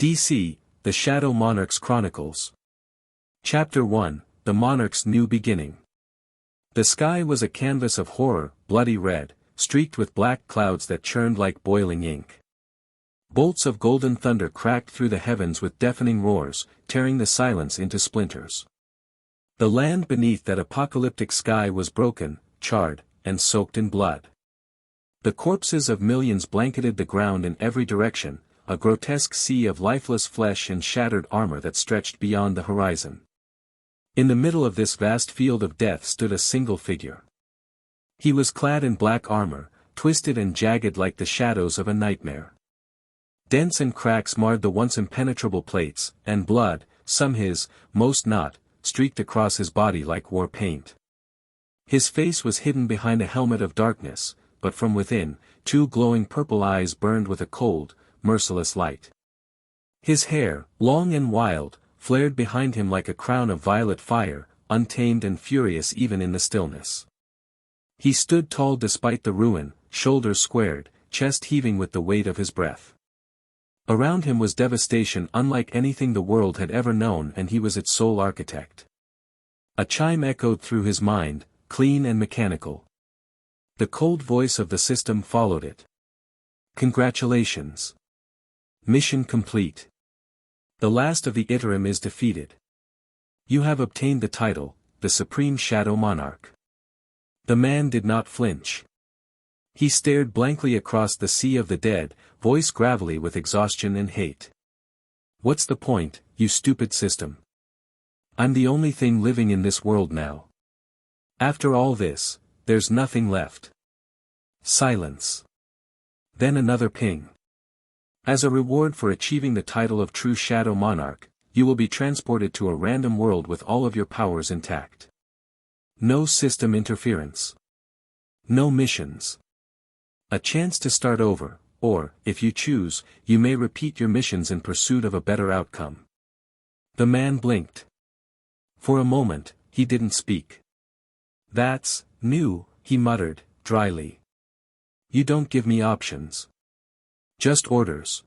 DC, The Shadow Monarch's Chronicles. Chapter 1, The Monarch's New Beginning. The sky was a canvas of horror, bloody red, streaked with black clouds that churned like boiling ink. Bolts of golden thunder cracked through the heavens with deafening roars, tearing the silence into splinters. The land beneath that apocalyptic sky was broken, charred, and soaked in blood. The corpses of millions blanketed the ground in every direction, a grotesque sea of lifeless flesh and shattered armor that stretched beyond the horizon. In the middle of this vast field of death stood a single figure. He was clad in black armor, twisted and jagged like the shadows of a nightmare. Dents and cracks marred the once impenetrable plates, and blood, some his, most not, streaked across his body like war paint. His face was hidden behind a helmet of darkness, but from within, two glowing purple eyes burned with a cold, merciless light. His hair, long and wild, flared behind him like a crown of violet fire, untamed and furious even in the stillness. He stood tall despite the ruin, shoulders squared, chest heaving with the weight of his breath. Around him was devastation unlike anything the world had ever known, and he was its sole architect. A chime echoed through his mind, clean and mechanical. The cold voice of the system followed it. Congratulations. Mission complete. The last of the Iterum is defeated. You have obtained the title, the Supreme Shadow Monarch. The man did not flinch. He stared blankly across the sea of the dead, voice gravelly with exhaustion and hate. What's the point, you stupid system? I'm the only thing living in this world now. After all this, there's nothing left. Silence. Then another ping. As a reward for achieving the title of True Shadow Monarch, you will be transported to a random world with all of your powers intact. No system interference. No missions. A chance to start over, or, if you choose, you may repeat your missions in pursuit of a better outcome. The man blinked. For a moment, he didn't speak. That's new, he muttered, dryly. You don't give me options. Just orders.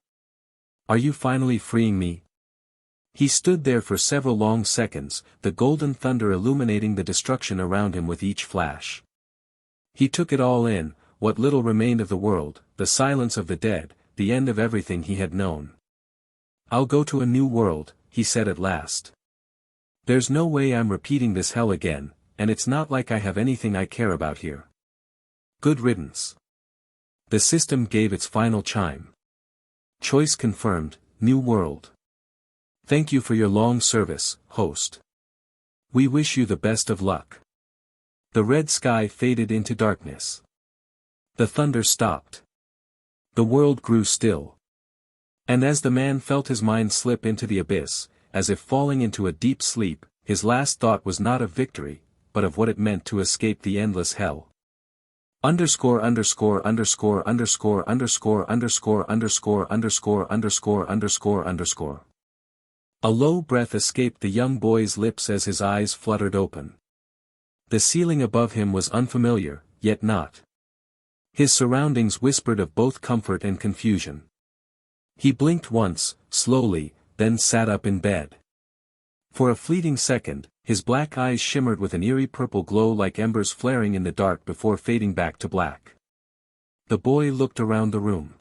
Are you finally freeing me? He stood there for several long seconds, the golden thunder illuminating the destruction around him with each flash. He took it all in, what little remained of the world, the silence of the dead, the end of everything he had known. I'll go to a new world, he said at last. There's no way I'm repeating this hell again, and it's not like I have anything I care about here. Good riddance. The system gave its final chime. Choice confirmed, new world. Thank you for your long service, host. We wish you the best of luck. The red sky faded into darkness. The thunder stopped. The world grew still. And as the man felt his mind slip into the abyss, as if falling into a deep sleep, his last thought was not of victory, but of what it meant to escape the endless hell. Underscore underscore underscore underscore underscore underscore underscore underscore underscore underscore underscore. A low breath escaped the young boy's lips as his eyes fluttered open. The ceiling above him was unfamiliar, yet not. His surroundings whispered of both comfort and confusion. He blinked once, slowly, then sat up in bed. For a fleeting second, his black eyes shimmered with an eerie purple glow like embers flaring in the dark before fading back to black. The boy looked around the room.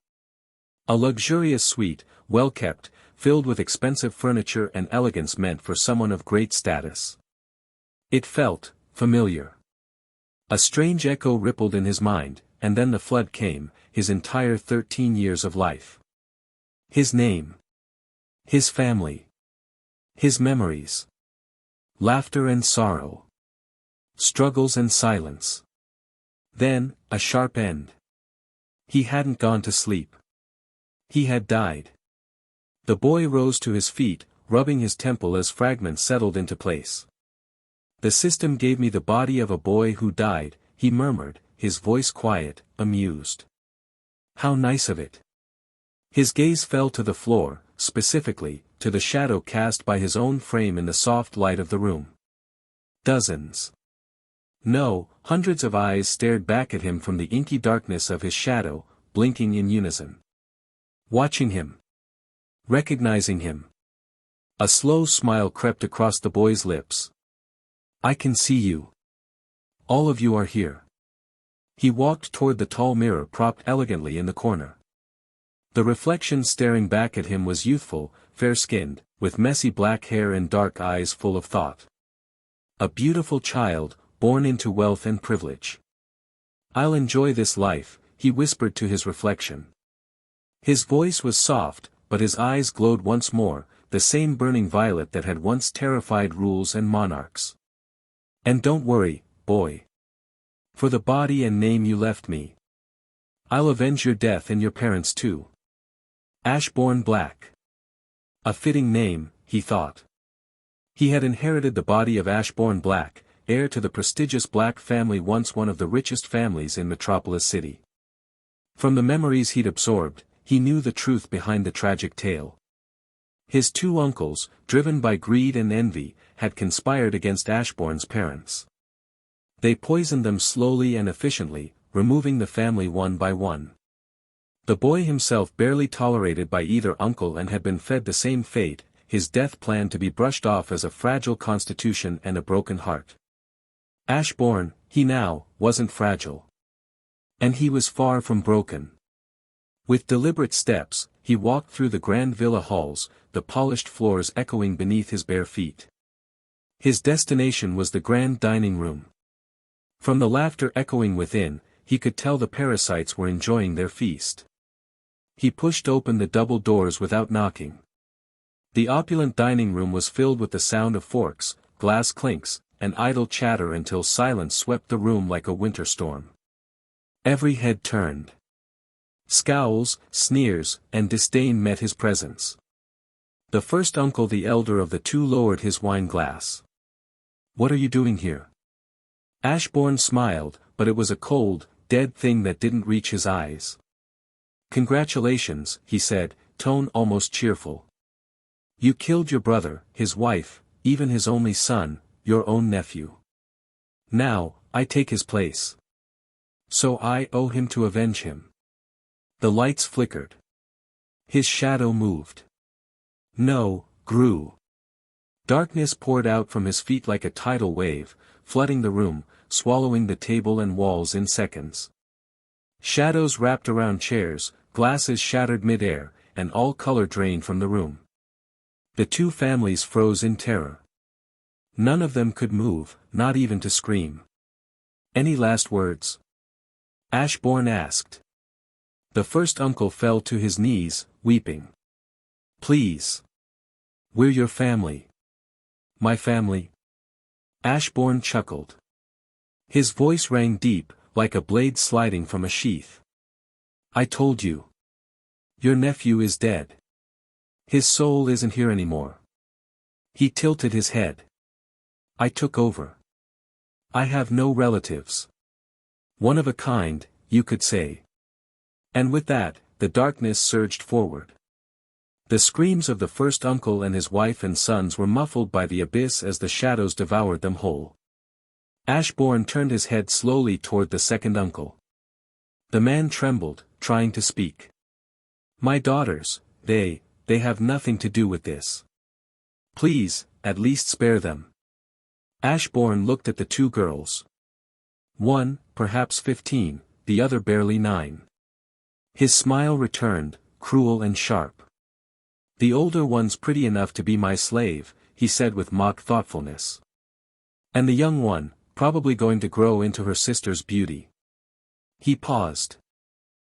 A luxurious suite, well-kept, filled with expensive furniture and elegance meant for someone of great status. It felt familiar. A strange echo rippled in his mind, and then the flood came, his entire 13 years of life. His name. His family. His memories. Laughter and sorrow. Struggles and silence. Then, a sharp end. He hadn't gone to sleep. He had died. The boy rose to his feet, rubbing his temple as fragments settled into place. The system gave me the body of a boy who died, he murmured, his voice quiet, amused. How nice of it. His gaze fell to the floor, specifically, to the shadow cast by his own frame in the soft light of the room. Dozens. No, hundreds of eyes stared back at him from the inky darkness of his shadow, blinking in unison. Watching him. Recognizing him. A slow smile crept across the boy's lips. I can see you. All of you are here. He walked toward the tall mirror propped elegantly in the corner. The reflection staring back at him was youthful, fair-skinned, with messy black hair and dark eyes full of thought. A beautiful child, born into wealth and privilege. I'll enjoy this life, he whispered to his reflection. His voice was soft, but his eyes glowed once more, the same burning violet that had once terrified rules and monarchs. And don't worry, boy. For the body and name you left me, I'll avenge your death and your parents too. Ashbourne Black. A fitting name, he thought. He had inherited the body of Ashbourne Black, heir to the prestigious Black family, once one of the richest families in Metropolis City. From the memories he'd absorbed, he knew the truth behind the tragic tale. His two uncles, driven by greed and envy, had conspired against Ashbourne's parents. They poisoned them slowly and efficiently, removing the family one by one. The boy himself barely tolerated by either uncle and had been fed the same fate, his death planned to be brushed off as a fragile constitution and a broken heart. Ashbourne, he now, wasn't fragile. And he was far from broken. With deliberate steps, he walked through the grand villa halls, the polished floors echoing beneath his bare feet. His destination was the grand dining room. From the laughter echoing within, he could tell the parasites were enjoying their feast. He pushed open the double doors without knocking. The opulent dining room was filled with the sound of forks, glass clinks, and idle chatter until silence swept the room like a winter storm. Every head turned. Scowls, sneers, and disdain met his presence. The first uncle, the elder of the two, lowered his wine glass. What are you doing here? Ashbourne smiled, but it was a cold, dead thing that didn't reach his eyes. Congratulations, he said, tone almost cheerful. You killed your brother, his wife, even his only son, your own nephew. Now, I take his place. So I owe him to avenge him. The lights flickered. His shadow moved. No, grew. Darkness poured out from his feet like a tidal wave, flooding the room, swallowing the table and walls in seconds. Shadows wrapped around chairs, glasses shattered mid-air, and all color drained from the room. The two families froze in terror. None of them could move, not even to scream. Any last words? Ashbourne asked. The first uncle fell to his knees, weeping. Please. We're your family. My family? Ashbourne chuckled. His voice rang deep, like a blade sliding from a sheath. I told you. Your nephew is dead. His soul isn't here anymore. He tilted his head. I took over. I have no relatives. One of a kind, you could say. And with that, the darkness surged forward. The screams of the first uncle and his wife and sons were muffled by the abyss as the shadows devoured them whole. Ashbourne turned his head slowly toward the second uncle. The man trembled, trying to speak. My daughters, they have nothing to do with this. Please, at least spare them. Ashbourne looked at the two girls. One, perhaps 15, the other barely 9. His smile returned, cruel and sharp. The older one's pretty enough to be my slave, he said with mock thoughtfulness. And the young one, probably going to grow into her sister's beauty. He paused.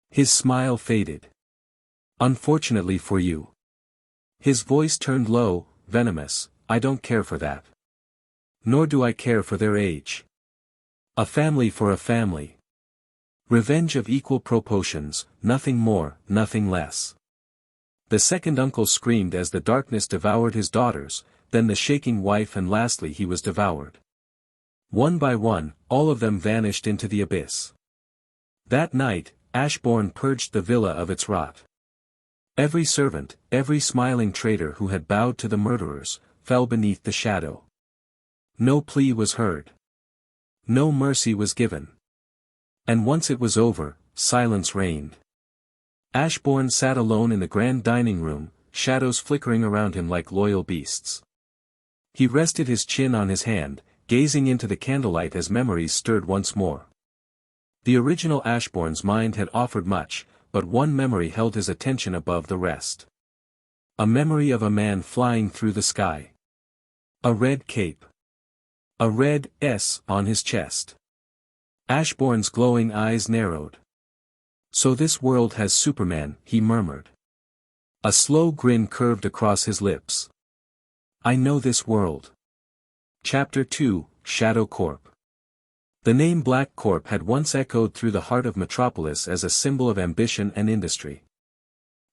His smile faded. Unfortunately for you. His voice turned low, venomous, I don't care for that. Nor do I care for their age. A family for a family. Revenge of equal proportions, nothing more, nothing less. The second uncle screamed as the darkness devoured his daughters, then the shaking wife, and lastly he was devoured. One by one, all of them vanished into the abyss. That night, Ashbourne purged the villa of its rot. Every servant, every smiling traitor who had bowed to the murderers, fell beneath the shadow. No plea was heard. No mercy was given. And once it was over, silence reigned. Ashbourne sat alone in the grand dining room, shadows flickering around him like loyal beasts. He rested his chin on his hand, gazing into the candlelight as memories stirred once more. The original Ashbourne's mind had offered much, but one memory held his attention above the rest. A memory of a man flying through the sky. A red cape. A red S on his chest. Ashbourne's glowing eyes narrowed. "So this world has Superman," he murmured. A slow grin curved across his lips. "I know this world." Chapter 2, Shadow Corp. The name Black Corp had once echoed through the heart of Metropolis as a symbol of ambition and industry.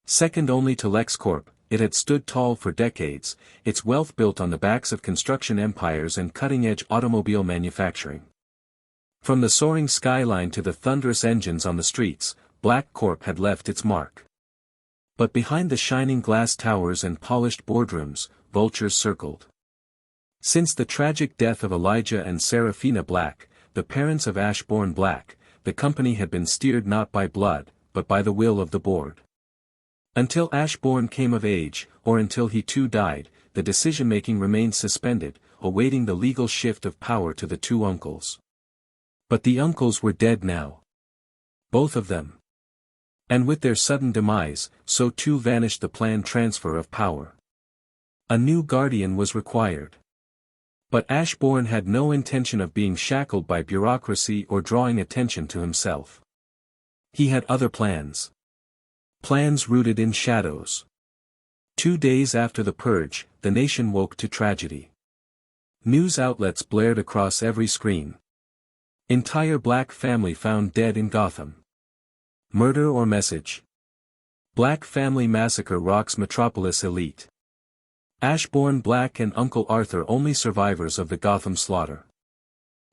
Second only to LexCorp, it had stood tall for decades, its wealth built on the backs of construction empires and cutting-edge automobile manufacturing. From the soaring skyline to the thunderous engines on the streets, Black Corp had left its mark. But behind the shining glass towers and polished boardrooms, vultures circled. Since the tragic death of Elijah and Serafina Black, the parents of Ashbourne Black, the company had been steered not by blood, but by the will of the board. Until Ashbourne came of age, or until he too died, the decision-making remained suspended, awaiting the legal shift of power to the two uncles. But the uncles were dead now. Both of them. And with their sudden demise, so too vanished the planned transfer of power. A new guardian was required. But Ashbourne had no intention of being shackled by bureaucracy or drawing attention to himself. He had other plans. Plans rooted in shadows. 2 days after the purge, the nation woke to tragedy. News outlets blared across every screen. Entire Black family found dead in Gotham. Murder or message? Black family massacre rocks Metropolis elite. Ashbourne Black and Uncle Arthur only survivors of the Gotham slaughter.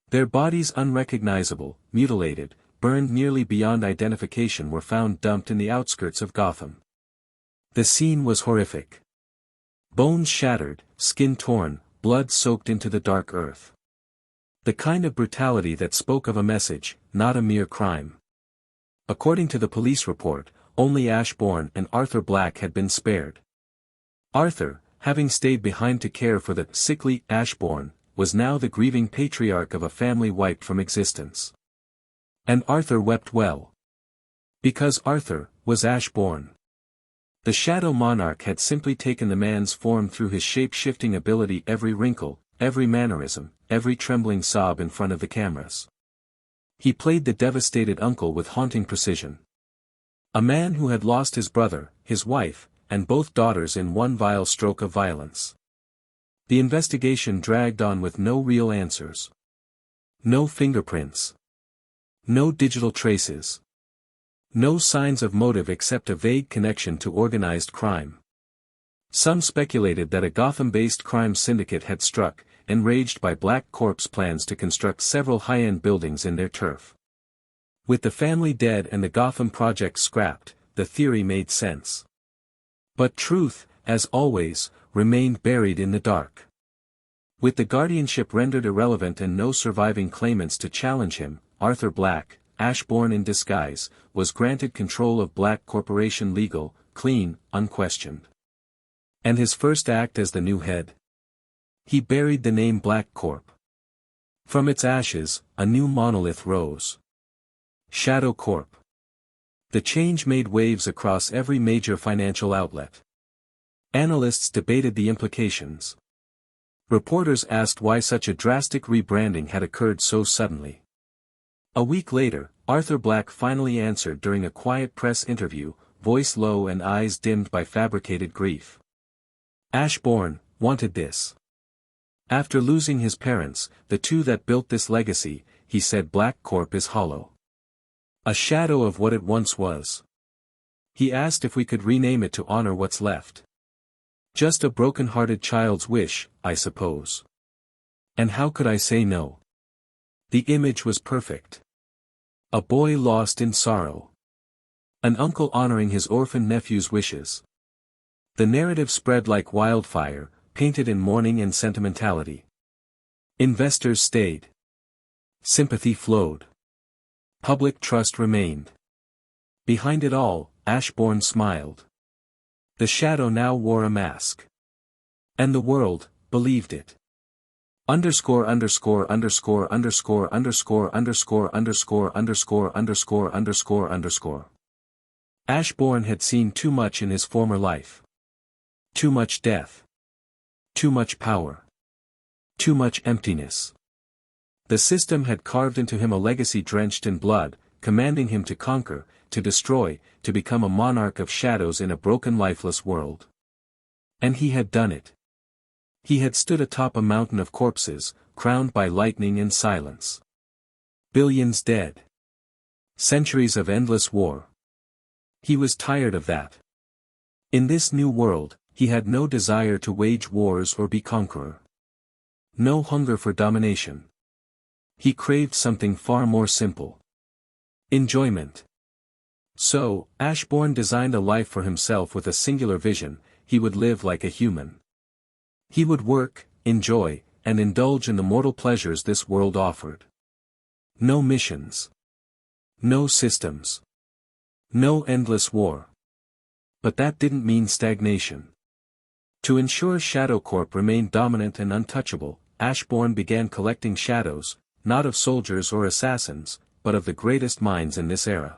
Their bodies unrecognizable, mutilated, burned nearly beyond identification were found dumped in the outskirts of Gotham. The scene was horrific. Bones shattered, skin torn, blood soaked into the dark earth. The kind of brutality that spoke of a message, not a mere crime. According to the police report, only Ashbourne and Arthur Black had been spared. Arthur, having stayed behind to care for the sickly Ashbourne, was now the grieving patriarch of a family wiped from existence. And Arthur wept well. Because Arthur was Ashbourne. The Shadow Monarch had simply taken the man's form through his shape-shifting ability, every wrinkle, every mannerism, every trembling sob in front of the cameras. He played the devastated uncle with haunting precision. A man who had lost his brother, his wife, and both daughters in one vile stroke of violence. The investigation dragged on with no real answers. No fingerprints. No digital traces. No signs of motive except a vague connection to organized crime. Some speculated that a Gotham-based crime syndicate had struck, enraged by Black Corp's plans to construct several high-end buildings in their turf. With the family dead and the Gotham project scrapped, the theory made sense. But truth, as always, remained buried in the dark. With the guardianship rendered irrelevant and no surviving claimants to challenge him, Arthur Black, Ashbourne in disguise, was granted control of Black Corporation, legal, clean, unquestioned. And his first act as the new head? He buried the name Black Corp. From its ashes, a new monolith rose. Shadow Corp. The change made waves across every major financial outlet. Analysts debated the implications. Reporters asked why such a drastic rebranding had occurred so suddenly. A week later, Arthur Black finally answered during a quiet press interview, voice low and eyes dimmed by fabricated grief. Ashbourne wanted this. After losing his parents, the two that built this legacy, he said, Black Corp is hollow. A shadow of what it once was. He asked if we could rename it to honor what's left. Just a broken-hearted child's wish, I suppose. And how could I say no? The image was perfect. A boy lost in sorrow. An uncle honoring his orphan nephew's wishes. The narrative spread like wildfire, painted in mourning and sentimentality. Investors stayed. Sympathy flowed. Public trust remained. Behind it all, Ashbourne smiled. The shadow now wore a mask. And the world believed it. Underscore underscore underscore underscore underscore underscore underscore underscore underscore underscore underscore. Ashbourne had seen too much in his former life. Too much death. Too much power. Too much emptiness. The system had carved into him a legacy drenched in blood, commanding him to conquer, to destroy, to become a monarch of shadows in a broken lifeless world. And he had done it. He had stood atop a mountain of corpses, crowned by lightning and silence. Billions dead. Centuries of endless war. He was tired of that. In this new world, he had no desire to wage wars or be conqueror. No hunger for domination. He craved something far more simple. Enjoyment. So, Ashbourne designed a life for himself with a singular vision: he would live like a human. He would work, enjoy, and indulge in the mortal pleasures this world offered. No missions. No systems. No endless war. But that didn't mean stagnation. To ensure Shadow Corp remained dominant and untouchable, Ashbourne began collecting shadows, not of soldiers or assassins, but of the greatest minds in this era.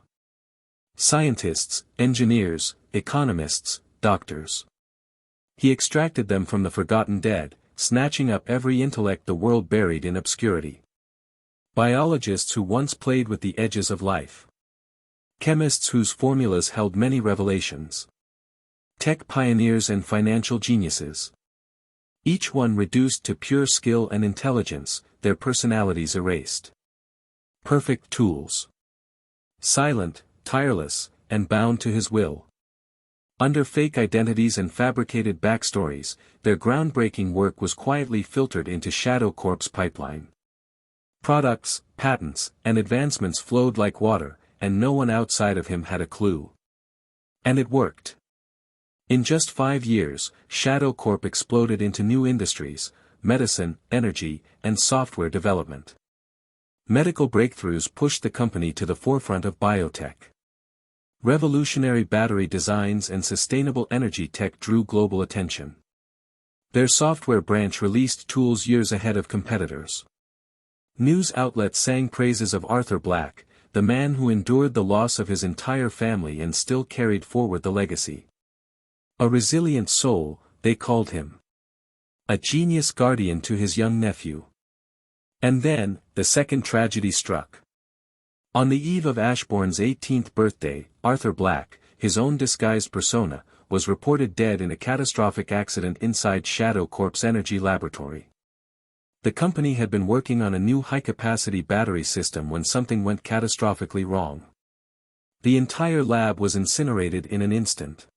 Scientists, engineers, economists, doctors. He extracted them from the forgotten dead, snatching up every intellect the world buried in obscurity. Biologists who once played with the edges of life. Chemists whose formulas held many revelations. Tech pioneers and financial geniuses. Each one reduced to pure skill and intelligence, their personalities erased. Perfect tools. Silent, tireless, and bound to his will. Under fake identities and fabricated backstories, their groundbreaking work was quietly filtered into Shadow Corp's pipeline. Products, patents, and advancements flowed like water, and no one outside of him had a clue. And it worked. In just 5 years, Shadow Corp exploded into new industries: medicine, energy, and software development. Medical breakthroughs pushed the company to the forefront of biotech. Revolutionary battery designs and sustainable energy tech drew global attention. Their software branch released tools years ahead of competitors. News outlets sang praises of Arthur Black, the man who endured the loss of his entire family and still carried forward the legacy. A resilient soul, they called him. A genius guardian to his young nephew. And then, the second tragedy struck. On the eve of Ashbourne's 18th birthday, Arthur Black, his own disguised persona, was reported dead in a catastrophic accident inside Shadow Corp's energy laboratory. The company had been working on a new high-capacity battery system when something went catastrophically wrong. The entire lab was incinerated in an instant.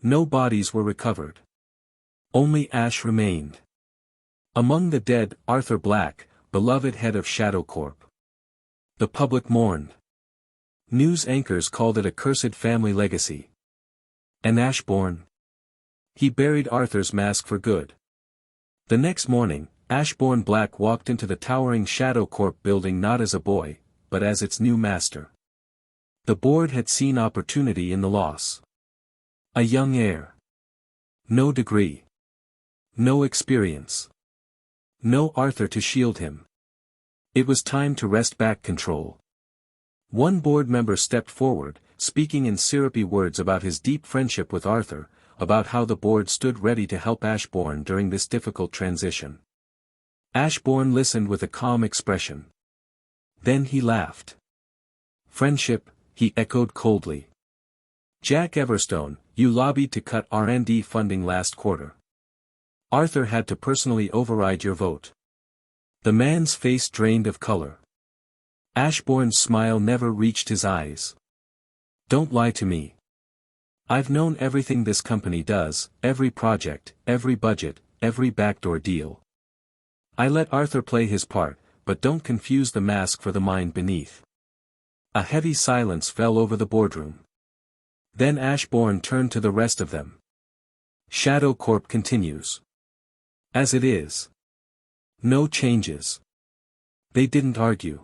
No bodies were recovered. Only ash remained. Among the dead, Arthur Black, beloved head of Shadow Corp. The public mourned. News anchors called it a cursed family legacy. And Ashbourne? He buried Arthur's mask for good. The next morning, Ashbourne Black walked into the towering Shadow Corp building not as a boy, but as its new master. The board had seen opportunity in the loss. A young heir. No degree. No experience. No Arthur to shield him. It was time to wrest back control. One board member stepped forward, speaking in syrupy words about his deep friendship with Arthur, about how the board stood ready to help Ashbourne during this difficult transition. Ashbourne listened with a calm expression. Then he laughed. Friendship, he echoed coldly. Jack Everstone, you lobbied to cut R&D funding last quarter. Arthur had to personally override your vote. The man's face drained of color. Ashbourne's smile never reached his eyes. Don't lie to me. I've known everything this company does, every project, every budget, every backdoor deal. I let Arthur play his part, but don't confuse the mask for the mind beneath. A heavy silence fell over the boardroom. Then Ashbourne turned to the rest of them. Shadow Corp continues. As it is. No changes. They didn't argue.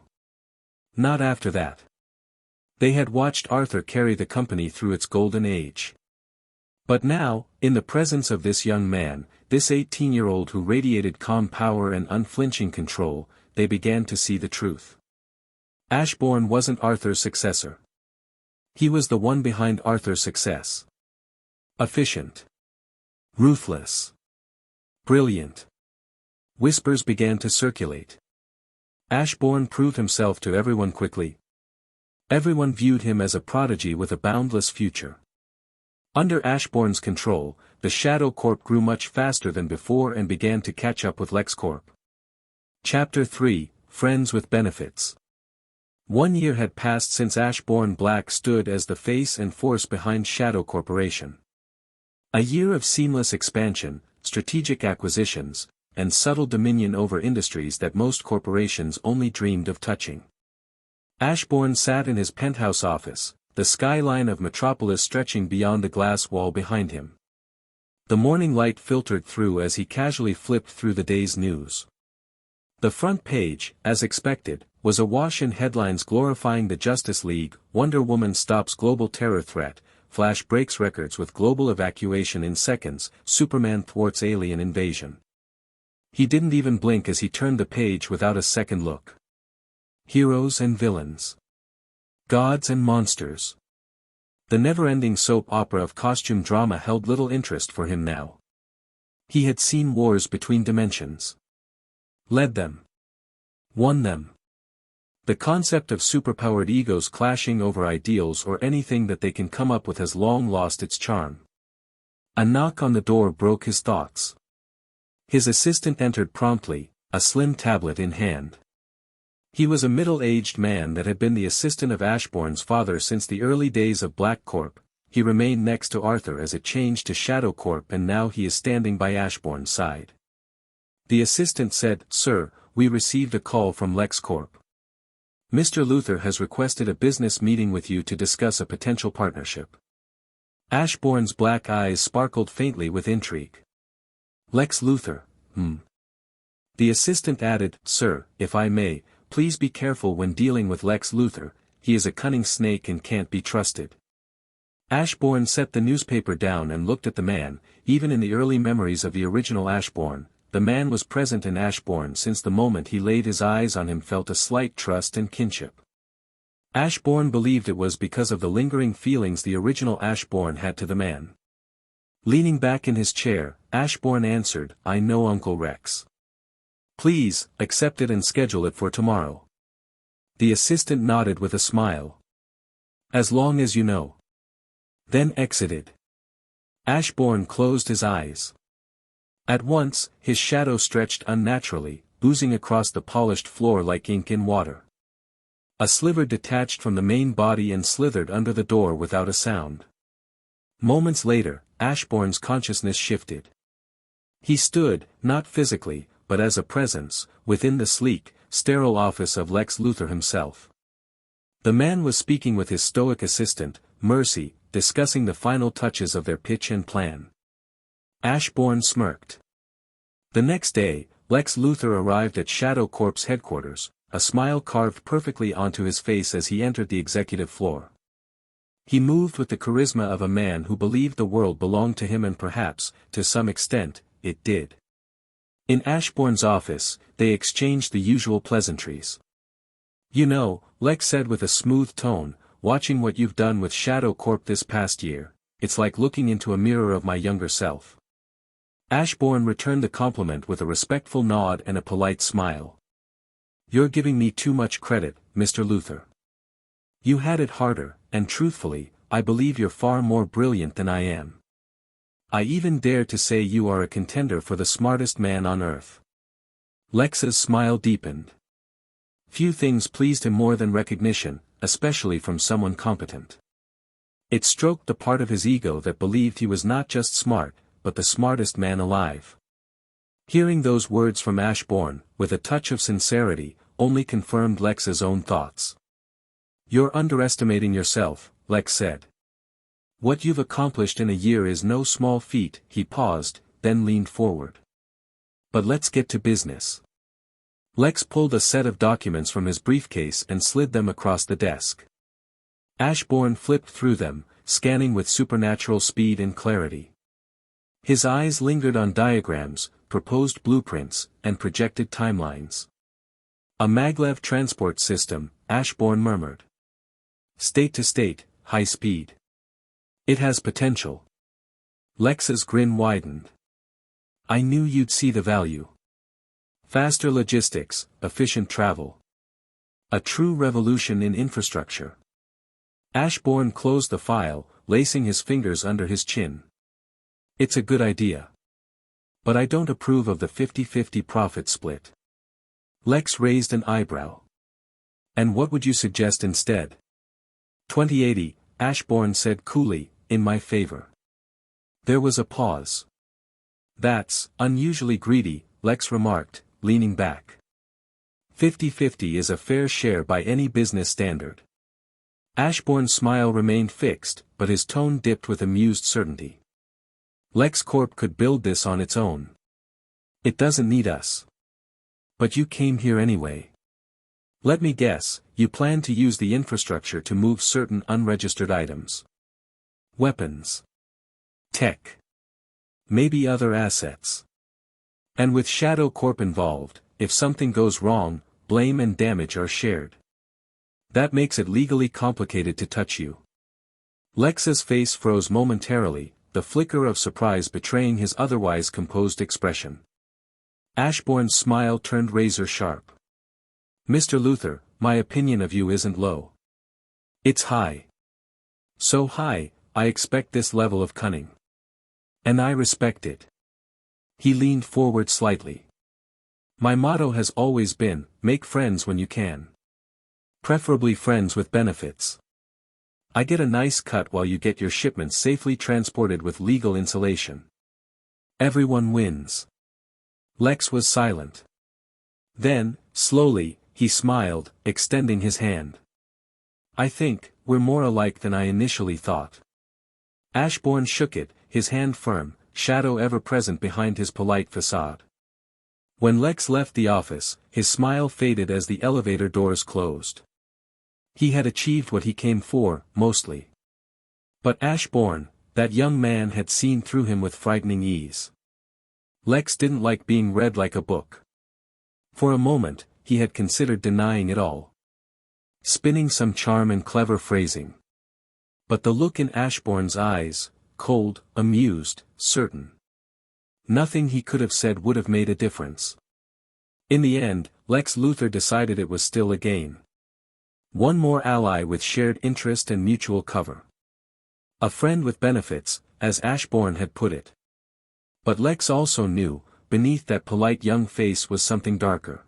Not after that. They had watched Arthur carry the company through its golden age. But now, in the presence of this young man, this 18-year-old who radiated calm power and unflinching control, they began to see the truth. Ashbourne wasn't Arthur's successor. He was the one behind Arthur's success. Efficient. Ruthless. Brilliant. Whispers began to circulate. Ashbourne proved himself to everyone quickly. Everyone viewed him as a prodigy with a boundless future. Under Ashbourne's control, the Shadow Corp grew much faster than before and began to catch up with LexCorp. Chapter 3, Friends with Benefits. 1 year had passed since Ashbourne Black stood as the face and force behind Shadow Corporation. A year of seamless expansion, strategic acquisitions, and subtle dominion over industries that most corporations only dreamed of touching. Ashbourne sat in his penthouse office, the skyline of Metropolis stretching beyond the glass wall behind him. The morning light filtered through as he casually flipped through the day's news. The front page, as expected, was awash in headlines glorifying the Justice League, Wonder Woman stops global terror threat, Flash breaks records with global evacuation in seconds, Superman thwarts alien invasion. He didn't even blink as he turned the page without a second look. Heroes and villains. Gods and monsters. The never-ending soap opera of costume drama held little interest for him now. He had seen wars between dimensions. Led them. Won them. The concept of superpowered egos clashing over ideals or anything that they can come up with has long lost its charm. A knock on the door broke his thoughts. His assistant entered promptly, a slim tablet in hand. He was a middle-aged man that had been the assistant of Ashbourne's father since the early days of Black Corp. He remained next to Arthur as it changed to Shadow Corp and now he is standing by Ashbourne's side. The assistant said, "Sir, we received a call from LexCorp. Mr. Luthor has requested a business meeting with you to discuss a potential partnership." Ashbourne's black eyes sparkled faintly with intrigue. Lex Luthor, The assistant added, "Sir, if I may, please be careful when dealing with Lex Luthor, he is a cunning snake and can't be trusted." Ashbourne set the newspaper down and looked at the man. Even in the early memories of the original Ashbourne, the man was present in Ashbourne since the moment he laid his eyes on him, felt a slight trust and kinship. Ashbourne believed it was because of the lingering feelings the original Ashbourne had to the man. Leaning back in his chair, Ashbourne answered, "I know Uncle Rex. Please, accept it and schedule it for tomorrow." The assistant nodded with a smile. "As long as you know." Then exited. Ashbourne closed his eyes. At once, his shadow stretched unnaturally, oozing across the polished floor like ink in water. A sliver detached from the main body and slithered under the door without a sound. Moments later, Ashbourne's consciousness shifted. He stood, not physically, but as a presence, within the sleek, sterile office of Lex Luthor himself. The man was speaking with his stoic assistant, Mercy, discussing the final touches of their pitch and plan. Ashbourne smirked. The next day, Lex Luthor arrived at Shadow Corp's headquarters, a smile carved perfectly onto his face as he entered the executive floor. He moved with the charisma of a man who believed the world belonged to him and perhaps, to some extent, it did. In Ashbourne's office, they exchanged the usual pleasantries. "You know," Lex said with a smooth tone, "watching what you've done with Shadow Corp this past year, it's like looking into a mirror of my younger self." Ashbourne returned the compliment with a respectful nod and a polite smile. "You're giving me too much credit, Mr. Luthor. You had it harder, and truthfully, I believe you're far more brilliant than I am. I even dare to say you are a contender for the smartest man on Earth." Lex's smile deepened. Few things pleased him more than recognition, especially from someone competent. It stroked the part of his ego that believed he was not just smart, but the smartest man alive. Hearing those words from Ashbourne, with a touch of sincerity, only confirmed Lex's own thoughts. "You're underestimating yourself," Lex said. "What you've accomplished in a year is no small feat." He paused, then leaned forward. "But let's get to business." Lex pulled a set of documents from his briefcase and slid them across the desk. Ashbourne flipped through them, scanning with supernatural speed and clarity. His eyes lingered on diagrams, proposed blueprints, and projected timelines. A maglev transport system, Ashbourne murmured. State to state, high speed. It has potential. Lex's grin widened. I knew you'd see the value. Faster logistics, efficient travel. A true revolution in infrastructure. Ashbourne closed the file, lacing his fingers under his chin. It's a good idea. But I don't approve of the 50-50 profit split. Lex raised an eyebrow. And what would you suggest instead? 2080, Ashbourne said coolly, in my favor. There was a pause. That's unusually greedy, Lex remarked, leaning back. 50-50 is a fair share by any business standard. Ashbourne's smile remained fixed, but his tone dipped with amused certainty. Lex Corp could build this on its own. It doesn't need us. But you came here anyway. Let me guess, you plan to use the infrastructure to move certain unregistered items. Weapons. Tech. Maybe other assets. And with Shadow Corp involved, if something goes wrong, blame and damage are shared. That makes it legally complicated to touch you. Lex's face froze momentarily, the flicker of surprise betraying his otherwise composed expression. Ashbourne's smile turned razor-sharp. Mr. Luther, my opinion of you isn't low. It's high. So high, I expect this level of cunning. And I respect it. He leaned forward slightly. My motto has always been, make friends when you can. Preferably friends with benefits. I get a nice cut while you get your shipments safely transported with legal insulation. Everyone wins. Lex was silent. Then, slowly, he smiled, extending his hand. I think, we're more alike than I initially thought. Ashbourne shook it, his hand firm, shadow ever present behind his polite facade. When Lex left the office, his smile faded as the elevator doors closed. He had achieved what he came for, mostly. But Ashbourne, that young man had seen through him with frightening ease. Lex didn't like being read like a book. For a moment, he had considered denying it all. Spinning some charm and clever phrasing. But the look in Ashbourne's eyes, cold, amused, certain. Nothing he could have said would have made a difference. In the end, Lex Luthor decided it was still a game. One more ally with shared interest and mutual cover. A friend with benefits, as Ashbourne had put it. But Lex also knew, beneath that polite young face was something darker.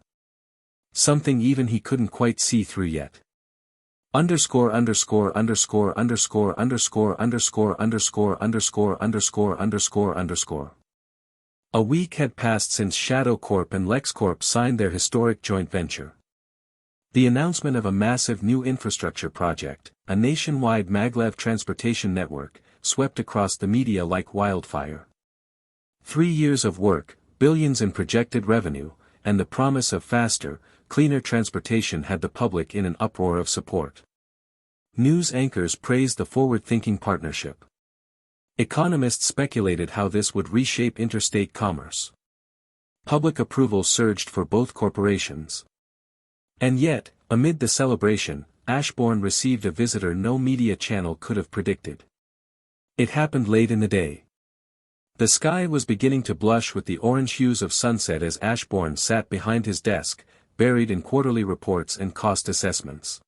Something even he couldn't quite see through yet. Underscore underscore underscore underscore underscore underscore underscore underscore underscore underscore underscore. A week had passed since Shadow Corp and Lex Corp signed their historic joint venture. The announcement of a massive new infrastructure project, a nationwide maglev transportation network, swept across the media like wildfire. 3 years of work, billions in projected revenue, and the promise of faster, cleaner transportation had the public in an uproar of support. News anchors praised the forward-thinking partnership. Economists speculated how this would reshape interstate commerce. Public approval surged for both corporations. And yet, amid the celebration, Ashbourne received a visitor no media channel could have predicted. It happened late in the day. The sky was beginning to blush with the orange hues of sunset as Ashbourne sat behind his desk, buried in quarterly reports and cost assessments.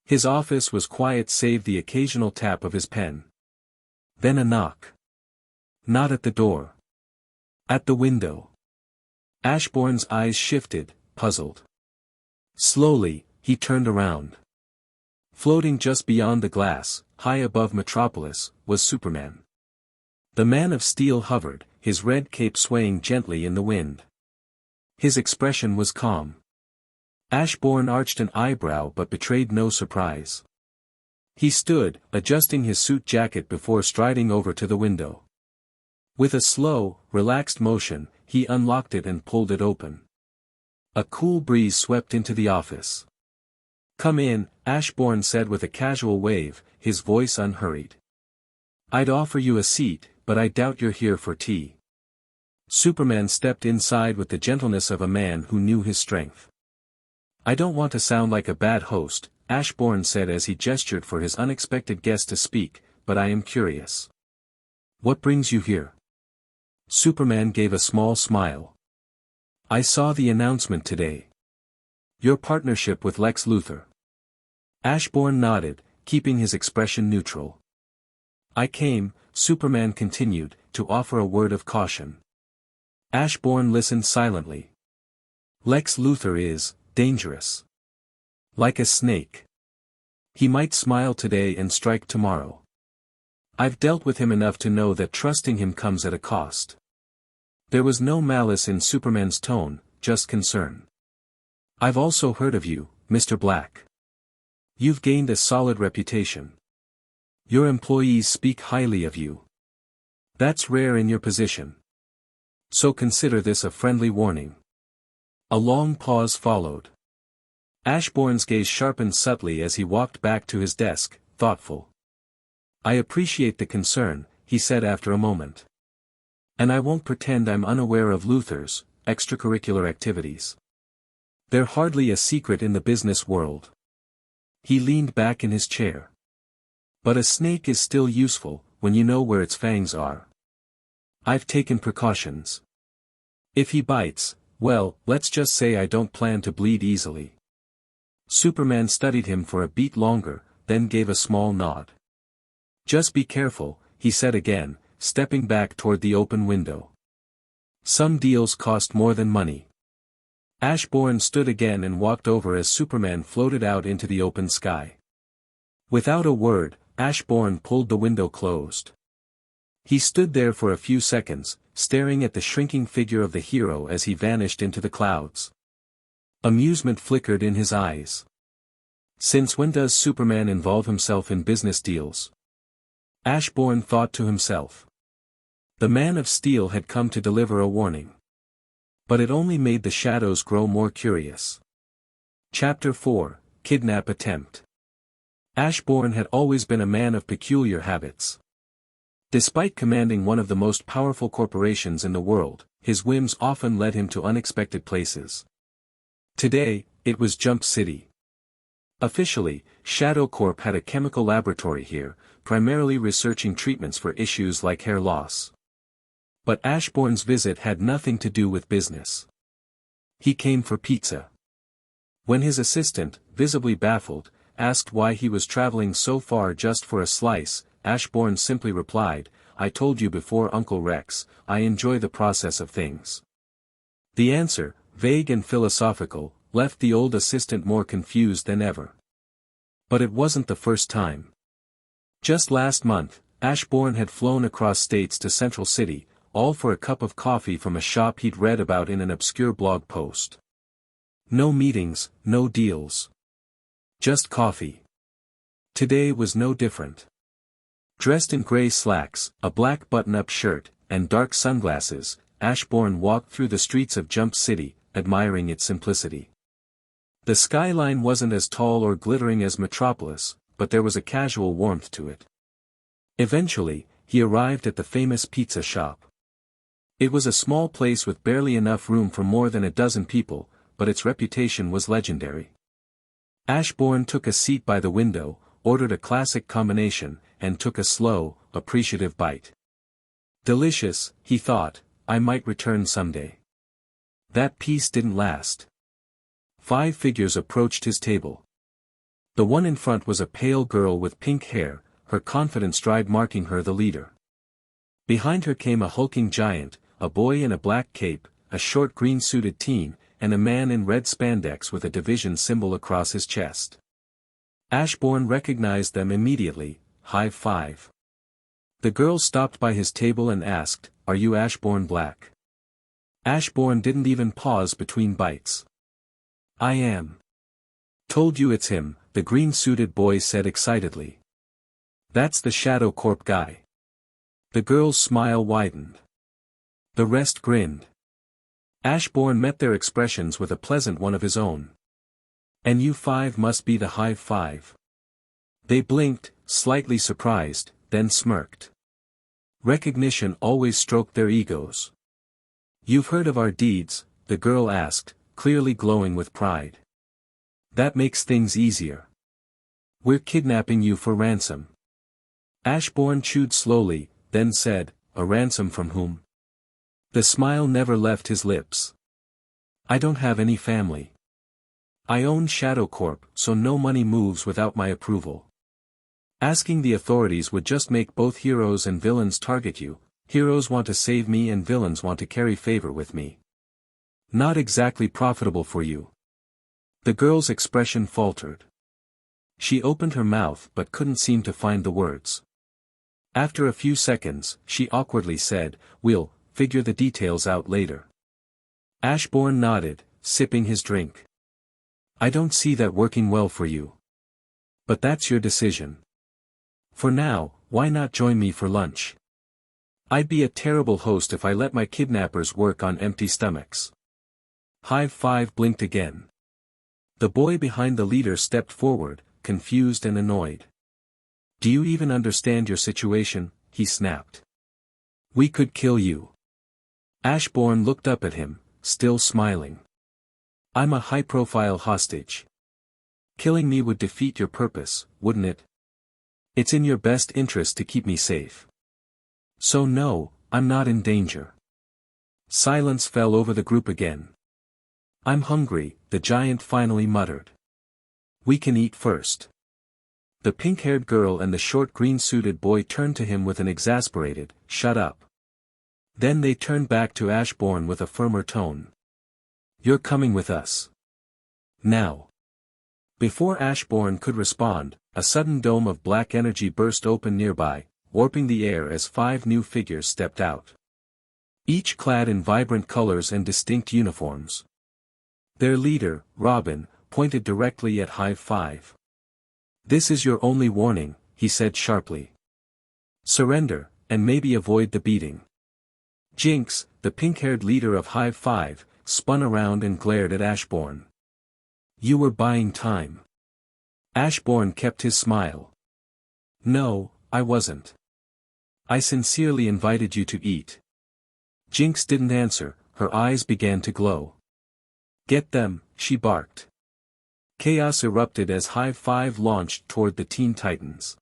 His office was quiet save the occasional tap of his pen. Then a knock. Not at the door. At the window. Ashbourne's eyes shifted, puzzled. Slowly, he turned around. Floating just beyond the glass, high above Metropolis, was Superman. The Man of Steel hovered, his red cape swaying gently in the wind. His expression was calm. Ashbourne arched an eyebrow but betrayed no surprise. He stood, adjusting his suit jacket before striding over to the window. With a slow, relaxed motion, he unlocked it and pulled it open. A cool breeze swept into the office. Come in, Ashbourne said with a casual wave, his voice unhurried. I'd offer you a seat, but I doubt you're here for tea. Superman stepped inside with the gentleness of a man who knew his strength. I don't want to sound like a bad host, Ashbourne said as he gestured for his unexpected guest to speak, but I am curious. What brings you here? Superman gave a small smile. I saw the announcement today. Your partnership with Lex Luthor. Ashbourne nodded, keeping his expression neutral. I came, Superman continued, to offer a word of caution. Ashbourne listened silently. Lex Luthor is dangerous. Like a snake. He might smile today and strike tomorrow. I've dealt with him enough to know that trusting him comes at a cost. There was no malice in Superman's tone, just concern. I've also heard of you, Mr. Black. You've gained a solid reputation. Your employees speak highly of you. That's rare in your position. So consider this a friendly warning. A long pause followed. Ashbourne's gaze sharpened subtly as he walked back to his desk, thoughtful. I appreciate the concern, he said after a moment. And I won't pretend I'm unaware of Luthor's extracurricular activities. They're hardly a secret in the business world. He leaned back in his chair. But a snake is still useful, when you know where its fangs are. I've taken precautions. If he bites, well, let's just say I don't plan to bleed easily. Superman studied him for a beat longer, then gave a small nod. Just be careful, he said again, stepping back toward the open window. Some deals cost more than money. Ashbourne stood again and walked over as Superman floated out into the open sky. Without a word, Ashbourne pulled the window closed. He stood there for a few seconds, staring at the shrinking figure of the hero as he vanished into the clouds. Amusement flickered in his eyes. Since when does Superman involve himself in business deals? Ashbourne thought to himself. The Man of Steel had come to deliver a warning. But it only made the shadows grow more curious. Chapter 4, Kidnap Attempt. Ashbourne had always been a man of peculiar habits. Despite commanding one of the most powerful corporations in the world, his whims often led him to unexpected places. Today, it was Jump City. Officially, Shadow Corp had a chemical laboratory here, primarily researching treatments for issues like hair loss. But Ashbourne's visit had nothing to do with business. He came for pizza. When his assistant, visibly baffled, asked why he was traveling so far just for a slice, Ashbourne simply replied, I told you before Uncle Rex, I enjoy the process of things. The answer, vague and philosophical, left the old assistant more confused than ever. But it wasn't the first time. Just last month, Ashbourne had flown across states to Central City, all for a cup of coffee from a shop he'd read about in an obscure blog post. No meetings, no deals. Just coffee. Today was no different. Dressed in gray slacks, a black button-up shirt, and dark sunglasses, Ashbourne walked through the streets of Jump City, admiring its simplicity. The skyline wasn't as tall or glittering as Metropolis, but there was a casual warmth to it. Eventually, he arrived at the famous pizza shop. It was a small place with barely enough room for more than a dozen people, but its reputation was legendary. Ashbourne took a seat by the window, ordered a classic combination, and took a slow, appreciative bite. Delicious, he thought, I might return someday. That piece didn't last. 5 figures approached his table. The one in front was a pale girl with pink hair, her confident stride marking her the leader. Behind her came a hulking giant, a boy in a black cape, a short green-suited teen, and a man in red spandex with a division symbol across his chest. Ashbourne recognized them immediately, Hive 5. The girl stopped by his table and asked, Are you Ashbourne Black? Ashbourne didn't even pause between bites. I am. Told you it's him, the green-suited boy said excitedly. That's the Shadow Corp guy. The girl's smile widened. The rest grinned. Ashbourne met their expressions with a pleasant one of his own. And you 5 must be the Hive 5. They blinked, slightly surprised, then smirked. Recognition always stroked their egos. "You've heard of our deeds?" the girl asked, clearly glowing with pride. "That makes things easier. We're kidnapping you for ransom." Ashbourne chewed slowly, then said, "A ransom from whom?" The smile never left his lips. "I don't have any family. I own Shadow Corp, so no money moves without my approval. Asking the authorities would just make both heroes and villains target you. Heroes want to save me and villains want to curry favor with me. Not exactly profitable for you." The girl's expression faltered. She opened her mouth but couldn't seem to find the words. After a few seconds, she awkwardly said, "We'll figure the details out later." Ashbourne nodded, sipping his drink. "I don't see that working well for you. But that's your decision. For now, why not join me for lunch? I'd be a terrible host if I let my kidnappers work on empty stomachs." Hive 5 blinked again. The boy behind the leader stepped forward, confused and annoyed. "Do you even understand your situation?" he snapped. "We could kill you." Ashbourne looked up at him, still smiling. "I'm a high-profile hostage. Killing me would defeat your purpose, wouldn't it? It's in your best interest to keep me safe. So no, I'm not in danger." Silence fell over the group again. "I'm hungry," the giant finally muttered. "We can eat first." The pink-haired girl and the short green-suited boy turned to him with an exasperated, "Shut up." Then they turned back to Ashbourne with a firmer tone. "You're coming with us. Now." Before Ashbourne could respond, a sudden dome of black energy burst open nearby, warping the air as 5 new figures stepped out. Each clad in vibrant colors and distinct uniforms. Their leader, Robin, pointed directly at Hive 5. "This is your only warning," he said sharply. "Surrender, and maybe avoid the beating." Jinx, the pink-haired leader of Hive 5, spun around and glared at Ashbourne. "You were buying time." Ashbourne kept his smile. "No, I wasn't. I sincerely invited you to eat." Jinx didn't answer, her eyes began to glow. "Get them," she barked. Chaos erupted as Hive 5 launched toward the Teen Titans.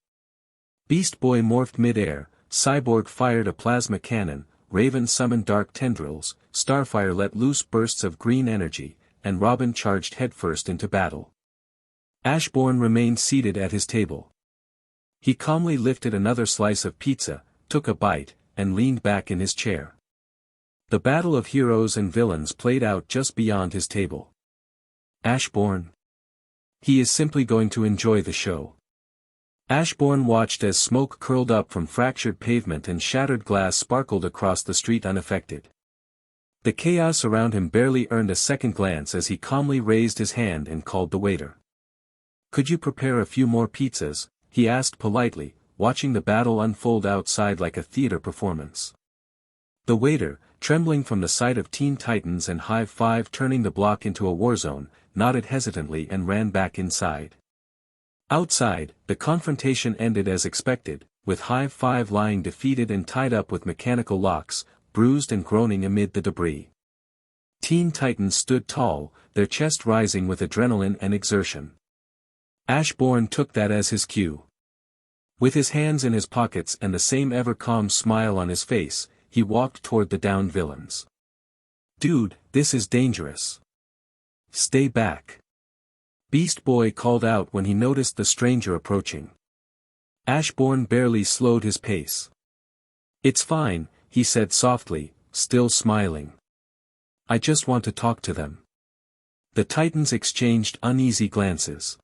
Beast Boy morphed mid-air, Cyborg fired a plasma cannon, Raven summoned dark tendrils, Starfire let loose bursts of green energy, and Robin charged headfirst into battle. Ashbourne remained seated at his table. He calmly lifted another slice of pizza, took a bite, and leaned back in his chair. The battle of heroes and villains played out just beyond his table. Ashbourne? He is simply going to enjoy the show. Ashbourne watched as smoke curled up from fractured pavement and shattered glass sparkled across the street unaffected. The chaos around him barely earned a second glance as he calmly raised his hand and called the waiter. "Could you prepare a few more pizzas?" he asked politely, watching the battle unfold outside like a theater performance. The waiter, trembling from the sight of Teen Titans and Hive 5 turning the block into a war zone, nodded hesitantly and ran back inside. Outside, the confrontation ended as expected, with Hive 5 lying defeated and tied up with mechanical locks, bruised and groaning amid the debris. Teen Titans stood tall, their chest rising with adrenaline and exertion. Ashbourne took that as his cue. With his hands in his pockets and the same ever-calm smile on his face, he walked toward the downed villains. "Dude, this is dangerous. Stay back." Beast Boy called out when he noticed the stranger approaching. Ashbourne barely slowed his pace. "It's fine," he said softly, still smiling. "I just want to talk to them." The Titans exchanged uneasy glances.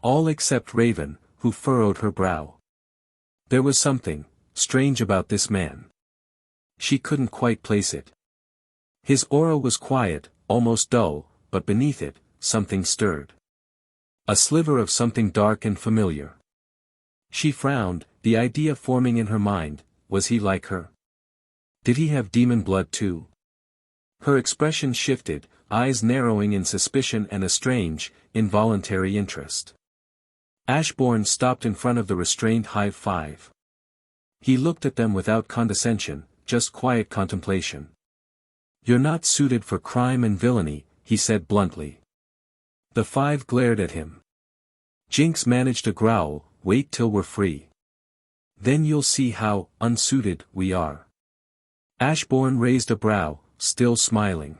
All except Raven, who furrowed her brow. There was something strange about this man. She couldn't quite place it. His aura was quiet, almost dull, but beneath it, something stirred. A sliver of something dark and familiar. She frowned, the idea forming in her mind, was he like her? Did he have demon blood too? Her expression shifted, eyes narrowing in suspicion and a strange, involuntary interest. Ashbourne stopped in front of the restrained Hive 5. He looked at them without condescension, just quiet contemplation. "You're not suited for crime and villainy," he said bluntly. The five glared at him. Jinx managed a growl, "Wait till we're free. Then you'll see how unsuited we are." Ashbourne raised a brow, still smiling.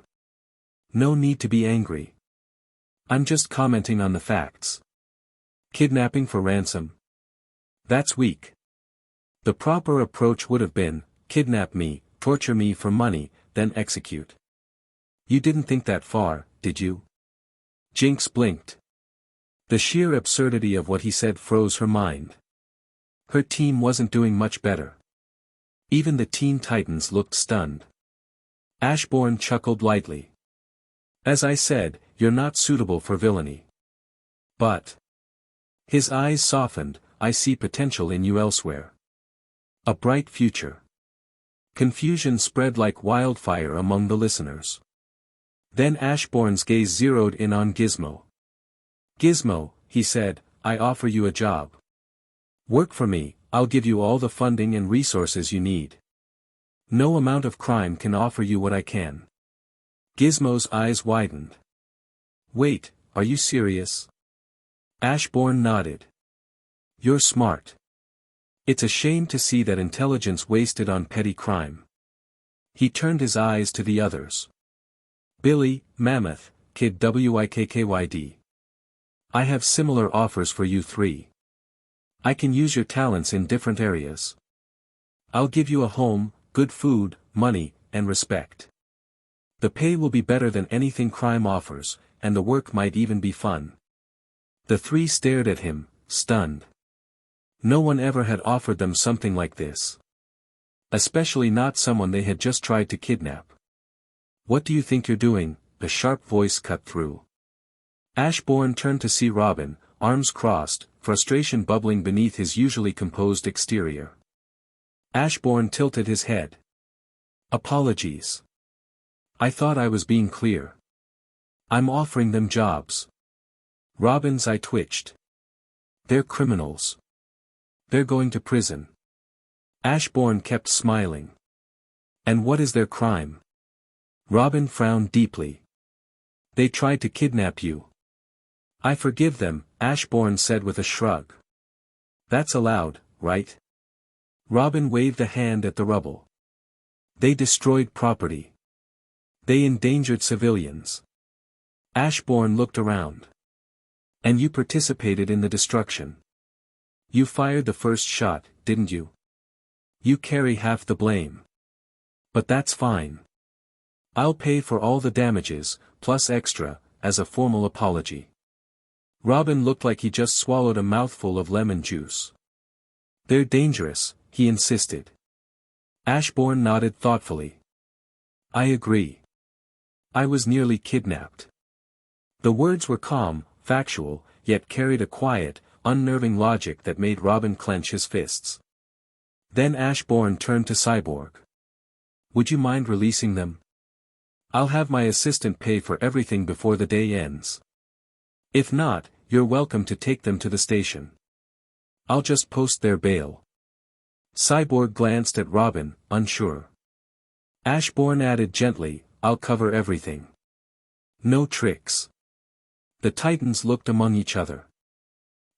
"No need to be angry. I'm just commenting on the facts. Kidnapping for ransom? That's weak. The proper approach would have been, kidnap me, torture me for money, then execute. You didn't think that far, did you?" Jinx blinked. The sheer absurdity of what he said froze her mind. Her team wasn't doing much better. Even the Teen Titans looked stunned. Ashbourne chuckled lightly. "As I said, you're not suitable for villainy. But..." His eyes softened, "I see potential in you elsewhere. A bright future." Confusion spread like wildfire among the listeners. Then Ashbourne's gaze zeroed in on Gizmo. "Gizmo," he said, "I offer you a job. Work for me, I'll give you all the funding and resources you need. No amount of crime can offer you what I can." Gizmo's eyes widened. "Wait, are you serious?" Ashbourne nodded. "You're smart. It's a shame to see that intelligence wasted on petty crime." He turned his eyes to the others. "Billy, Mammoth, Kid Wikkkyd. I have similar offers for you three. I can use your talents in different areas. I'll give you a home, good food, money, and respect. The pay will be better than anything crime offers, and the work might even be fun." The three stared at him, stunned. No one ever had offered them something like this. Especially not someone they had just tried to kidnap. "What do you think you're doing?" a sharp voice cut through. Ashbourne turned to see Robin, arms crossed, frustration bubbling beneath his usually composed exterior. Ashbourne tilted his head. "Apologies. I thought I was being clear. I'm offering them jobs." Robin's eye twitched. "They're criminals. They're going to prison." Ashbourne kept smiling. "And what is their crime?" Robin frowned deeply. "They tried to kidnap you." "I forgive them," Ashbourne said with a shrug. "That's allowed, right?" Robin waved a hand at the rubble. "They destroyed property. They endangered civilians." Ashbourne looked around. "And you participated in the destruction. You fired the first shot, didn't you? You carry half the blame. But that's fine. I'll pay for all the damages, plus extra, as a formal apology." Robin looked like he just swallowed a mouthful of lemon juice. "They're dangerous," he insisted. Ashbourne nodded thoughtfully. "I agree. I was nearly kidnapped." The words were calm, factual, yet carried a quiet, unnerving logic that made Robin clench his fists. Then Ashbourne turned to Cyborg. "Would you mind releasing them? I'll have my assistant pay for everything before the day ends. If not, you're welcome to take them to the station. I'll just post their bail." Cyborg glanced at Robin, unsure. Ashbourne added gently, "I'll cover everything. No tricks." The Titans looked among each other.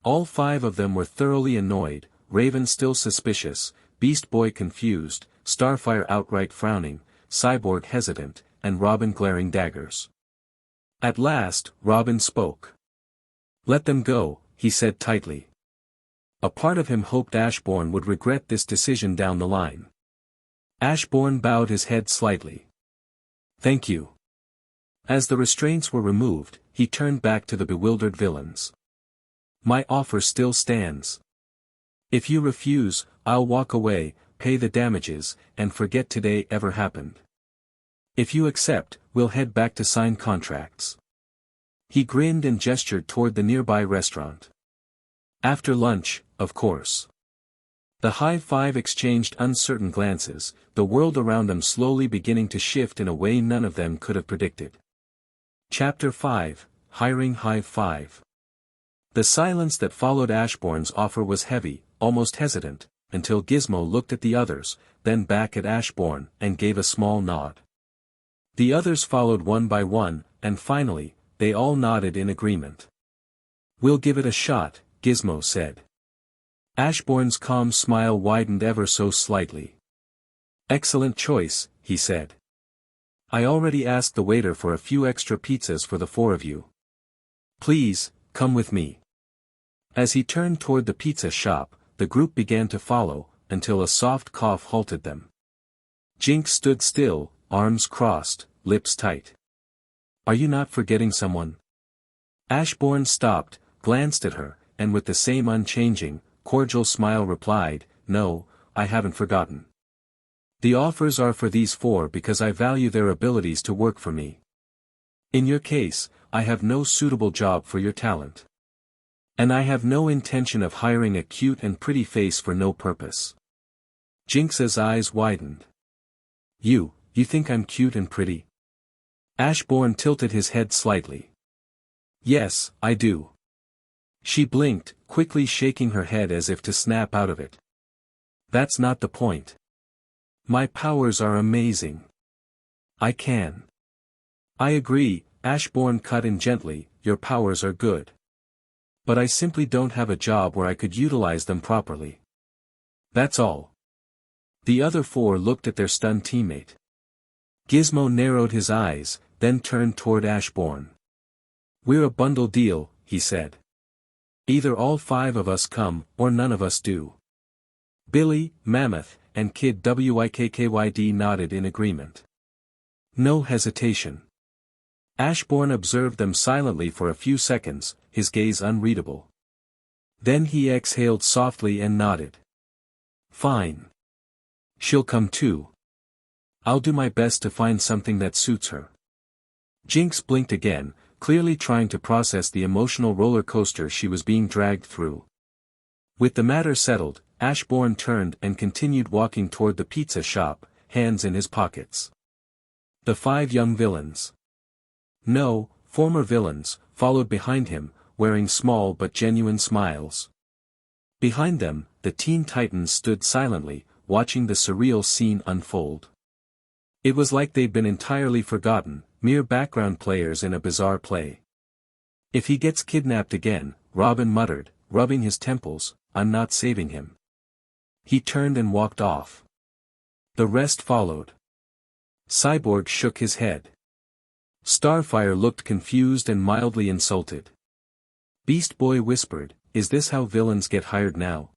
All five of them were thoroughly annoyed, Raven still suspicious, Beast Boy confused, Starfire outright frowning, Cyborg hesitant, and Robin glaring daggers. At last, Robin spoke. "Let them go," he said tightly. A part of him hoped Ashbourne would regret this decision down the line. Ashbourne bowed his head slightly. "Thank you." As the restraints were removed, he turned back to the bewildered villains. "My offer still stands. If you refuse, I'll walk away, pay the damages, and forget today ever happened. If you accept, we'll head back to sign contracts." He grinned and gestured toward the nearby restaurant. "After lunch, of course." The Hive Five exchanged uncertain glances, the world around them slowly beginning to shift in a way none of them could have predicted. Chapter 5, Hiring Hive 5. The silence that followed Ashbourne's offer was heavy, almost hesitant, until Gizmo looked at the others, then back at Ashbourne, and gave a small nod. The others followed one by one, and finally, they all nodded in agreement. "We'll give it a shot," Gizmo said. Ashbourne's calm smile widened ever so slightly. "Excellent choice," he said. "I already asked the waiter for a few extra pizzas for the four of you. Please, come with me." As he turned toward the pizza shop, the group began to follow, until a soft cough halted them. Jinx stood still, arms crossed, lips tight. "Are you not forgetting someone?" Ashbourne stopped, glanced at her, and with the same unchanging, cordial smile replied, "No, I haven't forgotten. The offers are for these four because I value their abilities to work for me. In your case, I have no suitable job for your talent. And I have no intention of hiring a cute and pretty face for no purpose." Jinx's eyes widened. You think I'm cute and pretty?" Ashbourne tilted his head slightly. "Yes, I do." She blinked, quickly shaking her head as if to snap out of it. "That's not the point. My powers are amazing. I can." "I agree," Ashbourne cut in gently, "your powers are good. But I simply don't have a job where I could utilize them properly. That's all." The other four looked at their stunned teammate. Gizmo narrowed his eyes, then turned toward Ashbourne. "We're a bundle deal," he said. "Either all five of us come, or none of us do." Billy, Mammoth, and Kid Wikkkyd nodded in agreement. No hesitation. Ashbourne observed them silently for a few seconds, his gaze unreadable. Then he exhaled softly and nodded. "Fine. She'll come too. I'll do my best to find something that suits her." Jinx blinked again, clearly trying to process the emotional roller coaster she was being dragged through. With the matter settled, Ashbourne turned and continued walking toward the pizza shop, hands in his pockets. The five young villains. No, former villains, followed behind him, wearing small but genuine smiles. Behind them, the Teen Titans stood silently, watching the surreal scene unfold. It was like they'd been entirely forgotten, mere background players in a bizarre play. "If he gets kidnapped again," Robin muttered, rubbing his temples, "I'm not saving him." He turned and walked off. The rest followed. Cyborg shook his head. Starfire looked confused and mildly insulted. Beast Boy whispered, "Is this how villains get hired now?"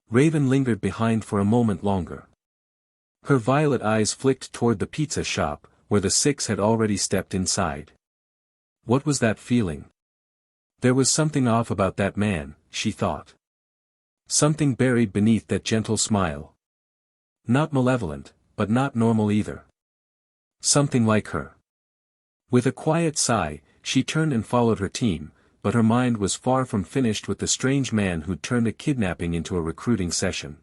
Raven lingered behind for a moment longer. Her violet eyes flicked toward the pizza shop, where the six had already stepped inside. What was that feeling? There was something off about that man, she thought. Something buried beneath that gentle smile. Not malevolent, but not normal either. Something like her. With a quiet sigh, she turned and followed her team, but her mind was far from finished with the strange man who'd turned a kidnapping into a recruiting session.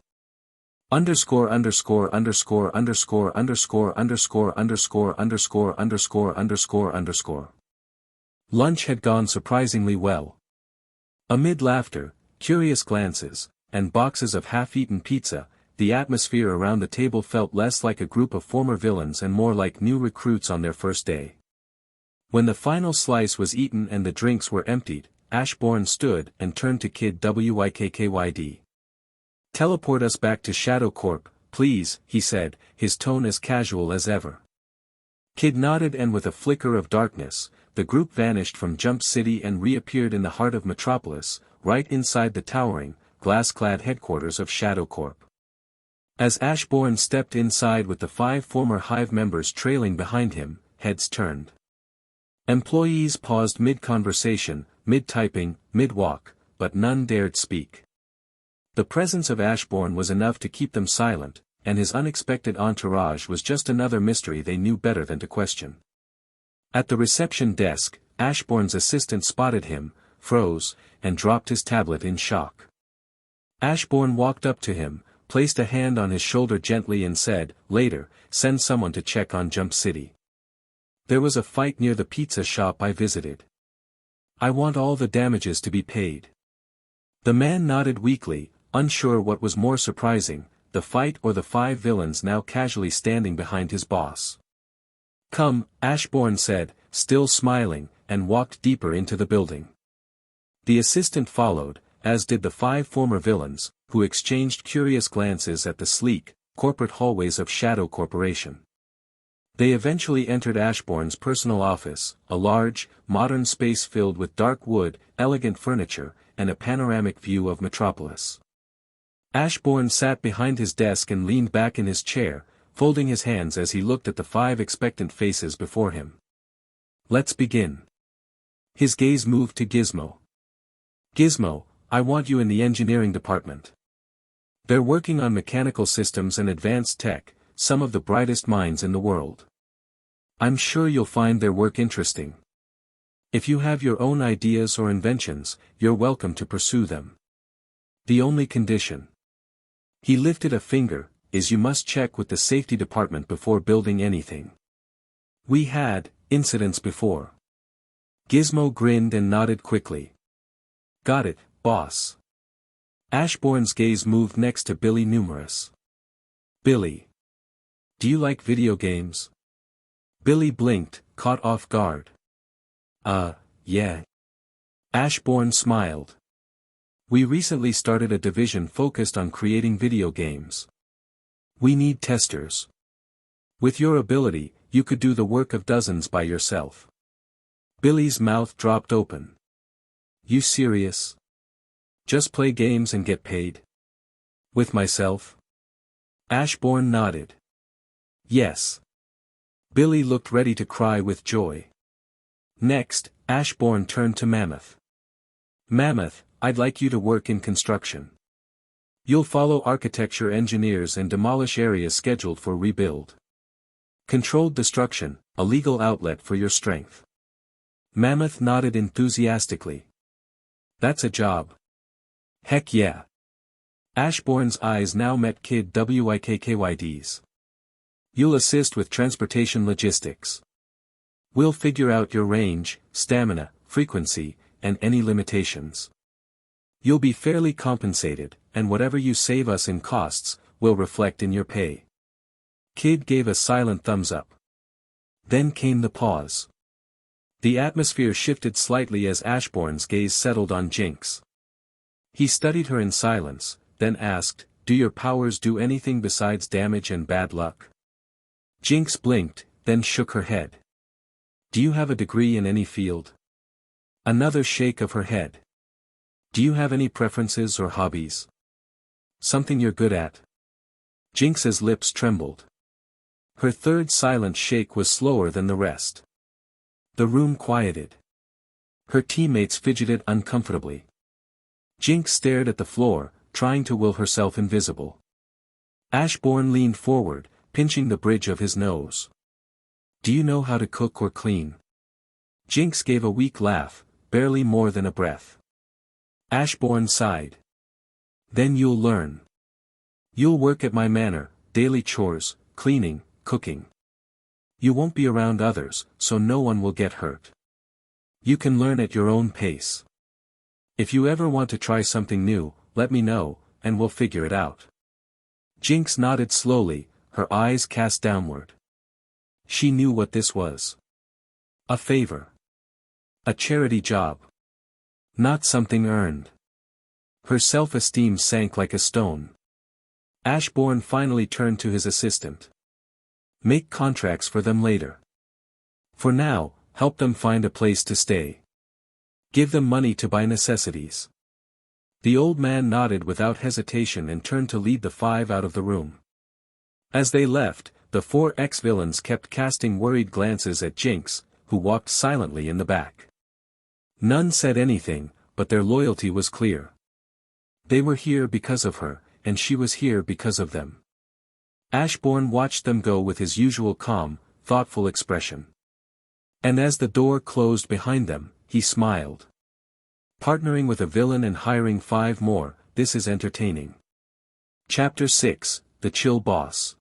Underscore underscore underscore underscore underscore underscore underscore underscore underscore underscore underscore. Lunch had gone surprisingly well. Amid laughter, curious glances, and boxes of half-eaten pizza, the atmosphere around the table felt less like a group of former villains and more like new recruits on their first day. When the final slice was eaten and the drinks were emptied, Ashbourne stood and turned to Kid Wikkkyd. "Teleport us back to Shadow Corp, please," he said, his tone as casual as ever. Kid nodded, and with a flicker of darkness, the group vanished from Jump City and reappeared in the heart of Metropolis, right inside the towering, glass-clad headquarters of Shadow Corp. As Ashbourne stepped inside with the 5 former Hive members trailing behind him, heads turned. Employees paused mid-conversation, mid-typing, mid-walk, but none dared speak. The presence of Ashbourne was enough to keep them silent, and his unexpected entourage was just another mystery they knew better than to question. At the reception desk, Ashbourne's assistant spotted him, froze, and dropped his tablet in shock. Ashbourne walked up to him, placed a hand on his shoulder gently and said, "Later, send someone to check on Jump City. There was a fight near the pizza shop I visited. I want all the damages to be paid." The man nodded weakly, unsure what was more surprising, the fight or the 5 villains now casually standing behind his boss. "Come," Ashbourne said, still smiling, and walked deeper into the building. The assistant followed, as did the 5 former villains, who exchanged curious glances at the sleek, corporate hallways of Shadow Corporation. They eventually entered Ashbourne's personal office, a large, modern space filled with dark wood, elegant furniture, and a panoramic view of Metropolis. Ashbourne sat behind his desk and leaned back in his chair, folding his hands as he looked at the 5 expectant faces before him. "Let's begin." His gaze moved to Gizmo. "Gizmo, I want you in the engineering department. They're working on mechanical systems and advanced tech, some of the brightest minds in the world. I'm sure you'll find their work interesting. If you have your own ideas or inventions, you're welcome to pursue them. The only condition," he lifted a finger, "is you must check with the safety department before building anything. We had incidents before." Gizmo grinned and nodded quickly. "Got it, boss." Ashbourne's gaze moved next to Billy Numerous. "Billy. Do you like video games?" Billy blinked, caught off guard. Yeah." Ashbourne smiled. "We recently started a division focused on creating video games. We need testers. With your ability, you could do the work of dozens by yourself." Billy's mouth dropped open. "You serious? Just play games and get paid?" "With myself?" Ashbourne nodded. "Yes." Billy looked ready to cry with joy. Next, Ashbourne turned to Mammoth. "Mammoth, I'd like you to work in construction. You'll follow architecture engineers and demolish areas scheduled for rebuild. Controlled destruction, a legal outlet for your strength." Mammoth nodded enthusiastically. "That's a job." "Heck yeah." Ashbourne's eyes now met Kid Wikkyd's. "You'll assist with transportation logistics. We'll figure out your range, stamina, frequency, and any limitations. You'll be fairly compensated, and whatever you save us in costs, will reflect in your pay." Kid gave a silent thumbs up. Then came the pause. The atmosphere shifted slightly as Ashbourne's gaze settled on Jinx. He studied her in silence, then asked, "Do your powers do anything besides damage and bad luck?" Jinx blinked, then shook her head. "Do you have a degree in any field?" Another shake of her head. "Do you have any preferences or hobbies? Something you're good at?" Jinx's lips trembled. Her third silent shake was slower than the rest. The room quieted. Her teammates fidgeted uncomfortably. Jinx stared at the floor, trying to will herself invisible. Ashbourne leaned forward, pinching the bridge of his nose. "Do you know how to cook or clean?" Jinx gave a weak laugh, barely more than a breath. Ashbourne sighed. "Then you'll learn. You'll work at my manor, daily chores, cleaning, cooking. You won't be around others, so no one will get hurt. You can learn at your own pace. If you ever want to try something new, let me know, and we'll figure it out." Jinx nodded slowly, her eyes cast downward. She knew what this was. A favor. A charity job. Not something earned. Her self-esteem sank like a stone. Ashbourne finally turned to his assistant. "Make contracts for them later. For now, help them find a place to stay. Give them money to buy necessities." The old man nodded without hesitation and turned to lead the 5 out of the room. As they left, the 4 ex-villains kept casting worried glances at Jinx, who walked silently in the back. None said anything, but their loyalty was clear. They were here because of her, and she was here because of them. Ashbourne watched them go with his usual calm, thoughtful expression. And as the door closed behind them, he smiled. Partnering with a villain and hiring 5 more, this is entertaining. Chapter 6, The Chill Boss.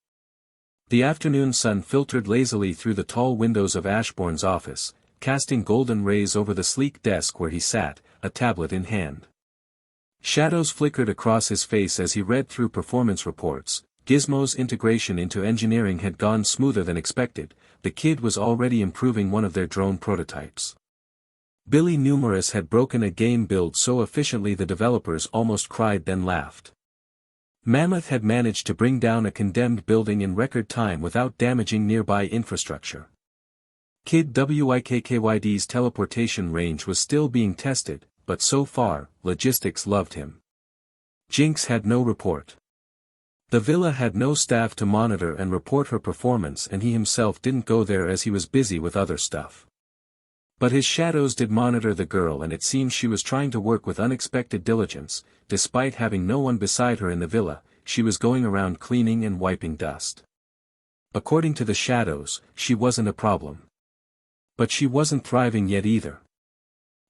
The afternoon sun filtered lazily through the tall windows of Ashbourne's office, casting golden rays over the sleek desk where he sat, a tablet in hand. Shadows flickered across his face as he read through performance reports. Gizmo's integration into engineering had gone smoother than expected. The kid was already improving one of their drone prototypes. Billy Numerous had broken a game build so efficiently the developers almost cried then laughed. Mammoth had managed to bring down a condemned building in record time without damaging nearby infrastructure. Kid WIKKYD's teleportation range was still being tested, but so far, logistics loved him. Jinx had no report. The villa had no staff to monitor and report her performance, and he himself didn't go there as he was busy with other stuff. But his shadows did monitor the girl, and it seemed she was trying to work with unexpected diligence. Despite having no one beside her in the villa, she was going around cleaning and wiping dust. According to the shadows, she wasn't a problem. But she wasn't thriving yet either.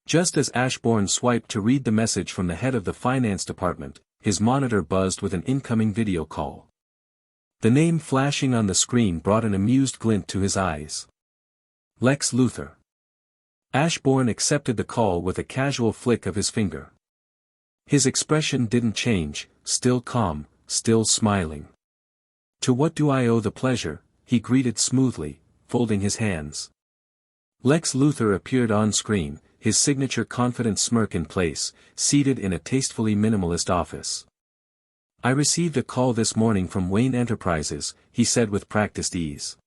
Just as Ashbourne swiped to read the message from the head of the finance department, his monitor buzzed with an incoming video call. The name flashing on the screen brought an amused glint to his eyes. Lex Luthor. Ashbourne accepted the call with a casual flick of his finger. His expression didn't change, still calm, still smiling. "To what do I owe the pleasure?" he greeted smoothly, folding his hands. Lex Luthor appeared on screen, his signature confident smirk in place, seated in a tastefully minimalist office. "I received a call this morning from Wayne Enterprises," he said with practiced ease.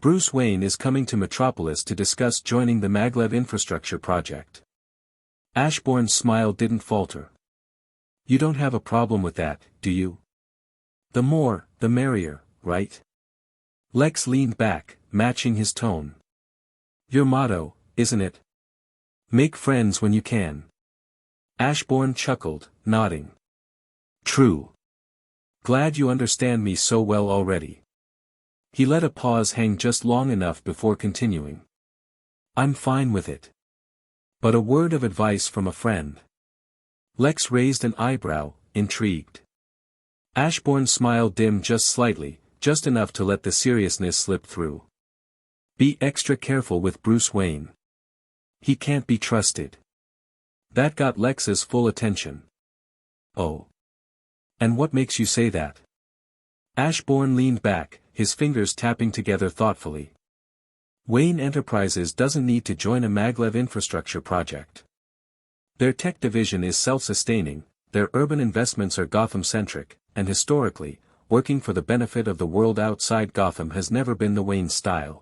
"Bruce Wayne is coming to Metropolis to discuss joining the maglev infrastructure project." Ashbourne's smile didn't falter. "You don't have a problem with that, do you? The more, the merrier, right?" Lex leaned back, matching his tone. "Your motto, isn't it? Make friends when you can." Ashbourne chuckled, nodding. "True. Glad you understand me so well already." He let a pause hang just long enough before continuing. "I'm fine with it. But a word of advice from a friend." Lex raised an eyebrow, intrigued. Ashbourne's smile dimmed just slightly, just enough to let the seriousness slip through. "Be extra careful with Bruce Wayne. He can't be trusted." That got Lex's full attention. "Oh. And what makes you say that?" Ashbourne leaned back, his fingers tapping together thoughtfully. "Wayne Enterprises doesn't need to join a maglev infrastructure project. Their tech division is self-sustaining, their urban investments are Gotham-centric, and historically, working for the benefit of the world outside Gotham has never been the Wayne style."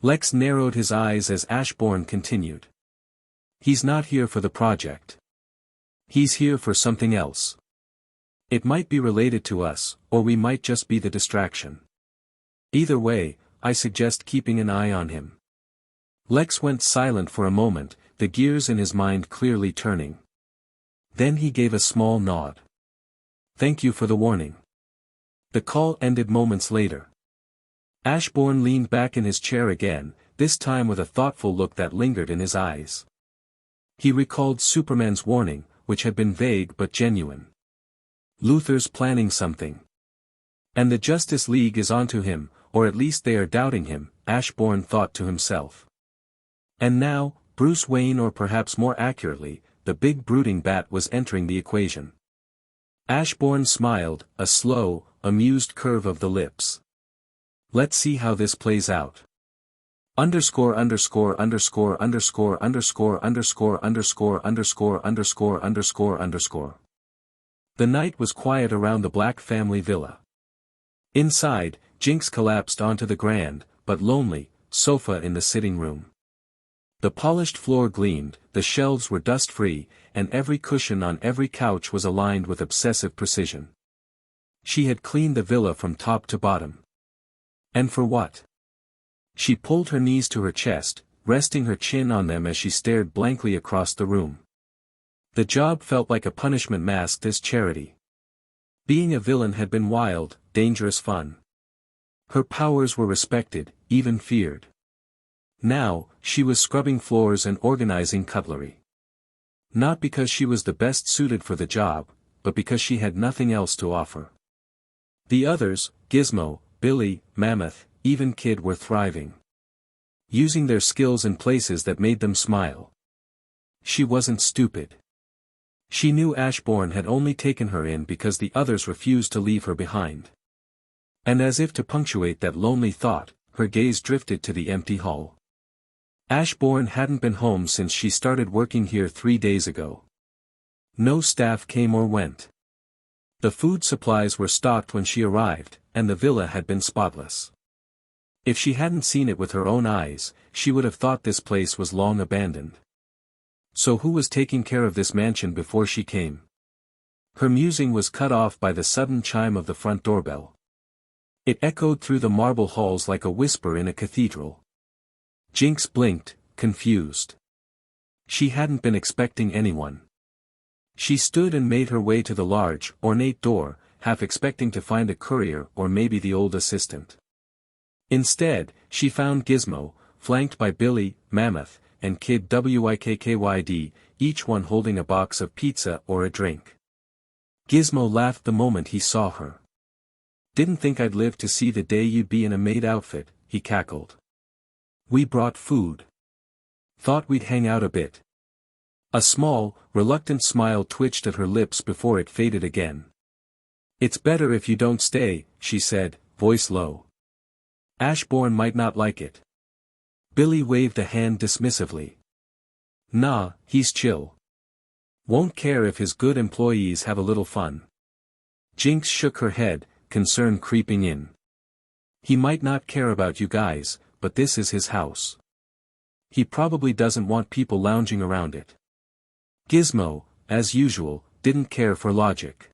Lex narrowed his eyes as Ashbourne continued. "He's not here for the project. He's here for something else. It might be related to us, or we might just be the distraction. Either way, I suggest keeping an eye on him." Lex went silent for a moment, the gears in his mind clearly turning. Then he gave a small nod. "Thank you for the warning." The call ended moments later. Ashbourne leaned back in his chair again, this time with a thoughtful look that lingered in his eyes. He recalled Superman's warning, which had been vague but genuine. Luthor's planning something. And the Justice League is onto him, or at least they are doubting him, Ashbourne thought to himself. And now, Bruce Wayne, or perhaps more accurately, the big brooding bat, was entering the equation. Ashbourne smiled, a slow, amused curve of the lips. "Let's see how this plays out. Underscore underscore underscore underscore underscore underscore underscore underscore underscore underscore underscore." The night was quiet around the Black family villa. Inside, Jinx collapsed onto the grand, but lonely, sofa in the sitting room. The polished floor gleamed, the shelves were dust-free, and every cushion on every couch was aligned with obsessive precision. She had cleaned the villa from top to bottom. And for what? She pulled her knees to her chest, resting her chin on them as she stared blankly across the room. The job felt like a punishment masked as charity. Being a villain had been wild, dangerous fun. Her powers were respected, even feared. Now, she was scrubbing floors and organizing cutlery. Not because she was the best suited for the job, but because she had nothing else to offer. The others, Gizmo, Billy, Mammoth, even Kid, were thriving. Using their skills in places that made them smile. She wasn't stupid. She knew Ashbourne had only taken her in because the others refused to leave her behind. And as if to punctuate that lonely thought, her gaze drifted to the empty hall. Ashbourne hadn't been home since she started working here 3 days ago. No staff came or went. The food supplies were stocked when she arrived, and the villa had been spotless. If she hadn't seen it with her own eyes, she would have thought this place was long abandoned. So who was taking care of this mansion before she came? Her musing was cut off by the sudden chime of the front doorbell. It echoed through the marble halls like a whisper in a cathedral. Jinx blinked, confused. She hadn't been expecting anyone. She stood and made her way to the large, ornate door, half expecting to find a courier or maybe the old assistant. Instead, she found Gizmo, flanked by Billy, Mammoth, and Kid Wikkyd, each one holding a box of pizza or a drink. Gizmo laughed the moment he saw her. "Didn't think I'd live to see the day you'd be in a maid outfit," he cackled. "We brought food. Thought we'd hang out a bit." A small, reluctant smile twitched at her lips before it faded again. "It's better if you don't stay," she said, voice low. "Ashbourne might not like it." Billy waved a hand dismissively. "Nah, he's chill. Won't care if his good employees have a little fun." Jinx shook her head, concern creeping in. "He might not care about you guys, but this is his house. He probably doesn't want people lounging around it." Gizmo, as usual, didn't care for logic.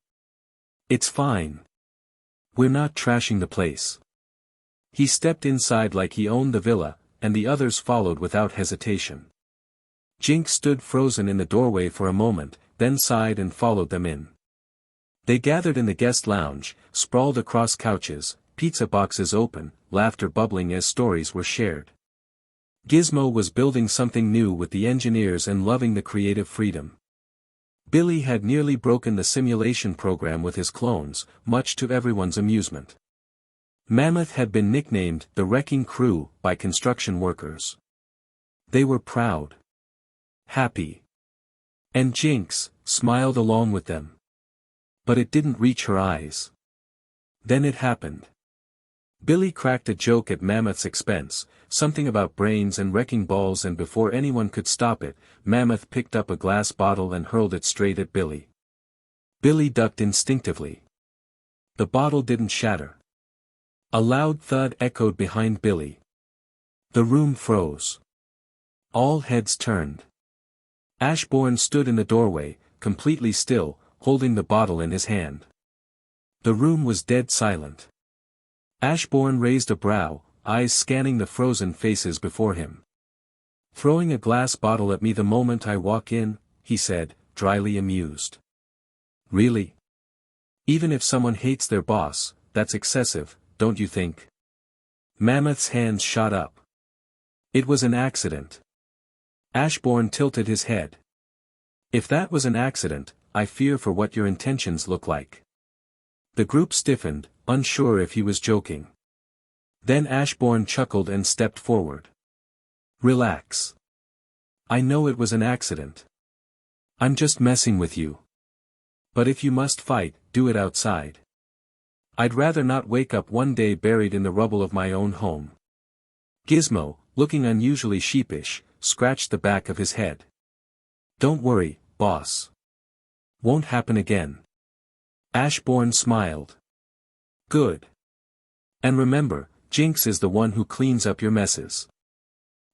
"It's fine. We're not trashing the place." He stepped inside like he owned the villa, and the others followed without hesitation. Jinx stood frozen in the doorway for a moment, then sighed and followed them in. They gathered in the guest lounge, sprawled across couches, pizza boxes open, laughter bubbling as stories were shared. Gizmo was building something new with the engineers and loving the creative freedom. Billy had nearly broken the simulation program with his clones, much to everyone's amusement. Mammoth had been nicknamed the Wrecking Crew by construction workers. They were proud. Happy. And Jinx smiled along with them. But it didn't reach her eyes. Then it happened. Billy cracked a joke at Mammoth's expense, something about brains and wrecking balls, and before anyone could stop it, Mammoth picked up a glass bottle and hurled it straight at Billy. Billy ducked instinctively. The bottle didn't shatter. A loud thud echoed behind Billy. The room froze. All heads turned. Ashbourne stood in the doorway, completely still, holding the bottle in his hand. The room was dead silent. Ashbourne raised a brow, eyes scanning the frozen faces before him. "Throwing a glass bottle at me the moment I walk in," he said, dryly amused. "Really? Even if someone hates their boss, that's excessive, don't you think?" Mammoth's hands shot up. "It was an accident." Ashbourne tilted his head. "If that was an accident, I fear for what your intentions look like." The group stiffened, unsure if he was joking. Then Ashbourne chuckled and stepped forward. "Relax. I know it was an accident. I'm just messing with you. But if you must fight, do it outside. I'd rather not wake up one day buried in the rubble of my own home." Gizmo, looking unusually sheepish, scratched the back of his head. "Don't worry, boss. Won't happen again." Ashbourne smiled. "Good. And remember, Jinx is the one who cleans up your messes.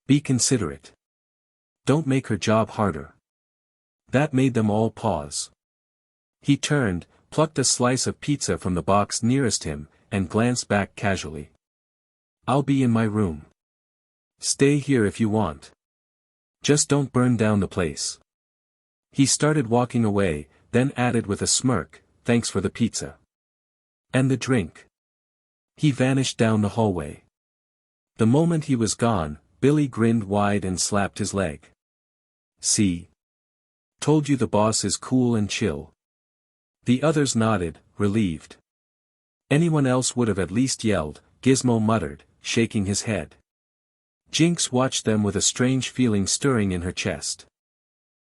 Be considerate. Don't make her job harder." That made them all pause. He turned, plucked a slice of pizza from the box nearest him, and glanced back casually. "I'll be in my room. Stay here if you want. Just don't burn down the place." He started walking away, then added with a smirk, "Thanks for the pizza. And the drink." He vanished down the hallway. The moment he was gone, Billy grinned wide and slapped his leg. "See? Told you the boss is cool and chill." The others nodded, relieved. Anyone else would have at least yelled, Gizmo muttered, shaking his head. Jinx watched them with a strange feeling stirring in her chest.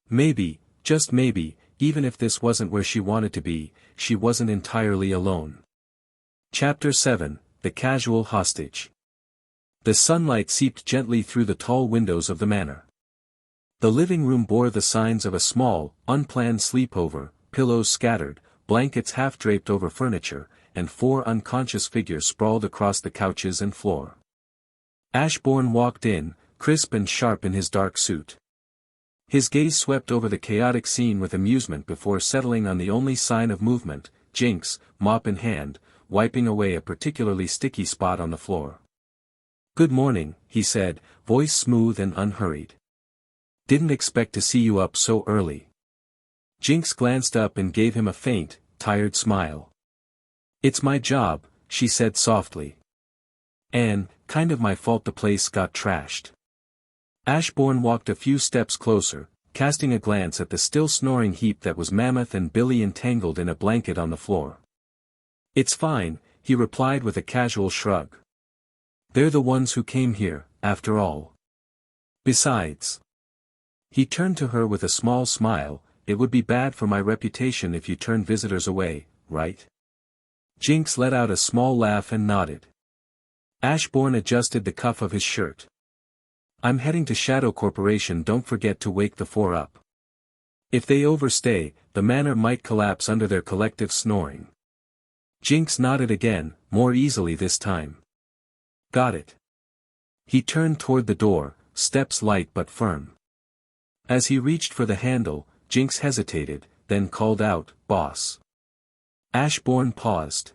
Maybe, just maybe, even if this wasn't where she wanted to be, she wasn't entirely alone. Chapter 7, The Casual Hostage. The sunlight seeped gently through the tall windows of the manor. The living room bore the signs of a small, unplanned sleepover, pillows scattered, blankets half draped over furniture, and 4 unconscious figures sprawled across the couches and floor. Ashbourne walked in, crisp and sharp in his dark suit. His gaze swept over the chaotic scene with amusement before settling on the only sign of movement, Jinx, mop in hand, wiping away a particularly sticky spot on the floor. "Good morning," he said, voice smooth and unhurried. "Didn't expect to see you up so early." Jinx glanced up and gave him a faint, tired smile. "It's my job," she said softly. "And, kind of my fault the place got trashed." Ashbourne walked a few steps closer, casting a glance at the still snoring heap that was Mammoth and Billy entangled in a blanket on the floor. "It's fine," he replied with a casual shrug. "They're the ones who came here, after all. Besides." He turned to her with a small smile, "It would be bad for my reputation if you turn visitors away, right?" Jinx let out a small laugh and nodded. Ashbourne adjusted the cuff of his shirt. "I'm heading to Shadow Corporation, don't forget to wake the 4 up. If they overstay, the manor might collapse under their collective snoring." Jinx nodded again, more easily this time. "Got it." He turned toward the door, steps light but firm. As he reached for the handle, Jinx hesitated, then called out, "Boss." Ashbourne paused.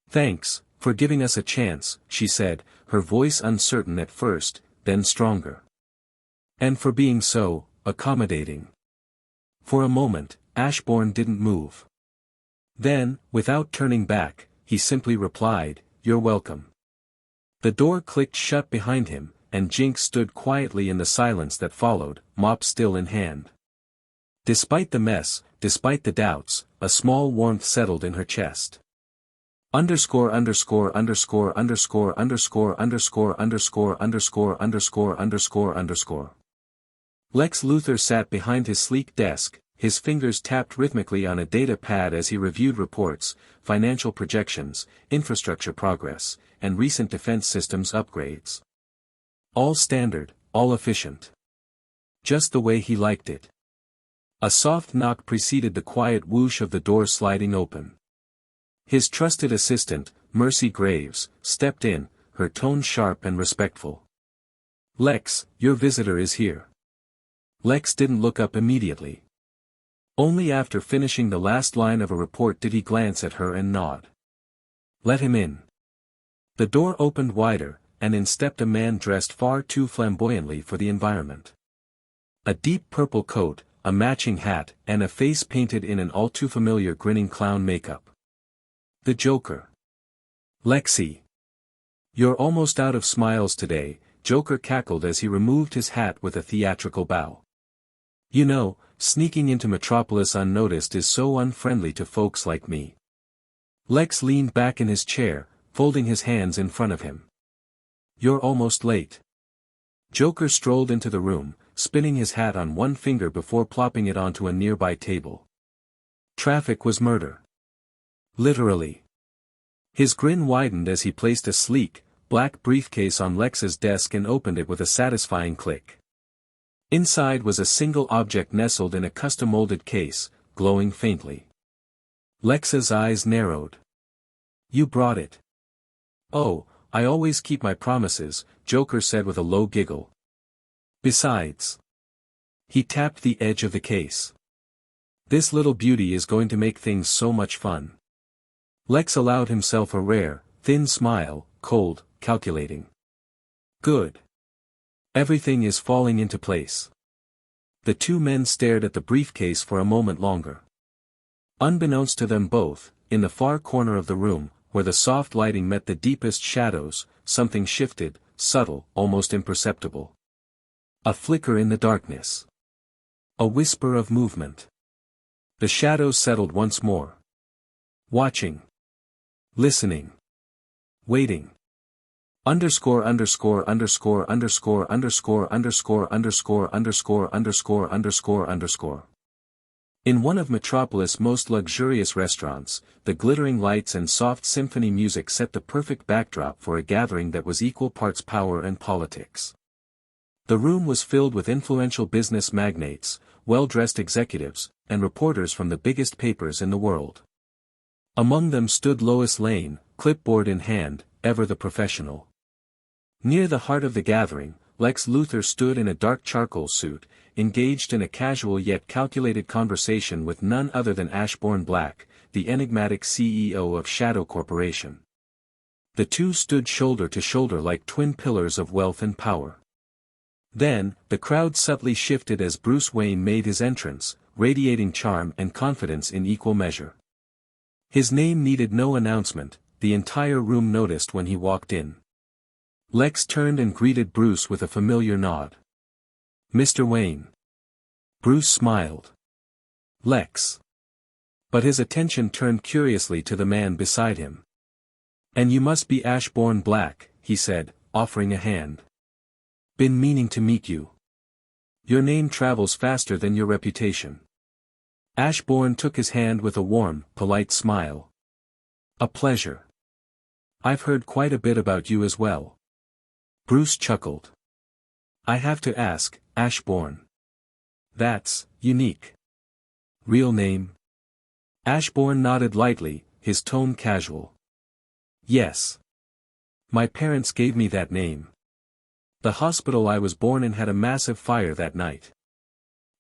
"Thanks, for giving us a chance," she said, her voice uncertain at first, then stronger. "And for being so, accommodating." For a moment, Ashbourne didn't move. Then, without turning back, he simply replied, "You're welcome." The door clicked shut behind him, and Jinx stood quietly in the silence that followed, mop still in hand. Despite the mess, despite the doubts, a small warmth settled in her chest. Underscore underscore underscore underscore underscore underscore underscore underscore underscore underscore underscore. Lex Luthor sat behind his sleek desk, his fingers tapped rhythmically on a data pad as he reviewed reports, financial projections, infrastructure progress, and recent defense systems upgrades. All standard, all efficient. Just the way he liked it. A soft knock preceded the quiet whoosh of the door sliding open. His trusted assistant, Mercy Graves, stepped in, her tone sharp and respectful. "Lex, your visitor is here." Lex didn't look up immediately. Only after finishing the last line of a report did he glance at her and nod. "Let him in." The door opened wider, and in stepped a man dressed far too flamboyantly for the environment. A deep purple coat, a matching hat, and a face painted in an all-too-familiar grinning clown makeup. The Joker. "Lexi. You're almost out of smiles today," Joker cackled as he removed his hat with a theatrical bow. "You know, sneaking into Metropolis unnoticed is so unfriendly to folks like me." Lex leaned back in his chair, folding his hands in front of him. "You're almost late." Joker strolled into the room, spinning his hat on one finger before plopping it onto a nearby table. "Traffic was murder. Literally." His grin widened as he placed a sleek, black briefcase on Lex's desk and opened it with a satisfying click. Inside was a single object nestled in a custom-molded case, glowing faintly. Lex's eyes narrowed. "You brought it." "Oh, I always keep my promises," Joker said with a low giggle. "Besides." He tapped the edge of the case. "This little beauty is going to make things so much fun." Lex allowed himself a rare, thin smile, cold, calculating. "Good. Everything is falling into place." The two men stared at the briefcase for a moment longer. Unbeknownst to them both, in the far corner of the room, where the soft lighting met the deepest shadows, something shifted, subtle, almost imperceptible. A flicker in the darkness. A whisper of movement. The shadows settled once more. Watching. Listening. Waiting. Underscore underscore underscore underscore underscore underscore underscore underscore underscore underscore underscore. In one of Metropolis' most luxurious restaurants, the glittering lights and soft symphony music set the perfect backdrop for a gathering that was equal parts power and politics. The room was filled with influential business magnates, well-dressed executives, and reporters from the biggest papers in the world. Among them stood Lois Lane, clipboard in hand, ever the professional. Near the heart of the gathering, Lex Luthor stood in a dark charcoal suit, engaged in a casual yet calculated conversation with none other than Ashbourne Black, the enigmatic CEO of Shadow Corporation. The two stood shoulder to shoulder like twin pillars of wealth and power. Then, the crowd subtly shifted as Bruce Wayne made his entrance, radiating charm and confidence in equal measure. His name needed no announcement, the entire room noticed when he walked in. Lex turned and greeted Bruce with a familiar nod. "Mr. Wayne." Bruce smiled. "Lex." But his attention turned curiously to the man beside him. "And you must be Ashbourne Black," he said, offering a hand. "Been meaning to meet you. Your name travels faster than your reputation." Ashbourne took his hand with a warm, polite smile. "A pleasure. I've heard quite a bit about you as well." Bruce chuckled. "I have to ask, Ashbourne. That's unique. Real name?" Ashbourne nodded lightly, his tone casual. "Yes. My parents gave me that name. The hospital I was born in had a massive fire that night.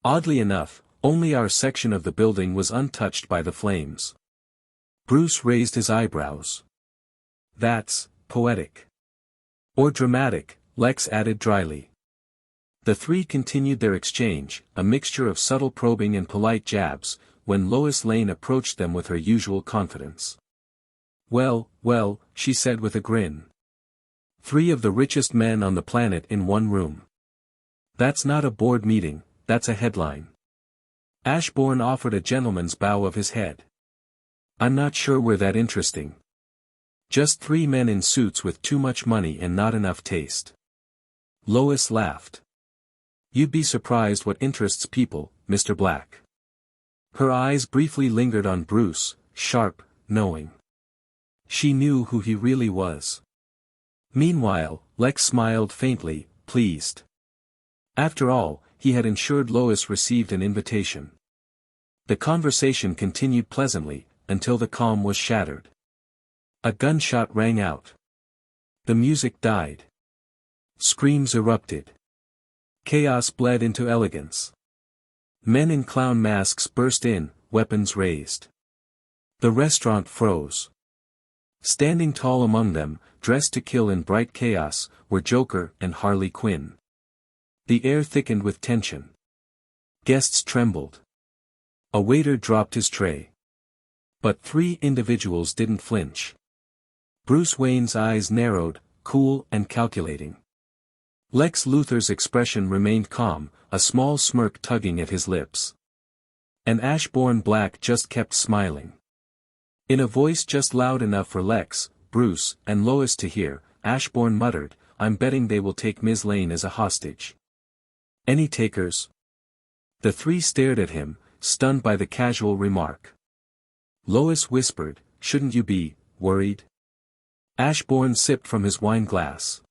Oddly enough, only our section of the building was untouched by the flames." Bruce raised his eyebrows. "That's poetic. Or dramatic," Lex added dryly. The three continued their exchange, a mixture of subtle probing and polite jabs, when Lois Lane approached them with her usual confidence. "Well, well," she said with a grin. "Three of the richest men on the planet in one room. That's not a board meeting, that's a headline." Ashbourne offered a gentleman's bow of his head. "I'm not sure we're that interesting. Just three men in suits with too much money and not enough taste." Lois laughed. "You'd be surprised what interests people, Mr. Black." Her eyes briefly lingered on Bruce, sharp, knowing. She knew who he really was. Meanwhile, Lex smiled faintly, pleased. After all, he had ensured Lois received an invitation. The conversation continued pleasantly, until the calm was shattered. A gunshot rang out. The music died. Screams erupted. Chaos bled into elegance. Men in clown masks burst in, weapons raised. The restaurant froze. Standing tall among them, dressed to kill in bright chaos, were Joker and Harley Quinn. The air thickened with tension. Guests trembled. A waiter dropped his tray. But three individuals didn't flinch. Bruce Wayne's eyes narrowed, cool and calculating. Lex Luthor's expression remained calm, a small smirk tugging at his lips. And Ashbourne Black just kept smiling. In a voice just loud enough for Lex, Bruce, and Lois to hear, Ashbourne muttered, "I'm betting they will take Ms. Lane as a hostage. Any takers?" The three stared at him, stunned by the casual remark. Lois whispered, "Shouldn't you be worried?" Ashbourne sipped from his wine glass.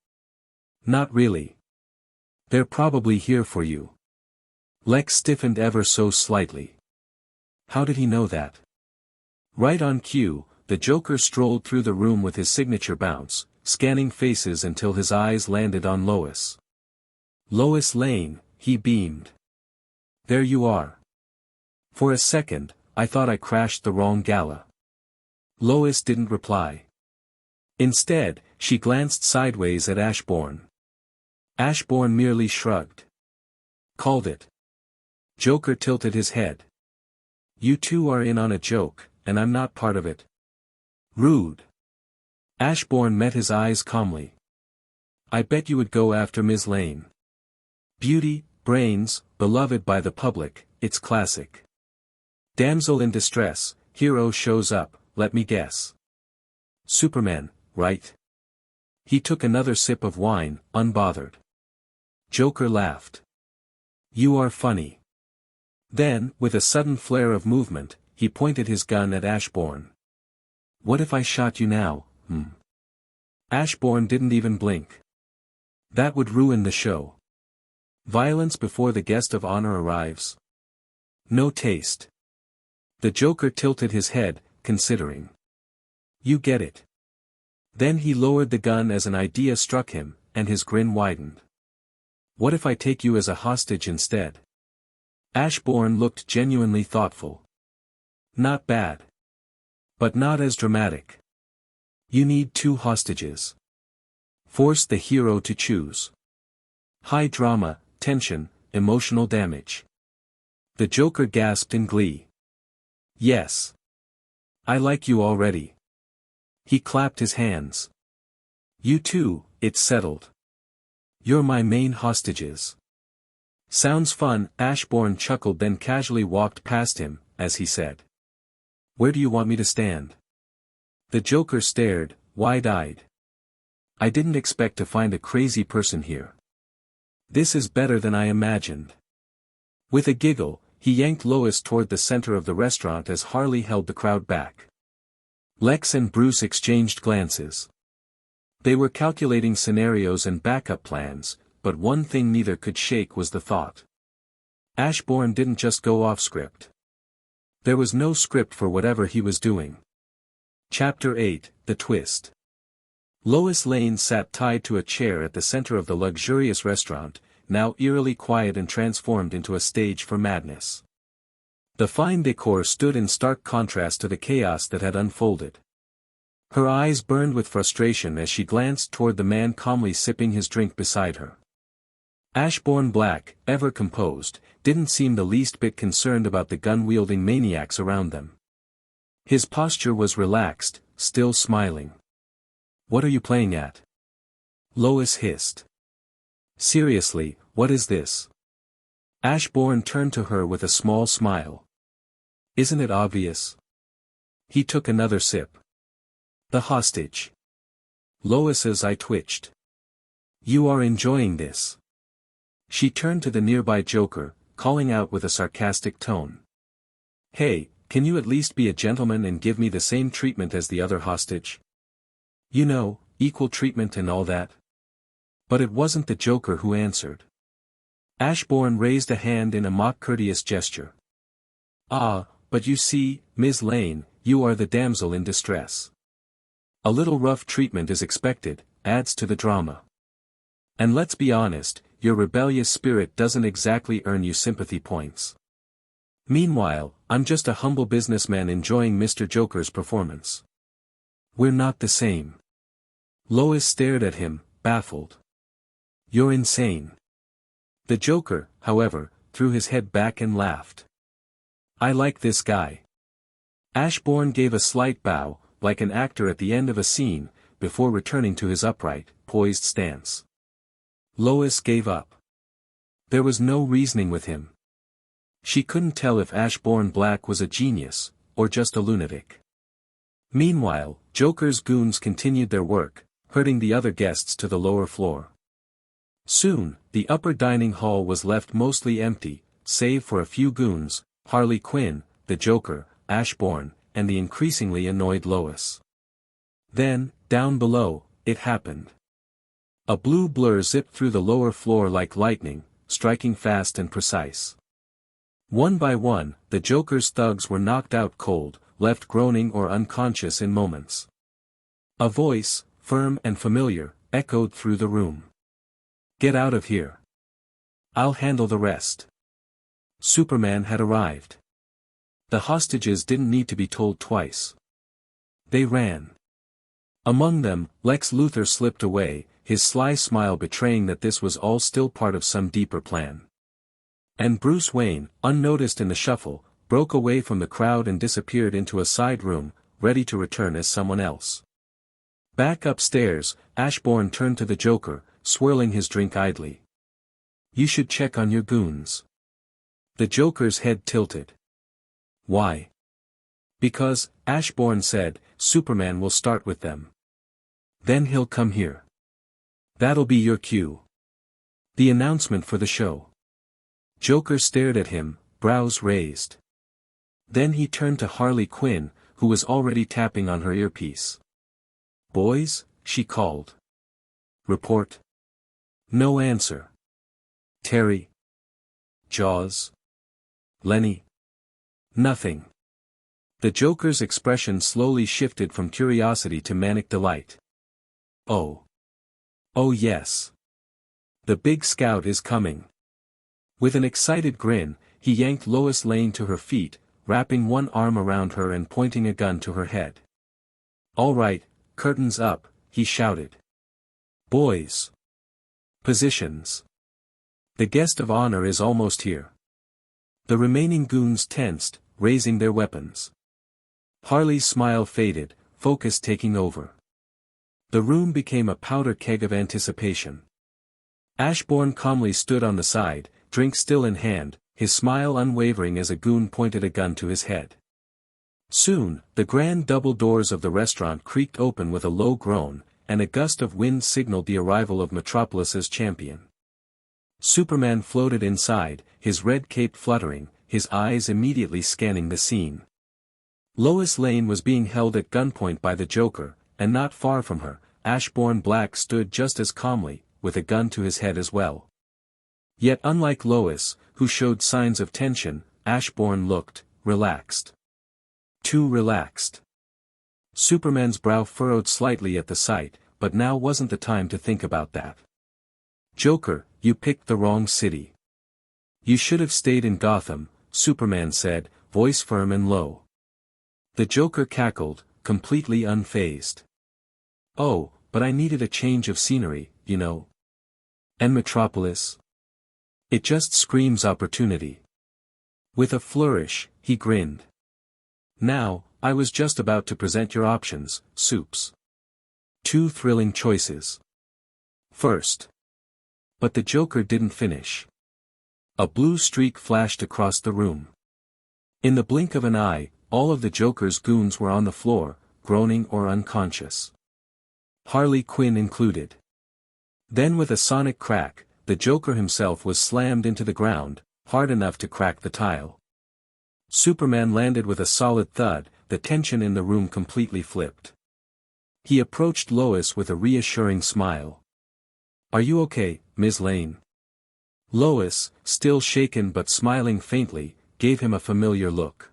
"Not really. They're probably here for you." Lex stiffened ever so slightly. How did he know that? Right on cue, the Joker strolled through the room with his signature bounce, scanning faces until his eyes landed on Lois. "Lois Lane," he beamed. "There you are. For a second, I thought I crashed the wrong gala." Lois didn't reply. Instead, she glanced sideways at Ashbourne. Ashbourne merely shrugged. "Called it." Joker tilted his head. "You two are in on a joke, and I'm not part of it." "Rude." Ashbourne met his eyes calmly. "I bet you would go after Ms. Lane. Beauty, brains, beloved by the public, it's classic. Damsel in distress, hero shows up, let me guess. Superman, right?" He took another sip of wine, unbothered. Joker laughed. "You are funny. Then, with a sudden flare of movement, he pointed his gun at Ashbourne. "What if I shot you now, Ashbourne didn't even blink. "That would ruin the show. Violence before the guest of honor arrives. No taste." The Joker tilted his head, considering. "You get it." Then he lowered the gun as an idea struck him, and his grin widened. "What if I take you as a hostage instead?" Ashbourne looked genuinely thoughtful. "Not bad. But not as dramatic. You need 2 hostages. Force the hero to choose. High drama, tension, emotional damage." The Joker gasped in glee. "Yes. I like you already." He clapped his hands. "You too, it's settled. You're my main hostages." "Sounds fun," Ashbourne chuckled, then casually walked past him, as he said. "Where do you want me to stand?" The Joker stared, wide-eyed. "I didn't expect to find a crazy person here. This is better than I imagined." With a giggle, he yanked Lois toward the center of the restaurant as Harley held the crowd back. Lex and Bruce exchanged glances. They were calculating scenarios and backup plans, but one thing neither could shake was the thought. Ashbourne didn't just go off script. There was no script for whatever he was doing. Chapter 8, The Twist. Lois Lane sat tied to a chair at the center of the luxurious restaurant, now eerily quiet and transformed into a stage for madness. The fine decor stood in stark contrast to the chaos that had unfolded. Her eyes burned with frustration as she glanced toward the man calmly sipping his drink beside her. Ashbourne Black, ever composed, didn't seem the least bit concerned about the gun-wielding maniacs around them. His posture was relaxed, still smiling. "What are you playing at?" Lois hissed. "Seriously, what is this?" Ashbourne turned to her with a small smile. "Isn't it obvious?" He took another sip. "The hostage." Lois's eye twitched. "You are enjoying this." She turned to the nearby Joker, calling out with a sarcastic tone. "Hey, can you at least be a gentleman and give me the same treatment as the other hostage? You know, equal treatment and all that." But it wasn't the Joker who answered. Ashbourne raised a hand in a mock courteous gesture. "Ah, but you see, Ms. Lane, you are the damsel in distress. A little rough treatment is expected, adds to the drama. And let's be honest, your rebellious spirit doesn't exactly earn you sympathy points. Meanwhile, I'm just a humble businessman enjoying Mr. Joker's performance. We're not the same." Lois stared at him, baffled. "You're insane." The Joker, however, threw his head back and laughed. "I like this guy." Ashbourne gave a slight bow, like an actor at the end of a scene, before returning to his upright, poised stance. Lois gave up. There was no reasoning with him. She couldn't tell if Ashbourne Black was a genius, or just a lunatic. Meanwhile, Joker's goons continued their work, herding the other guests to the lower floor. Soon, the upper dining hall was left mostly empty, save for a few goons, Harley Quinn, the Joker, Ashbourne, and the increasingly annoyed Lois. Then, down below, it happened. A blue blur zipped through the lower floor like lightning, striking fast and precise. One by one, the Joker's thugs were knocked out cold, left groaning or unconscious in moments. A voice, firm and familiar, echoed through the room. "Get out of here. I'll handle the rest." Superman had arrived. The hostages didn't need to be told twice. They ran. Among them, Lex Luthor slipped away, his sly smile betraying that this was all still part of some deeper plan. And Bruce Wayne, unnoticed in the shuffle, broke away from the crowd and disappeared into a side room, ready to return as someone else. Back upstairs, Ashbourne turned to the Joker, swirling his drink idly. "You should check on your goons." The Joker's head tilted. "Why?" "Because," Ashbourne said, "Superman will start with them. Then he'll come here. That'll be your cue. The announcement for the show." Joker stared at him, brows raised. Then he turned to Harley Quinn, who was already tapping on her earpiece. "Boys?" she called. "Report." No answer. "Terry? Jaws? Lenny?" Nothing. The Joker's expression slowly shifted from curiosity to manic delight. "Oh. Oh yes. The big scout is coming." With an excited grin, he yanked Lois Lane to her feet, wrapping one arm around her and pointing a gun to her head. "All right, curtains up," he shouted. "Boys. Positions. The guest of honor is almost here." The remaining goons tensed, raising their weapons. Harley's smile faded, focus taking over. The room became a powder keg of anticipation. Ashbourne calmly stood on the side, drink still in hand, his smile unwavering as a goon pointed a gun to his head. Soon, the grand double doors of the restaurant creaked open with a low groan, and a gust of wind signaled the arrival of Metropolis's champion. Superman floated inside, his red cape fluttering, his eyes immediately scanning the scene. Lois Lane was being held at gunpoint by the Joker, and not far from her, Ashbourne Black stood just as calmly, with a gun to his head as well. Yet unlike Lois, who showed signs of tension, Ashbourne looked relaxed. Too relaxed. Superman's brow furrowed slightly at the sight, but now wasn't the time to think about that. "Joker, you picked the wrong city. You should have stayed in Gotham," Superman said, voice firm and low. The Joker cackled, completely unfazed. "Oh, but I needed a change of scenery, you know. And Metropolis? It just screams opportunity." With a flourish, he grinned. "Now, I was just about to present your options, Supes. 2 thrilling choices. First." But the Joker didn't finish. A blue streak flashed across the room. In the blink of an eye, all of the Joker's goons were on the floor, groaning or unconscious. Harley Quinn included. Then with a sonic crack, the Joker himself was slammed into the ground, hard enough to crack the tile. Superman landed with a solid thud, the tension in the room completely flipped. He approached Lois with a reassuring smile. "Are you okay, Ms. Lane?" Lois, still shaken but smiling faintly, gave him a familiar look.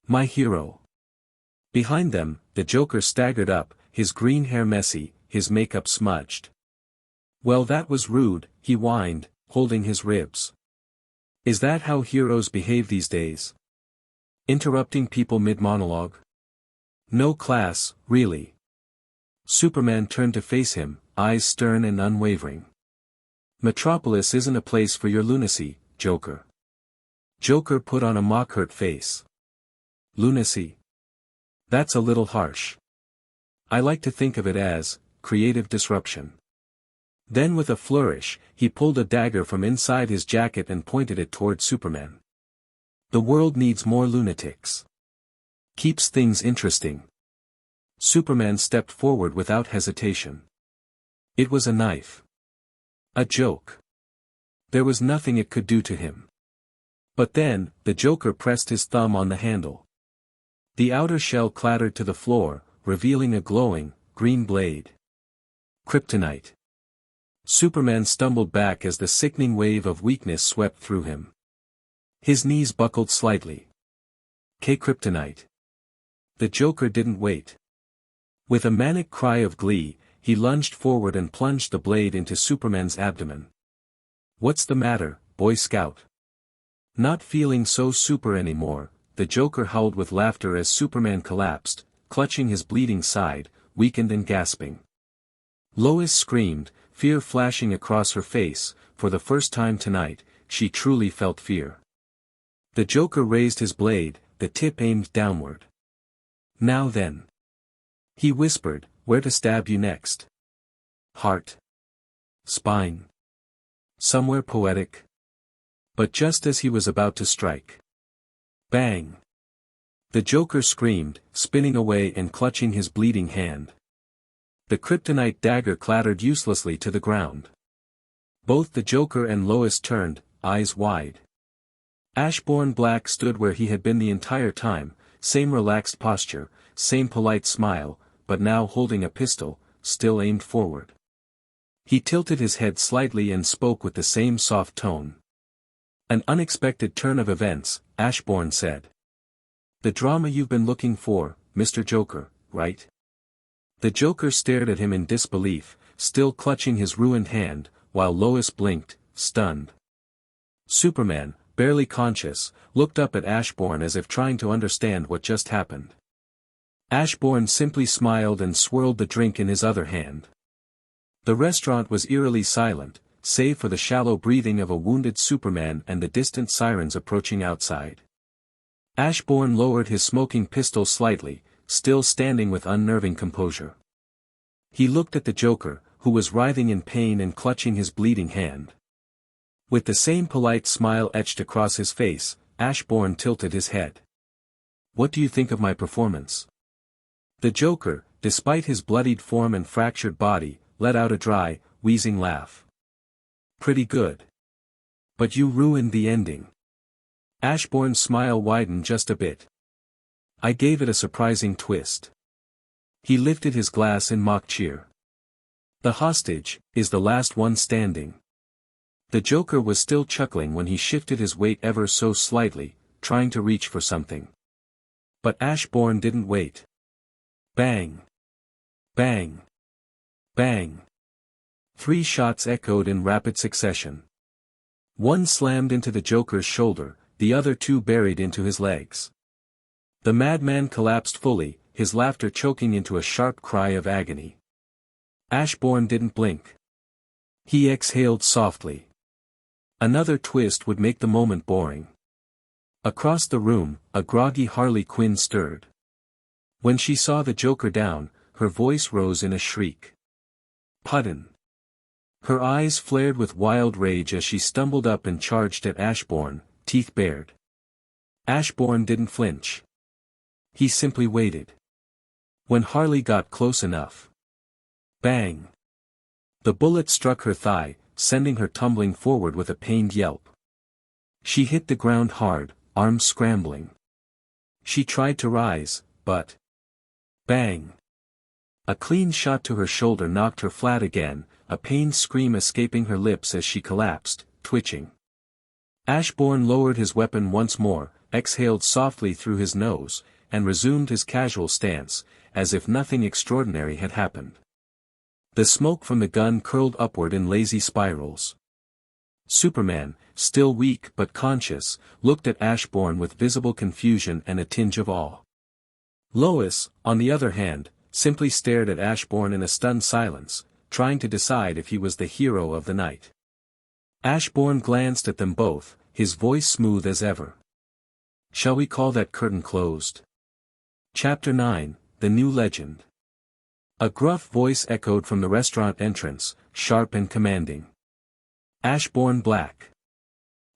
"My hero." Behind them, the Joker staggered up, his green hair messy, his makeup smudged. "Well, that was rude," he whined, holding his ribs. "Is that how heroes behave these days? Interrupting people mid-monologue? No class, really." Superman turned to face him, eyes stern and unwavering. "Metropolis isn't a place for your lunacy, Joker." Joker put on a mock-hurt face. "Lunacy? That's a little harsh. I like to think of it as creative disruption." Then with a flourish, he pulled a dagger from inside his jacket and pointed it toward Superman. "The world needs more lunatics. Keeps things interesting." Superman stepped forward without hesitation. It was a knife. A joke. There was nothing it could do to him. But then, the Joker pressed his thumb on the handle. The outer shell clattered to the floor, revealing a glowing, green blade. Kryptonite. Superman stumbled back as the sickening wave of weakness swept through him. His knees buckled slightly. Kryptonite. The Joker didn't wait. With a manic cry of glee, he lunged forward and plunged the blade into Superman's abdomen. "What's the matter, Boy Scout?" Not feeling so super anymore, the Joker howled with laughter as Superman collapsed, clutching his bleeding side, weakened and gasping. Lois screamed, fear flashing across her face. For the first time tonight, she truly felt fear. The Joker raised his blade, the tip aimed downward. "Now then," he whispered, "where to stab you next? Heart? Spine? Somewhere poetic?" But just as he was about to strike. Bang! The Joker screamed, spinning away and clutching his bleeding hand. The kryptonite dagger clattered uselessly to the ground. Both the Joker and Lois turned, eyes wide. Ashbourne Black stood where he had been the entire time, same relaxed posture, same polite smile, but now holding a pistol, still aimed forward. He tilted his head slightly and spoke with the same soft tone. "An unexpected turn of events," Ashbourne said. "The drama you've been looking for, Mr. Joker, right?" The Joker stared at him in disbelief, still clutching his ruined hand, while Lois blinked, stunned. Superman, barely conscious, looked up at Ashbourne as if trying to understand what just happened. Ashbourne simply smiled and swirled the drink in his other hand. The restaurant was eerily silent, save for the shallow breathing of a wounded Superman and the distant sirens approaching outside. Ashbourne lowered his smoking pistol slightly, still standing with unnerving composure. He looked at the Joker, who was writhing in pain and clutching his bleeding hand. With the same polite smile etched across his face, Ashbourne tilted his head. "What do you think of my performance?" The Joker, despite his bloodied form and fractured body, let out a dry, wheezing laugh. "Pretty good. But you ruined the ending." Ashbourne's smile widened just a bit. "I gave it a surprising twist." He lifted his glass in mock cheer. "The hostage is the last one standing." The Joker was still chuckling when he shifted his weight ever so slightly, trying to reach for something. But Ashbourne didn't wait. Bang! Bang! Bang! 3 shots echoed in rapid succession. One slammed into the Joker's shoulder, the other 2 buried into his legs. The madman collapsed fully, his laughter choking into a sharp cry of agony. Ashbourne didn't blink. He exhaled softly. Another twist would make the moment boring. Across the room, a groggy Harley Quinn stirred. When she saw the Joker down, her voice rose in a shriek. "Puddin'!" Her eyes flared with wild rage as she stumbled up and charged at Ashbourne, teeth bared. Ashbourne didn't flinch. He simply waited. When Harley got close enough. Bang! The bullet struck her thigh, sending her tumbling forward with a pained yelp. She hit the ground hard, arms scrambling. She tried to rise, but... Bang! A clean shot to her shoulder knocked her flat again, a pained scream escaping her lips as she collapsed, twitching. Ashbourne lowered his weapon once more, exhaled softly through his nose, and resumed his casual stance, as if nothing extraordinary had happened. The smoke from the gun curled upward in lazy spirals. Superman, still weak but conscious, looked at Ashbourne with visible confusion and a tinge of awe. Lois, on the other hand, simply stared at Ashbourne in a stunned silence, trying to decide if he was the hero of the night. Ashbourne glanced at them both, his voice smooth as ever. "Shall we call that curtain closed?" Chapter 9, The New Legend. A gruff voice echoed from the restaurant entrance, sharp and commanding. "Ashbourne Black.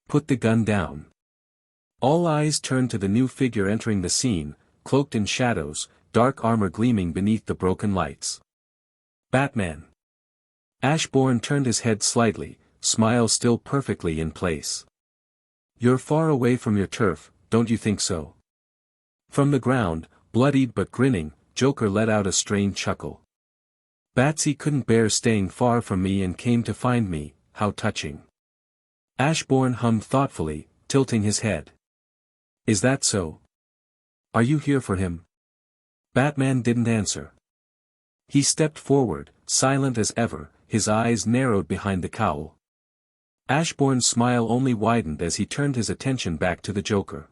Put the gun down." All eyes turned to the new figure entering the scene, cloaked in shadows, dark armor gleaming beneath the broken lights. "Batman." Ashbourne turned his head slightly, smile still perfectly in place. "You're far away from your turf, don't you think so?" From the ground, bloodied but grinning, Joker let out a strained chuckle. "Batsy couldn't bear staying far from me and came to find me, how touching." Ashbourne hummed thoughtfully, tilting his head. "Is that so? Are you here for him?" Batman didn't answer. He stepped forward, silent as ever, his eyes narrowed behind the cowl. Ashbourne's smile only widened as he turned his attention back to the Joker.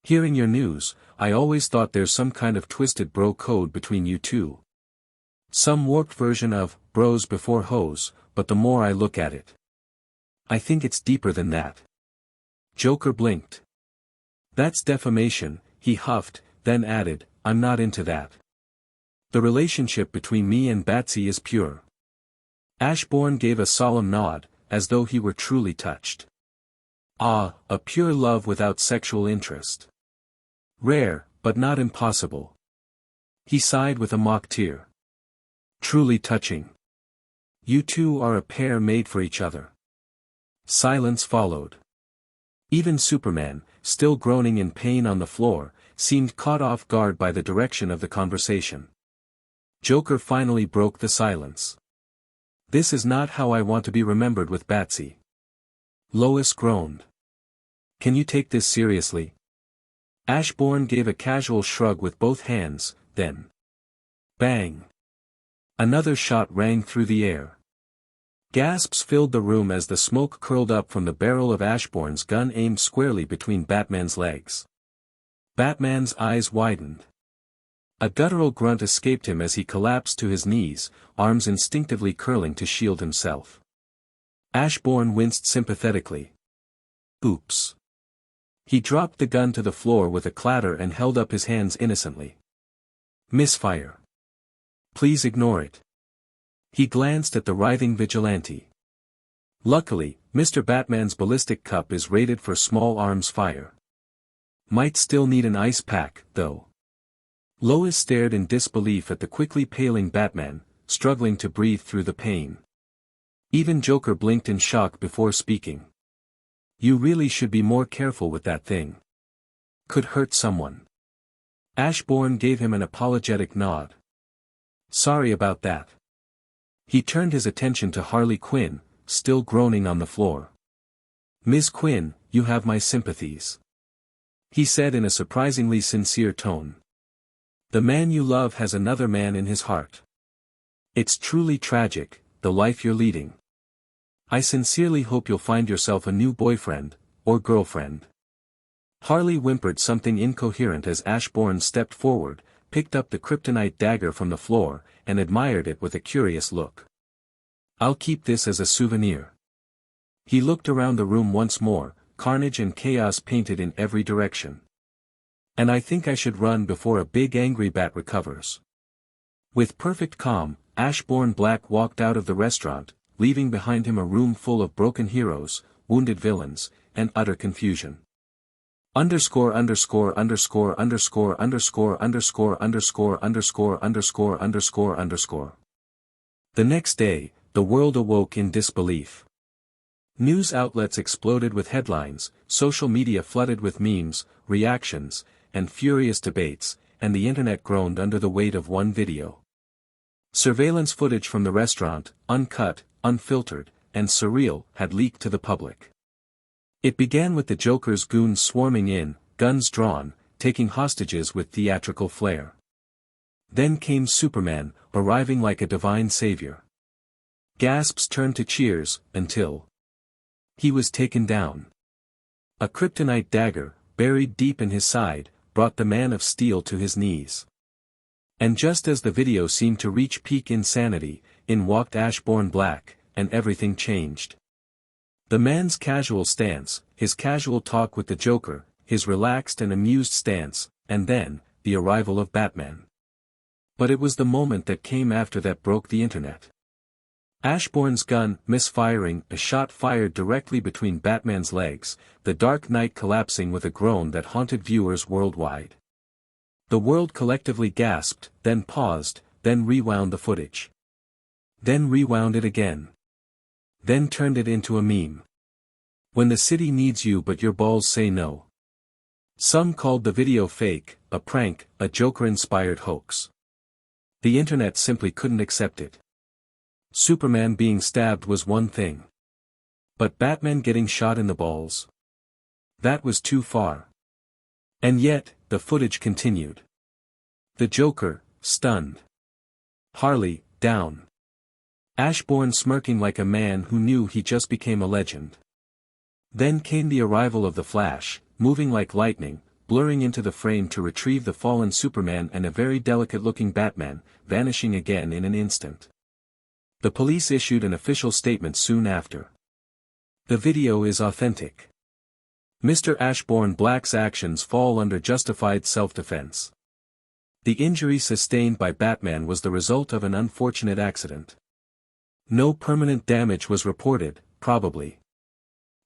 "Hearing your news, I always thought there's some kind of twisted bro code between you two. Some warped version of bros before hoes, but the more I look at it, I think it's deeper than that." Joker blinked. "That's defamation," he huffed, then added, "I'm not into that. The relationship between me and Batsy is pure." Ashbourne gave a solemn nod, as though he were truly touched. "Ah, a pure love without sexual interest. Rare, but not impossible." He sighed with a mock tear. "Truly touching. You two are a pair made for each other." Silence followed. Even Superman, still groaning in pain on the floor, seemed caught off guard by the direction of the conversation. Joker finally broke the silence. "This is not how I want to be remembered with Batsy." Lois groaned. "Can you take this seriously?" Ashbourne gave a casual shrug with both hands, then. Bang! Another shot rang through the air. Gasps filled the room as the smoke curled up from the barrel of Ashbourne's gun aimed squarely between Batman's legs. Batman's eyes widened. A guttural grunt escaped him as he collapsed to his knees, arms instinctively curling to shield himself. Ashbourne winced sympathetically. "Oops." He dropped the gun to the floor with a clatter and held up his hands innocently. "Misfire. Please ignore it." He glanced at the writhing vigilante. Luckily, Mr. Batman's ballistic cup is rated for small arms fire. Might still need an ice pack, though. Lois stared in disbelief at the quickly paling Batman, struggling to breathe through the pain. Even Joker blinked in shock before speaking. "You really should be more careful with that thing. Could hurt someone." Ashbourne gave him an apologetic nod. "Sorry about that." He turned his attention to Harley Quinn, still groaning on the floor. "Miss Quinn, you have my sympathies," he said in a surprisingly sincere tone. "The man you love has another man in his heart. It's truly tragic, the life you're leading. I sincerely hope you'll find yourself a new boyfriend, or girlfriend." Harley whimpered something incoherent as Ashbourne stepped forward, picked up the kryptonite dagger from the floor, and admired it with a curious look. "I'll keep this as a souvenir." He looked around the room once more, carnage and chaos painted in every direction. "And I think I should run before a big angry bat recovers." With perfect calm, Ashbourne Black walked out of the restaurant, leaving behind him a room full of broken heroes, wounded villains, and utter confusion. Underscore underscore underscore underscore underscore underscore underscore underscore underscore underscore underscore. The next day, the world awoke in disbelief. News outlets exploded with headlines, social media flooded with memes, reactions, and furious debates, and the internet groaned under the weight of one video. Surveillance footage from the restaurant, uncut, unfiltered, and surreal, had leaked to the public. It began with the Joker's goons swarming in, guns drawn, taking hostages with theatrical flair. Then came Superman, arriving like a divine savior. Gasps turned to cheers, until he was taken down. A kryptonite dagger, buried deep in his side, brought the Man of Steel to his knees. And just as the video seemed to reach peak insanity, in walked Ashbourne Black, and everything changed. The man's casual stance, his casual talk with the Joker, his relaxed and amused stance, and then, the arrival of Batman. But it was the moment that came after that broke the internet. Ashbourne's gun misfiring, a shot fired directly between Batman's legs, the Dark Knight collapsing with a groan that haunted viewers worldwide. The world collectively gasped, then paused, then rewound the footage. Then rewound it again. Then turned it into a meme. When the city needs you but your balls say no. Some called the video fake, a prank, a Joker-inspired hoax. The internet simply couldn't accept it. Superman being stabbed was one thing. But Batman getting shot in the balls? That was too far. And yet, the footage continued. The Joker, stunned. Harley, down. Ashbourne smirking like a man who knew he just became a legend. Then came the arrival of the Flash, moving like lightning, blurring into the frame to retrieve the fallen Superman and a very delicate-looking Batman, vanishing again in an instant. The police issued an official statement soon after. The video is authentic. Mr. Ashbourne Black's actions fall under justified self-defense. The injury sustained by Batman was the result of an unfortunate accident. No permanent damage was reported, probably.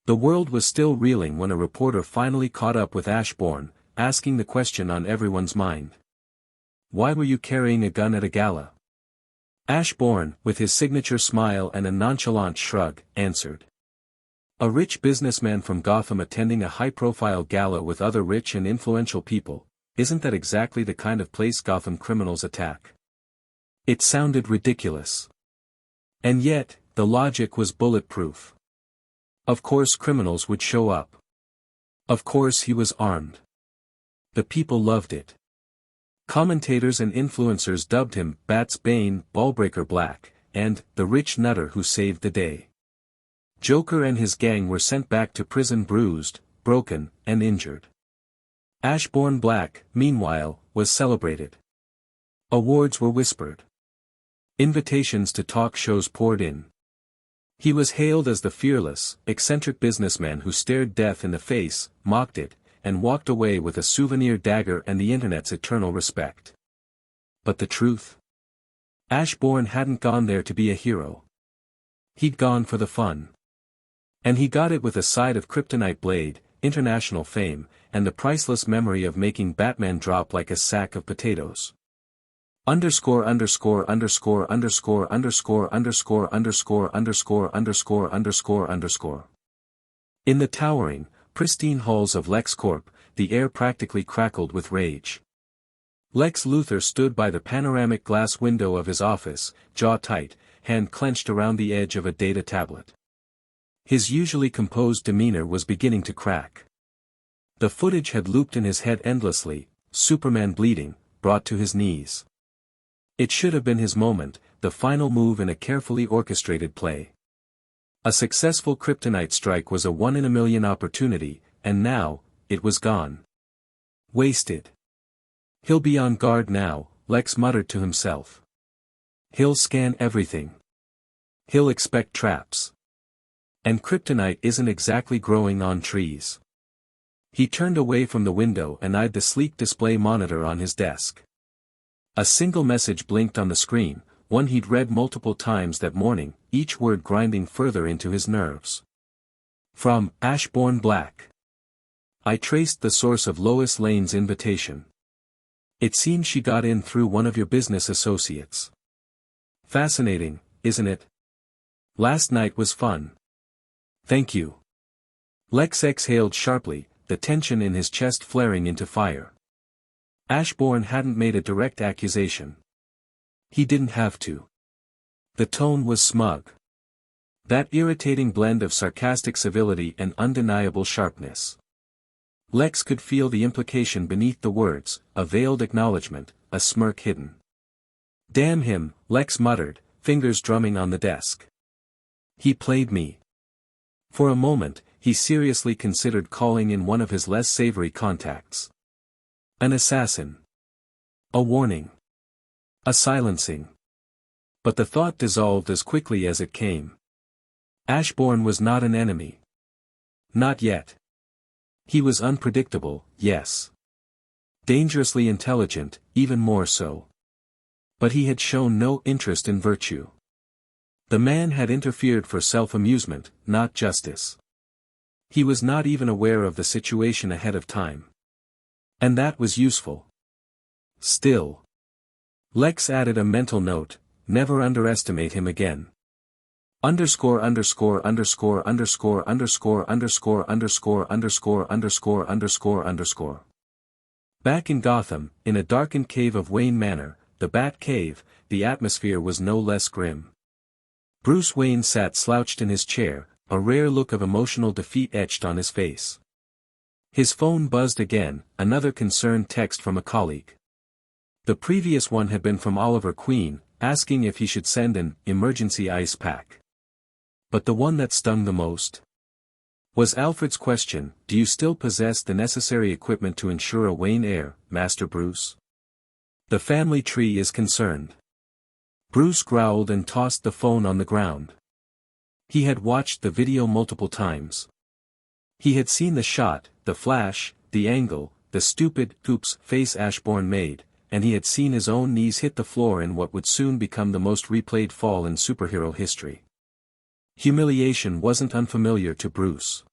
The world was still reeling when a reporter finally caught up with Ashbourne, asking the question on everyone's mind. Why were you carrying a gun at a gala? Ashbourne, with his signature smile and a nonchalant shrug, answered. A rich businessman from Gotham attending a high-profile gala with other rich and influential people, isn't that exactly the kind of place Gotham criminals attack? It sounded ridiculous. And yet, the logic was bulletproof. Of course criminals would show up. Of course he was armed. The people loved it. Commentators and influencers dubbed him Bat's Bane, Ballbreaker Black, and the rich nutter who saved the day. Joker and his gang were sent back to prison bruised, broken, and injured. Ashbourne Black, meanwhile, was celebrated. Awards were whispered. Invitations to talk shows poured in. He was hailed as the fearless, eccentric businessman who stared death in the face, mocked it, and walked away with a souvenir dagger and the internet's eternal respect. But the truth? Ashbourne hadn't gone there to be a hero. He'd gone for the fun. And he got it with a side of kryptonite blade, international fame, and the priceless memory of making Batman drop like a sack of potatoes. Underscore underscore underscore underscore underscore underscore underscore underscore underscore underscore underscore. In the towering, pristine halls of LexCorp, the air practically crackled with rage. Lex Luthor stood by the panoramic glass window of his office, jaw tight, hand clenched around the edge of a data tablet. His usually composed demeanor was beginning to crack. The footage had looped in his head endlessly, Superman bleeding, brought to his knees. It should have been his moment, the final move in a carefully orchestrated play. A successful kryptonite strike was a one-in-a-million opportunity, and now, it was gone. Wasted. He'll be on guard now, Lex muttered to himself. He'll scan everything. He'll expect traps. And kryptonite isn't exactly growing on trees. He turned away from the window and eyed the sleek display monitor on his desk. A single message blinked on the screen, one he'd read multiple times that morning, each word grinding further into his nerves. From Ashbourne Black. I traced the source of Lois Lane's invitation. It seems she got in through one of your business associates. Fascinating, isn't it? Last night was fun. Thank you. Lex exhaled sharply, the tension in his chest flaring into fire. Ashbourne hadn't made a direct accusation. He didn't have to. The tone was smug. That irritating blend of sarcastic civility and undeniable sharpness. Lex could feel the implication beneath the words, a veiled acknowledgement, a smirk hidden. Damn him, Lex muttered, fingers drumming on the desk. He played me. For a moment, he seriously considered calling in one of his less savory contacts. An assassin. A warning. A silencing. But the thought dissolved as quickly as it came. Ashbourne was not an enemy. Not yet. He was unpredictable, yes. Dangerously intelligent, even more so. But he had shown no interest in virtue. The man had interfered for self-amusement, not justice. He was not even aware of the situation ahead of time. And that was useful. Still. Lex added a mental note, never underestimate him again. Underscore underscore underscore underscore underscore underscore underscore underscore underscore underscore underscore. Back in Gotham, in a darkened cave of Wayne Manor, the Bat Cave, the atmosphere was no less grim. Bruce Wayne sat slouched in his chair, a rare look of emotional defeat etched on his face. His phone buzzed again, another concerned text from a colleague. The previous one had been from Oliver Queen, asking if he should send an emergency ice pack. But the one that stung the most was Alfred's question, do you still possess the necessary equipment to ensure a Wayne heir, Master Bruce? The family tree is concerned. Bruce growled and tossed the phone on the ground. He had watched the video multiple times. He had seen the shot, the flash, the angle, the stupid, oops face Ashbourne made, and he had seen his own knees hit the floor in what would soon become the most replayed fall in superhero history. Humiliation wasn't unfamiliar to Bruce.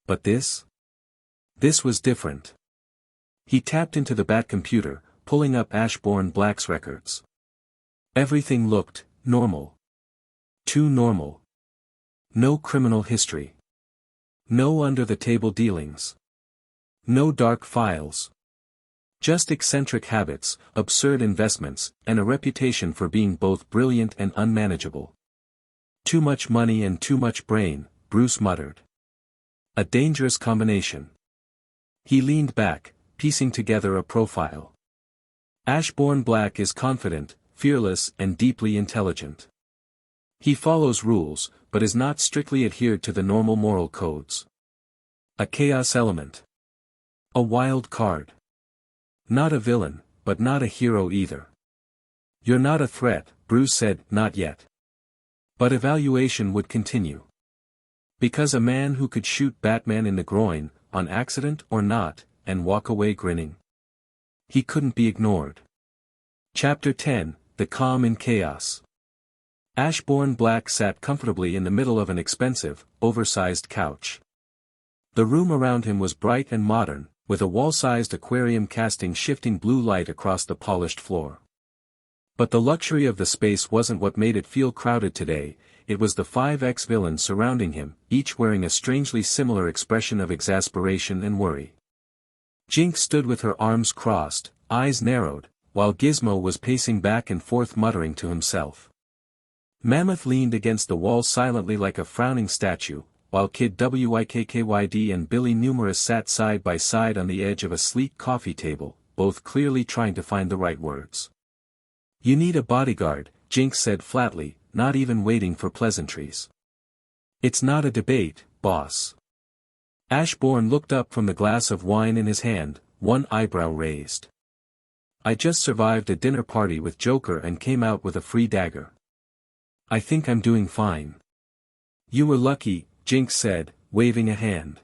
But this? This was different. He tapped into the Bat computer, pulling up Ashbourne Black's records. Everything looked normal. Too normal. No criminal history. No under-the-table dealings. No dark files. Just eccentric habits, absurd investments, and a reputation for being both brilliant and unmanageable. Too much money and too much brain, Bruce muttered. A dangerous combination. He leaned back, piecing together a profile. Ashbourne Black is confident, fearless, and deeply intelligent. He follows rules, but is not strictly adhered to the normal moral codes. A chaos element. A wild card. Not a villain, but not a hero either. You're not a threat, Bruce said, not yet. But evaluation would continue. Because a man who could shoot Batman in the groin, on accident or not, and walk away grinning. He couldn't be ignored. Chapter 10, The Calm in Chaos. Ashbourne Black sat comfortably in the middle of an expensive, oversized couch. The room around him was bright and modern, with a wall-sized aquarium casting shifting blue light across the polished floor. But the luxury of the space wasn't what made it feel crowded today, it was the 5 ex-villains surrounding him, each wearing a strangely similar expression of exasperation and worry. Jinx stood with her arms crossed, eyes narrowed, while Gizmo was pacing back and forth muttering to himself. Mammoth leaned against the wall silently like a frowning statue, while Kid Wikkkyd and Billy Numerous sat side by side on the edge of a sleek coffee table, both clearly trying to find the right words. You need a bodyguard, Jinx said flatly, not even waiting for pleasantries. It's not a debate, boss. Ashbourne looked up from the glass of wine in his hand, one eyebrow raised. I just survived a dinner party with Joker and came out with a free dagger. I think I'm doing fine. You were lucky, Jinx said, waving a hand.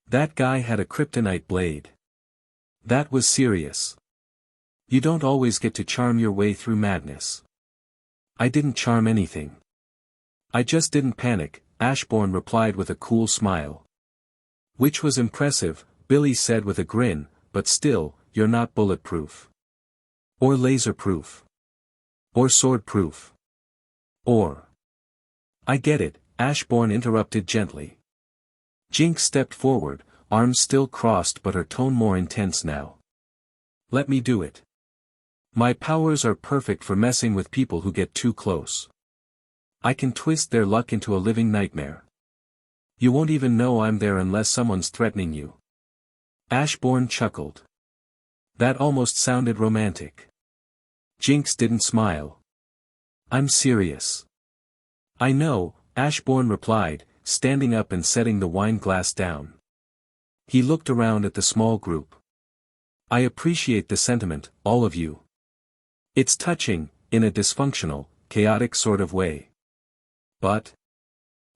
That guy had a kryptonite blade. That was serious. You don't always get to charm your way through madness. I didn't charm anything. I just didn't panic, Ashbourne replied with a cool smile. Which was impressive, Billy said with a grin, but still, you're not bulletproof. Or laser-proof. Or sword-proof. Or. I get it, Ashbourne interrupted gently. Jinx stepped forward, arms still crossed but her tone more intense now. Let me do it. My powers are perfect for messing with people who get too close. I can twist their luck into a living nightmare. You won't even know I'm there unless someone's threatening you. Ashbourne chuckled. That almost sounded romantic. Jinx didn't smile. I'm serious. I know, Ashbourne replied, standing up and setting the wine glass down. He looked around at the small group. I appreciate the sentiment, all of you. It's touching, in a dysfunctional, chaotic sort of way. But?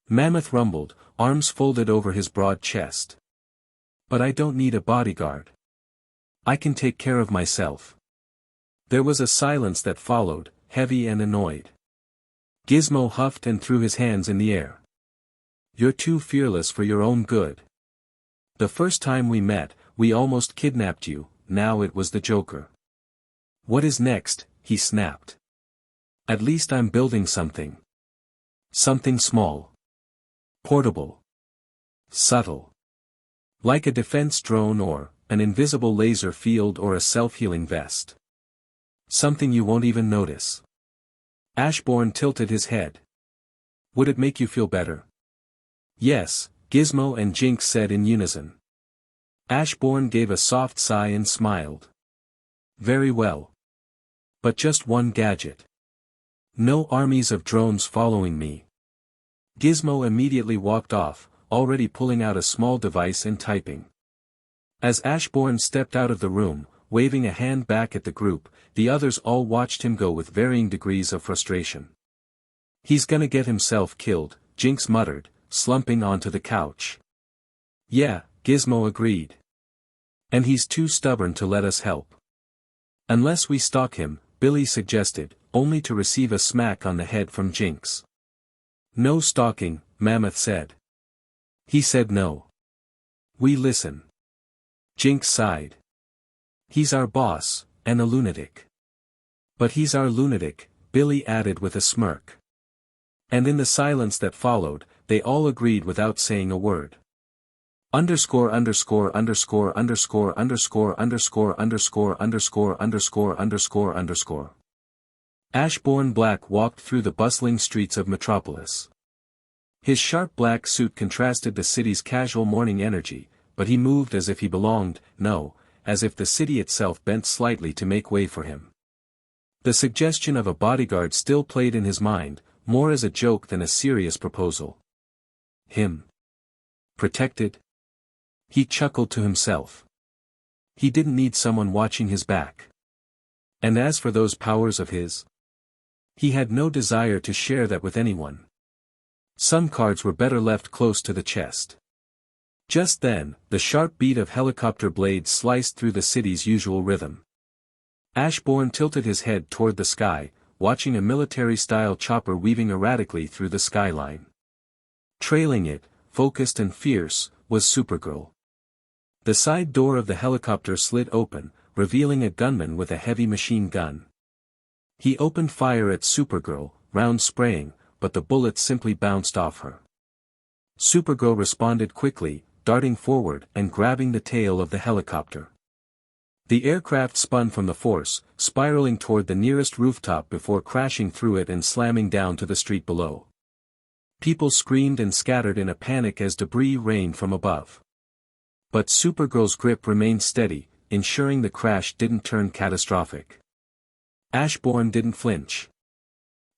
Mammoth rumbled, arms folded over his broad chest. But I don't need a bodyguard. I can take care of myself. There was a silence that followed, heavy and annoyed. Gizmo huffed and threw his hands in the air. You're too fearless for your own good. The first time we met, we almost kidnapped you, now it was the Joker. What is next? He snapped. At least I'm building something. Something small. Portable. Subtle. Like a defense drone or an invisible laser field or a self-healing vest. Something you won't even notice. Ashbourne tilted his head. Would it make you feel better? Yes, Gizmo and Jinx said in unison. Ashbourne gave a soft sigh and smiled. Very well. But just one gadget. No armies of drones following me. Gizmo immediately walked off, already pulling out a small device and typing. As Ashbourne stepped out of the room, waving a hand back at the group, the others all watched him go with varying degrees of frustration. He's gonna get himself killed, Jinx muttered, slumping onto the couch. Yeah, Gizmo agreed. And he's too stubborn to let us help. Unless we stalk him, Billy suggested, only to receive a smack on the head from Jinx. No stalking, Mammoth said. He said no. We listen. Jinx sighed. He's our boss, and a lunatic. But he's our lunatic, Billy added with a smirk. And in the silence that followed, they all agreed without saying a word. Underscore underscore underscore underscore underscore underscore underscore underscore underscore underscore underscore. Ashbourne Black walked through the bustling streets of Metropolis. His sharp black suit contrasted the city's casual morning energy, but he moved as if he belonged, no, as if the city itself bent slightly to make way for him. The suggestion of a bodyguard still played in his mind, more as a joke than a serious proposal. Him? Protected? He chuckled to himself. He didn't need someone watching his back. And as for those powers of his? He had no desire to share that with anyone. Some cards were better left close to the chest. Just then, the sharp beat of helicopter blades sliced through the city's usual rhythm. Ashbourne tilted his head toward the sky, watching a military-style chopper weaving erratically through the skyline. Trailing it, focused and fierce, was Supergirl. The side door of the helicopter slid open, revealing a gunman with a heavy machine gun. He opened fire at Supergirl, round spraying, but the bullets simply bounced off her. Supergirl responded quickly, darting forward and grabbing the tail of the helicopter. The aircraft spun from the force, spiraling toward the nearest rooftop before crashing through it and slamming down to the street below. People screamed and scattered in a panic as debris rained from above. But Supergirl's grip remained steady, ensuring the crash didn't turn catastrophic. Ashbourne didn't flinch.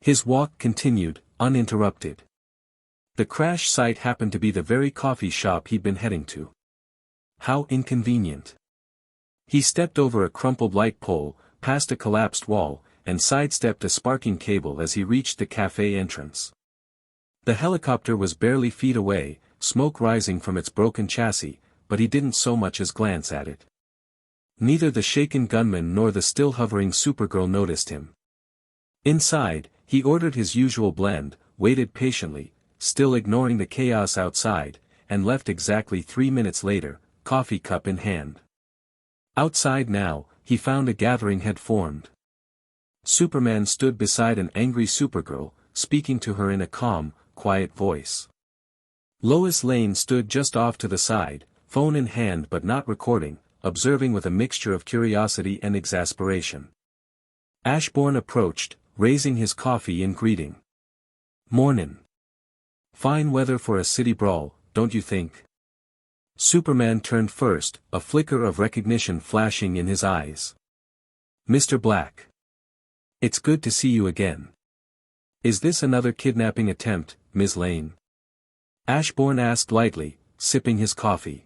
His walk continued, uninterrupted. The crash site happened to be the very coffee shop he'd been heading to. How inconvenient. He stepped over a crumpled light pole, past a collapsed wall, and sidestepped a sparking cable as he reached the cafe entrance. The helicopter was barely feet away, smoke rising from its broken chassis, but he didn't so much as glance at it. Neither the shaken gunman nor the still hovering Supergirl noticed him. Inside, he ordered his usual blend, waited patiently, still ignoring the chaos outside, and left exactly 3 minutes later, coffee cup in hand. Outside now, he found a gathering had formed. Superman stood beside an angry Supergirl, speaking to her in a calm, quiet voice. Lois Lane stood just off to the side, phone in hand but not recording, observing with a mixture of curiosity and exasperation. Ashbourne approached, raising his coffee in greeting. "Mornin'. Fine weather for a city brawl, don't you think?" Superman turned first, a flicker of recognition flashing in his eyes. "Mr. Black. It's good to see you again. Is this another kidnapping attempt, Ms. Lane?" Ashbourne asked lightly, sipping his coffee.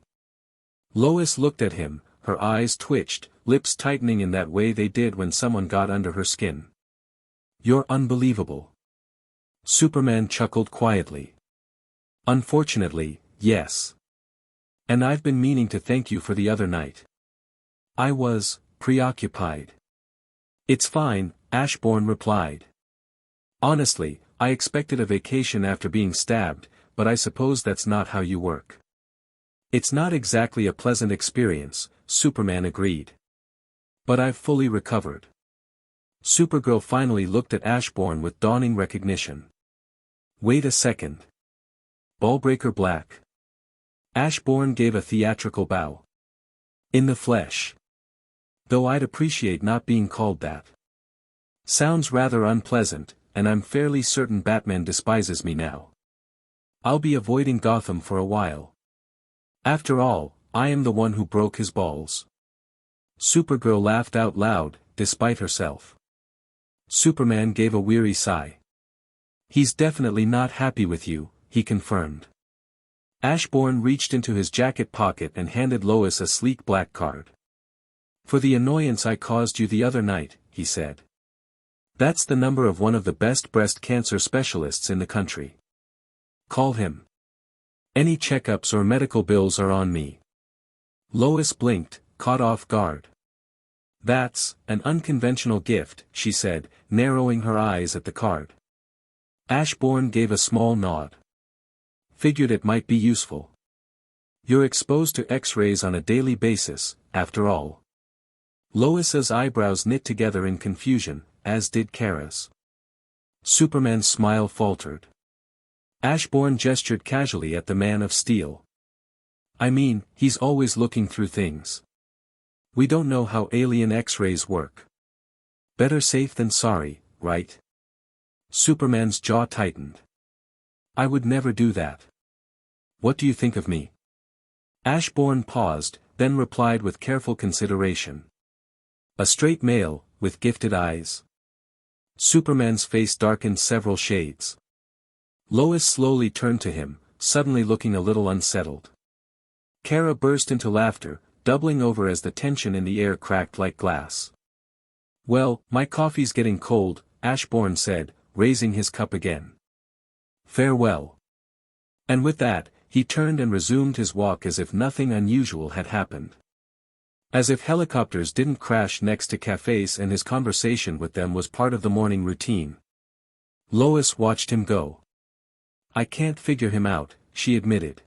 Lois looked at him, her eyes twitched, lips tightening in that way they did when someone got under her skin. "You're unbelievable." Superman chuckled quietly. "Unfortunately, yes. And I've been meaning to thank you for the other night. I was preoccupied." "It's fine," Ashbourne replied. "Honestly, I expected a vacation after being stabbed, but I suppose that's not how you work." "It's not exactly a pleasant experience," Superman agreed. "But I've fully recovered." Supergirl finally looked at Ashbourne with dawning recognition. "Wait a second. Ballbreaker Black." Ashbourne gave a theatrical bow. "In the flesh. Though I'd appreciate not being called that. Sounds rather unpleasant, and I'm fairly certain Batman despises me now. I'll be avoiding Gotham for a while. After all, I am the one who broke his balls." Supergirl laughed out loud, despite herself. Superman gave a weary sigh. "He's definitely not happy with you," he confirmed. Ashbourne reached into his jacket pocket and handed Lois a sleek black card. "For the annoyance I caused you the other night," he said. "That's the number of one of the best breast cancer specialists in the country. Call him. Any checkups or medical bills are on me." Lois blinked, caught off guard. "That's an unconventional gift," she said, narrowing her eyes at the card. Ashbourne gave a small nod. "Figured it might be useful. You're exposed to X-rays on a daily basis, after all." Lois's eyebrows knit together in confusion, as did Kara's. Superman's smile faltered. Ashbourne gestured casually at the Man of Steel. I mean, he's always looking through things. We don't know how alien X-rays work. Better safe than sorry, right? Superman's jaw tightened. I would never do that. What do you think of me? Ashbourne paused, then replied with careful consideration. A straight male, with gifted eyes. Superman's face darkened several shades. Lois slowly turned to him, suddenly looking a little unsettled. Kara burst into laughter, doubling over as the tension in the air cracked like glass. Well, my coffee's getting cold, Ashbourne said, raising his cup again. Farewell. And with that, he turned and resumed his walk as if nothing unusual had happened. As if helicopters didn't crash next to cafes and his conversation with them was part of the morning routine. Lois watched him go. I can't figure him out, she admitted.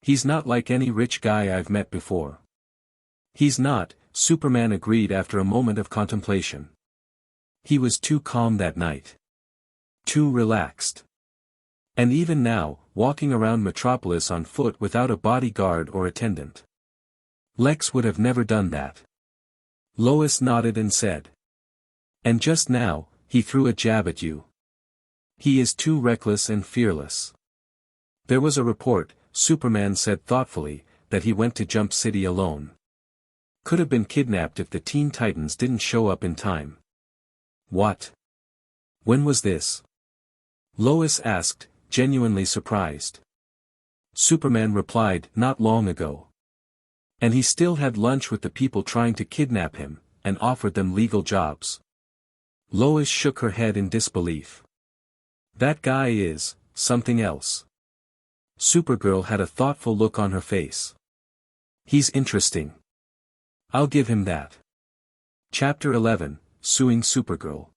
He's not like any rich guy I've met before. He's not, Superman agreed after a moment of contemplation. He was too calm that night. Too relaxed. And even now, walking around Metropolis on foot without a bodyguard or attendant. Lex would have never done that. Lois nodded and said. And just now, he threw a jab at you. He is too reckless and fearless. There was a report, Superman said thoughtfully, that he went to Jump City alone. Could have been kidnapped if the Teen Titans didn't show up in time. What? When was this? Lois asked, genuinely surprised. Superman replied, not long ago. And he still had lunch with the people trying to kidnap him, and offered them legal jobs. Lois shook her head in disbelief. That guy is something else. Supergirl had a thoughtful look on her face. He's interesting. I'll give him that. Chapter 11, Suing Supergirl.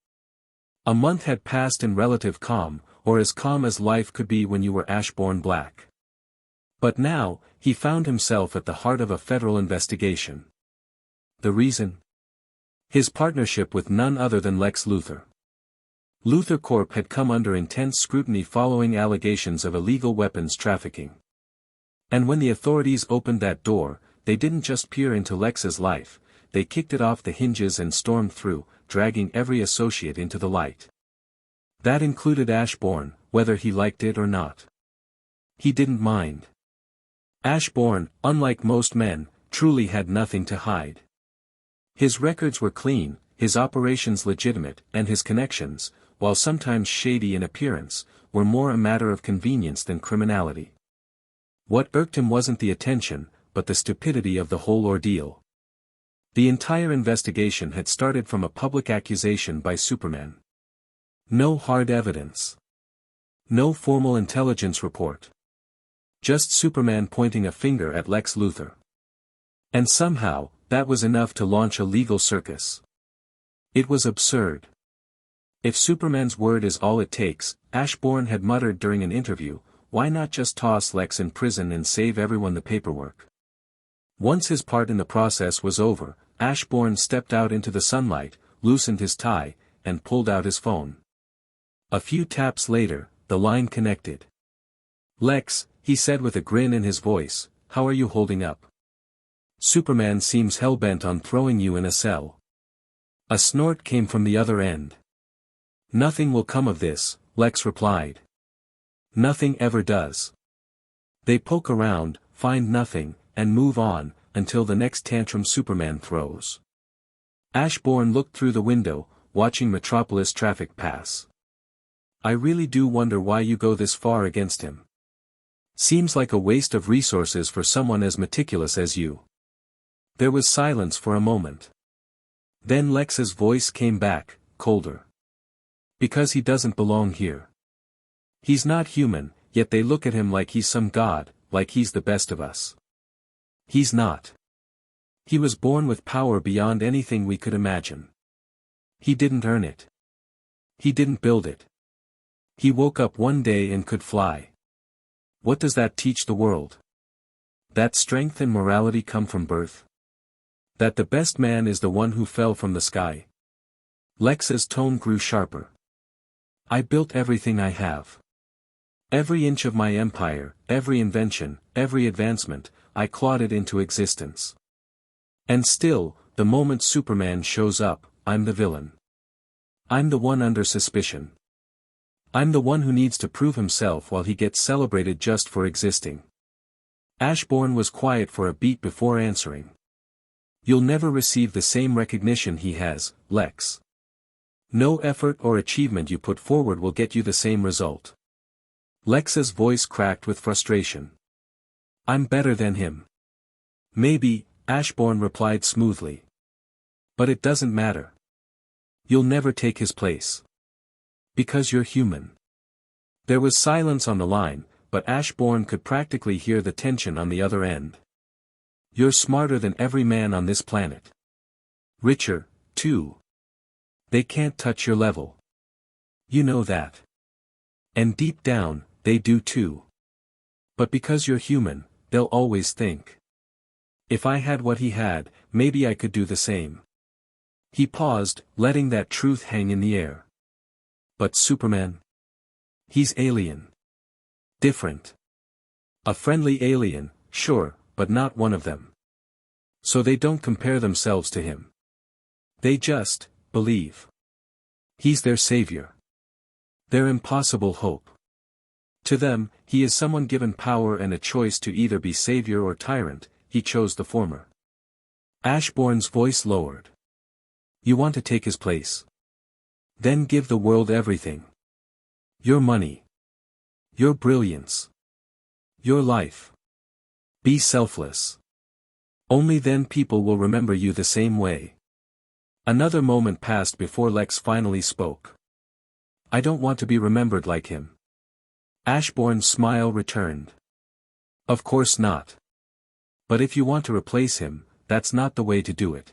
A month had passed in relative calm, or as calm as life could be when you were Ashbourne Black. But now, he found himself at the heart of a federal investigation. The reason? His partnership with none other than Lex Luthor. Luthor Corp had come under intense scrutiny following allegations of illegal weapons trafficking. And when the authorities opened that door, they didn't just peer into Lex's life, they kicked it off the hinges and stormed through, dragging every associate into the light. That included Ashbourne, whether he liked it or not. He didn't mind. Ashbourne, unlike most men, truly had nothing to hide. His records were clean, his operations legitimate, and his connections, while sometimes shady in appearance, were more a matter of convenience than criminality. What irked him wasn't the attention, but the stupidity of the whole ordeal. The entire investigation had started from a public accusation by Superman. No hard evidence. No formal intelligence report. Just Superman pointing a finger at Lex Luthor. And somehow, that was enough to launch a legal circus. It was absurd. If Superman's word is all it takes, Ashbourne had muttered during an interview, why not just toss Lex in prison and save everyone the paperwork? Once his part in the process was over, Ashbourne stepped out into the sunlight, loosened his tie, and pulled out his phone. A few taps later, the line connected. Lex, he said with a grin in his voice, how are you holding up? Superman seems hell-bent on throwing you in a cell. A snort came from the other end. Nothing will come of this, Lex replied. Nothing ever does. They poke around, find nothing, and move on, until the next tantrum Superman throws. Ashbourne looked through the window, watching Metropolis traffic pass. I really do wonder why you go this far against him. Seems like a waste of resources for someone as meticulous as you. There was silence for a moment. Then Lex's voice came back, colder. Because he doesn't belong here. He's not human, yet they look at him like he's some god, like he's the best of us. He's not. He was born with power beyond anything we could imagine. He didn't earn it. He didn't build it. He woke up one day and could fly. What does that teach the world? That strength and morality come from birth? That the best man is the one who fell from the sky? Lex's tone grew sharper. I built everything I have. Every inch of my empire, every invention, every advancement, I clawed it into existence. And still, the moment Superman shows up, I'm the villain. I'm the one under suspicion. I'm the one who needs to prove himself while he gets celebrated just for existing. Ashbourne was quiet for a beat before answering. You'll never receive the same recognition he has, Lex. No effort or achievement you put forward will get you the same result. Lex's voice cracked with frustration. I'm better than him. Maybe, Ashbourne replied smoothly. But it doesn't matter. You'll never take his place. Because you're human. There was silence on the line, but Ashbourne could practically hear the tension on the other end. You're smarter than every man on this planet. Richer, too. They can't touch your level. You know that. And deep down, they do too. But because you're human, they'll always think. If I had what he had, maybe I could do the same. He paused, letting that truth hang in the air. But Superman? He's alien. Different. A friendly alien, sure, but not one of them. So they don't compare themselves to him. They just believe. He's their savior. Their impossible hope. To them, he is someone given power and a choice to either be savior or tyrant. He chose the former. Ashbourne's voice lowered. You want to take his place? Then give the world everything. Your money. Your brilliance. Your life. Be selfless. Only then people will remember you the same way. Another moment passed before Lex finally spoke. I don't want to be remembered like him. Ashbourne's smile returned. Of course not. But if you want to replace him, that's not the way to do it.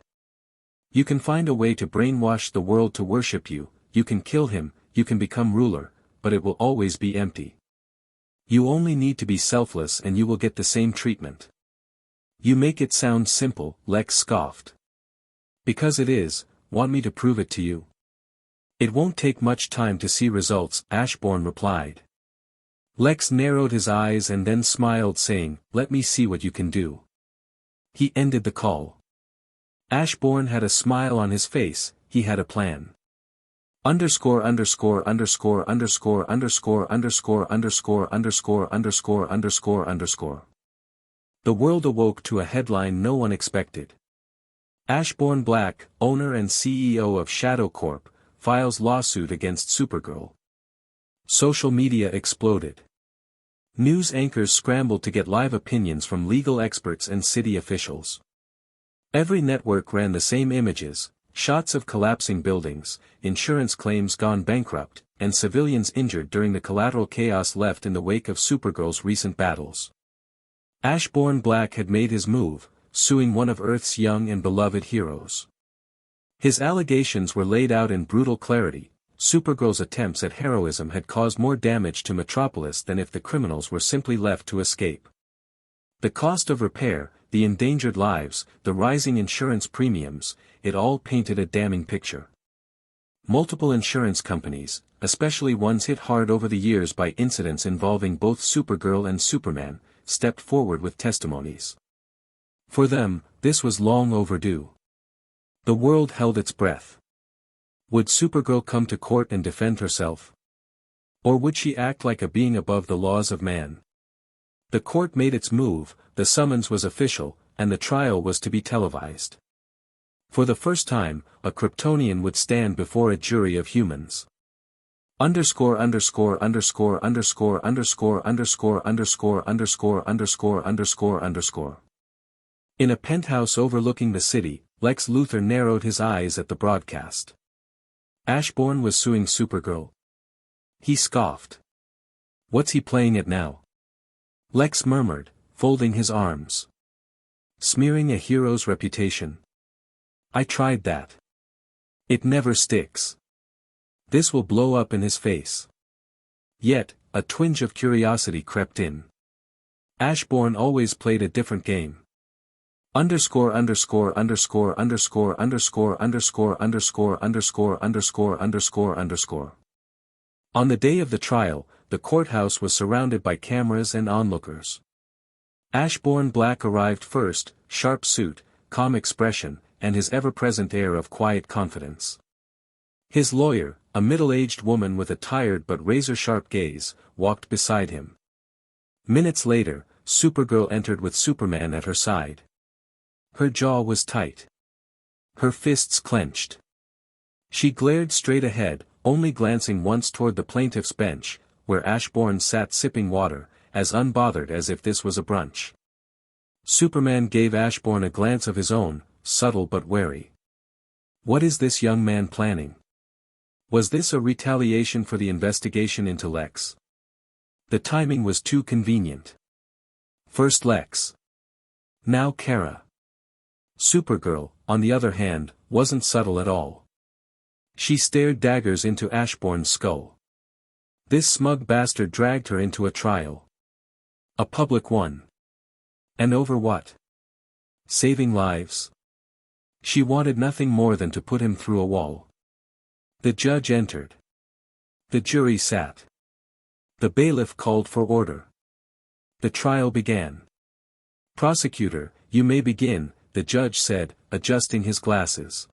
You can find a way to brainwash the world to worship you, you can kill him, you can become ruler, but it will always be empty. You only need to be selfless and you will get the same treatment. You make it sound simple, Lex scoffed. Because it is, want me to prove it to you? It won't take much time to see results, Ashbourne replied. Lex narrowed his eyes and then smiled saying, let me see what you can do. He ended the call. Ashbourne had a smile on his face, he had a plan. Underscore underscore underscore underscore underscore underscore underscore underscore underscore underscore underscore. The world awoke to a headline no one expected. Ashbourne Black, owner and CEO of Shadow Corp, files lawsuit against Supergirl. Social media exploded. News anchors scrambled to get live opinions from legal experts and city officials. Every network ran the same images, shots of collapsing buildings, insurance claims gone bankrupt, and civilians injured during the collateral chaos left in the wake of Supergirl's recent battles. Ashbourne Black had made his move, suing one of Earth's young and beloved heroes. His allegations were laid out in brutal clarity. Supergirl's attempts at heroism had caused more damage to Metropolis than if the criminals were simply left to escape. The cost of repair, the endangered lives, the rising insurance premiums, it all painted a damning picture. Multiple insurance companies, especially ones hit hard over the years by incidents involving both Supergirl and Superman, stepped forward with testimonies. For them, this was long overdue. The world held its breath. Would Supergirl come to court and defend herself? Or would she act like a being above the laws of man? The court made its move, the summons was official, and the trial was to be televised. For the first time, a Kryptonian would stand before a jury of humans. Underscore underscore underscore underscore underscore underscore underscore underscore underscore underscore underscore. In a penthouse overlooking the city, Lex Luthor narrowed his eyes at the broadcast. Ashbourne was suing Supergirl. He scoffed. What's he playing at now? Lex murmured, folding his arms. Smearing a hero's reputation. I tried that. It never sticks. This will blow up in his face. Yet, a twinge of curiosity crept in. Ashbourne always played a different game. Underscore underscore underscore underscore underscore underscore underscore underscore underscore underscore underscore. On the day of the trial, the courthouse was surrounded by cameras and onlookers. Ashbourne Black arrived first, sharp suit, calm expression, and his ever-present air of quiet confidence. His lawyer, a middle-aged woman with a tired but razor-sharp gaze, walked beside him. Minutes later, Supergirl entered with Superman at her side. Her jaw was tight. Her fists clenched. She glared straight ahead, only glancing once toward the plaintiff's bench, where Ashbourne sat sipping water, as unbothered as if this was a brunch. Superman gave Ashbourne a glance of his own, subtle but wary. What is this young man planning? Was this a retaliation for the investigation into Lex? The timing was too convenient. First Lex. Now Kara. Supergirl, on the other hand, wasn't subtle at all. She stared daggers into Ashbourne's skull. This smug bastard dragged her into a trial. A public one. And over what? Saving lives? She wanted nothing more than to put him through a wall. The judge entered. The jury sat. The bailiff called for order. The trial began. Prosecutor, you may begin, the judge said, adjusting his glasses.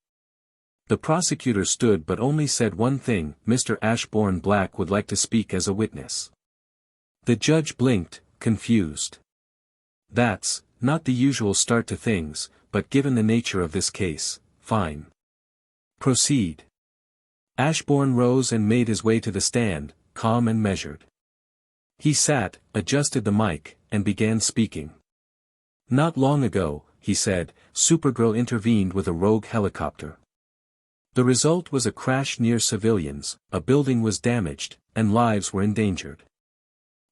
The prosecutor stood but only said one thing: Mr. Ashbourne Black would like to speak as a witness. The judge blinked, confused. That's not the usual start to things, but given the nature of this case, fine. Proceed. Ashbourne rose and made his way to the stand, calm and measured. He sat, adjusted the mic, and began speaking. Not long ago, he said, Supergirl intervened with a rogue helicopter. The result was a crash near civilians, a building was damaged, and lives were endangered.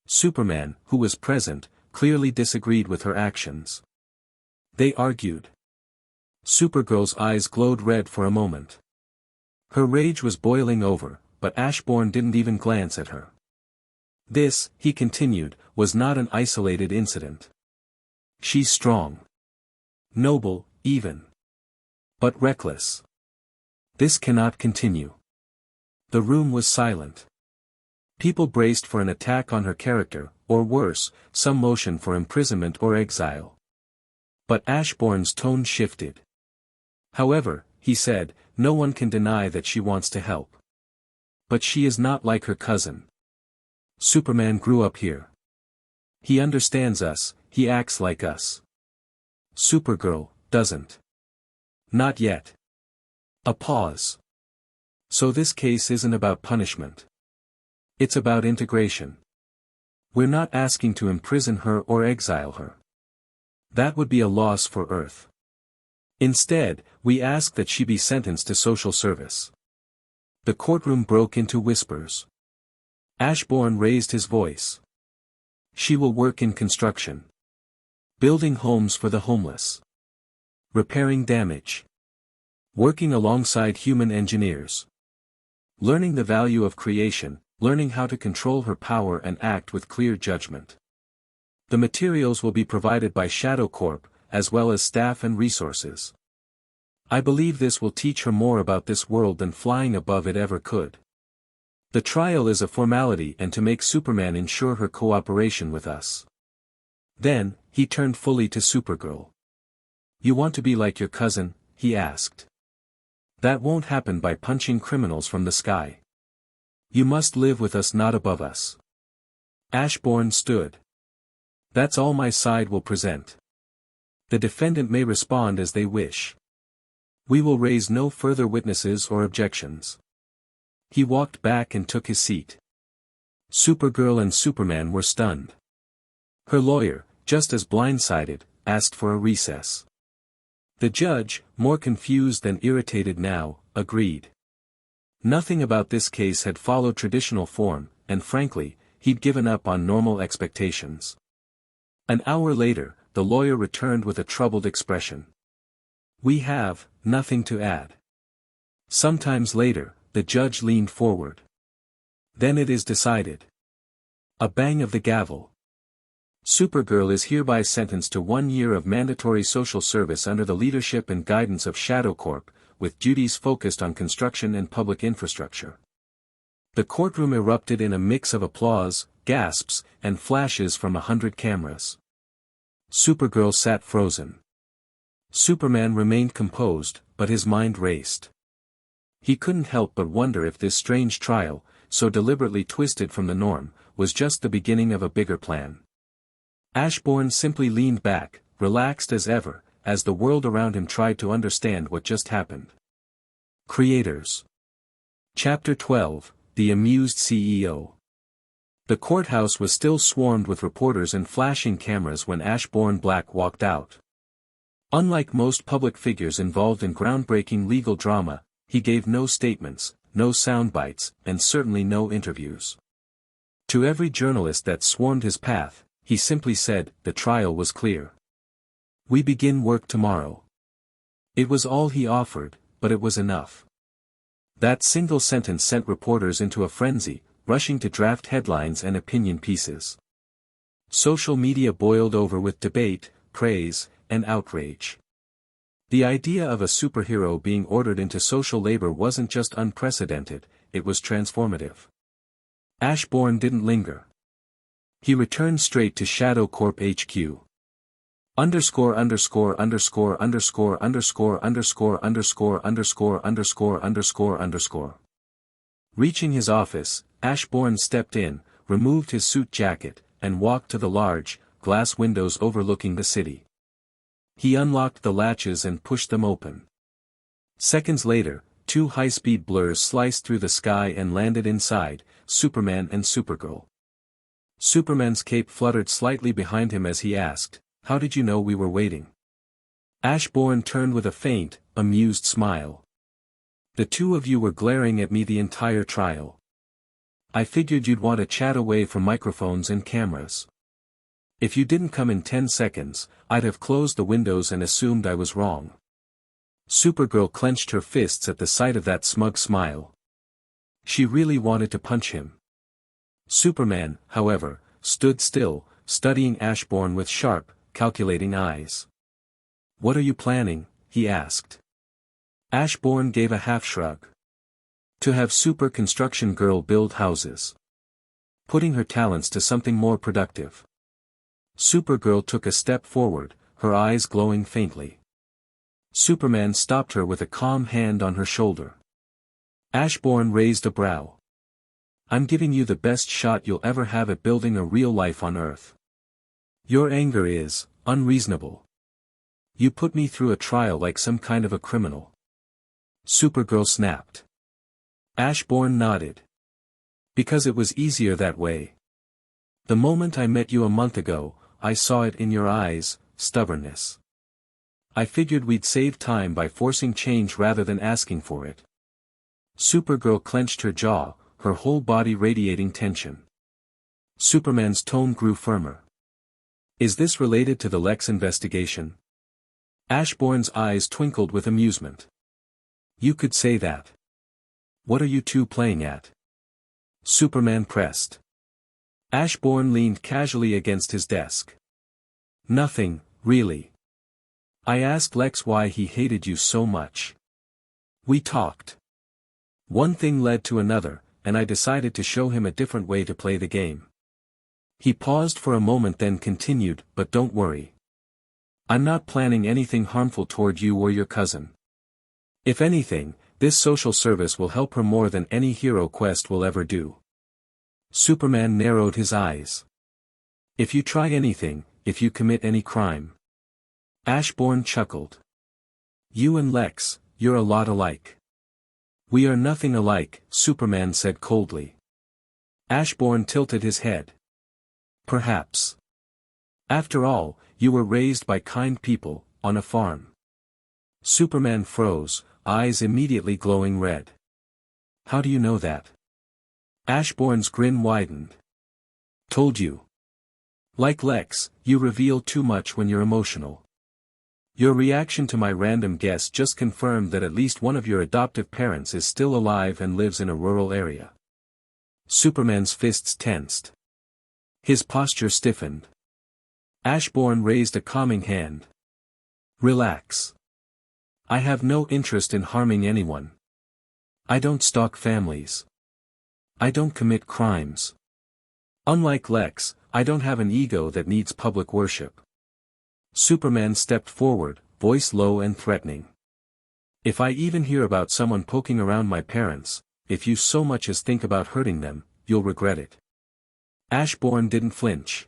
Superman, who was present, clearly disagreed with her actions. They argued. Supergirl's eyes glowed red for a moment. Her rage was boiling over, but Ashbourne didn't even glance at her. This, he continued, was not an isolated incident. She's strong. Noble, even. But reckless. This cannot continue. The room was silent. People braced for an attack on her character, or worse, some motion for imprisonment or exile. But Ashbourne's tone shifted. However, he said, no one can deny that she wants to help. But she is not like her cousin. Superman grew up here. He understands us, he acts like us. Supergirl doesn't. Not yet. A pause. So this case isn't about punishment. It's about integration. We're not asking to imprison her or exile her. That would be a loss for Earth. Instead, we ask that she be sentenced to social service. The courtroom broke into whispers. Ashbourne raised his voice. She will work in construction. Building homes for the homeless. Repairing damage. Working alongside human engineers. Learning the value of creation, learning how to control her power and act with clear judgment. The materials will be provided by Shadow Corp, as well as staff and resources. I believe this will teach her more about this world than flying above it ever could. The trial is a formality and to make Superman ensure her cooperation with us. Then, he turned fully to Supergirl. You want to be like your cousin? He asked. That won't happen by punching criminals from the sky. You must live with us, not above us. Ashbourne stood. That's all my side will present. The defendant may respond as they wish. We will raise no further witnesses or objections. He walked back and took his seat. Supergirl and Superman were stunned. Her lawyer, just as blindsided, asked for a recess. The judge, more confused than irritated now, agreed. Nothing about this case had followed traditional form, and frankly, he'd given up on normal expectations. An hour later, the lawyer returned with a troubled expression. We have nothing to add. Sometimes later, the judge leaned forward. Then it is decided. A bang of the gavel. Supergirl is hereby sentenced to 1 year of mandatory social service under the leadership and guidance of Shadow Corp, with duties focused on construction and public infrastructure. The courtroom erupted in a mix of applause, gasps, and flashes from 100 cameras. Supergirl sat frozen. Superman remained composed, but his mind raced. He couldn't help but wonder if this strange trial, so deliberately twisted from the norm, was just the beginning of a bigger plan. Ashbourne simply leaned back, relaxed as ever, as the world around him tried to understand what just happened. Creators. Chapter 12, The Amused CEO. The courthouse was still swarmed with reporters and flashing cameras when Ashbourne Black walked out. Unlike most public figures involved in groundbreaking legal drama, he gave no statements, no soundbites, and certainly no interviews. To every journalist that swarmed his path, he simply said, the trial was clear. We begin work tomorrow. It was all he offered, but it was enough. That single sentence sent reporters into a frenzy, rushing to draft headlines and opinion pieces. Social media boiled over with debate, praise, and outrage. The idea of a superhero being ordered into social labor wasn't just unprecedented, it was transformative. Ashbourne didn't linger. He returned straight to Shadow Corp HQ. Underscore underscore underscore underscore underscore underscore underscore underscore underscore underscore underscore. Reaching his office, Ashbourne stepped in, removed his suit jacket, and walked to the large, glass windows overlooking the city. He unlocked the latches and pushed them open. Seconds later, two high-speed blurs sliced through the sky and landed inside, Superman and Supergirl. Superman's cape fluttered slightly behind him as he asked, "How did you know we were waiting?" Ashbourne turned with a faint, amused smile. "The two of you were glaring at me the entire trial. I figured you'd want to chat away from microphones and cameras. If you didn't come in 10 seconds, I'd have closed the windows and assumed I was wrong." Supergirl clenched her fists at the sight of that smug smile. She really wanted to punch him. Superman, however, stood still, studying Ashbourne with sharp, calculating eyes. "What are you planning?" he asked. Ashbourne gave a half-shrug. "To have Super Construction Girl build houses. Putting her talents to something more productive." Supergirl took a step forward, her eyes glowing faintly. Superman stopped her with a calm hand on her shoulder. Ashbourne raised a brow. "I'm giving you the best shot you'll ever have at building a real life on Earth. Your anger is unreasonable. You put me through a trial like some kind of a criminal." Supergirl snapped. Ashbourne nodded. "Because it was easier that way. The moment I met you a month ago, I saw it in your eyes, stubbornness. I figured we'd save time by forcing change rather than asking for it." Supergirl clenched her jaw, her whole body radiating tension. Superman's tone grew firmer. "Is this related to the Lex investigation?" Ashbourne's eyes twinkled with amusement. "You could say that. What are you two playing at?" Superman pressed. Ashbourne leaned casually against his desk. "Nothing, really. I asked Lex why he hated you so much. We talked. One thing led to another, and I decided to show him a different way to play the game." He paused for a moment then continued, "But don't worry. I'm not planning anything harmful toward you or your cousin. If anything, this social service will help her more than any hero quest will ever do." Superman narrowed his eyes. "If you try anything, if you commit any crime." Ashbourne chuckled. "You and Lex, you're a lot alike." "We are nothing alike," Superman said coldly. Ashbourne tilted his head. "Perhaps. After all, you were raised by kind people, on a farm." Superman froze, eyes immediately glowing red. "How do you know that?" Ashbourne's grin widened. "Told you. Like Lex, you reveal too much when you're emotional. Your reaction to my random guess just confirmed that at least one of your adoptive parents is still alive and lives in a rural area." Superman's fists tensed. His posture stiffened. Ashbourne raised a calming hand. "Relax. I have no interest in harming anyone. I don't stalk families. I don't commit crimes. Unlike Lex, I don't have an ego that needs public worship. Superman stepped forward, voice low and threatening. If I even hear about someone poking around my parents, if you so much as think about hurting them, you'll regret it. Ashbourne didn't flinch.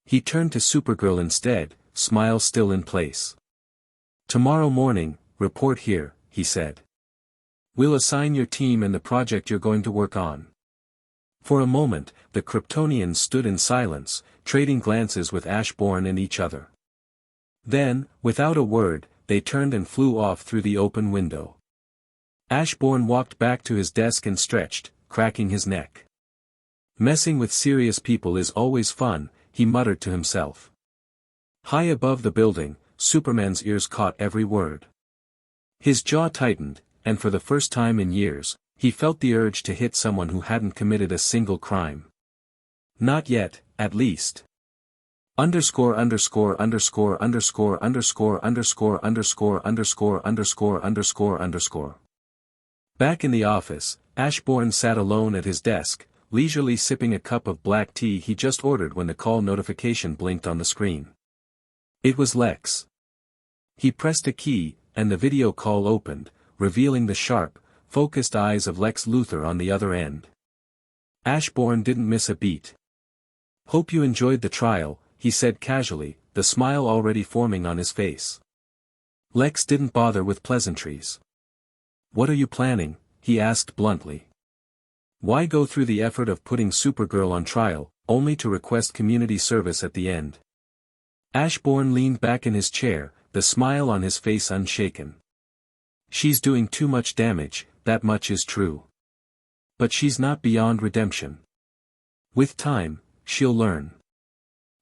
He turned to Supergirl instead, smile still in place. Tomorrow morning, report here, he said. We'll assign your team and the project you're going to work on. For a moment, the Kryptonians stood in silence, trading glances with Ashbourne and each other. Then, without a word, they turned and flew off through the open window. Ashbourne walked back to his desk and stretched, cracking his neck. Messing with serious people is always fun, he muttered to himself. High above the building, Superman's ears caught every word. His jaw tightened, and for the first time in years, he felt the urge to hit someone who hadn't committed a single crime. Not yet, at least. Underscore underscore underscore underscore underscore underscore underscore underscore underscore underscore underscore. Back in the office, Ashbourne sat alone at his desk, leisurely sipping a cup of black tea he just ordered when the call notification blinked on the screen. It was Lex. He pressed a key, and the video call opened, revealing the sharp, focused eyes of Lex Luthor on the other end. Ashbourne didn't miss a beat. Hope you enjoyed the trial, he said casually, the smile already forming on his face. Lex didn't bother with pleasantries. What are you planning? He asked bluntly. Why go through the effort of putting Supergirl on trial, only to request community service at the end? Ashbourne leaned back in his chair, the smile on his face unshaken. She's doing too much damage, that much is true. But she's not beyond redemption. With time, she'll learn.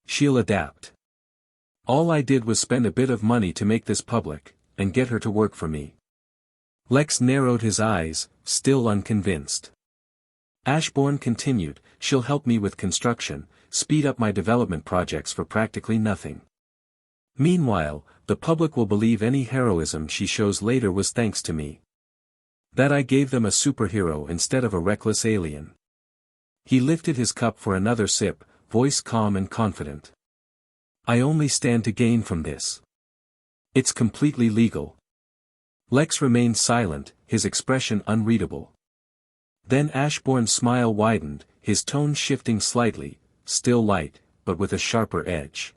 She'll adapt. All I did was spend a bit of money to make this public, and get her to work for me. Lex narrowed his eyes, still unconvinced. Ashbourne continued, she'll help me with construction, speed up my development projects for practically nothing. Meanwhile, the public will believe any heroism she shows later was thanks to me. That I gave them a superhero instead of a reckless alien. He lifted his cup for another sip, voice calm and confident. I only stand to gain from this. It's completely legal. Lex remained silent, his expression unreadable. Then Ashbourne's smile widened, his tone shifting slightly, still light, but with a sharper edge.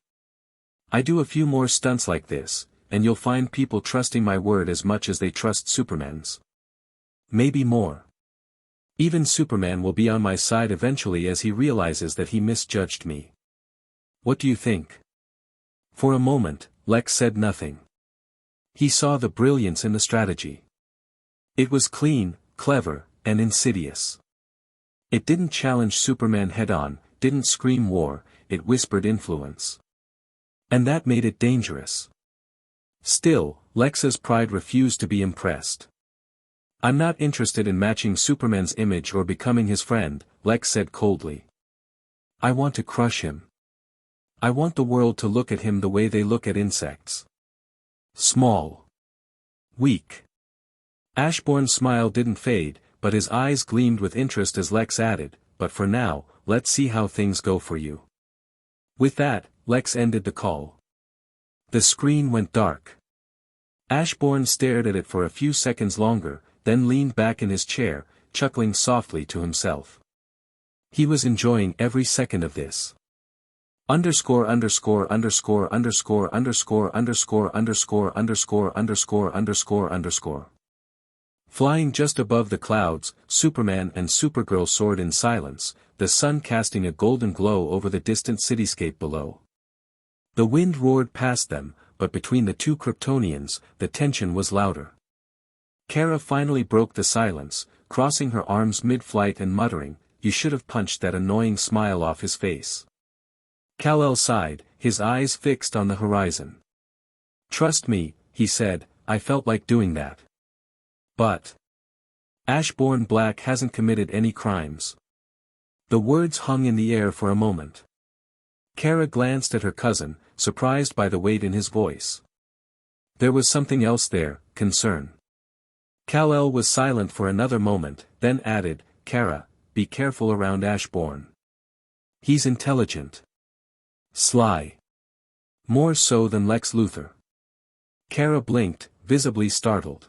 I do a few more stunts like this, and you'll find people trusting my word as much as they trust Superman's. Maybe more. Even Superman will be on my side eventually as he realizes that he misjudged me. What do you think? For a moment, Lex said nothing. He saw the brilliance in the strategy. It was clean, clever, and insidious. It didn't challenge Superman head-on, didn't scream war, it whispered influence. And that made it dangerous. Still, Lex's pride refused to be impressed. I'm not interested in matching Superman's image or becoming his friend, Lex said coldly. I want to crush him. I want the world to look at him the way they look at insects. Small. Weak. Ashbourne's smile didn't fade, but his eyes gleamed with interest as Lex added, but for now, let's see how things go for you. With that, Lex ended the call. The screen went dark. Ashbourne stared at it for a few seconds longer, then leaned back in his chair, chuckling softly to himself. He was enjoying every second of this. Underscore underscore underscore underscore underscore underscore underscore underscore underscore underscore underscore. Flying just above the clouds, Superman and Supergirl soared in silence, the sun casting a golden glow over the distant cityscape below. The wind roared past them, but between the two Kryptonians, the tension was louder. Kara finally broke the silence, crossing her arms mid-flight and muttering, "You should have punched that annoying smile off his face." Kal-El sighed, his eyes fixed on the horizon. "Trust me," he said, "I felt like doing that. But Ashbourne Black hasn't committed any crimes." The words hung in the air for a moment. Kara glanced at her cousin, surprised by the weight in his voice. There was something else there, concern. Kal-El was silent for another moment, then added, "Kara, be careful around Ashbourne. He's intelligent. Sly. More so than Lex Luthor. Kara blinked, visibly startled.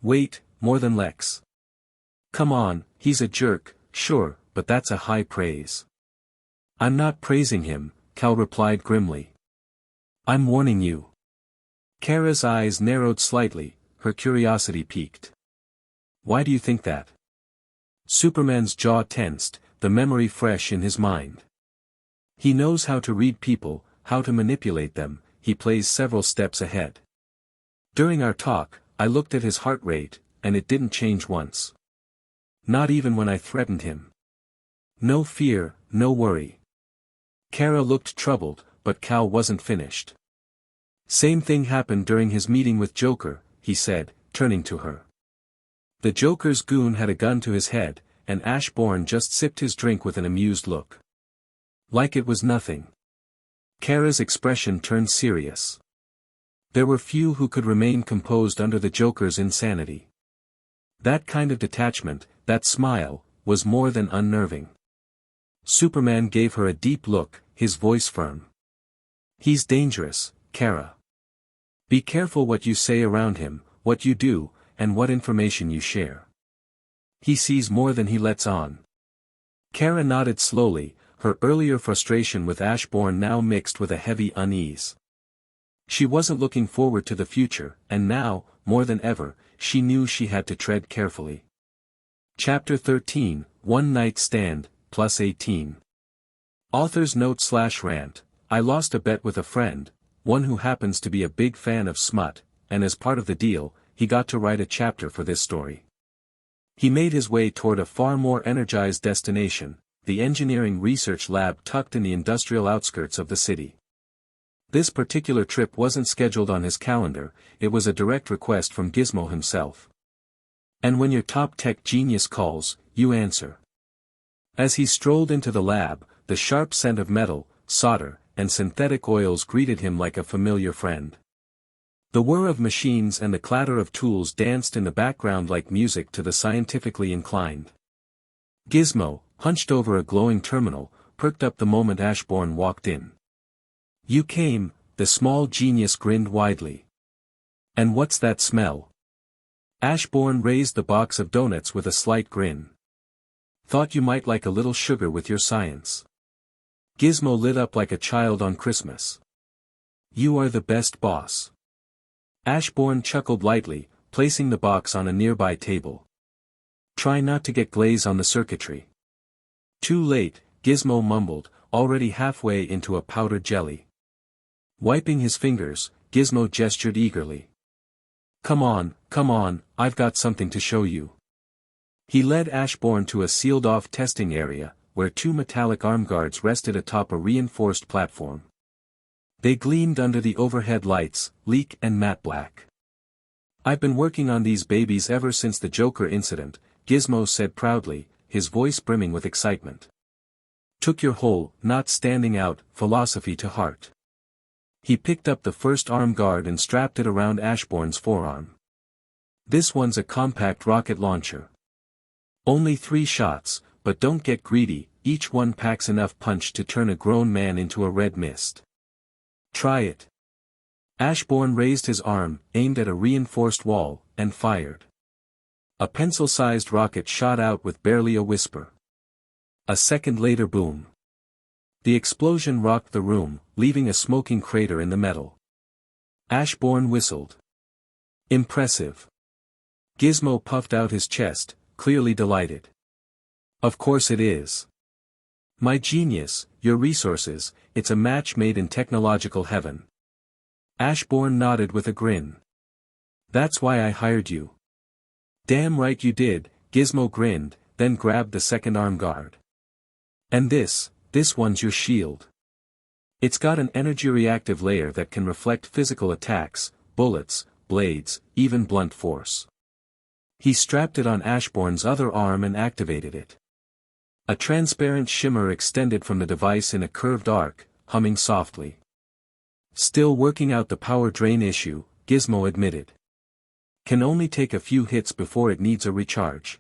Wait, more than Lex. Come on, he's a jerk, sure, but that's a high praise. I'm not praising him, Cal replied grimly. I'm warning you. Kara's eyes narrowed slightly, her curiosity piqued. Why do you think that? Superman's jaw tensed, the memory fresh in his mind. He knows how to read people, how to manipulate them, he plays several steps ahead. During our talk, I looked at his heart rate, and it didn't change once. Not even when I threatened him. No fear, no worry. Kara looked troubled, but Cal wasn't finished. Same thing happened during his meeting with Joker, he said, turning to her. The Joker's goon had a gun to his head, and Ashbourne just sipped his drink with an amused look. Like it was nothing. Kara's expression turned serious. There were few who could remain composed under the Joker's insanity. That kind of detachment, that smile, was more than unnerving. Superman gave her a deep look, his voice firm. He's dangerous, Kara. Be careful what you say around him, what you do, and what information you share. He sees more than he lets on. Kara nodded slowly, her earlier frustration with Ashbourne now mixed with a heavy unease. She wasn't looking forward to the future, and now, more than ever, she knew she had to tread carefully. Chapter 13, One Night Stand, plus 18. Author's note/rant, I lost a bet with a friend, one who happens to be a big fan of smut, and as part of the deal, he got to write a chapter for this story. He made his way toward a far more energized destination, the engineering research lab tucked in the industrial outskirts of the city. This particular trip wasn't scheduled on his calendar, it was a direct request from Gizmo himself. And when your top tech genius calls, you answer. As he strolled into the lab, the sharp scent of metal, solder, and synthetic oils greeted him like a familiar friend. The whir of machines and the clatter of tools danced in the background like music to the scientifically inclined. Gizmo, hunched over a glowing terminal, perked up the moment Ashbourne walked in. You came, the small genius grinned widely. And what's that smell? Ashbourne raised the box of donuts with a slight grin. Thought you might like a little sugar with your science. Gizmo lit up like a child on Christmas. You are the best boss. Ashbourne chuckled lightly, placing the box on a nearby table. Try not to get glaze on the circuitry. Too late, Gizmo mumbled, already halfway into a powdered jelly. Wiping his fingers, Gizmo gestured eagerly. Come on, I've got something to show you. He led Ashbourne to a sealed-off testing area, where two metallic arm guards rested atop a reinforced platform. They gleamed under the overhead lights, sleek and matte black. I've been working on these babies ever since the Joker incident, Gizmo said proudly, his voice brimming with excitement. Took your whole, not standing out, philosophy to heart. He picked up the first arm guard and strapped it around Ashbourne's forearm. This one's a compact rocket launcher. Only 3 shots, but don't get greedy, each one packs enough punch to turn a grown man into a red mist. Try it. Ashbourne raised his arm, aimed at a reinforced wall, and fired. A pencil-sized rocket shot out with barely a whisper. A second later boom. The explosion rocked the room, leaving a smoking crater in the metal. Ashbourne whistled. Impressive. Gizmo puffed out his chest, clearly delighted. Of course it is. My genius, your resources, it's a match made in technological heaven. Ashbourne nodded with a grin. That's why I hired you. Damn right you did, Gizmo grinned, then grabbed the second arm guard. And this one's your shield. It's got an energy-reactive layer that can reflect physical attacks, bullets, blades, even blunt force. He strapped it on Ashbourne's other arm and activated it. A transparent shimmer extended from the device in a curved arc, humming softly. Still working out the power drain issue, Gizmo admitted. Can only take a few hits before it needs a recharge.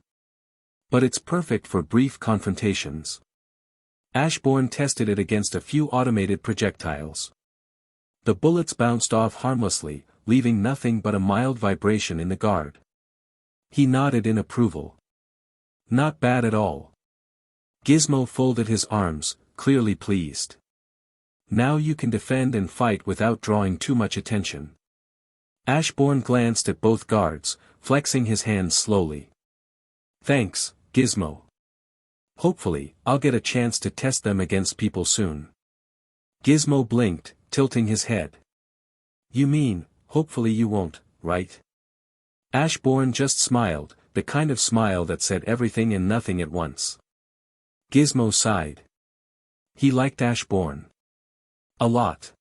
But it's perfect for brief confrontations. Ashbourne tested it against a few automated projectiles. The bullets bounced off harmlessly, leaving nothing but a mild vibration in the guard. He nodded in approval. Not bad at all. Gizmo folded his arms, clearly pleased. Now you can defend and fight without drawing too much attention. Ashbourne glanced at both guards, flexing his hands slowly. Thanks, Gizmo. Hopefully, I'll get a chance to test them against people soon. Gizmo blinked, tilting his head. You mean, hopefully you won't, right? Ashbourne just smiled, the kind of smile that said everything and nothing at once. Gizmo sighed. He liked Ashbourne. A lot.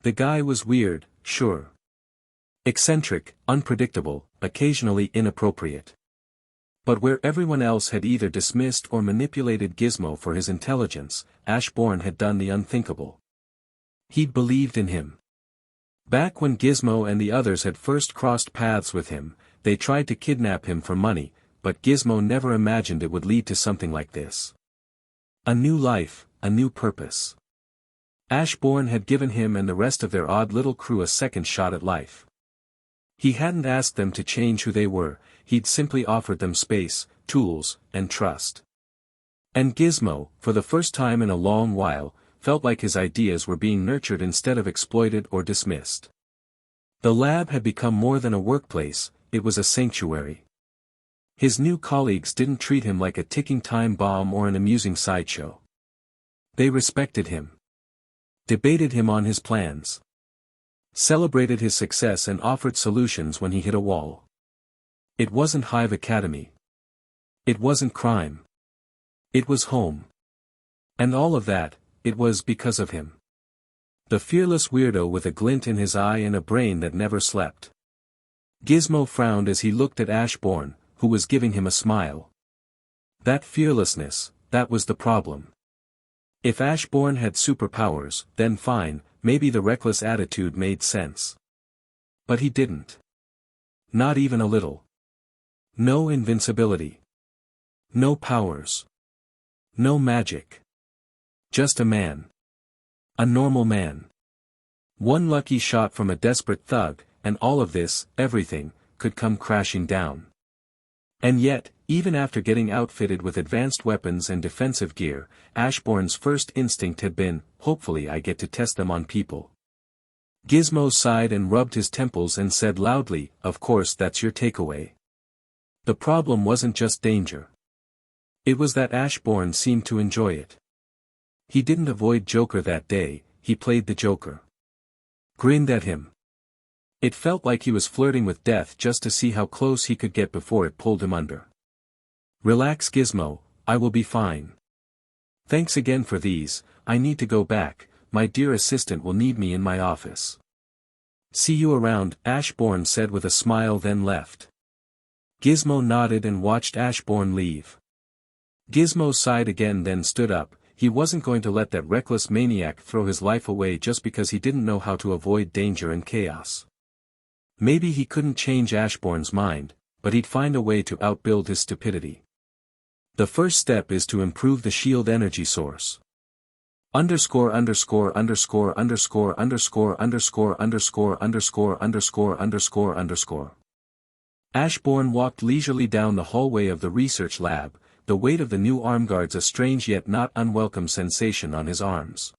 The guy was weird, sure. Eccentric, unpredictable, occasionally inappropriate. But where everyone else had either dismissed or manipulated Gizmo for his intelligence, Ashbourne had done the unthinkable. He'd believed in him. Back when Gizmo and the others had first crossed paths with him, they tried to kidnap him for money, but Gizmo never imagined it would lead to something like this. A new life, a new purpose. Ashbourne had given him and the rest of their odd little crew a second shot at life. He hadn't asked them to change who they were, he'd simply offered them space, tools, and trust. And Gizmo, for the first time in a long while, felt like his ideas were being nurtured instead of exploited or dismissed. The lab had become more than a workplace, it was a sanctuary. His new colleagues didn't treat him like a ticking time bomb or an amusing sideshow. They respected him. Debated him on his plans. Celebrated his success and offered solutions when he hit a wall. It wasn't Hive Academy. It wasn't crime. It was home. And all of that, it was because of him. The fearless weirdo with a glint in his eye and a brain that never slept. Gizmo frowned as he looked at Ashbourne, who was giving him a smile. That fearlessness, that was the problem. If Ashbourne had superpowers, then fine, maybe the reckless attitude made sense. But he didn't. Not even a little. No invincibility. No powers. No magic. Just a man. A normal man. One lucky shot from a desperate thug, and all of this, everything, could come crashing down. And yet, even after getting outfitted with advanced weapons and defensive gear, Ashbourne's first instinct had been, hopefully I get to test them on people. Gizmo sighed and rubbed his temples and said loudly, of course that's your takeaway. The problem wasn't just danger. It was that Ashbourne seemed to enjoy it. He didn't avoid Joker that day, he played the Joker. Grinned at him. It felt like he was flirting with death just to see how close he could get before it pulled him under. Relax Gizmo, I will be fine. Thanks again for these, I need to go back, my dear assistant will need me in my office. See you around, Ashbourne said with a smile then left. Gizmo nodded and watched Ashbourne leave. Gizmo sighed again then stood up, he wasn't going to let that reckless maniac throw his life away just because he didn't know how to avoid danger and chaos. Maybe he couldn't change Ashbourne's mind, but he'd find a way to outbuild his stupidity. The first step is to improve the shield energy source. Ashbourne walked leisurely down the hallway of the research lab, the weight of the new arm guards a strange yet not unwelcome sensation on his arms.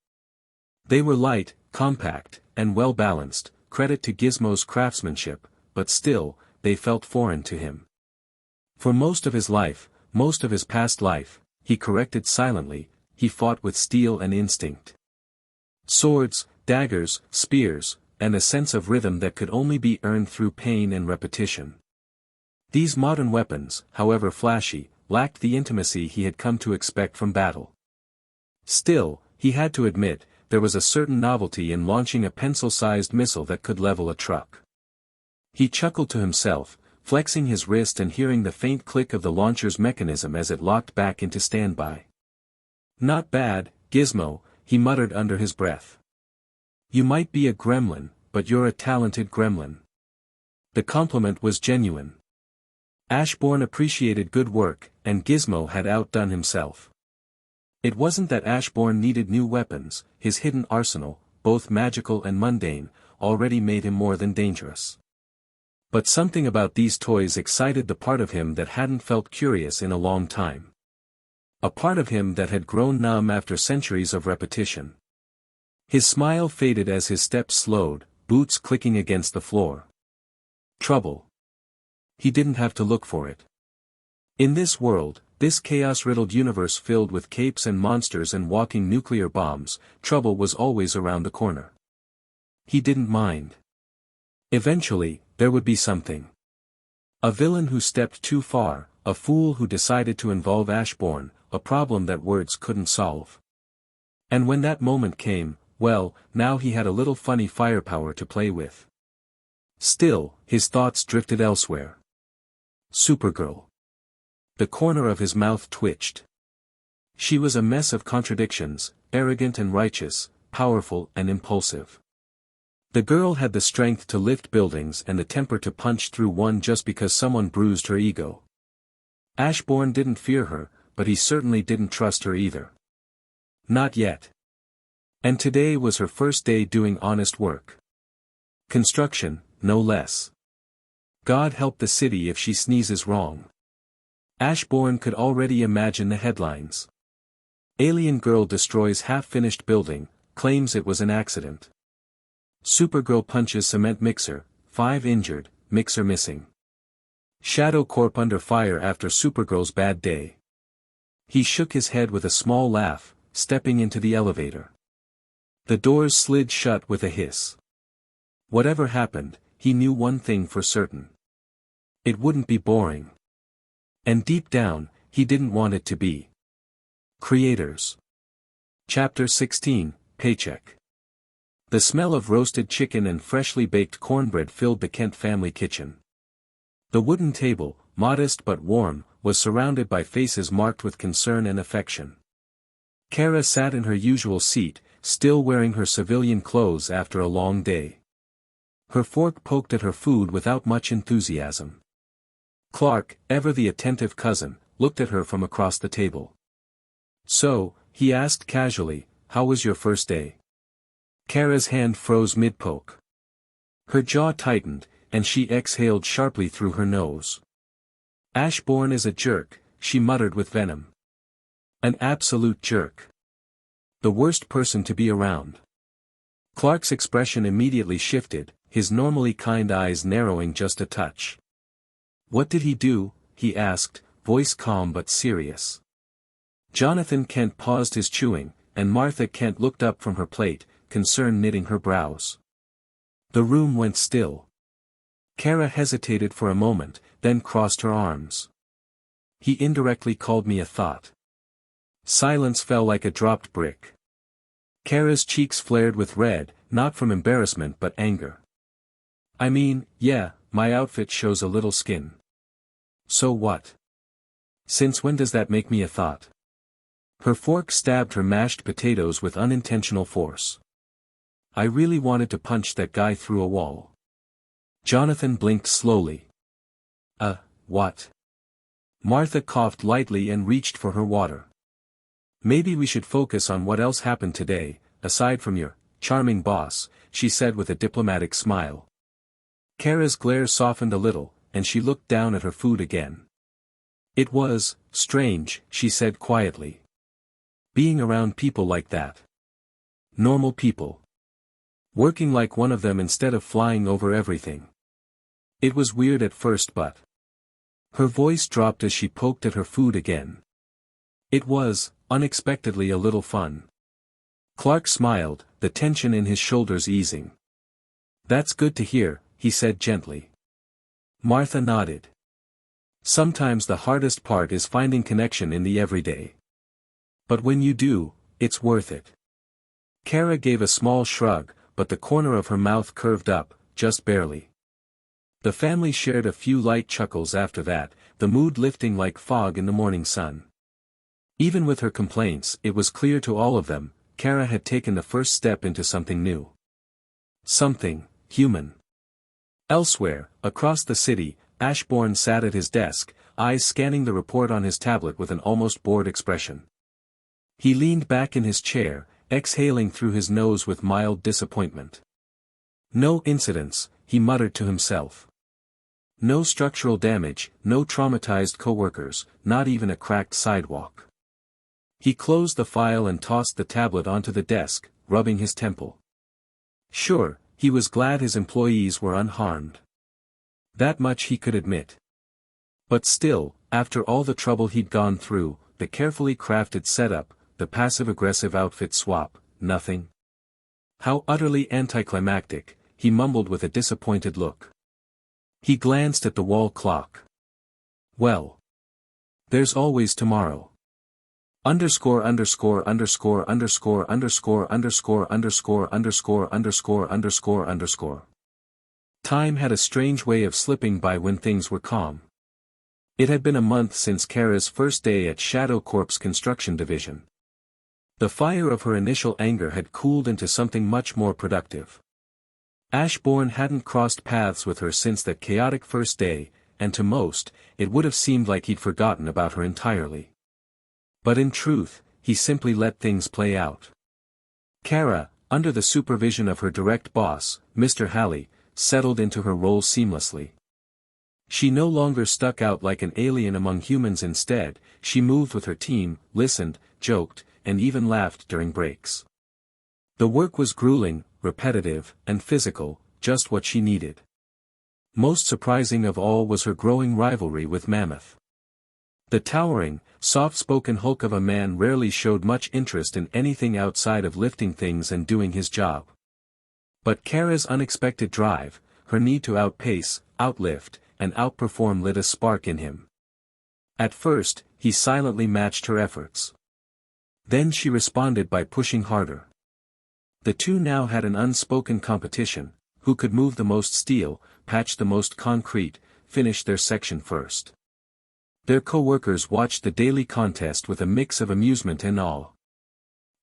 They were light, compact, and well balanced, credit to Gizmo's craftsmanship, but still, they felt foreign to him. For most of his life, most of his past life, he corrected silently, he fought with steel and instinct. Swords, daggers, spears, and a sense of rhythm that could only be earned through pain and repetition. These modern weapons, however flashy, lacked the intimacy he had come to expect from battle. Still, he had to admit, there was a certain novelty in launching a pencil-sized missile that could level a truck. He chuckled to himself, flexing his wrist and hearing the faint click of the launcher's mechanism as it locked back into standby. Not bad, Gizmo, he muttered under his breath. You might be a gremlin, but you're a talented gremlin. The compliment was genuine. Ashbourne appreciated good work, and Gizmo had outdone himself. It wasn't that Ashbourne needed new weapons, his hidden arsenal, both magical and mundane, already made him more than dangerous. But something about these toys excited the part of him that hadn't felt curious in a long time. A part of him that had grown numb after centuries of repetition. His smile faded as his steps slowed, boots clicking against the floor. Trouble. He didn't have to look for it. In this world, this chaos-riddled universe filled with capes and monsters and walking nuclear bombs, trouble was always around the corner. He didn't mind. Eventually, there would be something. A villain who stepped too far, a fool who decided to involve Ashbourne, a problem that words couldn't solve. And when that moment came, well, now he had a little funny firepower to play with. Still, his thoughts drifted elsewhere. Supergirl. The corner of his mouth twitched. She was a mess of contradictions, arrogant and righteous, powerful and impulsive. The girl had the strength to lift buildings and the temper to punch through one just because someone bruised her ego. Ashbourne didn't fear her, but he certainly didn't trust her either. Not yet. And today was her first day doing honest work. Construction, no less. God help the city if she sneezes wrong. Ashbourne could already imagine the headlines. Alien girl destroys half-finished building, claims it was an accident. Supergirl punches cement mixer, 5 injured, mixer missing. Shadow Corp under fire after Supergirl's bad day. He shook his head with a small laugh, stepping into the elevator. The doors slid shut with a hiss. Whatever happened, he knew one thing for certain. It wouldn't be boring. And deep down, he didn't want it to be. Creators. Chapter 16, Paycheck. The smell of roasted chicken and freshly baked cornbread filled the Kent family kitchen. The wooden table, modest but warm, was surrounded by faces marked with concern and affection. Kara sat in her usual seat, still wearing her civilian clothes after a long day. Her fork poked at her food without much enthusiasm. Clark, ever the attentive cousin, looked at her from across the table. "So," he asked casually, "how was your first day?" Kara's hand froze mid-poke. Her jaw tightened, and she exhaled sharply through her nose. "Ashbourne is a jerk," she muttered with venom. "An absolute jerk. The worst person to be around." Clark's expression immediately shifted, his normally kind eyes narrowing just a touch. "What did he do?" he asked, voice calm but serious. Jonathan Kent paused his chewing, and Martha Kent looked up from her plate, concern knitting her brows. The room went still. Kara hesitated for a moment, then crossed her arms. "He indirectly called me a thought." Silence fell like a dropped brick. Kara's cheeks flared with red, not from embarrassment but anger. "I mean, yeah, my outfit shows a little skin. So what? Since when does that make me a thought?" Her fork stabbed her mashed potatoes with unintentional force. "I really wanted to punch that guy through a wall." Jonathan blinked slowly. What?" Martha coughed lightly and reached for her water. "Maybe we should focus on what else happened today, aside from your charming boss," she said with a diplomatic smile. Kara's glare softened a little, and she looked down at her food again. "It was strange," she said quietly. "Being around people like that. Normal people. Working like one of them instead of flying over everything. It was weird at first but..." Her voice dropped as she poked at her food again. "It was, unexpectedly a little fun." Clark smiled, the tension in his shoulders easing. "That's good to hear," he said gently. Martha nodded. "Sometimes the hardest part is finding connection in the everyday. But when you do, it's worth it." Kara gave a small shrug, but the corner of her mouth curved up, just barely. The family shared a few light chuckles after that, the mood lifting like fog in the morning sun. Even with her complaints, it was clear to all of them, Kara had taken the first step into something new. Something human. Elsewhere, across the city, Ashbourne sat at his desk, eyes scanning the report on his tablet with an almost bored expression. He leaned back in his chair, exhaling through his nose with mild disappointment. No incidents, he muttered to himself. No structural damage, no traumatized coworkers, not even a cracked sidewalk. He closed the file and tossed the tablet onto the desk, rubbing his temple. Sure, he was glad his employees were unharmed. That much he could admit. But still, after all the trouble he'd gone through, the carefully crafted setup, the passive-aggressive outfit swap, nothing. How utterly anticlimactic, he mumbled with a disappointed look. He glanced at the wall clock. Well. There's always tomorrow. Underscore underscore underscore underscore underscore underscore underscore underscore underscore underscore underscore. Time had a strange way of slipping by when things were calm. It had been a month since Kara's first day at Shadow Corp's construction division. The fire of her initial anger had cooled into something much more productive. Ashbourne hadn't crossed paths with her since that chaotic first day, and to most, it would have seemed like he'd forgotten about her entirely. But in truth, he simply let things play out. Kara, under the supervision of her direct boss, Mr. Halley, settled into her role seamlessly. She no longer stuck out like an alien among humans. Instead, she moved with her team, listened, joked, and even laughed during breaks. The work was grueling, repetitive, and physical, just what she needed. Most surprising of all was her growing rivalry with Mammoth. The towering, soft-spoken hulk of a man rarely showed much interest in anything outside of lifting things and doing his job. But Kara's unexpected drive, her need to outpace, outlift, and outperform lit a spark in him. At first, he silently matched her efforts. Then she responded by pushing harder. The two now had an unspoken competition: who could move the most steel, patch the most concrete, finish their section first. Their co-workers watched the daily contest with a mix of amusement and awe.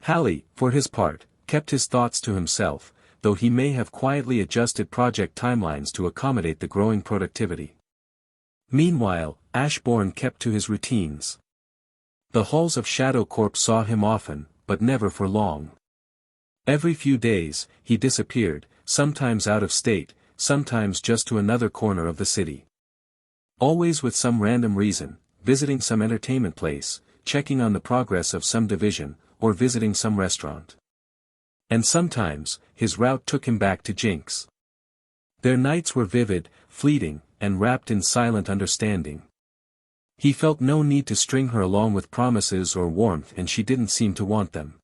Halley, for his part, kept his thoughts to himself, though he may have quietly adjusted project timelines to accommodate the growing productivity. Meanwhile, Ashbourne kept to his routines. The halls of Shadow Corp saw him often, but never for long. Every few days, he disappeared, sometimes out of state, sometimes just to another corner of the city. Always with some random reason, visiting some entertainment place, checking on the progress of some division, or visiting some restaurant. And sometimes, his route took him back to Jinx. Their nights were vivid, fleeting, and wrapped in silent understanding. He felt no need to string her along with promises or warmth, and she didn't seem to want them.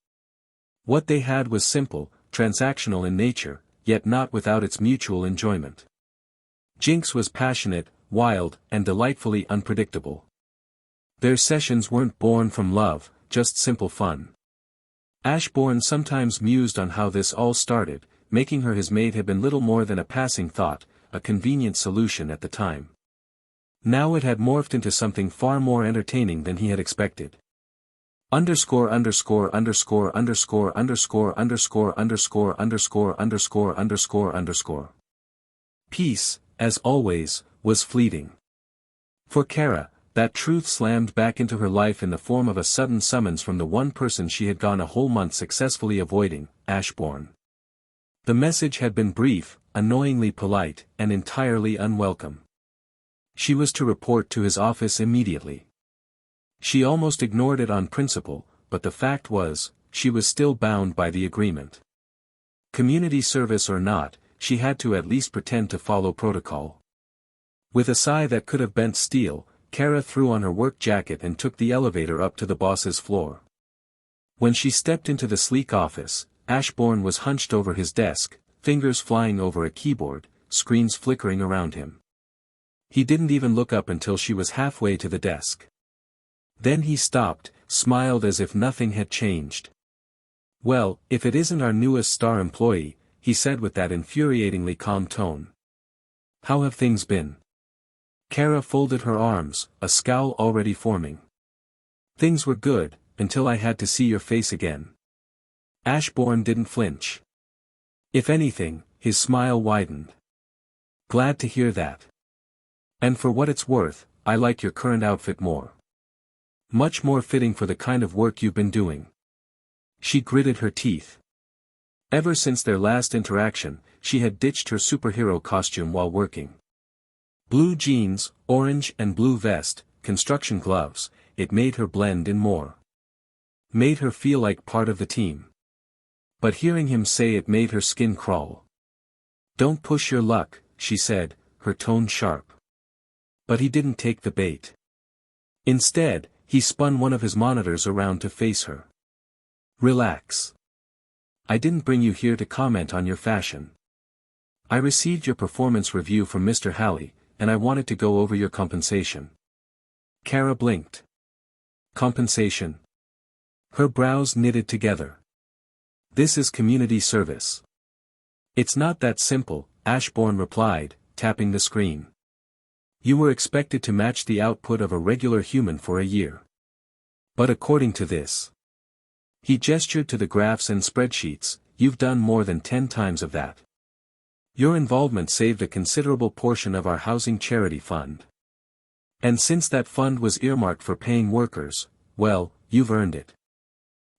What they had was simple, transactional in nature, yet not without its mutual enjoyment. Jinx was passionate, wild, and delightfully unpredictable. Their sessions weren't born from love, just simple fun. Ashbourne sometimes mused on how this all started. Making her his maid had been little more than a passing thought, a convenient solution at the time. Now it had morphed into something far more entertaining than he had expected. Underscore underscore underscore underscore underscore underscore underscore underscore underscore underscore underscore. Peace, as always, was fleeting. For Kara, that truth slammed back into her life in the form of a sudden summons from the one person she had gone a whole month successfully avoiding, Ashbourne. The message had been brief, annoyingly polite, and entirely unwelcome. She was to report to his office immediately. She almost ignored it on principle, but the fact was, she was still bound by the agreement. Community service or not, she had to at least pretend to follow protocol. With a sigh that could have bent steel, Kara threw on her work jacket and took the elevator up to the boss's floor. When she stepped into the sleek office, Ashbourne was hunched over his desk, fingers flying over a keyboard, screens flickering around him. He didn't even look up until she was halfway to the desk. Then he stopped, smiled as if nothing had changed. "Well, if it isn't our newest star employee," he said with that infuriatingly calm tone. "How have things been?" Kara folded her arms, a scowl already forming. "Things were good, until I had to see your face again." Ashbourne didn't flinch. If anything, his smile widened. "Glad to hear that. And for what it's worth, I like your current outfit more. Much more fitting for the kind of work you've been doing. She gritted her teeth. Ever since their last interaction, she had ditched her superhero costume while working. Blue jeans, orange and blue vest, construction gloves, it made her blend in more. Made her feel like part of the team. But hearing him say it made her skin crawl. Don't push your luck, she said, her tone sharp. But he didn't take the bait. Instead, he spun one of his monitors around to face her. Relax. I didn't bring you here to comment on your fashion. I received your performance review from Mr. Halley, and I wanted to go over your compensation. Kara blinked. Compensation? Her brows knitted together. This is community service. It's not that simple, Ashbourne replied, tapping the screen. You were expected to match the output of a regular human for a year. But according to this. He gestured to the graphs and spreadsheets, you've done more than 10 times of that. Your involvement saved a considerable portion of our housing charity fund. And since that fund was earmarked for paying workers, well, you've earned it.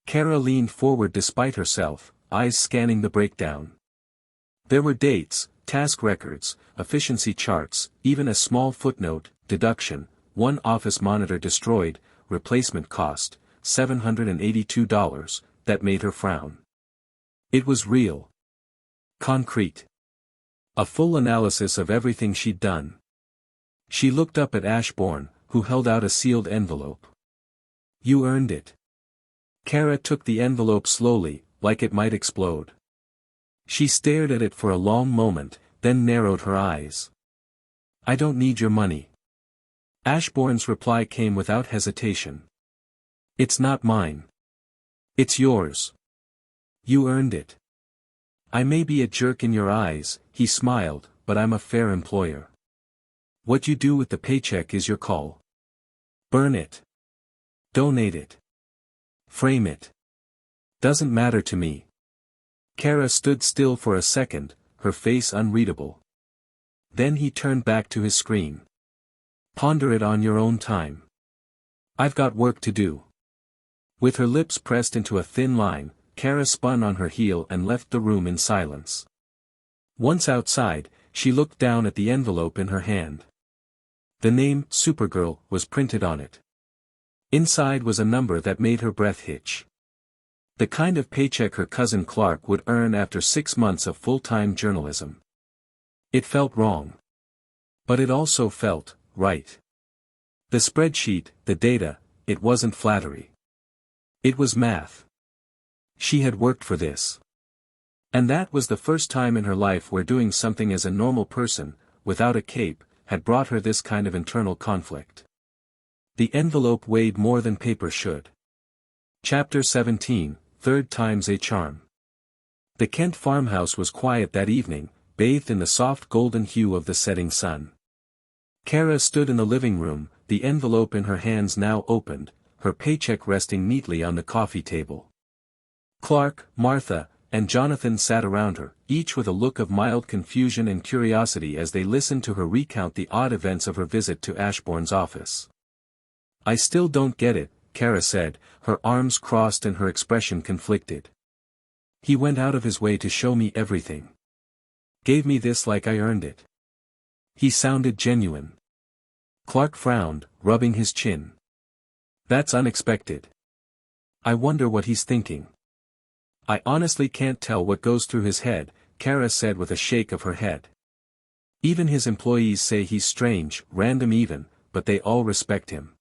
Kara leaned forward despite herself, eyes scanning the breakdown. There were dates, task records, efficiency charts, even a small footnote, deduction, one office monitor destroyed, replacement cost, $782, that made her frown. It was real. Concrete. A full analysis of everything she'd done. She looked up at Ashbourne, who held out a sealed envelope. You earned it. Kara took the envelope slowly, like it might explode. She stared at it for a long moment, then narrowed her eyes. I don't need your money. Ashbourne's reply came without hesitation. It's not mine. It's yours. You earned it. I may be a jerk in your eyes, he smiled, but I'm a fair employer. What you do with the paycheck is your call. Burn it. Donate it. Frame it. Doesn't matter to me. Kara stood still for a second, her face unreadable. Then he turned back to his screen. Ponder it on your own time. I've got work to do. With her lips pressed into a thin line, Kara spun on her heel and left the room in silence. Once outside, she looked down at the envelope in her hand. The name, Supergirl, was printed on it. Inside was a number that made her breath hitch. The kind of paycheck her cousin Clark would earn after 6 months of full-time journalism. It felt wrong. But it also felt right. The spreadsheet, the data, it wasn't flattery. It was math. She had worked for this. And that was the first time in her life where doing something as a normal person, without a cape, had brought her this kind of internal conflict. The envelope weighed more than paper should. Chapter 17, Third Time's a Charm. The Kent farmhouse was quiet that evening, bathed in the soft golden hue of the setting sun. Kara stood in the living room, the envelope in her hands now opened, her paycheck resting neatly on the coffee table. Clark, Martha, and Jonathan sat around her, each with a look of mild confusion and curiosity as they listened to her recount the odd events of her visit to Ashbourne's office. I still don't get it, Kara said, her arms crossed and her expression conflicted. He went out of his way to show me everything. Gave me this like I earned it. He sounded genuine. Clark frowned, rubbing his chin. That's unexpected. I wonder what he's thinking. I honestly can't tell what goes through his head, Kara said with a shake of her head. Even his employees say he's strange, random even, but they all respect him.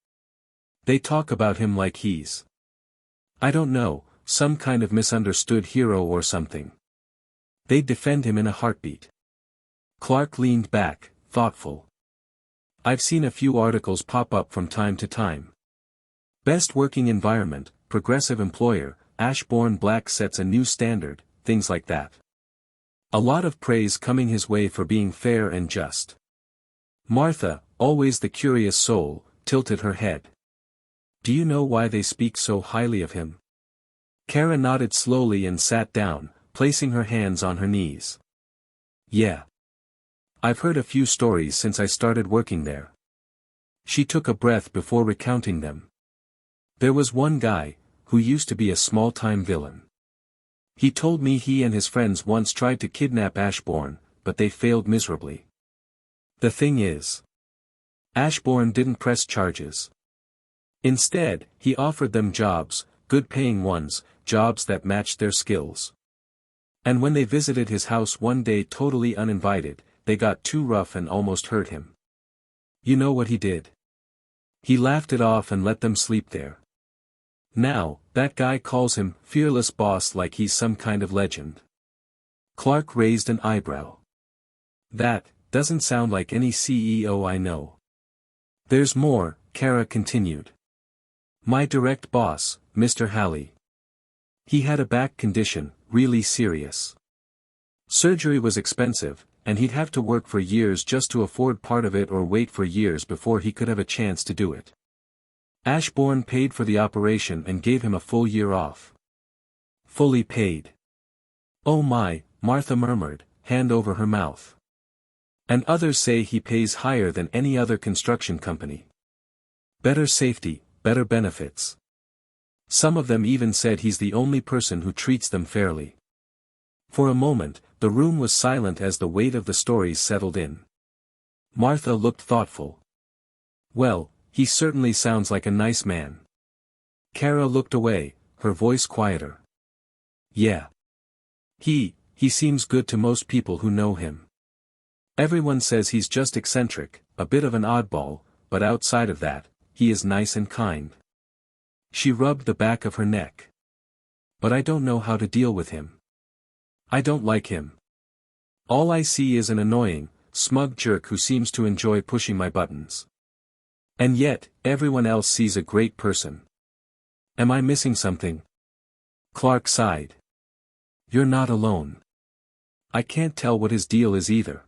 They talk about him like he's, I don't know, some kind of misunderstood hero or something. They'd defend him in a heartbeat. Clark leaned back, thoughtful. I've seen a few articles pop up from time to time. Best working environment, progressive employer, Ashbourne Black sets a new standard, things like that. A lot of praise coming his way for being fair and just. Martha, always the curious soul, tilted her head. Do you know why they speak so highly of him? Kara nodded slowly and sat down, placing her hands on her knees. Yeah. I've heard a few stories since I started working there. She took a breath before recounting them. There was one guy, who used to be a small-time villain. He told me he and his friends once tried to kidnap Ashbourne, but they failed miserably. The thing is, Ashbourne didn't press charges. Instead, he offered them jobs, good-paying ones, jobs that matched their skills. And when they visited his house one day totally uninvited, they got too rough and almost hurt him. You know what he did? He laughed it off and let them sleep there. Now, that guy calls him fearless boss like he's some kind of legend. Clark raised an eyebrow. That doesn't sound like any CEO I know. There's more, Kara continued. My direct boss, Mr. Halley. He had a back condition, really serious. Surgery was expensive, and he'd have to work for years just to afford part of it or wait for years before he could have a chance to do it. Ashbourne paid for the operation and gave him a full year off. Fully paid. Oh my, Martha murmured, hand over her mouth. And others say he pays higher than any other construction company. Better safety, better benefits. Some of them even said he's the only person who treats them fairly. For a moment, the room was silent as the weight of the stories settled in. Martha looked thoughtful. Well, he certainly sounds like a nice man. Kara looked away, her voice quieter. Yeah. He seems good to most people who know him. Everyone says he's just eccentric, a bit of an oddball, but outside of that, he is nice and kind. She rubbed the back of her neck. But I don't know how to deal with him. I don't like him. All I see is an annoying, smug jerk who seems to enjoy pushing my buttons. And yet, everyone else sees a great person. Am I missing something? Clark sighed. You're not alone. I can't tell what his deal is either.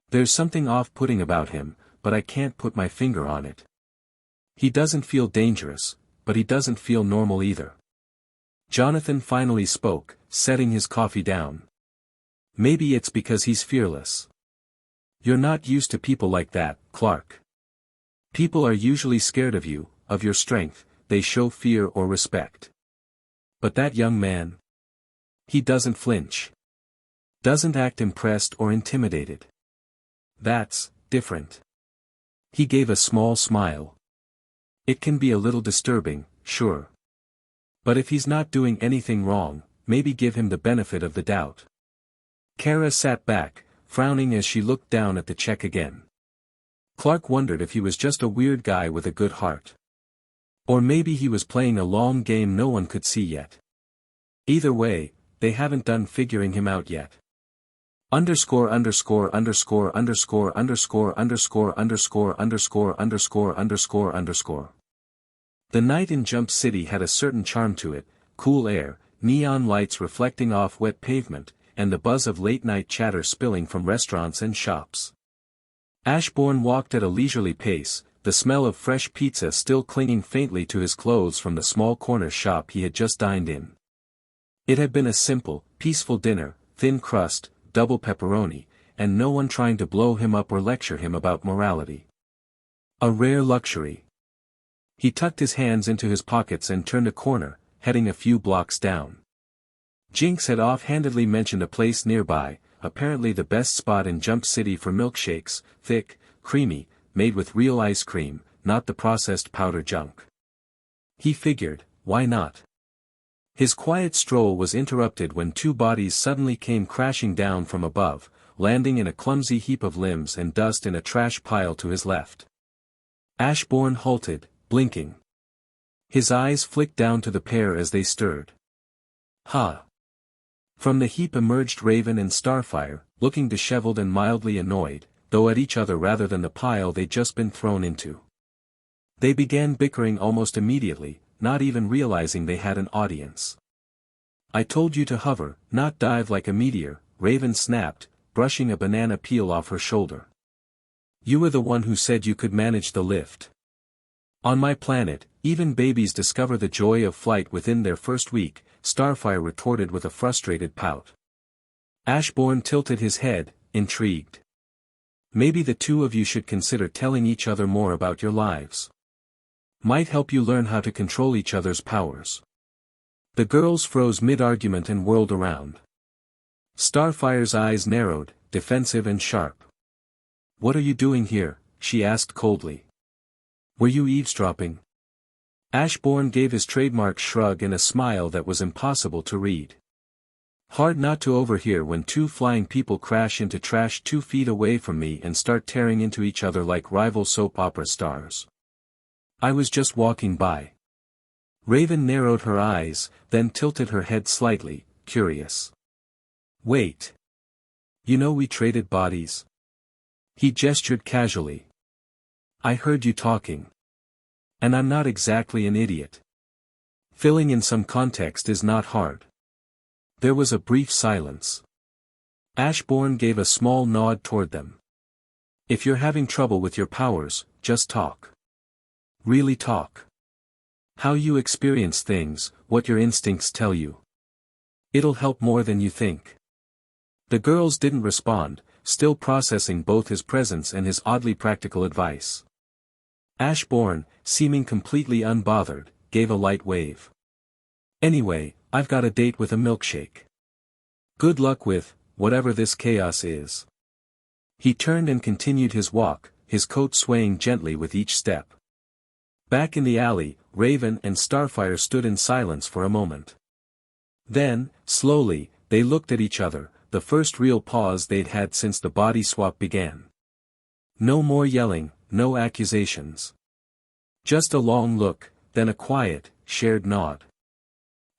There's something off-putting about him, but I can't put my finger on it. He doesn't feel dangerous, but he doesn't feel normal either. Jonathan finally spoke, setting his coffee down. Maybe it's because he's fearless. You're not used to people like that, Clark. People are usually scared of you, of your strength, they show fear or respect. But that young man? He doesn't flinch. Doesn't act impressed or intimidated. That's different. He gave a small smile. It can be a little disturbing, sure. But if he's not doing anything wrong, maybe give him the benefit of the doubt. Kara sat back, frowning as she looked down at the check again. Clark wondered if he was just a weird guy with a good heart. Or maybe he was playing a long game no one could see yet. Either way, they haven't done figuring him out yet. Underscore underscore underscore underscore underscore underscore underscore underscore underscore underscore underscore. The night in Jump City had a certain charm to it, cool air, neon lights reflecting off wet pavement, and the buzz of late-night chatter spilling from restaurants and shops. Ashbourne walked at a leisurely pace, the smell of fresh pizza still clinging faintly to his clothes from the small corner shop he had just dined in. It had been a simple, peaceful dinner, thin crust, double pepperoni, and no one trying to blow him up or lecture him about morality. A rare luxury. He tucked his hands into his pockets and turned a corner, heading a few blocks down. Jinx had offhandedly mentioned a place nearby, apparently the best spot in Jump City for milkshakes, thick, creamy, made with real ice cream, not the processed powder junk. He figured, why not? His quiet stroll was interrupted when two bodies suddenly came crashing down from above, landing in a clumsy heap of limbs and dust in a trash pile to his left. Ashbourne halted, blinking. His eyes flicked down to the pair as they stirred. Ha! From the heap emerged Raven and Starfire, looking disheveled and mildly annoyed, though at each other rather than the pile they'd just been thrown into. They began bickering almost immediately, not even realizing they had an audience. I told you to hover, not dive like a meteor, Raven snapped, brushing a banana peel off her shoulder. You were the one who said you could manage the lift. On my planet, even babies discover the joy of flight within their first week, Starfire retorted with a frustrated pout. Ashbourne tilted his head, intrigued. Maybe the two of you should consider telling each other more about your lives. Might help you learn how to control each other's powers. The girls froze mid-argument and whirled around. Starfire's eyes narrowed, defensive and sharp. "What are you doing here?" she asked coldly. "Were you eavesdropping?" Ashbourne gave his trademark shrug and a smile that was impossible to read. "Hard not to overhear when two flying people crash into trash 2 feet away from me and start tearing into each other like rival soap opera stars. I was just walking by." Raven narrowed her eyes, then tilted her head slightly, curious. "Wait. You know we traded bodies?" He gestured casually. "I heard you talking. And I'm not exactly an idiot. Filling in some context is not hard." There was a brief silence. Ashbourne gave a small nod toward them. "If you're having trouble with your powers, just talk. Really talk. How you experience things, what your instincts tell you. It'll help more than you think." The girls didn't respond, still processing both his presence and his oddly practical advice. Ashbourne, seeming completely unbothered, gave a light wave. "Anyway, I've got a date with a milkshake. Good luck with, whatever this chaos is." He turned and continued his walk, his coat swaying gently with each step. Back in the alley, Raven and Starfire stood in silence for a moment. Then, slowly, they looked at each other, the first real pause they'd had since the body swap began. No more yelling, no accusations. Just a long look, then a quiet, shared nod.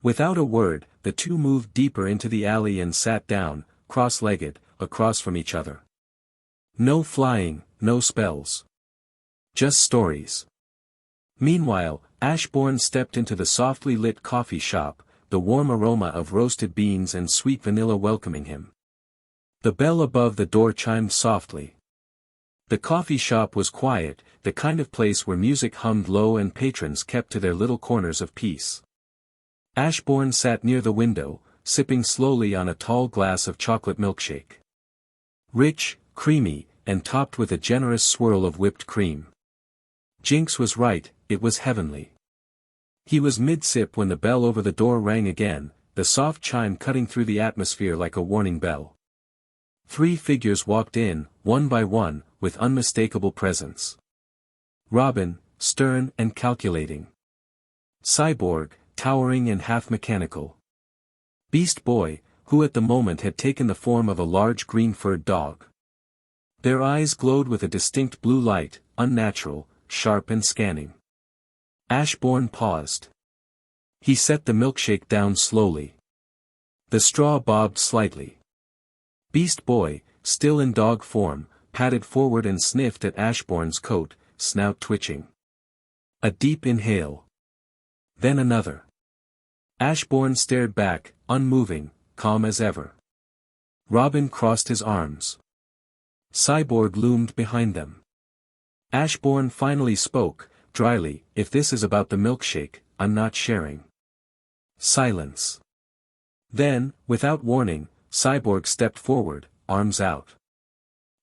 Without a word, the two moved deeper into the alley and sat down, cross-legged, across from each other. No flying, no spells. Just stories. Meanwhile, Ashbourne stepped into the softly lit coffee shop, the warm aroma of roasted beans and sweet vanilla welcoming him. The bell above the door chimed softly. The coffee shop was quiet, the kind of place where music hummed low and patrons kept to their little corners of peace. Ashbourne sat near the window, sipping slowly on a tall glass of chocolate milkshake. Rich, creamy, and topped with a generous swirl of whipped cream. Jinx was right, it was heavenly. He was mid-sip when the bell over the door rang again, the soft chime cutting through the atmosphere like a warning bell. 3 figures walked in, one by one, with unmistakable presence. Robin, stern and calculating. Cyborg, towering and half-mechanical. Beast Boy, who at the moment had taken the form of a large green-furred dog. Their eyes glowed with a distinct blue light, unnatural, sharp and scanning. Ashbourne paused. He set the milkshake down slowly. The straw bobbed slightly. Beast Boy, still in dog form, padded forward and sniffed at Ashbourne's coat, snout twitching. A deep inhale. Then another. Ashbourne stared back, unmoving, calm as ever. Robin crossed his arms. Cyborg loomed behind them. Ashbourne finally spoke, dryly, "If this is about the milkshake, I'm not sharing." Silence. Then, without warning, Cyborg stepped forward, arms out.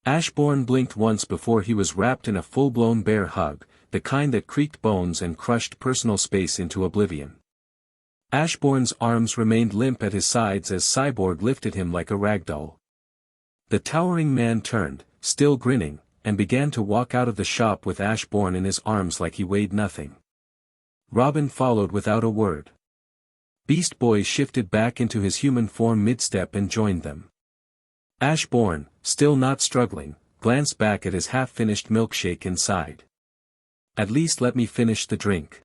Ashbourne blinked once before he was wrapped in a full-blown bear hug, the kind that creaked bones and crushed personal space into oblivion. Ashbourne's arms remained limp at his sides as Cyborg lifted him like a ragdoll. The towering man turned, still grinning, and began to walk out of the shop with Ashbourne in his arms like he weighed nothing. Robin followed without a word. Beast Boy shifted back into his human form mid-step and joined them. Ashbourne, still not struggling, glanced back at his half-finished milkshake and sighed. "At least let me finish the drink."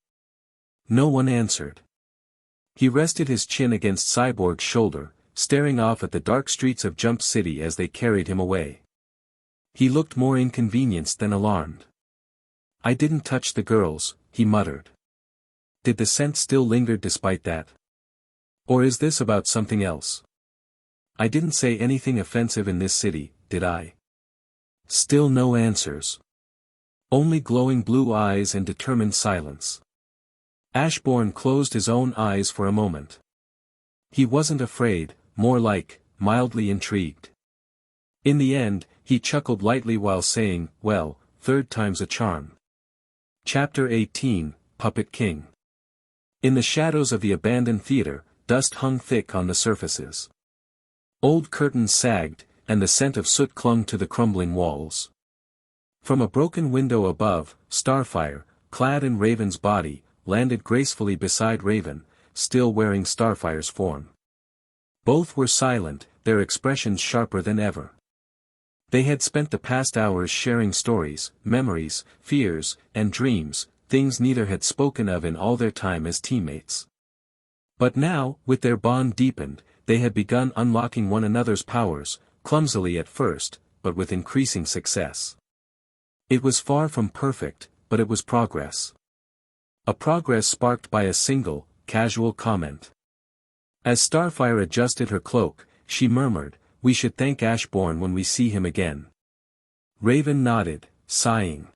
No one answered. He rested his chin against Cyborg's shoulder, staring off at the dark streets of Jump City as they carried him away. He looked more inconvenienced than alarmed. "I didn't touch the girls," he muttered. "Did the scent still linger despite that? Or is this about something else? I didn't say anything offensive in this city, did I?" Still no answers. Only glowing blue eyes and determined silence. Ashbourne closed his own eyes for a moment. He wasn't afraid, more like, mildly intrigued. In the end, he chuckled lightly while saying, "Well, third time's a charm." Chapter 18, Puppet King. In the shadows of the abandoned theater, dust hung thick on the surfaces. Old curtains sagged, and the scent of soot clung to the crumbling walls. From a broken window above, Starfire, clad in Raven's body, landed gracefully beside Raven, still wearing Starfire's form. Both were silent, their expressions sharper than ever. They had spent the past hours sharing stories, memories, fears, and dreams, things neither had spoken of in all their time as teammates. But now, with their bond deepened, they had begun unlocking one another's powers, clumsily at first, but with increasing success. It was far from perfect, but it was progress. A progress sparked by a single, casual comment. As Starfire adjusted her cloak, she murmured, "We should thank Ashbourne when we see him again." Raven nodded, sighing.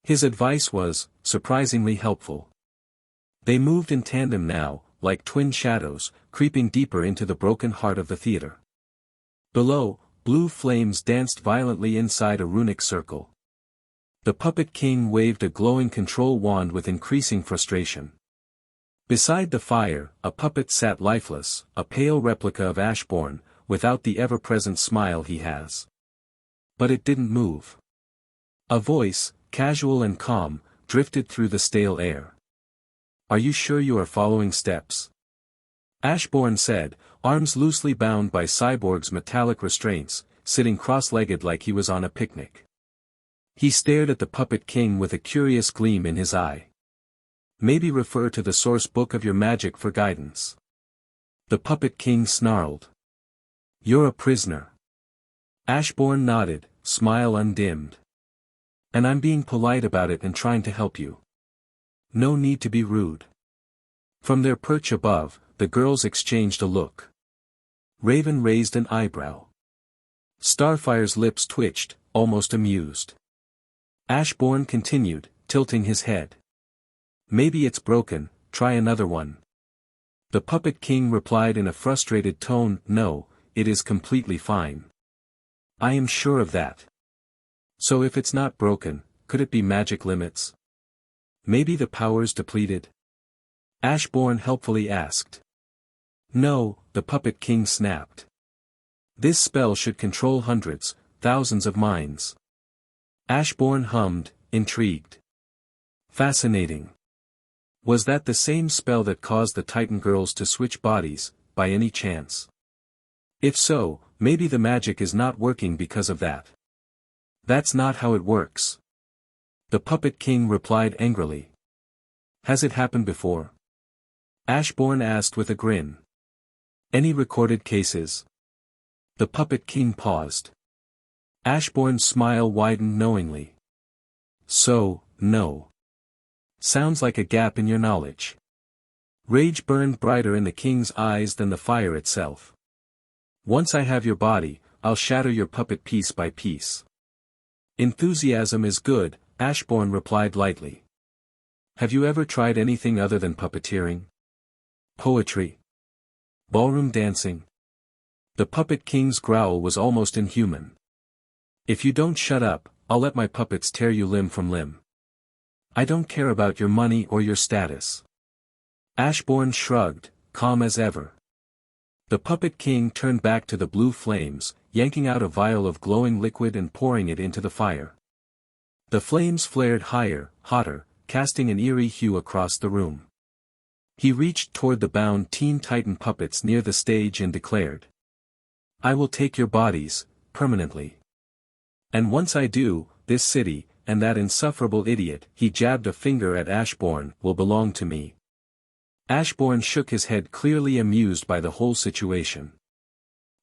His advice was, surprisingly helpful. They moved in tandem now, like twin shadows, creeping deeper into the broken heart of the theater. Below, blue flames danced violently inside a runic circle. The Puppet King waved a glowing control wand with increasing frustration. Beside the fire, a puppet sat lifeless, a pale replica of Ashbourne, without the ever-present smile he has. But it didn't move. A voice, casual and calm, drifted through the stale air. "Are you sure you are following steps?" Ashbourne said, arms loosely bound by Cyborg's metallic restraints, sitting cross-legged like he was on a picnic. He stared at the Puppet King with a curious gleam in his eye. "Maybe refer to the source book of your magic for guidance." The Puppet King snarled. "You're a prisoner." Ashbourne nodded, smile undimmed. "And I'm being polite about it and trying to help you. No need to be rude." From their perch above, the girls exchanged a look. Raven raised an eyebrow. Starfire's lips twitched, almost amused. Ashbourne continued, tilting his head. "Maybe it's broken, try another one." The Puppet King replied in a frustrated tone, "No, it is completely fine. I am sure of that." "So if it's not broken, could it be magic limits? Maybe the power's depleted?" Ashbourne helpfully asked. "No," the Puppet King snapped. "This spell should control hundreds, thousands of minds." Ashbourne hummed, intrigued. "Fascinating. Was that the same spell that caused the Titan girls to switch bodies, by any chance? If so, maybe the magic is not working because of that." "That's not how it works," the Puppet King replied angrily. "Has it happened before?" Ashbourne asked with a grin. "Any recorded cases?" The Puppet King paused. Ashbourne's smile widened knowingly. "So, no. Sounds like a gap in your knowledge." Rage burned brighter in the king's eyes than the fire itself. "Once I have your body, I'll shatter your puppet piece by piece." "Enthusiasm is good," Ashbourne replied lightly. "Have you ever tried anything other than puppeteering? Poetry? Ballroom dancing?" The Puppet King's growl was almost inhuman. "If you don't shut up, I'll let my puppets tear you limb from limb. I don't care about your money or your status." Ashbourne shrugged, calm as ever. The Puppet King turned back to the blue flames, yanking out a vial of glowing liquid and pouring it into the fire. The flames flared higher, hotter, casting an eerie hue across the room. He reached toward the bound Teen Titan puppets near the stage and declared, "I will take your bodies, permanently. And once I do, this city, and that insufferable idiot," he jabbed a finger at Ashbourne, "will belong to me." Ashbourne shook his head, clearly amused by the whole situation.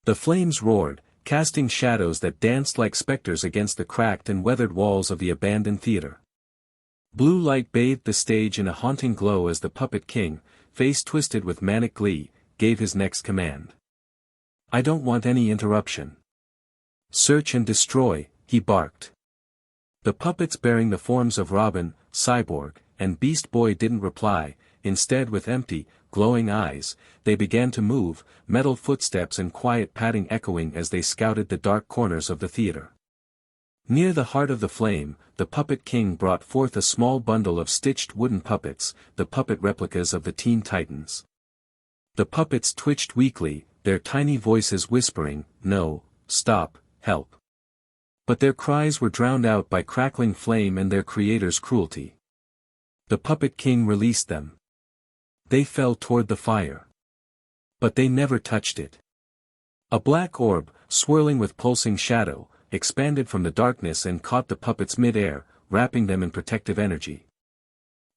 The flames roared, casting shadows that danced like specters against the cracked and weathered walls of the abandoned theater. Blue light bathed the stage in a haunting glow as the Puppet King, face twisted with manic glee, gave his next command. "I don't want any interruption. Search and destroy," he barked. The puppets bearing the forms of Robin, Cyborg, and Beast Boy didn't reply. Instead, with empty, glowing eyes, they began to move, metal footsteps and quiet padding echoing as they scouted the dark corners of the theater. Near the heart of the flame, the Puppet King brought forth a small bundle of stitched wooden puppets, the puppet replicas of the Teen Titans. The puppets twitched weakly, their tiny voices whispering, "No, stop, help." But their cries were drowned out by crackling flame and their creator's cruelty. The Puppet King released them. They fell toward the fire. But they never touched it. A black orb, swirling with pulsing shadow, expanded from the darkness and caught the puppets mid-air, wrapping them in protective energy.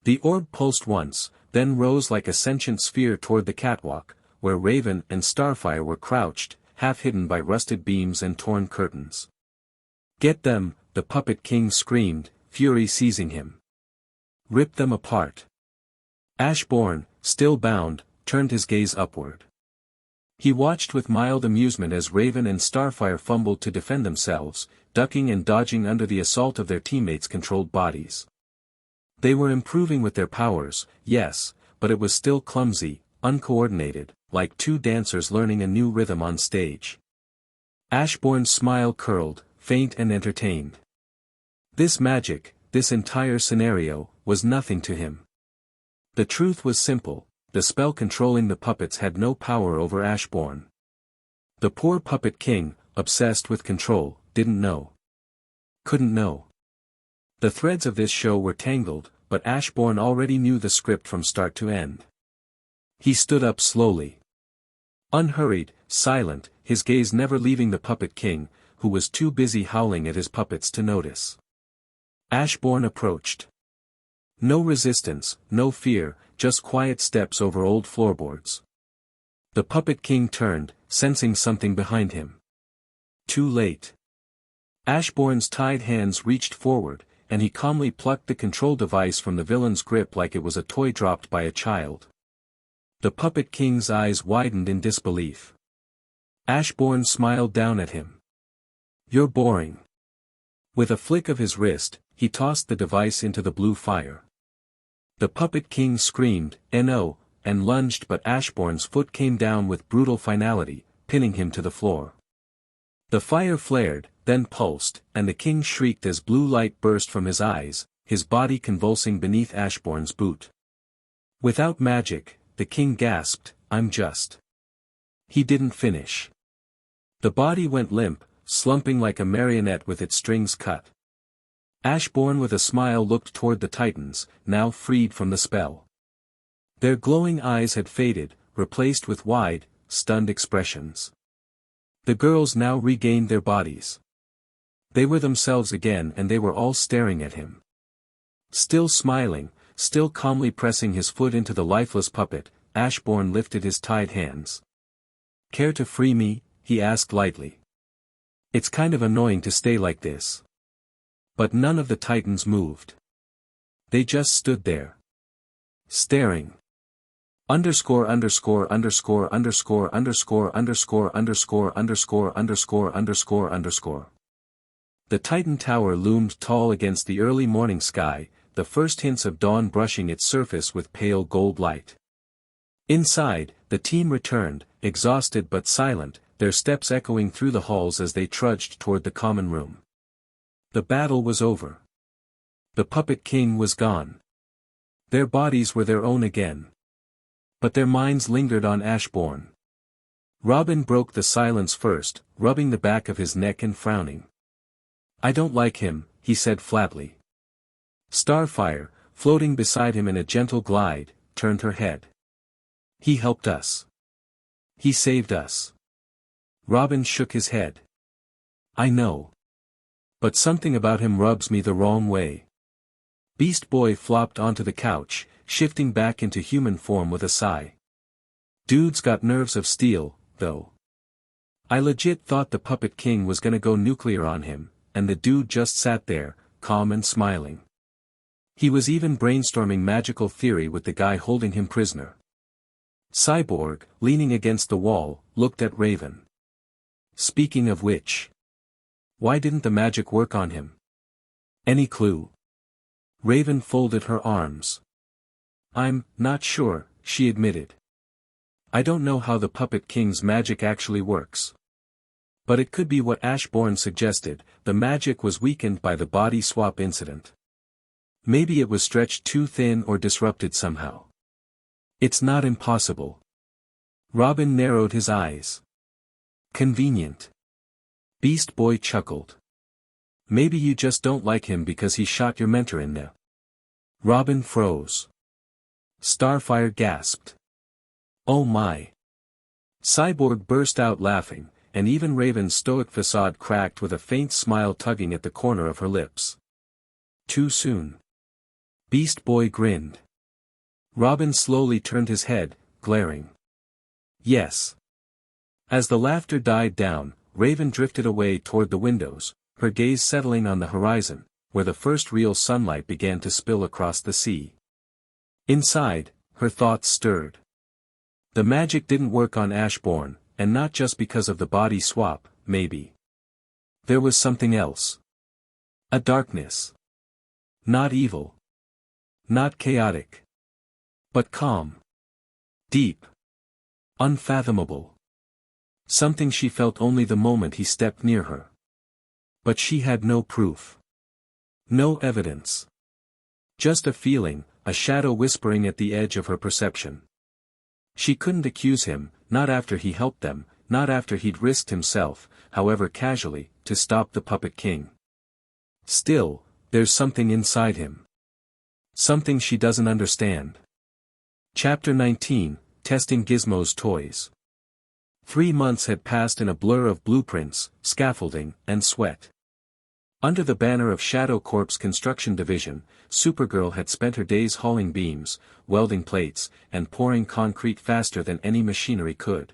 The orb pulsed once, then rose like a sentient sphere toward the catwalk, where Raven and Starfire were crouched, half hidden by rusted beams and torn curtains. "Get them," the Puppet King screamed, fury seizing him. "Rip them apart." Ashbourne, still bound, turned his gaze upward. He watched with mild amusement as Raven and Starfire fumbled to defend themselves, ducking and dodging under the assault of their teammates' controlled bodies. They were improving with their powers, yes, but it was still clumsy, uncoordinated, like two dancers learning a new rhythm on stage. Ashbourne's smile curled, faint and entertained. This magic, this entire scenario, was nothing to him. The truth was simple. The spell controlling the puppets had no power over Ashbourne. The poor Puppet King, obsessed with control, didn't know. Couldn't know. The threads of this show were tangled, but Ashbourne already knew the script from start to end. He stood up slowly. Unhurried, silent, his gaze never leaving the Puppet King, who was too busy howling at his puppets to notice. Ashbourne approached. No resistance, no fear, just quiet steps over old floorboards. The Puppet King turned, sensing something behind him. Too late. Ashbourne's tied hands reached forward, and he calmly plucked the control device from the villain's grip like it was a toy dropped by a child. The Puppet King's eyes widened in disbelief. Ashbourne smiled down at him. "You're boring." With a flick of his wrist, he tossed the device into the blue fire. The Puppet King screamed, "No," and lunged, but Ashbourne's foot came down with brutal finality, pinning him to the floor. The fire flared, then pulsed, and the king shrieked as blue light burst from his eyes, his body convulsing beneath Ashbourne's boot. Without magic, the king gasped, "I'm just." He didn't finish. The body went limp, slumping like a marionette with its strings cut. Ashbourne with a smile looked toward the Titans, now freed from the spell. Their glowing eyes had faded, replaced with wide, stunned expressions. The girls now regained their bodies. They were themselves again and they were all staring at him. Still smiling, still calmly pressing his foot into the lifeless puppet, Ashbourne lifted his tied hands. "Care to free me?" he asked lightly. "It's kind of annoying to stay like this." But none of the Titans moved. They just stood there. Staring. Underscore underscore underscore underscore underscore underscore underscore underscore underscore underscore underscore. The Titan Tower loomed tall against the early morning sky, the first hints of dawn brushing its surface with pale gold light. Inside, the team returned, exhausted but silent, their steps echoing through the halls as they trudged toward the common room. The battle was over. The Puppet King was gone. Their bodies were their own again. But their minds lingered on Ashbourne. Robin broke the silence first, rubbing the back of his neck and frowning. "I don't like him," he said flatly. Starfire, floating beside him in a gentle glide, turned her head. "He helped us. He saved us." Robin shook his head. "I know. But something about him rubs me the wrong way." Beast Boy flopped onto the couch, shifting back into human form with a sigh. "Dude's got nerves of steel, though. I legit thought the Puppet King was gonna go nuclear on him, and the dude just sat there, calm and smiling. He was even brainstorming magical theory with the guy holding him prisoner." Cyborg, leaning against the wall, looked at Raven. "Speaking of which, why didn't the magic work on him? Any clue?" Raven folded her arms. "I'm not sure," she admitted. "I don't know how the Puppet King's magic actually works. But it could be what Ashbourne suggested, the magic was weakened by the body swap incident. Maybe it was stretched too thin or disrupted somehow. It's not impossible. Robin narrowed his eyes. Convenient. Beast Boy chuckled. Maybe you just don't like him because he shot your mentor in the... Robin froze. Starfire gasped. Oh my. Cyborg burst out laughing, and even Raven's stoic facade cracked with a faint smile tugging at the corner of her lips. Too soon. Beast Boy grinned. Robin slowly turned his head, glaring. Yes. As the laughter died down, Raven drifted away toward the windows, her gaze settling on the horizon, where the first real sunlight began to spill across the sea. Inside, her thoughts stirred. The magic didn't work on Ashbourne, and not just because of the body swap, maybe. There was something else. A darkness. Not evil. Not chaotic. But calm. Deep. Unfathomable. Something she felt only the moment he stepped near her. But she had no proof. No evidence. Just a feeling, a shadow whispering at the edge of her perception. She couldn't accuse him, not after he helped them, not after he'd risked himself, however casually, to stop the Puppet King. Still, there's something inside him. Something she doesn't understand. Chapter 19, Testing Gizmo's Toys. 3 months had passed in a blur of blueprints, scaffolding, and sweat. Under the banner of Shadow Corp's construction division, Supergirl had spent her days hauling beams, welding plates, and pouring concrete faster than any machinery could.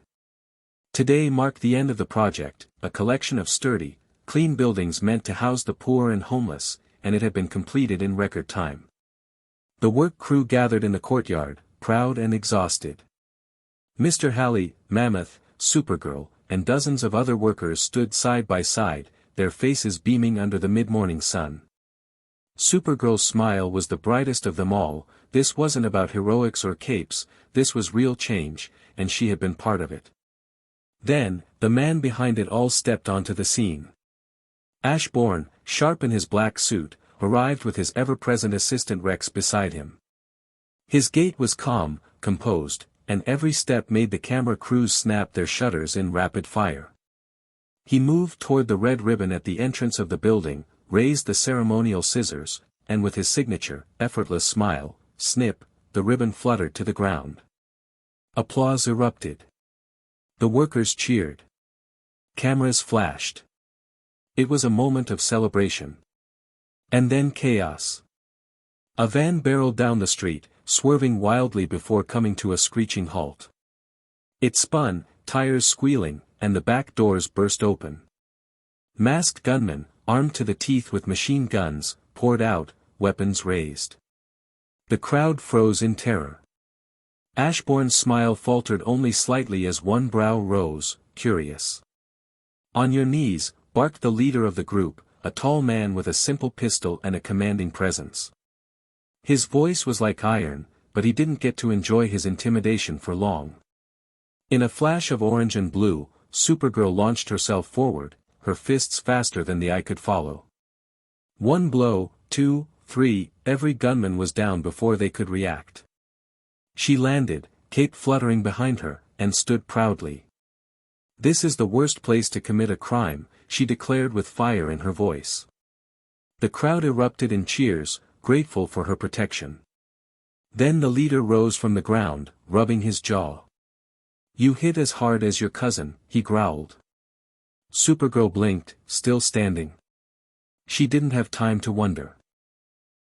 Today marked the end of the project, a collection of sturdy, clean buildings meant to house the poor and homeless, and it had been completed in record time. The work crew gathered in the courtyard, proud and exhausted. Mr. Halley, Mammoth, Supergirl, and dozens of other workers stood side by side, their faces beaming under the mid-morning sun. Supergirl's smile was the brightest of them all. This wasn't about heroics or capes, this was real change, and she had been part of it. Then, the man behind it all stepped onto the scene. Ashbourne, sharp in his black suit, arrived with his ever-present assistant Rex beside him. His gait was calm, composed, and every step made the camera crews snap their shutters in rapid fire. He moved toward the red ribbon at the entrance of the building, raised the ceremonial scissors, and with his signature, effortless smile, snip, the ribbon fluttered to the ground. Applause erupted. The workers cheered. Cameras flashed. It was a moment of celebration. And then chaos. A van barreled down the street, swerving wildly before coming to a screeching halt. It spun, tires squealing, and the back doors burst open. Masked gunmen, armed to the teeth with machine guns, poured out, weapons raised. The crowd froze in terror. Ashbourne's smile faltered only slightly as one brow rose, curious. On your knees, barked the leader of the group, a tall man with a simple pistol and a commanding presence. His voice was like iron, but he didn't get to enjoy his intimidation for long. In a flash of orange and blue, Supergirl launched herself forward, her fists faster than the eye could follow. 1 blow, 2, 3, every gunman was down before they could react. She landed, cape fluttering behind her, and stood proudly. This is the worst place to commit a crime, she declared with fire in her voice. The crowd erupted in cheers, grateful for her protection. Then the leader rose from the ground, rubbing his jaw. You hit as hard as your cousin, he growled. Supergirl blinked, still standing. She didn't have time to wonder.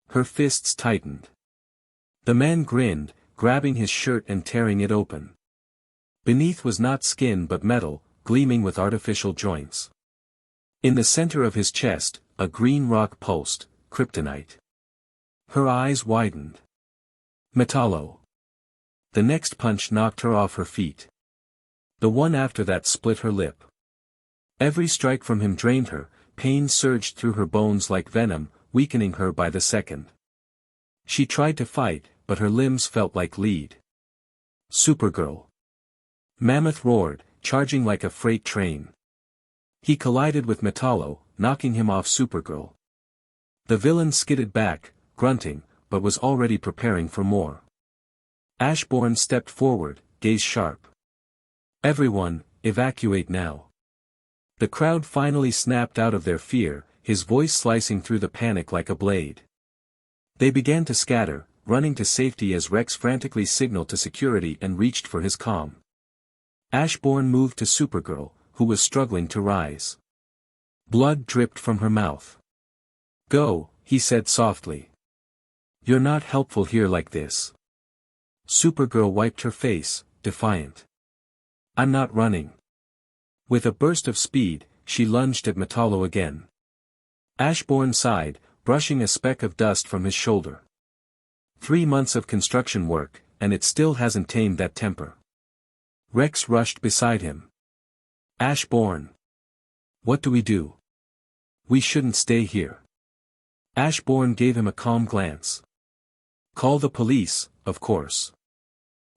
Her fists tightened. The man grinned, grabbing his shirt and tearing it open. Beneath was not skin but metal, gleaming with artificial joints. In the center of his chest, a green rock pulsed, kryptonite. Her eyes widened. Metallo. The next punch knocked her off her feet. The one after that split her lip. Every strike from him drained her, pain surged through her bones like venom, weakening her by the second. She tried to fight, but her limbs felt like lead. Supergirl. Mammoth roared, charging like a freight train. He collided with Metallo, knocking him off Supergirl. The villain skidded back, grunting, but was already preparing for more. Ashbourne stepped forward, gaze sharp. "Everyone, evacuate now." The crowd finally snapped out of their fear, his voice slicing through the panic like a blade. They began to scatter, running to safety as Rex frantically signaled to security and reached for his comm. Ashbourne moved to Supergirl, who was struggling to rise. Blood dripped from her mouth. "Go," he said softly. "You're not helpful here like this." Supergirl wiped her face, defiant. "I'm not running." With a burst of speed, she lunged at Metallo again. Ashbourne sighed, brushing a speck of dust from his shoulder. 3 months of construction work, and it still hasn't tamed that temper. Rex rushed beside him. "Ashbourne. What do we do? We shouldn't stay here." Ashbourne gave him a calm glance. "Call the police, of course.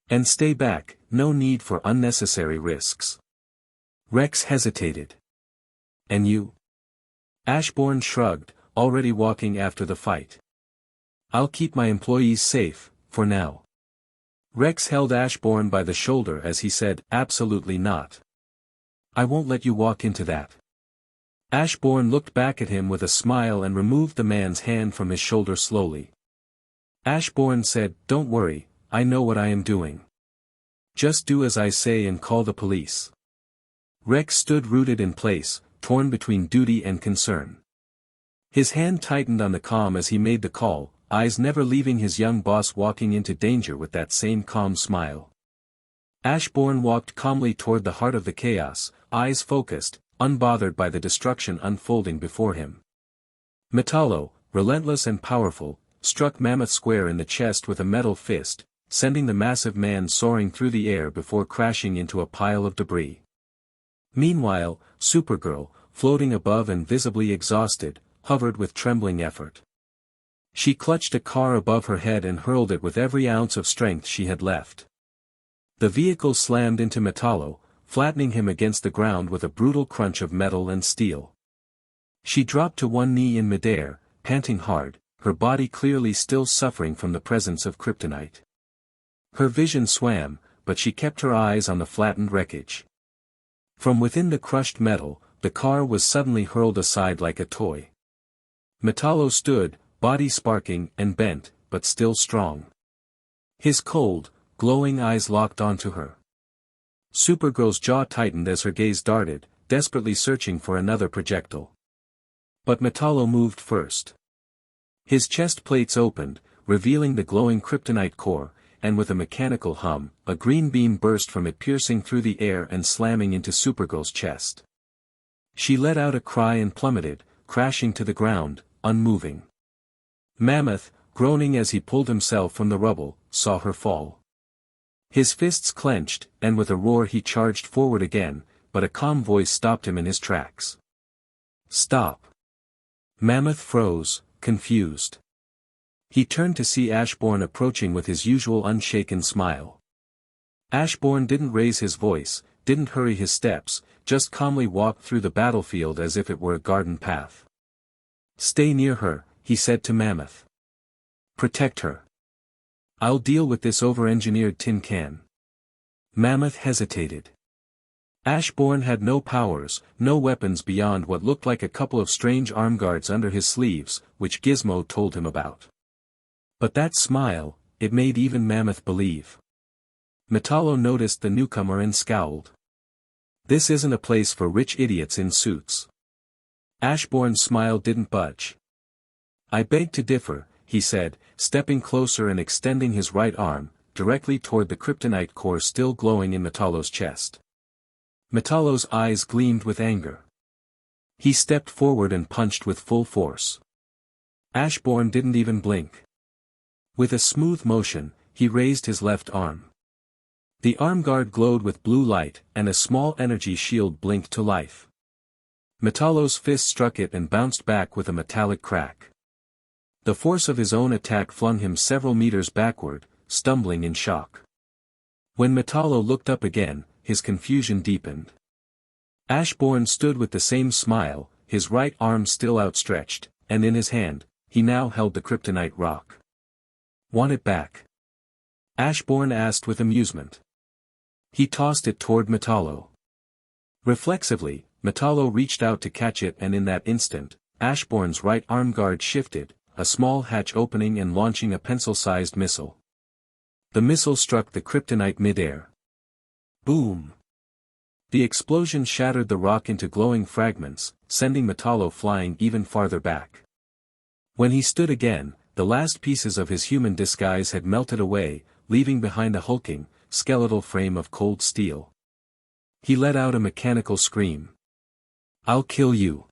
And stay back, no need for unnecessary risks." Rex hesitated. "And you?" Ashbourne shrugged, already walking after the fight. "I'll keep my employees safe, for now." Rex held Ashbourne by the shoulder as he said, "Absolutely not. I won't let you walk into that." Ashbourne looked back at him with a smile and removed the man's hand from his shoulder slowly. Ashbourne said, "Don't worry, I know what I am doing. Just do as I say and call the police." Rex stood rooted in place, torn between duty and concern. His hand tightened on the comm as he made the call, eyes never leaving his young boss walking into danger with that same calm smile. Ashbourne walked calmly toward the heart of the chaos, eyes focused, unbothered by the destruction unfolding before him. Metallo, relentless and powerful, struck Mammoth square in the chest with a metal fist, sending the massive man soaring through the air before crashing into a pile of debris. Meanwhile, Supergirl, floating above and visibly exhausted, hovered with trembling effort. She clutched a car above her head and hurled it with every ounce of strength she had left. The vehicle slammed into Metallo, flattening him against the ground with a brutal crunch of metal and steel. She dropped to one knee in midair, panting hard, her body clearly still suffering from the presence of kryptonite. Her vision swam, but she kept her eyes on the flattened wreckage. From within the crushed metal, the car was suddenly hurled aside like a toy. Metallo stood, body sparking and bent, but still strong. His cold, glowing eyes locked onto her. Supergirl's jaw tightened as her gaze darted, desperately searching for another projectile. But Metallo moved first. His chest plates opened, revealing the glowing kryptonite core, and with a mechanical hum, a green beam burst from it piercing through the air and slamming into Supergirl's chest. She let out a cry and plummeted, crashing to the ground, unmoving. Mammoth, groaning as he pulled himself from the rubble, saw her fall. His fists clenched, and with a roar he charged forward again, but a calm voice stopped him in his tracks. "Stop." Mammoth froze, confused. He turned to see Ashbourne approaching with his usual unshaken smile. Ashbourne didn't raise his voice, didn't hurry his steps, just calmly walked through the battlefield as if it were a garden path. "Stay near her," he said to Mammoth. "Protect her. I'll deal with this over-engineered tin can." Mammoth hesitated. Ashbourne had no powers, no weapons beyond what looked like a couple of strange arm guards under his sleeves, which Gizmo told him about. But that smile, it made even Mammoth believe. Metallo noticed the newcomer and scowled. "This isn't a place for rich idiots in suits." Ashbourne's smile didn't budge. "I beg to differ," he said, stepping closer and extending his right arm, directly toward the kryptonite core still glowing in Metallo's chest. Metallo's eyes gleamed with anger. He stepped forward and punched with full force. Ashbourne didn't even blink. With a smooth motion, he raised his left arm. The arm guard glowed with blue light, and a small energy shield blinked to life. Metallo's fist struck it and bounced back with a metallic crack. The force of his own attack flung him several meters backward, stumbling in shock. When Metallo looked up again, his confusion deepened. Ashbourne stood with the same smile, his right arm still outstretched, and in his hand, he now held the kryptonite rock. "Want it back?" Ashbourne asked with amusement. He tossed it toward Metallo. Reflexively, Metallo reached out to catch it, and in that instant, Ashbourne's right arm guard shifted, a small hatch opening and launching a pencil-sized missile. The missile struck the kryptonite mid-air. Boom! The explosion shattered the rock into glowing fragments, sending Metallo flying even farther back. When he stood again, the last pieces of his human disguise had melted away, leaving behind a hulking, skeletal frame of cold steel. He let out a mechanical scream. "I'll kill you."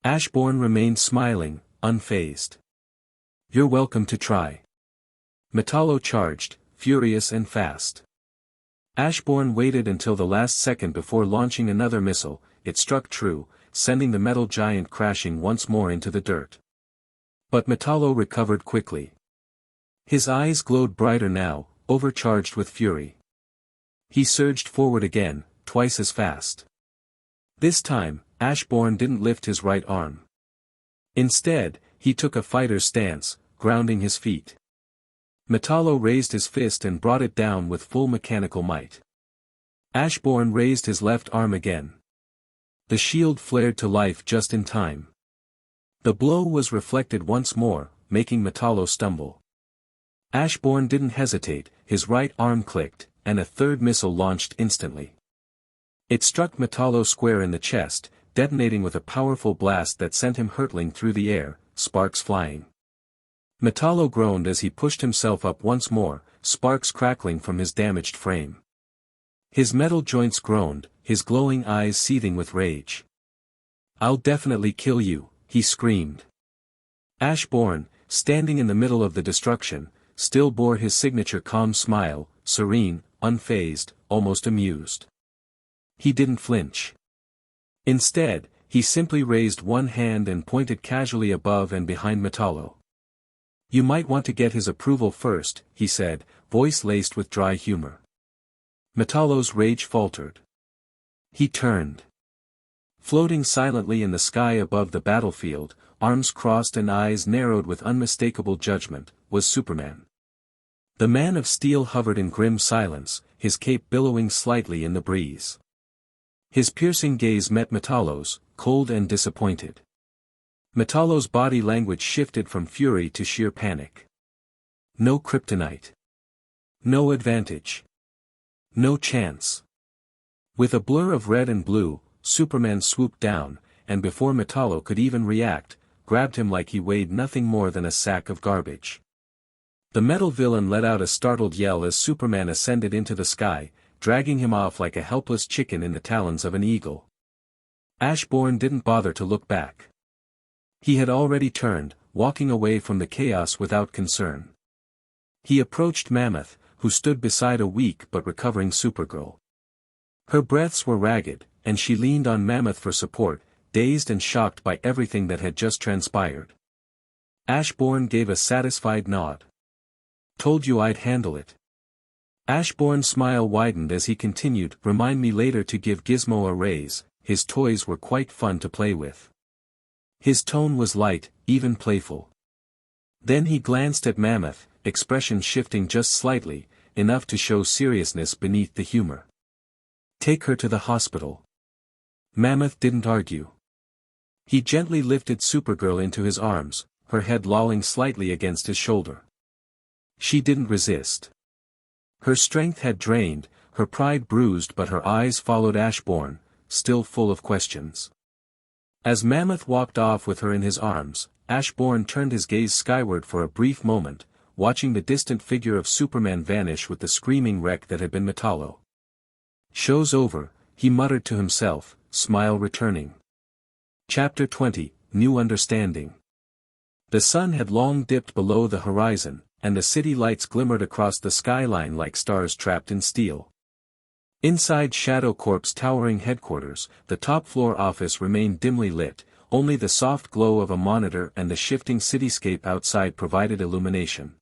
Ashbourne remained smiling, unfazed. "You're welcome to try." Metallo charged, furious and fast. Ashbourne waited until the last second before launching another missile. It struck true, sending the metal giant crashing once more into the dirt. But Metallo recovered quickly. His eyes glowed brighter now, overcharged with fury. He surged forward again, twice as fast. This time, Ashbourne didn't lift his right arm. Instead, he took a fighter's stance, grounding his feet. Metallo raised his fist and brought it down with full mechanical might. Ashbourne raised his left arm again. The shield flared to life just in time. The blow was reflected once more, making Metallo stumble. Ashbourne didn't hesitate, his right arm clicked, and a third missile launched instantly. It struck Metallo square in the chest, detonating with a powerful blast that sent him hurtling through the air, sparks flying. Metallo groaned as he pushed himself up once more, sparks crackling from his damaged frame. His metal joints groaned, his glowing eyes seething with rage. "I'll definitely kill you," he screamed. Ashbourne, standing in the middle of the destruction, still bore his signature calm smile, serene, unfazed, almost amused. He didn't flinch. Instead, he simply raised one hand and pointed casually above and behind Metallo. "You might want to get his approval first," he said, voice laced with dry humor. Metallo's rage faltered. He turned. Floating silently in the sky above the battlefield, arms crossed and eyes narrowed with unmistakable judgment, was Superman. The Man of Steel hovered in grim silence, his cape billowing slightly in the breeze. His piercing gaze met Metallo's, cold and disappointed. Metallo's body language shifted from fury to sheer panic. No kryptonite. No advantage. No chance. With a blur of red and blue, Superman swooped down, and before Metallo could even react, grabbed him like he weighed nothing more than a sack of garbage. The metal villain let out a startled yell as Superman ascended into the sky, dragging him off like a helpless chicken in the talons of an eagle. Ashbourne didn't bother to look back. He had already turned, walking away from the chaos without concern. He approached Mammoth, who stood beside a weak but recovering Supergirl. Her breaths were ragged, and she leaned on Mammoth for support, dazed and shocked by everything that had just transpired. Ashbourne gave a satisfied nod. "Told you I'd handle it." Ashbourne's smile widened as he continued, "Remind me later to give Gizmo a raise, his toys were quite fun to play with." His tone was light, even playful. Then he glanced at Mammoth, expression shifting just slightly, enough to show seriousness beneath the humor. "Take her to the hospital." Mammoth didn't argue. He gently lifted Supergirl into his arms, her head lolling slightly against his shoulder. She didn't resist. Her strength had drained, her pride bruised, but her eyes followed Ashbourne, still full of questions. As Mammoth walked off with her in his arms, Ashbourne turned his gaze skyward for a brief moment, watching the distant figure of Superman vanish with the screaming wreck that had been Metallo. "Show's over," he muttered to himself, smile returning. Chapter 20, New Understanding. The sun had long dipped below the horizon, and the city lights glimmered across the skyline like stars trapped in steel. Inside Shadow Corp's towering headquarters, the top-floor office remained dimly lit, only the soft glow of a monitor and the shifting cityscape outside provided illumination.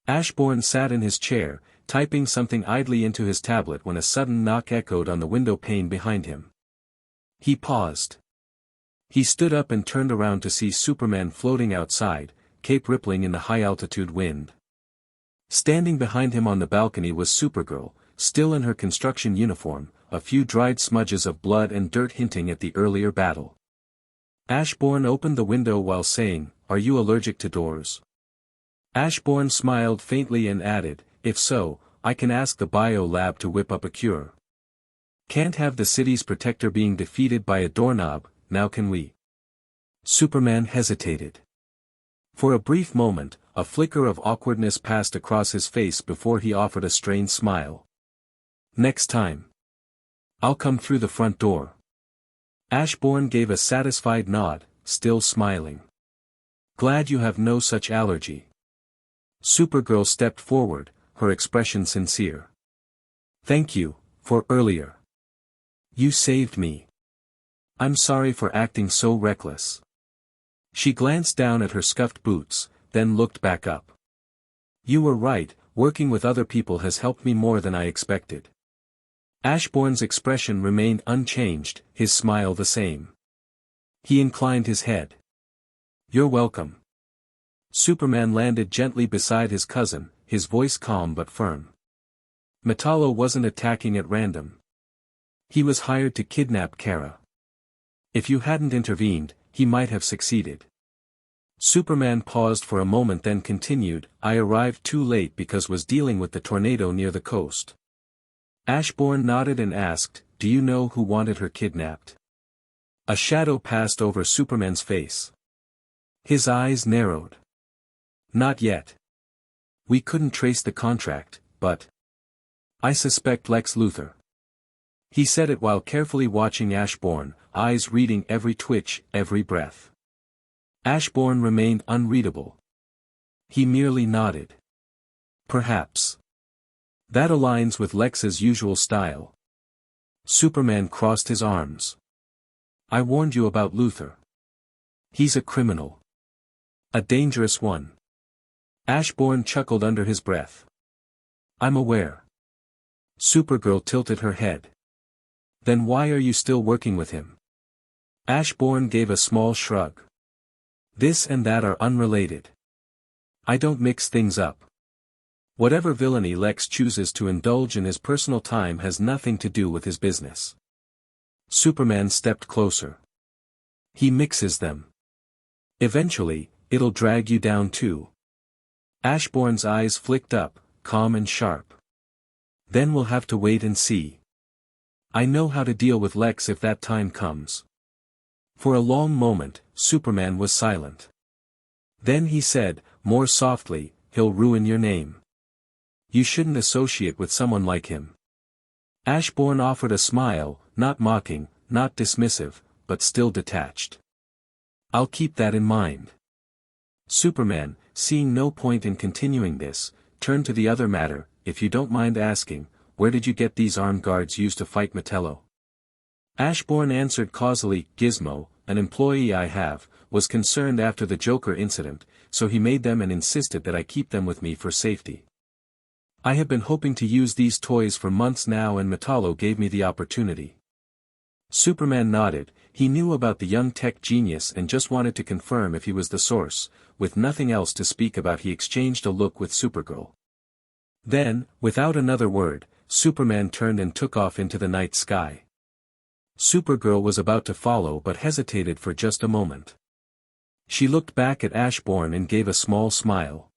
Ashbourne sat in his chair, typing something idly into his tablet when a sudden knock echoed on the window pane behind him. He paused. He stood up and turned around to see Superman floating outside, cape rippling in the high-altitude wind. Standing behind him on the balcony was Supergirl, still in her construction uniform, a few dried smudges of blood and dirt hinting at the earlier battle. Ashbourne opened the window while saying, "Are you allergic to doors?" Ashbourne smiled faintly and added, "If so, I can ask the bio lab to whip up a cure. Can't have the city's protector being defeated by a doorknob, now can we?" Superman hesitated. For a brief moment, a flicker of awkwardness passed across his face before he offered a strained smile. "Next time. I'll come through the front door." Ashbourne gave a satisfied nod, still smiling. "Glad you have no such allergy." Supergirl stepped forward, her expression sincere. "Thank you, for earlier. You saved me. I'm sorry for acting so reckless." She glanced down at her scuffed boots, then looked back up. "You were right, working with other people has helped me more than I expected." Ashbourne's expression remained unchanged, his smile the same. He inclined his head. "You're welcome." Superman landed gently beside his cousin, his voice calm but firm. Metallo wasn't attacking at random. He was hired to kidnap Kara. If you hadn't intervened, he might have succeeded. Superman paused for a moment then continued, "I arrived too late because was dealing with the tornado near the coast." Ashbourne nodded and asked, "Do you know who wanted her kidnapped?" A shadow passed over Superman's face. His eyes narrowed. "Not yet. We couldn't trace the contract, but I suspect Lex Luthor." He said it while carefully watching Ashbourne, eyes reading every twitch, every breath. Ashbourne remained unreadable. He merely nodded. "Perhaps. That aligns with Lex's usual style." Superman crossed his arms. "I warned you about Luthor. He's a criminal. A dangerous one." Ashbourne chuckled under his breath. "I'm aware." Supergirl tilted her head. "Then why are you still working with him?" Ashbourne gave a small shrug. "This and that are unrelated. I don't mix things up. Whatever villainy Lex chooses to indulge in his personal time has nothing to do with his business." Superman stepped closer. "He mixes them. Eventually, it'll drag you down too." Ashbourne's eyes flicked up, calm and sharp. "Then we'll have to wait and see. I know how to deal with Lex if that time comes." For a long moment, Superman was silent. Then he said, more softly, "He'll ruin your name. You shouldn't associate with someone like him." Ashbourne offered a smile, not mocking, not dismissive, but still detached. "I'll keep that in mind." Superman, seeing no point in continuing this, turned to the other matter. "If you don't mind asking, where did you get these armed guards used to fight Metallo?" Ashbourne answered causally, "Gizmo, an employee I have, was concerned after the Joker incident, so he made them and insisted that I keep them with me for safety. I have been hoping to use these toys for months now and Metallo gave me the opportunity." Superman nodded. He knew about the young tech genius and just wanted to confirm if he was the source. With nothing else to speak about he exchanged a look with Supergirl. Then, without another word, Superman turned and took off into the night sky. Supergirl was about to follow but hesitated for just a moment. She looked back at Ashbourne and gave a small smile.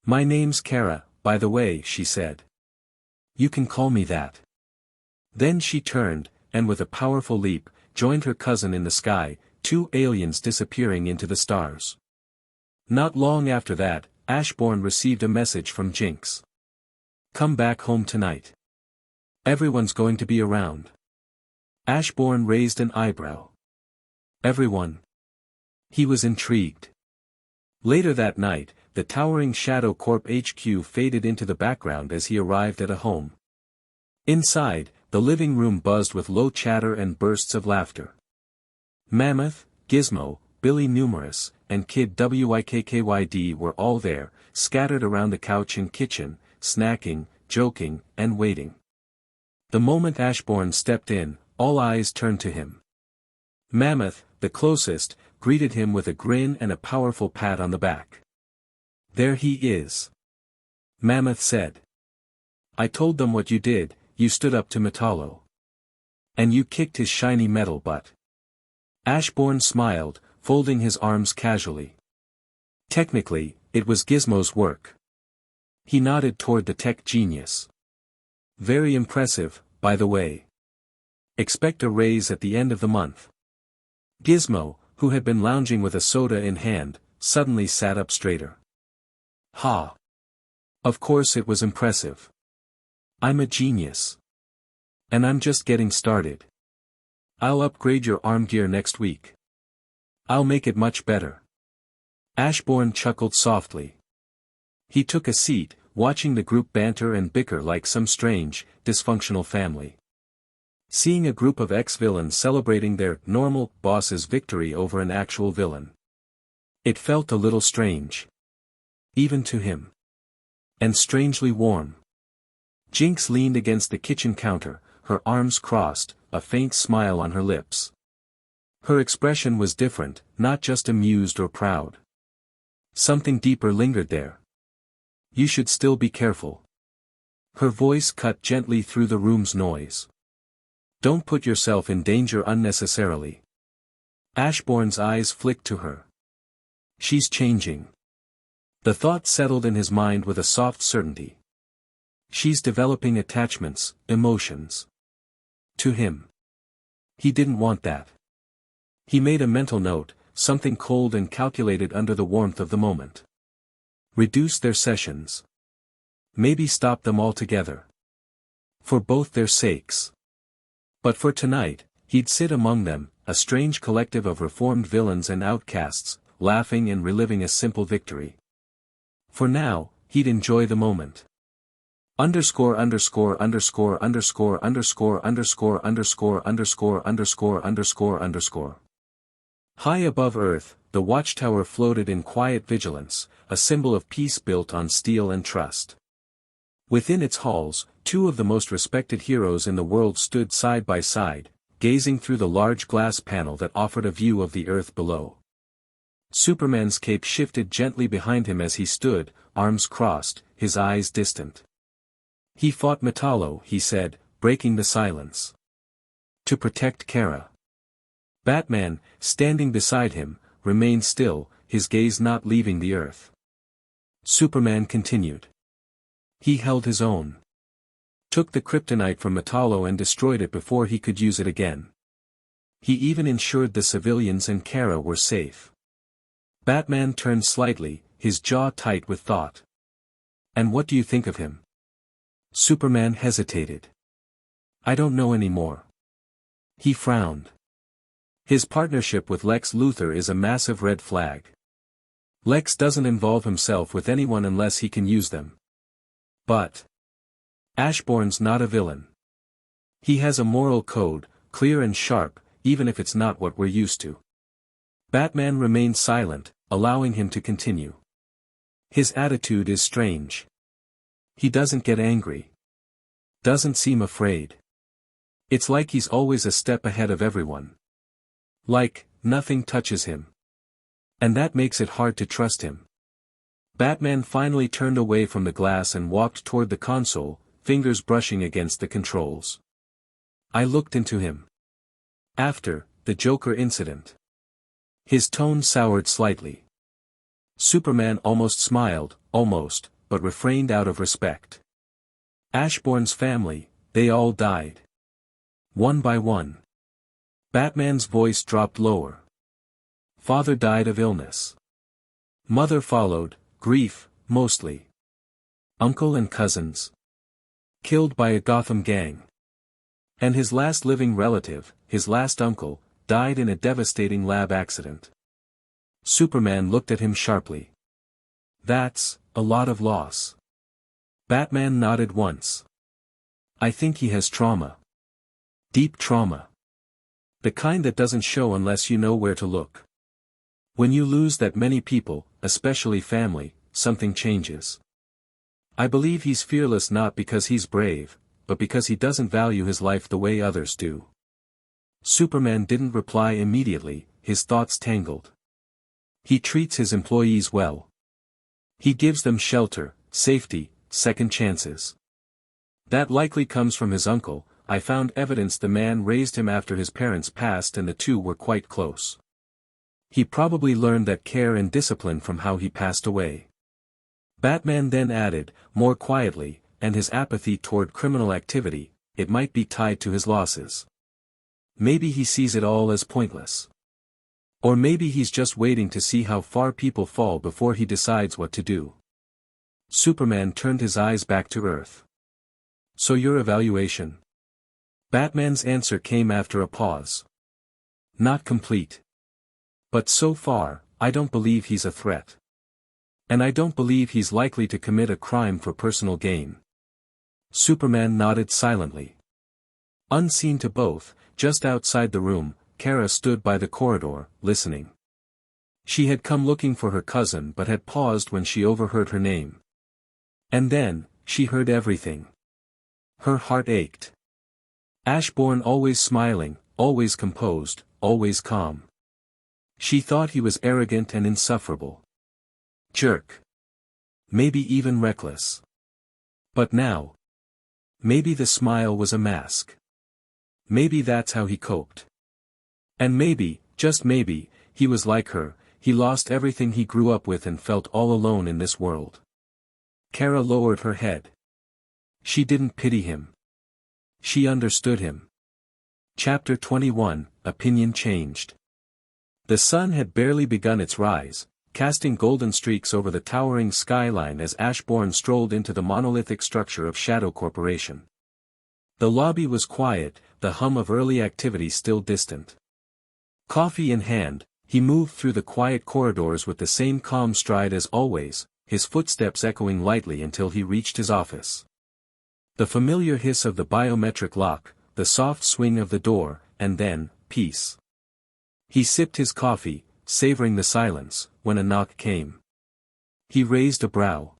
"My name's Kara, by the way," she said. "You can call me that." Then she turned, and with a powerful leap, joined her cousin in the sky, two aliens disappearing into the stars. Not long after that, Ashbourne received a message from Jinx. "Come back home tonight. Everyone's going to be around." Ashbourne raised an eyebrow. "Everyone?" He was intrigued. Later that night, the towering Shadow Corp HQ faded into the background as he arrived at a home. Inside, the living room buzzed with low chatter and bursts of laughter. Mammoth, Gizmo, Billy Numerous, and Kid Wikkkyd were all there, scattered around the couch and kitchen, snacking, joking, and waiting. The moment Ashbourne stepped in, all eyes turned to him. Mammoth, the closest, greeted him with a grin and a powerful pat on the back. "There he is," Mammoth said. "I told them what you did, you stood up to Metallo. And you kicked his shiny metal butt." Ashbourne smiled, folding his arms casually. "Technically, it was Gizmo's work." He nodded toward the tech genius. "Very impressive, by the way. Expect a raise at the end of the month." Gizmo, who had been lounging with a soda in hand, suddenly sat up straighter. "Ha! Of course it was impressive. I'm a genius. And I'm just getting started. I'll upgrade your arm gear next week. I'll make it much better." Ashbourne chuckled softly. He took a seat, watching the group banter and bicker like some strange, dysfunctional family. Seeing a group of ex-villains celebrating their normal boss's victory over an actual villain. It felt a little strange. Even to him. And strangely warm. Jinx leaned against the kitchen counter, her arms crossed, a faint smile on her lips. Her expression was different, not just amused or proud. Something deeper lingered there. "You should still be careful." Her voice cut gently through the room's noise. "Don't put yourself in danger unnecessarily." Ashbourne's eyes flicked to her. She's changing. The thought settled in his mind with a soft certainty. She's developing attachments, emotions. To him. He didn't want that. He made a mental note, something cold and calculated under the warmth of the moment. Reduce their sessions. Maybe stop them altogether. For both their sakes. But for tonight, he'd sit among them, a strange collective of reformed villains and outcasts, laughing and reliving a simple victory. For now, he'd enjoy the moment. Underscore underscore underscore underscore underscore underscore underscore underscore underscore underscore underscore. High above Earth, the watchtower floated in quiet vigilance, a symbol of peace built on steel and trust. Within its halls, two of the most respected heroes in the world stood side by side, gazing through the large glass panel that offered a view of the Earth below. Superman's cape shifted gently behind him as he stood, arms crossed, his eyes distant. "He fought Metallo," he said, breaking the silence. "To protect Kara." Batman, standing beside him, remained still, his gaze not leaving the Earth. Superman continued. "He held his own. Took the kryptonite from Metallo and destroyed it before he could use it again. He even ensured the civilians and Kara were safe." Batman turned slightly, his jaw tight with thought. "And what do you think of him?" Superman hesitated. "I don't know anymore." He frowned. "His partnership with Lex Luthor is a massive red flag. Lex doesn't involve himself with anyone unless he can use them. But Ashbourne's not a villain. He has a moral code, clear and sharp, even if it's not what we're used to." Batman remained silent, allowing him to continue. "His attitude is strange. He doesn't get angry. Doesn't seem afraid. It's like he's always a step ahead of everyone. Like, nothing touches him. And that makes it hard to trust him." Batman finally turned away from the glass and walked toward the console, fingers brushing against the controls. "I looked into him. After the Joker incident." His tone soured slightly. Superman almost smiled, almost, but refrained out of respect. "Ashbourne's family, they all died. One by one." Batman's voice dropped lower. "Father died of illness. Mother followed, grief, mostly. Uncle and cousins. Killed by a Gotham gang. And his last living relative, his last uncle, died in a devastating lab accident." Superman looked at him sharply. "That's a lot of loss." Batman nodded once. "I think he has trauma. Deep trauma. The kind that doesn't show unless you know where to look. When you lose that many people, especially family, something changes. I believe he's fearless not because he's brave, but because he doesn't value his life the way others do." Superman didn't reply immediately, his thoughts tangled. He treats his employees well. He gives them shelter, safety, second chances. That likely comes from his uncle. I found evidence the man raised him after his parents passed and the two were quite close. He probably learned that care and discipline from how he passed away. Batman then added, more quietly, and his apathy toward criminal activity, it might be tied to his losses. Maybe he sees it all as pointless. Or maybe he's just waiting to see how far people fall before he decides what to do. Superman turned his eyes back to Earth. So your evaluation? Batman's answer came after a pause. Not complete. But so far, I don't believe he's a threat. And I don't believe he's likely to commit a crime for personal gain. Superman nodded silently. Unseen to both, just outside the room, Kara stood by the corridor, listening. She had come looking for her cousin but had paused when she overheard her name. And then, she heard everything. Her heart ached. Ashbourne always smiling, always composed, always calm. She thought he was arrogant and insufferable. Jerk. Maybe even reckless. But now. Maybe the smile was a mask. Maybe that's how he coped. And maybe, just maybe, he was like her, he lost everything he grew up with and felt all alone in this world. Kara lowered her head. She didn't pity him. She understood him. Chapter 21, Opinion Changed. The sun had barely begun its rise, casting golden streaks over the towering skyline as Ashbourne strolled into the monolithic structure of Shadow Corporation. The lobby was quiet, the hum of early activity still distant. Coffee in hand, he moved through the quiet corridors with the same calm stride as always, his footsteps echoing lightly until he reached his office. The familiar hiss of the biometric lock, the soft swing of the door, and then, peace. He sipped his coffee, savoring the silence, when a knock came. He raised a brow.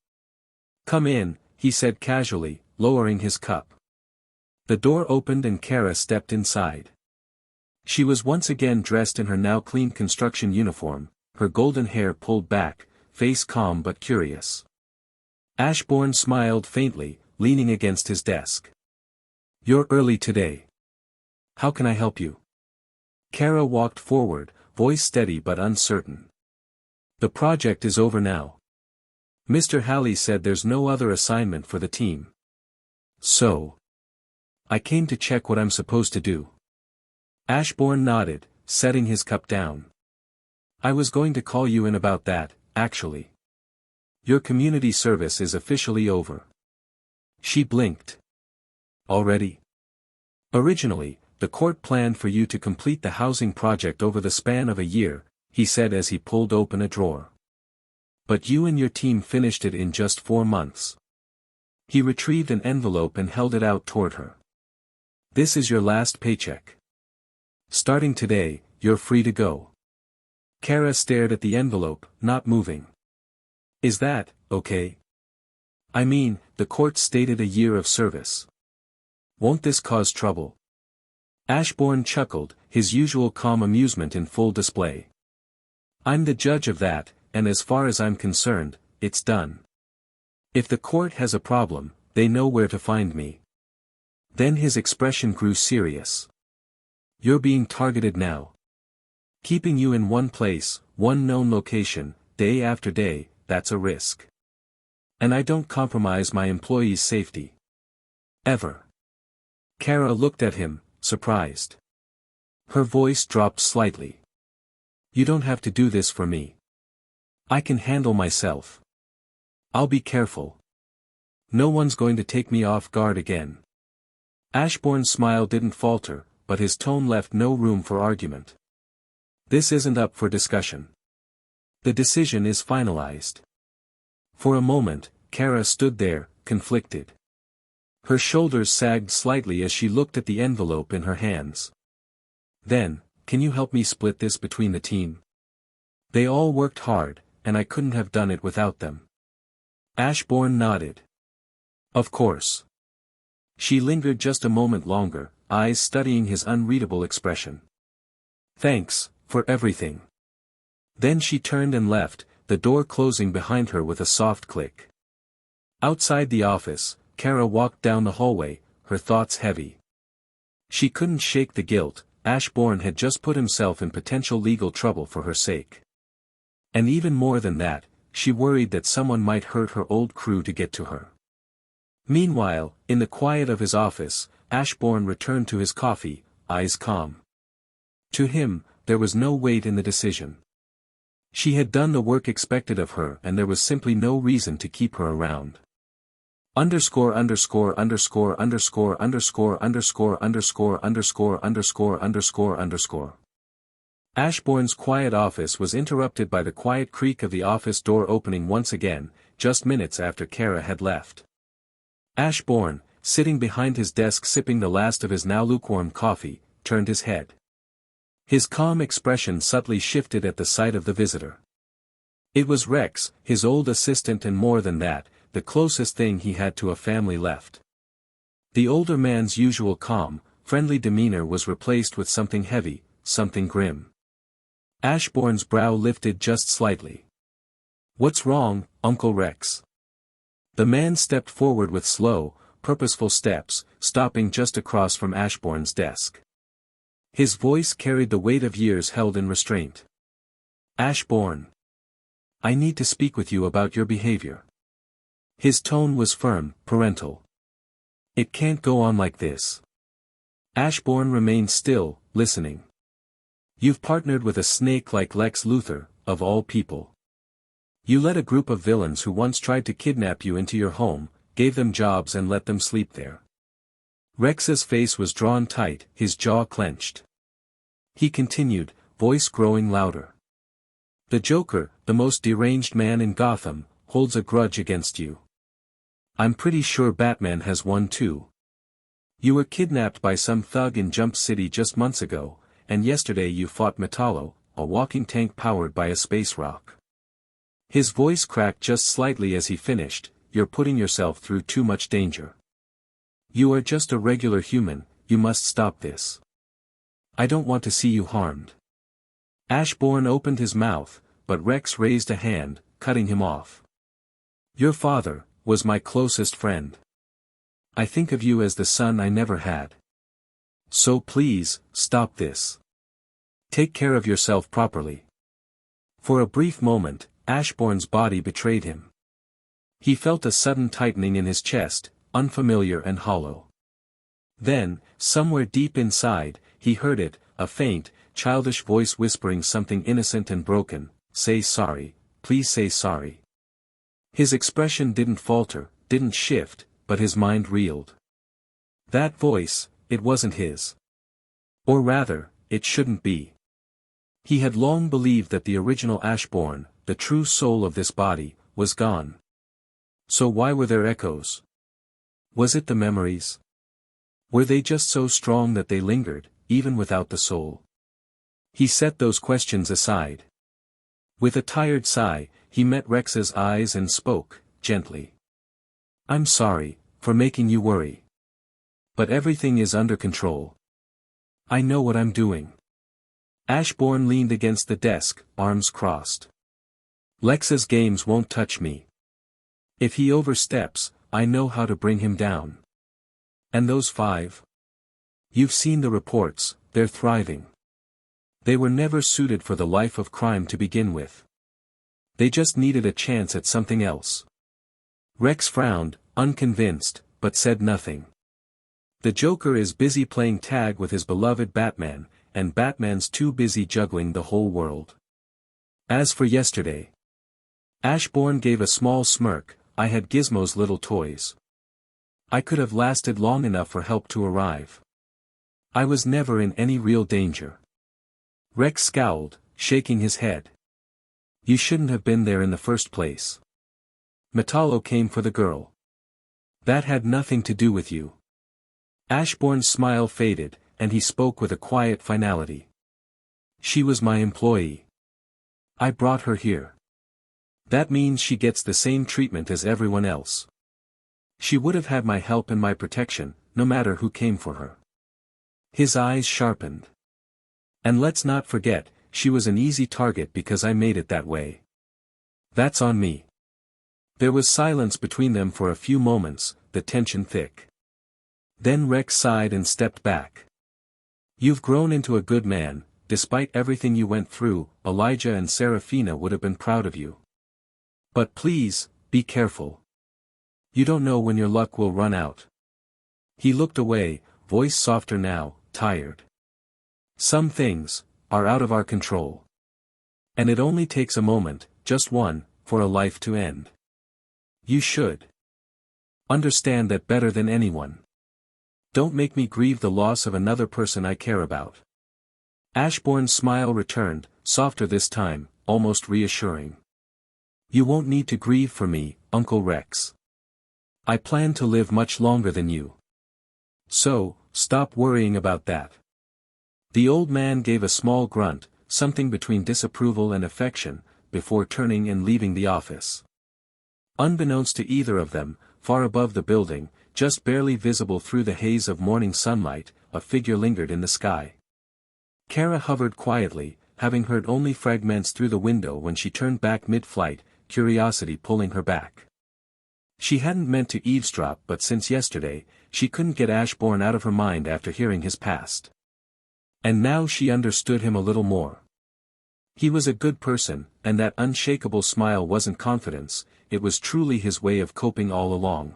"Come in," he said casually, lowering his cup. The door opened and Kara stepped inside. She was once again dressed in her now clean construction uniform, her golden hair pulled back, face calm but curious. Ashbourne smiled faintly, leaning against his desk. "You're early today. How can I help you?" Kara walked forward, voice steady but uncertain. "The project is over now. Mr. Halley said there's no other assignment for the team. So. I came to check what I'm supposed to do." Ashbourne nodded, setting his cup down. "I was going to call you in about that, actually. Your community service is officially over." She blinked. "Already?" "Originally, the court planned for you to complete the housing project over the span of a year," he said as he pulled open a drawer. "But you and your team finished it in just 4 months." He retrieved an envelope and held it out toward her. "This is your last paycheck. Starting today, you're free to go." Kara stared at the envelope, not moving. "Is that, okay? I mean, the court stated a year of service. Won't this cause trouble?" Ashbourne chuckled, his usual calm amusement in full display. "I'm the judge of that, and as far as I'm concerned, it's done. If the court has a problem, they know where to find me." Then his expression grew serious. "You're being targeted now. Keeping you in one place, one known location, day after day, that's a risk. And I don't compromise my employees' safety. Ever." Kara looked at him, surprised. Her voice dropped slightly. "You don't have to do this for me. I can handle myself. I'll be careful. No one's going to take me off guard again." Ashbourne's smile didn't falter, but his tone left no room for argument. "This isn't up for discussion. The decision is finalized." For a moment, Kara stood there, conflicted. Her shoulders sagged slightly as she looked at the envelope in her hands. "Then, can you help me split this between the team? They all worked hard, and I couldn't have done it without them." Ashbourne nodded. "Of course." She lingered just a moment longer, eyes studying his unreadable expression. "Thanks, for everything." Then she turned and left, the door closing behind her with a soft click. Outside the office, Kara walked down the hallway, her thoughts heavy. She couldn't shake the guilt. Ashbourne had just put himself in potential legal trouble for her sake. And even more than that, she worried that someone might hurt her old crew to get to her. Meanwhile, in the quiet of his office, Ashbourne returned to his coffee, eyes calm. To him, there was no weight in the decision. She had done the work expected of her and there was simply no reason to keep her around. Underscore underscore underscore underscore underscore underscore underscore underscore underscore underscore underscore. Ashbourne's quiet office was interrupted by the quiet creak of the office door opening once again, just minutes after Kara had left. Ashbourne, sitting behind his desk sipping the last of his now lukewarm coffee, turned his head. His calm expression subtly shifted at the sight of the visitor. It was Rex, his old assistant and more than that, the closest thing he had to a family left. The older man's usual calm, friendly demeanor was replaced with something heavy, something grim. Ashbourne's brow lifted just slightly. "What's wrong, Uncle Rex?" The man stepped forward with slow, purposeful steps, stopping just across from Ashbourne's desk. His voice carried the weight of years held in restraint. "Ashbourne. I need to speak with you about your behavior." His tone was firm, parental. "It can't go on like this." Ashbourne remained still, listening. "You've partnered with a snake like Lex Luthor, of all people. You led a group of villains who once tried to kidnap you into your home, gave them jobs and let them sleep there." Rex's face was drawn tight, his jaw clenched. He continued, voice growing louder. "The Joker, the most deranged man in Gotham, holds a grudge against you. I'm pretty sure Batman has one too. You were kidnapped by some thug in Jump City just months ago, and yesterday you fought Metallo, a walking tank powered by a space rock." His voice cracked just slightly as he finished, "You're putting yourself through too much danger. You are just a regular human, you must stop this. I don't want to see you harmed." Ashbourne opened his mouth, but Rex raised a hand, cutting him off. "Your father was my closest friend. I think of you as the son I never had. So please, stop this. Take care of yourself properly." For a brief moment, Ashbourne's body betrayed him. He felt a sudden tightening in his chest, unfamiliar and hollow. Then, somewhere deep inside, he heard it, a faint, childish voice whispering something innocent and broken, "Say sorry, please say sorry." His expression didn't falter, didn't shift, but his mind reeled. That voice, it wasn't his. Or rather, it shouldn't be. He had long believed that the original Ashbourne, the true soul of this body, was gone. So why were there echoes? Was it the memories? Were they just so strong that they lingered, even without the soul? He set those questions aside. With a tired sigh, he met Rex's eyes and spoke, gently. "I'm sorry, for making you worry. But everything is under control. I know what I'm doing." Ashbourne leaned against the desk, arms crossed. "Lex's games won't touch me. If he oversteps, I know how to bring him down. And those 5? You've seen the reports, they're thriving. They were never suited for the life of crime to begin with. They just needed a chance at something else." Rex frowned, unconvinced, but said nothing. The Joker is busy playing tag with his beloved Batman, and Batman's too busy juggling the whole world. As for yesterday, Ashbourne gave a small smirk, "I had Gizmo's little toys. I could have lasted long enough for help to arrive. I was never in any real danger." Rex scowled, shaking his head. "You shouldn't have been there in the first place. Metallo came for the girl. That had nothing to do with you." Ashbourne's smile faded, and he spoke with a quiet finality. "She was my employee. I brought her here. That means she gets the same treatment as everyone else. She would have had my help and my protection, no matter who came for her. His eyes sharpened. And let's not forget, she was an easy target because I made it that way. That's on me. There was silence between them for a few moments, the tension thick. Then Rex sighed and stepped back. You've grown into a good man, despite everything you went through. Elijah and Serafina would have been proud of you. But please, be careful. You don't know when your luck will run out. He looked away, voice softer now, tired. Some things are out of our control. And it only takes a moment, just one, for a life to end. You should understand that better than anyone. Don't make me grieve the loss of another person I care about. Ashbourne's smile returned, softer this time, almost reassuring. You won't need to grieve for me, Uncle Rex. I plan to live much longer than you. So, stop worrying about that. The old man gave a small grunt, something between disapproval and affection, before turning and leaving the office. Unbeknownst to either of them, far above the building, just barely visible through the haze of morning sunlight, a figure lingered in the sky. Kara hovered quietly, having heard only fragments through the window when she turned back mid-flight, curiosity pulling her back. She hadn't meant to eavesdrop, but since yesterday, she couldn't get Ashbourne out of her mind after hearing his past. And now she understood him a little more. He was a good person, and that unshakable smile wasn't confidence, it was truly his way of coping all along.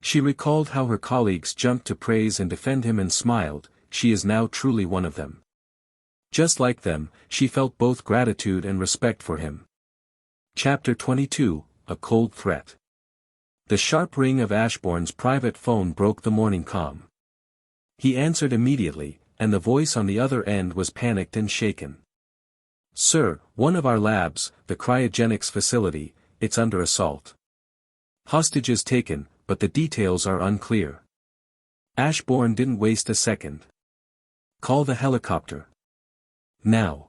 She recalled how her colleagues jumped to praise and defend him and smiled, she is now truly one of them. Just like them, she felt both gratitude and respect for him. Chapter 22, A Cold Threat. The sharp ring of Ashbourne's private phone broke the morning calm. He answered immediately, and the voice on the other end was panicked and shaken. Sir, one of our labs, the cryogenics facility, it's under assault. Hostages taken, but the details are unclear. Ashbourne didn't waste a second. Call the helicopter. Now.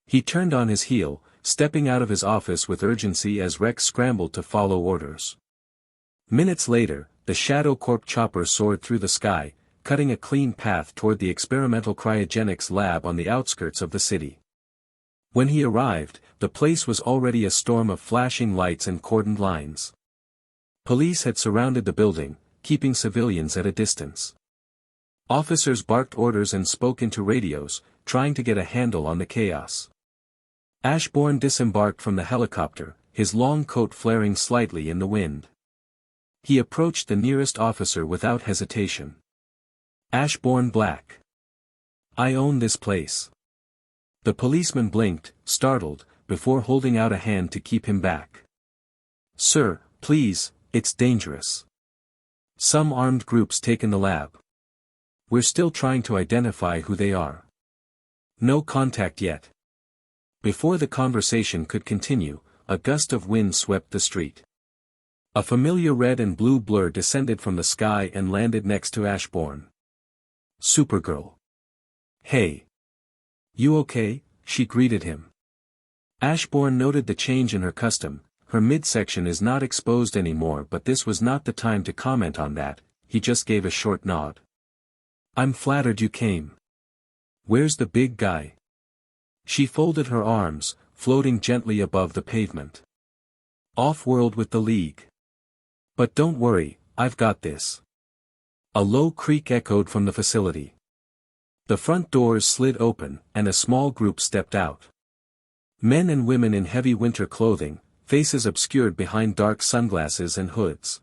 He turned on his heel, stepping out of his office with urgency as Rex scrambled to follow orders. Minutes later, the Shadow Corp chopper soared through the sky, cutting a clean path toward the experimental cryogenics lab on the outskirts of the city. When he arrived, the place was already a storm of flashing lights and cordoned lines. Police had surrounded the building, keeping civilians at a distance. Officers barked orders and spoke into radios, trying to get a handle on the chaos. Ashbourne disembarked from the helicopter, his long coat flaring slightly in the wind. He approached the nearest officer without hesitation. Ashbourne Black. I own this place. The policeman blinked, startled, before holding out a hand to keep him back. Sir, please, it's dangerous. Some armed groups taken the lab. We're still trying to identify who they are. No contact yet. Before the conversation could continue, a gust of wind swept the street. A familiar red and blue blur descended from the sky and landed next to Ashbourne. Supergirl. Hey. You okay? She greeted him. Ashbourne noted the change in her costume. Her midsection is not exposed anymore, but this was not the time to comment on that, he just gave a short nod. I'm flattered you came. Where's the big guy? She folded her arms, floating gently above the pavement. Off-world with the League. But don't worry, I've got this. A low creak echoed from the facility. The front doors slid open, and a small group stepped out. Men and women in heavy winter clothing, faces obscured behind dark sunglasses and hoods.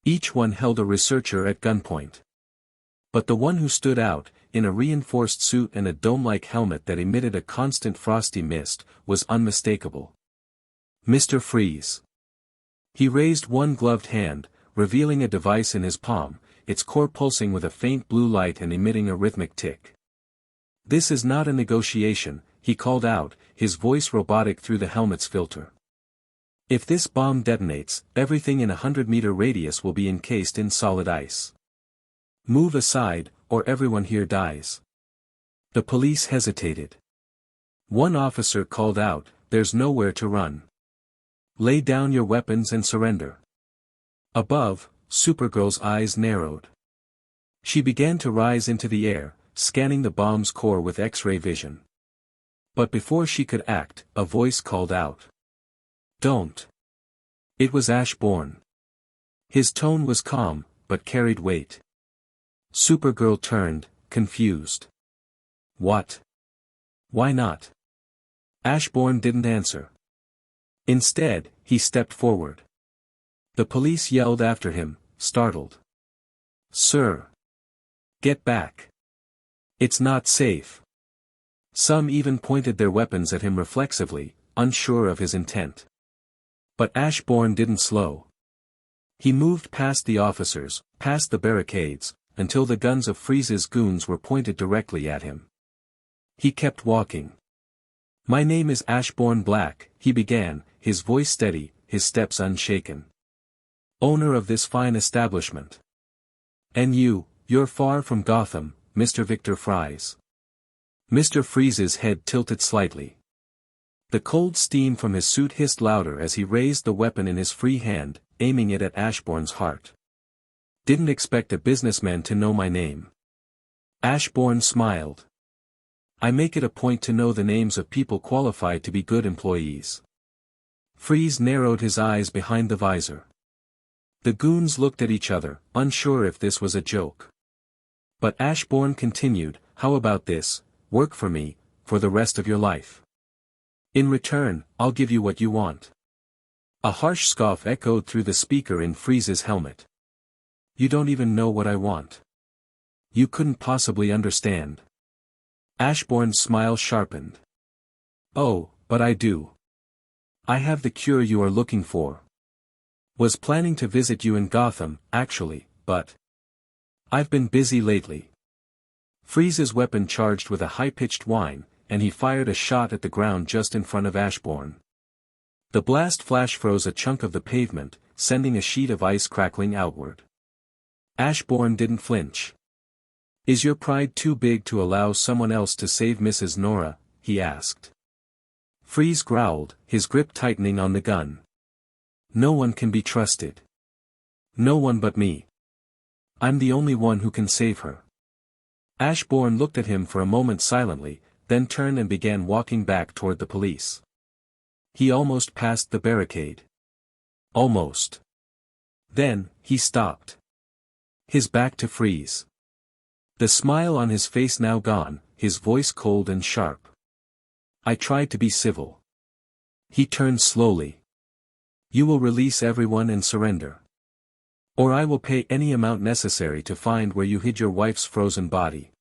Each one held a researcher at gunpoint. But the one who stood out, in a reinforced suit and a dome-like helmet that emitted a constant frosty mist, was unmistakable. Mr. Freeze. He raised one gloved hand, revealing a device in his palm, its core pulsing with a faint blue light and emitting a rhythmic tick. This is not a negotiation, he called out, his voice robotic through the helmet's filter. If this bomb detonates, everything in a 100-meter radius will be encased in solid ice. Move aside, or everyone here dies. The police hesitated. One officer called out, there's nowhere to run. Lay down your weapons and surrender. Above, Supergirl's eyes narrowed. She began to rise into the air, scanning the bomb's core with X-ray vision. But before she could act, a voice called out. "Don't." It was Ashbourne. His tone was calm, but carried weight. Supergirl turned, confused. "What? Why not?" Ashbourne didn't answer. Instead, he stepped forward. The police yelled after him, startled. "Sir! Get back! It's not safe." Some even pointed their weapons at him reflexively, unsure of his intent. But Ashbourne didn't slow. He moved past the officers, past the barricades, until the guns of Freeze's goons were pointed directly at him. He kept walking. "My name is Ashbourne Black," he began, his voice steady, his steps unshaken. "Owner of this fine establishment. And you're far from Gotham, Mr. Victor Fries." Mr. Freeze's head tilted slightly. The cold steam from his suit hissed louder as he raised the weapon in his free hand, aiming it at Ashbourne's heart. "Didn't expect a businessman to know my name." Ashbourne smiled. "I make it a point to know the names of people qualified to be good employees." Freeze narrowed his eyes behind the visor. The goons looked at each other, unsure if this was a joke. But Ashbourne continued, "How about this? Work for me, for the rest of your life. In return, I'll give you what you want." A harsh scoff echoed through the speaker in Freeze's helmet. "You don't even know what I want. You couldn't possibly understand." Ashbourne's smile sharpened. "Oh, but I do. I have the cure you are looking for. Was planning to visit you in Gotham, actually, but I've been busy lately." Freeze's weapon charged with a high-pitched whine, and he fired a shot at the ground just in front of Ashbourne. The blast flash froze a chunk of the pavement, sending a sheet of ice crackling outward. Ashbourne didn't flinch. "Is your pride too big to allow someone else to save Mrs. Nora?" he asked. Freeze growled, his grip tightening on the gun. "No one can be trusted. No one but me. I'm the only one who can save her." Ashbourne looked at him for a moment silently, then turned and began walking back toward the police. He almost passed the barricade. Almost. Then, he stopped. His back to Freeze. The smile on his face now gone, his voice cold and sharp. "I tried to be civil." He turned slowly. "You will release everyone and surrender. Or I will pay any amount necessary to find where you hid your wife's frozen body.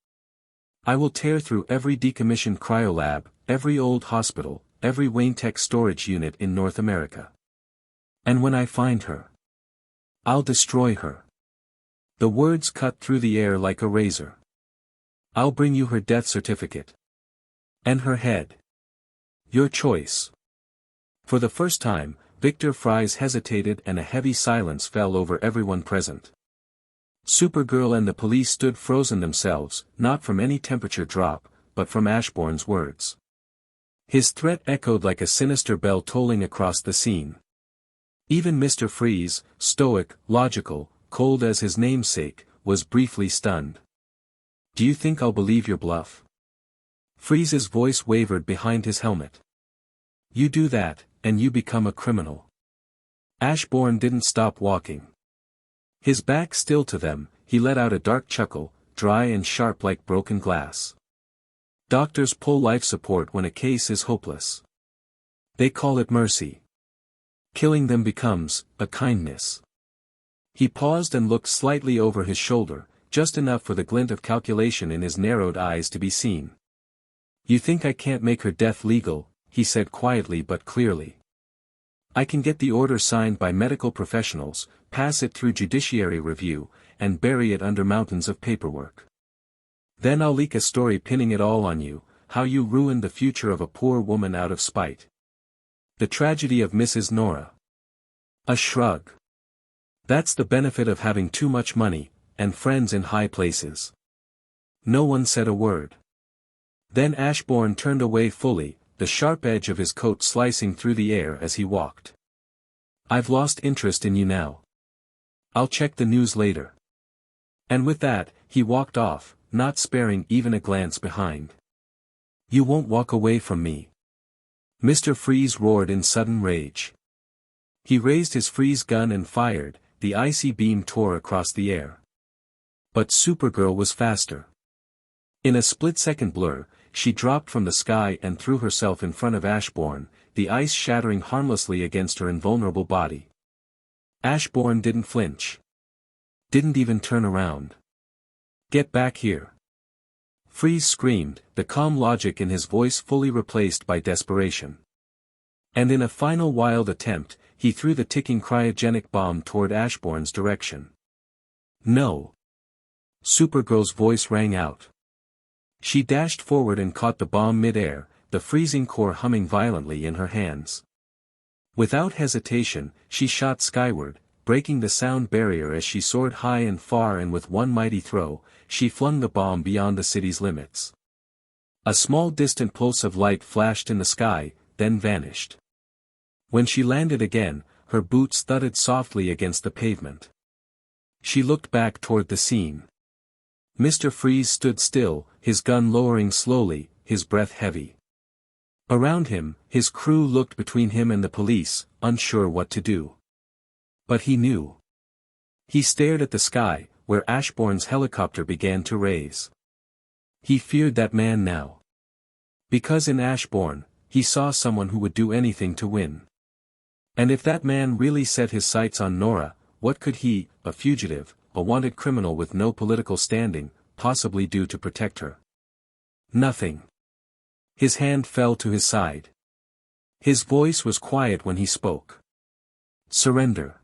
I will tear through every decommissioned cryolab, every old hospital, every Wayne Tech storage unit in North America. And when I find her, I'll destroy her." The words cut through the air like a razor. "I'll bring you her death certificate. And her head. Your choice." For the first time, Victor Fries hesitated and a heavy silence fell over everyone present. Supergirl and the police stood frozen themselves, not from any temperature drop, but from Ashbourne's words. His threat echoed like a sinister bell tolling across the scene. Even Mr. Freeze, stoic, logical, cold as his namesake, was briefly stunned. "Do you think I'll believe your bluff?" Freeze's voice wavered behind his helmet. "You do that, and you become a criminal." Ashbourne didn't stop walking. His back still to them, he let out a dark chuckle, dry and sharp like broken glass. "Doctors pull life support when a case is hopeless. They call it mercy. Killing them becomes a kindness." He paused and looked slightly over his shoulder, just enough for the glint of calculation in his narrowed eyes to be seen. "You think I can't make her death legal," he said quietly but clearly. "I can get the order signed by medical professionals, pass it through judiciary review, and bury it under mountains of paperwork. Then I'll leak a story pinning it all on you, how you ruined the future of a poor woman out of spite. The tragedy of Mrs. Nora." A shrug. "That's the benefit of having too much money, and friends in high places." No one said a word. Then Ashbourne turned away fully, the sharp edge of his coat slicing through the air as he walked. "I've lost interest in you now. I'll check the news later." And with that, he walked off, not sparing even a glance behind. You won't walk away from me. Mr. Freeze roared in sudden rage. He raised his freeze gun and fired, the icy beam tore across the air. But Supergirl was faster. In a split-second blur, she dropped from the sky and threw herself in front of Ashbourne, the ice shattering harmlessly against her invulnerable body. Ashbourne didn't flinch. Didn't even turn around. Get back here. Freeze screamed, the calm logic in his voice fully replaced by desperation. And in a final wild attempt, he threw the ticking cryogenic bomb toward Ashbourne's direction. No. Supergirl's voice rang out. She dashed forward and caught the bomb mid-air, the freezing core humming violently in her hands. Without hesitation, she shot skyward, breaking the sound barrier as she soared high and far, and with one mighty throw, she flung the bomb beyond the city's limits. A small distant pulse of light flashed in the sky, then vanished. When she landed again, her boots thudded softly against the pavement. She looked back toward the scene. Mr. Freeze stood still, his gun lowering slowly, his breath heavy. Around him, his crew looked between him and the police, unsure what to do. But he knew. He stared at the sky, where Ashbourne's helicopter began to raise. He feared that man now. Because in Ashbourne, he saw someone who would do anything to win. And if that man really set his sights on Nora, what could he, a fugitive, a wanted criminal with no political standing, possibly do to protect her? Nothing. His hand fell to his side. His voice was quiet when he spoke. Surrender.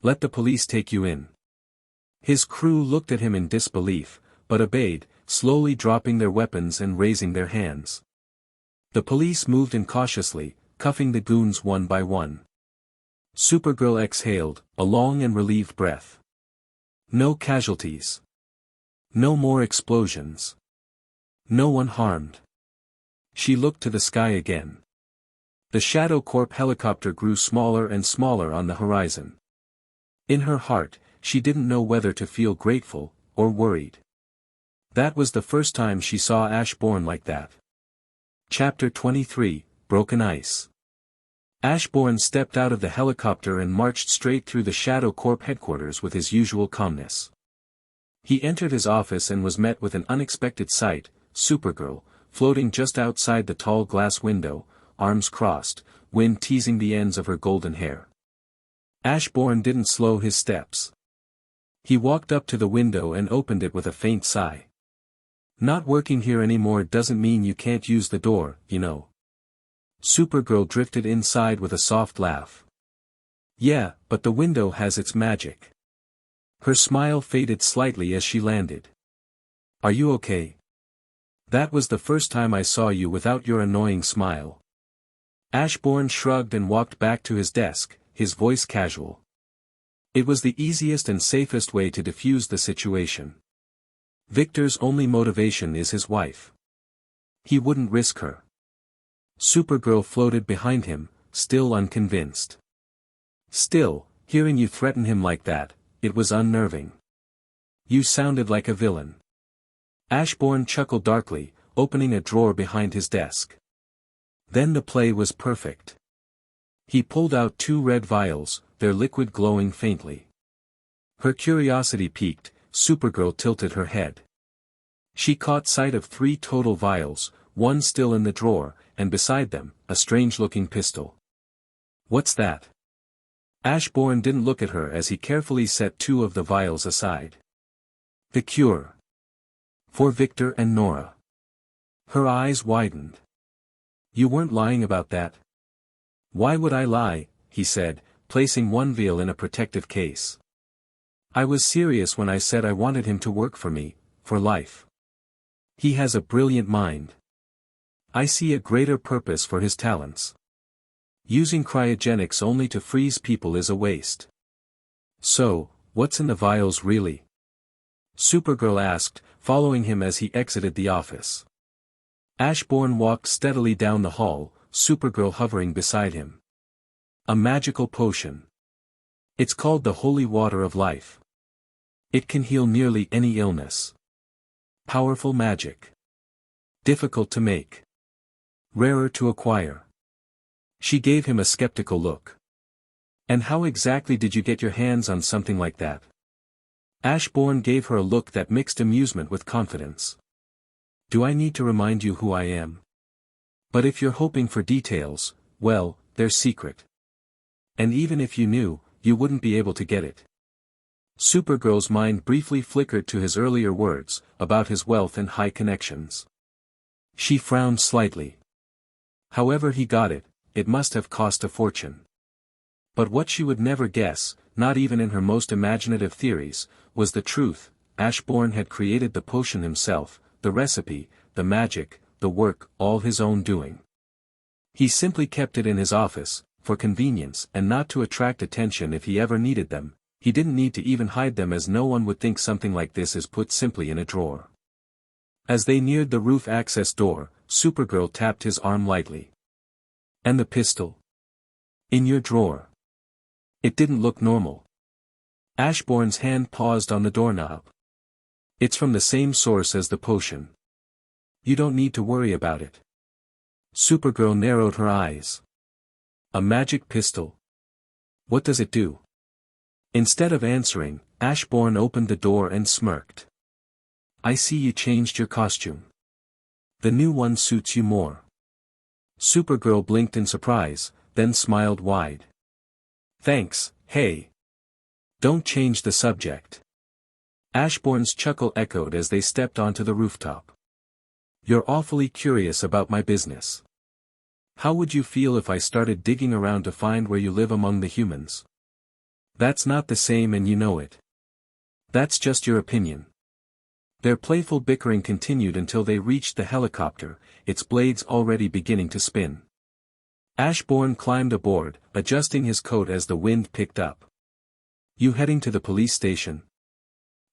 Let the police take you in. His crew looked at him in disbelief, but obeyed, slowly dropping their weapons and raising their hands. The police moved in cautiously, cuffing the goons one by one. Supergirl exhaled, a long and relieved breath. No casualties. No more explosions. No one harmed. She looked to the sky again. The Shadow Corp helicopter grew smaller and smaller on the horizon. In her heart, she didn't know whether to feel grateful, or worried. That was the first time she saw Ashbourne like that. Chapter 23, Broken Ice. Ashbourne stepped out of the helicopter and marched straight through the Shadow Corp headquarters with his usual calmness. He entered his office and was met with an unexpected sight, Supergirl, floating just outside the tall glass window, arms crossed, wind teasing the ends of her golden hair. Ashbourne didn't slow his steps. He walked up to the window and opened it with a faint sigh. Not working here anymore doesn't mean you can't use the door, you know. Supergirl drifted inside with a soft laugh. Yeah, but the window has its magic. Her smile faded slightly as she landed. Are you okay? That was the first time I saw you without your annoying smile. Ashbourne shrugged and walked back to his desk, his voice casual. It was the easiest and safest way to defuse the situation. Victor's only motivation is his wife. He wouldn't risk her. Supergirl floated behind him, still unconvinced. Still, hearing you threaten him like that, it was unnerving. You sounded like a villain. Ashbourne chuckled darkly, opening a drawer behind his desk. Then the play was perfect. He pulled out 2 red vials, their liquid glowing faintly. Her curiosity piqued, Supergirl tilted her head. She caught sight of 3 total vials, one still in the drawer, and beside them, a strange-looking pistol. What's that? Ashbourne didn't look at her as he carefully set 2 of the vials aside. The cure. For Victor and Nora. Her eyes widened. You weren't lying about that? Why would I lie, he said, placing one vial in a protective case. I was serious when I said I wanted him to work for me, for life. He has a brilliant mind. I see a greater purpose for his talents. Using cryogenics only to freeze people is a waste. So, what's in the vials really? Supergirl asked, following him as he exited the office. Ashbourne walked steadily down the hall, Supergirl hovering beside him. A magical potion. It's called the Holy Water of Life. It can heal nearly any illness. Powerful magic. Difficult to make. Rarer to acquire. She gave him a skeptical look. And how exactly did you get your hands on something like that? Ashbourne gave her a look that mixed amusement with confidence. Do I need to remind you who I am? But if you're hoping for details, well, they're secret. And even if you knew, you wouldn't be able to get it. Supergirl's mind briefly flickered to his earlier words, about his wealth and high connections. She frowned slightly. However he got it, it must have cost a fortune. But what she would never guess, not even in her most imaginative theories, was the truth. Ashbourne had created the potion himself, the recipe, the magic, the work, all his own doing. He simply kept it in his office, for convenience and not to attract attention if he ever needed them. He didn't need to even hide them, as no one would think something like this is put simply in a drawer. As they neared the roof access door, Supergirl tapped his arm lightly. And the pistol? In your drawer. It didn't look normal. Ashbourne's hand paused on the doorknob. It's from the same source as the potion. You don't need to worry about it. Supergirl narrowed her eyes. A magic pistol? What does it do? Instead of answering, Ashbourne opened the door and smirked. I see you changed your costume. The new one suits you more. Supergirl blinked in surprise, then smiled wide. Thanks, hey. Don't change the subject. Ashbourne's chuckle echoed as they stepped onto the rooftop. You're awfully curious about my business. How would you feel if I started digging around to find where you live among the humans? That's not the same, and you know it. That's just your opinion. Their playful bickering continued until they reached the helicopter, its blades already beginning to spin. Ashbourne climbed aboard, adjusting his coat as the wind picked up. You heading to the police station?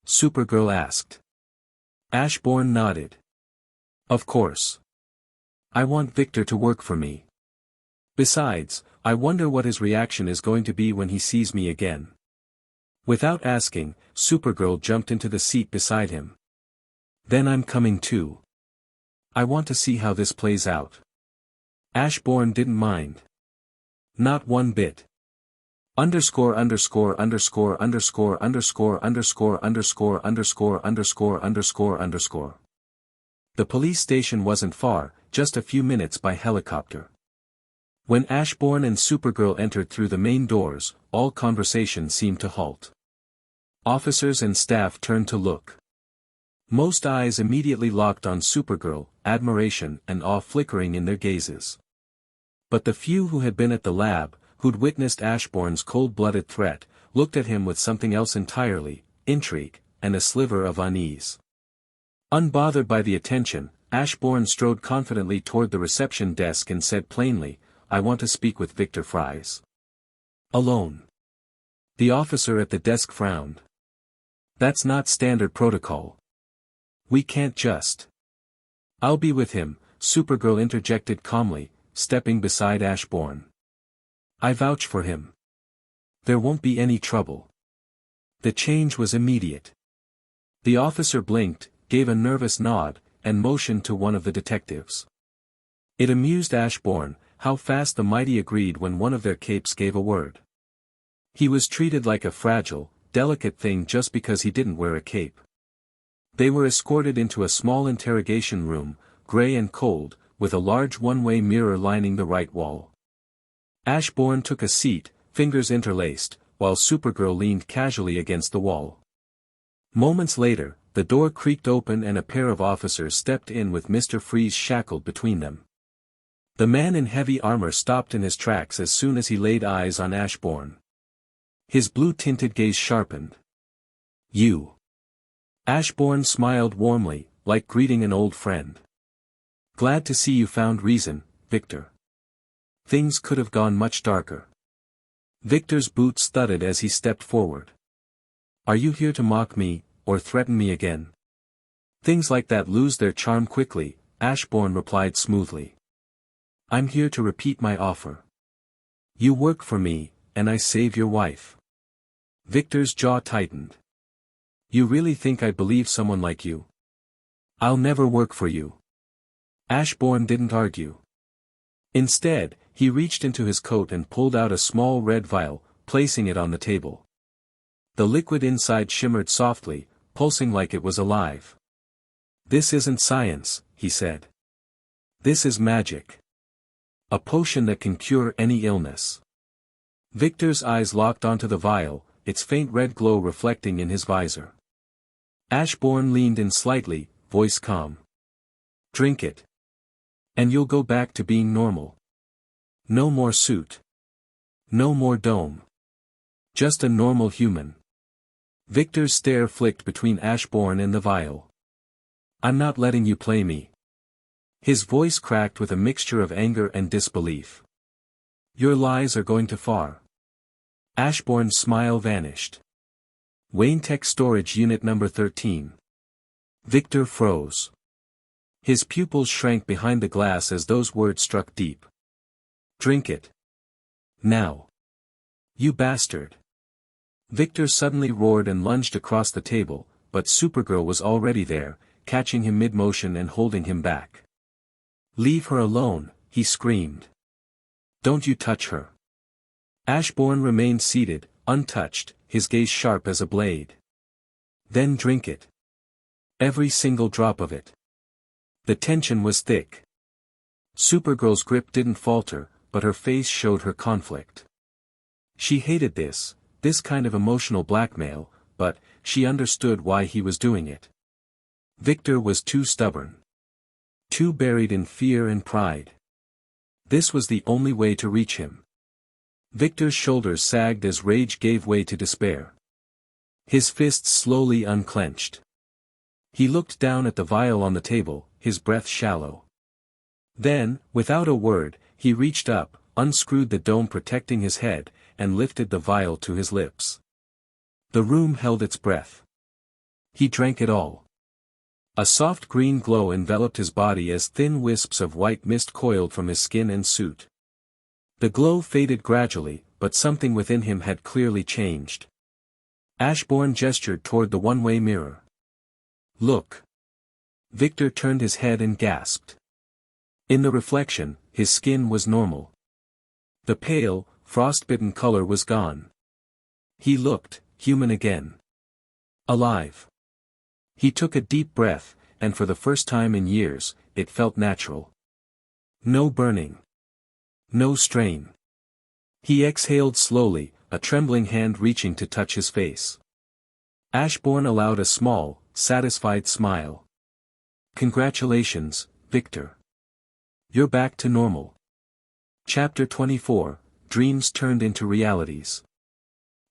Supergirl asked. Ashbourne nodded. Of course. I want Victor to work for me. Besides, I wonder what his reaction is going to be when he sees me again. Without asking, Supergirl jumped into the seat beside him. Then I'm coming too. I want to see how this plays out. Ashbourne didn't mind. Not one bit. Underscore underscore underscore underscore underscore underscore underscore underscore underscore underscore underscore. The police station wasn't far, just a few minutes by helicopter. When Ashbourne and Supergirl entered through the main doors, all conversation seemed to halt. Officers and staff turned to look. Most eyes immediately locked on Supergirl, admiration and awe flickering in their gazes. But the few who had been at the lab, who'd witnessed Ashbourne's cold-blooded threat, looked at him with something else entirely, intrigue, and a sliver of unease. Unbothered by the attention, Ashbourne strode confidently toward the reception desk and said plainly, I want to speak with Victor Fries. Alone. The officer at the desk frowned. That's not standard protocol. We can't just. I'll be with him, Supergirl interjected calmly, stepping beside Ashbourne. I vouch for him. There won't be any trouble. The change was immediate. The officer blinked, gave a nervous nod, and motioned to one of the detectives. It amused Ashbourne, how fast the mighty agreed when one of their capes gave a word. He was treated like a fragile, delicate thing just because he didn't wear a cape. They were escorted into a small interrogation room, gray and cold, with a large one-way mirror lining the right wall. Ashbourne took a seat, fingers interlaced, while Supergirl leaned casually against the wall. Moments later, the door creaked open and a pair of officers stepped in with Mr. Freeze shackled between them. The man in heavy armor stopped in his tracks as soon as he laid eyes on Ashbourne. His blue-tinted gaze sharpened. You. Ashbourne smiled warmly, like greeting an old friend. Glad to see you found reason, Victor. Things could have gone much darker. Victor's boots thudded as he stepped forward. Are you here to mock me, or threaten me again? Things like that lose their charm quickly, Ashbourne replied smoothly. I'm here to repeat my offer. You work for me, and I save your wife. Victor's jaw tightened. You really think I believe someone like you? I'll never work for you. Ashbourne didn't argue. Instead, he reached into his coat and pulled out a small red vial, placing it on the table. The liquid inside shimmered softly, pulsing like it was alive. This isn't science, he said. This is magic. A potion that can cure any illness. Victor's eyes locked onto the vial, its faint red glow reflecting in his visor. Ashbourne leaned in slightly, voice calm. Drink it. And you'll go back to being normal. No more suit. No more dome. Just a normal human. Victor's stare flicked between Ashbourne and the vial. I'm not letting you play me. His voice cracked with a mixture of anger and disbelief. Your lies are going too far. Ashbourne's smile vanished. Wayne Tech Storage Unit Number 13. Victor froze. His pupils shrank behind the glass as those words struck deep. Drink it. Now. You bastard. Victor suddenly roared and lunged across the table, but Supergirl was already there, catching him mid-motion and holding him back. Leave her alone, he screamed. Don't you touch her. Ashbourne remained seated, untouched, his gaze sharp as a blade. Then drink it. Every single drop of it. The tension was thick. Supergirl's grip didn't falter, but her face showed her conflict. She hated this kind of emotional blackmail, but she understood why he was doing it. Victor was too stubborn. Too buried in fear and pride. This was the only way to reach him. Victor's shoulders sagged as rage gave way to despair. His fists slowly unclenched. He looked down at the vial on the table, his breath shallow. Then, without a word, he reached up, unscrewed the dome protecting his head, and lifted the vial to his lips. The room held its breath. He drank it all. A soft green glow enveloped his body as thin wisps of white mist coiled from his skin and suit. The glow faded gradually, but something within him had clearly changed. Ashbourne gestured toward the one-way mirror. Look. Victor turned his head and gasped. In the reflection, his skin was normal. The pale, frostbitten color was gone. He looked human again. Alive. He took a deep breath, and for the first time in years, it felt natural. No burning. No strain. He exhaled slowly, a trembling hand reaching to touch his face. Ashbourne allowed a small, satisfied smile. Congratulations, Victor. You're back to normal. Chapter 24, Dreams Turned into Realities.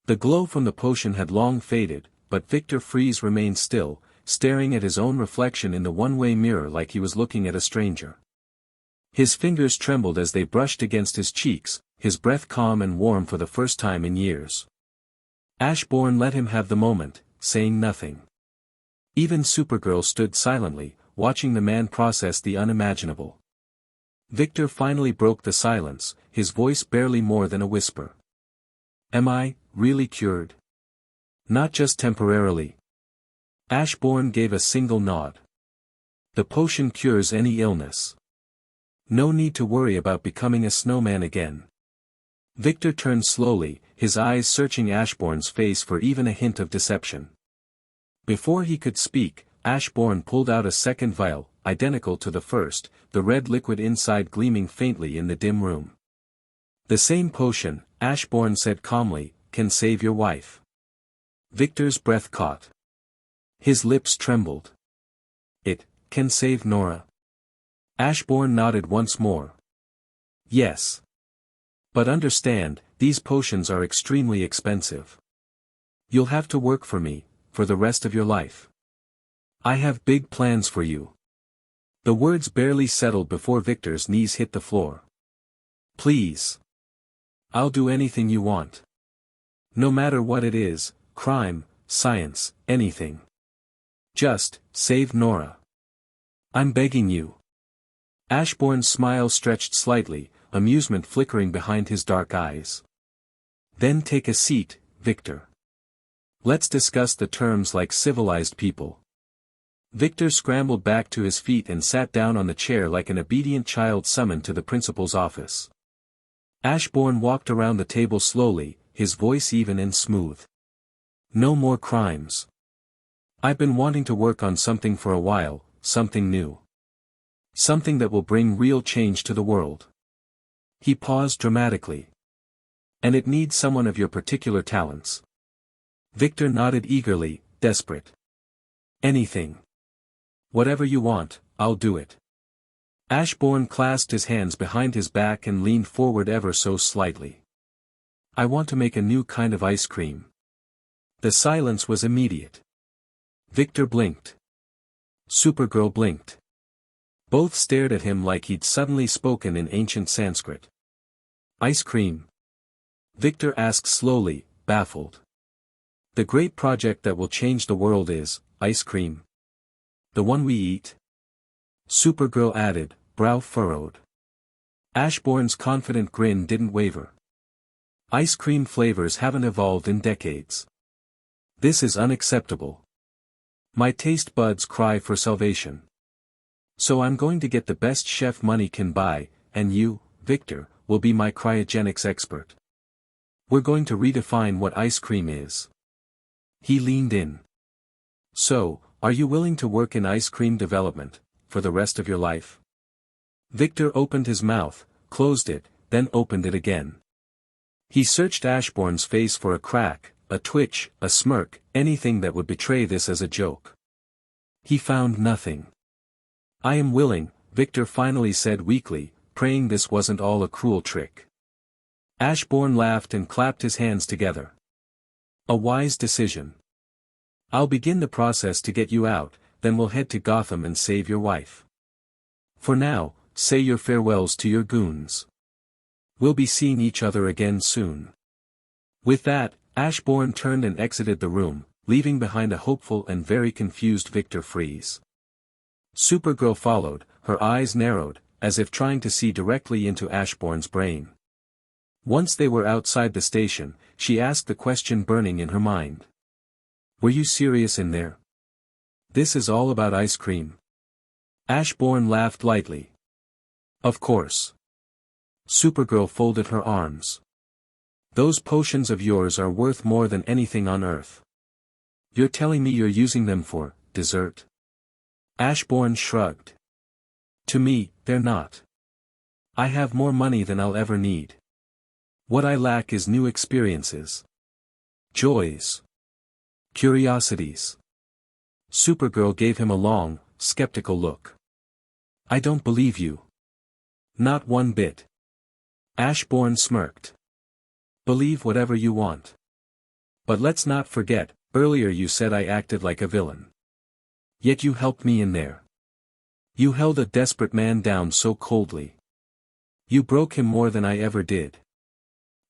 The glow from the potion had long faded, but Victor Freeze remained still, staring at his own reflection in the one-way mirror like he was looking at a stranger. His fingers trembled as they brushed against his cheeks, his breath calm and warm for the first time in years. Ashbourne let him have the moment, saying nothing. Even Supergirl stood silently, watching the man process the unimaginable. Victor finally broke the silence, his voice barely more than a whisper. Am I, really cured? Not just temporarily. Ashbourne gave a single nod. The potion cures any illness. No need to worry about becoming a snowman again. Victor turned slowly, his eyes searching Ashbourne's face for even a hint of deception. Before he could speak, Ashbourne pulled out a second vial, identical to the first, the red liquid inside gleaming faintly in the dim room. The same potion, Ashbourne said calmly, can save your wife. Victor's breath caught. His lips trembled. It can save Nora. Ashbourne nodded once more. Yes. But understand, these potions are extremely expensive. You'll have to work for me, for the rest of your life. I have big plans for you. The words barely settled before Victor's knees hit the floor. Please. I'll do anything you want. No matter what it is, crime, science, anything. Just, save Nora. I'm begging you. Ashbourne's smile stretched slightly, amusement flickering behind his dark eyes. Then take a seat, Victor. Let's discuss the terms like civilized people. Victor scrambled back to his feet and sat down on the chair like an obedient child summoned to the principal's office. Ashbourne walked around the table slowly, his voice even and smooth. No more crimes. I've been wanting to work on something for a while, something new. Something that will bring real change to the world. He paused dramatically. And it needs someone of your particular talents. Victor nodded eagerly, desperate. Anything. Whatever you want, I'll do it. Ashbourne clasped his hands behind his back and leaned forward ever so slightly. I want to make a new kind of ice cream. The silence was immediate. Victor blinked. Supergirl blinked. Both stared at him like he'd suddenly spoken in ancient Sanskrit. Ice cream? Victor asked slowly, baffled. The great project that will change the world is, ice cream. The one we eat? Supergirl added, brow furrowed. Ashbourne's confident grin didn't waver. Ice cream flavors haven't evolved in decades. This is unacceptable. My taste buds cry for salvation. So I'm going to get the best chef money can buy, and you, Victor, will be my cryogenics expert. We're going to redefine what ice cream is. He leaned in. So, are you willing to work in ice cream development, for the rest of your life? Victor opened his mouth, closed it, then opened it again. He searched Ashbourne's face for a crack, a twitch, a smirk, anything that would betray this as a joke. He found nothing. I am willing, Victor finally said weakly, praying this wasn't all a cruel trick. Ashbourne laughed and clapped his hands together. A wise decision. I'll begin the process to get you out, then we'll head to Gotham and save your wife. For now, say your farewells to your goons. We'll be seeing each other again soon. With that, Ashbourne turned and exited the room, leaving behind a hopeful and very confused Victor Freeze. Supergirl followed, her eyes narrowed, as if trying to see directly into Ashbourne's brain. Once they were outside the station, she asked the question burning in her mind. Were you serious in there? This is all about ice cream. Ashbourne laughed lightly. Of course. Supergirl folded her arms. Those potions of yours are worth more than anything on Earth. You're telling me you're using them for dessert? Ashbourne shrugged. To me, they're not. I have more money than I'll ever need. What I lack is new experiences. Joys. Curiosities. Supergirl gave him a long, skeptical look. I don't believe you. Not one bit. Ashbourne smirked. Believe whatever you want. But let's not forget, earlier you said I acted like a villain. Yet you helped me in there. You held a desperate man down so coldly. You broke him more than I ever did.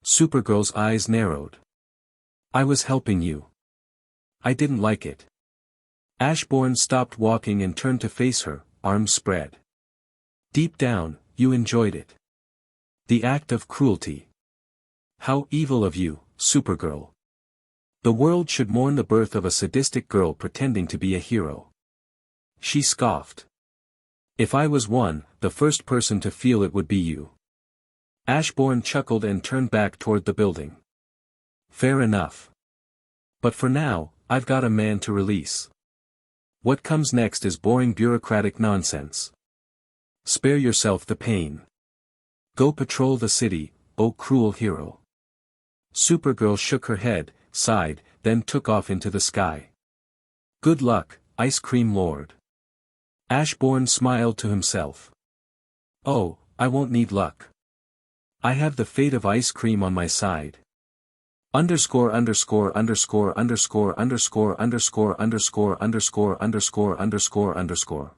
Supergirl's eyes narrowed. I was helping you. I didn't like it. Ashbourne stopped walking and turned to face her, arms spread. Deep down, you enjoyed it. The act of cruelty. How evil of you, Supergirl. The world should mourn the birth of a sadistic girl pretending to be a hero. She scoffed. If I was one, the first person to feel it would be you. Ashbourne chuckled and turned back toward the building. Fair enough. But for now, I've got a man to release. What comes next is boring bureaucratic nonsense. Spare yourself the pain. Go patrol the city, O cruel hero. Supergirl shook her head, sighed, then took off into the sky. Good luck, Ice Cream Lord. Ashbourne smiled to himself. Oh, I won't need luck. I have the fate of ice cream on my side. Underscore underscore underscore underscore underscore underscore underscore underscore underscore underscore underscore.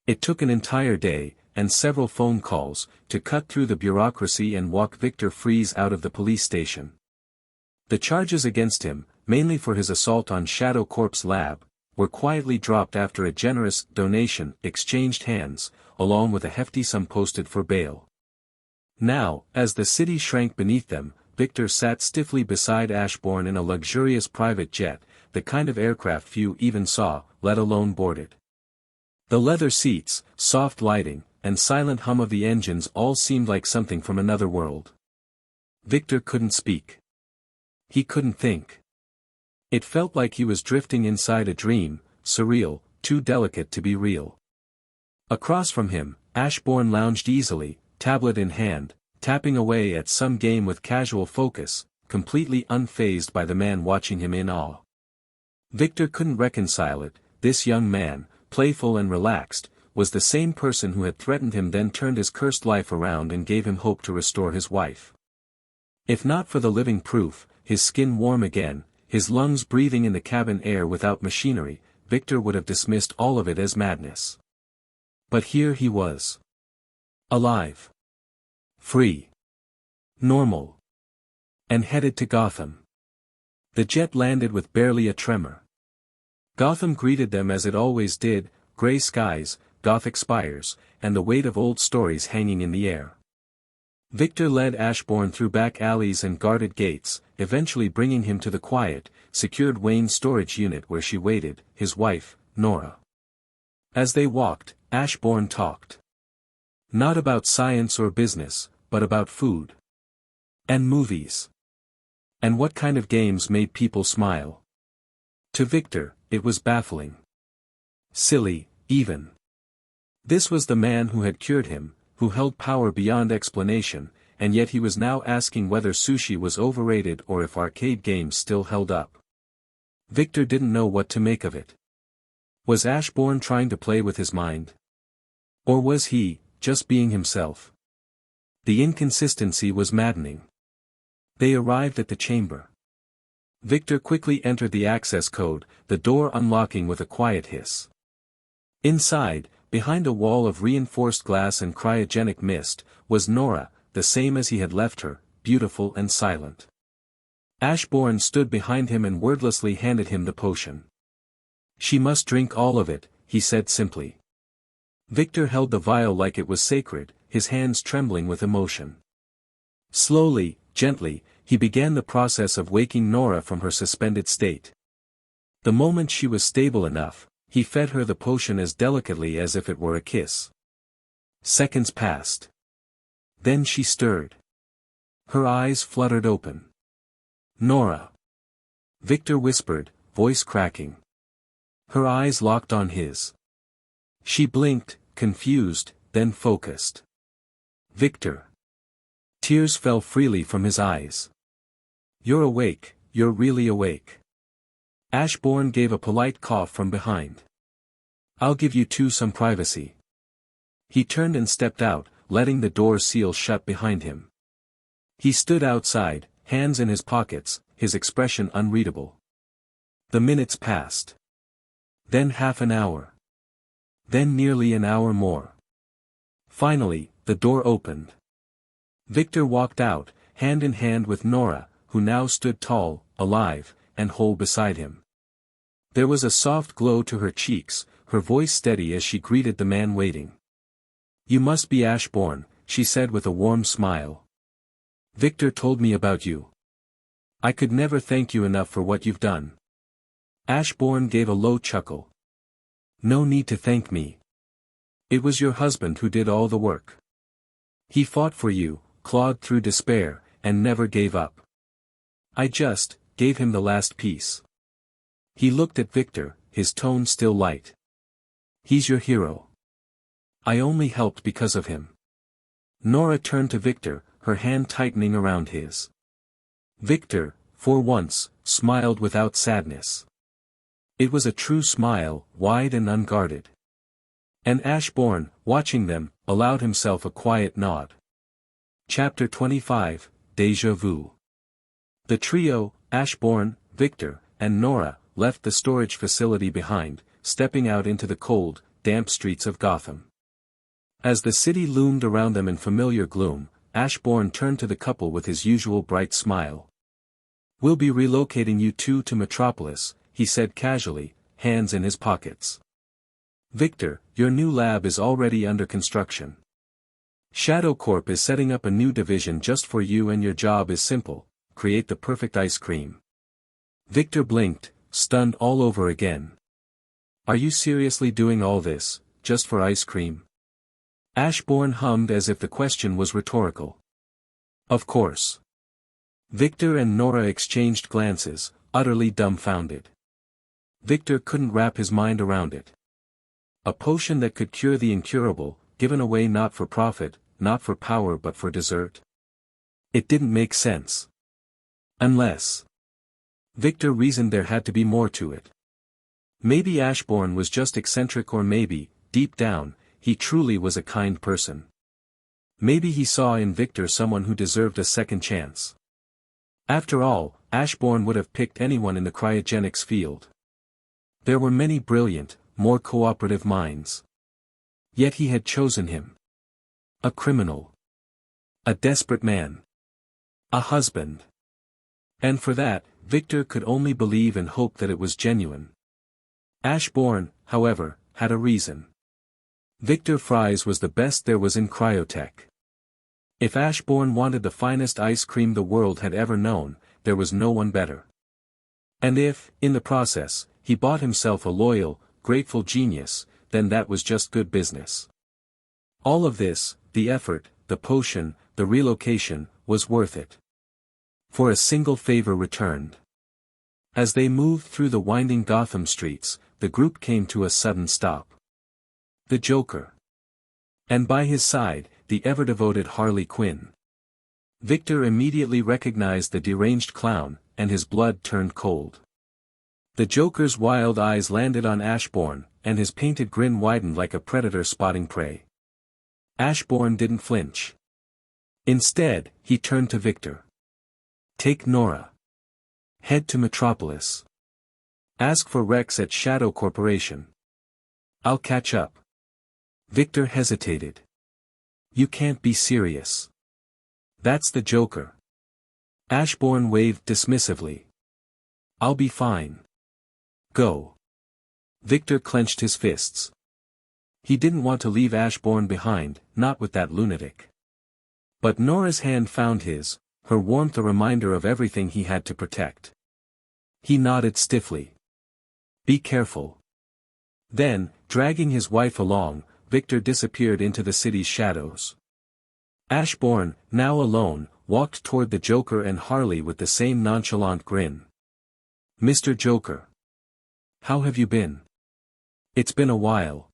It took an entire day, and several phone calls, to cut through the bureaucracy and walk Victor Freeze out of the police station. The charges against him, mainly for his assault on Shadow Corp's lab, were quietly dropped after a generous donation exchanged hands, along with a hefty sum posted for bail. Now, as the city shrank beneath them, Victor sat stiffly beside Ashbourne in a luxurious private jet, the kind of aircraft few even saw, let alone boarded. The leather seats, soft lighting, and silent hum of the engines all seemed like something from another world. Victor couldn't speak. He couldn't think. It felt like he was drifting inside a dream, surreal, too delicate to be real. Across from him, Ashbourne lounged easily, tablet in hand, tapping away at some game with casual focus, completely unfazed by the man watching him in awe. Victor couldn't reconcile it. This young man, playful and relaxed, was the same person who had threatened him, then turned his cursed life around and gave him hope to restore his wife. If not for the living proof, his skin warm again, his lungs breathing in the cabin air without machinery, Victor would have dismissed all of it as madness. But here he was. Alive. Free. Normal. And headed to Gotham. The jet landed with barely a tremor. Gotham greeted them as it always did, gray skies, Gothic spires, and the weight of old stories hanging in the air. Victor led Ashbourne through back alleys and guarded gates, eventually bringing him to the quiet, secured Wayne storage unit where she waited, his wife, Nora. As they walked, Ashbourne talked. Not about science or business, but about food. And movies. And what kind of games made people smile. To Victor, it was baffling. Silly, even. This was the man who had cured him, who held power beyond explanation, and yet he was now asking whether sushi was overrated or if arcade games still held up. Victor didn't know what to make of it. Was Ashbourne trying to play with his mind? Or was he, just being himself? The inconsistency was maddening. They arrived at the chamber. Victor quickly entered the access code, the door unlocking with a quiet hiss. Inside, behind a wall of reinforced glass and cryogenic mist, was Nora, the same as he had left her, beautiful and silent. Ashbourne stood behind him and wordlessly handed him the potion. She must drink all of it, he said simply. Victor held the vial like it was sacred, his hands trembling with emotion. Slowly, gently, he began the process of waking Nora from her suspended state. The moment she was stable enough, he fed her the potion as delicately as if it were a kiss. Seconds passed. Then she stirred. Her eyes fluttered open. Nora. Victor whispered, voice cracking. Her eyes locked on his. She blinked, confused, then focused. Victor. Tears fell freely from his eyes. You're awake, you're really awake. Ashbourne gave a polite cough from behind. I'll give you two some privacy. He turned and stepped out, letting the door seal shut behind him. He stood outside, hands in his pockets, his expression unreadable. The minutes passed. Then half an hour. Then nearly an hour more. Finally, the door opened. Victor walked out, hand in hand with Nora, who now stood tall, alive, and whole beside him. There was a soft glow to her cheeks, her voice steady as she greeted the man waiting. You must be Ashbourne, she said with a warm smile. Victor told me about you. I could never thank you enough for what you've done. Ashbourne gave a low chuckle. No need to thank me. It was your husband who did all the work. He fought for you, clawed through despair, and never gave up. I just gave him the last piece. He looked at Victor, his tone still light. He's your hero. I only helped because of him. Nora turned to Victor, her hand tightening around his. Victor, for once, smiled without sadness. It was a true smile, wide and unguarded. And Ashbourne, watching them, allowed himself a quiet nod. Chapter 25, Déjà Vu. The trio, Ashbourne, Victor, and Nora, left the storage facility behind, stepping out into the cold, damp streets of Gotham. As the city loomed around them in familiar gloom, Ashbourne turned to the couple with his usual bright smile. We'll be relocating you two to Metropolis, he said casually, hands in his pockets. Victor, your new lab is already under construction. Shadow Corp is setting up a new division just for you and your job is simple, create the perfect ice cream. Victor blinked, stunned all over again. Are you seriously doing all this, just for ice cream? Ashbourne hummed as if the question was rhetorical. Of course. Victor and Nora exchanged glances, utterly dumbfounded. Victor couldn't wrap his mind around it. A potion that could cure the incurable, given away not for profit, not for power but for dessert? It didn't make sense. Unless. Victor reasoned there had to be more to it. Maybe Ashbourne was just eccentric, or maybe, deep down, he truly was a kind person. Maybe he saw in Victor someone who deserved a second chance. After all, Ashbourne would have picked anyone in the cryogenics field. There were many brilliant, more cooperative minds. Yet he had chosen him. A criminal. A desperate man. A husband. And for that, Victor could only believe and hope that it was genuine. Ashbourne, however, had a reason. Victor Fry's was the best there was in cryotech. If Ashbourne wanted the finest ice cream the world had ever known, there was no one better. And if, in the process, he bought himself a loyal, grateful genius, then that was just good business. All of this, the effort, the potion, the relocation, was worth it. For a single favor returned. As they moved through the winding Gotham streets, the group came to a sudden stop. The Joker. And by his side, the ever-devoted Harley Quinn. Victor immediately recognized the deranged clown, and his blood turned cold. The Joker's wild eyes landed on Ashbourne, and his painted grin widened like a predator spotting prey. Ashbourne didn't flinch. Instead, he turned to Victor. Take Nora. Head to Metropolis. Ask for Rex at Shadow Corporation. I'll catch up. Victor hesitated. You can't be serious. That's the Joker. Ashbourne waved dismissively. I'll be fine. Go. Victor clenched his fists. He didn't want to leave Ashbourne behind, not with that lunatic. But Nora's hand found his, her warmth a reminder of everything he had to protect. He nodded stiffly. Be careful. Then, dragging his wife along, Victor disappeared into the city's shadows. Ashbourne, now alone, walked toward the Joker and Harley with the same nonchalant grin. Mr. Joker. How have you been? It's been a while.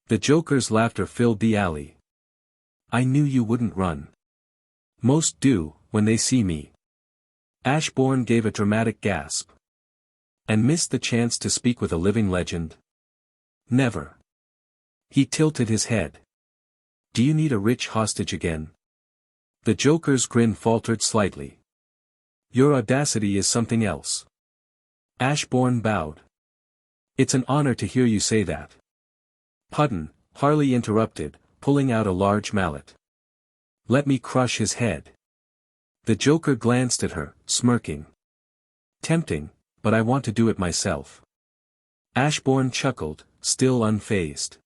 The Joker's laughter filled the alley. I knew you wouldn't run. Most do, when they see me. Ashbourne gave a dramatic gasp. And missed the chance to speak with a living legend? Never. He tilted his head. Do you need a rich hostage again? The Joker's grin faltered slightly. Your audacity is something else. Ashbourne bowed. It's an honor to hear you say that. Pardon, Harley interrupted, pulling out a large mallet. Let me crush his head. The Joker glanced at her, smirking. Tempting, but I want to do it myself. Ashbourne chuckled, still unfazed.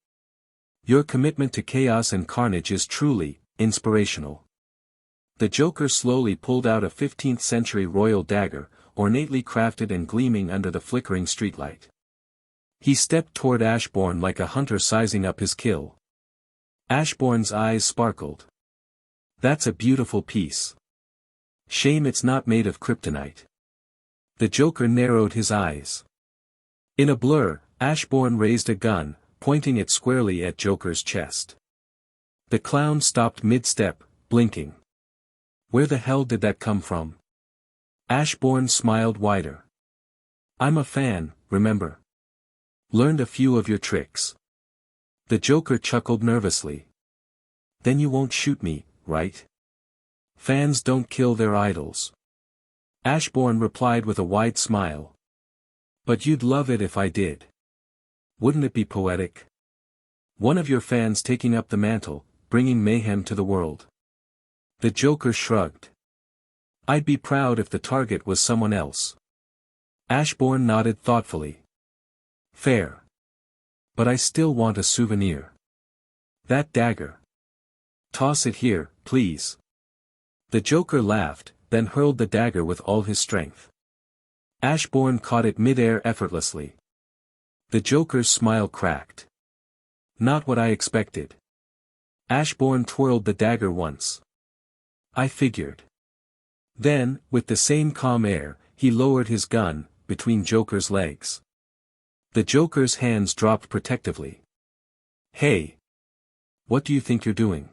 Your commitment to chaos and carnage is truly inspirational. The Joker slowly pulled out a 15th-century royal dagger, ornately crafted and gleaming under the flickering streetlight. He stepped toward Ashbourne like a hunter sizing up his kill. Ashbourne's eyes sparkled. That's a beautiful piece. Shame it's not made of kryptonite. The Joker narrowed his eyes. In a blur, Ashbourne raised a gun, pointing it squarely at Joker's chest. The clown stopped mid-step, blinking. Where the hell did that come from? Ashbourne smiled wider. I'm a fan, remember? Learned a few of your tricks. The Joker chuckled nervously. Then you won't shoot me, right? Fans don't kill their idols. Ashbourne replied with a wide smile. But you'd love it if I did. Wouldn't it be poetic? One of your fans taking up the mantle, bringing mayhem to the world. The Joker shrugged. I'd be proud if the target was someone else. Ashbourne nodded thoughtfully. Fair. But I still want a souvenir. That dagger. Toss it here, please. The Joker laughed, then hurled the dagger with all his strength. Ashbourne caught it mid-air effortlessly. The Joker's smile cracked. Not what I expected. Ashbourne twirled the dagger once. I figured. Then, with the same calm air, he lowered his gun, between Joker's legs. The Joker's hands dropped protectively. Hey! What do you think you're doing?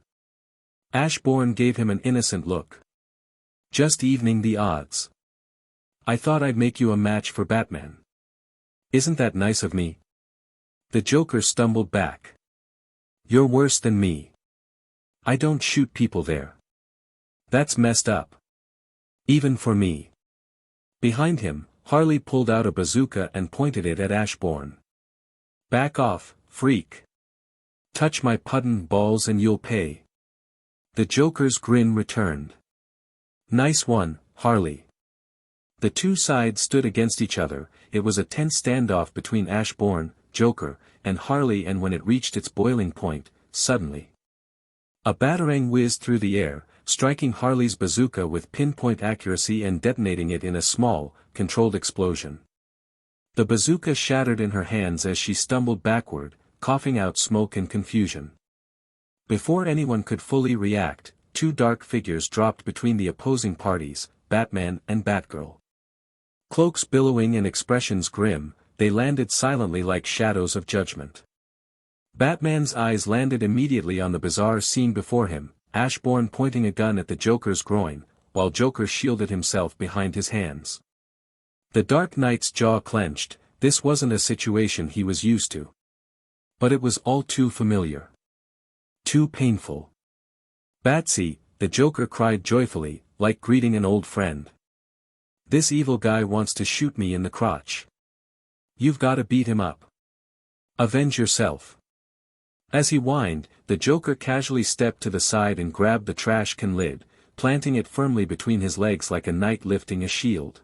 Ashbourne gave him an innocent look. Just evening the odds. I thought I'd make you a match for Batman. Isn't that nice of me? The Joker stumbled back. You're worse than me. I don't shoot people there. That's messed up. Even for me. Behind him, Harley pulled out a bazooka and pointed it at Ashbourne. Back off, freak. Touch my puddin' balls and you'll pay. The Joker's grin returned. Nice one, Harley. The two sides stood against each other. It was a tense standoff between Ashbourne, Joker, and Harley, and when it reached its boiling point, suddenly a batarang whizzed through the air, striking Harley's bazooka with pinpoint accuracy and detonating it in a small, controlled explosion. The bazooka shattered in her hands as she stumbled backward, coughing out smoke and confusion. Before anyone could fully react, two dark figures dropped between the opposing parties, Batman and Batgirl. Cloaks billowing and expressions grim, they landed silently like shadows of judgment. Batman's eyes landed immediately on the bizarre scene before him, Ashbourne pointing a gun at the Joker's groin, while Joker shielded himself behind his hands. The Dark Knight's jaw clenched. This wasn't a situation he was used to. But it was all too familiar. Too painful. Batsy, the Joker cried joyfully, like greeting an old friend. This evil guy wants to shoot me in the crotch. You've gotta beat him up. Avenge yourself. As he whined, the Joker casually stepped to the side and grabbed the trash can lid, planting it firmly between his legs like a knight lifting a shield.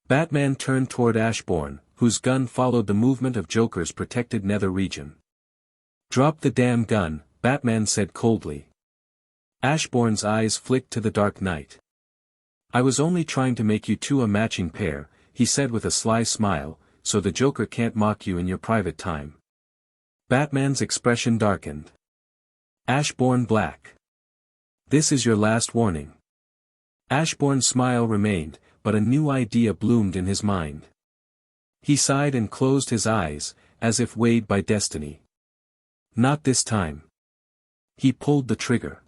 Batman turned toward Ashbourne, whose gun followed the movement of Joker's protected nether region. Drop the damn gun, Batman said coldly. Ashbourne's eyes flicked to the Dark Knight. I was only trying to make you two a matching pair, he said with a sly smile, so the Joker can't mock you in your private time. Batman's expression darkened. Ashbourne Black. This is your last warning. Ashbourne's smile remained, but a new idea bloomed in his mind. He sighed and closed his eyes, as if weighed by destiny. Not this time. He pulled the trigger.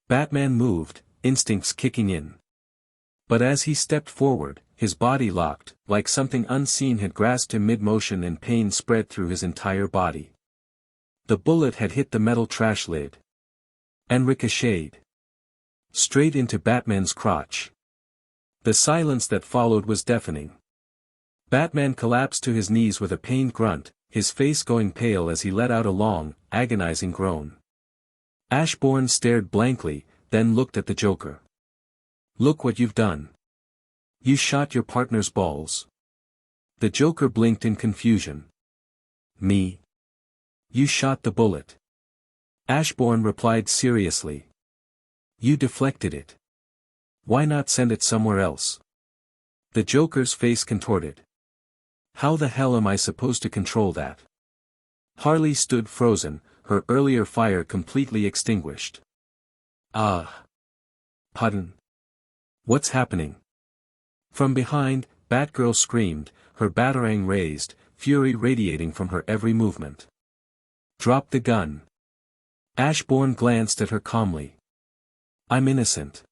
Batman moved, instincts kicking in. But as he stepped forward, his body locked, like something unseen had grasped him mid-motion and pain spread through his entire body. The bullet had hit the metal trash lid. And ricocheted. Straight into Batman's crotch. The silence that followed was deafening. Batman collapsed to his knees with a pained grunt, his face going pale as he let out a long, agonizing groan. Ashbourne stared blankly, then looked at the Joker. Look what you've done. You shot your partner's balls. The Joker blinked in confusion. Me? You shot the bullet. Ashbourne replied seriously. You deflected it. Why not send it somewhere else? The Joker's face contorted. How the hell am I supposed to control that? Harley stood frozen, her earlier fire completely extinguished. Ah. Pardon. What's happening? From behind, Batgirl screamed, her batarang raised, fury radiating from her every movement. Drop the gun. Ashbourne glanced at her calmly. I'm innocent.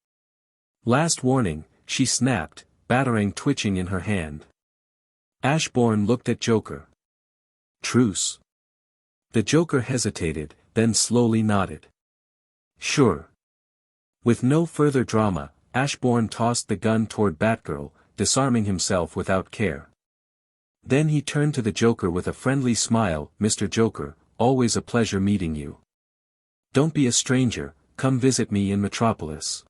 Last warning, she snapped, batarang twitching in her hand. Ashbourne looked at Joker. Truce. The Joker hesitated, then slowly nodded. Sure. With no further drama, Ashbourne tossed the gun toward Batgirl, disarming himself without care. Then he turned to the Joker with a friendly smile, Mr. Joker, always a pleasure meeting you. Don't be a stranger, come visit me in Metropolis.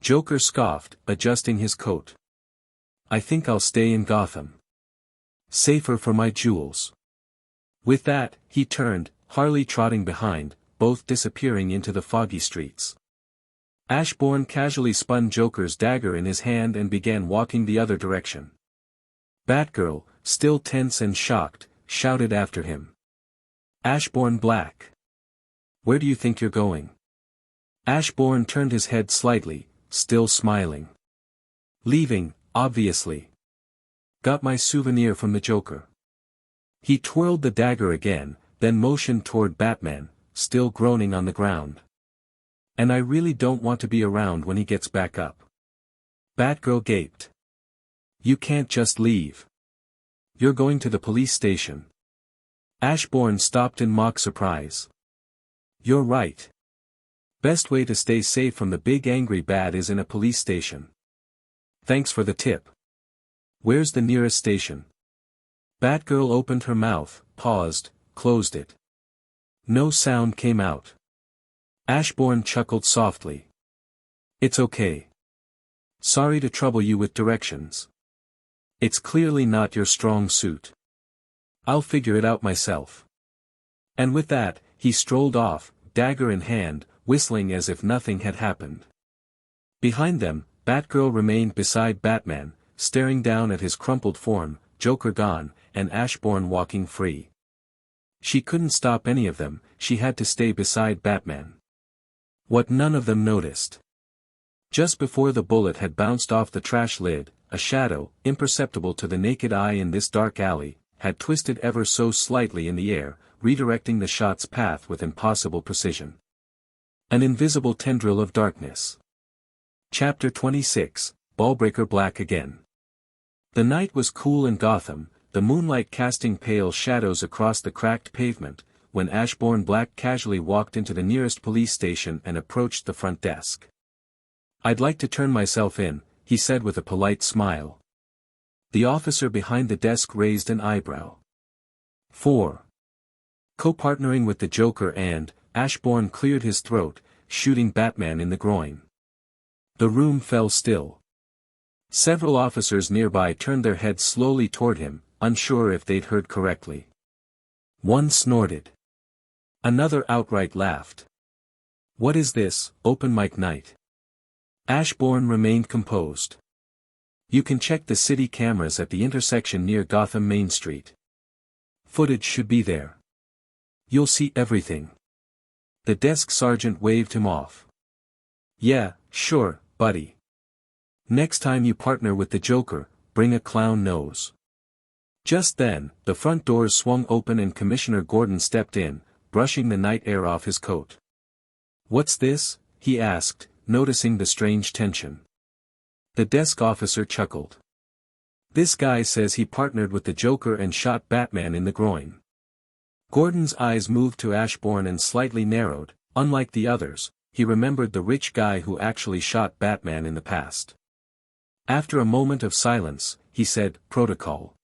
Joker scoffed, adjusting his coat. I think I'll stay in Gotham. Safer for my jewels. With that, he turned, Harley trotting behind, both disappearing into the foggy streets. Ashbourne casually spun Joker's dagger in his hand and began walking the other direction. Batgirl, still tense and shocked, shouted after him. Ashbourne Black. Where do you think you're going? Ashbourne turned his head slightly, still smiling. Leaving, obviously. Got my souvenir from the Joker. He twirled the dagger again, then motioned toward Batman, still groaning on the ground. And I really don't want to be around when he gets back up. Batgirl gaped. You can't just leave. You're going to the police station. Ashbourne stopped in mock surprise. You're right. Best way to stay safe from the big angry bat is in a police station. Thanks for the tip. Where's the nearest station? Batgirl opened her mouth, paused, closed it. No sound came out. Ashbourne chuckled softly. It's okay. Sorry to trouble you with directions. It's clearly not your strong suit. I'll figure it out myself. And with that, he strolled off, dagger in hand, whistling as if nothing had happened. Behind them, Batgirl remained beside Batman, staring down at his crumpled form, Joker gone, and Ashbourne walking free. She couldn't stop any of them, she had to stay beside Batman. What none of them noticed. Just before the bullet had bounced off the trash lid, a shadow, imperceptible to the naked eye in this dark alley, had twisted ever so slightly in the air, redirecting the shot's path with impossible precision. An invisible tendril of darkness. Chapter 26, Ballbreaker Black Again. The night was cool in Gotham, the moonlight casting pale shadows across the cracked pavement, when Ashbourne Black casually walked into the nearest police station and approached the front desk. I'd like to turn myself in, he said with a polite smile. The officer behind the desk raised an eyebrow. 4. Co-partnering with the Joker and, Ashbourne cleared his throat, shooting Batman in the groin. The room fell still. Several officers nearby turned their heads slowly toward him, unsure if they'd heard correctly. One snorted. Another outright laughed. What is this, open mic night? Ashbourne remained composed. You can check the city cameras at the intersection near Gotham Main Street. Footage should be there. You'll see everything. The desk sergeant waved him off. Yeah, sure, buddy. Next time you partner with the Joker, bring a clown nose. Just then, the front doors swung open and Commissioner Gordon stepped in, brushing the night air off his coat. What's this? He asked, noticing the strange tension. The desk officer chuckled. This guy says he partnered with the Joker and shot Batman in the groin. Gordon's eyes moved to Ashbourne and slightly narrowed. Unlike the others, he remembered the rich guy who actually shot Batman in the past. After a moment of silence, he said, Protocol.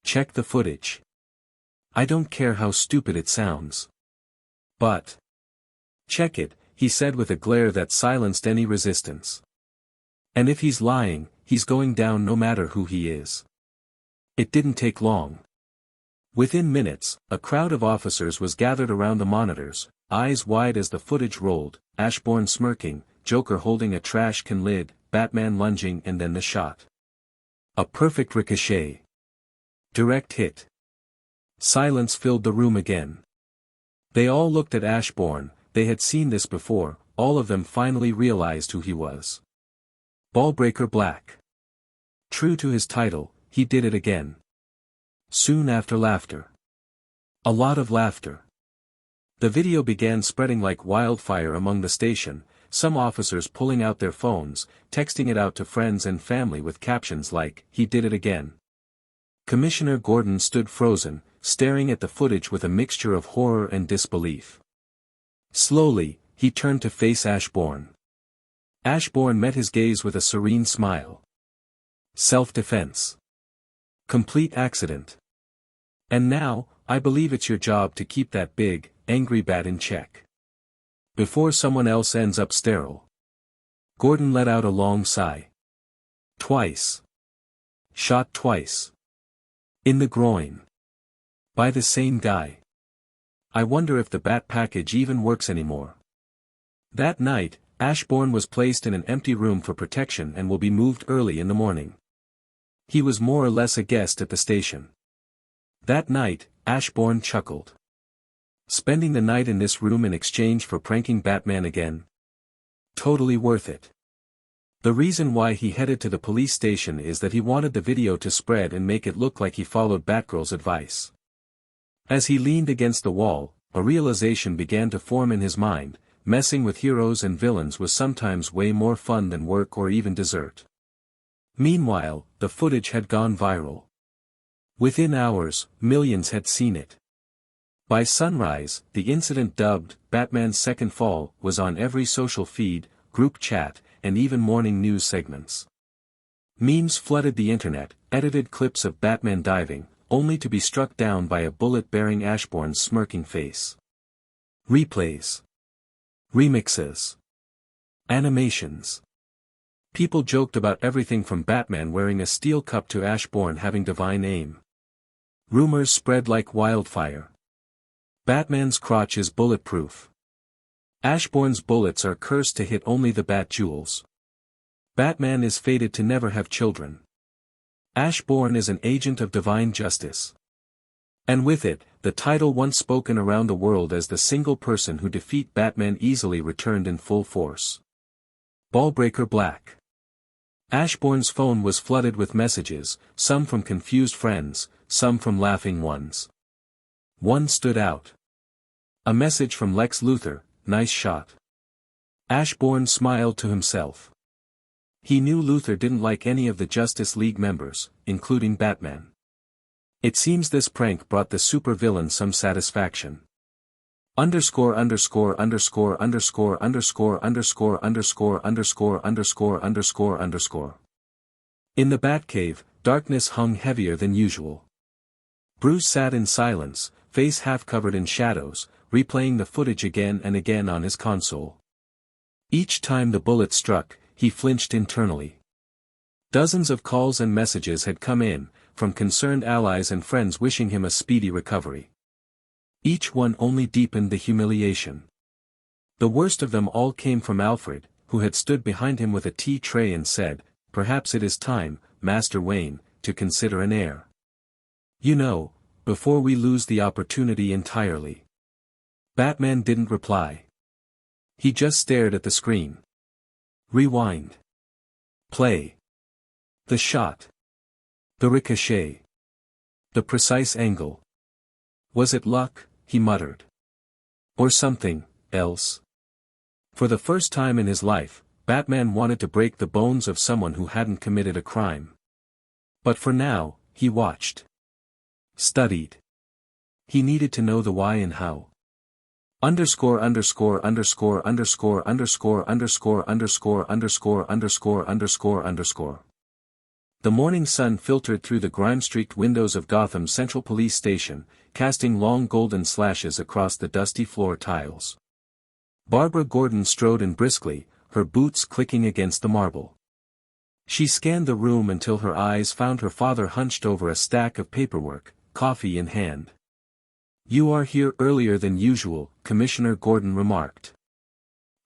Check the footage. I don't care how stupid it sounds. But. Check it, he said with a glare that silenced any resistance. And if he's lying, he's going down no matter who he is. It didn't take long. Within minutes, a crowd of officers was gathered around the monitors, eyes wide as the footage rolled, Ashbourne smirking, Joker holding a trash can lid, Batman lunging and then the shot. A perfect ricochet. Direct hit. Silence filled the room again. They all looked at Ashbourne, they had seen this before, all of them finally realized who he was. Ballbreaker Black. True to his title, he did it again. Soon after laughter. A lot of laughter. The video began spreading like wildfire among the station, some officers pulling out their phones, texting it out to friends and family with captions like, he did it again. Commissioner Gordon stood frozen, staring at the footage with a mixture of horror and disbelief. Slowly, he turned to face Ashbourne. Ashbourne met his gaze with a serene smile. Self-defense. Complete accident. And now, I believe it's your job to keep that big, angry bat in check. Before someone else ends up sterile. Gordon let out a long sigh. Twice. Shot twice. In the groin. By the same guy. I wonder if the bat package even works anymore. That night, Ashbourne was placed in an empty room for protection and will be moved early in the morning. He was more or less a guest at the station. That night, Ashbourne chuckled. Spending the night in this room in exchange for pranking Batman again? Totally worth it. The reason why he headed to the police station is that he wanted the video to spread and make it look like he followed Batgirl's advice. As he leaned against the wall, a realization began to form in his mind: messing with heroes and villains was sometimes way more fun than work or even dessert. Meanwhile, the footage had gone viral. Within hours, millions had seen it. By sunrise, the incident, dubbed Batman's Second Fall, was on every social feed, group chat, and even morning news segments. Memes flooded the internet, edited clips of Batman diving, only to be struck down by a bullet bearing Ashbourne's smirking face. Replays. Remixes. Animations. People joked about everything from Batman wearing a steel cup to Ashbourne having divine aim. Rumors spread like wildfire. Batman's crotch is bulletproof. Ashbourne's bullets are cursed to hit only the bat jewels. Batman is fated to never have children. Ashbourne is an agent of divine justice. And with it, the title once spoken around the world as the single person who defeat Batman easily returned in full force. Ballbreaker Black. Ashbourne's phone was flooded with messages, some from confused friends, some from laughing ones. One stood out. A message from Lex Luthor: "Nice shot." Ashbourne smiled to himself. He knew Luthor didn't like any of the Justice League members, including Batman. It seems this prank brought the supervillain some satisfaction. Underscore underscore underscore underscore underscore underscore underscore underscore underscore underscore underscore. In the Batcave, darkness hung heavier than usual. Bruce sat in silence, face half covered in shadows, replaying the footage again and again on his console. Each time the bullet struck, he flinched internally. Dozens of calls and messages had come in, from concerned allies and friends wishing him a speedy recovery. Each one only deepened the humiliation. The worst of them all came from Alfred, who had stood behind him with a tea tray and said, "Perhaps it is time, Master Wayne, to consider an heir. You know, before we lose the opportunity entirely." Batman didn't reply. He just stared at the screen. Rewind. Play. The shot. The ricochet. The precise angle. Was it luck, he muttered. Or something else? For the first time in his life, Batman wanted to break the bones of someone who hadn't committed a crime. But for now, he watched. Studied. He needed to know the why and how. Underscore underscore underscore underscore underscore underscore underscore underscore underscore underscore underscore. The morning sun filtered through the grime-streaked windows of Gotham's Central Police Station, casting long golden slashes across the dusty floor tiles. Barbara Gordon strode in briskly, her boots clicking against the marble. She scanned the room until her eyes found her father hunched over a stack of paperwork, coffee in hand. "You are here earlier than usual," Commissioner Gordon remarked.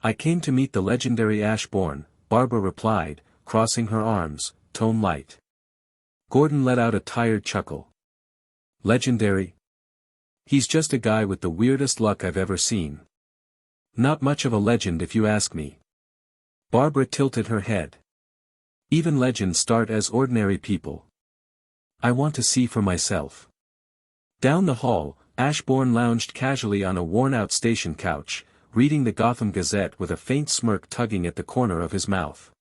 "I came to meet the legendary Ashbourne," Barbara replied, crossing her arms, tone light. Gordon let out a tired chuckle. "Legendary? He's just a guy with the weirdest luck I've ever seen. Not much of a legend if you ask me." Barbara tilted her head. "Even legends start as ordinary people. I want to see for myself." Down the hall, Ashbourne lounged casually on a worn-out station couch, reading the Gotham Gazette with a faint smirk tugging at the corner of his mouth.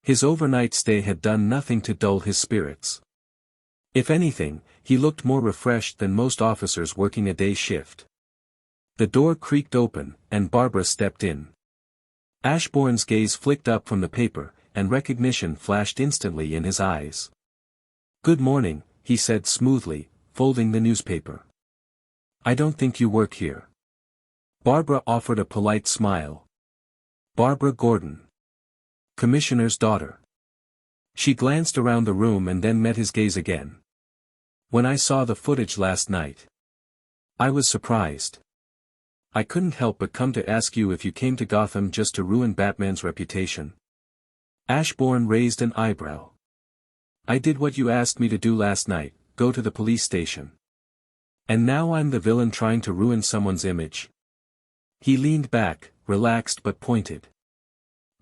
His overnight stay had done nothing to dull his spirits. If anything, he looked more refreshed than most officers working a day shift. The door creaked open, and Barbara stepped in. Ashbourne's gaze flicked up from the paper, and recognition flashed instantly in his eyes. "Good morning," he said smoothly, folding the newspaper. "I don't think you work here." Barbara offered a polite smile. Barbara Gordon. Commissioner's daughter. She glanced around the room and then met his gaze again. "When I saw the footage last night, I was surprised. I couldn't help but come to ask you if you came to Gotham just to ruin Batman's reputation. Ashbourne raised an eyebrow. I did what you asked me to do last night, go to the police station. And now I'm the villain trying to ruin someone's image. He leaned back, relaxed but pointed.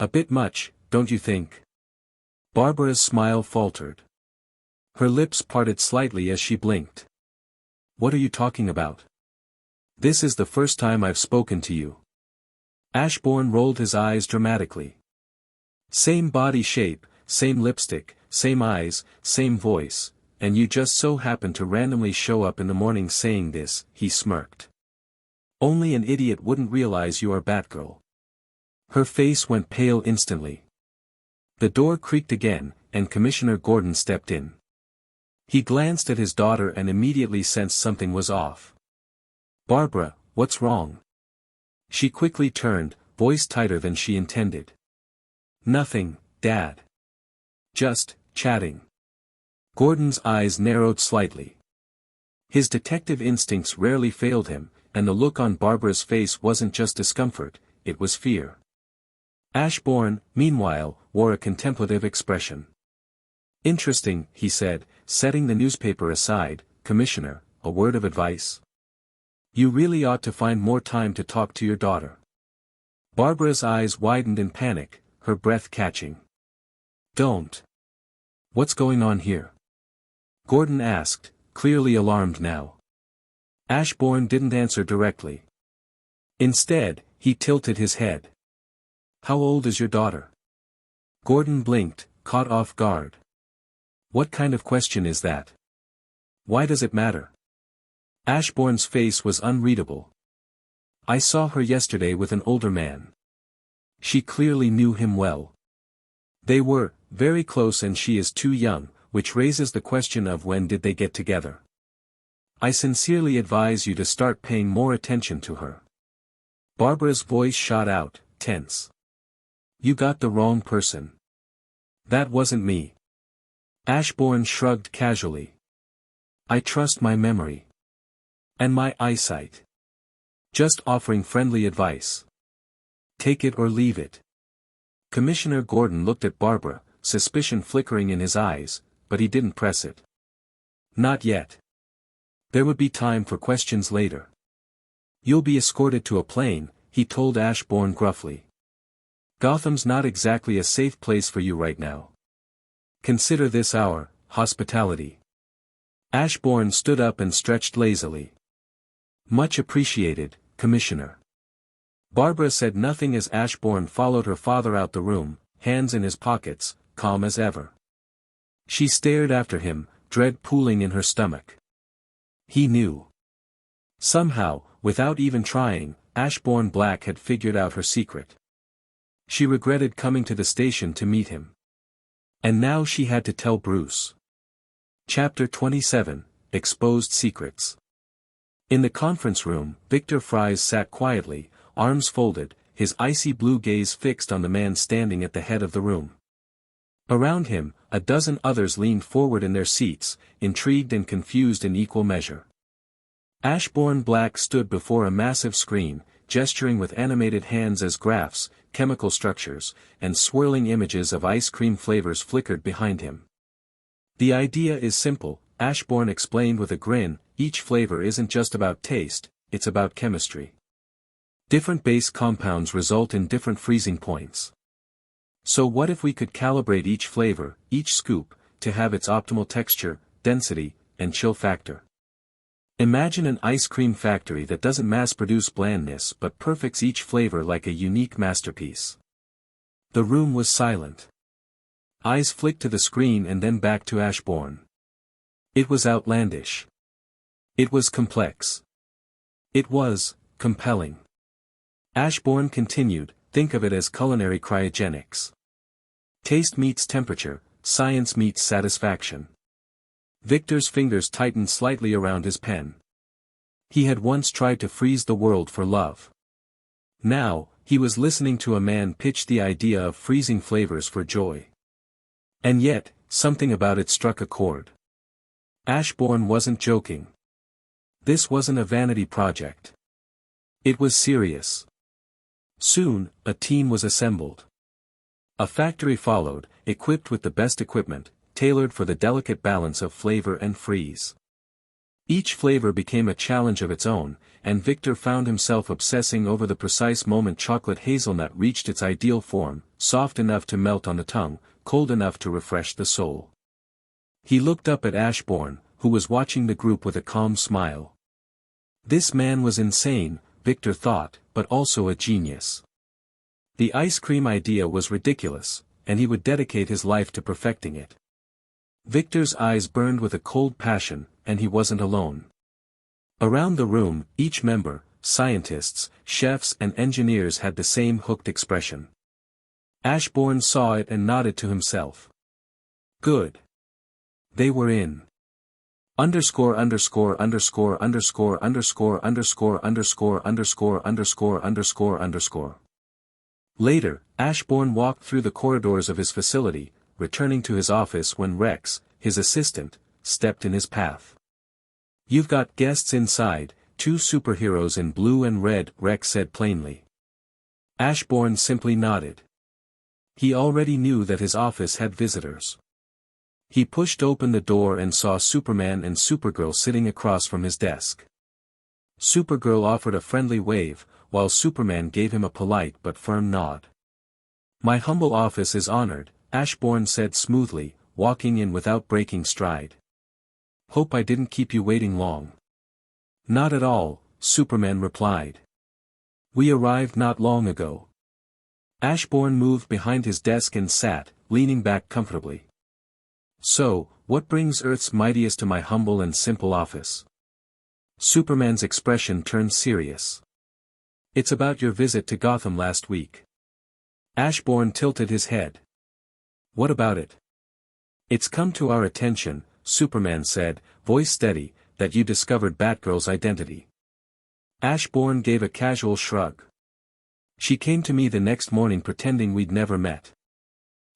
A bit much, don't you think? Barbara's smile faltered. Her lips parted slightly as she blinked. What are you talking about? This is the first time I've spoken to you. Ashbourne rolled his eyes dramatically. Same body shape, same lipstick, same eyes, same voice, and you just so happen to randomly show up in the morning saying this, he smirked. Only an idiot wouldn't realize you are Batgirl. Her face went pale instantly. The door creaked again, and Commissioner Gordon stepped in. He glanced at his daughter and immediately sensed something was off. Barbara, what's wrong? She quickly turned, voice tighter than she intended. Nothing, Dad. Just, chatting. Gordon's eyes narrowed slightly. His detective instincts rarely failed him, and the look on Barbara's face wasn't just discomfort, it was fear. Ashbourne, meanwhile, wore a contemplative expression. Interesting, he said, setting the newspaper aside. Commissioner, a word of advice? You really ought to find more time to talk to your daughter. Barbara's eyes widened in panic, her breath catching. Don't. What's going on here? Gordon asked, clearly alarmed now. Ashbourne didn't answer directly. Instead, he tilted his head. How old is your daughter? Gordon blinked, caught off guard. What kind of question is that? Why does it matter? Ashbourne's face was unreadable. I saw her yesterday with an older man. She clearly knew him well. They were very close and she is too young, which raises the question of when did they get together. I sincerely advise you to start paying more attention to her. Barbara's voice shot out, tense. You got the wrong person. That wasn't me. Ashbourne shrugged casually. I trust my memory. And my eyesight. Just offering friendly advice. Take it or leave it. Commissioner Gordon looked at Barbara, suspicion flickering in his eyes, but he didn't press it. Not yet. There would be time for questions later. You'll be escorted to a plane, he told Ashbourne gruffly. Gotham's not exactly a safe place for you right now. Consider this our hospitality. Ashbourne stood up and stretched lazily. Much appreciated, Commissioner. Barbara said nothing as Ashbourne followed her father out the room, hands in his pockets, calm as ever. She stared after him, dread pooling in her stomach. He knew. Somehow, without even trying, Ashbourne Black had figured out her secret. She regretted coming to the station to meet him. And now she had to tell Bruce. Chapter 27, Exposed Secrets. In the conference room, Victor Fries sat quietly, arms folded, his icy blue gaze fixed on the man standing at the head of the room. Around him, a dozen others leaned forward in their seats, intrigued and confused in equal measure. Ashbourne Black stood before a massive screen, gesturing with animated hands as graphs, chemical structures, and swirling images of ice cream flavors flickered behind him. The idea is simple, Ashbourne explained with a grin, each flavor isn't just about taste, it's about chemistry. Different base compounds result in different freezing points. So what if we could calibrate each flavor, each scoop, to have its optimal texture, density, and chill factor? Imagine an ice cream factory that doesn't mass-produce blandness but perfects each flavor like a unique masterpiece. The room was silent. Eyes flicked to the screen and then back to Ashbourne. It was outlandish. It was complex. It was compelling. Ashbourne continued, think of it as culinary cryogenics. Taste meets temperature, science meets satisfaction. Victor's fingers tightened slightly around his pen. He had once tried to freeze the world for love. Now, he was listening to a man pitch the idea of freezing flavors for joy. And yet, something about it struck a chord. Ashbourne wasn't joking. This wasn't a vanity project. It was serious. Soon, a team was assembled. A factory followed, equipped with the best equipment, tailored for the delicate balance of flavor and freeze. Each flavor became a challenge of its own, and Victor found himself obsessing over the precise moment chocolate hazelnut reached its ideal form, soft enough to melt on the tongue, cold enough to refresh the soul. He looked up at Ashbourne, who was watching the group with a calm smile. This man was insane, Victor thought, but also a genius. The ice cream idea was ridiculous, and he would dedicate his life to perfecting it. Victor's eyes burned with a cold passion, and he wasn't alone. Around the room, each member, scientists, chefs and engineers had the same hooked expression. Ashbourne saw it and nodded to himself. Good. They were in. Underscore underscore underscore underscore underscore underscore underscore underscore underscore underscore underscore. Later, Ashbourne walked through the corridors of his facility, returning to his office when Rex, his assistant, stepped in his path. "You've got guests inside, 2 superheroes in blue and red," Rex said plainly. Ashbourne simply nodded. He already knew that his office had visitors. He pushed open the door and saw Superman and Supergirl sitting across from his desk. Supergirl offered a friendly wave, while Superman gave him a polite but firm nod. "My humble office is honored," Ashbourne said smoothly, walking in without breaking stride. "Hope I didn't keep you waiting long." "Not at all," Superman replied. "We arrived not long ago." Ashbourne moved behind his desk and sat, leaning back comfortably. "So, what brings Earth's mightiest to my humble and simple office?" Superman's expression turned serious. "It's about your visit to Gotham last week." Ashbourne tilted his head. "What about it?" "It's come to our attention," Superman said, voice steady, "that you discovered Batgirl's identity." Ashbourne gave a casual shrug. "She came to me the next morning pretending we'd never met.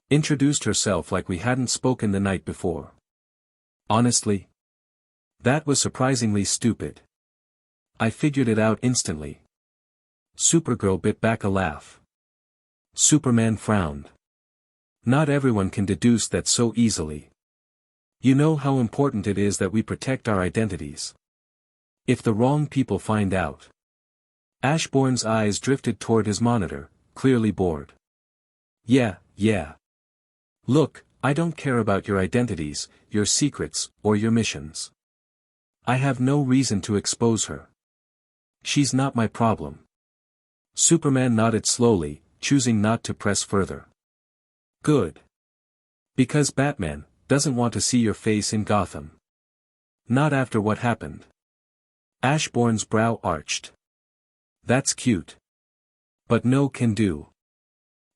Introduced herself like we hadn't spoken the night before. Honestly, that was surprisingly stupid. I figured it out instantly." Supergirl bit back a laugh. Superman frowned. "Not everyone can deduce that so easily. You know how important it is that we protect our identities. If the wrong people find out." Ashbourne's eyes drifted toward his monitor, clearly bored. Yeah. Look, I don't care about your identities, your secrets, or your missions. I have no reason to expose her. She's not my problem." Superman nodded slowly, choosing not to press further. "Good. Because Batman doesn't want to see your face in Gotham. Not after what happened." Ashbourne's brow arched. "That's cute. But no can do.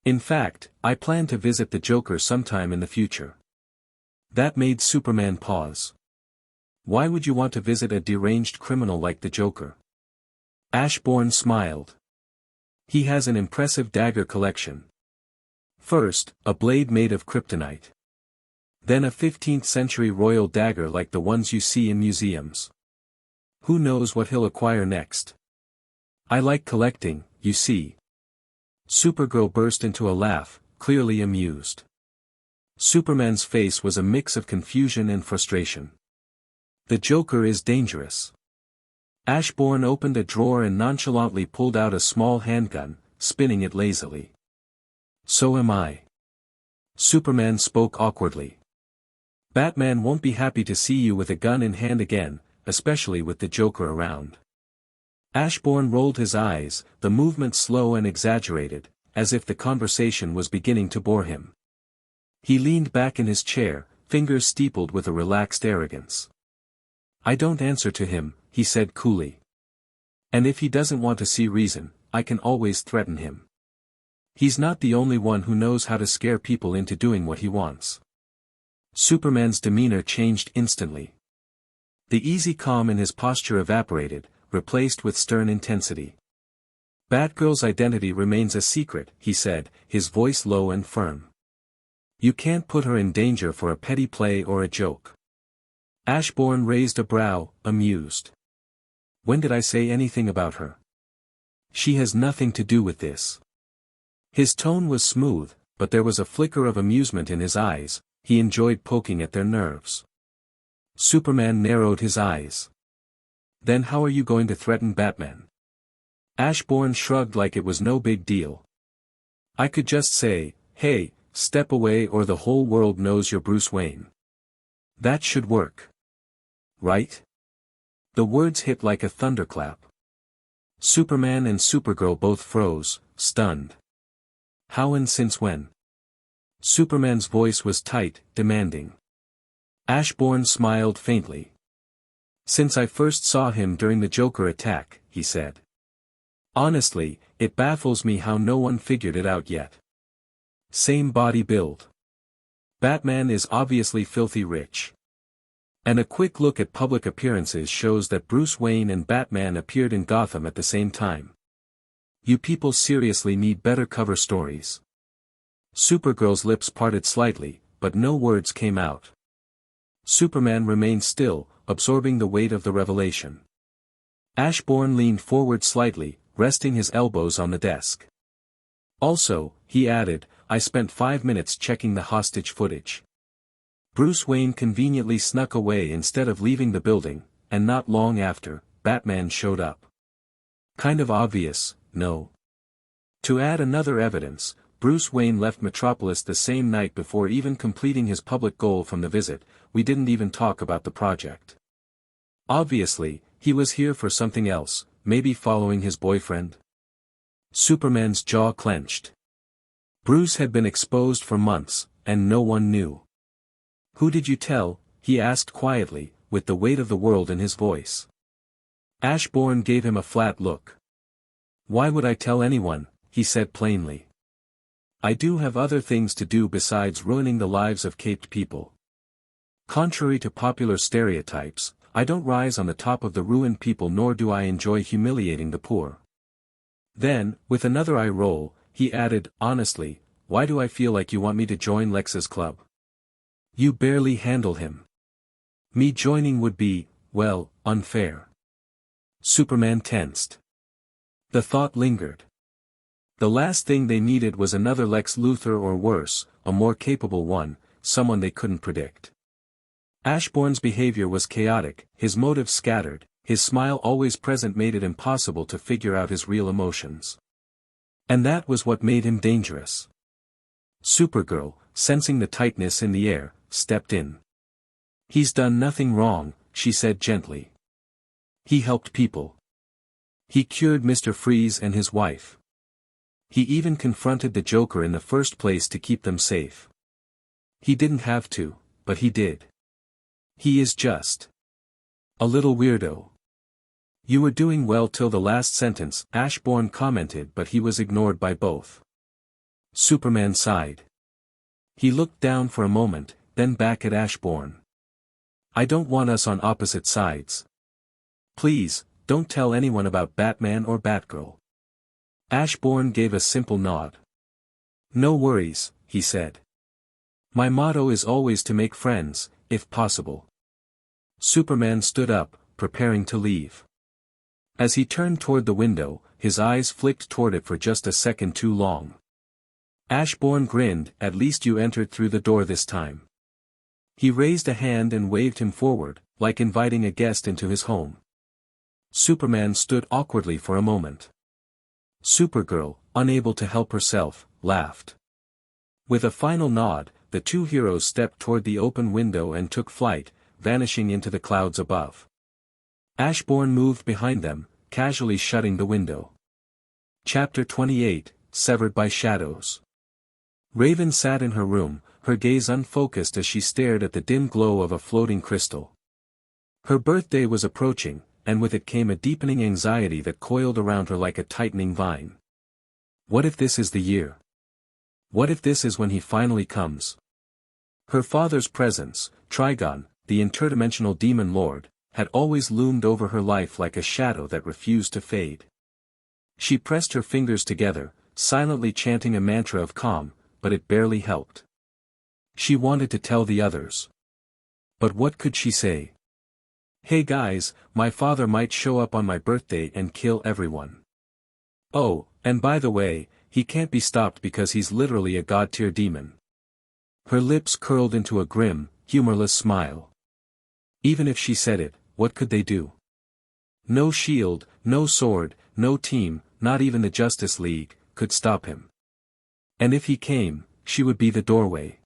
In fact, I plan to visit the Joker sometime in the future." That made Superman pause. "Why would you want to visit a deranged criminal like the Joker?" Ashbourne smiled. "He has an impressive dagger collection. First, a blade made of kryptonite. Then a 15th century royal dagger like the ones you see in museums. Who knows what he'll acquire next? I like collecting, you see." Supergirl burst into a laugh, clearly amused. Superman's face was a mix of confusion and frustration. "The Joker is dangerous." Ashbourne opened a drawer and nonchalantly pulled out a small handgun, spinning it lazily. "So am I." Superman spoke awkwardly. "Batman won't be happy to see you with a gun in hand again, especially with the Joker around." Ashbourne rolled his eyes, the movement slow and exaggerated, as if the conversation was beginning to bore him. He leaned back in his chair, fingers steepled with a relaxed arrogance. "I don't answer to him," he said coolly. "And if he doesn't want to see reason, I can always threaten him. He's not the only one who knows how to scare people into doing what he wants." Superman's demeanor changed instantly. The easy calm in his posture evaporated, replaced with stern intensity. "Batgirl's identity remains a secret," he said, his voice low and firm. "You can't put her in danger for a petty play or a joke." Ashbourne raised a brow, amused. "When did I say anything about her?" She has nothing to do with this. His tone was smooth, but there was a flicker of amusement in his eyes. He enjoyed poking at their nerves. Superman narrowed his eyes. Then how are you going to threaten Batman? Ashbourne shrugged like it was no big deal. I could just say, hey, step away or the whole world knows you're Bruce Wayne. That should work. Right? The words hit like a thunderclap. Superman and Supergirl both froze, stunned. How and since when? Superman's voice was tight, demanding. Ashbourne smiled faintly. Since I first saw him during the Joker attack, he said. Honestly, it baffles me how no one figured it out yet. Same body build. Batman is obviously filthy rich. And a quick look at public appearances shows that Bruce Wayne and Batman appeared in Gotham at the same time. You people seriously need better cover stories. Supergirl's lips parted slightly, but no words came out. Superman remained still, absorbing the weight of the revelation. Ashbourne leaned forward slightly, resting his elbows on the desk. Also, he added, I spent 5 minutes checking the hostage footage. Bruce Wayne conveniently snuck away instead of leaving the building, and not long after, Batman showed up. Kind of obvious, no? To add another evidence, Bruce Wayne left Metropolis the same night before even completing his public goal from the visit. We didn't even talk about the project. Obviously, he was here for something else, maybe following his boyfriend. Superman's jaw clenched. Bruce had been exposed for months, and no one knew. Who did you tell? He asked quietly, with the weight of the world in his voice. Ashbourne gave him a flat look. Why would I tell anyone? He said plainly. I do have other things to do besides ruining the lives of caped people. Contrary to popular stereotypes, I don't rise on the top of the ruined people nor do I enjoy humiliating the poor. Then, with another eye roll, he added, honestly, why do I feel like you want me to join Lex's club? You barely handle him. Me joining would be, well, unfair. Superman tensed. The thought lingered. The last thing they needed was another Lex Luthor or worse, a more capable one, someone they couldn't predict. Ashbourne's behavior was chaotic, his motives scattered, his smile always present made it impossible to figure out his real emotions. And that was what made him dangerous. Supergirl, sensing the tightness in the air, stepped in. He's done nothing wrong, she said gently. He helped people. He cured Mr. Freeze and his wife. He even confronted the Joker in the first place to keep them safe. He didn't have to, but he did. He is just a little weirdo. You were doing well till the last sentence, Ashbourne commented, but he was ignored by both. Superman sighed. He looked down for a moment, then back at Ashbourne. I don't want us on opposite sides. Please, don't tell anyone about Batman or Batgirl. Ashbourne gave a simple nod. No worries, he said. My motto is always to make friends, if possible. Superman stood up, preparing to leave. As he turned toward the window, his eyes flicked toward it for just a second too long. Ashbourne grinned, at least you entered through the door this time. He raised a hand and waved him forward, like inviting a guest into his home. Superman stood awkwardly for a moment. Supergirl, unable to help herself, laughed. With a final nod, the two heroes stepped toward the open window and took flight, vanishing into the clouds above. Ashbourne moved behind them, casually shutting the window. Chapter 28, Severed by Shadows. Raven sat in her room, her gaze unfocused as she stared at the dim glow of a floating crystal. Her birthday was approaching, and with it came a deepening anxiety that coiled around her like a tightening vine. What if this is the year? What if this is when he finally comes? Her father's presence, Trigon, the interdimensional demon lord, had always loomed over her life like a shadow that refused to fade. She pressed her fingers together, silently chanting a mantra of calm, but it barely helped. She wanted to tell the others. But what could she say? Hey guys, my father might show up on my birthday and kill everyone. Oh, and by the way, he can't be stopped because he's literally a god-tier demon. Her lips curled into a grim, humorless smile. Even if she said it, what could they do? No shield, no sword, no team, not even the Justice League, could stop him. And if he came, she would be the doorway.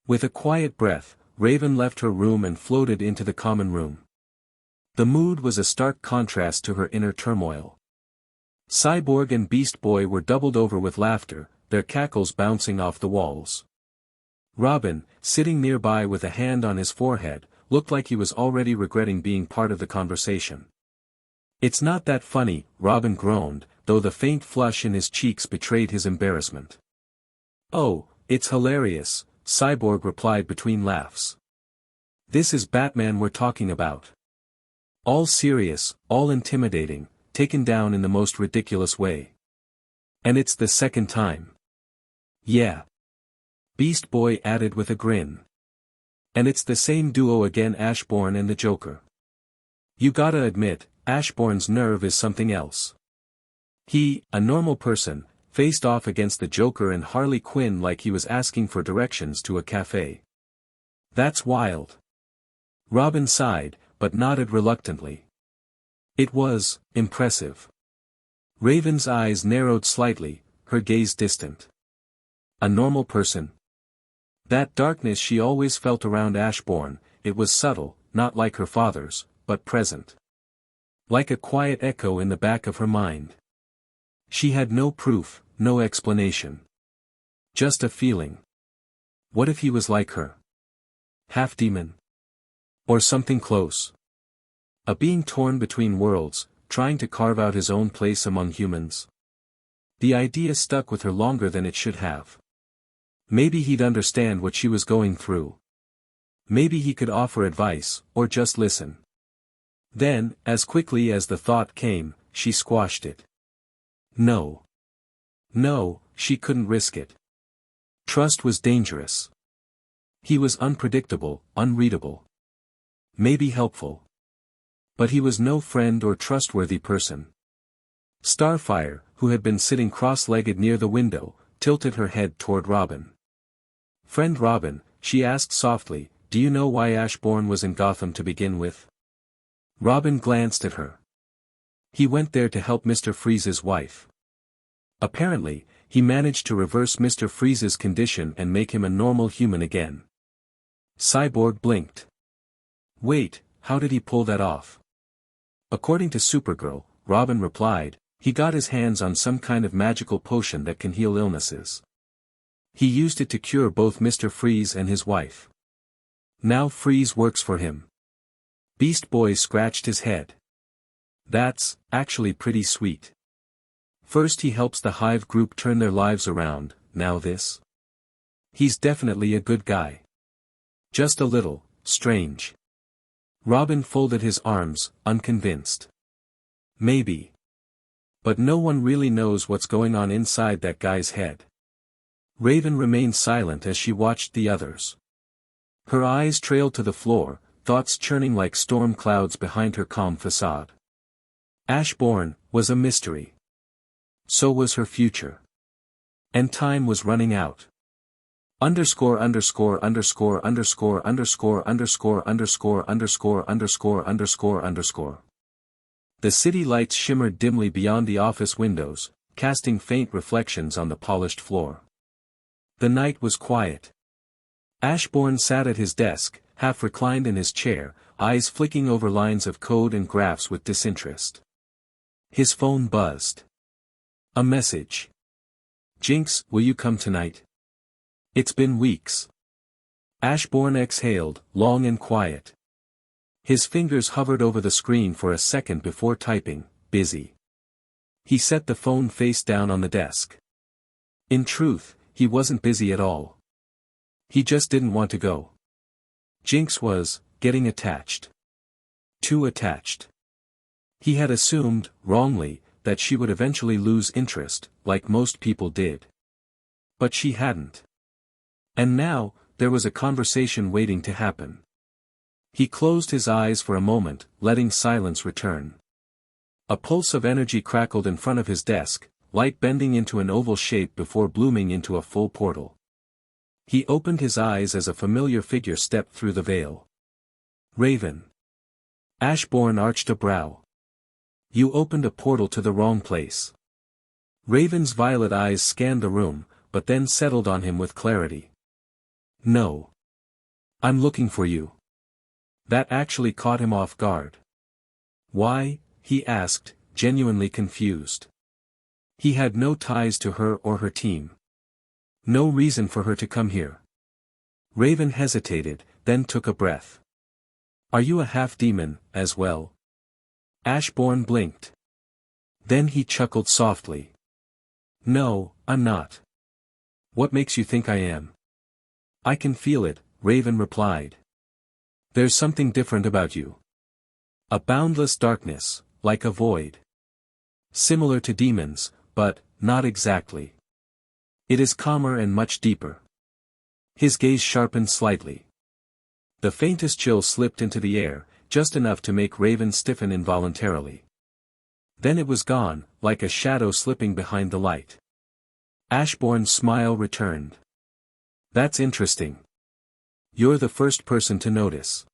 With a quiet breath, Raven left her room and floated into the common room. The mood was a stark contrast to her inner turmoil. Cyborg and Beast Boy were doubled over with laughter, their cackles bouncing off the walls. Robin, sitting nearby with a hand on his forehead, looked like he was already regretting being part of the conversation. "It's not that funny," Robin groaned, though the faint flush in his cheeks betrayed his embarrassment. "Oh, it's hilarious," Cyborg replied between laughs. "This is Batman we're talking about. All serious, all intimidating, taken down in the most ridiculous way. And it's the second time." "Yeah," Beast Boy added with a grin. "And it's the same duo again, Ashbourne and the Joker. You gotta admit, Ashbourne's nerve is something else. He, a normal person, faced off against the Joker and Harley Quinn like he was asking for directions to a cafe. That's wild." Robin sighed, but nodded reluctantly. It was impressive. Raven's eyes narrowed slightly, her gaze distant. A normal person? That darkness she always felt around Ashbourne, it was subtle, not like her father's, but present. Like a quiet echo in the back of her mind. She had no proof, no explanation. Just a feeling. What if he was like her? Half demon? Or something close? A being torn between worlds, trying to carve out his own place among humans? The idea stuck with her longer than it should have. Maybe he'd understand what she was going through. Maybe he could offer advice, or just listen. Then, as quickly as the thought came, she squashed it. No. No, she couldn't risk it. Trust was dangerous. He was unpredictable, unreadable. Maybe helpful. But he was no friend or trustworthy person. Starfire, who had been sitting cross-legged near the window, tilted her head toward Robin. "Friend Robin," she asked softly, "do you know why Ashbourne was in Gotham to begin with?" Robin glanced at her. "He went there to help Mr. Freeze's wife. Apparently, he managed to reverse Mr. Freeze's condition and make him a normal human again." Cyborg blinked. "Wait, how did he pull that off?" "According to Supergirl," Robin replied, "he got his hands on some kind of magical potion that can heal illnesses. He used it to cure both Mr. Freeze and his wife. Now Freeze works for him." Beast Boy scratched his head. "That's actually pretty sweet. First he helps the Hive group turn their lives around, now this. He's definitely a good guy. Just a little strange." Robin folded his arms, unconvinced. "Maybe. But no one really knows what's going on inside that guy's head." Raven remained silent as she watched the others. Her eyes trailed to the floor, thoughts churning like storm clouds behind her calm facade. Ashbourne was a mystery. So was her future. And time was running out. Underscore underscore underscore underscore underscore underscore underscore underscore underscore underscore underscore. The city lights shimmered dimly beyond the office windows, casting faint reflections on the polished floor. The night was quiet. Ashbourne sat at his desk, half reclined in his chair, eyes flicking over lines of code and graphs with disinterest. His phone buzzed. A message. "Jinx, will you come tonight? It's been weeks." Ashbourne exhaled, long and quiet. His fingers hovered over the screen for a second before typing, "busy." He set the phone face down on the desk. In truth, he wasn't busy at all. He just didn't want to go. Jinx was getting attached. Too attached. He had assumed, wrongly, that she would eventually lose interest, like most people did. But she hadn't. And now, there was a conversation waiting to happen. He closed his eyes for a moment, letting silence return. A pulse of energy crackled in front of his desk, light bending into an oval shape before blooming into a full portal. He opened his eyes as a familiar figure stepped through the veil. Raven. Ashbourne arched a brow. You opened a portal to the wrong place. Raven's violet eyes scanned the room, but then settled on him with clarity. No. I'm looking for you. That actually caught him off guard. Why? He asked, genuinely confused. He had no ties to her or her team. No reason for her to come here. Raven hesitated, then took a breath. Are you a half-demon, as well? Ashbourne blinked. Then he chuckled softly. No, I'm not. What makes you think I am? I can feel it, Raven replied. There's something different about you. A boundless darkness, like a void. Similar to demons, but, not exactly. It is calmer and much deeper. His gaze sharpened slightly. The faintest chill slipped into the air, just enough to make Raven stiffen involuntarily. Then it was gone, like a shadow slipping behind the light. Ashbourne's smile returned. That's interesting. You're the first person to notice.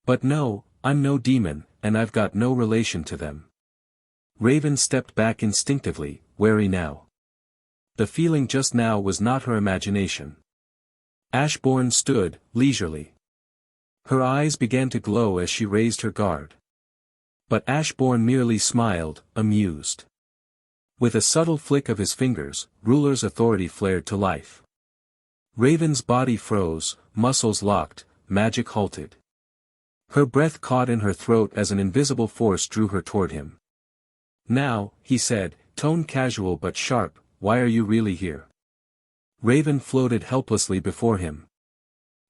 But no, I'm no demon, and I've got no relation to them. Raven stepped back instinctively, wary now. The feeling just now was not her imagination. Ashbourne stood, leisurely. Her eyes began to glow as she raised her guard. But Ashbourne merely smiled, amused. With a subtle flick of his fingers, Ruler's authority flared to life. Raven's body froze, muscles locked, magic halted. Her breath caught in her throat as an invisible force drew her toward him. Now, he said, tone casual but sharp, why are you really here? Raven floated helplessly before him.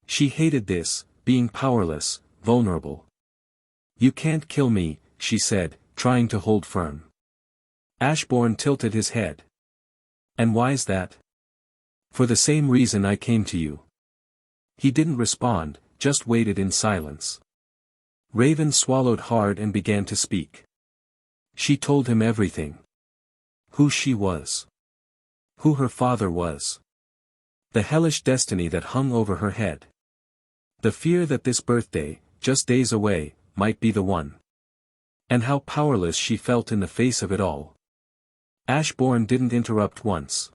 She hated this, being powerless, vulnerable. You can't kill me, she said, trying to hold firm. Ashbourne tilted his head. And why's that? For the same reason I came to you. He didn't respond, just waited in silence. Raven swallowed hard and began to speak. She told him everything. Who she was. Who her father was. The hellish destiny that hung over her head. The fear that this birthday, just days away, might be the one. And how powerless she felt in the face of it all. Ashbourne didn't interrupt once.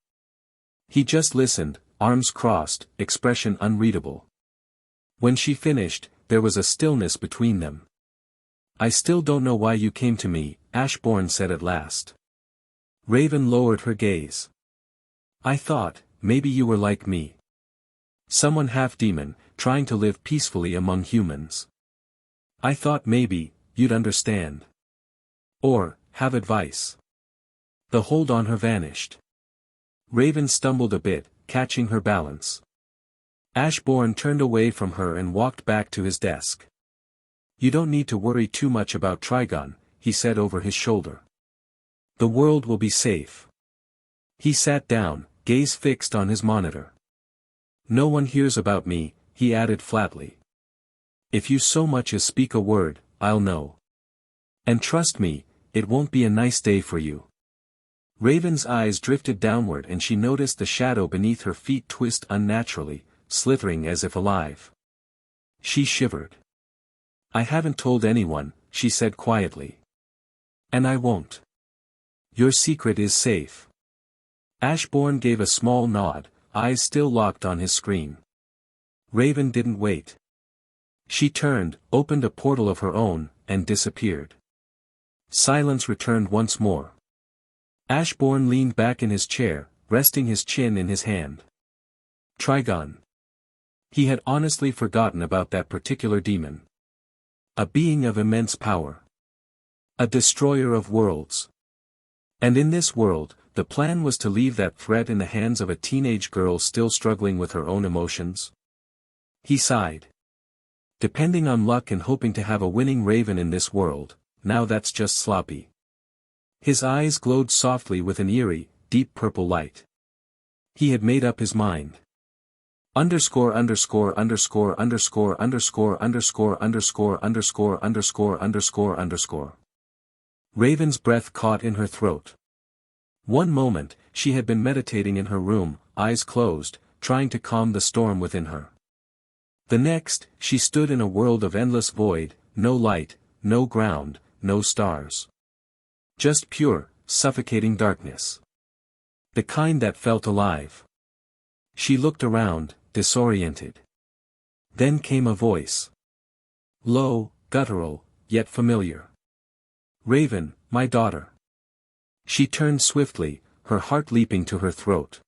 He just listened, arms crossed, expression unreadable. When she finished, there was a stillness between them. I still don't know why you came to me, Ashbourne said at last. Raven lowered her gaze. I thought, maybe you were like me. Someone half-demon, trying to live peacefully among humans. I thought maybe, you'd understand. Or, have advice. The hold on her vanished. Raven stumbled a bit, catching her balance. Ashbourne turned away from her and walked back to his desk. You don't need to worry too much about Trigon, he said over his shoulder. The world will be safe. He sat down, gaze fixed on his monitor. No one hears about me, he added flatly. If you so much as speak a word, I'll know. And trust me, it won't be a nice day for you. Raven's eyes drifted downward and she noticed the shadow beneath her feet twist unnaturally, slithering as if alive. She shivered. I haven't told anyone, she said quietly. And I won't. Your secret is safe. Ashbourne gave a small nod, eyes still locked on his screen. Raven didn't wait. She turned, opened a portal of her own, and disappeared. Silence returned once more. Ashbourne leaned back in his chair, resting his chin in his hand. Trigon. He had honestly forgotten about that particular demon. A being of immense power. A destroyer of worlds. And in this world, the plan was to leave that threat in the hands of a teenage girl still struggling with her own emotions? He sighed. Depending on luck and hoping to have a winning Raven in this world, now that's just sloppy. His eyes glowed softly with an eerie, deep purple light. He had made up his mind. Underscore underscore underscore underscore underscore underscore underscore underscore underscore underscore underscore. Raven's breath caught in her throat. One moment, she had been meditating in her room, eyes closed, trying to calm the storm within her. The next, she stood in a world of endless void, no light, no ground, no stars. Just pure, suffocating darkness. The kind that felt alive. She looked around, disoriented. Then came a voice. Low, guttural, yet familiar. Raven, my daughter. She turned swiftly, her heart leaping to her throat.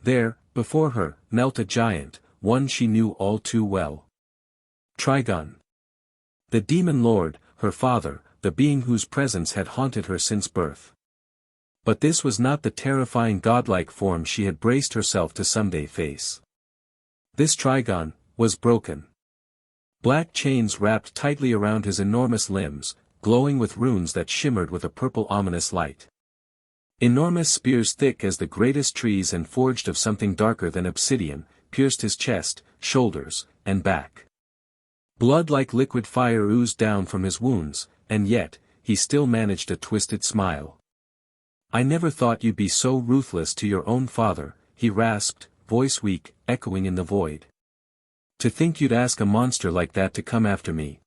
There, before her, knelt a giant, one she knew all too well. Trigon. The demon lord, her father, the being whose presence had haunted her since birth. But this was not the terrifying godlike form she had braced herself to someday face. This Trigon was broken. Black chains wrapped tightly around his enormous limbs, glowing with runes that shimmered with a purple ominous light. Enormous spears thick as the greatest trees and forged of something darker than obsidian, pierced his chest, shoulders, and back. Blood like liquid fire oozed down from his wounds, and yet, he still managed a twisted smile. I never thought you'd be so ruthless to your own father, he rasped, voice weak, echoing in the void. To think you'd ask a monster like that to come after me.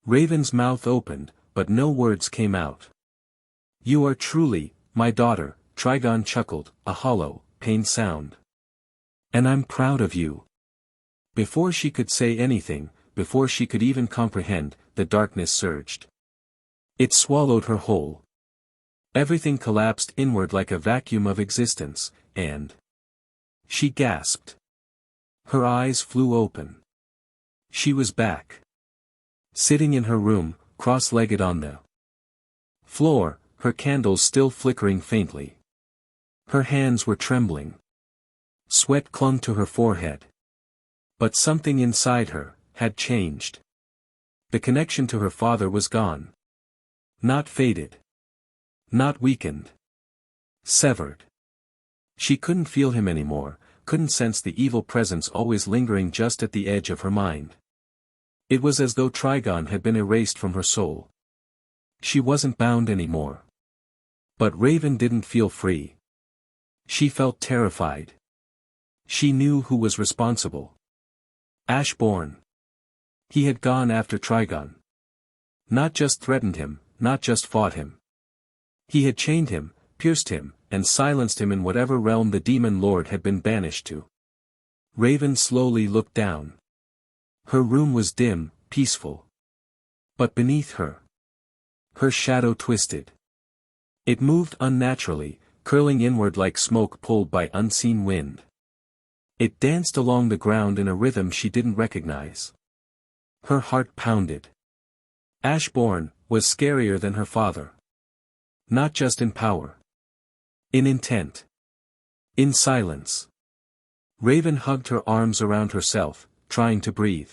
Raven's mouth opened, but no words came out. You are truly, my daughter, Trigon chuckled, a hollow, pained sound. And I'm proud of you. Before she could say anything, before she could even comprehend, the darkness surged. It swallowed her whole. Everything collapsed inward like a vacuum of existence, and she gasped. Her eyes flew open. She was back. Sitting in her room, cross-legged on the floor, her candles still flickering faintly. Her hands were trembling. Sweat clung to her forehead. But something inside her had changed. The connection to her father was gone. Not faded. Not weakened. Severed. She couldn't feel him anymore, couldn't sense the evil presence always lingering just at the edge of her mind. It was as though Trigon had been erased from her soul. She wasn't bound anymore. But Raven didn't feel free. She felt terrified. She knew who was responsible. Ashbourne. He had gone after Trigon. Not just threatened him, not just fought him. He had chained him, pierced him, and silenced him in whatever realm the demon lord had been banished to. Raven slowly looked down. Her room was dim, peaceful. But beneath her, her shadow twisted. It moved unnaturally, curling inward like smoke pulled by unseen wind. It danced along the ground in a rhythm she didn't recognize. Her heart pounded. Ashbourne was scarier than her father. Not just in power. In intent. In silence. Raven hugged her arms around herself, trying to breathe.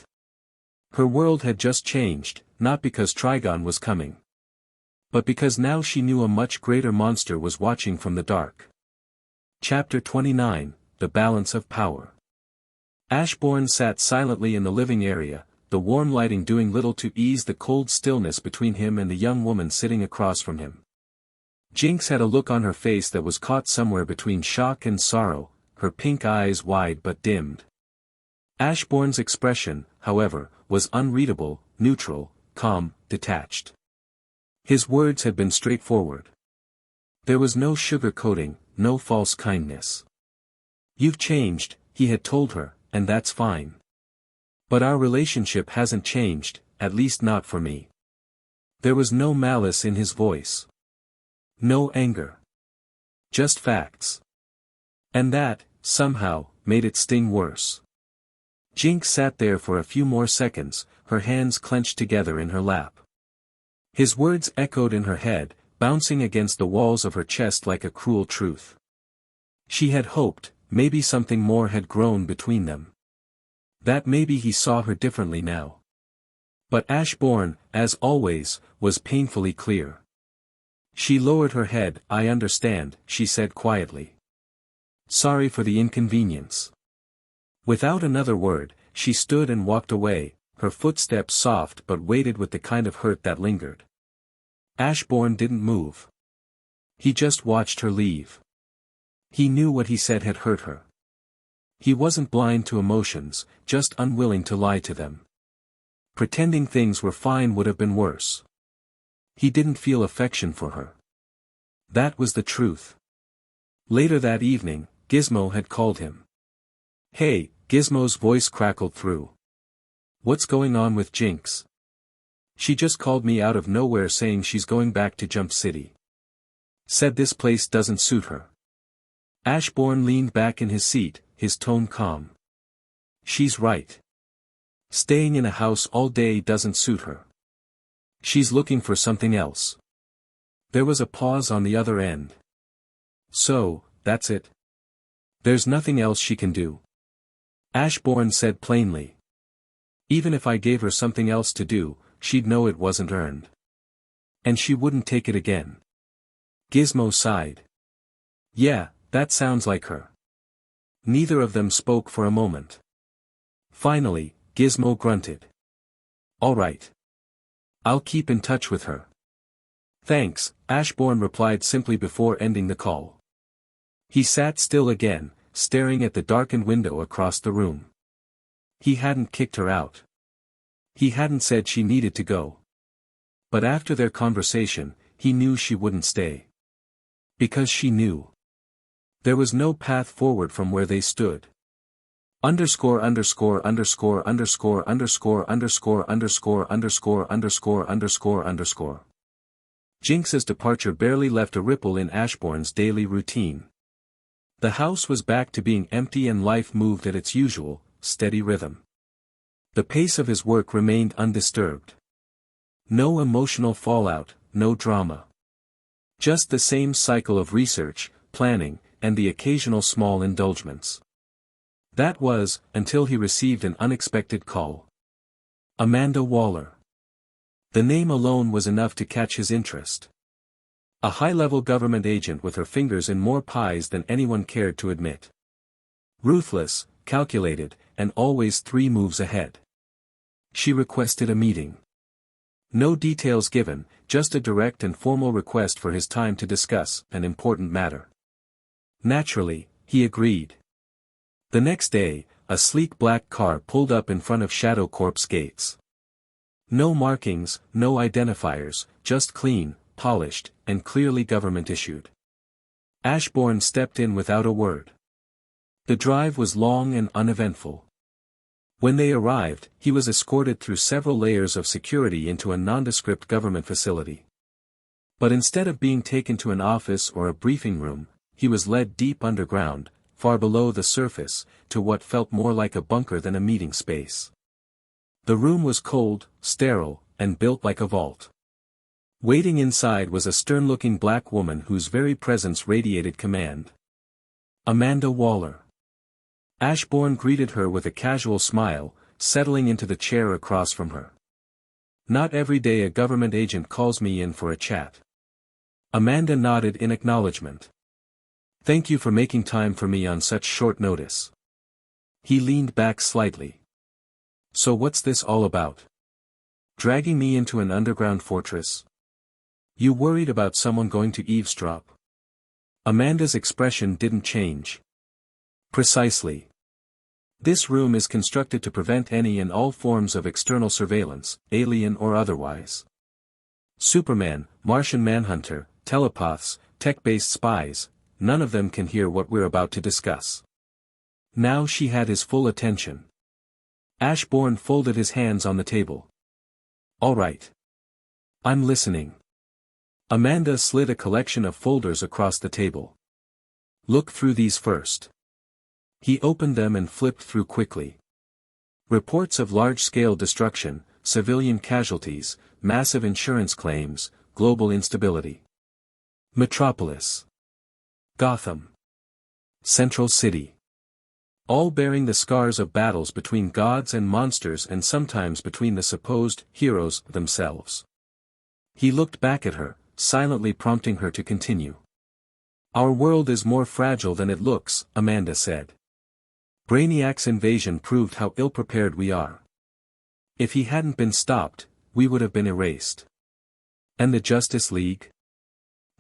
Her world had just changed, not because Trigon was coming. But because now she knew a much greater monster was watching from the dark. Chapter 29, The Balance of Power. Ashbourne sat silently in the living area, the warm lighting doing little to ease the cold stillness between him and the young woman sitting across from him. Jinx had a look on her face that was caught somewhere between shock and sorrow, her pink eyes wide but dimmed. Ashbourne's expression, however, was unreadable, neutral, calm, detached. His words had been straightforward. There was no sugar-coating, no false kindness. You've changed, he had told her, and that's fine. But our relationship hasn't changed, at least not for me. There was no malice in his voice. No anger. Just facts. And that, somehow, made it sting worse. Jinx sat there for a few more seconds, her hands clenched together in her lap. His words echoed in her head, bouncing against the walls of her chest like a cruel truth. She had hoped, maybe something more had grown between them. That maybe he saw her differently now. But Ashbourne, as always, was painfully clear. She lowered her head. I understand, she said quietly. Sorry for the inconvenience. Without another word, she stood and walked away, her footsteps soft but weighted with the kind of hurt that lingered. Ashbourne didn't move. He just watched her leave. He knew what he said had hurt her. He wasn't blind to emotions, just unwilling to lie to them. Pretending things were fine would have been worse. He didn't feel affection for her. That was the truth. Later that evening, Gizmo had called him. "Hey," Gizmo's voice crackled through. "What's going on with Jinx? She just called me out of nowhere saying she's going back to Jump City. Said this place doesn't suit her." Ashbourne leaned back in his seat, his tone calm. "She's right. Staying in a house all day doesn't suit her. She's looking for something else." There was a pause on the other end. "So, that's it? There's nothing else she can do?" Ashbourne said plainly. "Even if I gave her something else to do, she'd know it wasn't earned. And she wouldn't take it again." Gizmo sighed. "Yeah, that sounds like her." Neither of them spoke for a moment. Finally, Gizmo grunted. "All right. I'll keep in touch with her." "Thanks," Ashbourne replied simply before ending the call. He sat still again, staring at the darkened window across the room. He hadn't kicked her out. He hadn't said she needed to go. But after their conversation, he knew she wouldn't stay. Because she knew. There was no path forward from where they stood. Underscore underscore underscore underscore underscore underscore underscore underscore underscore underscore underscore. Jinx's departure barely left a ripple in Ashbourne's daily routine. The house was back to being empty and life moved at its usual, steady rhythm. The pace of his work remained undisturbed. No emotional fallout, no drama. Just the same cycle of research, planning, and the occasional small indulgence. That was, until he received an unexpected call. Amanda Waller. The name alone was enough to catch his interest. A high-level government agent with her fingers in more pies than anyone cared to admit. Ruthless, calculated, and always 3 moves ahead. She requested a meeting. No details given, just a direct and formal request for his time to discuss an important matter. Naturally, he agreed. The next day, a sleek black car pulled up in front of Shadow Corp's gates. No markings, no identifiers, just clean, polished, and clearly government-issued. Ashbourne stepped in without a word. The drive was long and uneventful. When they arrived, he was escorted through several layers of security into a nondescript government facility. But instead of being taken to an office or a briefing room, he was led deep underground, far below the surface, to what felt more like a bunker than a meeting space. The room was cold, sterile, and built like a vault. Waiting inside was a stern-looking black woman whose very presence radiated command. Amanda Waller. Ashbourne greeted her with a casual smile, settling into the chair across from her. "Not every day a government agent calls me in for a chat." Amanda nodded in acknowledgement. "Thank you for making time for me on such short notice." He leaned back slightly. "So what's this all about? Dragging me into an underground fortress? You worried about someone going to eavesdrop?" Amanda's expression didn't change. "Precisely. This room is constructed to prevent any and all forms of external surveillance, alien or otherwise. Superman, Martian Manhunter, telepaths, tech-based spies, none of them can hear what we're about to discuss." Now she had his full attention. Ashbourne folded his hands on the table. "All right. I'm listening." Amanda slid a collection of folders across the table. "Look through these first." He opened them and flipped through quickly. Reports of large-scale destruction, civilian casualties, massive insurance claims, global instability. Metropolis. Gotham. Central City. All bearing the scars of battles between gods and monsters and sometimes between the supposed heroes themselves. He looked back at her, silently prompting her to continue. "Our world is more fragile than it looks," Amanda said. "Brainiac's invasion proved how ill-prepared we are. If he hadn't been stopped, we would have been erased. And the Justice League?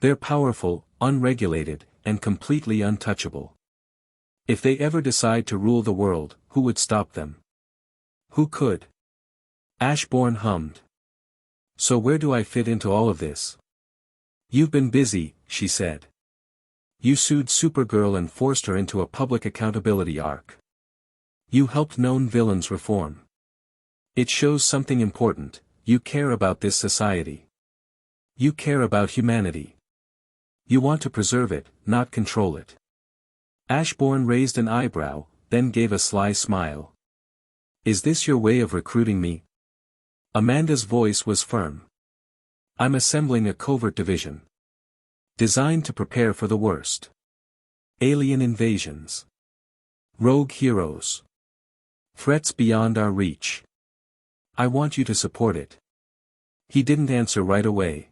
They're powerful, unregulated, and completely untouchable. If they ever decide to rule the world, who would stop them? Who could? Ashbourne hummed. So where do I fit into all of this? You've been busy, she said. You sued Supergirl and forced her into a public accountability arc. You helped known villains reform. It shows something important: you care about this society. You care about humanity. You want to preserve it, not control it. Ashbourne raised an eyebrow, then gave a sly smile. Is this your way of recruiting me? Amanda's voice was firm. I'm assembling a covert division. Designed to prepare for the worst. Alien invasions. Rogue heroes. Threats beyond our reach. I want you to support it. He didn't answer right away.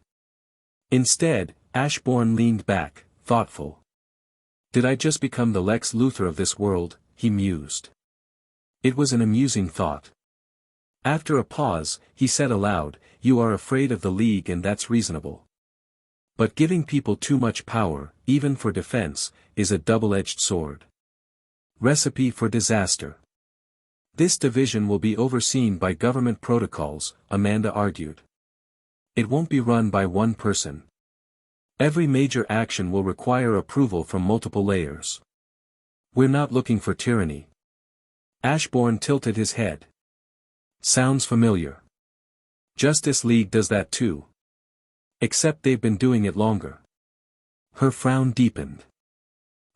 Instead, Ashbourne leaned back, thoughtful. Did I just become the Lex Luthor of this world? He mused. It was an amusing thought. After a pause, he said aloud, you are afraid of the League, and that's reasonable. But giving people too much power, even for defense, is a double-edged sword. Recipe for disaster. This division will be overseen by government protocols, Amanda argued. It won't be run by one person. Every major action will require approval from multiple layers. We're not looking for tyranny. Ashbourne tilted his head. Sounds familiar. Justice League does that too. Except they've been doing it longer. Her frown deepened.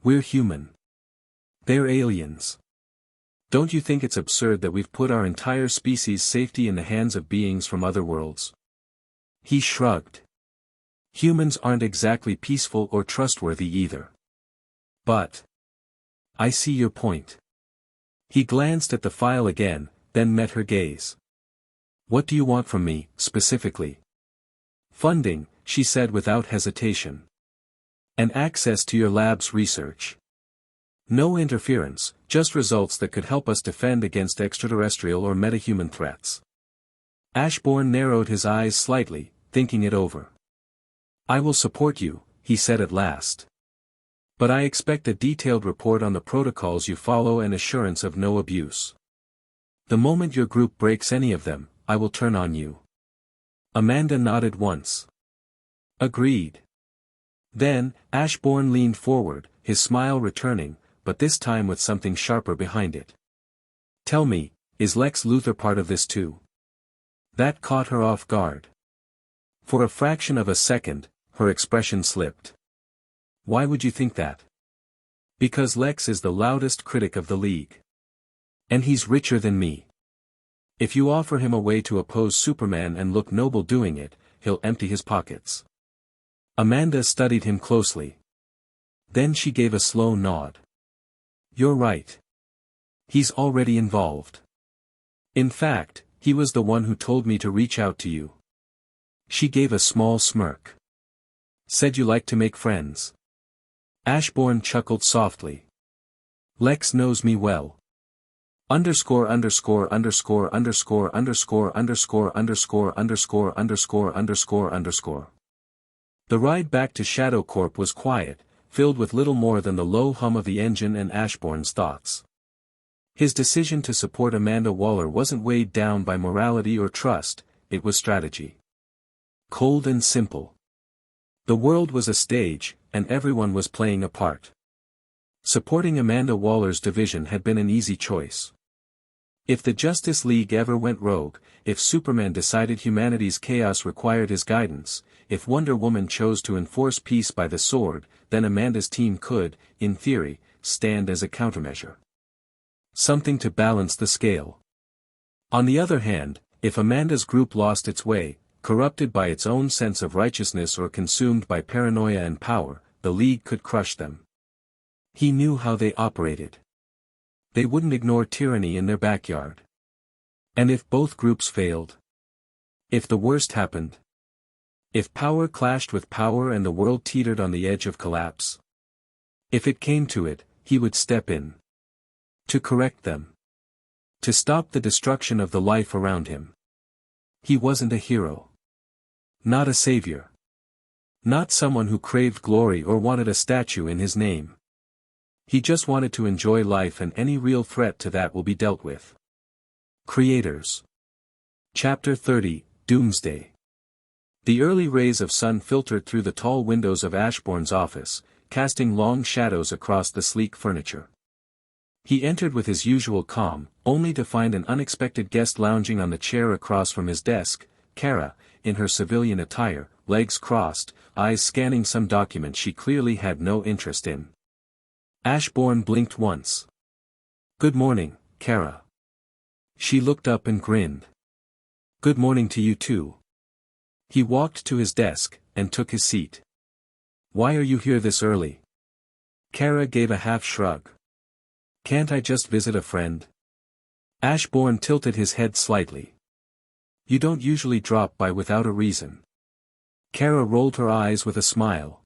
We're human. They're aliens. Don't you think it's absurd that we've put our entire species' safety in the hands of beings from other worlds? He shrugged. Humans aren't exactly peaceful or trustworthy either. But I see your point. He glanced at the file again, then met her gaze. What do you want from me, specifically? Funding, she said without hesitation. And access to your lab's research. No interference, just results that could help us defend against extraterrestrial or metahuman threats. Ashbourne narrowed his eyes slightly, thinking it over. I will support you, he said at last. But I expect a detailed report on the protocols you follow and assurance of no abuse. The moment your group breaks any of them, I will turn on you. Amanda nodded once. Agreed. Then, Ashbourne leaned forward, his smile returning, but this time with something sharper behind it. Tell me, is Lex Luthor part of this too? That caught her off guard. For a fraction of a second, her expression slipped. Why would you think that? Because Lex is the loudest critic of the League. And he's richer than me. If you offer him a way to oppose Superman and look noble doing it, he'll empty his pockets. Amanda studied him closely. Then she gave a slow nod. You're right. He's already involved. In fact, he was the one who told me to reach out to you. She gave a small smirk. Said you like to make friends. Ashbourne chuckled softly. Lex knows me well. Underscore underscore underscore underscore underscore underscore underscore underscore underscore underscore underscore. The ride back to Shadow Corp was quiet, filled with little more than the low hum of the engine and Ashbourne's thoughts. His decision to support Amanda Waller wasn't weighed down by morality or trust, it was strategy. Cold and simple. The world was a stage, and everyone was playing a part. Supporting Amanda Waller's division had been an easy choice. If the Justice League ever went rogue, if Superman decided humanity's chaos required his guidance, if Wonder Woman chose to enforce peace by the sword, then Amanda's team could, in theory, stand as a countermeasure. Something to balance the scale. On the other hand, if Amanda's group lost its way, corrupted by its own sense of righteousness or consumed by paranoia and power, the League could crush them. He knew how they operated. They wouldn't ignore tyranny in their backyard. And if both groups failed? If the worst happened? If power clashed with power and the world teetered on the edge of collapse? If it came to it, he would step in. To correct them. To stop the destruction of the life around him. He wasn't a hero. Not a savior. Not someone who craved glory or wanted a statue in his name. He just wanted to enjoy life, and any real threat to that will be dealt with. Creators. Chapter 30, Doomsday. The early rays of sun filtered through the tall windows of Ashbourne's office, casting long shadows across the sleek furniture. He entered with his usual calm, only to find an unexpected guest lounging on the chair across from his desk, Kara, in her civilian attire, legs crossed, eyes scanning some document she clearly had no interest in. Ashbourne blinked once. "Good morning, Kara." She looked up and grinned. "Good morning to you too." He walked to his desk, and took his seat. "Why are you here this early?" Kara gave a half shrug. "Can't I just visit a friend?" Ashbourne tilted his head slightly. "You don't usually drop by without a reason." Kara rolled her eyes with a smile.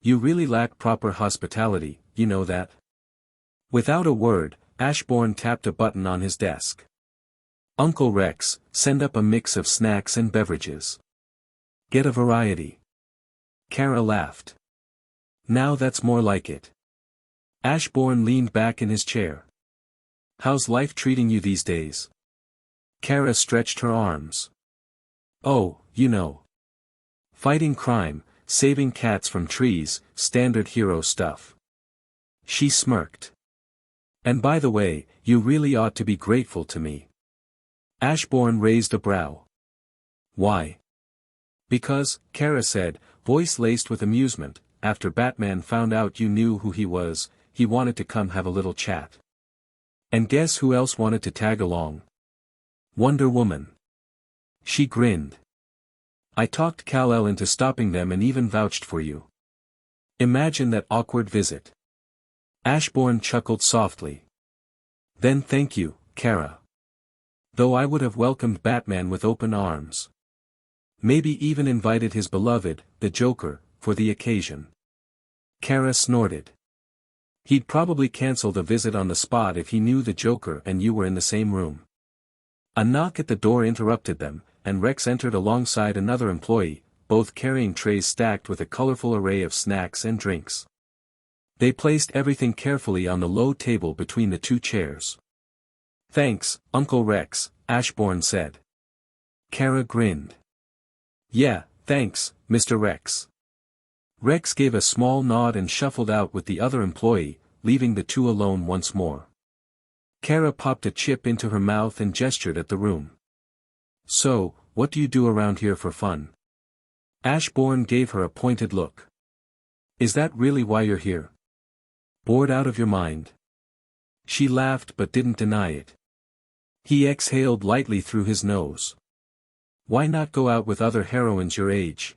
"You really lack proper hospitality, you know that." Without a word, Ashbourne tapped a button on his desk. "Uncle Rex, send up a mix of snacks and beverages. Get a variety." Kara laughed. "Now that's more like it." Ashbourne leaned back in his chair. "How's life treating you these days?" Kara stretched her arms. "Oh, you know. Fighting crime, saving cats from trees, standard hero stuff." She smirked. "And by the way, you really ought to be grateful to me." Ashbourne raised a brow. "Why?" "Because," Kara said, voice laced with amusement, "after Batman found out you knew who he was, he wanted to come have a little chat. And guess who else wanted to tag along? Wonder Woman." She grinned. "I talked Kal-El into stopping them and even vouched for you. Imagine that awkward visit." Ashbourne chuckled softly. "Then thank you, Kara. Though I would have welcomed Batman with open arms. Maybe even invited his beloved, the Joker, for the occasion." Kara snorted. "He'd probably cancel the visit on the spot if he knew the Joker and you were in the same room." A knock at the door interrupted them, and Rex entered alongside another employee, both carrying trays stacked with a colorful array of snacks and drinks. They placed everything carefully on the low table between the two chairs. "Thanks, Uncle Rex," Ashbourne said. Kara grinned. "Yeah, thanks, Mr. Rex." Rex gave a small nod and shuffled out with the other employee, leaving the two alone once more. Kara popped a chip into her mouth and gestured at the room. "So, what do you do around here for fun?" Ashbourne gave her a pointed look. "Is that really why you're here? Bored out of your mind?" She laughed but didn't deny it. He exhaled lightly through his nose. "Why not go out with other heroines your age?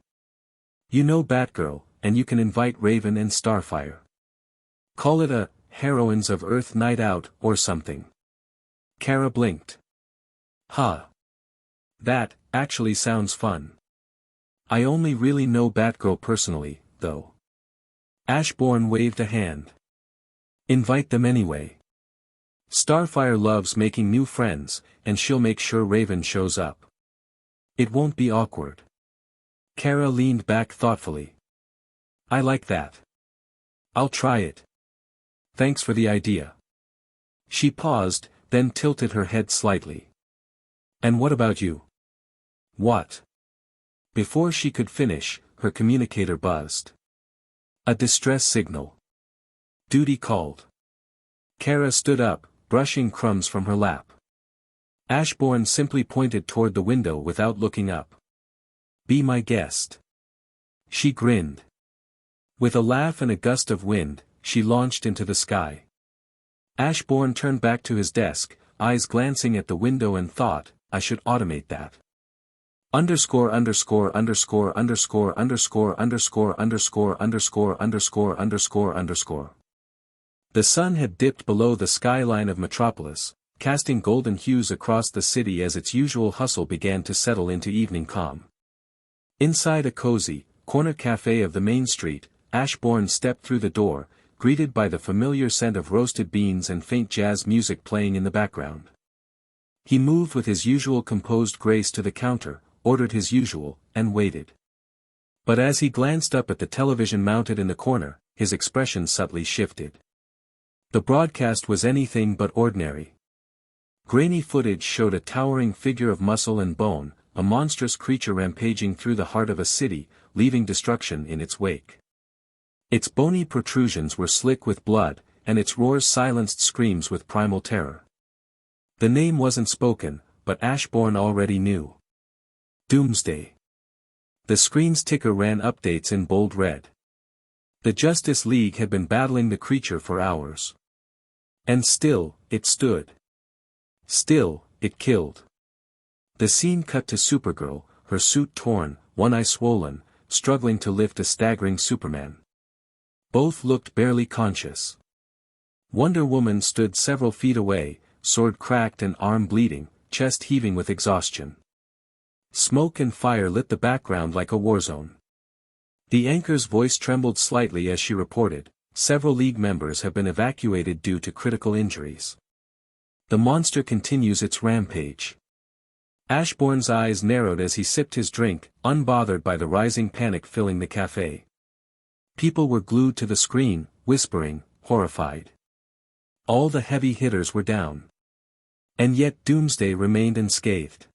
You know Batgirl, and you can invite Raven and Starfire. Call it a Heroines of Earth night out or something." Kara blinked. "Huh. That actually sounds fun. I only really know Batgirl personally, though." Ashbourne waved a hand. "Invite them anyway. Starfire loves making new friends, and she'll make sure Raven shows up. It won't be awkward." Kara leaned back thoughtfully. "I like that. I'll try it. Thanks for the idea." She paused, then tilted her head slightly. "And what about you?" "What?" Before she could finish, her communicator buzzed. A distress signal. Duty called. Kara stood up, brushing crumbs from her lap. Ashbourne simply pointed toward the window without looking up. "Be my guest." She grinned. With a laugh and a gust of wind, she launched into the sky. Ashbourne turned back to his desk, eyes glancing at the window, and thought, "I should automate that. Underscore underscore underscore underscore underscore underscore underscore underscore underscore underscore underscore." The sun had dipped below the skyline of Metropolis, casting golden hues across the city as its usual hustle began to settle into evening calm. Inside a cozy, corner cafe of the main street, Ashbourne stepped through the door, greeted by the familiar scent of roasted beans and faint jazz music playing in the background. He moved with his usual composed grace to the counter, ordered his usual, and waited. But as he glanced up at the television mounted in the corner, his expression subtly shifted. The broadcast was anything but ordinary. Grainy footage showed a towering figure of muscle and bone, a monstrous creature rampaging through the heart of a city, leaving destruction in its wake. Its bony protrusions were slick with blood, and its roars silenced screams with primal terror. The name wasn't spoken, but Ashbourne already knew. Doomsday. The screen's ticker ran updates in bold red. The Justice League had been battling the creature for hours. And still, it stood. Still, it killed. The scene cut to Supergirl, her suit torn, one eye swollen, struggling to lift a staggering Superman. Both looked barely conscious. Wonder Woman stood several feet away, sword cracked and arm bleeding, chest heaving with exhaustion. Smoke and fire lit the background like a war zone. The anchor's voice trembled slightly as she reported, several League members have been evacuated due to critical injuries. The monster continues its rampage. Ashbourne's eyes narrowed as he sipped his drink, unbothered by the rising panic filling the cafe. People were glued to the screen, whispering, horrified. All the heavy hitters were down. And yet Doomsday remained unscathed.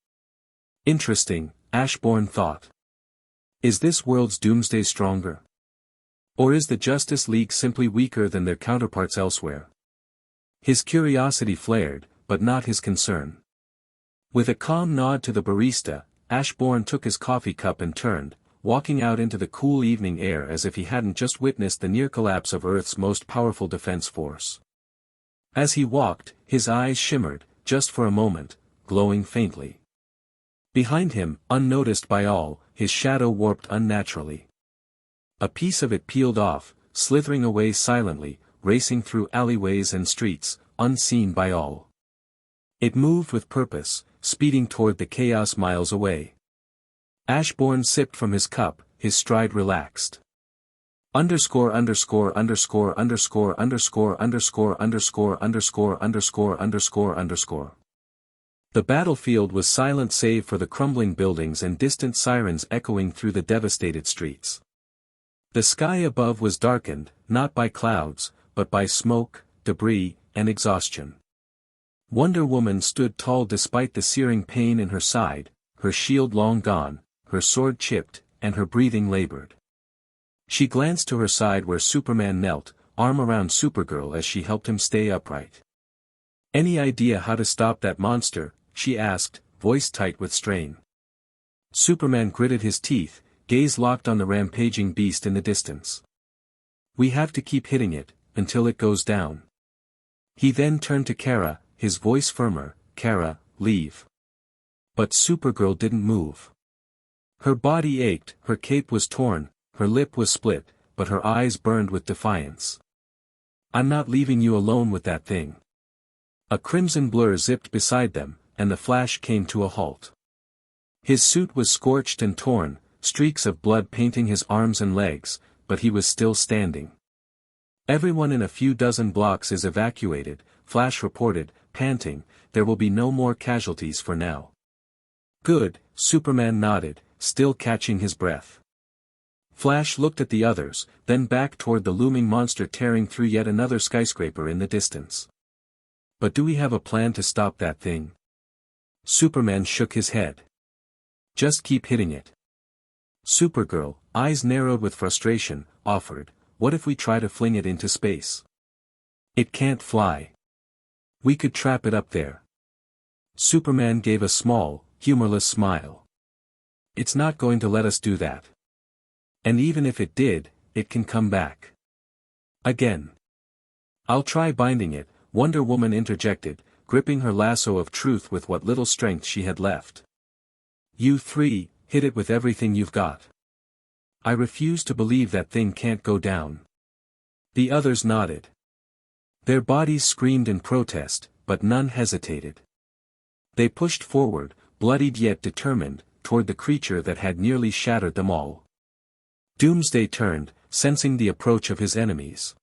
Interesting, Ashbourne thought. Is this world's Doomsday stronger? Or is the Justice League simply weaker than their counterparts elsewhere? His curiosity flared, but not his concern. With a calm nod to the barista, Ashbourne took his coffee cup and turned, walking out into the cool evening air as if he hadn't just witnessed the near collapse of Earth's most powerful defense force. As he walked, his eyes shimmered, just for a moment, glowing faintly. Behind him, unnoticed by all, his shadow warped unnaturally. A piece of it peeled off, slithering away silently, racing through alleyways and streets, unseen by all. It moved with purpose, speeding toward the chaos miles away. Ashbourne sipped from his cup, his stride relaxed. Underscore underscore underscore underscore underscore underscore underscore underscore underscore underscore underscore. The battlefield was silent save for the crumbling buildings and distant sirens echoing through the devastated streets. The sky above was darkened, not by clouds, but by smoke, debris, and exhaustion. Wonder Woman stood tall despite the searing pain in her side, her shield long gone, her sword chipped, and her breathing labored. She glanced to her side where Superman knelt, arm around Supergirl as she helped him stay upright. "Any idea how to stop that monster?" she asked, voice tight with strain. Superman gritted his teeth, gaze locked on the rampaging beast in the distance. "We have to keep hitting it, until it goes down." He then turned to Kara, his voice firmer, "Kara, leave." But Supergirl didn't move. Her body ached, her cape was torn, her lip was split, but her eyes burned with defiance. "I'm not leaving you alone with that thing." A crimson blur zipped beside them, and the Flash came to a halt. His suit was scorched and torn, streaks of blood painting his arms and legs, but he was still standing. "Everyone in a few dozen blocks is evacuated," Flash reported, panting, "there will be no more casualties for now." "Good," Superman nodded, still catching his breath. Flash looked at the others, then back toward the looming monster tearing through yet another skyscraper in the distance. "But do we have a plan to stop that thing?" Superman shook his head. "Just keep hitting it." Supergirl, eyes narrowed with frustration, offered, "What if we try to fling it into space?" "It can't fly. We could trap it up there." Superman gave a small, humorless smile. "It's not going to let us do that. And even if it did, it can come back. Again." "I'll try binding it," Wonder Woman interjected, gripping her lasso of truth with what little strength she had left. "You three, hit it with everything you've got." "I refuse to believe that thing can't go down." The others nodded. Their bodies screamed in protest, but none hesitated. They pushed forward, bloodied yet determined, toward the creature that had nearly shattered them all. Doomsday turned, sensing the approach of his enemies.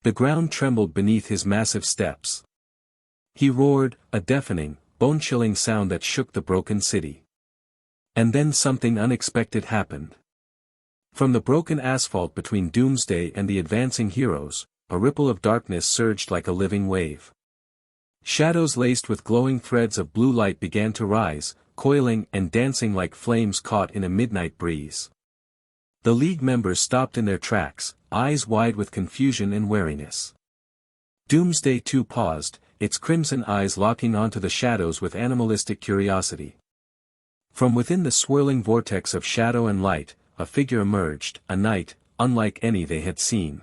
The ground trembled beneath his massive steps. He roared, a deafening, bone-chilling sound that shook the broken city. And then something unexpected happened. From the broken asphalt between Doomsday and the advancing heroes, a ripple of darkness surged like a living wave. Shadows laced with glowing threads of blue light began to rise, coiling and dancing like flames caught in a midnight breeze. The League members stopped in their tracks, eyes wide with confusion and wariness. Doomsday too paused, its crimson eyes locking onto the shadows with animalistic curiosity. From within the swirling vortex of shadow and light, a figure emerged, a knight, unlike any they had seen.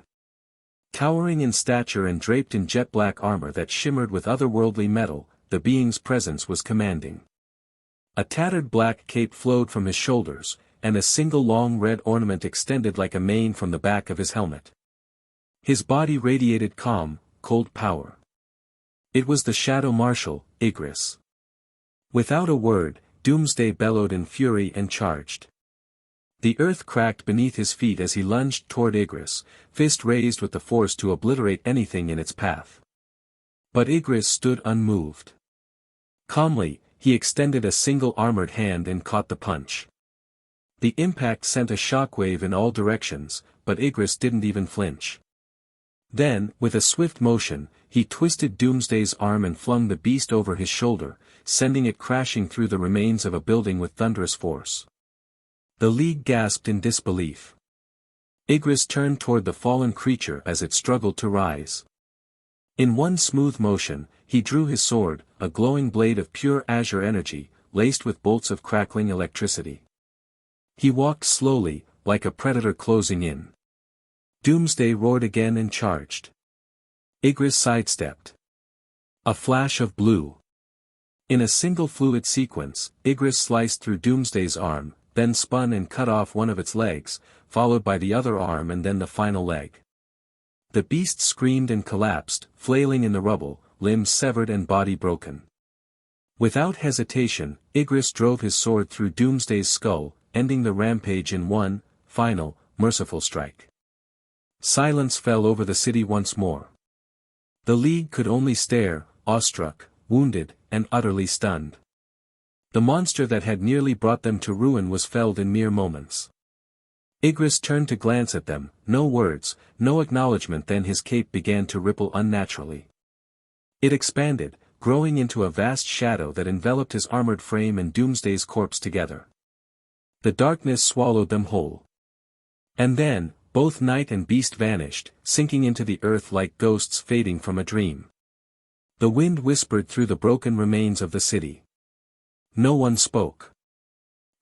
Towering in stature and draped in jet-black armor that shimmered with otherworldly metal, the being's presence was commanding. A tattered black cape flowed from his shoulders, and a single long red ornament extended like a mane from the back of his helmet. His body radiated calm, cold power. It was the Shadow Marshal, Igris. Without a word, Doomsday bellowed in fury and charged. The earth cracked beneath his feet as he lunged toward Igris, fist raised with the force to obliterate anything in its path. But Igris stood unmoved. Calmly, he extended a single armored hand and caught the punch. The impact sent a shockwave in all directions, but Igris didn't even flinch. Then, with a swift motion, he twisted Doomsday's arm and flung the beast over his shoulder, sending it crashing through the remains of a building with thunderous force. The League gasped in disbelief. Igris turned toward the fallen creature as it struggled to rise. In one smooth motion, he drew his sword, a glowing blade of pure azure energy, laced with bolts of crackling electricity. He walked slowly, like a predator closing in. Doomsday roared again and charged. Igris sidestepped. A flash of blue. In a single fluid sequence, Igris sliced through Doomsday's arm, then spun and cut off one of its legs, followed by the other arm and then the final leg. The beast screamed and collapsed, flailing in the rubble, limbs severed and body broken. Without hesitation, Igris drove his sword through Doomsday's skull, ending the rampage in one, final, merciful strike. Silence fell over the city once more. The League could only stare, awestruck, wounded, and utterly stunned. The monster that had nearly brought them to ruin was felled in mere moments. Igris turned to glance at them, no words, no acknowledgement, then his cape began to ripple unnaturally. It expanded, growing into a vast shadow that enveloped his armored frame and Doomsday's corpse together. The darkness swallowed them whole. And then, both knight and beast vanished, sinking into the earth like ghosts fading from a dream. The wind whispered through the broken remains of the city. No one spoke.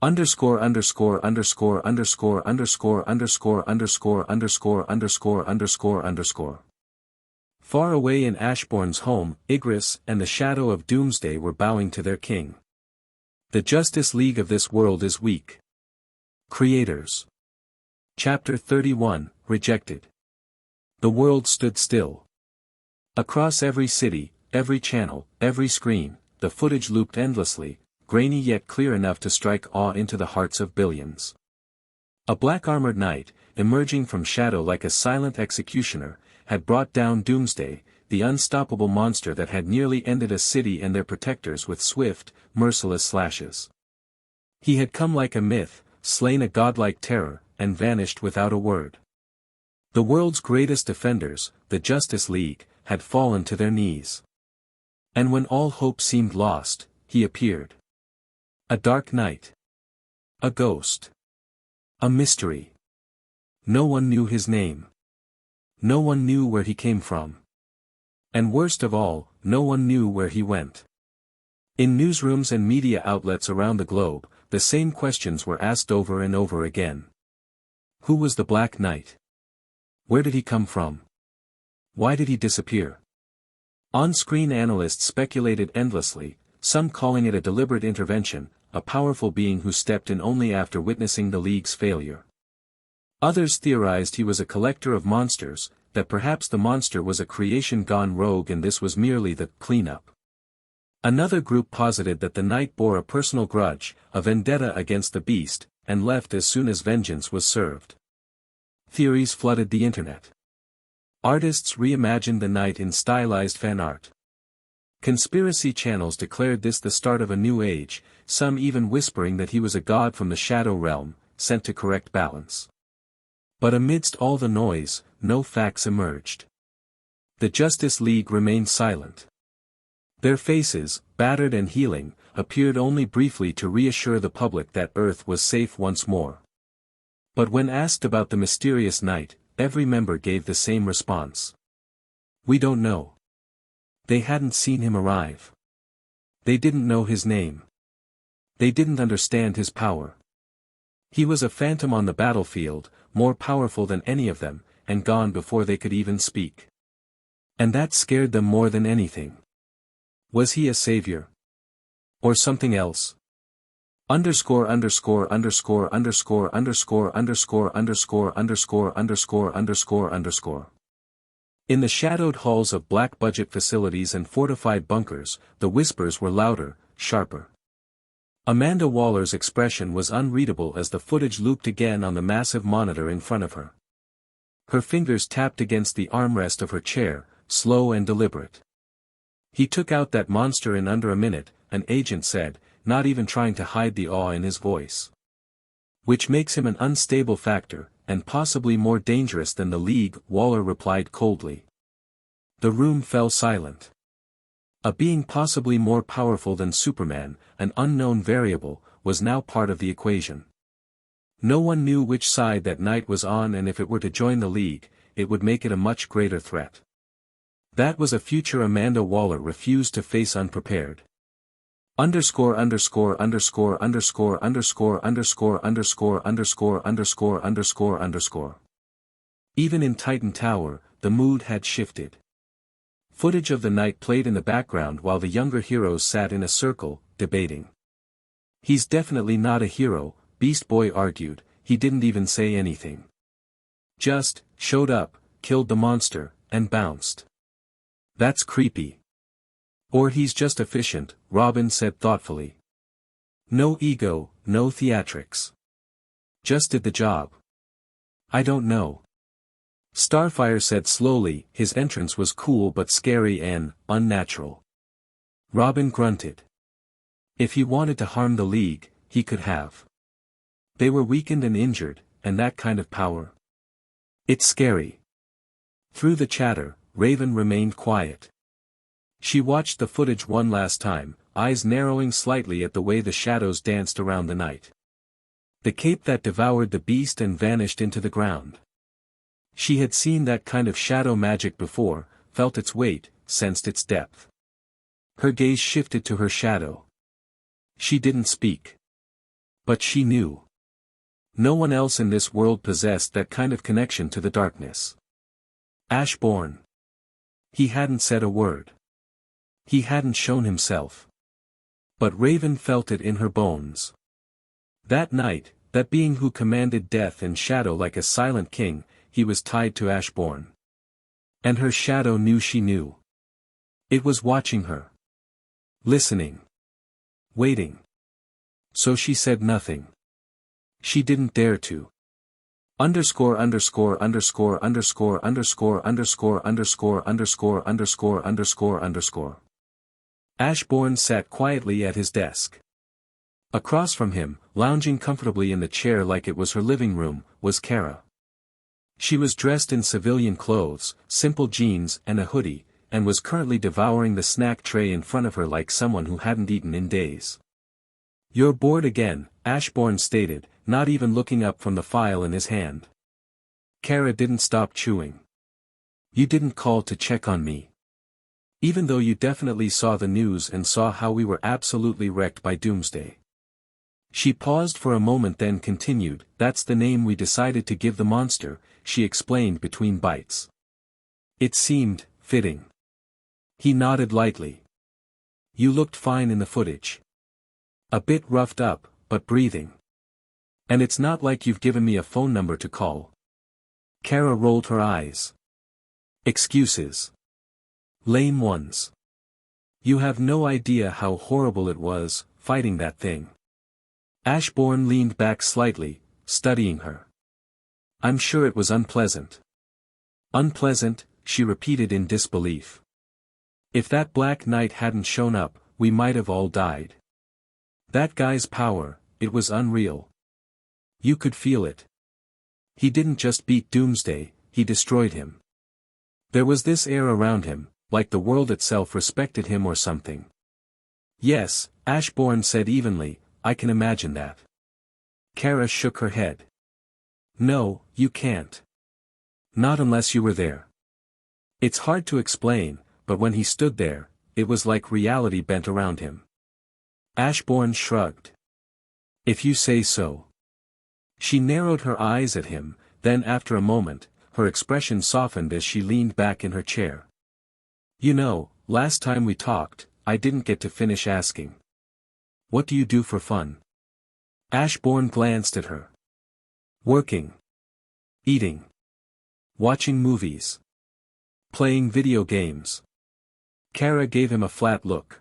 Underscore underscore underscore underscore underscore underscore underscore underscore underscore underscore underscore. Far away in Ashbourne's home, Igris and the shadow of Doomsday were bowing to their king. The Justice League of this world is weak. Creators. Chapter 31, Rejected. The world stood still. Across every city, every channel, every screen, the footage looped endlessly, grainy yet clear enough to strike awe into the hearts of billions. A black-armored knight, emerging from shadow like a silent executioner, had brought down Doomsday, the unstoppable monster that had nearly ended a city and their protectors with swift, merciless slashes. He had come like a myth, slain a godlike terror, and vanished without a word. The world's greatest defenders, the Justice League, had fallen to their knees. And when all hope seemed lost, he appeared. A dark knight. A ghost. A mystery. No one knew his name. No one knew where he came from. And worst of all, no one knew where he went. In newsrooms and media outlets around the globe, the same questions were asked over and over again. Who was the Black Knight? Where did he come from? Why did he disappear? On-screen analysts speculated endlessly, some calling it a deliberate intervention, a powerful being who stepped in only after witnessing the League's failure. Others theorized he was a collector of monsters, that perhaps the monster was a creation gone rogue and this was merely the cleanup. Another group posited that the knight bore a personal grudge, a vendetta against the beast, and left as soon as vengeance was served. Theories flooded the internet. Artists reimagined the knight in stylized fan art. Conspiracy channels declared this the start of a new age, some even whispering that he was a god from the shadow realm, sent to correct balance. But amidst all the noise, no facts emerged. The Justice League remained silent. Their faces, battered and healing, appeared only briefly to reassure the public that Earth was safe once more. But when asked about the mysterious night, every member gave the same response. We don't know. They hadn't seen him arrive. They didn't know his name. They didn't understand his power. He was a phantom on the battlefield, more powerful than any of them, and gone before they could even speak. And that scared them more than anything. Was he a savior? Or something else? Underscore underscore underscore underscore underscore underscore underscore underscore underscore underscore underscore. In the shadowed halls of black-budget facilities and fortified bunkers, the whispers were louder, sharper. Amanda Waller's expression was unreadable as the footage looped again on the massive monitor in front of her. Her fingers tapped against the armrest of her chair, slow and deliberate. He took out that monster in under a minute, an agent said, not even trying to hide the awe in his voice. Which makes him an unstable factor, and possibly more dangerous than the League, Waller replied coldly. The room fell silent. A being possibly more powerful than Superman, an unknown variable, was now part of the equation. No one knew which side that night was on, and if it were to join the League, it would make it a much greater threat. That was a future Amanda Waller refused to face unprepared. Underscore underscore underscore underscore underscore underscore underscore underscore underscore underscore underscore. Even in Titan Tower, the mood had shifted. Footage of the night played in the background while the younger heroes sat in a circle, debating. He's definitely not a hero, Beast Boy argued, he didn't even say anything. Just, showed up, killed the monster, and bounced. That's creepy. Or he's just efficient, Robin said thoughtfully. No ego, no theatrics. Just did the job. I don't know. Starfire said slowly, his entrance was cool but scary and unnatural. Robin grunted. If he wanted to harm the League, he could have. They were weakened and injured, and that kind of power. It's scary. Through the chatter, Raven remained quiet. She watched the footage one last time, eyes narrowing slightly at the way the shadows danced around the night. The cape that devoured the beast and vanished into the ground. She had seen that kind of shadow magic before, felt its weight, sensed its depth. Her gaze shifted to her shadow. She didn't speak. But she knew. No one else in this world possessed that kind of connection to the darkness. Ashbourne. He hadn't said a word. He hadn't shown himself. But Raven felt it in her bones. That night, that being who commanded death and shadow like a silent king, he was tied to Ashbourne. And her shadow knew she knew. It was watching her. Listening. Waiting. So she said nothing. She didn't dare to. Underscore underscore underscore underscore underscore underscore underscore underscore underscore underscore underscore. Ashbourne sat quietly at his desk. Across from him, lounging comfortably in the chair like it was her living room, was Kara. She was dressed in civilian clothes, simple jeans and a hoodie, and was currently devouring the snack tray in front of her like someone who hadn't eaten in days. You're bored again, Ashbourne stated, not even looking up from the file in his hand. Kara didn't stop chewing. You didn't call to check on me. Even though you definitely saw the news and saw how we were absolutely wrecked by Doomsday. She paused for a moment then continued, that's the name we decided to give the monster, she explained between bites. It seemed fitting. He nodded lightly. You looked fine in the footage. A bit roughed up, but breathing. And it's not like you've given me a phone number to call. Kara rolled her eyes. Excuses. Lame ones. You have no idea how horrible it was, fighting that thing. Ashbourne leaned back slightly, studying her. I'm sure it was unpleasant. Unpleasant, she repeated in disbelief. If that Black Knight hadn't shown up, we might have all died. That guy's power, it was unreal. You could feel it. He didn't just beat Doomsday, he destroyed him. There was this air around him, like the world itself respected him or something. Yes, Ashbourne said evenly, I can imagine that. Kara shook her head. No, you can't. Not unless you were there. It's hard to explain, but when he stood there, it was like reality bent around him. Ashbourne shrugged. If you say so. She narrowed her eyes at him, then after a moment, her expression softened as she leaned back in her chair. You know, last time we talked, I didn't get to finish asking. What do you do for fun? Ashbourne glanced at her. Working. Eating. Watching movies. Playing video games. Kara gave him a flat look.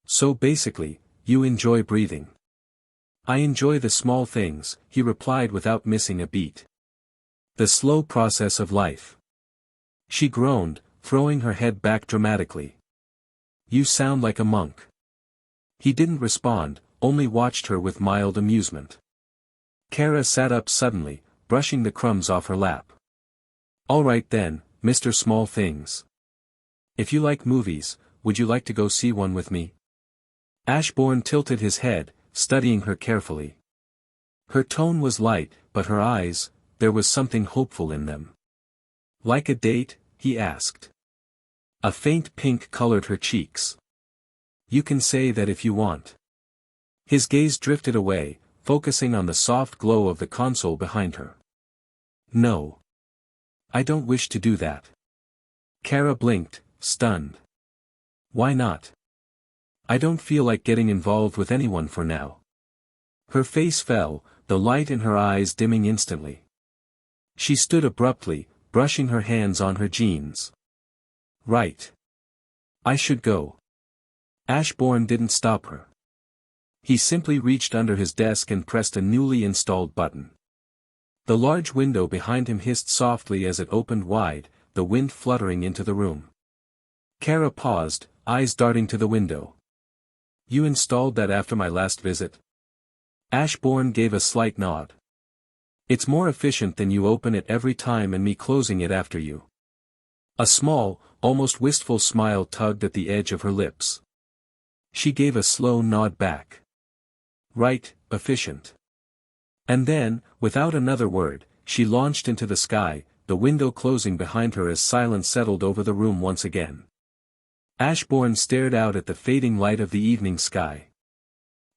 So basically, you enjoy breathing. I enjoy the small things, he replied without missing a beat. The slow process of life. She groaned, throwing her head back dramatically. You sound like a monk. He didn't respond, only watched her with mild amusement. Kara sat up suddenly, brushing the crumbs off her lap. All right then, Mr. Small Things. If you like movies, would you like to go see one with me? Ashbourne tilted his head, studying her carefully. Her tone was light, but her eyes, there was something hopeful in them. Like a date? He asked. A faint pink colored her cheeks. You can say that if you want. His gaze drifted away, focusing on the soft glow of the console behind her. No. I don't wish to do that. Kara blinked, stunned. Why not? I don't feel like getting involved with anyone for now. Her face fell, the light in her eyes dimming instantly. She stood abruptly, brushing her hands on her jeans. Right. I should go. Ashbourne didn't stop her. He simply reached under his desk and pressed a newly installed button. The large window behind him hissed softly as it opened wide, the wind fluttering into the room. Kara paused, eyes darting to the window. You installed that after my last visit? Ashbourne gave a slight nod. It's more efficient than you open it every time and me closing it after you. A small, almost wistful smile tugged at the edge of her lips. She gave a slow nod back. Right, efficient. And then, without another word, she launched into the sky, the window closing behind her as silence settled over the room once again. Ashbourne stared out at the fading light of the evening sky.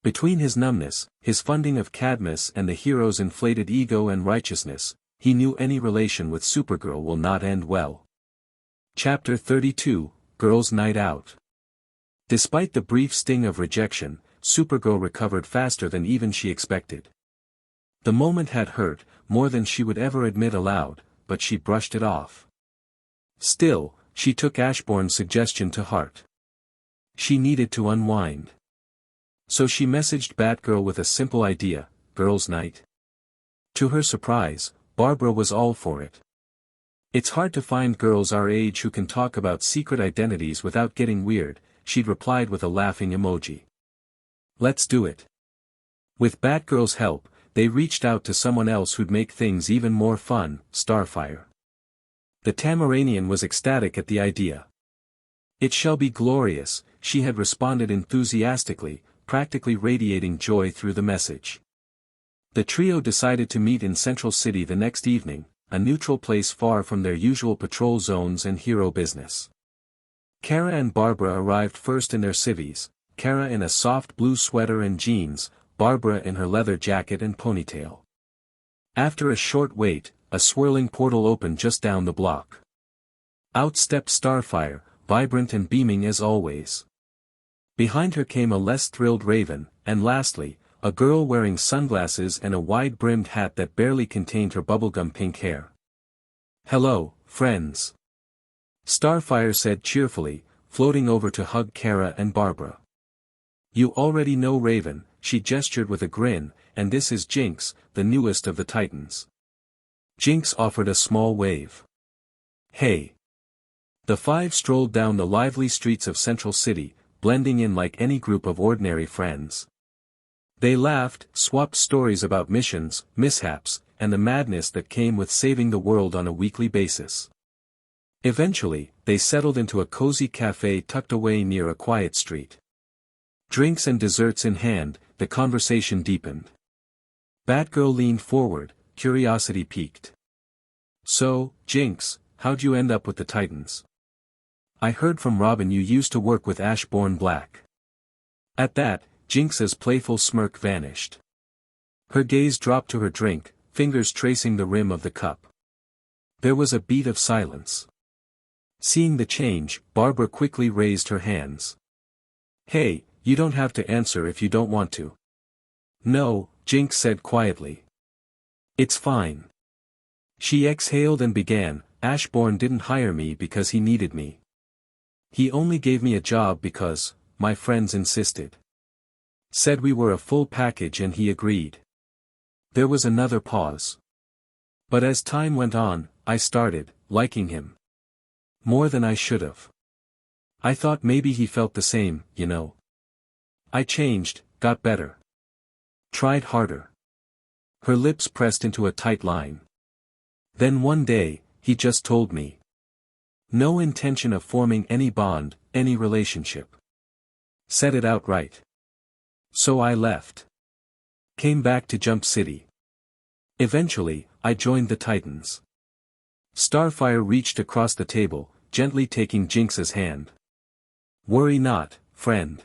Between his numbness, his funding of Cadmus and the hero's inflated ego and righteousness, he knew any relation with Supergirl will not end well. Chapter 32, Girls' Night Out. Despite the brief sting of rejection, Supergirl recovered faster than even she expected. The moment had hurt, more than she would ever admit aloud, but she brushed it off. Still, she took Ashbourne's suggestion to heart. She needed to unwind. So she messaged Batgirl with a simple idea, girls' night. To her surprise, Barbara was all for it. It's hard to find girls our age who can talk about secret identities without getting weird, she'd replied with a laughing emoji. Let's do it. With Batgirl's help, they reached out to someone else who'd make things even more fun, Starfire. The Tamaranian was ecstatic at the idea. It shall be glorious, she had responded enthusiastically, practically radiating joy through the message. The trio decided to meet in Central City the next evening, a neutral place far from their usual patrol zones and hero business. Kara and Barbara arrived first in their civvies, Kara in a soft blue sweater and jeans, Barbara in her leather jacket and ponytail. After a short wait, a swirling portal opened just down the block. Out stepped Starfire, vibrant and beaming as always. Behind her came a less thrilled Raven, and lastly, a girl wearing sunglasses and a wide-brimmed hat that barely contained her bubblegum pink hair. Hello, friends. Starfire said cheerfully, floating over to hug Kara and Barbara. You already know Raven, she gestured with a grin, and this is Jinx, the newest of the Titans. Jinx offered a small wave. Hey. The five strolled down the lively streets of Central City, blending in like any group of ordinary friends. They laughed, swapped stories about missions, mishaps, and the madness that came with saving the world on a weekly basis. Eventually, they settled into a cozy cafe tucked away near a quiet street. Drinks and desserts in hand, the conversation deepened. Batgirl leaned forward, curiosity piqued. "So, Jinx, how'd you end up with the Titans? I heard from Robin you used to work with Ashbourne Black." At that, Jinx's playful smirk vanished. Her gaze dropped to her drink, fingers tracing the rim of the cup. There was a beat of silence. Seeing the change, Barbara quickly raised her hands. "Hey, you don't have to answer if you don't want to." "No," Jinx said quietly. "It's fine." She exhaled and began, "Ashbourne didn't hire me because he needed me. He only gave me a job because, my friends insisted. Said we were a full package and he agreed." There was another pause. "But as time went on, I started liking him. More than I should have. I thought maybe he felt the same, you know. I changed, got better. Tried harder." Her lips pressed into a tight line. "Then one day, he just told me. No intention of forming any bond, any relationship. Said it outright. So I left. Came back to Jump City. Eventually, I joined the Titans." Starfire reached across the table, gently taking Jinx's hand. "Worry not, friend.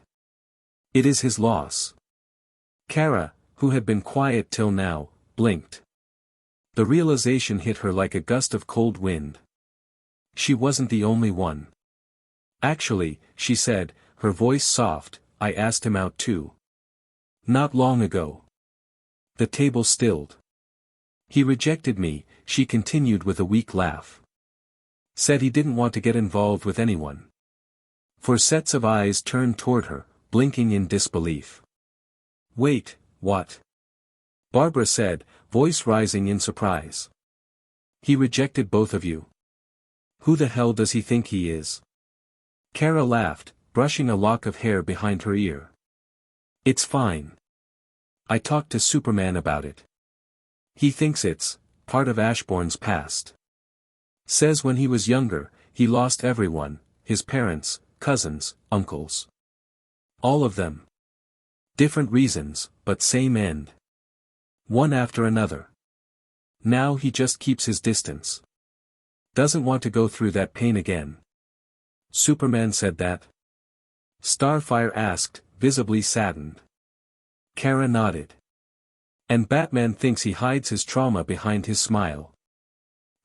It is his loss." Kara, who had been quiet till now, blinked. The realization hit her like a gust of cold wind. She wasn't the only one. "Actually," she said, her voice soft, "I asked him out too. Not long ago." The table stilled. "He rejected me," she continued with a weak laugh. "Said he didn't want to get involved with anyone." Four sets of eyes turned toward her, blinking in disbelief. "Wait, what?" Barbara said, voice rising in surprise. "He rejected both of you? Who the hell does he think he is?" Kara laughed, brushing a lock of hair behind her ear. "It's fine. I talked to Superman about it. He thinks it's part of Ashbourne's past. Says when he was younger, he lost everyone, his parents, cousins, uncles. All of them. Different reasons, but same end. One after another. Now he just keeps his distance. Doesn't want to go through that pain again." "Superman said that?" Starfire asked, visibly saddened. Kara nodded. "And Batman thinks he hides his trauma behind his smile."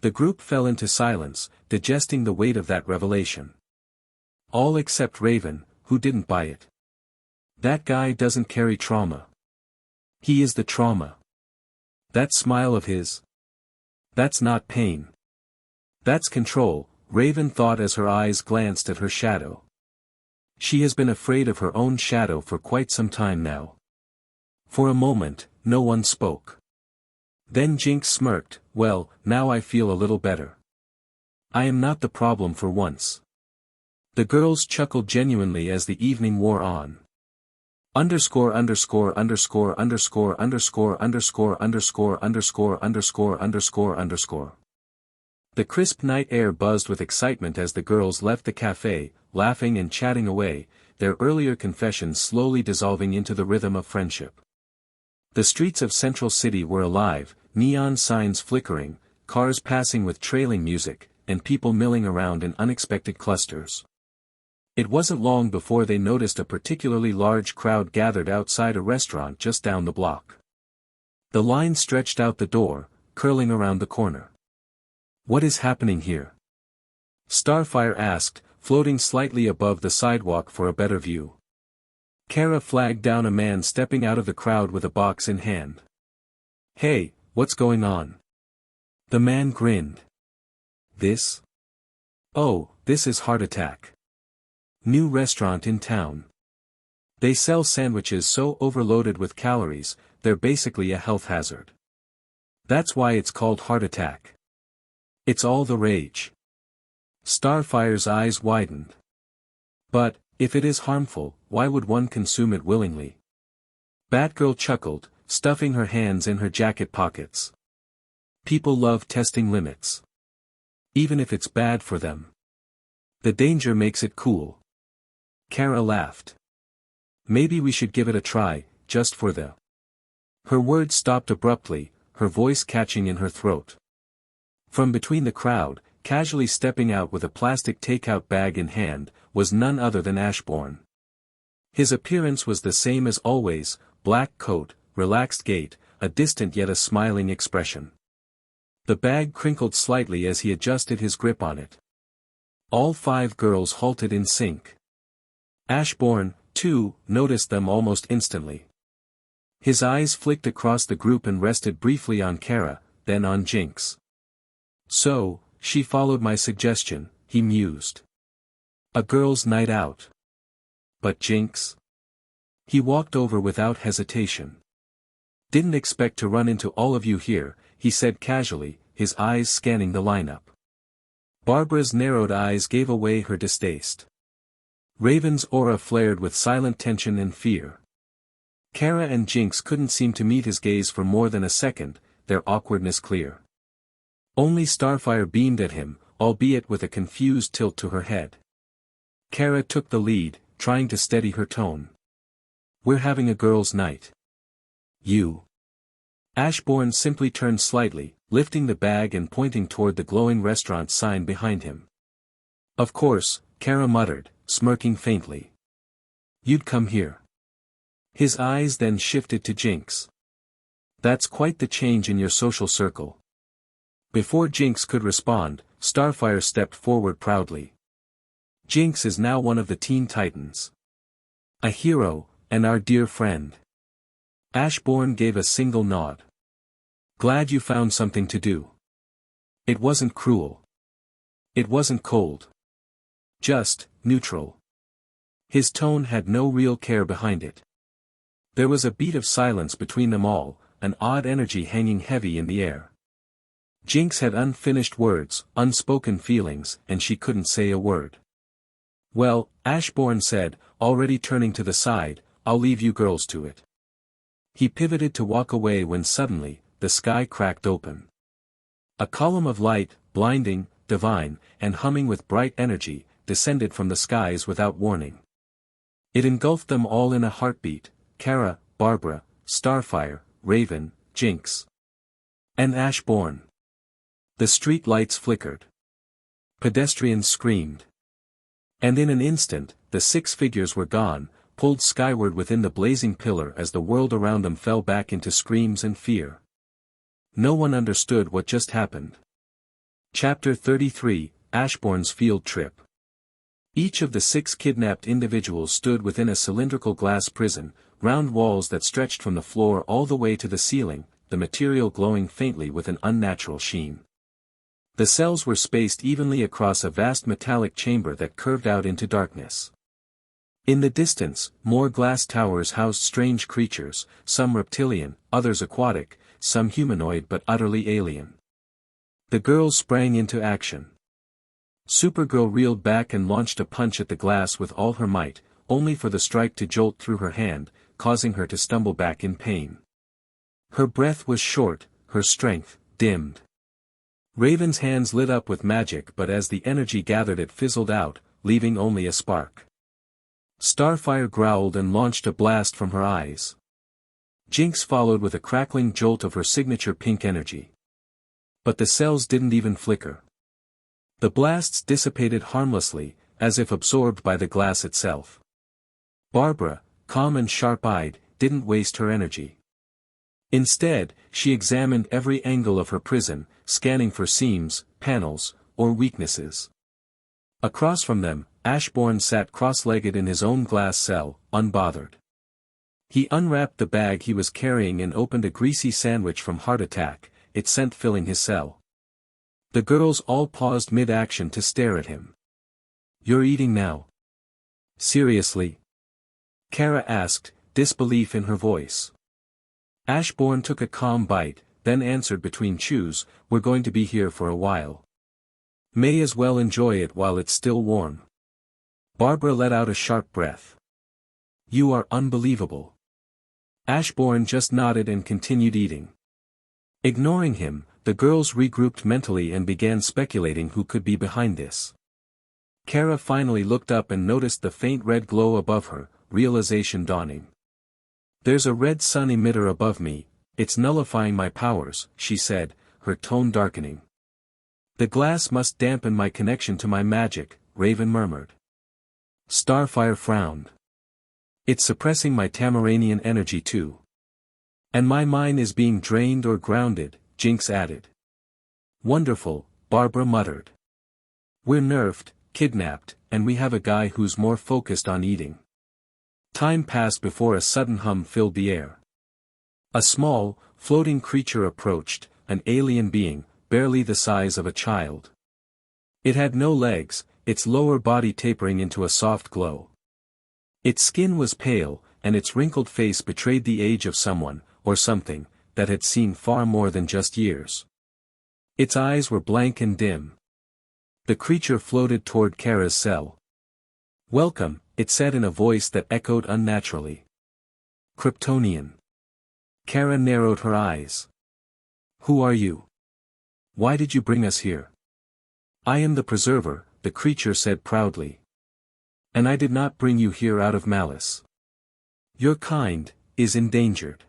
The group fell into silence, digesting the weight of that revelation. All except Raven, who didn't buy it. "That guy doesn't carry trauma. He is the trauma. That smile of his. That's not pain. That's control," Raven thought as her eyes glanced at her shadow. She has been afraid of her own shadow for quite some time now. For a moment, no one spoke. Then Jinx smirked, "Well, now I feel a little better. I am not the problem for once." The girls chuckled genuinely as the evening wore on. Underscore underscore underscore underscore underscore underscore underscore underscore underscore underscore underscore. The crisp night air buzzed with excitement as the girls left the cafe, laughing and chatting away, their earlier confessions slowly dissolving into the rhythm of friendship. The streets of Central City were alive, neon signs flickering, cars passing with trailing music, and people milling around in unexpected clusters. It wasn't long before they noticed a particularly large crowd gathered outside a restaurant just down the block. The line stretched out the door, curling around the corner. "What is happening here?" Starfire asked, floating slightly above the sidewalk for a better view. Kara flagged down a man stepping out of the crowd with a box in hand. "Hey, what's going on?" The man grinned. "This? Oh, this is Heart Attack. New restaurant in town. They sell sandwiches so overloaded with calories, they're basically a health hazard. That's why it's called Heart Attack. It's all the rage." Starfire's eyes widened. But, if it is harmful, why would one consume it willingly? Batgirl chuckled, stuffing her hands in her jacket pockets. People love testing limits. Even if it's bad for them. The danger makes it cool. Kara laughed. Maybe we should give it a try, just for the... Her words stopped abruptly, her voice catching in her throat. From between the crowd, casually stepping out with a plastic takeout bag in hand, was none other than Ashbourne. His appearance was the same as always, black coat, relaxed gait, a distant yet a smiling expression. The bag crinkled slightly as he adjusted his grip on it. All 5 girls halted in sync. Ashbourne, too, noticed them almost instantly. His eyes flicked across the group and rested briefly on Kara, then on Jinx. So, she followed my suggestion, he mused. A girls' night out. But Jinx? He walked over without hesitation. Didn't expect to run into all of you here, he said casually, his eyes scanning the lineup. Barbara's narrowed eyes gave away her distaste. Raven's aura flared with silent tension and fear. Kara and Jinx couldn't seem to meet his gaze for more than a second, their awkwardness clear. Only Starfire beamed at him, albeit with a confused tilt to her head. Kara took the lead, trying to steady her tone. We're having a girls' night. You. Ashbourne simply turned slightly, lifting the bag and pointing toward the glowing restaurant sign behind him. Of course, Kara muttered, smirking faintly. You'd come here. His eyes then shifted to Jinx. That's quite the change in your social circle. Before Jinx could respond, Starfire stepped forward proudly. Jinx is now one of the Teen Titans. A hero, and our dear friend. Ashbourne gave a single nod. Glad you found something to do. It wasn't cruel. It wasn't cold. Just, neutral. His tone had no real care behind it. There was a beat of silence between them all, an odd energy hanging heavy in the air. Jinx had unfinished words, unspoken feelings, and she couldn't say a word. Well, Ashbourne said, already turning to the side, I'll leave you girls to it. He pivoted to walk away when suddenly, the sky cracked open. A column of light, blinding, divine, and humming with bright energy, descended from the skies without warning. It engulfed them all in a heartbeat, Kara, Barbara, Starfire, Raven, Jinx. And Ashbourne. The street lights flickered. Pedestrians screamed. And in an instant, the 6 figures were gone, pulled skyward within the blazing pillar as the world around them fell back into screams and fear. No one understood what just happened. Chapter 33, Ashbourne's Field Trip. Each of the 6 kidnapped individuals stood within a cylindrical glass prison, round walls that stretched from the floor all the way to the ceiling, the material glowing faintly with an unnatural sheen. The cells were spaced evenly across a vast metallic chamber that curved out into darkness. In the distance, more glass towers housed strange creatures, some reptilian, others aquatic, some humanoid but utterly alien. The girls sprang into action. Supergirl reeled back and launched a punch at the glass with all her might, only for the strike to jolt through her hand, causing her to stumble back in pain. Her breath was short, her strength, dimmed. Raven's hands lit up with magic, but as the energy gathered it fizzled out, leaving only a spark. Starfire growled and launched a blast from her eyes. Jinx followed with a crackling jolt of her signature pink energy. But the cells didn't even flicker. The blasts dissipated harmlessly, as if absorbed by the glass itself. Barbara, calm and sharp-eyed, didn't waste her energy. Instead, she examined every angle of her prison, scanning for seams, panels, or weaknesses. Across from them, Ashbourne sat cross-legged in his own glass cell, unbothered. He unwrapped the bag he was carrying and opened a greasy sandwich from Heart Attack, its scent filling his cell. The girls all paused mid-action to stare at him. You're eating now? Seriously? Kara asked, disbelief in her voice. Ashbourne took a calm bite, then answered between chews, we're going to be here for a while. May as well enjoy it while it's still warm. Barbara let out a sharp breath. You are unbelievable. Ashbourne just nodded and continued eating. Ignoring him, the girls regrouped mentally and began speculating who could be behind this. Kara finally looked up and noticed the faint red glow above her, realization dawning. There's a red sun emitter above me, it's nullifying my powers, she said, her tone darkening. The glass must dampen my connection to my magic, Raven murmured. Starfire frowned. It's suppressing my Tamaranian energy too. And my mind is being drained or grounded, Jinx added. Wonderful, Barbara muttered. We're nerfed, kidnapped, and we have a guy who's more focused on eating. Time passed before a sudden hum filled the air. A small, floating creature approached, an alien being, barely the size of a child. It had no legs, its lower body tapering into a soft glow. Its skin was pale, and its wrinkled face betrayed the age of someone, or something, that had seen far more than just years. Its eyes were blank and dim. The creature floated toward Kara's cell. Welcome, it said in a voice that echoed unnaturally. Kryptonian. Kara narrowed her eyes. Who are you? Why did you bring us here? I am the preserver, the creature said proudly. And I did not bring you here out of malice. Your kind is endangered.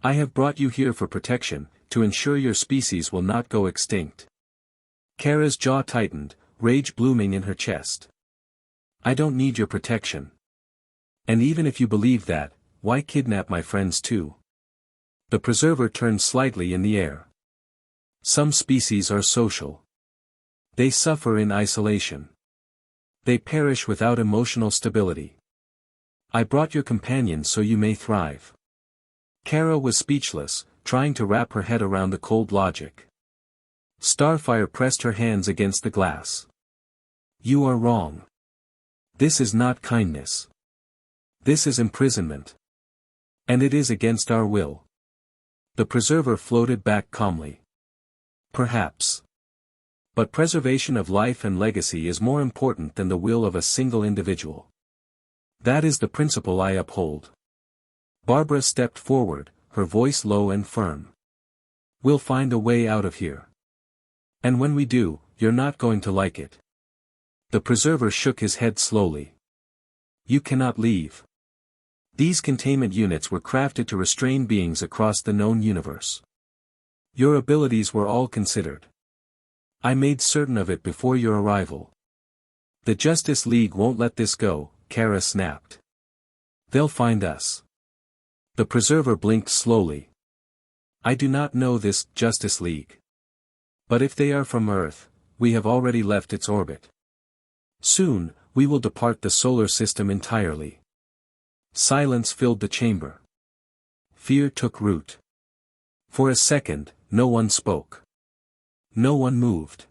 I have brought you here for protection, to ensure your species will not go extinct. Kara's jaw tightened, rage blooming in her chest. I don't need your protection. And even if you believe that, why kidnap my friends too? The preserver turned slightly in the air. Some species are social. They suffer in isolation. They perish without emotional stability. I brought your companions so you may thrive. Kara was speechless, trying to wrap her head around the cold logic. Starfire pressed her hands against the glass. You are wrong. This is not kindness. This is imprisonment. And it is against our will. The preserver floated back calmly. Perhaps. But preservation of life and legacy is more important than the will of a single individual. That is the principle I uphold. Barbara stepped forward, her voice low and firm. We'll find a way out of here. And when we do, you're not going to like it. The preserver shook his head slowly. You cannot leave. These containment units were crafted to restrain beings across the known universe. Your abilities were all considered. I made certain of it before your arrival. The Justice League won't let this go, Kara snapped. They'll find us. The preserver blinked slowly. I do not know this Justice League. But if they are from Earth, we have already left its orbit. Soon, we will depart the solar system entirely. Silence filled the chamber. Fear took root. For a second, no one spoke. No one moved.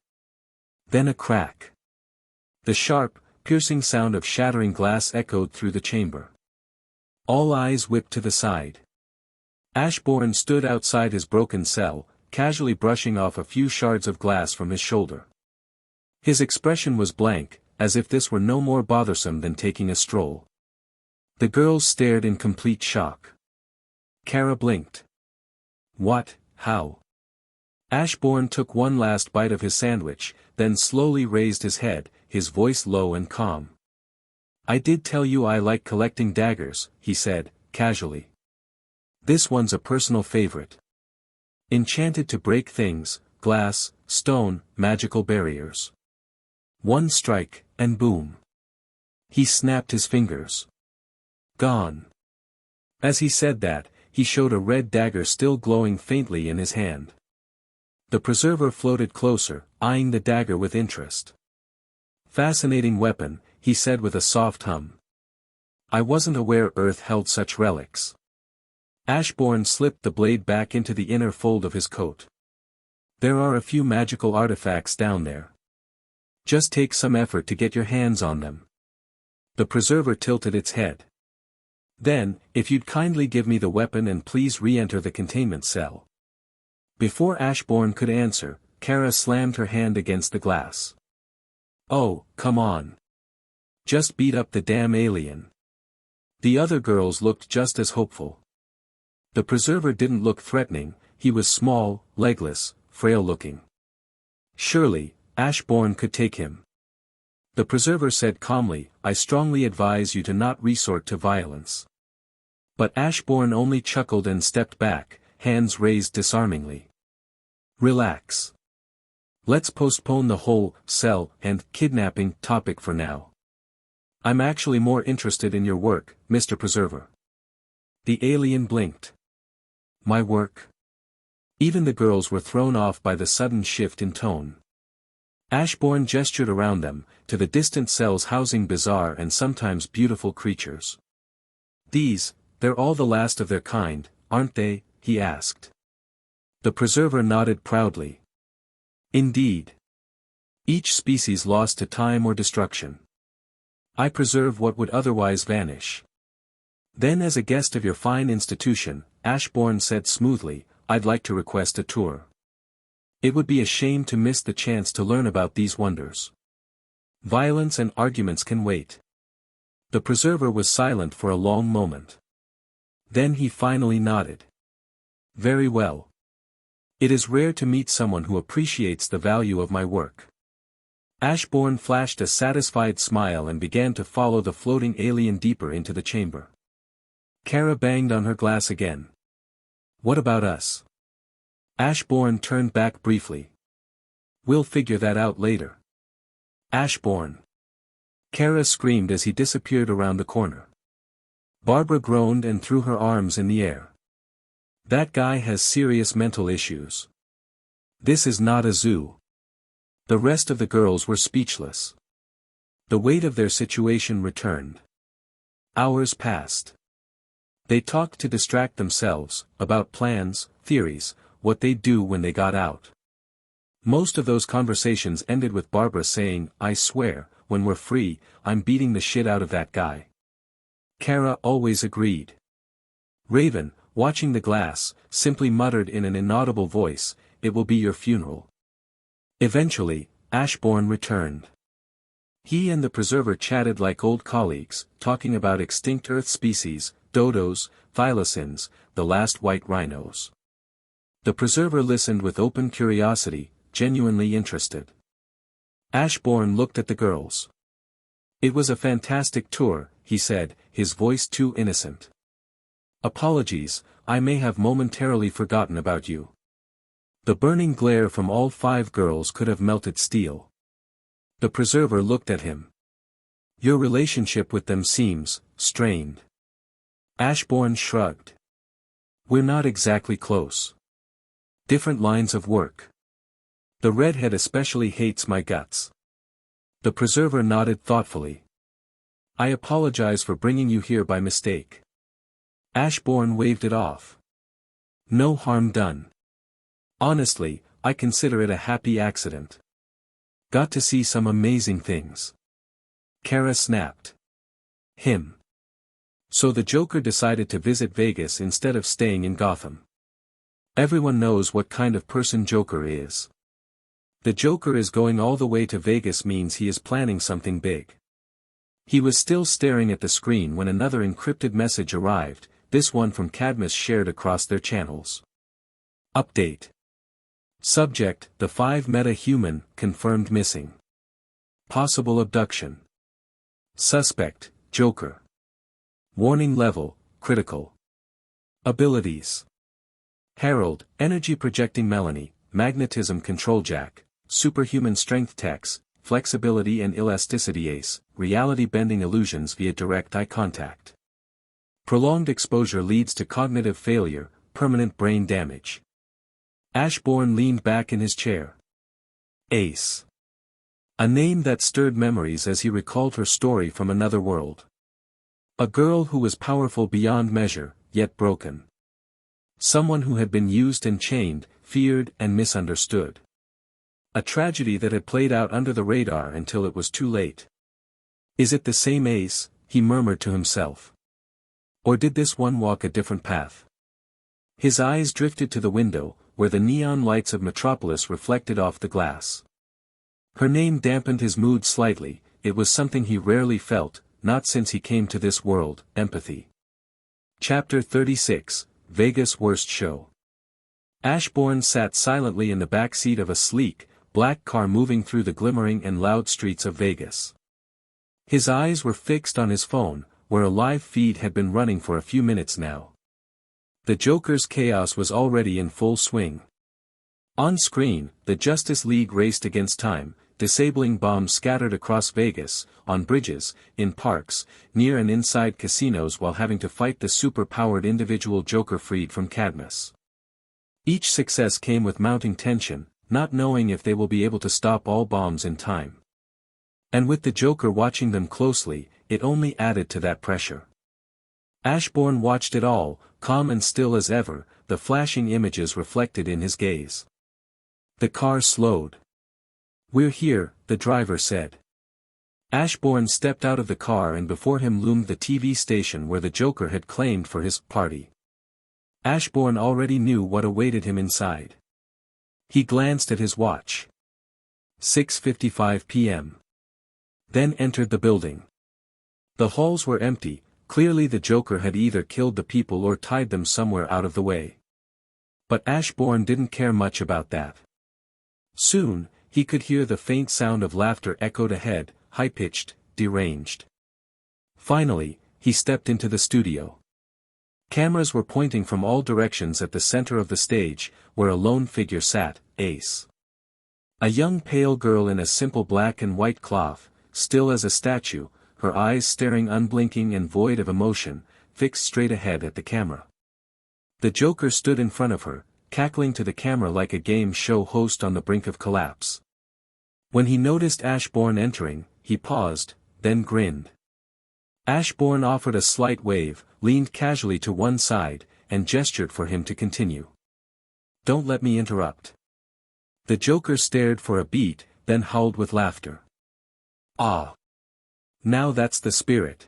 Then a crack. The sharp, piercing sound of shattering glass echoed through the chamber. All eyes whipped to the side. Ashbourne stood outside his broken cell, casually brushing off a few shards of glass from his shoulder. His expression was blank, as if this were no more bothersome than taking a stroll. The girls stared in complete shock. Kara blinked. What, how? Ashbourne took one last bite of his sandwich, then slowly raised his head, his voice low and calm. I did tell you I like collecting daggers, he said, casually. This one's a personal favorite. Enchanted to break things, glass, stone, magical barriers. One strike, and boom. He snapped his fingers. Gone. As he said that, he showed a red dagger still glowing faintly in his hand. The preserver floated closer, eyeing the dagger with interest. Fascinating weapon, he said with a soft hum. I wasn't aware Earth held such relics. Ashbourne slipped the blade back into the inner fold of his coat. There are a few magical artifacts down there. Just take some effort to get your hands on them. The preserver tilted its head. Then, if you'd kindly give me the weapon and please re-enter the containment cell. Before Ashbourne could answer, Kara slammed her hand against the glass. Oh, come on. Just beat up the damn alien. The other girls looked just as hopeful. The preserver didn't look threatening, he was small, legless, frail-looking. Surely, Ashbourne could take him. The preserver said calmly, I strongly advise you to not resort to violence. But Ashbourne only chuckled and stepped back, hands raised disarmingly. Relax. Let's postpone the whole cell and kidnapping topic for now. I'm actually more interested in your work, Mr. Preserver. The alien blinked. My work? Even the girls were thrown off by the sudden shift in tone. Ashbourne gestured around them, to the distant cells housing bizarre and sometimes beautiful creatures. They're all the last of their kind, aren't they? He asked. The preserver nodded proudly. Indeed. Each species lost to time or destruction. I preserve what would otherwise vanish. Then as a guest of your fine institution, Ashbourne said smoothly, I'd like to request a tour. It would be a shame to miss the chance to learn about these wonders. Violence and arguments can wait. The preserver was silent for a long moment. Then he finally nodded. Very well. It is rare to meet someone who appreciates the value of my work. Ashbourne flashed a satisfied smile and began to follow the floating alien deeper into the chamber. Kara banged on her glass again. What about us? Ashbourne turned back briefly. We'll figure that out later. Ashbourne. Kara screamed as he disappeared around the corner. Barbara groaned and threw her arms in the air. That guy has serious mental issues. This is not a zoo. The rest of the girls were speechless. The weight of their situation returned. Hours passed. They talked to distract themselves, about plans, theories, what they'd do when they got out. Most of those conversations ended with Barbara saying, I swear, when we're free, I'm beating the shit out of that guy. Kara always agreed. Raven, watching the glass, simply muttered in an inaudible voice, it will be your funeral. Eventually, Ashbourne returned. He and the preserver chatted like old colleagues, talking about extinct Earth species, dodos, thylacines, the last white rhinos. The preserver listened with open curiosity, genuinely interested. Ashbourne looked at the girls. It was a fantastic tour, he said, his voice too innocent. Apologies, I may have momentarily forgotten about you. The burning glare from all 5 girls could have melted steel. The preserver looked at him. Your relationship with them seems strained. Ashbourne shrugged. We're not exactly close. Different lines of work. The redhead especially hates my guts. The preserver nodded thoughtfully. I apologize for bringing you here by mistake. Ashbourne waved it off. No harm done. Honestly, I consider it a happy accident. Got to see some amazing things. Kara snapped. Him. So the Joker decided to visit Vegas instead of staying in Gotham. Everyone knows what kind of person Joker is. The Joker is going all the way to Vegas means he is planning something big. He was still staring at the screen when another encrypted message arrived, this one from Cadmus shared across their channels. Update. Subject, the 5 meta-human, confirmed missing. Possible abduction. Suspect, Joker. Warning level, critical. Abilities. Herald, energy projecting Melanie, magnetism control jack, superhuman strength techs, flexibility and elasticity ace, reality bending illusions via direct eye contact. Prolonged exposure leads to cognitive failure, permanent brain damage. Ashbourne leaned back in his chair. Ace. A name that stirred memories as he recalled her story from another world. A girl who was powerful beyond measure, yet broken. Someone who had been used and chained, feared and misunderstood. A tragedy that had played out under the radar until it was too late. Is it the same Ace, he murmured to himself. Or did this one walk a different path? His eyes drifted to the window, where the neon lights of Metropolis reflected off the glass. Her name dampened his mood slightly. It was something he rarely felt, not since he came to this world, empathy. Chapter 36, Vegas' Worst Show. Ashbourne sat silently in the back seat of a sleek, black car moving through the glimmering and loud streets of Vegas. His eyes were fixed on his phone, where a live feed had been running for a few minutes now. The Joker's chaos was already in full swing. On screen, the Justice League raced against time, disabling bombs scattered across Vegas, on bridges, in parks, near and inside casinos while having to fight the super-powered individual Joker freed from Cadmus. Each success came with mounting tension, not knowing if they will be able to stop all bombs in time. And with the Joker watching them closely, it only added to that pressure. Ashbourne watched it all, calm and still as ever, the flashing images reflected in his gaze. The car slowed. "We're here," the driver said. Ashbourne stepped out of the car and before him loomed the TV station where the Joker had claimed for his party. Ashbourne already knew what awaited him inside. He glanced at his watch. 6:55 p.m. Then entered the building. The halls were empty, clearly the Joker had either killed the people or tied them somewhere out of the way. But Ashbourne didn't care much about that. Soon, he could hear the faint sound of laughter echoed ahead, high-pitched, deranged. Finally, he stepped into the studio. Cameras were pointing from all directions at the center of the stage, where a lone figure sat, Ace. A young pale girl in a simple black and white cloth, still as a statue, her eyes staring unblinking and void of emotion, fixed straight ahead at the camera. The Joker stood in front of her, cackling to the camera like a game show host on the brink of collapse. When he noticed Ashbourne entering, he paused, then grinned. Ashbourne offered a slight wave, leaned casually to one side, and gestured for him to continue. "Don't let me interrupt." The Joker stared for a beat, then howled with laughter. "Ah! Now that's the spirit.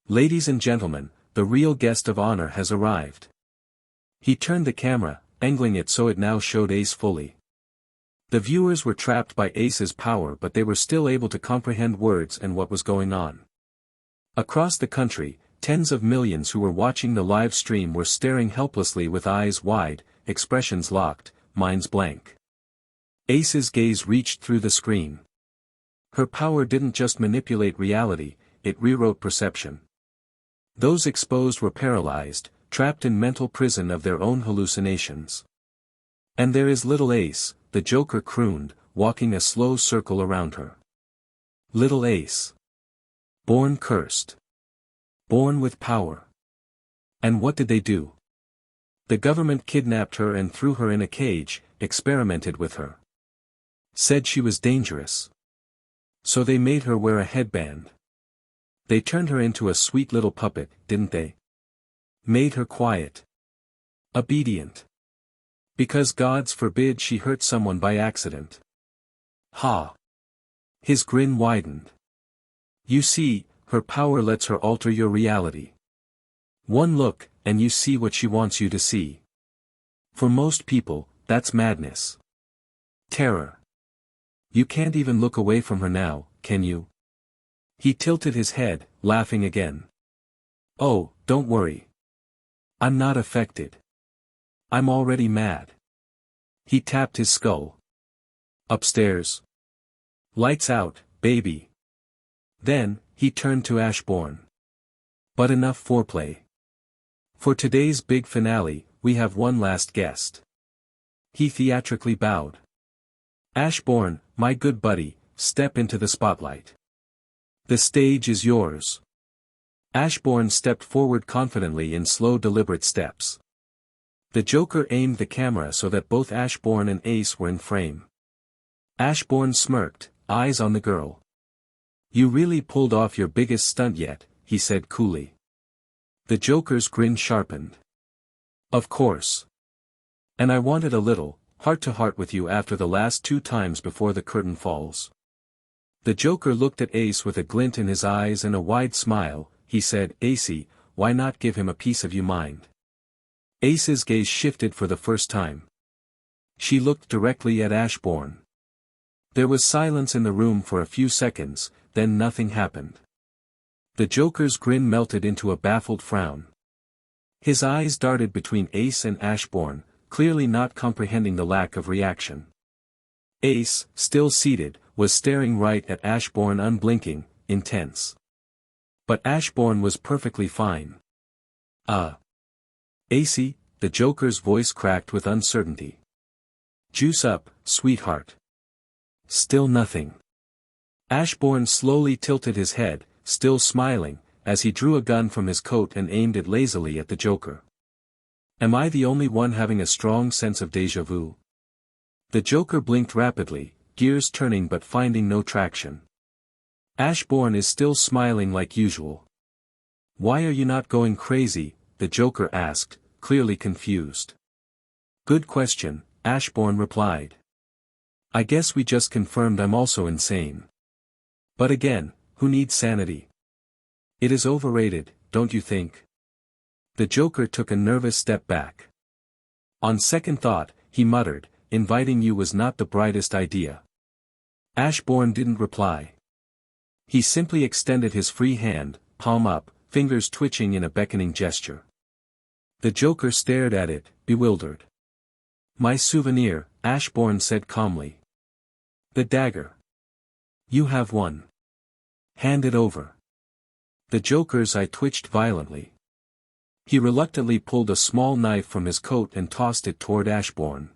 Ladies and gentlemen, the real guest of honor has arrived." He turned the camera, angling it so it now showed Ace fully. The viewers were trapped by Ace's power but they were still able to comprehend words and what was going on. Across the country, tens of millions who were watching the live stream were staring helplessly with eyes wide, expressions locked, minds blank. Ace's gaze reached through the screen. Her power didn't just manipulate reality, it rewrote perception. Those exposed were paralyzed, trapped in mental prison of their own hallucinations. "And there is little Ace," the Joker crooned, walking a slow circle around her. "Little Ace. Born cursed. Born with power. And what did they do? The government kidnapped her and threw her in a cage, experimented with her. Said she was dangerous. So they made her wear a headband. They turned her into a sweet little puppet, didn't they? Made her quiet. Obedient. Because gods forbid she hurt someone by accident. Ha! His grin widened. You see, her power lets her alter your reality. One look, and you see what she wants you to see. For most people, that's madness. Terror. You can't even look away from her now, can you? He tilted his head, laughing again. Oh, don't worry. I'm not affected. I'm already mad. He tapped his skull. Upstairs. Lights out, baby. Then, he turned to Ashbourne. But enough foreplay. For today's big finale, we have one last guest. He theatrically bowed. Ashbourne, my good buddy, step into the spotlight. The stage is yours. Ashbourne stepped forward confidently in slow deliberate steps. The Joker aimed the camera so that both Ashbourne and Ace were in frame. Ashbourne smirked, eyes on the girl. You really pulled off your biggest stunt yet, he said coolly. The Joker's grin sharpened. Of course. And I wanted a little, heart-to-heart with you after the last 2 times before the curtain falls. The Joker looked at Ace with a glint in his eyes and a wide smile. He said, Acey, why not give him a piece of your mind? Ace's gaze shifted for the first time. She looked directly at Ashbourne. There was silence in the room for a few seconds, then nothing happened. The Joker's grin melted into a baffled frown. His eyes darted between Ace and Ashbourne, clearly not comprehending the lack of reaction. Ace, still seated, was staring right at Ashbourne unblinking, intense. But Ashbourne was perfectly fine. Acey, the Joker's voice cracked with uncertainty. Juice up, sweetheart. Still nothing. Ashbourne slowly tilted his head, still smiling, as he drew a gun from his coat and aimed it lazily at the Joker. Am I the only one having a strong sense of déjà vu? The Joker blinked rapidly, gears turning but finding no traction. Ashbourne is still smiling like usual. Why are you not going crazy? The Joker asked, clearly confused. Good question, Ashbourne replied. I guess we just confirmed I'm also insane. But again, who needs sanity? It is overrated, don't you think? The Joker took a nervous step back. On second thought, he muttered, inviting you was not the brightest idea. Ashbourne didn't reply. He simply extended his free hand, palm up, fingers twitching in a beckoning gesture. The Joker stared at it, bewildered. My souvenir, Ashbourne said calmly. The dagger. You have one. Hand it over. The Joker's eye twitched violently. He reluctantly pulled a small knife from his coat and tossed it toward Ashbourne.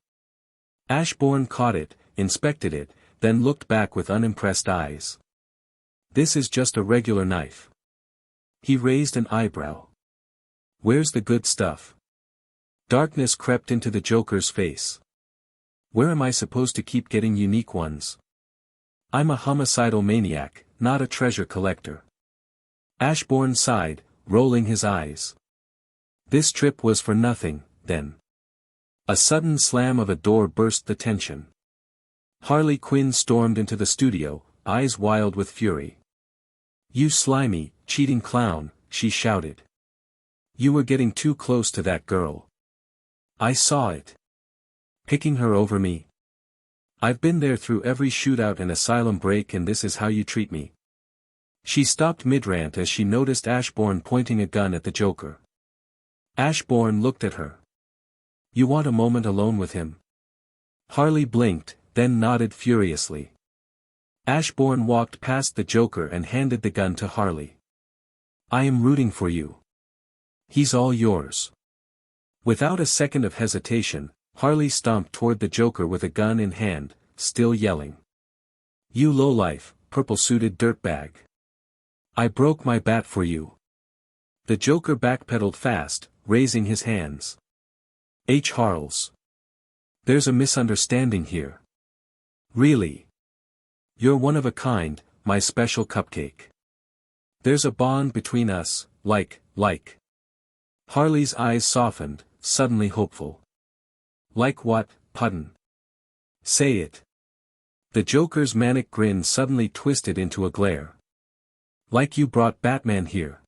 Ashbourne caught it, inspected it, then looked back with unimpressed eyes. This is just a regular knife. He raised an eyebrow. Where's the good stuff? Darkness crept into the Joker's face. Where am I supposed to keep getting unique ones? I'm a homicidal maniac, not a treasure collector. Ashbourne sighed, rolling his eyes. This trip was for nothing, then. A sudden slam of a door burst the tension. Harley Quinn stormed into the studio, eyes wild with fury. You slimy, cheating clown, she shouted. You were getting too close to that girl. I saw it. Picking her over me. I've been there through every shootout and asylum break and this is how you treat me. She stopped mid-rant as she noticed Ashbourne pointing a gun at the Joker. Ashbourne looked at her. You want a moment alone with him? Harley blinked, then nodded furiously. Ashbourne walked past the Joker and handed the gun to Harley. I am rooting for you. He's all yours. Without a second of hesitation, Harley stomped toward the Joker with a gun in hand, still yelling. You lowlife, purple-suited dirtbag. I broke my bat for you. The Joker backpedaled fast, raising his hands. Harles. There's a misunderstanding here. Really? You're one of a kind, my special cupcake. There's a bond between us, like. Harley's eyes softened, suddenly hopeful. Like what, Pudden? Say it. The Joker's manic grin suddenly twisted into a glare. Like you brought Batman here.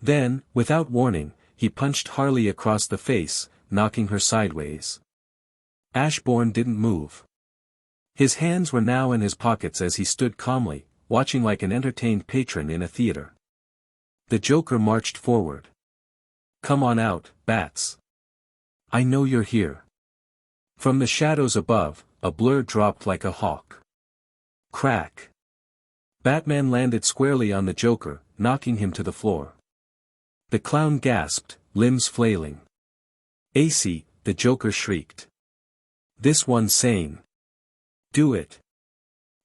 Then, without warning, he punched Harley across the face, knocking her sideways. Ashbourne didn't move. His hands were now in his pockets as he stood calmly, watching like an entertained patron in a theater. The Joker marched forward. Come on out, Bats. I know you're here. From the shadows above, a blur dropped like a hawk. Crack. Batman landed squarely on the Joker, knocking him to the floor. The clown gasped, limbs flailing. Acey, the Joker shrieked. This one's sane. Do it.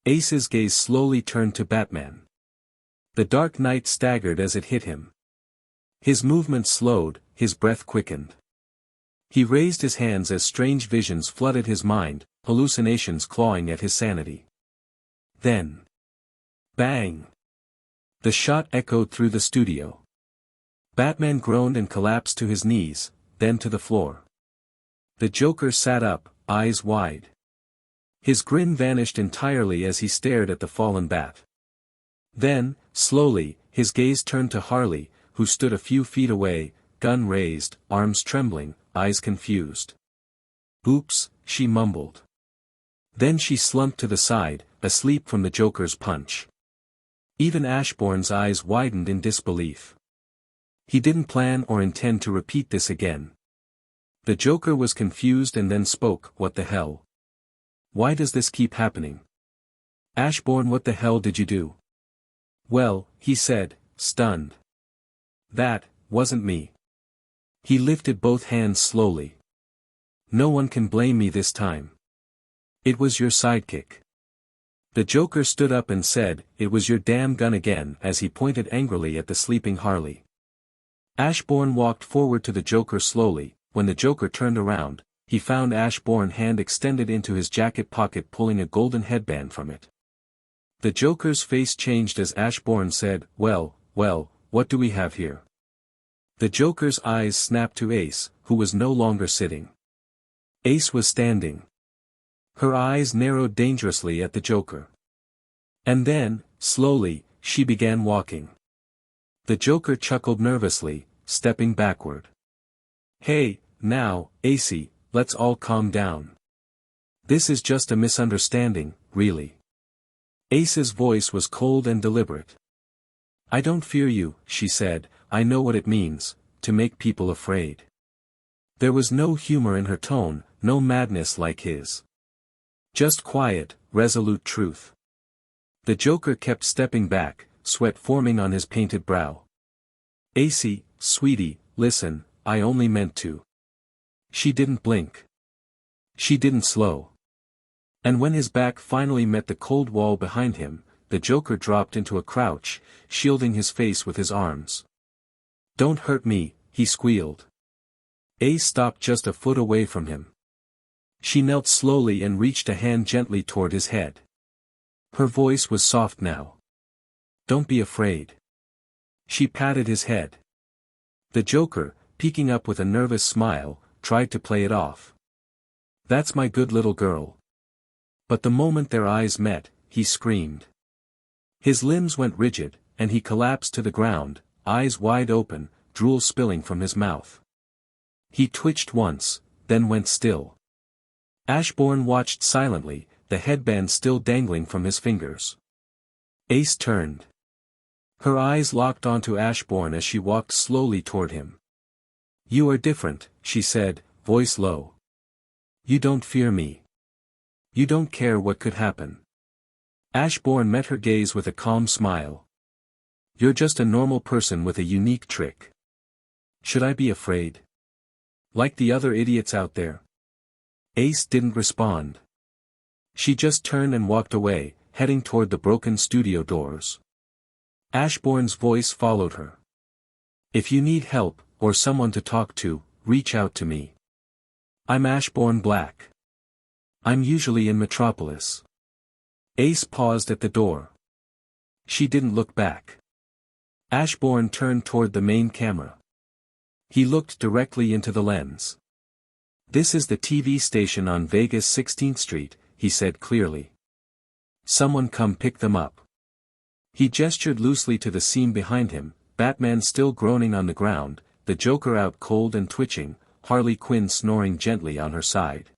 Ace's gaze slowly turned to Batman. The Dark Knight staggered as it hit him. His movement slowed, his breath quickened. He raised his hands as strange visions flooded his mind, hallucinations clawing at his sanity. Then. Bang! The shot echoed through the studio. Batman groaned and collapsed to his knees, then to the floor. The Joker sat up, eyes wide. His grin vanished entirely as he stared at the fallen bat. Then, slowly, his gaze turned to Harley, who stood a few feet away, gun raised, arms trembling, eyes confused. Oops, she mumbled. Then she slumped to the side, asleep from the Joker's punch. Even Ashbourne's eyes widened in disbelief. He didn't plan or intend to repeat this again. The Joker was confused and then spoke, "What the hell? Why does this keep happening? Ashbourne, what the hell did you do?" "Well," he said, stunned. "That wasn't me." He lifted both hands slowly. "No one can blame me this time. It was your sidekick." The Joker stood up and said, "It was your damn gun again," as he pointed angrily at the sleeping Harley. Ashbourne walked forward to the Joker slowly. When the Joker turned around, he found Ashbourne's hand extended into his jacket pocket, pulling a golden headband from it. The Joker's face changed as Ashbourne said, well, what do we have here?" The Joker's eyes snapped to Ace, who was no longer sitting. Ace was standing. Her eyes narrowed dangerously at the Joker. And then, slowly, she began walking. The Joker chuckled nervously, stepping backward. "Hey, now, Acey, let's all calm down. This is just a misunderstanding, really." Ace's voice was cold and deliberate. "I don't fear you," she said, "I know what it means, to make people afraid." There was no humor in her tone, no madness like his. Just quiet, resolute truth. The Joker kept stepping back, sweat forming on his painted brow. "Acey, sweetie, listen, I only meant to." She didn't blink. She didn't slow. And when his back finally met the cold wall behind him, the Joker dropped into a crouch, shielding his face with his arms. "Don't hurt me," he squealed. Ace stopped just a foot away from him. She knelt slowly and reached a hand gently toward his head. Her voice was soft now. "Don't be afraid." She patted his head. The Joker, peeking up with a nervous smile, tried to play it off. "That's my good little girl." But the moment their eyes met, he screamed. His limbs went rigid, and he collapsed to the ground, eyes wide open, drool spilling from his mouth. He twitched once, then went still. Ashbourne watched silently, the headband still dangling from his fingers. Ace turned. Her eyes locked onto Ashbourne as she walked slowly toward him. "You are different," she said, voice low. "You don't fear me. You don't care what could happen." Ashbourne met her gaze with a calm smile. "You're just a normal person with a unique trick. Should I be afraid? Like the other idiots out there?" Ace didn't respond. She just turned and walked away, heading toward the broken studio doors. Ashbourne's voice followed her. "If you need help, or someone to talk to, reach out to me. I'm Ashbourne Black. I'm usually in Metropolis." Ace paused at the door. She didn't look back. Ashbourne turned toward the main camera. He looked directly into the lens. "This is the TV station on Vegas 16th Street, he said clearly. "Someone come pick them up." He gestured loosely to the scene behind him, Batman still groaning on the ground, the Joker out cold and twitching, Harley Quinn snoring gently on her side.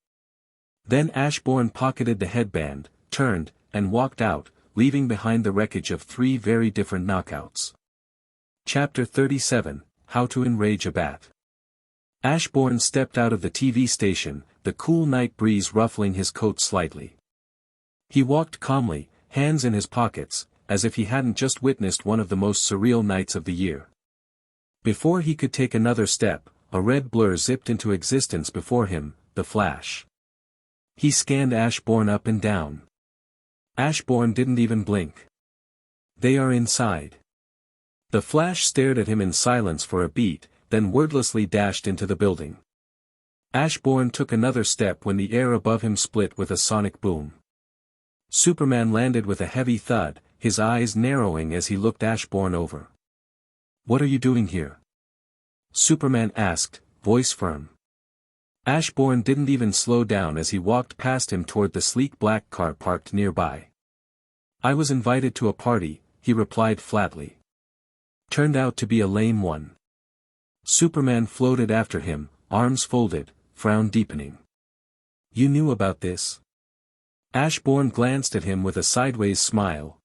Then Ashbourne pocketed the headband, turned, and walked out, leaving behind the wreckage of 3 very different knockouts. Chapter 37, How to Enrage a Bat. Ashbourne stepped out of the TV station, the cool night breeze ruffling his coat slightly. He walked calmly, hands in his pockets, as if he hadn't just witnessed one of the most surreal nights of the year. Before he could take another step, a red blur zipped into existence before him, the Flash. He scanned Ashbourne up and down. Ashbourne didn't even blink. "They are inside." The Flash stared at him in silence for a beat, then wordlessly dashed into the building. Ashbourne took another step when the air above him split with a sonic boom. Superman landed with a heavy thud, his eyes narrowing as he looked Ashbourne over. "What are you doing here?" Superman asked, voice firm. Ashbourne didn't even slow down as he walked past him toward the sleek black car parked nearby. "I was invited to a party," he replied flatly. "Turned out to be a lame one." Superman floated after him, arms folded, frown deepening. You knew about this? Ashbourne glanced at him with a sideways smile.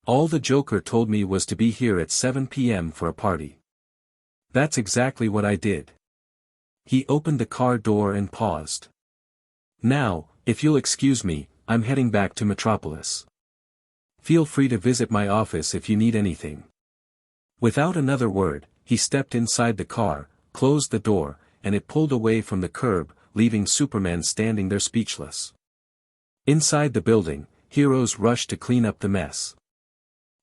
All the Joker told me was to be here at 7 p.m. for a party. That's exactly what I did. He opened the car door and paused. Now, if you'll excuse me, I'm heading back to Metropolis. Feel free to visit my office if you need anything. Without another word, he stepped inside the car, closed the door, and it pulled away from the curb, leaving Superman standing there speechless. Inside the building, heroes rushed to clean up the mess.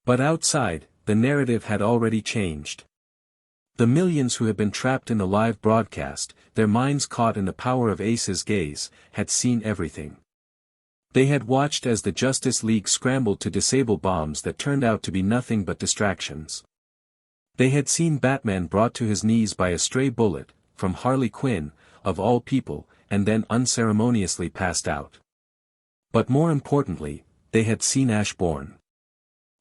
But outside, the narrative had already changed. The millions who had been trapped in the live broadcast, their minds caught in the power of Ace's gaze, had seen everything. They had watched as the Justice League scrambled to disable bombs that turned out to be nothing but distractions. They had seen Batman brought to his knees by a stray bullet, from Harley Quinn, of all people, and then unceremoniously passed out. But more importantly, they had seen Ashbourne.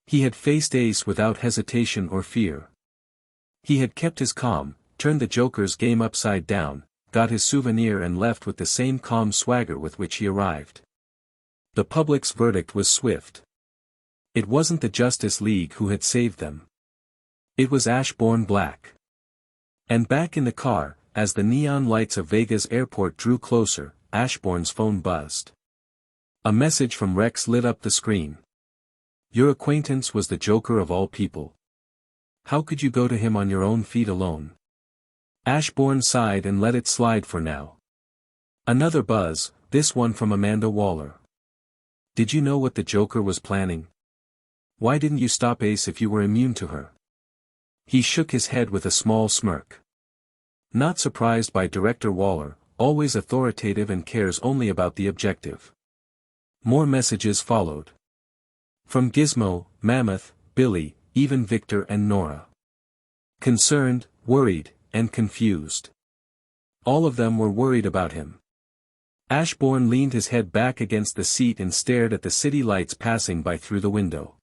He had faced Ace without hesitation or fear. He had kept his calm, turned the Joker's game upside down, got his souvenir and left with the same calm swagger with which he arrived. The public's verdict was swift. It wasn't the Justice League who had saved them. It was Ashbourne Black. And back in the car, as the neon lights of Vega's airport drew closer, Ashbourne's phone buzzed. A message from Rex lit up the screen. Your acquaintance was the Joker of all people. How could you go to him on your own feet alone? Ashbourne sighed and let it slide for now. Another buzz, this one from Amanda Waller. Did you know what the Joker was planning? Why didn't you stop Ace if you were immune to her? He shook his head with a small smirk. Not surprised by Director Waller, always authoritative and cares only about the objective. More messages followed. From Gizmo, Mammoth, Billy, even Victor and Nora. Concerned, worried, and confused. All of them were worried about him. Ashbourne leaned his head back against the seat and stared at the city lights passing by through the window.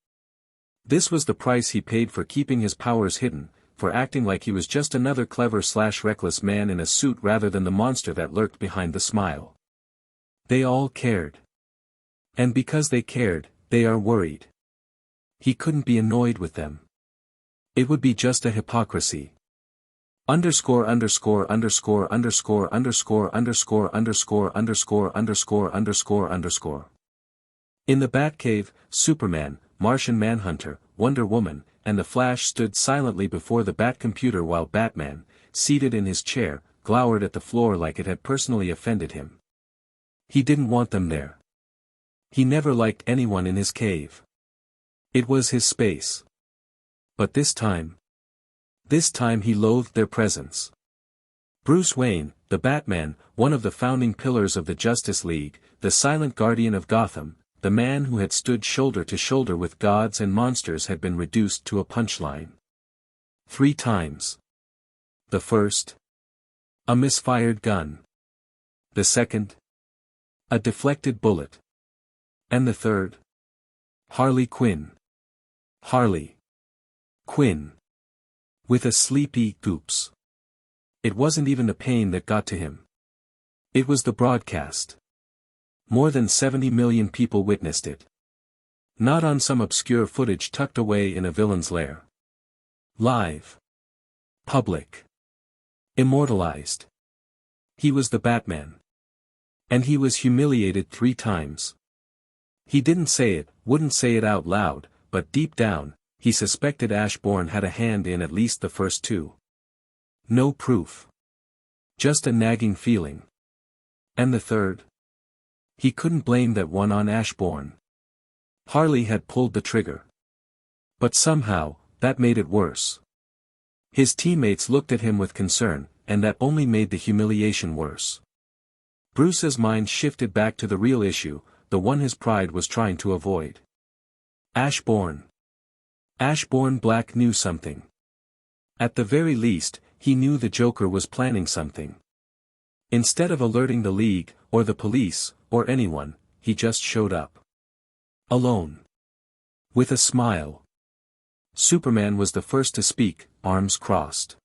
This was the price he paid for keeping his powers hidden, for acting like he was just another clever/reckless man in a suit rather than the monster that lurked behind the smile. They all cared. And because they cared, they are worried. He couldn't be annoyed with them. It would be just a hypocrisy. Underscore underscore underscore underscore underscore underscore underscore underscore underscore underscore underscore. In the Batcave, Superman, Martian Manhunter, Wonder Woman, and the Flash stood silently before the Batcomputer while Batman, seated in his chair, glowered at the floor like it had personally offended him. He didn't want them there. He never liked anyone in his cave. It was his space. But this time he loathed their presence. Bruce Wayne, the Batman, one of the founding pillars of the Justice League, the silent guardian of Gotham, the man who had stood shoulder to shoulder with gods and monsters had been reduced to a punchline. 3 times. The first? A misfired gun. The second? A deflected bullet. And the third? Harley Quinn. Harley Quinn. With a sleepy goops. It wasn't even the pain that got to him. It was the broadcast. More than 70 million people witnessed it. Not on some obscure footage tucked away in a villain's lair. Live. Public. Immortalized. He was the Batman. And he was humiliated 3 times. He didn't say it, wouldn't say it out loud, but deep down, he suspected Ashbourne had a hand in at least the first 2. No proof. Just a nagging feeling. And the third? He couldn't blame that one on Ashbourne. Harley had pulled the trigger. But somehow, that made it worse. His teammates looked at him with concern, and that only made the humiliation worse. Bruce's mind shifted back to the real issue, the one his pride was trying to avoid. Ashbourne. Ashbourne Black knew something. At the very least, he knew the Joker was planning something. Instead of alerting the League, or the police, or anyone, he just showed up. Alone. With a smile. Superman was the first to speak, arms crossed.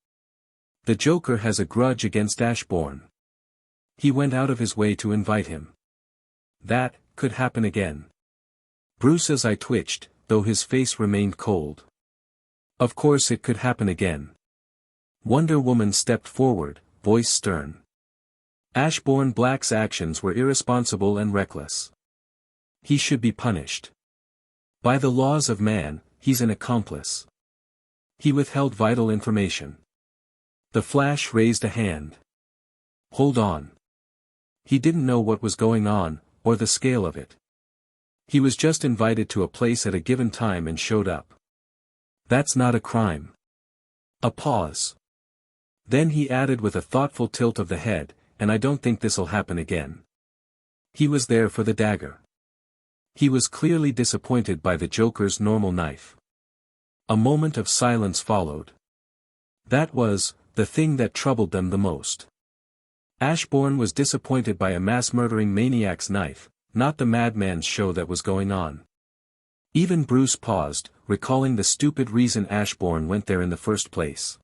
The Joker has a grudge against Ashbourne. He went out of his way to invite him. That could happen again. Bruce's eye twitched, though his face remained cold. Of course it could happen again. Wonder Woman stepped forward, voice stern. Ashbourne Black's actions were irresponsible and reckless. He should be punished. By the laws of man, he's an accomplice. He withheld vital information. The Flash raised a hand. Hold on. He didn't know what was going on, or the scale of it. He was just invited to a place at a given time and showed up. That's not a crime. A pause. Then he added with a thoughtful tilt of the head, and I don't think this'll happen again. He was there for the dagger. He was clearly disappointed by the Joker's normal knife. A moment of silence followed. That was the thing that troubled them the most. Ashbourne was disappointed by a mass-murdering maniac's knife, not the madman's show that was going on. Even Bruce paused, recalling the stupid reason Ashbourne went there in the first place.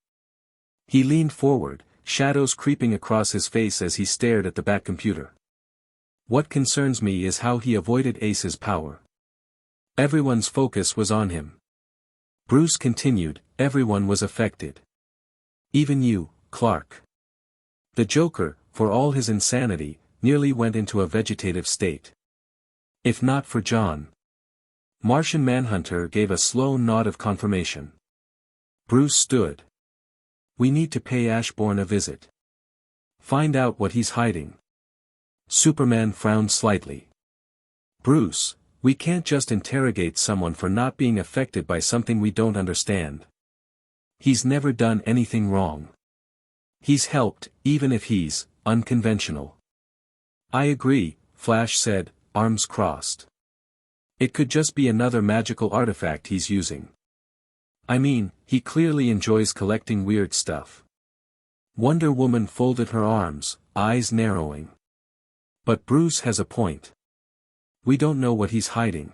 He leaned forward, shadows creeping across his face as he stared at the back computer. What concerns me is how he avoided Ace's power. Everyone's focus was on him. Bruce continued, everyone was affected. Even you, Clark. The Joker, for all his insanity, nearly went into a vegetative state. If not for John. Martian Manhunter gave a slow nod of confirmation. Bruce stood. We need to pay Ashbourne a visit. Find out what he's hiding. Superman frowned slightly. Bruce, we can't just interrogate someone for not being affected by something we don't understand. He's never done anything wrong. He's helped, even if he's unconventional. I agree, Flash said, arms crossed. It could just be another magical artifact he's using. I mean, he clearly enjoys collecting weird stuff. Wonder Woman folded her arms, eyes narrowing. But Bruce has a point. We don't know what he's hiding.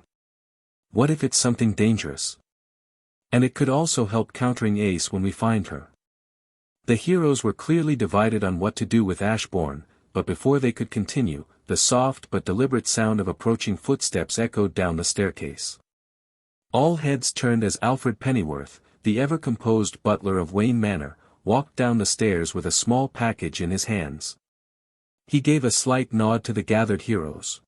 What if it's something dangerous? And it could also help countering Ace when we find her. The heroes were clearly divided on what to do with Ashbourne, but before they could continue, the soft but deliberate sound of approaching footsteps echoed down the staircase. All heads turned as Alfred Pennyworth, the ever-composed butler of Wayne Manor, walked down the stairs with a small package in his hands. He gave a slight nod to the gathered heroes.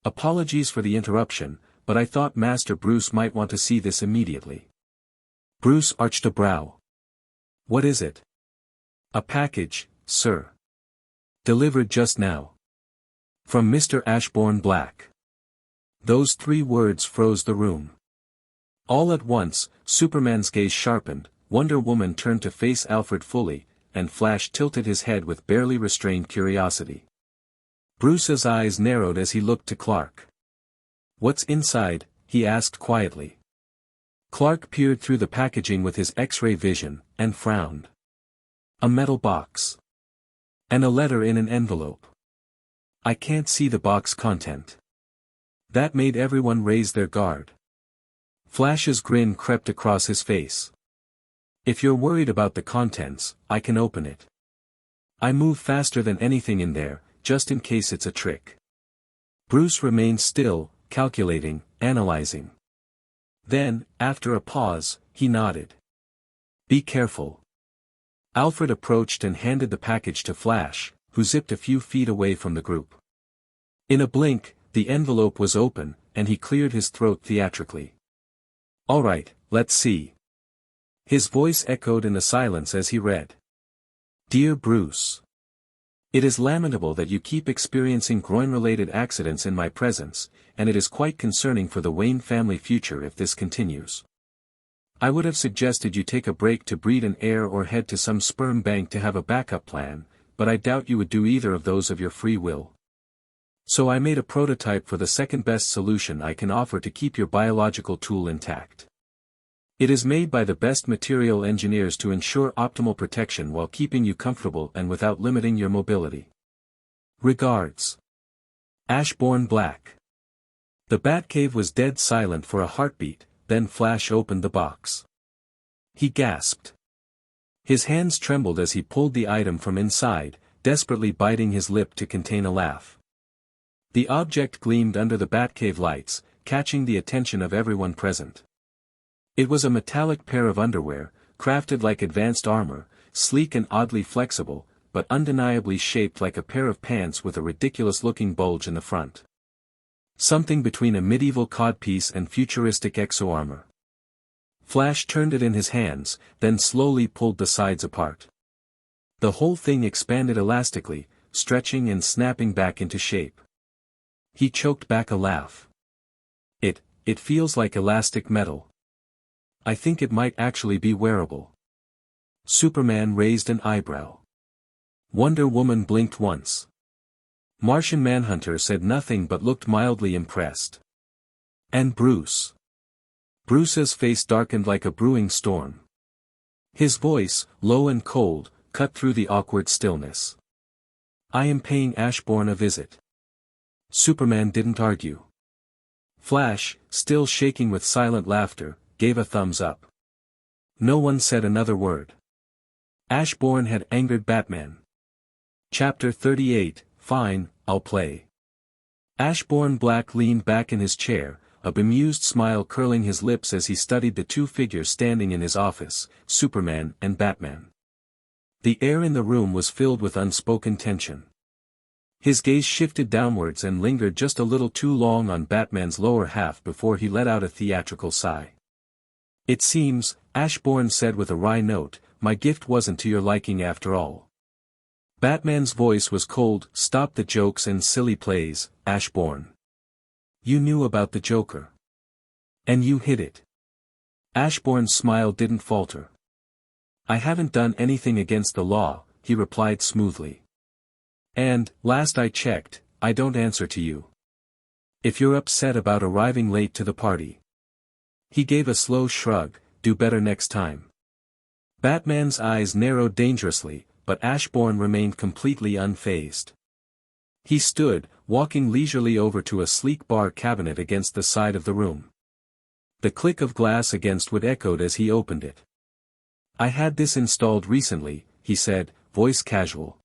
Apologies for the interruption, but I thought Master Bruce might want to see this immediately. Bruce arched a brow. What is it? A package, sir. Delivered just now. From Mr. Ashbourne Black. Those 3 words froze the room. All at once, Superman's gaze sharpened, Wonder Woman turned to face Alfred fully, and Flash tilted his head with barely restrained curiosity. Bruce's eyes narrowed as he looked to Clark. What's inside? He asked quietly. Clark peered through the packaging with his X-ray vision, and frowned. A metal box. And a letter in an envelope. I can't see the box content. That made everyone raise their guard. Flash's grin crept across his face. If you're worried about the contents, I can open it. I move faster than anything in there, just in case it's a trick. Bruce remained still, calculating, analyzing. Then, after a pause, he nodded. Be careful. Alfred approached and handed the package to Flash, who zipped a few feet away from the group. In a blink, the envelope was open, and he cleared his throat theatrically. All right, let's see. His voice echoed in the silence as he read. Dear Bruce. It is lamentable that you keep experiencing groin-related accidents in my presence, and it is quite concerning for the Wayne family future if this continues. I would have suggested you take a break to breed an heir or head to some sperm bank to have a backup plan, but I doubt you would do either of those of your free will. So I made a prototype for the second best solution I can offer to keep your biological tool intact. It is made by the best material engineers to ensure optimal protection while keeping you comfortable and without limiting your mobility. Regards. Ashbourne Black. The Batcave was dead silent for a heartbeat, then Flash opened the box. He gasped. His hands trembled as he pulled the item from inside, desperately biting his lip to contain a laugh. The object gleamed under the Batcave lights, catching the attention of everyone present. It was a metallic pair of underwear, crafted like advanced armor, sleek and oddly flexible, but undeniably shaped like a pair of pants with a ridiculous-looking bulge in the front. Something between a medieval codpiece and futuristic exo-armor. Flash turned it in his hands, then slowly pulled the sides apart. The whole thing expanded elastically, stretching and snapping back into shape. He choked back a laugh. It feels like elastic metal. I think it might actually be wearable. Superman raised an eyebrow. Wonder Woman blinked once. Martian Manhunter said nothing but looked mildly impressed. And Bruce? Bruce's face darkened like a brewing storm. His voice, low and cold, cut through the awkward stillness. I am paying Ashbourne a visit. Superman didn't argue. Flash, still shaking with silent laughter, gave a thumbs up. No one said another word. Ashbourne had angered Batman. Chapter 38, Fine, I'll play. Ashbourne Black leaned back in his chair, a bemused smile curling his lips as he studied the two figures standing in his office, Superman and Batman. The air in the room was filled with unspoken tension. His gaze shifted downwards and lingered just a little too long on Batman's lower half before he let out a theatrical sigh. It seems, Ashbourne said with a wry note, my gift wasn't to your liking after all. Batman's voice was cold. Stop the jokes and silly plays, Ashbourne. You knew about the Joker. And you hid it. Ashbourne's smile didn't falter. I haven't done anything against the law, he replied smoothly. And, last I checked, I don't answer to you. If you're upset about arriving late to the party. He gave a slow shrug, do better next time. Batman's eyes narrowed dangerously, but Ashbourne remained completely unfazed. He stood, walking leisurely over to a sleek bar cabinet against the side of the room. The click of glass against wood echoed as he opened it. I had this installed recently, he said, voice casual.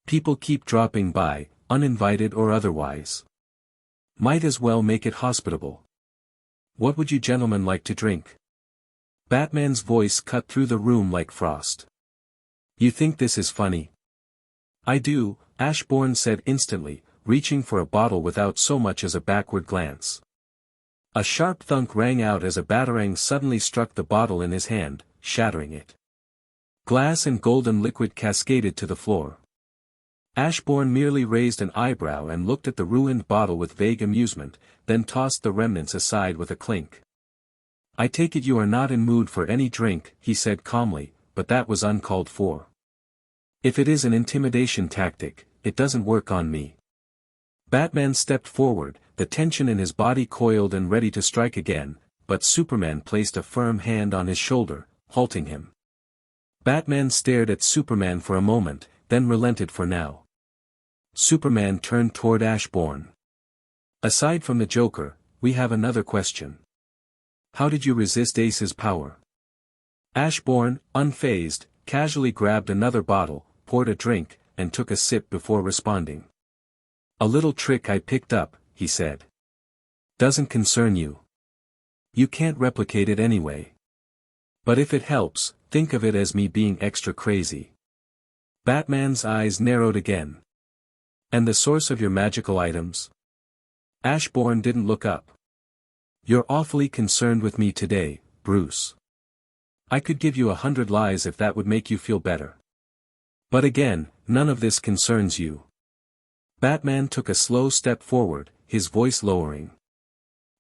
People keep dropping by, uninvited or otherwise. Might as well make it hospitable. What would you gentlemen like to drink? Batman's voice cut through the room like frost. You think this is funny? I do, Ashbourne said instantly, reaching for a bottle without so much as a backward glance. A sharp thunk rang out as a batarang suddenly struck the bottle in his hand, shattering it. Glass and golden liquid cascaded to the floor. Ashbourne merely raised an eyebrow and looked at the ruined bottle with vague amusement, then tossed the remnants aside with a clink. I take it you are not in mood for any drink, he said calmly, but that was uncalled for. If it is an intimidation tactic, it doesn't work on me. Batman stepped forward, the tension in his body coiled and ready to strike again, but Superman placed a firm hand on his shoulder, halting him. Batman stared at Superman for a moment, then relented for now. Superman turned toward Ashbourne. Aside from the Joker, we have another question. How did you resist Ace's power? Ashbourne, unfazed, casually grabbed another bottle, poured a drink, and took a sip before responding. A little trick I picked up, he said. Doesn't concern you. You can't replicate it anyway. But if it helps, think of it as me being extra crazy. Batman's eyes narrowed again. And the source of your magical items? Ashbourne didn't look up. You're awfully concerned with me today, Bruce. I could give you 100 lies if that would make you feel better. But again, none of this concerns you. Batman took a slow step forward, his voice lowering.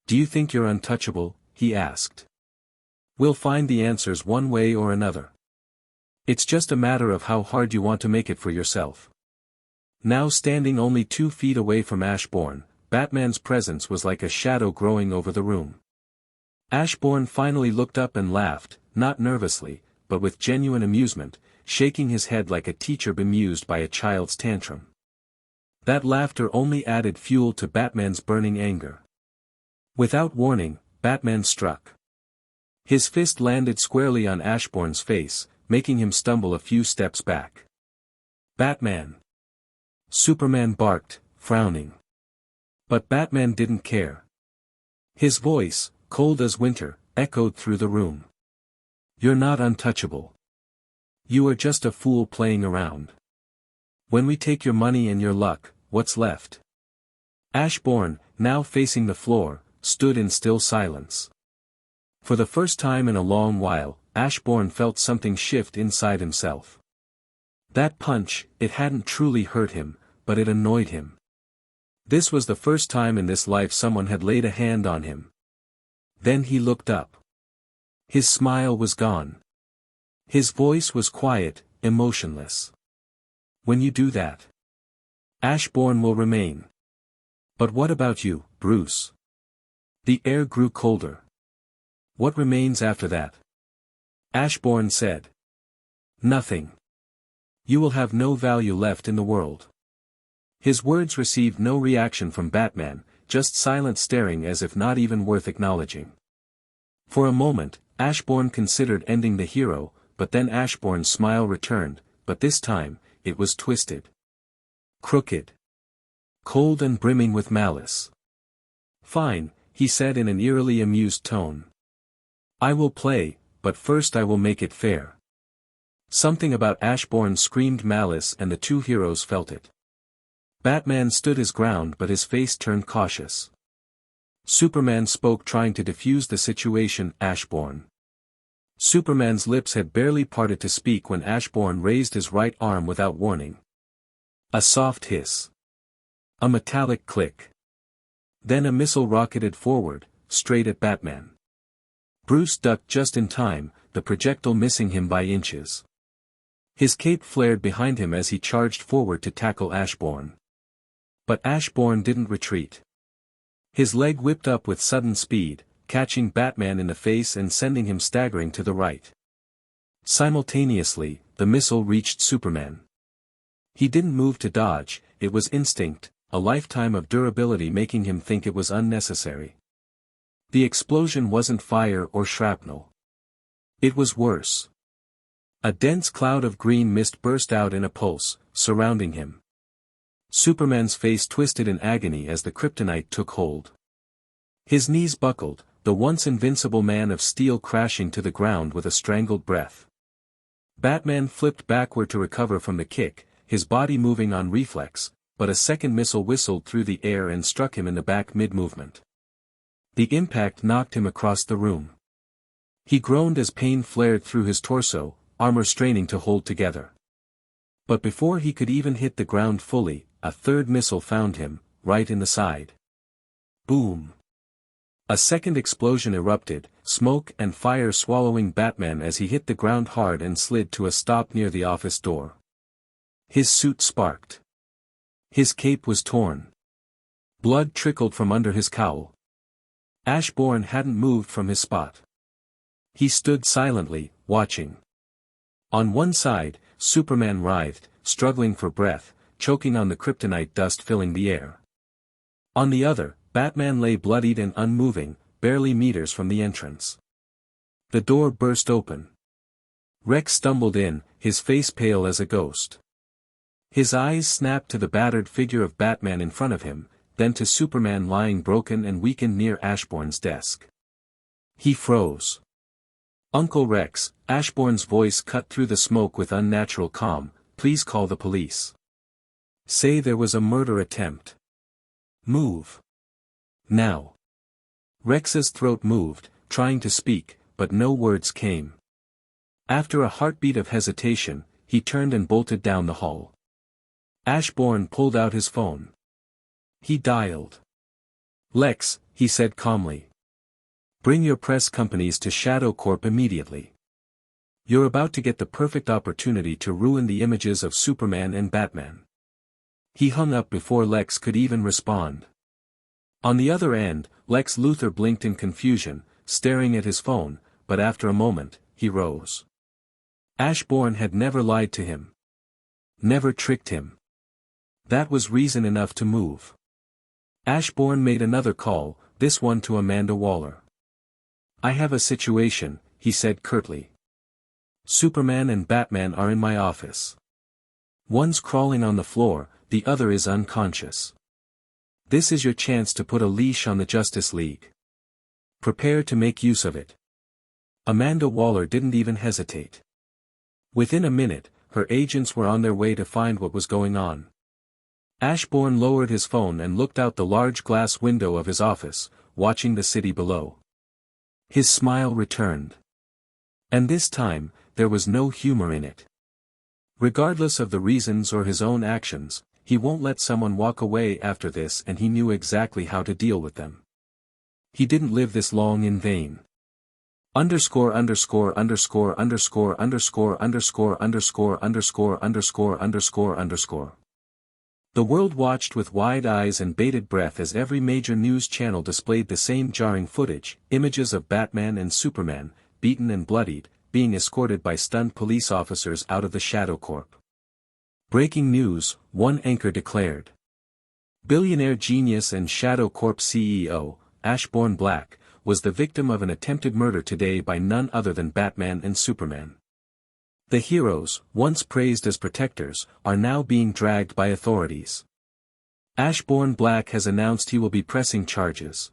Do you think you're untouchable? He asked. We'll find the answers one way or another. It's just a matter of how hard you want to make it for yourself. Now standing only 2 feet away from Ashbourne, Batman's presence was like a shadow growing over the room. Ashbourne finally looked up and laughed, not nervously, but with genuine amusement, shaking his head like a teacher bemused by a child's tantrum. That laughter only added fuel to Batman's burning anger. Without warning, Batman struck. His fist landed squarely on Ashbourne's face, making him stumble a few steps back. Batman. Superman barked, frowning. But Batman didn't care. His voice, cold as winter, echoed through the room. You're not untouchable. You are just a fool playing around. When we take your money and your luck, what's left? Ashbourne, now facing the floor, stood in still silence. For the first time in a long while, Ashbourne felt something shift inside himself. That punch, it hadn't truly hurt him, but it annoyed him. This was the first time in this life someone had laid a hand on him. Then he looked up. His smile was gone. His voice was quiet, emotionless. When you do that, Ashbourne will remain. But what about you, Bruce? The air grew colder. What remains after that? Ashbourne said. Nothing. You will have no value left in the world. His words received no reaction from Batman, just silent staring as if not even worth acknowledging. For a moment, Ashbourne considered ending the hero, but then Ashbourne's smile returned, but this time, it was twisted. Crooked. Cold and brimming with malice. Fine, he said in an eerily amused tone. I will play, but first I will make it fair. Something about Ashbourne screamed malice and the two heroes felt it. Batman stood his ground but his face turned cautious. Superman spoke trying to defuse the situation, Ashbourne. Superman's lips had barely parted to speak when Ashbourne raised his right arm without warning. A soft hiss. A metallic click. Then a missile rocketed forward, straight at Batman. Bruce ducked just in time, the projectile missing him by inches. His cape flared behind him as he charged forward to tackle Ashbourne. But Ashbourne didn't retreat. His leg whipped up with sudden speed, catching Batman in the face and sending him staggering to the right. Simultaneously, the missile reached Superman. He didn't move to dodge, it was instinct, a lifetime of durability making him think it was unnecessary. The explosion wasn't fire or shrapnel. It was worse. A dense cloud of green mist burst out in a pulse, surrounding him. Superman's face twisted in agony as the kryptonite took hold. His knees buckled, the once invincible man of steel crashing to the ground with a strangled breath. Batman flipped backward to recover from the kick, his body moving on reflex, but a second missile whistled through the air and struck him in the back mid-movement. The impact knocked him across the room. He groaned as pain flared through his torso, armor straining to hold together. But before he could even hit the ground fully, a third missile found him, right in the side. Boom! A second explosion erupted, smoke and fire swallowing Batman as he hit the ground hard and slid to a stop near the office door. His suit sparked. His cape was torn. Blood trickled from under his cowl. Ashbourne hadn't moved from his spot. He stood silently, watching. On one side, Superman writhed, struggling for breath, choking on the kryptonite dust filling the air. On the other, Batman lay bloodied and unmoving, barely meters from the entrance. The door burst open. Rex stumbled in, his face pale as a ghost. His eyes snapped to the battered figure of Batman in front of him, then to Superman lying broken and weakened near Ashbourne's desk. He froze. Uncle Rex, Ashbourne's voice cut through the smoke with unnatural calm, please call the police. Say there was a murder attempt. Move. Now. Rex's throat moved, trying to speak, but no words came. After a heartbeat of hesitation, he turned and bolted down the hall. Ashbourne pulled out his phone. He dialed. Lex, he said calmly. Bring your press companies to Shadow Corp immediately. You're about to get the perfect opportunity to ruin the images of Superman and Batman. He hung up before Lex could even respond. On the other end, Lex Luthor blinked in confusion, staring at his phone, but after a moment, he rose. Ashbourne had never lied to him. Never tricked him. That was reason enough to move. Ashbourne made another call, this one to Amanda Waller. I have a situation, he said curtly. Superman and Batman are in my office. One's crawling on the floor, the other is unconscious. This is your chance to put a leash on the Justice League. Prepare to make use of it. Amanda Waller didn't even hesitate. Within a minute, her agents were on their way to find what was going on. Ashbourne lowered his phone and looked out the large glass window of his office, watching the city below. His smile returned. And this time, there was no humor in it. Regardless of the reasons or his own actions, he won't let someone walk away after this, and he knew exactly how to deal with them. He didn't live this long in vain. Underscore underscore underscore underscore underscore underscore underscore underscore underscore underscore underscore. The world watched with wide eyes and bated breath as every major news channel displayed the same jarring footage, images of Batman and Superman, beaten and bloodied, being escorted by stunned police officers out of the Shadow Corp. Breaking news, one anchor declared. Billionaire genius and Shadow Corp CEO, Ashbourne Black, was the victim of an attempted murder today by none other than Batman and Superman. The heroes, once praised as protectors, are now being dragged by authorities. Ashbourne Black has announced he will be pressing charges.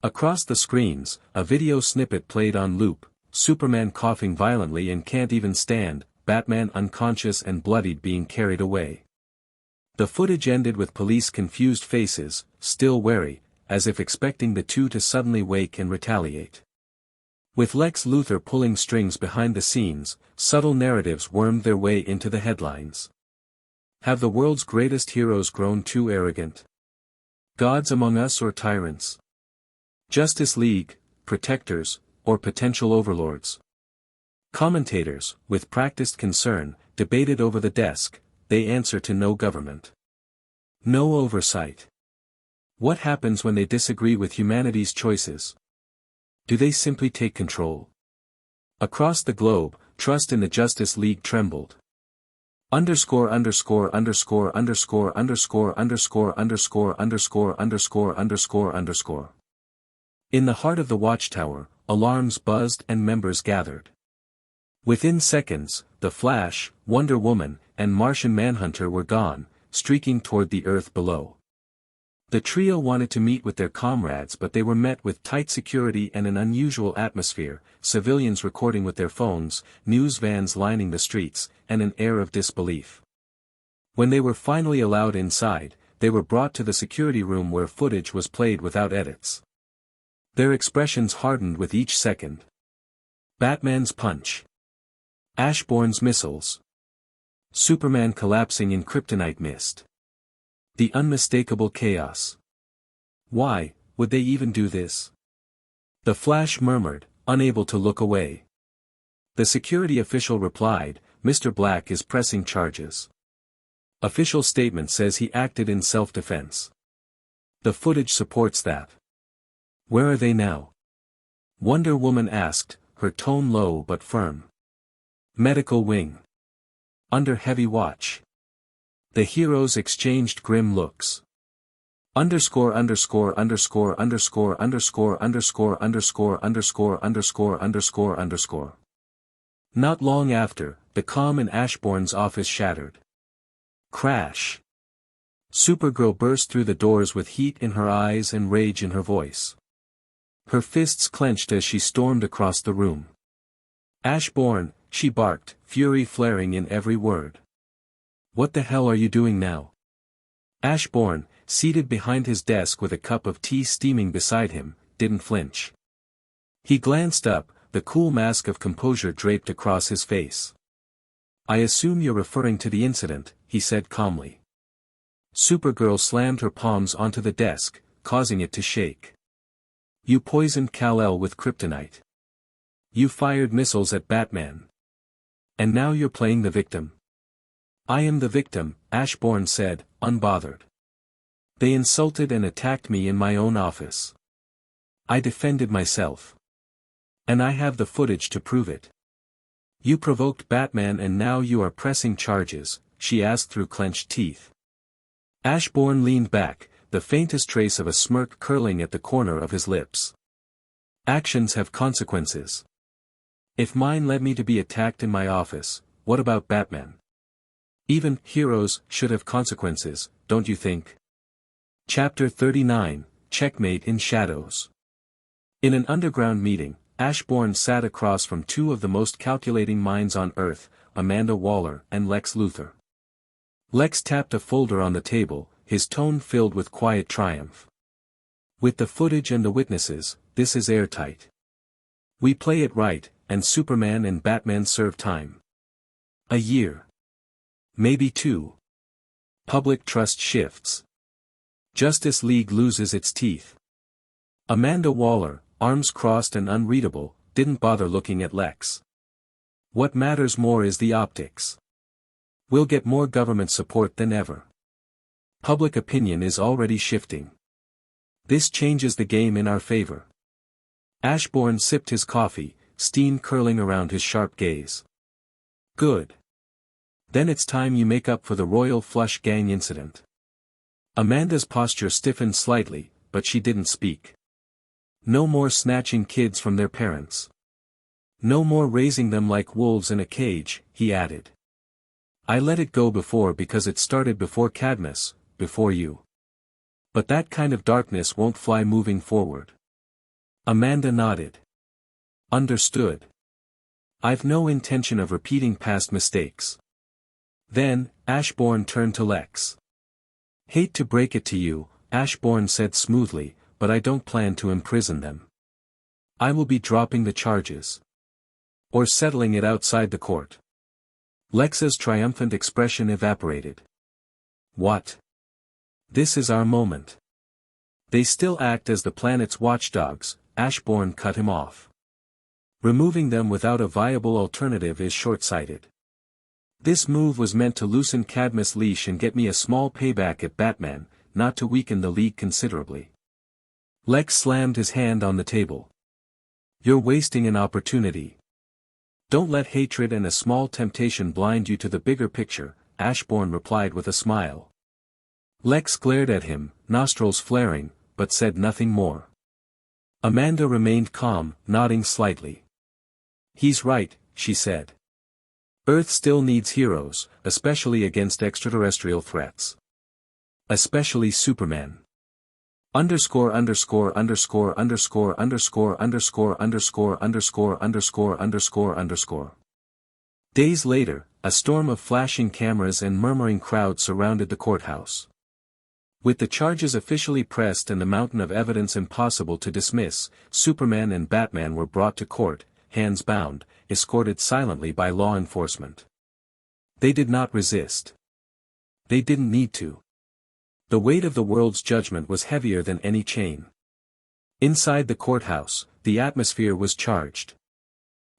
Across the screens, a video snippet played on loop, Superman coughing violently and can't even stand, Batman unconscious and bloodied being carried away. The footage ended with police confused faces, still wary, as if expecting the two to suddenly wake and retaliate. With Lex Luthor pulling strings behind the scenes, subtle narratives wormed their way into the headlines. Have the world's greatest heroes grown too arrogant? Gods among us or tyrants? Justice League, protectors, or potential overlords? Commentators, with practiced concern, debated over the desk. They answer to no government. No oversight. What happens when they disagree with humanity's choices? Do they simply take control? Across the globe, trust in the Justice League trembled. Underscore underscore underscore underscore underscore underscore underscore underscore underscore underscore underscore. In the heart of the watchtower, alarms buzzed and members gathered. Within seconds, the Flash, Wonder Woman, and Martian Manhunter were gone, streaking toward the Earth below. The trio wanted to meet with their comrades, but they were met with tight security and an unusual atmosphere, civilians recording with their phones, news vans lining the streets, and an air of disbelief. When they were finally allowed inside, they were brought to the security room where footage was played without edits. Their expressions hardened with each second. Batman's punch. Ashbourne's missiles. Superman collapsing in kryptonite mist. The unmistakable chaos. Why would they even do this? The Flash murmured, unable to look away. The security official replied, Mr. Black is pressing charges. Official statement says he acted in self-defense. The footage supports that. Where are they now? Wonder Woman asked, her tone low but firm. Medical wing. Under heavy watch. The heroes exchanged grim looks. Underscore underscore underscore underscore underscore underscore underscore underscore underscore underscore underscore. Not long after, the calm in Ashbourne's office shattered. Crash. Supergirl burst through the doors with heat in her eyes and rage in her voice. Her fists clenched as she stormed across the room. Ashbourne, she barked, fury flaring in every word. What the hell are you doing now? Ashbourne, seated behind his desk with a cup of tea steaming beside him, didn't flinch. He glanced up, the cool mask of composure draped across his face. I assume you're referring to the incident, he said calmly. Supergirl slammed her palms onto the desk, causing it to shake. You poisoned Kal-El with kryptonite. You fired missiles at Batman. And now you're playing the victim. I am the victim, Ashbourne said, unbothered. They insulted and attacked me in my own office. I defended myself. And I have the footage to prove it. You provoked Batman and now you are pressing charges, she asked through clenched teeth. Ashbourne leaned back, the faintest trace of a smirk curling at the corner of his lips. Actions have consequences. If mine led me to be attacked in my office, what about Batman? Even heroes should have consequences, don't you think? Chapter 39, Checkmate in Shadows. In an underground meeting, Ashbourne sat across from two of the most calculating minds on Earth, Amanda Waller and Lex Luthor. Lex tapped a folder on the table, his tone filled with quiet triumph. With the footage and the witnesses, this is airtight. We play it right, and Superman and Batman serve time. A year. Maybe 2. Public trust shifts. Justice League loses its teeth. Amanda Waller, arms crossed and unreadable, didn't bother looking at Lex. What matters more is the optics. We'll get more government support than ever. Public opinion is already shifting. This changes the game in our favor. Ashbourne sipped his coffee, steam curling around his sharp gaze. Good. Then it's time you make up for the Royal Flush Gang incident. Amanda's posture stiffened slightly, but she didn't speak. No more snatching kids from their parents. No more raising them like wolves in a cage, he added. I let it go before because it started before Cadmus, before you. But that kind of darkness won't fly moving forward. Amanda nodded. Understood. I've no intention of repeating past mistakes. Then, Ashbourne turned to Lex. Hate to break it to you, Ashbourne said smoothly, but I don't plan to imprison them. I will be dropping the charges. Or settling it outside the court. Lex's triumphant expression evaporated. What? This is our moment. They still act as the planet's watchdogs, Ashbourne cut him off. Removing them without a viable alternative is short-sighted. This move was meant to loosen Cadmus' leash and get me a small payback at Batman, not to weaken the League considerably. Lex slammed his hand on the table. You're wasting an opportunity. Don't let hatred and a small temptation blind you to the bigger picture, Ashbourne replied with a smile. Lex glared at him, nostrils flaring, but said nothing more. Amanda remained calm, nodding slightly. He's right, she said. Earth still needs heroes, especially against extraterrestrial threats. Especially Superman. Underscore underscore underscore underscore underscore underscore underscore underscore underscore underscore underscore. Days later, a storm of flashing cameras and murmuring crowds surrounded the courthouse. With the charges officially pressed and the mountain of evidence impossible to dismiss, Superman and Batman were brought to court, hands bound, escorted silently by law enforcement. They did not resist. They didn't need to. The weight of the world's judgment was heavier than any chain. Inside the courthouse, the atmosphere was charged.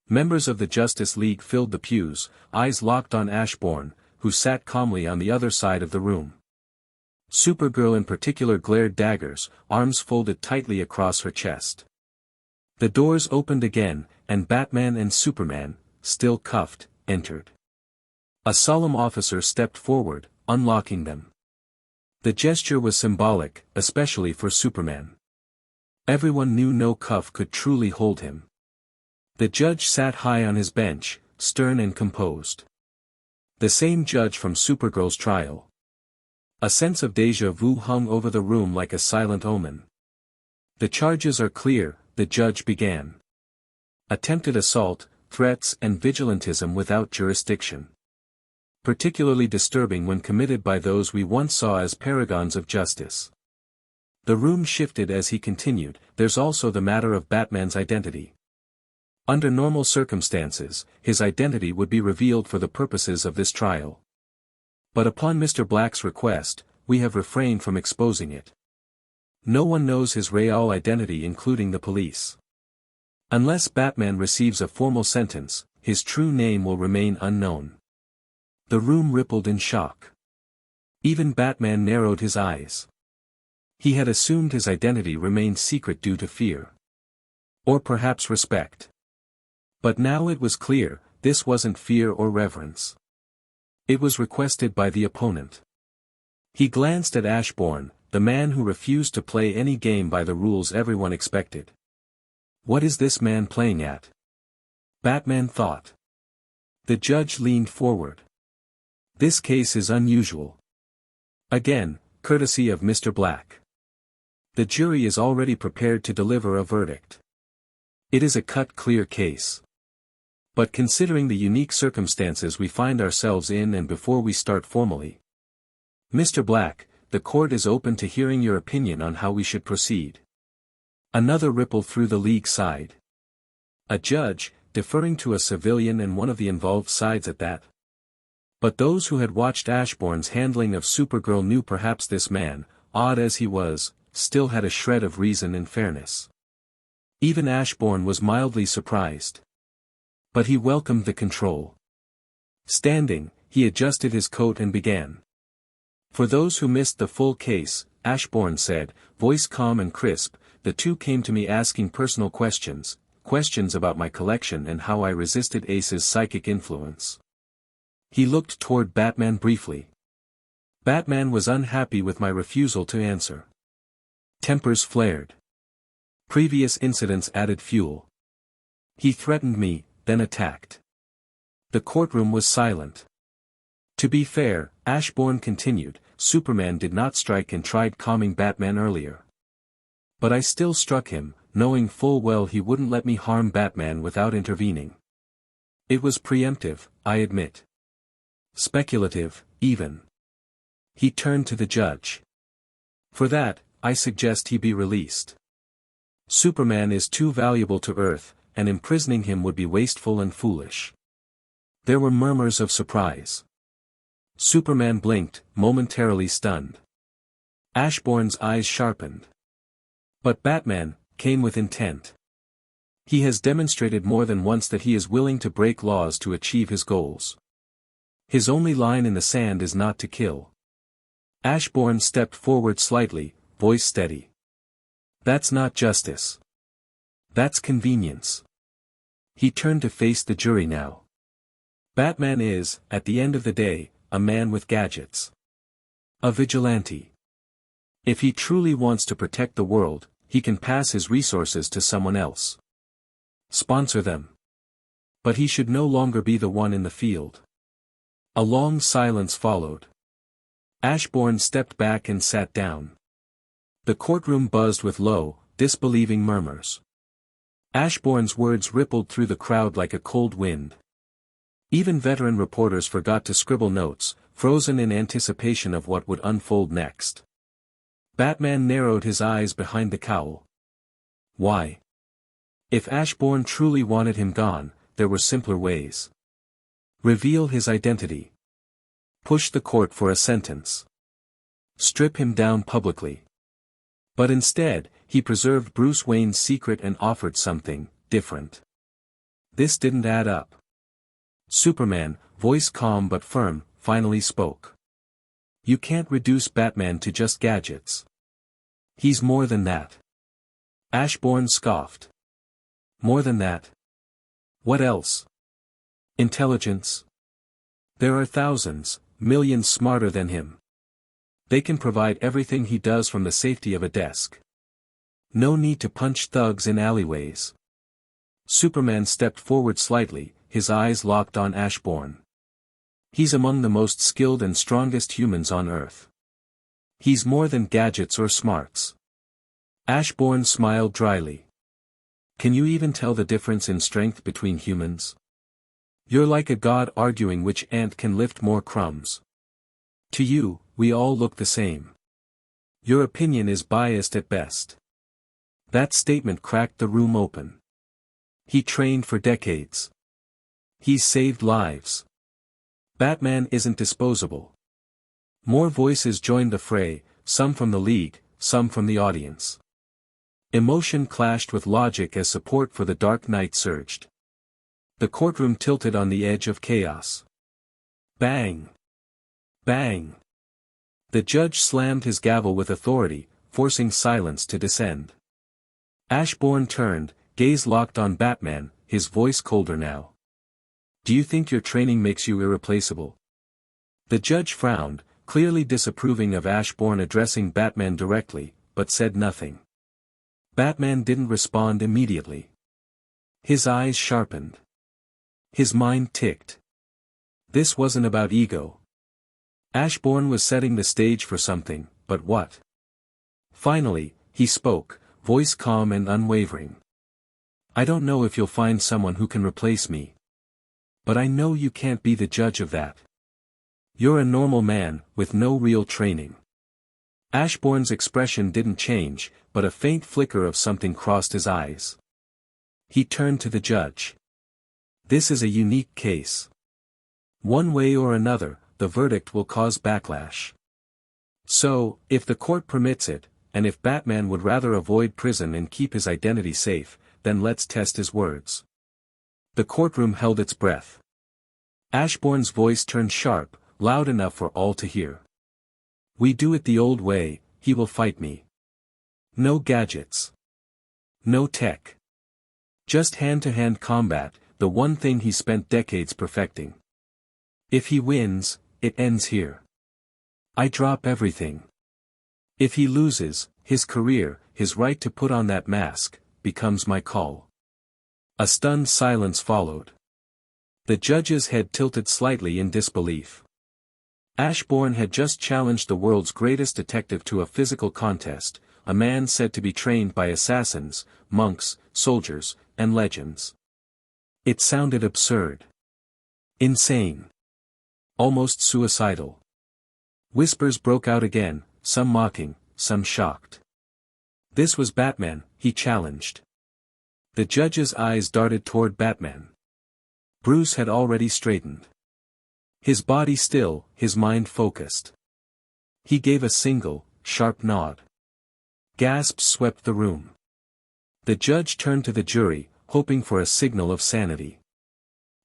Members of the Justice League filled the pews, eyes locked on Ashbourne, who sat calmly on the other side of the room. Supergirl in particular glared daggers, arms folded tightly across her chest. The doors opened again, and Batman and Superman, still cuffed, entered. A solemn officer stepped forward, unlocking them. The gesture was symbolic, especially for Superman. Everyone knew no cuff could truly hold him. The judge sat high on his bench, stern and composed. The same judge from Supergirl's trial. A sense of déjà vu hung over the room like a silent omen. The charges are clear, the judge began. Attempted assault, threats and vigilantism without jurisdiction. Particularly disturbing when committed by those we once saw as paragons of justice. The room shifted as he continued, there's also the matter of Batman's identity. Under normal circumstances, his identity would be revealed for the purposes of this trial. But upon Mr. Black's request, we have refrained from exposing it. No one knows his real identity including the police. Unless Batman receives a formal sentence, his true name will remain unknown. The room rippled in shock. Even Batman narrowed his eyes. He had assumed his identity remained secret due to fear. Or perhaps respect. But now it was clear, this wasn't fear or reverence. It was requested by the opponent. He glanced at Ashbourne, the man who refused to play any game by the rules everyone expected. What is this man playing at? Batman thought. The judge leaned forward. This case is unusual. Again, courtesy of Mr. Black. The jury is already prepared to deliver a verdict. It is a cut-clear case. But considering the unique circumstances we find ourselves in and before we start formally, Mr. Black, the court is open to hearing your opinion on how we should proceed. Another ripple through the league side. A judge, deferring to a civilian and one of the involved sides at that. But those who had watched Ashbourne's handling of Supergirl knew perhaps this man, odd as he was, still had a shred of reason and fairness. Even Ashbourne was mildly surprised. But he welcomed the control. Standing, he adjusted his coat and began. For those who missed the full case, Ashbourne said, voice calm and crisp, the two came to me asking personal questions about my collection and how I resisted Ace's psychic influence. He looked toward Batman briefly. Batman was unhappy with my refusal to answer. Tempers flared. Previous incidents added fuel. He threatened me, then attacked. The courtroom was silent. To be fair, Ashbourne continued, Superman did not strike and tried calming Batman earlier. But I still struck him, knowing full well he wouldn't let me harm Batman without intervening. It was preemptive, I admit. Speculative, even. He turned to the judge. For that, I suggest he be released. Superman is too valuable to Earth, and imprisoning him would be wasteful and foolish. There were murmurs of surprise. Superman blinked, momentarily stunned. Ashbourne's eyes sharpened. But Batman came with intent. He has demonstrated more than once that he is willing to break laws to achieve his goals. His only line in the sand is not to kill. Ashbourne stepped forward slightly, voice steady. That's not justice. That's convenience. He turned to face the jury now. Batman is, at the end of the day, a man with gadgets. A vigilante. If he truly wants to protect the world, he can pass his resources to someone else. Sponsor them. But he should no longer be the one in the field. A long silence followed. Ashbourne stepped back and sat down. The courtroom buzzed with low, disbelieving murmurs. Ashbourne's words rippled through the crowd like a cold wind. Even veteran reporters forgot to scribble notes, frozen in anticipation of what would unfold next. Batman narrowed his eyes behind the cowl. Why? If Ashbourne truly wanted him gone, there were simpler ways. Reveal his identity. Push the court for a sentence. Strip him down publicly. But instead, he preserved Bruce Wayne's secret and offered something different. This didn't add up. Superman, voice calm but firm, finally spoke. You can't reduce Batman to just gadgets. He's more than that. Ashbourne scoffed. More than that? What else? Intelligence. There are thousands, millions smarter than him. They can provide everything he does from the safety of a desk. No need to punch thugs in alleyways. Superman stepped forward slightly, his eyes locked on Ashbourne. He's among the most skilled and strongest humans on Earth. He's more than gadgets or smarts. Ashbourne smiled dryly. Can you even tell the difference in strength between humans? You're like a god arguing which ant can lift more crumbs. To you, we all look the same. Your opinion is biased at best. That statement cracked the room open. He trained for decades. He's saved lives. Batman isn't disposable. More voices joined the fray, some from the league, some from the audience. Emotion clashed with logic as support for the Dark Knight surged. The courtroom tilted on the edge of chaos. Bang! Bang! The judge slammed his gavel with authority, forcing silence to descend. Ashbourne turned, gaze locked on Batman, his voice colder now. Do you think your training makes you irreplaceable? The judge frowned, clearly disapproving of Ashbourne addressing Batman directly, but said nothing. Batman didn't respond immediately. His eyes sharpened. His mind ticked. This wasn't about ego. Ashbourne was setting the stage for something, but what? Finally, he spoke, voice calm and unwavering. I don't know if you'll find someone who can replace me. But I know you can't be the judge of that. You're a normal man, with no real training. Ashbourne's expression didn't change, but a faint flicker of something crossed his eyes. He turned to the judge. This is a unique case. One way or another, the verdict will cause backlash. So, if the court permits it, and if Batman would rather avoid prison and keep his identity safe, then let's test his words. The courtroom held its breath. Ashbourne's voice turned sharp, loud enough for all to hear. We do it the old way, he will fight me. No gadgets. No tech. Just hand-to-hand combat, the one thing he spent decades perfecting. If he wins, it ends here. I drop everything. If he loses, his career, his right to put on that mask, becomes my call. A stunned silence followed. The judge's head tilted slightly in disbelief. Ashbourne had just challenged the world's greatest detective to a physical contest, a man said to be trained by assassins, monks, soldiers, and legends. It sounded absurd. Insane. Almost suicidal. Whispers broke out again, some mocking, some shocked. This was Batman, he challenged. The judge's eyes darted toward Batman. Bruce had already straightened. His body still, his mind focused. He gave a single, sharp nod. Gasps swept the room. The judge turned to the jury, hoping for a signal of sanity.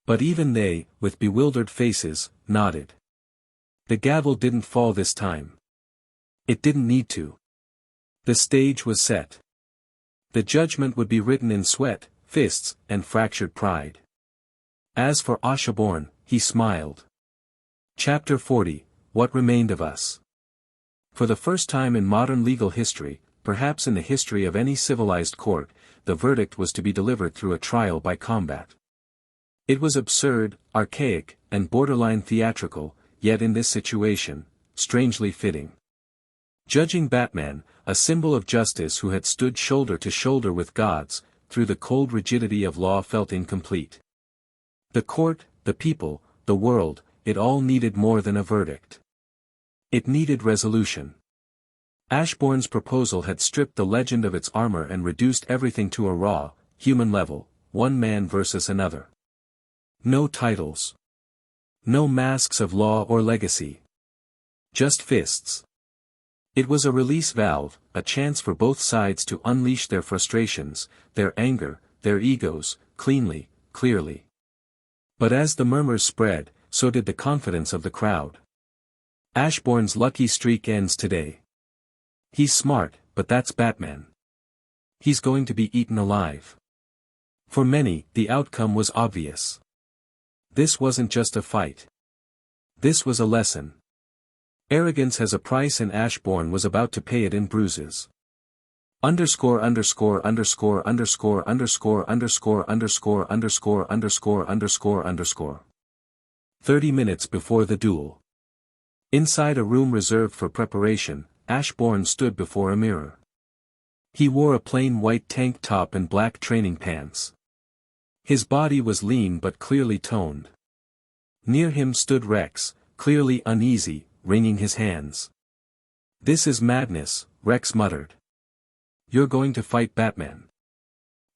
But even they, with bewildered faces, nodded. The gavel didn't fall this time. It didn't need to. The stage was set. The judgment would be written in sweat, fists, and fractured pride. As for Ashbourne, he smiled. Chapter 40, What Remained of Us. For the first time in modern legal history, perhaps in the history of any civilized court, the verdict was to be delivered through a trial by combat. It was absurd, archaic, and borderline theatrical, yet in this situation, strangely fitting. Judging Batman, a symbol of justice who had stood shoulder to shoulder with gods, through the cold rigidity of law felt incomplete. The court, the people, the world, it all needed more than a verdict. It needed resolution. Ashbourne's proposal had stripped the legend of its armor and reduced everything to a raw, human level, one man versus another. No titles. No masks of law or legacy. Just fists. It was a release valve, a chance for both sides to unleash their frustrations, their anger, their egos, cleanly, clearly. But as the murmurs spread, so did the confidence of the crowd. Ashbourne's lucky streak ends today. He's smart, but that's Batman. He's going to be eaten alive. For many, the outcome was obvious. This wasn't just a fight. This was a lesson. Arrogance has a price and Ashbourne was about to pay it in bruises. Underscore underscore underscore underscore underscore underscore underscore underscore underscore underscore underscore. 30 minutes before the duel. Inside a room reserved for preparation, Ashbourne stood before a mirror. He wore a plain white tank top and black training pants. His body was lean but clearly toned. Near him stood Rex, clearly uneasy, wringing his hands. This is madness, Rex muttered. You're going to fight Batman.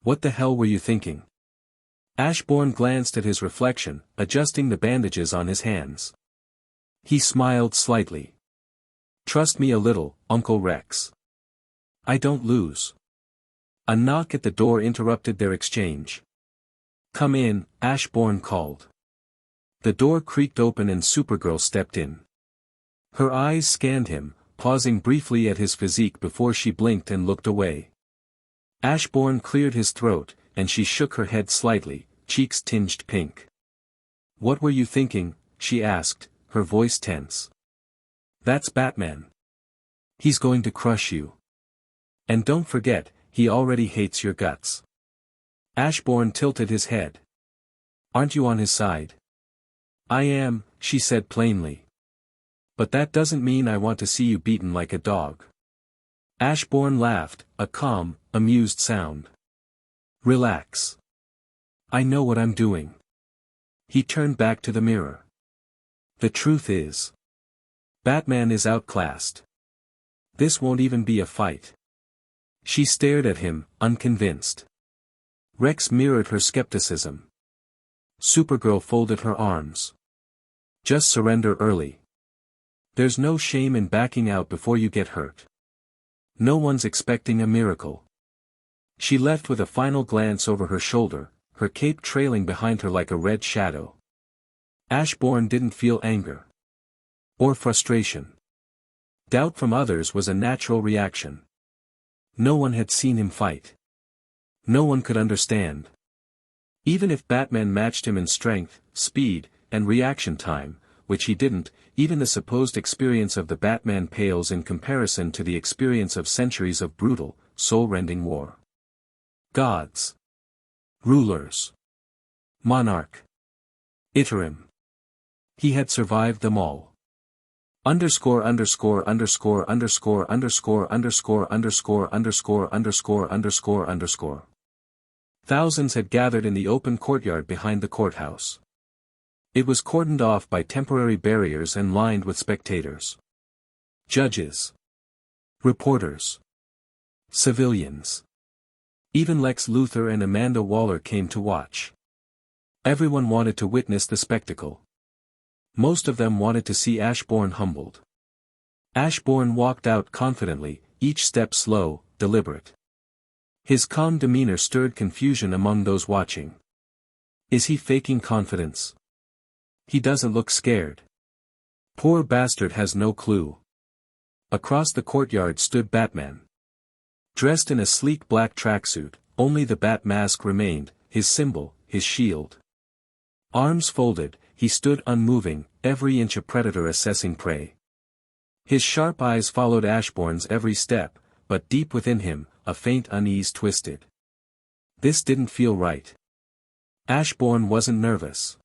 What the hell were you thinking? Ashbourne glanced at his reflection, adjusting the bandages on his hands. He smiled slightly. Trust me a little, Uncle Rex. I don't lose. A knock at the door interrupted their exchange. Come in, Ashbourne called. The door creaked open and Supergirl stepped in. Her eyes scanned him, pausing briefly at his physique before she blinked and looked away. Ashbourne cleared his throat, and she shook her head slightly, cheeks tinged pink. What were you thinking? She asked, her voice tense. That's Batman. He's going to crush you. And don't forget, he already hates your guts. Ashbourne tilted his head. Aren't you on his side? I am, she said plainly. But that doesn't mean I want to see you beaten like a dog. Ashbourne laughed, a calm, amused sound. Relax. I know what I'm doing. He turned back to the mirror. The truth is, Batman is outclassed. This won't even be a fight. She stared at him, unconvinced. Rex mirrored her skepticism. Supergirl folded her arms. Just surrender early. There's no shame in backing out before you get hurt. No one's expecting a miracle. She left with a final glance over her shoulder, her cape trailing behind her like a red shadow. Ashbourne didn't feel anger. Or frustration. Doubt from others was a natural reaction. No one had seen him fight. No one could understand. Even if Batman matched him in strength, speed, and reaction time, which he didn't, even the supposed experience of the Batman pales in comparison to the experience of centuries of brutal, soul-rending war. Gods. Rulers. Monarch. Iterum. He had survived them all. Underscore underscore underscore underscore underscore underscore underscore underscore underscore underscore underscore. Thousands had gathered in the open courtyard behind the courthouse. It was cordoned off by temporary barriers and lined with spectators. Judges. Reporters. Civilians. Even Lex Luthor and Amanda Waller came to watch. Everyone wanted to witness the spectacle. Most of them wanted to see Ashbourne humbled. Ashbourne walked out confidently, each step slow, deliberate. His calm demeanor stirred confusion among those watching. Is he faking confidence? He doesn't look scared. Poor bastard has no clue. Across the courtyard stood Batman. Dressed in a sleek black tracksuit, only the bat mask remained, his symbol, his shield. Arms folded, he stood unmoving, every inch a predator assessing prey. His sharp eyes followed Ashbourne's every step, but deep within him, a faint unease twisted. This didn't feel right. Ashbourne wasn't nervous.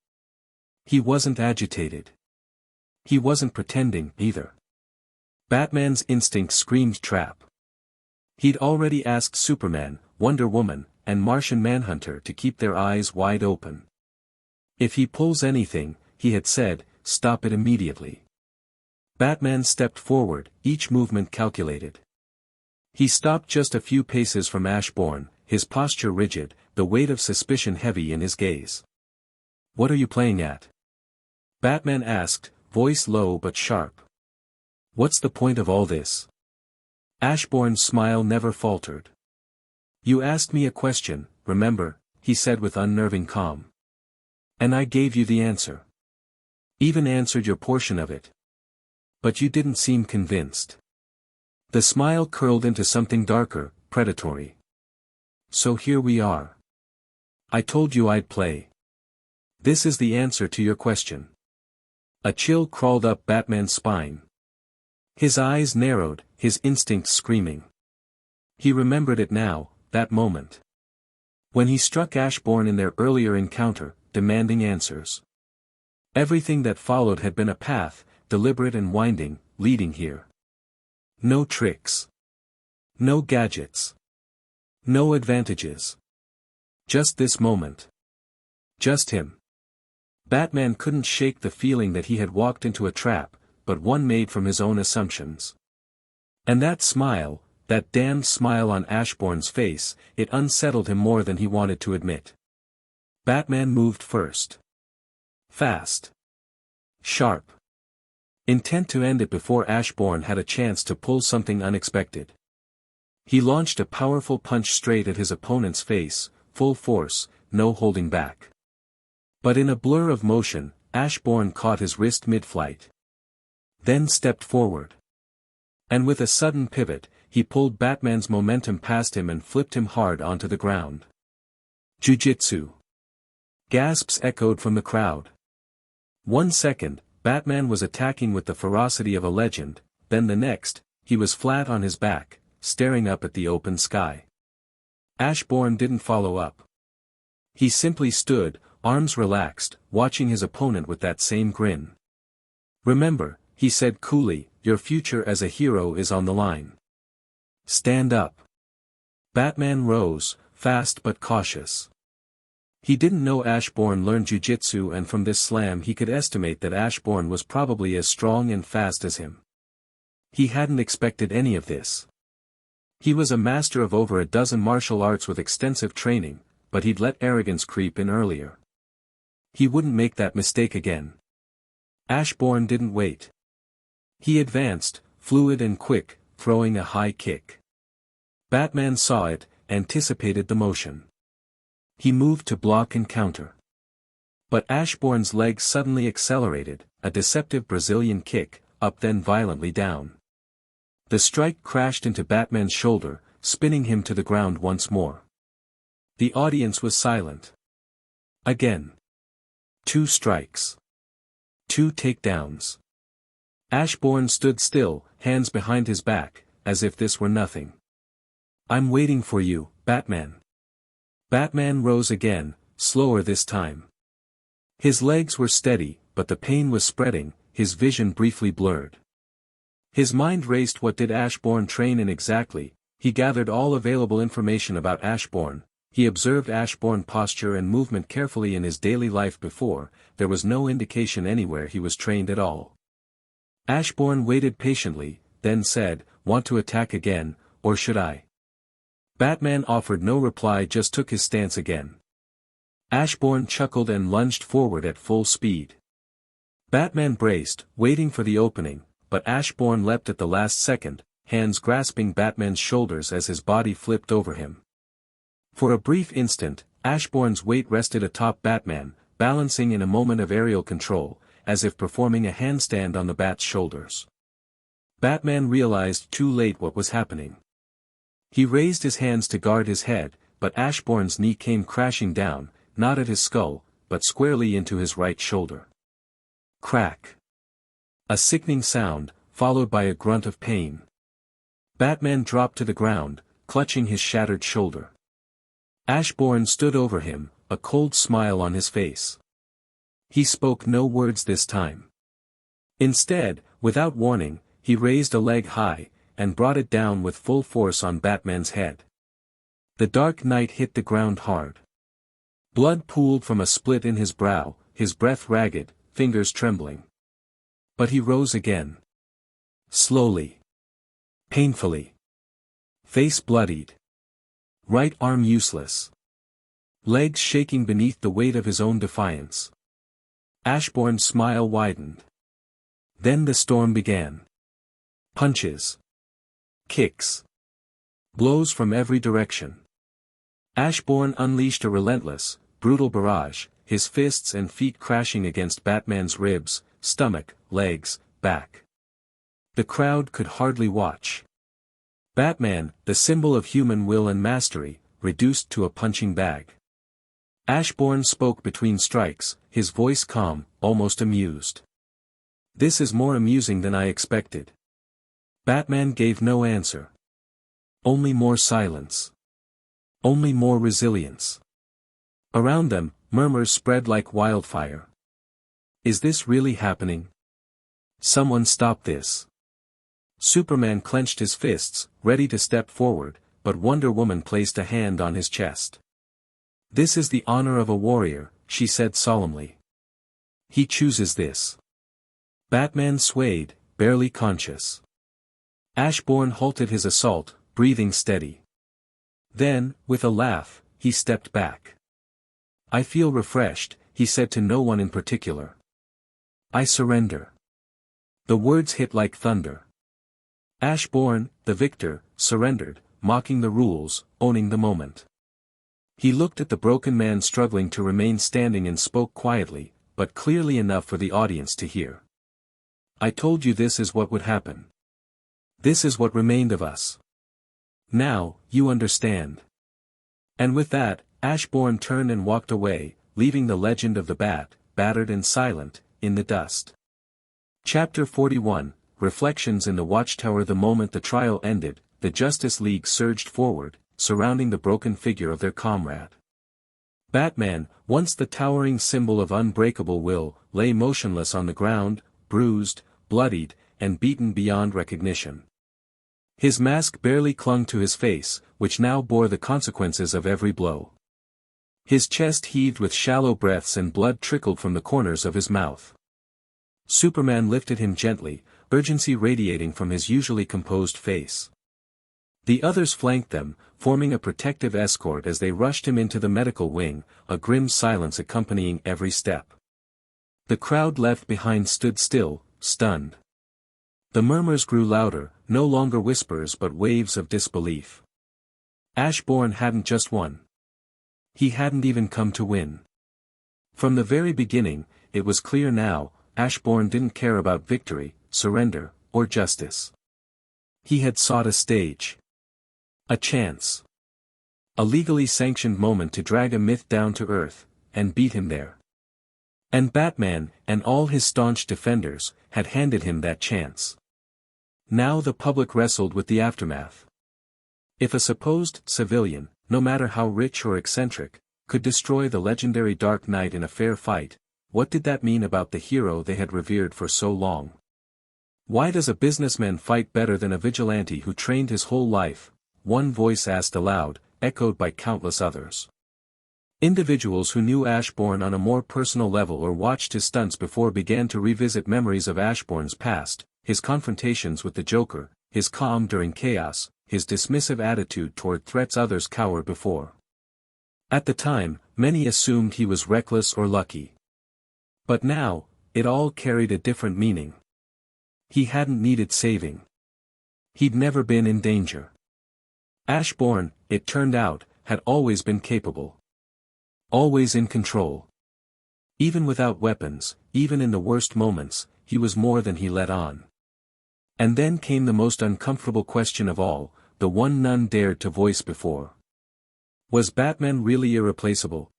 He wasn't agitated. He wasn't pretending, either. Batman's instinct screamed trap. He'd already asked Superman, Wonder Woman, and Martian Manhunter to keep their eyes wide open. If he pulls anything, he had said, stop it immediately. Batman stepped forward, each movement calculated. He stopped just a few paces from Ashbourne, his posture rigid, the weight of suspicion heavy in his gaze. What are you playing at? Batman asked, voice low but sharp. What's the point of all this? Ashbourne's smile never faltered. You asked me a question, remember, he said with unnerving calm. And I gave you the answer. Even answered your portion of it. But you didn't seem convinced. The smile curled into something darker, predatory. So here we are. I told you I'd play. This is the answer to your question. A chill crawled up Batman's spine. His eyes narrowed, his instincts screaming. He remembered it now, that moment. When he struck Ashbourne in their earlier encounter, demanding answers. Everything that followed had been a path, deliberate and winding, leading here. No tricks. No gadgets. No advantages. Just this moment. Just him. Batman couldn't shake the feeling that he had walked into a trap, but one made from his own assumptions. And that smile, that damned smile on Ashbourne's face, it unsettled him more than he wanted to admit. Batman moved first. Fast. Sharp. Intent to end it before Ashbourne had a chance to pull something unexpected. He launched a powerful punch straight at his opponent's face, full force, no holding back. But in a blur of motion, Ashbourne caught his wrist mid-flight. Then stepped forward. And with a sudden pivot, he pulled Batman's momentum past him and flipped him hard onto the ground. Jiu-jitsu. Gasps echoed from the crowd. 1 second, Batman was attacking with the ferocity of a legend, then the next, he was flat on his back, staring up at the open sky. Ashbourne didn't follow up. He simply stood, arms relaxed, watching his opponent with that same grin. Remember, He said coolly, your future as a hero is on the line. Stand up. Batman rose, fast but cautious. He didn't know Ashbourne learned jujitsu, and from this slam he could estimate that Ashbourne was probably as strong and fast as him. He hadn't expected any of this. He was a master of over a dozen martial arts with extensive training, but he'd let arrogance creep in earlier. He wouldn't make that mistake again. Ashbourne didn't wait. He advanced, fluid and quick, throwing a high kick. Batman saw it, anticipated the motion. He moved to block and counter. But Ashbourne's legs suddenly accelerated, a deceptive Brazilian kick, up then violently down. The strike crashed into Batman's shoulder, spinning him to the ground once more. The audience was silent. Again. 2 strikes. 2 takedowns. Ashbourne stood still, hands behind his back, as if this were nothing. I'm waiting for you, Batman. Batman rose again, slower this time. His legs were steady, but the pain was spreading, his vision briefly blurred. His mind raced. What did Ashbourne train in exactly? He gathered all available information about Ashbourne. He observed Ashbourne posture and movement carefully in his daily life before. There was no indication anywhere he was trained at all. Ashbourne waited patiently, then said, want to attack again, or should I? Batman offered no reply, just took his stance again. Ashbourne chuckled and lunged forward at full speed. Batman braced, waiting for the opening, but Ashbourne leapt at the last second, hands grasping Batman's shoulders as his body flipped over him. For a brief instant, Ashbourne's weight rested atop Batman, balancing in a moment of aerial control, as if performing a handstand on the Bat's shoulders. Batman realized too late what was happening. He raised his hands to guard his head, but Ashbourne's knee came crashing down, not at his skull, but squarely into his right shoulder. Crack. A sickening sound, followed by a grunt of pain. Batman dropped to the ground, clutching his shattered shoulder. Ashbourne stood over him, a cold smile on his face. He spoke no words this time. Instead, without warning, he raised a leg high, and brought it down with full force on Batman's head. The Dark Knight hit the ground hard. Blood pooled from a split in his brow, his breath ragged, fingers trembling. But he rose again. Slowly. Painfully. Face bloodied. Right arm useless. Legs shaking beneath the weight of his own defiance. Ashbourne's smile widened. Then the storm began. Punches. Kicks. Blows from every direction. Ashbourne unleashed a relentless, brutal barrage, his fists and feet crashing against Batman's ribs, stomach, legs, back. The crowd could hardly watch. Batman, the symbol of human will and mastery, reduced to a punching bag. Ashbourne spoke between strikes, his voice calm, almost amused. This is more amusing than I expected. Batman gave no answer. Only more silence. Only more resilience. Around them, murmurs spread like wildfire. Is this really happening? Someone stop this. Superman clenched his fists, ready to step forward, but Wonder Woman placed a hand on his chest. This is the honor of a warrior, she said solemnly. He chooses this. Batman swayed, barely conscious. Ashbourne halted his assault, breathing steady. Then, with a laugh, he stepped back. I feel refreshed, he said to no one in particular. I surrender. The words hit like thunder. Ashbourne, the victor, surrendered, mocking the rules, owning the moment. He looked at the broken man struggling to remain standing and spoke quietly, but clearly enough for the audience to hear. I told you this is what would happen. This is what remained of us. Now, you understand. And with that, Ashbourne turned and walked away, leaving the legend of the Bat, battered and silent, in the dust. Chapter 41, Reflections in the Watchtower. The moment the trial ended, the Justice League surged forward, surrounding the broken figure of their comrade. Batman, once the towering symbol of unbreakable will, lay motionless on the ground, bruised, bloodied, and beaten beyond recognition. His mask barely clung to his face, which now bore the consequences of every blow. His chest heaved with shallow breaths and blood trickled from the corners of his mouth. Superman lifted him gently, urgency radiating from his usually composed face. The others flanked them, forming a protective escort as they rushed him into the medical wing, a grim silence accompanying every step. The crowd left behind stood still, stunned. The murmurs grew louder, no longer whispers but waves of disbelief. Ashbourne hadn't just won. He hadn't even come to win. From the very beginning, it was clear now, Ashbourne didn't care about victory, surrender, or justice. He had sought a stage. A chance. A legally sanctioned moment to drag a myth down to earth, and beat him there. And Batman, and all his staunch defenders, had handed him that chance. Now the public wrestled with the aftermath. If a supposed civilian, no matter how rich or eccentric, could destroy the legendary Dark Knight in a fair fight, what did that mean about the hero they had revered for so long? Why does a businessman fight better than a vigilante who trained his whole life? One voice asked aloud, echoed by countless others. Individuals who knew Ashbourne on a more personal level or watched his stunts before began to revisit memories of Ashbourne's past, his confrontations with the Joker, his calm during chaos, his dismissive attitude toward threats others cowered before. At the time, many assumed he was reckless or lucky. But now, it all carried a different meaning. He hadn't needed saving. He'd never been in danger. Ashbourne, it turned out, had always been capable. Always in control. Even without weapons, even in the worst moments, he was more than he let on. And then came the most uncomfortable question of all, the one none dared to voice before. Was Batman really irreplaceable?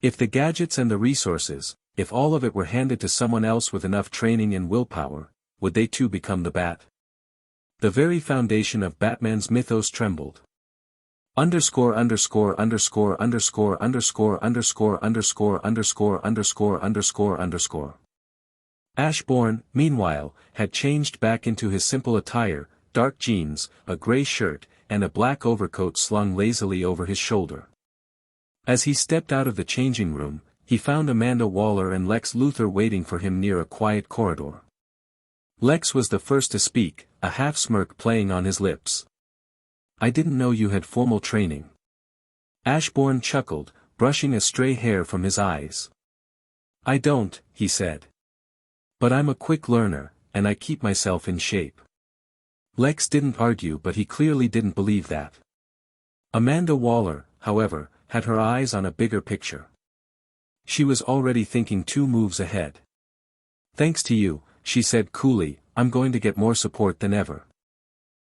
If the gadgets and the resources, if all of it were handed to someone else with enough training and willpower, would they too become the Bat? The very foundation of Batman's mythos trembled. Underscore underscore underscore underscore underscore underscore underscore underscore underscore underscore underscore. Ashbourne, meanwhile, had changed back into his simple attire, dark jeans, a gray shirt, and a black overcoat slung lazily over his shoulder. As he stepped out of the changing room, he found Amanda Waller and Lex Luthor waiting for him near a quiet corridor. Lex was the first to speak, a half-smirk playing on his lips. "I didn't know you had formal training." Ashbourne chuckled, brushing a stray hair from his eyes. "I don't," he said. "But I'm a quick learner, and I keep myself in shape." Lex didn't argue, but he clearly didn't believe that. Amanda Waller, however, had her eyes on a bigger picture. She was already thinking 2 moves ahead. "Thanks to you," she said coolly, "I'm going to get more support than ever.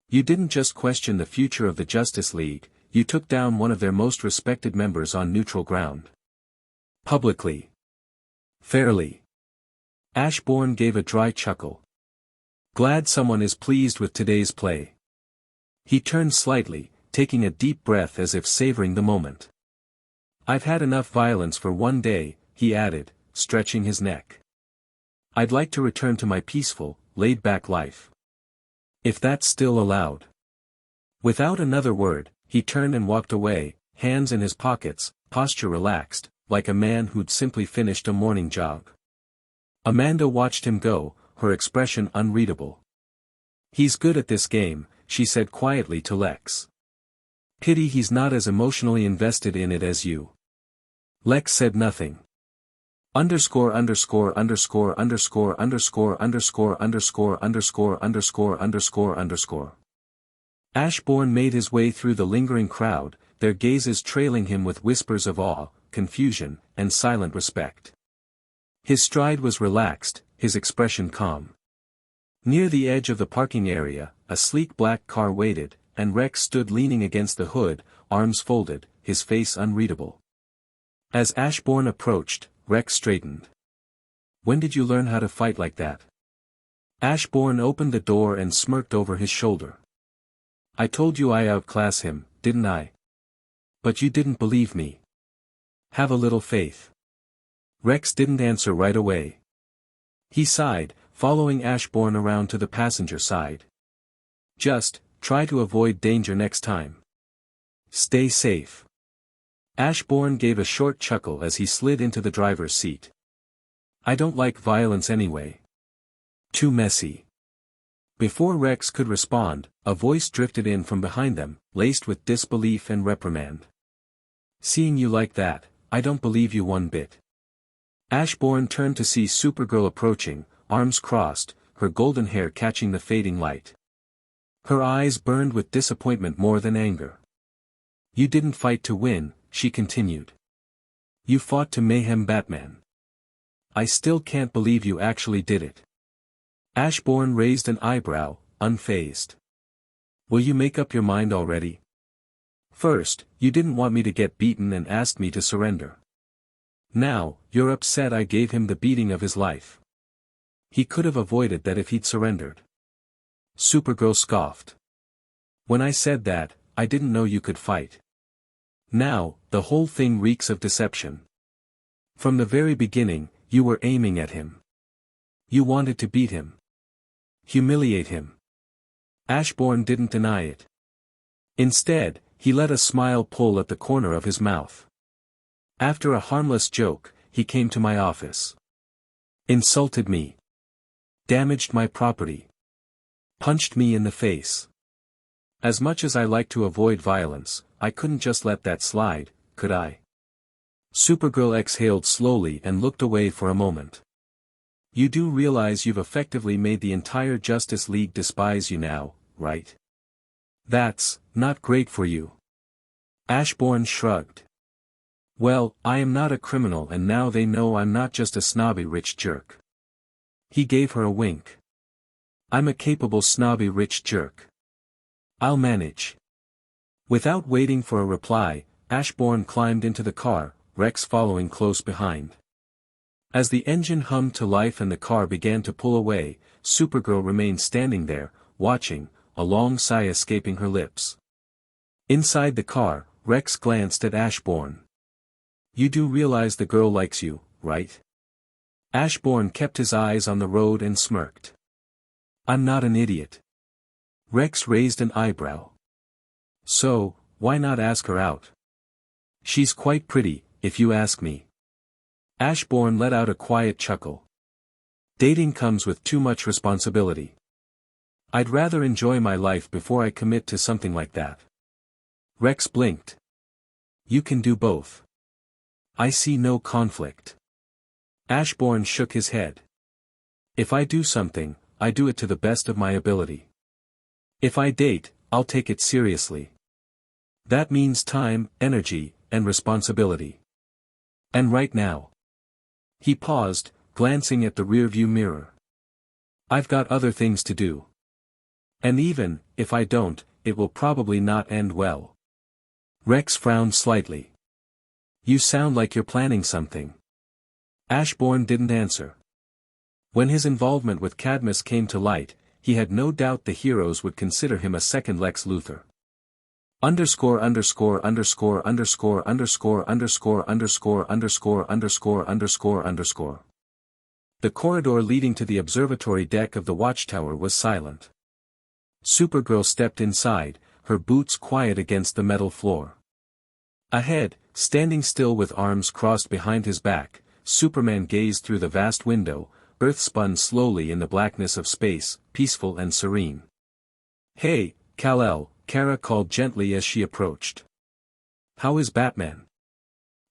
You didn't just question the future of the Justice League, you took down one of their most respected members on neutral ground. Publicly. Fairly." Ashbourne gave a dry chuckle. "Glad someone is pleased with today's play." He turned slightly, taking a deep breath as if savoring the moment. "I've had enough violence for one day," he added, stretching his neck. "I'd like to return to my peaceful, laid-back life. If that's still allowed." Without another word, he turned and walked away, hands in his pockets, posture relaxed, like a man who'd simply finished a morning jog. Amanda watched him go, her expression unreadable. "He's good at this game," she said quietly to Lex. "Pity he's not as emotionally invested in it as you." Lex said nothing. Underscore underscore underscore underscore underscore underscore underscore underscore underscore underscore underscore. Ashbourne made his way through the lingering crowd, their gazes trailing him with whispers of awe, confusion, and silent respect. His stride was relaxed, his expression calm. Near the edge of the parking area, a sleek black car waited, and Rex stood leaning against the hood, arms folded, his face unreadable. As Ashbourne approached, Rex straightened. "When did you learn how to fight like that?" Ashbourne opened the door and smirked over his shoulder. "I told you I outclass him, didn't I? But you didn't believe me. Have a little faith." Rex didn't answer right away. He sighed, following Ashbourne around to the passenger side. Just, try to avoid danger next time. Stay safe. Ashbourne gave a short chuckle as he slid into the driver's seat. I don't like violence anyway. Too messy. Before Rex could respond, a voice drifted in from behind them, laced with disbelief and reprimand. Seeing you like that, I don't believe you one bit. Ashbourne turned to see Supergirl approaching, arms crossed, her golden hair catching the fading light. Her eyes burned with disappointment more than anger. You didn't fight to win, she continued. You fought to mayhem Batman. I still can't believe you actually did it. Ashbourne raised an eyebrow, unfazed. Will you make up your mind already? First, you didn't want me to get beaten and asked me to surrender. Now, you're upset I gave him the beating of his life. He could have avoided that if he'd surrendered. Supergirl scoffed. When I said that, I didn't know you could fight. Now, the whole thing reeks of deception. From the very beginning, you were aiming at him. You wanted to beat him. Humiliate him. Ashbourne didn't deny it. Instead, he let a smile pull at the corner of his mouth. After a harmless joke, he came to my office. Insulted me. Damaged my property. Punched me in the face. As much as I like to avoid violence, I couldn't just let that slide, could I? Supergirl exhaled slowly and looked away for a moment. You do realize you've effectively made the entire Justice League despise you now, right? That's not great for you. Ashbourne shrugged. Well, I am not a criminal and now they know I'm not just a snobby rich jerk. He gave her a wink. I'm a capable snobby rich jerk. I'll manage. Without waiting for a reply, Ashbourne climbed into the car, Rex following close behind. As the engine hummed to life and the car began to pull away, Supergirl remained standing there, watching, a long sigh escaping her lips. Inside the car, Rex glanced at Ashbourne. You do realize the girl likes you, right? Ashbourne kept his eyes on the road and smirked. I'm not an idiot. Rex raised an eyebrow. So, why not ask her out? She's quite pretty, if you ask me. Ashbourne let out a quiet chuckle. Dating comes with too much responsibility. I'd rather enjoy my life before I commit to something like that. Rex blinked. You can do both. I see no conflict. Ashbourne shook his head. If I do something, I do it to the best of my ability. If I date, I'll take it seriously. That means time, energy, and responsibility. And right now. He paused, glancing at the rearview mirror. I've got other things to do. And even, if I don't, it will probably not end well. Rex frowned slightly. You sound like you're planning something. Ashbourne didn't answer. When his involvement with Cadmus came to light, he had no doubt the heroes would consider him a second Lex Luthor. Underscore underscore underscore underscore underscore underscore underscore underscore underscore underscore underscore. The corridor leading to the observatory deck of the watchtower was silent. Supergirl stepped inside, her boots quiet against the metal floor. Ahead, standing still with arms crossed behind his back, Superman gazed through the vast window. Earth spun slowly in the blackness of space, peaceful and serene. Hey, Kal-El, Kara called gently as she approached. How is Batman?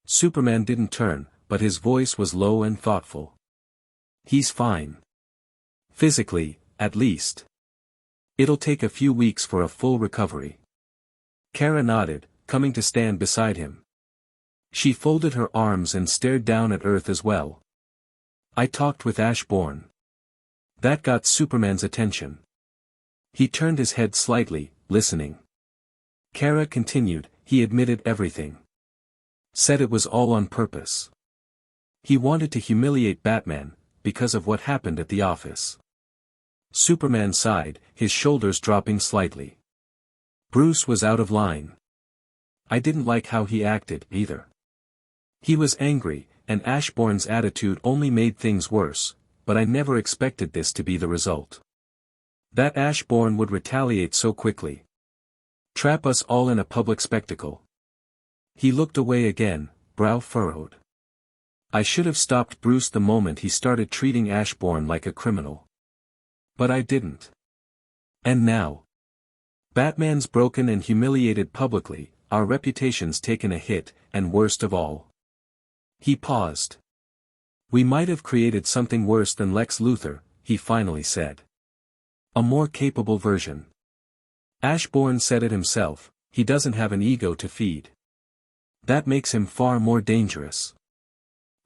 Superman didn't turn, but his voice was low and thoughtful. He's fine. Physically, at least. It'll take a few weeks for a full recovery. Kara nodded, coming to stand beside him. She folded her arms and stared down at Earth as well. I talked with Ashbourne. That got Superman's attention. He turned his head slightly, listening. Kara continued, he admitted everything. Said it was all on purpose. He wanted to humiliate Batman, because of what happened at the office. Superman sighed, his shoulders dropping slightly. Bruce was out of line. I didn't like how he acted, either. He was angry, and Ashbourne's attitude only made things worse. but I never expected this to be the result. That Ashbourne would retaliate so quickly. Trap us all in a public spectacle. He looked away again, brow furrowed. I should have stopped Bruce the moment he started treating Ashbourne like a criminal. But I didn't. And now? Batman's broken and humiliated publicly, our reputation's taken a hit, and worst of all. He paused. We might have created something worse than Lex Luthor, he finally said. A more capable version. Ashbourne said it himself, he doesn't have an ego to feed. That makes him far more dangerous.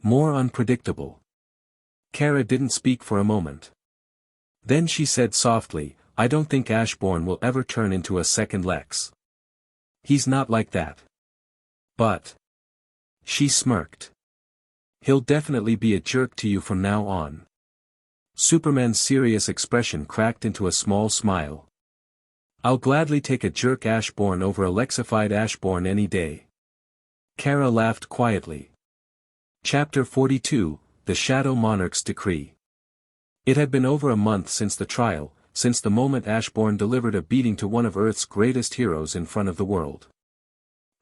More unpredictable. Kara didn't speak for a moment. Then she said softly, I don't think Ashbourne will ever turn into a second Lex. He's not like that. But. She smirked. He'll definitely be a jerk to you from now on. Superman's serious expression cracked into a small smile. I'll gladly take a jerk Ashbourne over a Lexified Ashbourne any day. Kara laughed quietly. Chapter 42, The Shadow Monarch's Decree. It had been over a month since the trial, since the moment Ashbourne delivered a beating to one of Earth's greatest heroes in front of the world.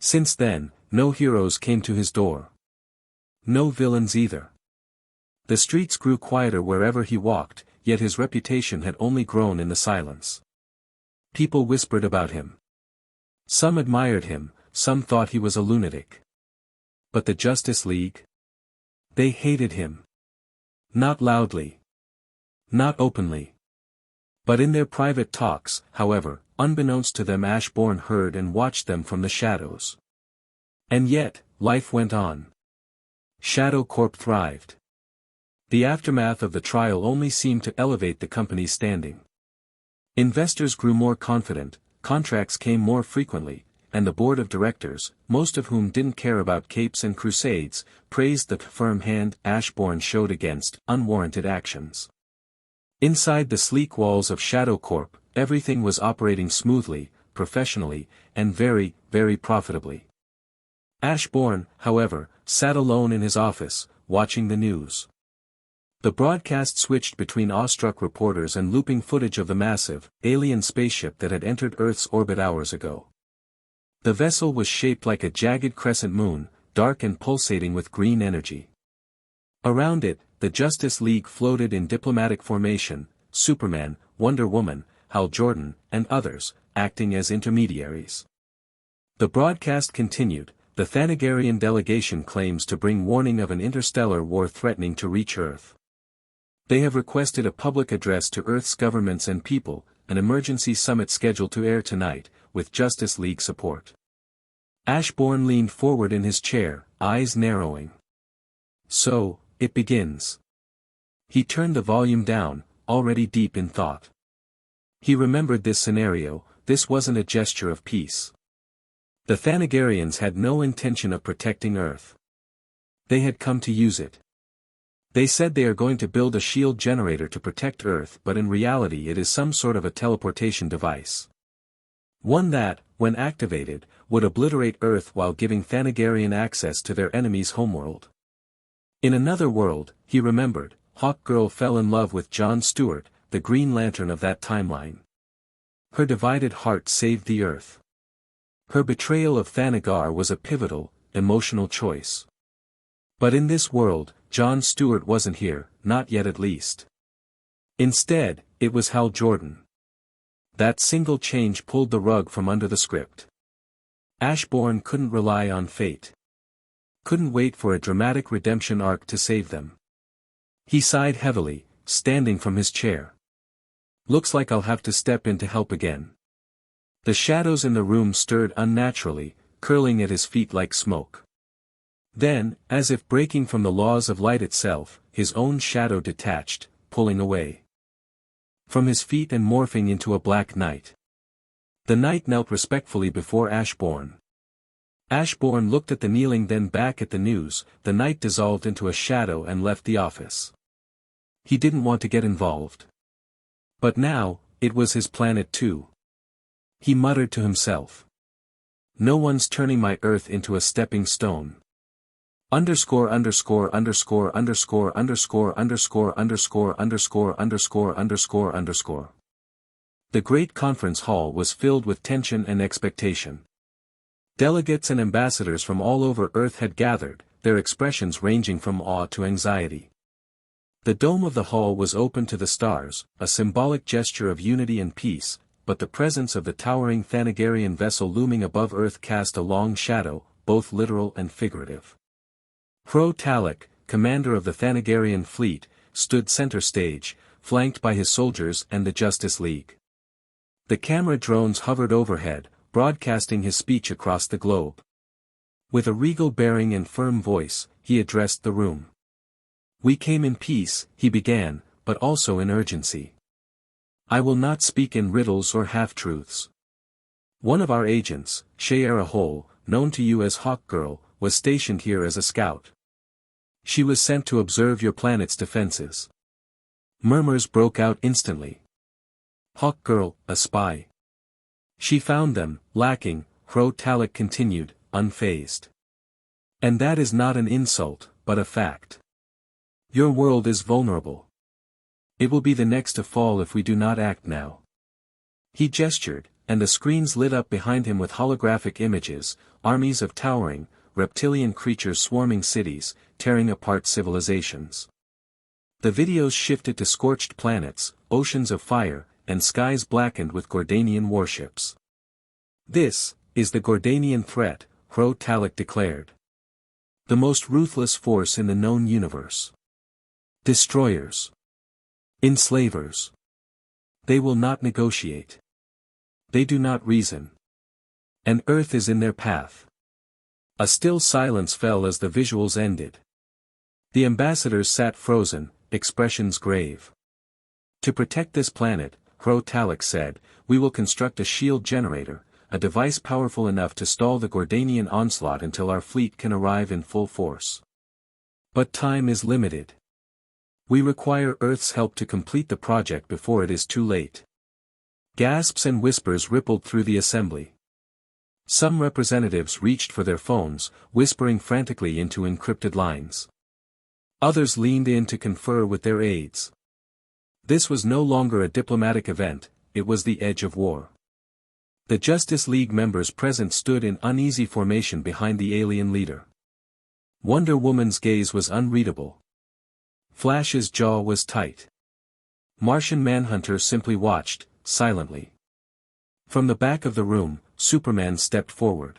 Since then, no heroes came to his door. No villains either. The streets grew quieter wherever he walked, yet his reputation had only grown in the silence. People whispered about him. Some admired him, some thought he was a lunatic. But the Justice League? They hated him. Not loudly. Not openly. But in their private talks, however, unbeknownst to them Ashbourne heard and watched them from the shadows. And yet, life went on. Shadow Corp thrived. The aftermath of the trial only seemed to elevate the company's standing. Investors grew more confident, contracts came more frequently, and the board of directors, most of whom didn't care about capes and crusades, praised the firm hand Ashbourne showed against unwarranted actions. Inside the sleek walls of Shadow Corp, everything was operating smoothly, professionally, and very, very profitably. Ashbourne, however, sat alone in his office, watching the news. The broadcast switched between awestruck reporters and looping footage of the massive, alien spaceship that had entered Earth's orbit hours ago. The vessel was shaped like a jagged crescent moon, dark and pulsating with green energy. Around it, the Justice League floated in diplomatic formation, Superman, Wonder Woman, Hal Jordan, and others, acting as intermediaries. The broadcast continued, the Thanagarian delegation claims to bring warning of an interstellar war threatening to reach Earth. They have requested a public address to Earth's governments and people, an emergency summit scheduled to air tonight, with Justice League support. Ashbourne leaned forward in his chair, eyes narrowing. So, it begins. He turned the volume down, already deep in thought. He remembered this scenario, this wasn't a gesture of peace. The Thanagarians had no intention of protecting Earth. They had come to use it. They said they are going to build a shield generator to protect Earth, but in reality it is some sort of a teleportation device. One that, when activated, would obliterate Earth while giving Thanagarian access to their enemy's homeworld. In another world, he remembered, Hawkgirl fell in love with John Stewart, the Green Lantern of that timeline. Her divided heart saved the Earth. Her betrayal of Thanagar was a pivotal, emotional choice. But in this world, John Stewart wasn't here, not yet at least. Instead, it was Hal Jordan. That single change pulled the rug from under the script. Ashbourne couldn't rely on fate. Couldn't wait for a dramatic redemption arc to save them. He sighed heavily, standing from his chair. Looks like I'll have to step in to help again. The shadows in the room stirred unnaturally, curling at his feet like smoke. Then, as if breaking from the laws of light itself, his own shadow detached, pulling away from his feet and morphing into a black knight. The knight knelt respectfully before Ashbourne. Ashbourne looked at the kneeling, then back at the news. The knight dissolved into a shadow and left the office. He didn't want to get involved. But now, it was his planet too. He muttered to himself. No one's turning my Earth into a stepping stone. Underscore underscore underscore underscore underscore underscore underscore underscore underscore underscore underscore. The great conference hall was filled with tension and expectation. Delegates and ambassadors from all over Earth had gathered, their expressions ranging from awe to anxiety. The dome of the hall was open to the stars, a symbolic gesture of unity and peace, but the presence of the towering Thanagarian vessel looming above Earth cast a long shadow, both literal and figurative. Talek, commander of the Thanagarian fleet, stood center stage, flanked by his soldiers and the Justice League. The camera drones hovered overhead, broadcasting his speech across the globe. With a regal bearing and firm voice, he addressed the room. "We came in peace," he began, "but also in urgency. I will not speak in riddles or half-truths. One of our agents, Shayera Hole, known to you as Hawkgirl, was stationed here as a scout. She was sent to observe your planet's defenses." Murmurs broke out instantly. Hawkgirl, a spy. She found them, lacking, Talek continued, unfazed. "And that is not an insult, but a fact. Your world is vulnerable. It will be the next to fall if we do not act now." He gestured, and the screens lit up behind him with holographic images, armies of towering, reptilian creatures swarming cities, tearing apart civilizations. The videos shifted to scorched planets, oceans of fire, and skies blackened with Gordanian warships. "This is the Gordanian threat," Talek declared. "The most ruthless force in the known universe. Destroyers. Enslavers. They will not negotiate. They do not reason. And Earth is in their path." A still silence fell as the visuals ended. The ambassadors sat frozen, expressions grave. "To protect this planet," Talek said, "we will construct a shield generator, a device powerful enough to stall the Gordanian onslaught until our fleet can arrive in full force. But time is limited. We require Earth's help to complete the project before it is too late." Gasps and whispers rippled through the assembly. Some representatives reached for their phones, whispering frantically into encrypted lines. Others leaned in to confer with their aides. This was no longer a diplomatic event, it was the edge of war. The Justice League members present stood in uneasy formation behind the alien leader. Wonder Woman's gaze was unreadable. Flash's jaw was tight. Martian Manhunter simply watched, silently. From the back of the room, Superman stepped forward.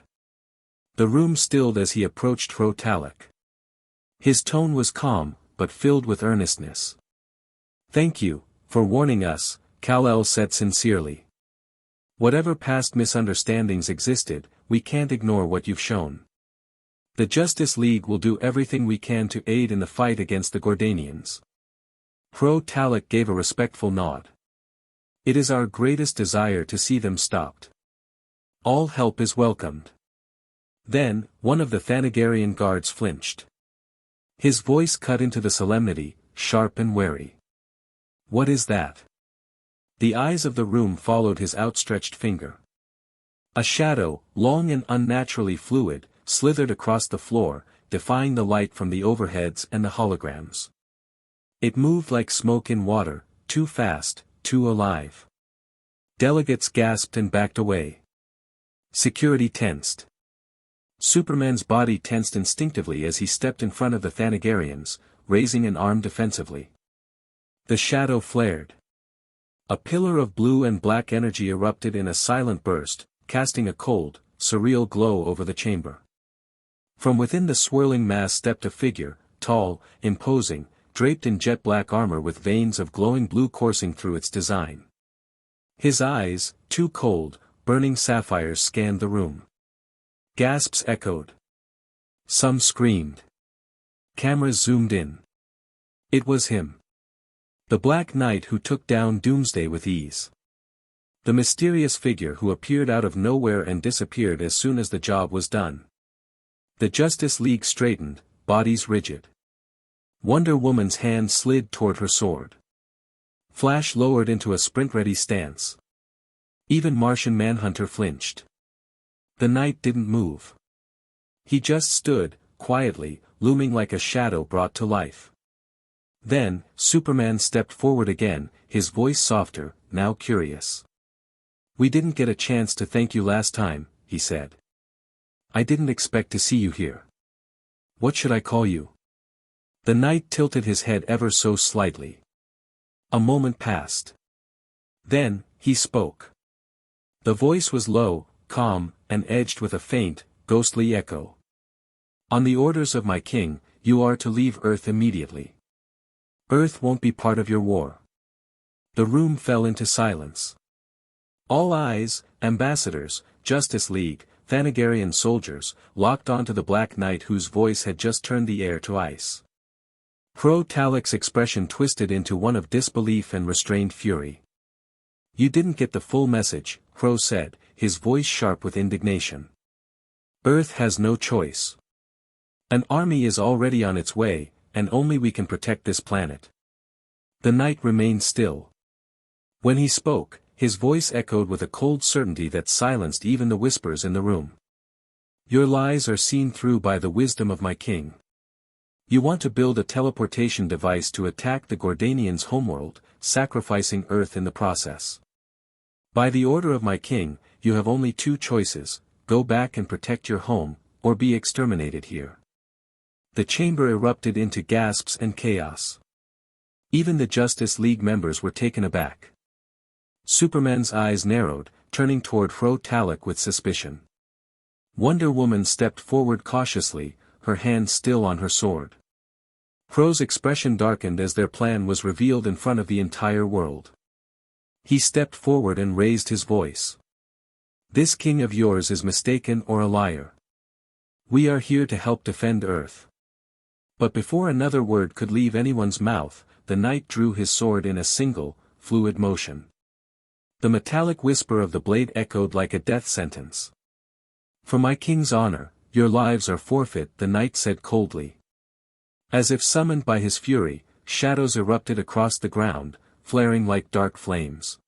The room stilled as he approached Talek. His tone was calm, but filled with earnestness. "Thank you, for warning us," Kal-El said sincerely. "Whatever past misunderstandings existed, we can't ignore what you've shown. The Justice League will do everything we can to aid in the fight against the Gordanians." Talek gave a respectful nod. "It is our greatest desire to see them stopped. All help is welcomed." Then, one of the Thanagarian guards flinched. His voice cut into the solemnity, sharp and wary. "What is that?" The eyes of the room followed his outstretched finger. A shadow, long and unnaturally fluid, slithered across the floor, defying the light from the overheads and the holograms. It moved like smoke in water, too fast, too alive. Delegates gasped and backed away. Security tensed. Superman's body tensed instinctively as he stepped in front of the Thanagarians, raising an arm defensively. The shadow flared. A pillar of blue and black energy erupted in a silent burst, casting a cold, surreal glow over the chamber. From within the swirling mass stepped a figure, tall, imposing, draped in jet-black armor with veins of glowing blue coursing through its design. His eyes, too cold, burning sapphires scanned the room. Gasps echoed. Some screamed. Cameras zoomed in. It was him. The Black Knight who took down Doomsday with ease. The mysterious figure who appeared out of nowhere and disappeared as soon as the job was done. The Justice League straightened, bodies rigid. Wonder Woman's hand slid toward her sword. Flash lowered into a sprint-ready stance. Even Martian Manhunter flinched. The knight didn't move. He just stood, quietly, looming like a shadow brought to life. Then, Superman stepped forward again, his voice softer, now curious. "We didn't get a chance to thank you last time," he said. "I didn't expect to see you here. What should I call you?" The knight tilted his head ever so slightly. A moment passed. Then, he spoke. The voice was low, calm, and edged with a faint, ghostly echo. "On the orders of my king, you are to leave Earth immediately. Earth won't be part of your war." The room fell into silence. All eyes, ambassadors, Justice League, Thanagarian soldiers, locked onto the Black Knight whose voice had just turned the air to ice. Talik's expression twisted into one of disbelief and restrained fury. "You didn't get the full message," Crow said, his voice sharp with indignation. "Earth has no choice. An army is already on its way, and only we can protect this planet." The knight remained still. When he spoke, his voice echoed with a cold certainty that silenced even the whispers in the room. "Your lies are seen through by the wisdom of my king. You want to build a teleportation device to attack the Gordanians' homeworld, sacrificing Earth in the process. By the order of my king, you have only two choices: go back and protect your home, or be exterminated here." The chamber erupted into gasps and chaos. Even the Justice League members were taken aback. Superman's eyes narrowed, turning toward Talik with suspicion. Wonder Woman stepped forward cautiously, her hand still on her sword. Crow's expression darkened as their plan was revealed in front of the entire world. He stepped forward and raised his voice. "This king of yours is mistaken or a liar. We are here to help defend Earth." But before another word could leave anyone's mouth, the knight drew his sword in a single, fluid motion. The metallic whisper of the blade echoed like a death sentence. "For my king's honor, your lives are forfeit," the knight said coldly. As if summoned by his fury, shadows erupted across the ground, flaring like dark flames.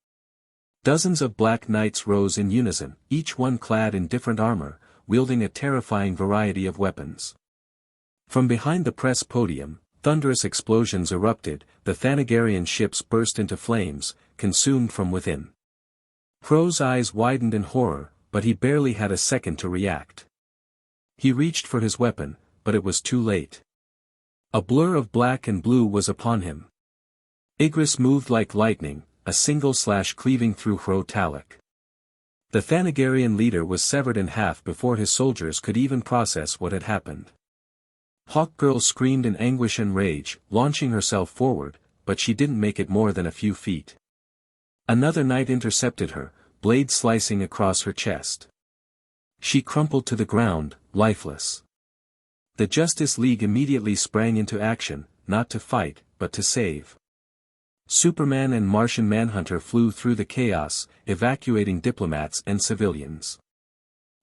Dozens of black knights rose in unison, each one clad in different armor, wielding a terrifying variety of weapons. From behind the press podium, thunderous explosions erupted, the Thanagarian ships burst into flames, consumed from within. Crow's eyes widened in horror, but he barely had a second to react. He reached for his weapon, but it was too late. A blur of black and blue was upon him. Igris moved like lightning, a single slash cleaving through Talik. The Thanagarian leader was severed in half before his soldiers could even process what had happened. Hawkgirl screamed in anguish and rage, launching herself forward, but she didn't make it more than a few feet. Another knight intercepted her, blade slicing across her chest. She crumpled to the ground, lifeless. The Justice League immediately sprang into action, not to fight, but to save. Superman and Martian Manhunter flew through the chaos, evacuating diplomats and civilians.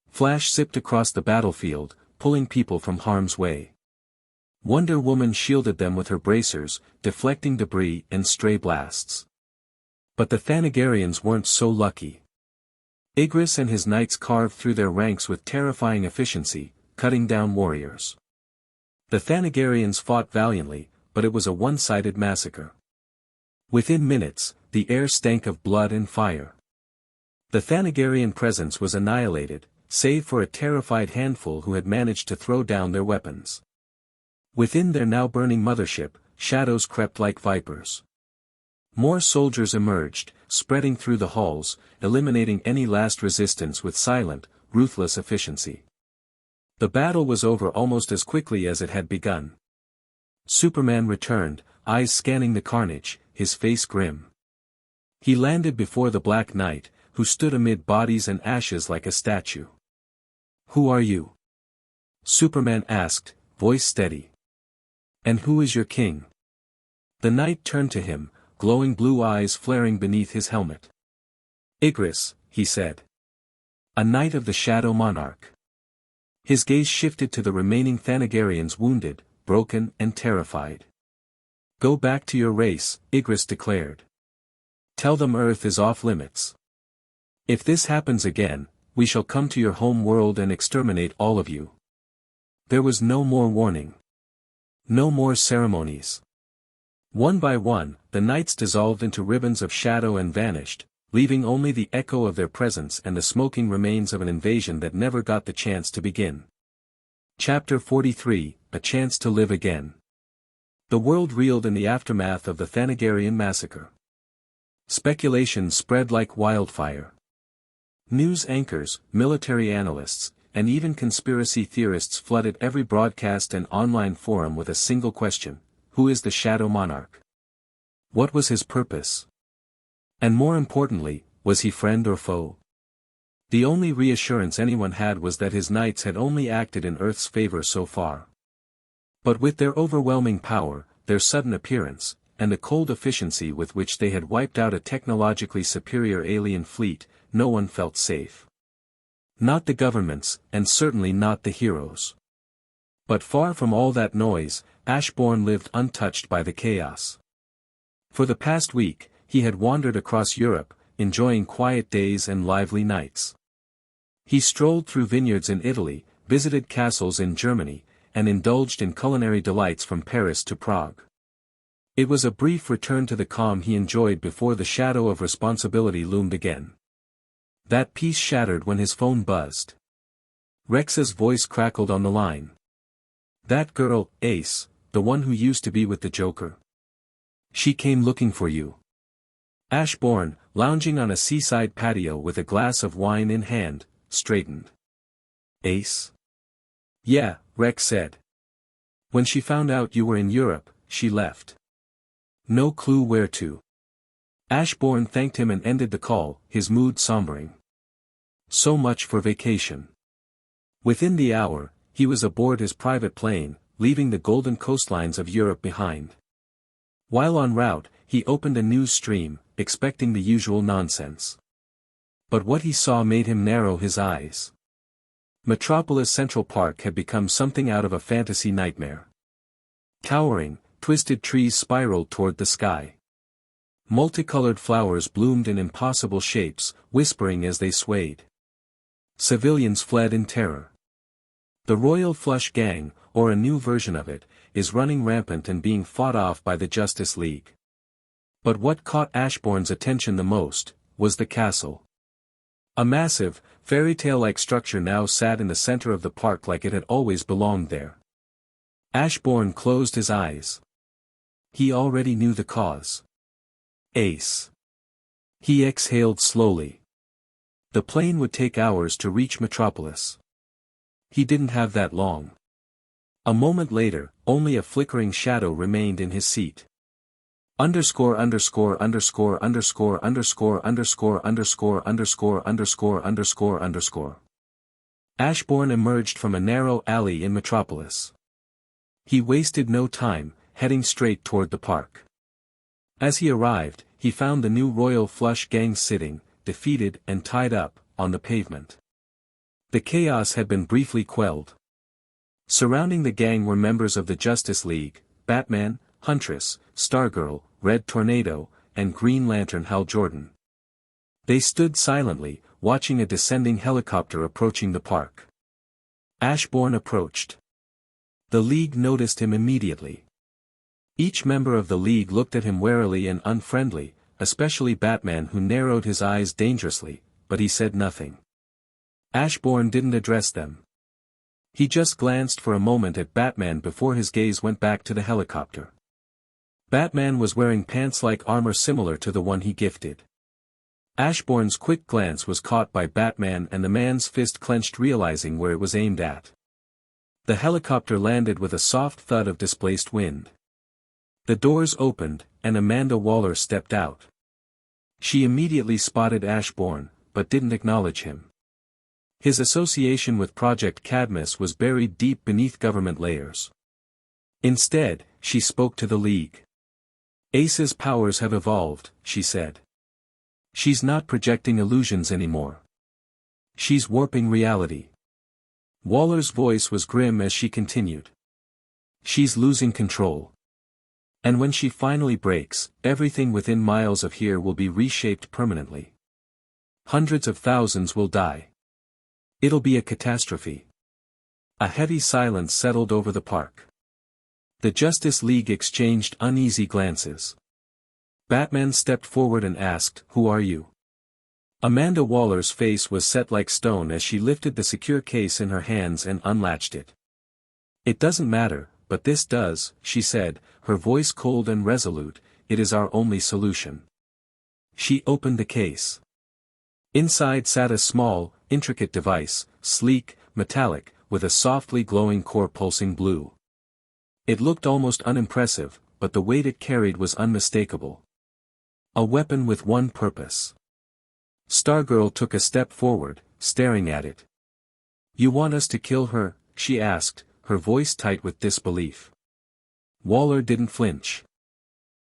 Flash zipped across the battlefield, pulling people from harm's way. Wonder Woman shielded them with her bracers, deflecting debris and stray blasts. But the Thanagarians weren't so lucky. Igris and his knights carved through their ranks with terrifying efficiency, cutting down warriors. The Thanagarians fought valiantly, but it was a one-sided massacre. Within minutes, the air stank of blood and fire. The Thanagarian presence was annihilated, save for a terrified handful who had managed to throw down their weapons. Within their now burning mothership, shadows crept like vipers. More soldiers emerged, spreading through the halls, eliminating any last resistance with silent, ruthless efficiency. The battle was over almost as quickly as it had begun. Superman returned, eyes scanning the carnage, his face grim. He landed before the Black Knight, who stood amid bodies and ashes like a statue. "Who are you?" Superman asked, voice steady. "And who is your king?" The knight turned to him, glowing blue eyes flaring beneath his helmet. "Igris," he said. "A knight of the Shadow Monarch." His gaze shifted to the remaining Thanagarians wounded, broken and terrified. "Go back to your race," Igris declared. "Tell them Earth is off limits. If this happens again, we shall come to your home world and exterminate all of you." There was no more warning. No more ceremonies. One by one, the knights dissolved into ribbons of shadow and vanished, leaving only the echo of their presence and the smoking remains of an invasion that never got the chance to begin. Chapter 43, A Chance to Live Again. The world reeled in the aftermath of the Thanagarian massacre. Speculation spread like wildfire. News anchors, military analysts, and even conspiracy theorists flooded every broadcast and online forum with a single question: who is the Shadow Monarch? What was his purpose? And more importantly, was he friend or foe? The only reassurance anyone had was that his knights had only acted in Earth's favor so far. But with their overwhelming power, their sudden appearance, and the cold efficiency with which they had wiped out a technologically superior alien fleet, no one felt safe. Not the governments, and certainly not the heroes. But far from all that noise, Ashbourne lived untouched by the chaos. For the past week, he had wandered across Europe, enjoying quiet days and lively nights. He strolled through vineyards in Italy, visited castles in Germany, and indulged in culinary delights from Paris to Prague. It was a brief return to the calm he enjoyed before the shadow of responsibility loomed again. That peace shattered when his phone buzzed. Rex's voice crackled on the line. "That girl, Ace, the one who used to be with the Joker. She came looking for you." Ashbourne, lounging on a seaside patio with a glass of wine in hand, straightened. "Ace?" "Yeah," Rex said. "When she found out you were in Europe, she left. No clue where to." Ashbourne thanked him and ended the call, his mood sombering. So much for vacation. Within the hour, he was aboard his private plane, leaving the golden coastlines of Europe behind. While en route, he opened a news stream, expecting the usual nonsense. But what he saw made him narrow his eyes. Metropolis Central Park had become something out of a fantasy nightmare. Towering, twisted trees spiraled toward the sky. Multicolored flowers bloomed in impossible shapes, whispering as they swayed. Civilians fled in terror. The Royal Flush Gang, or a new version of it, is running rampant and being fought off by the Justice League. But what caught Ashbourne's attention the most, was the castle. A massive, fairy-tale-like structure now sat in the center of the park like it had always belonged there. Ashbourne closed his eyes. He already knew the cause. Ace. He exhaled slowly. The plane would take hours to reach Metropolis. He didn't have that long. A moment later, only a flickering shadow remained in his seat. Underscore underscore underscore underscore underscore underscore underscore underscore underscore underscore underscore. Ashbourne emerged from a narrow alley in Metropolis. He wasted no time, heading straight toward the park. As he arrived, he found the new Royal Flush Gang sitting, defeated and tied up, on the pavement. The chaos had been briefly quelled. Surrounding the gang were members of the Justice League, Batman, Huntress, Stargirl, Red Tornado, and Green Lantern Hal Jordan. They stood silently, watching a descending helicopter approaching the park. Ashbourne approached. The League noticed him immediately. Each member of the League looked at him warily and unfriendly, especially Batman, who narrowed his eyes dangerously, but he said nothing. Ashbourne didn't address them. He just glanced for a moment at Batman before his gaze went back to the helicopter. Batman was wearing pants-like armor similar to the one he gifted. Ashbourne's quick glance was caught by Batman and the man's fist clenched, realizing where it was aimed at. The helicopter landed with a soft thud of displaced wind. The doors opened, and Amanda Waller stepped out. She immediately spotted Ashbourne, but didn't acknowledge him. His association with Project Cadmus was buried deep beneath government layers. Instead, she spoke to the League. "Ace's powers have evolved," she said. "She's not projecting illusions anymore. She's warping reality." Waller's voice was grim as she continued. "She's losing control. And when she finally breaks, everything within miles of here will be reshaped permanently. Hundreds of thousands will die. It'll be a catastrophe." A heavy silence settled over the park. The Justice League exchanged uneasy glances. Batman stepped forward and asked, "Who are you?" Amanda Waller's face was set like stone as she lifted the secure case in her hands and unlatched it. "It doesn't matter, but this does," she said, her voice cold and resolute. "It is our only solution." She opened the case. Inside sat a small, intricate device, sleek, metallic, with a softly glowing core pulsing blue. It looked almost unimpressive, but the weight it carried was unmistakable. A weapon with one purpose. Stargirl took a step forward, staring at it. "You want us to kill her?" she asked, her voice tight with disbelief. Waller didn't flinch.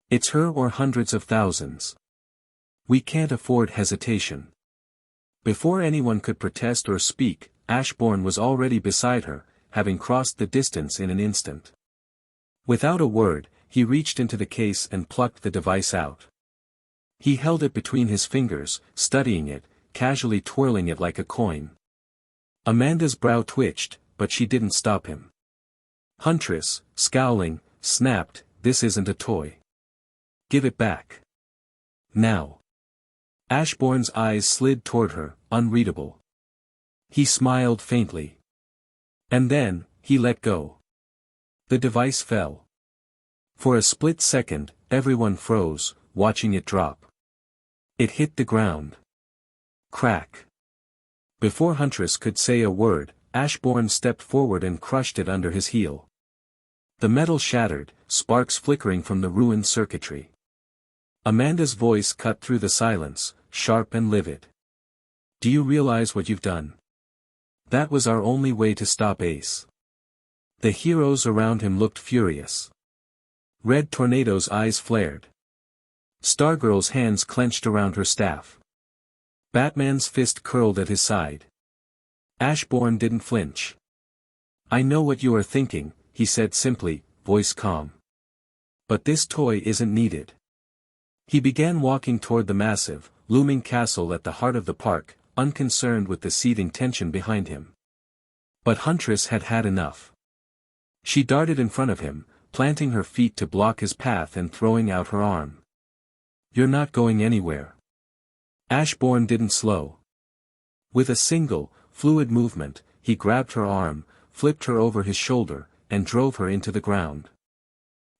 "It's her or hundreds of thousands. We can't afford hesitation." Before anyone could protest or speak, Ashbourne was already beside her, having crossed the distance in an instant. Without a word, he reached into the case and plucked the device out. He held it between his fingers, studying it, casually twirling it like a coin. Amanda's brow twitched, but she didn't stop him. Huntress, scowling, snapped, "This isn't a toy. Give it back. Now." Ashbourne's eyes slid toward her, unreadable. He smiled faintly. And then, he let go. The device fell. For a split second, everyone froze, watching it drop. It hit the ground. Crack. Before Huntress could say a word, Ashbourne stepped forward and crushed it under his heel. The metal shattered, sparks flickering from the ruined circuitry. Amanda's voice cut through the silence, sharp and livid. "Do you realize what you've done? That was our only way to stop Ace." The heroes around him looked furious. Red Tornado's eyes flared. Stargirl's hands clenched around her staff. Batman's fist curled at his side. Ashbourne didn't flinch. "I know what you are thinking," he said simply, voice calm. "But this toy isn't needed." He began walking toward the massive, looming castle at the heart of the park, unconcerned with the seething tension behind him. But Huntress had had enough. She darted in front of him, planting her feet to block his path and throwing out her arm. "You're not going anywhere." Ashbourne didn't slow. With a single, fluid movement, he grabbed her arm, flipped her over his shoulder, and drove her into the ground.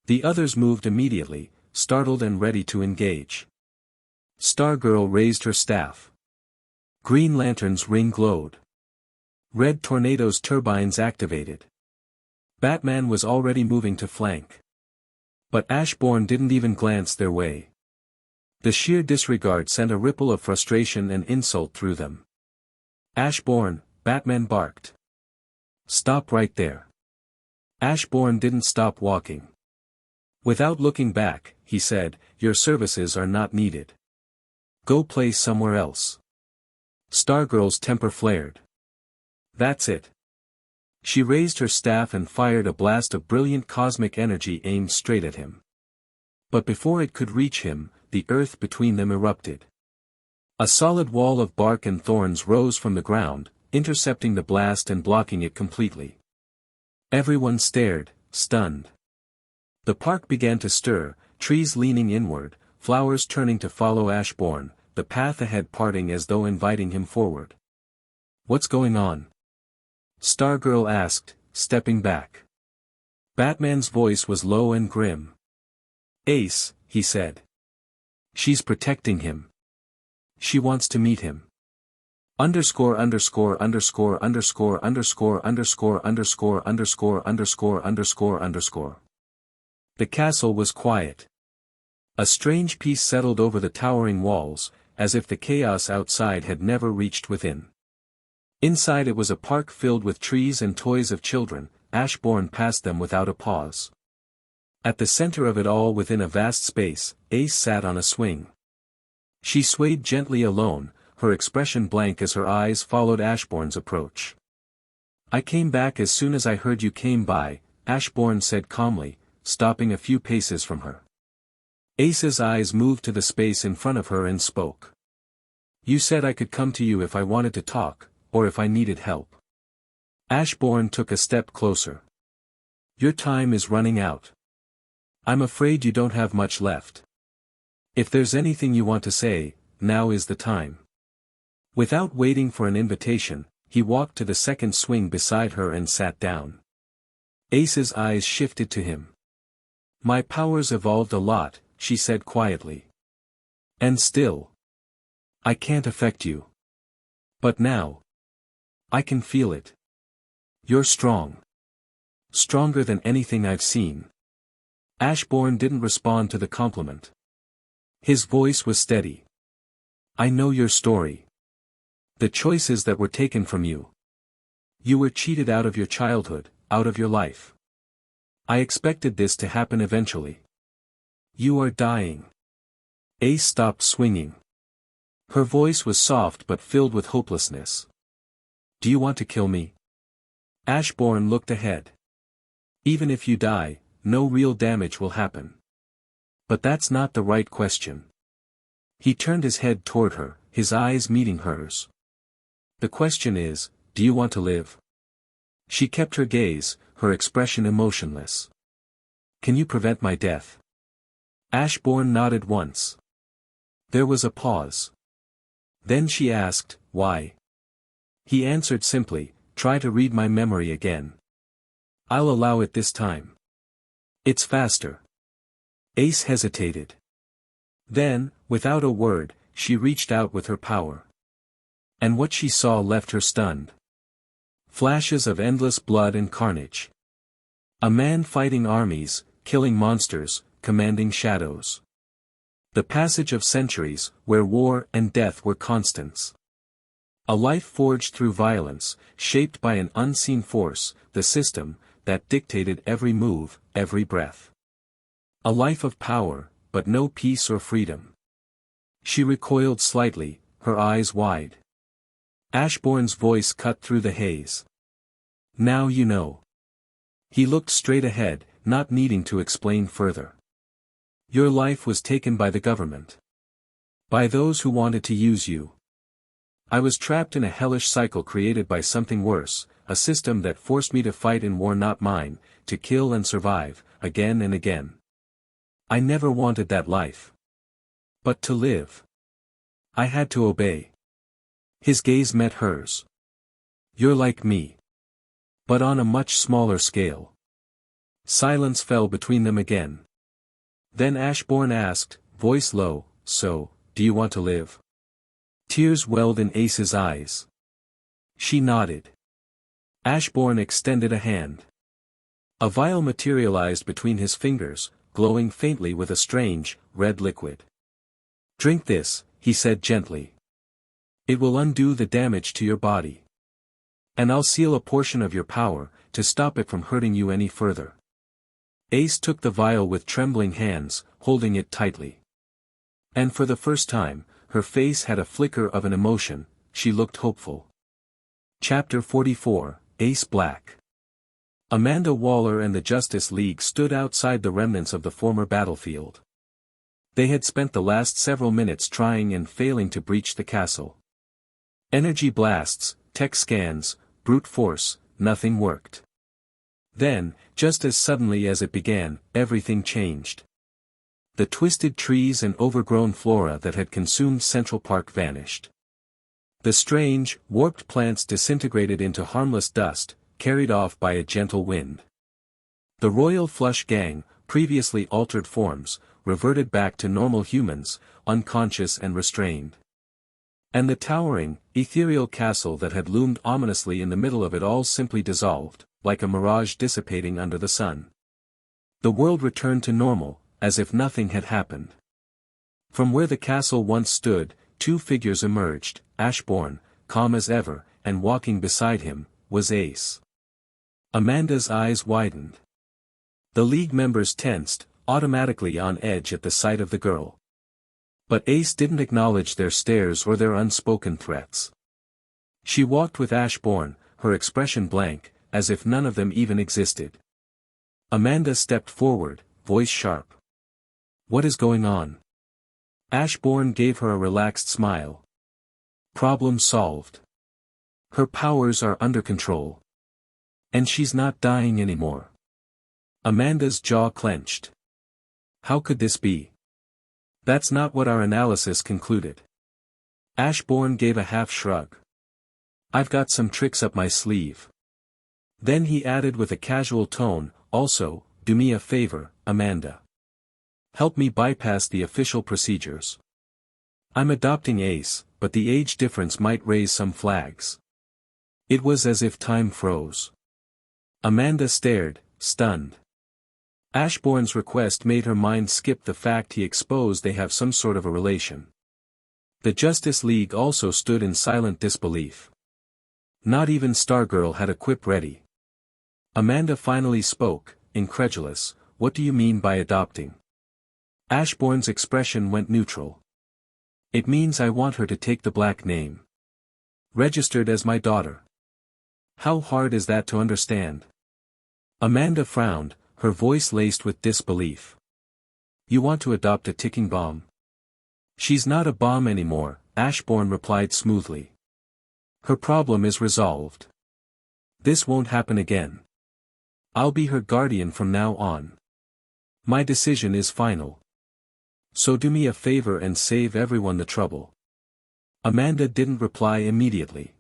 The others moved immediately, startled and ready to engage. Stargirl raised her staff. Green Lantern's ring glowed. Red Tornado's turbines activated. Batman was already moving to flank. But Ashbourne didn't even glance their way. The sheer disregard sent a ripple of frustration and insult through them. "Ashbourne," Batman barked. "Stop right there." Ashbourne didn't stop walking. Without looking back, he said, "Your services are not needed. Go play somewhere else." Stargirl's temper flared. "That's it." She raised her staff and fired a blast of brilliant cosmic energy aimed straight at him. But before it could reach him, the earth between them erupted. A solid wall of bark and thorns rose from the ground, intercepting the blast and blocking it completely. Everyone stared, stunned. The park began to stir, trees leaning inward, flowers turning to follow Ashbourne, the path ahead parting as though inviting him forward. "What's going on?" Stargirl asked, stepping back. Batman's voice was low and grim. "Ace," he said. "She's protecting him. She wants to meet him. Underscore underscore underscore underscore underscore underscore underscore underscore underscore underscore underscore." The castle was quiet. A strange peace settled over the towering walls, as if the chaos outside had never reached within. Inside it was a park filled with trees and toys of children. Ashbourne passed them without a pause. At the center of it all within a vast space, Ace sat on a swing. She swayed gently alone, her expression blank as her eyes followed Ashbourne's approach. "I came back as soon as I heard you came by," Ashbourne said calmly, stopping a few paces from her. Ace's eyes moved to the space in front of her and spoke. "You said I could come to you if I wanted to talk, or if I needed help." Ashbourne took a step closer. Your time is running out. I'm afraid you don't have much left. If there's anything you want to say, now is the time. Without waiting for an invitation, he walked to the second swing beside her and sat down. Ace's eyes shifted to him. My powers evolved a lot, she said quietly. And still, I can't affect you. But now, I can feel it. You're strong. Stronger than anything I've seen. Ashbourne didn't respond to the compliment. His voice was steady. I know your story. The choices that were taken from you. You were cheated out of your childhood, out of your life. I expected this to happen eventually. You are dying. Ace stopped swinging. Her voice was soft but filled with hopelessness. Do you want to kill me? Ashbourne looked ahead. Even if you die, no real damage will happen. But that's not the right question. He turned his head toward her, his eyes meeting hers. The question is, do you want to live? She kept her gaze, her expression emotionless. Can you prevent my death? Ashbourne nodded once. There was a pause. Then she asked, why? He answered simply, try to read my memory again. I'll allow it this time. It's faster. Ace hesitated. Then, without a word, she reached out with her power. And what she saw left her stunned. Flashes of endless blood and carnage. A man fighting armies, killing monsters, commanding shadows. The passage of centuries, where war and death were constants. A life forged through violence, shaped by an unseen force, the system, that dictated every move, every breath. A life of power, but no peace or freedom. She recoiled slightly, her eyes wide. Ashbourne's voice cut through the haze. Now you know. He looked straight ahead, not needing to explain further. Your life was taken by the government. By those who wanted to use you. I was trapped in a hellish cycle created by something worse, a system that forced me to fight in war not mine, to kill and survive, again and again. I never wanted that life. But to live. I had to obey. His gaze met hers. You're like me. But on a much smaller scale. Silence fell between them again. Then Ashbourne asked, voice low, so, do you want to live? Tears welled in Ace's eyes. She nodded. Ashbourne extended a hand. A vial materialized between his fingers, glowing faintly with a strange, red liquid. Drink this, he said gently. It will undo the damage to your body. And I'll seal a portion of your power, to stop it from hurting you any further. Ace took the vial with trembling hands, holding it tightly. And for the first time, her face had a flicker of an emotion, she looked hopeful. Chapter 44, Ace Black. Amanda Waller and the Justice League stood outside the remnants of the former battlefield. They had spent the last several minutes trying and failing to breach the castle. Energy blasts, tech scans, brute force, nothing worked. Then, just as suddenly as it began, everything changed. The twisted trees and overgrown flora that had consumed Central Park vanished. The strange, warped plants disintegrated into harmless dust, carried off by a gentle wind. The Royal Flush Gang, previously altered forms, reverted back to normal humans, unconscious and restrained. And the towering, ethereal castle that had loomed ominously in the middle of it all simply dissolved, like a mirage dissipating under the sun. The world returned to normal, as if nothing had happened. From where the castle once stood, two figures emerged, Ashbourne, calm as ever, and walking beside him, was Ace. Amanda's eyes widened. The League members tensed, automatically on edge at the sight of the girl. But Ace didn't acknowledge their stares or their unspoken threats. She walked with Ashbourne, her expression blank, as if none of them even existed. Amanda stepped forward, voice sharp. What is going on? Ashbourne gave her a relaxed smile. Problem solved. Her powers are under control. And she's not dying anymore. Amanda's jaw clenched. How could this be? That's not what our analysis concluded. Ashbourne gave a half shrug. I've got some tricks up my sleeve. Then he added with a casual tone, also, do me a favor, Amanda. Help me bypass the official procedures. I'm adopting Ace, but the age difference might raise some flags. It was as if time froze. Amanda stared, stunned. Ashbourne's request made her mind skip the fact he exposed they have some sort of a relation. The Justice League also stood in silent disbelief. Not even Stargirl had a quip ready. Amanda finally spoke, incredulous, what do you mean by adopting? Ashbourne's expression went neutral. It means I want her to take the black name. Registered as my daughter. How hard is that to understand? Amanda frowned, her voice laced with disbelief. You want to adopt a ticking bomb? She's not a bomb anymore, Ashbourne replied smoothly. Her problem is resolved. This won't happen again. I'll be her guardian from now on. My decision is final. So do me a favor and save everyone the trouble. Amanda didn't reply immediately.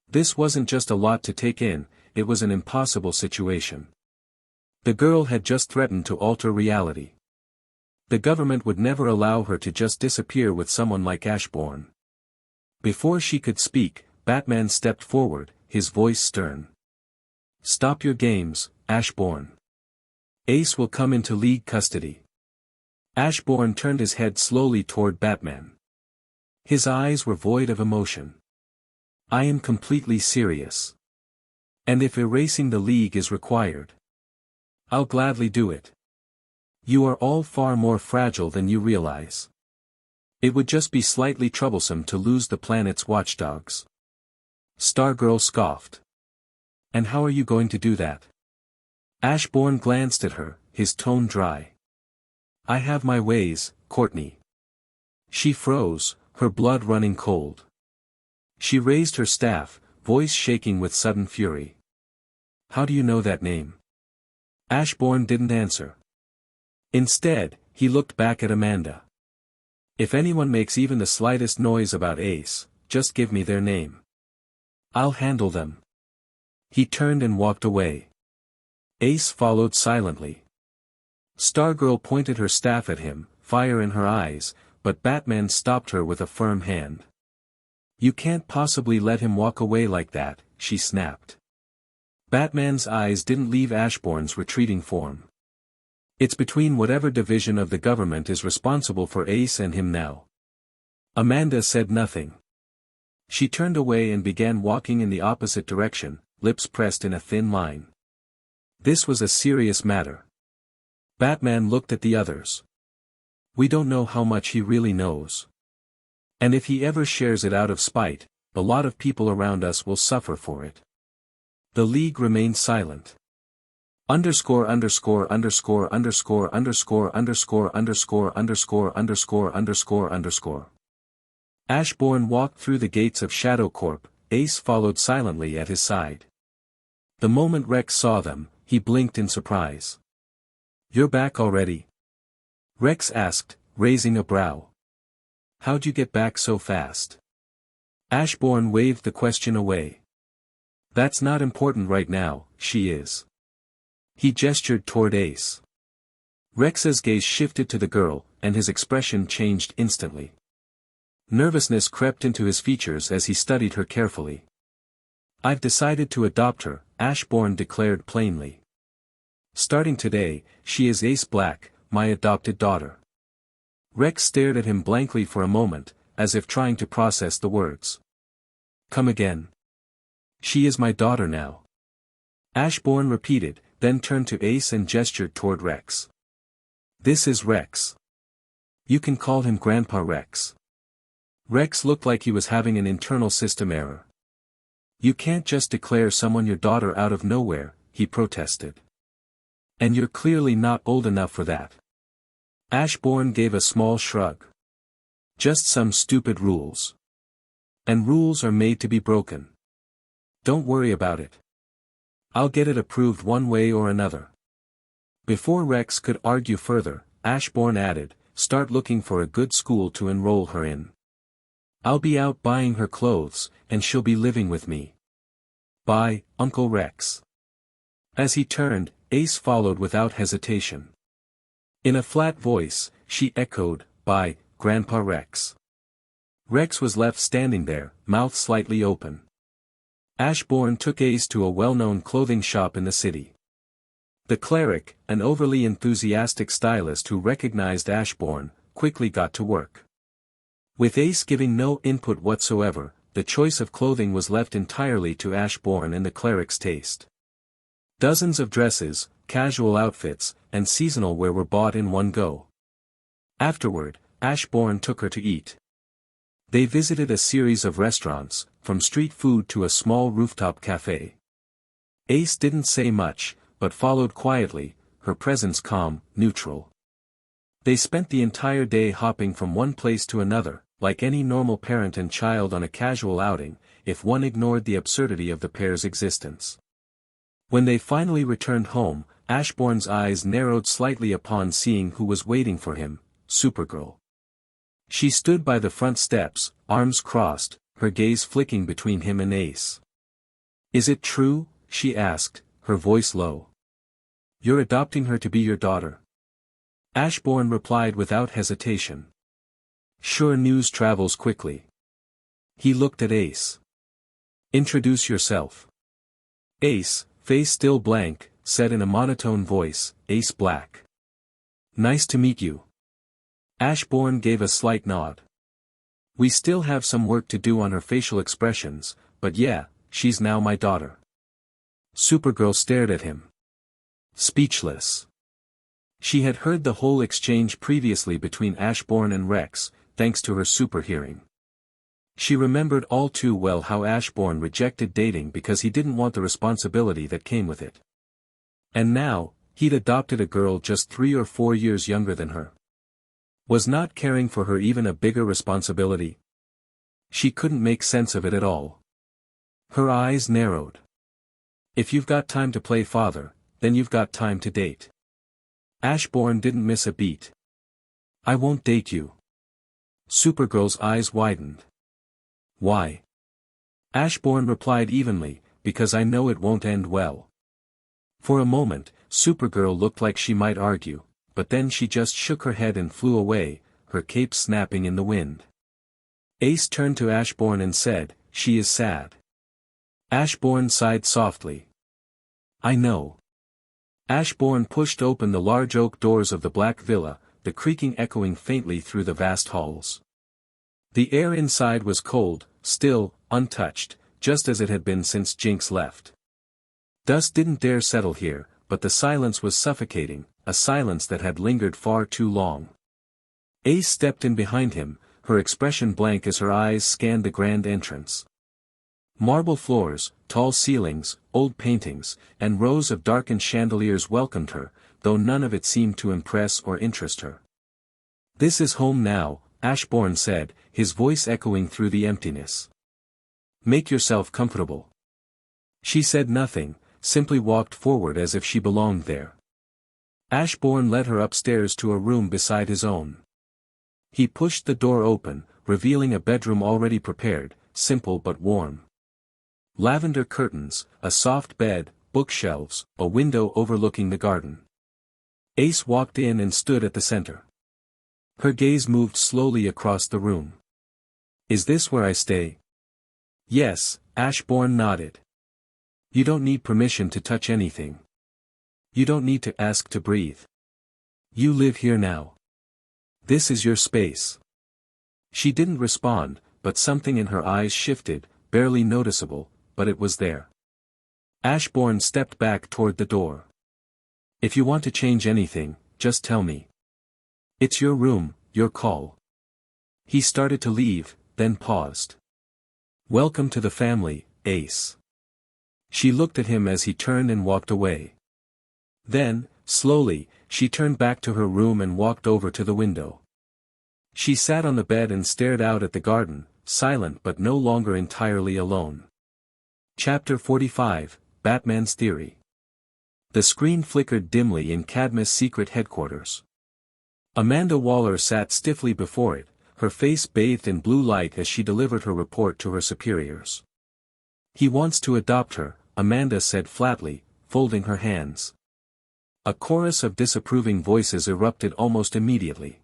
This wasn't just a lot to take in, it was an impossible situation. The girl had just threatened to alter reality. The government would never allow her to just disappear with someone like Ashbourne. Before she could speak, Batman stepped forward, his voice stern. Stop your games, Ashbourne. Ace will come into League custody. Ashbourne turned his head slowly toward Batman. His eyes were void of emotion. I am completely serious. And if erasing the League is required, I'll gladly do it. You are all far more fragile than you realize. It would just be slightly troublesome to lose the planet's watchdogs. Stargirl scoffed. And how are you going to do that? Ashbourne glanced at her, his tone dry. I have my ways, Courtney. She froze, her blood running cold. She raised her staff, voice shaking with sudden fury. How do you know that name? Ashbourne didn't answer. Instead, he looked back at Amanda. If anyone makes even the slightest noise about Ace, just give me their name. I'll handle them. He turned and walked away. Ace followed silently. Stargirl pointed her staff at him, fire in her eyes, but Batman stopped her with a firm hand. You can't possibly let him walk away like that, she snapped. Batman's eyes didn't leave Ashbourne's retreating form. It's between whatever division of the government is responsible for Ace and him now. Amanda said nothing. She turned away and began walking in the opposite direction, lips pressed in a thin line. This was a serious matter. Batman looked at the others. We don't know how much he really knows. And if he ever shares it out of spite, a lot of people around us will suffer for it. The League remained silent. Underscore underscore underscore underscore underscore underscore underscore underscore underscore underscore underscore. Ashbourne walked through the gates of Shadow Corp, Ace followed silently at his side. The moment Rex saw them, he blinked in surprise. You're back already? Rex asked, raising a brow. How'd you get back so fast? Ashbourne waved the question away. That's not important right now, she is. He gestured toward Ace. Rex's gaze shifted to the girl, and his expression changed instantly. Nervousness crept into his features as he studied her carefully. I've decided to adopt her, Ashbourne declared plainly. Starting today, she is Ace Black, my adopted daughter. Rex stared at him blankly for a moment, as if trying to process the words. Come again. She is my daughter now. Ashbourne repeated, then turned to Ace and gestured toward Rex. This is Rex. You can call him Grandpa Rex. Rex looked like he was having an internal system error. You can't just declare someone your daughter out of nowhere, he protested. And you're clearly not old enough for that. Ashbourne gave a small shrug. Just some stupid rules. And rules are made to be broken. Don't worry about it. I'll get it approved one way or another. Before Rex could argue further, Ashbourne added, "Start looking for a good school to enroll her in. I'll be out buying her clothes, and she'll be living with me. Bye, Uncle Rex." As he turned, Ace followed without hesitation. In a flat voice, she echoed, "Bye, Grandpa Rex." Rex was left standing there, mouth slightly open. Ashbourne took Ace to a well-known clothing shop in the city. The cleric, an overly enthusiastic stylist who recognized Ashbourne, quickly got to work. With Ace giving no input whatsoever, the choice of clothing was left entirely to Ashbourne and the cleric's taste. Dozens of dresses, casual outfits, and seasonal wear were bought in one go. Afterward, Ashbourne took her to eat. They visited a series of restaurants, from street food to a small rooftop cafe. Ace didn't say much, but followed quietly, her presence calm, neutral. They spent the entire day hopping from one place to another, like any normal parent and child on a casual outing, if one ignored the absurdity of the pair's existence. When they finally returned home, Ashbourne's eyes narrowed slightly upon seeing who was waiting for him, Supergirl. She stood by the front steps, arms crossed, her gaze flicking between him and Ace. "Is it true?" she asked, her voice low. "You're adopting her to be your daughter?" Ashbourne replied without hesitation. "Sure, news travels quickly." He looked at Ace. "Introduce yourself." Ace, face still blank, said in a monotone voice, "Ace Black." "Nice to meet you." Ashbourne gave a slight nod. "We still have some work to do on her facial expressions, but yeah, she's now my daughter." Supergirl stared at him. Speechless. She had heard the whole exchange previously between Ashbourne and Rex, thanks to her super hearing. She remembered all too well how Ashbourne rejected dating because he didn't want the responsibility that came with it. And now, he'd adopted a girl just 3 or 4 years younger than her. Was not caring for her even a bigger responsibility? She couldn't make sense of it at all. Her eyes narrowed. "If you've got time to play father, then you've got time to date." Ashbourne didn't miss a beat. "I won't date you." Supergirl's eyes widened. "Why?" Ashbourne replied evenly, "Because I know it won't end well." For a moment, Supergirl looked like she might argue, but then she just shook her head and flew away, her cape snapping in the wind. Ace turned to Ashbourne and said, "She is sad." Ashbourne sighed softly. "I know." Ashbourne pushed open the large oak doors of the black villa, the creaking echoing faintly through the vast halls. The air inside was cold, still, untouched, just as it had been since Jinx left. Dust didn't dare settle here, but the silence was suffocating, a silence that had lingered far too long. Ace stepped in behind him, her expression blank as her eyes scanned the grand entrance. Marble floors, tall ceilings, old paintings, and rows of darkened chandeliers welcomed her, though none of it seemed to impress or interest her. "This is home now," Ashbourne said, his voice echoing through the emptiness. "Make yourself comfortable." She said nothing, simply walked forward as if she belonged there. Ashbourne led her upstairs to a room beside his own. He pushed the door open, revealing a bedroom already prepared, simple but warm. Lavender curtains, a soft bed, bookshelves, a window overlooking the garden. Ace walked in and stood at the center. Her gaze moved slowly across the room. "Is this where I stay?" "Yes," Ashbourne nodded. "You don't need permission to touch anything. You don't need to ask to breathe. You live here now. This is your space." She didn't respond, but something in her eyes shifted, barely noticeable, but it was there. Ashbourne stepped back toward the door. "If you want to change anything, just tell me. It's your room, your call." He started to leave, then paused. "Welcome to the family, Ace." She looked at him as he turned and walked away. Then, slowly, she turned back to her room and walked over to the window. She sat on the bed and stared out at the garden, silent but no longer entirely alone. Chapter 45, Batman's Theory. The screen flickered dimly in Cadmus' secret headquarters. Amanda Waller sat stiffly before it, her face bathed in blue light as she delivered her report to her superiors. "He wants to adopt her," Amanda said flatly, folding her hands. A chorus of disapproving voices erupted almost immediately.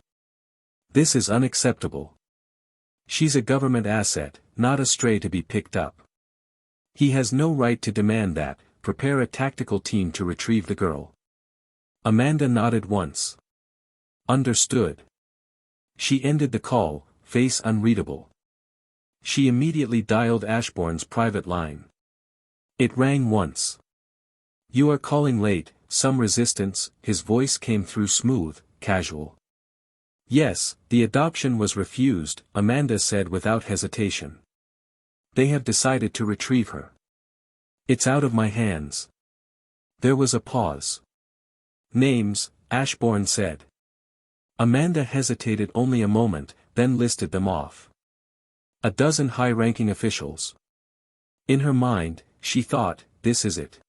"This is unacceptable. She's a government asset, not a stray to be picked up. He has no right to demand that. Prepare a tactical team to retrieve the girl." Amanda nodded once. "Understood." She ended the call, face unreadable. She immediately dialed Ashbourne's private line. It rang once. "You are calling late, some resistance?" His voice came through smooth, casual. "Yes, the adoption was refused," Amanda said without hesitation. "They have decided to retrieve her. It's out of my hands." There was a pause. "Names," Ashbourne said. Amanda hesitated only a moment, then listed them off. 12 high-ranking officials. In her mind, she thought, this is it.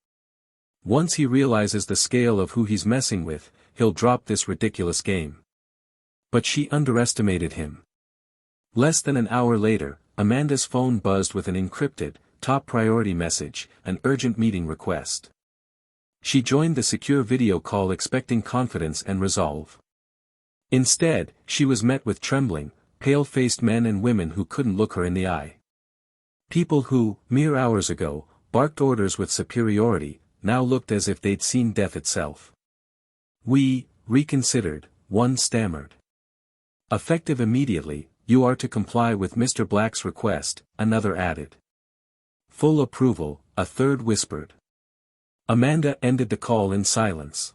Once he realizes the scale of who he's messing with, he'll drop this ridiculous game. But she underestimated him. Less than an hour later, Amanda's phone buzzed with an encrypted, top priority message, an urgent meeting request. She joined the secure video call expecting confidence and resolve. Instead, she was met with trembling, pale-faced men and women who couldn't look her in the eye. People who, mere hours ago, barked orders with superiority, now looked as if they'd seen death itself. "We reconsidered," one stammered. "Effective immediately, you are to comply with Mr. Black's request," another added. "Full approval," a third whispered. Amanda ended the call in silence.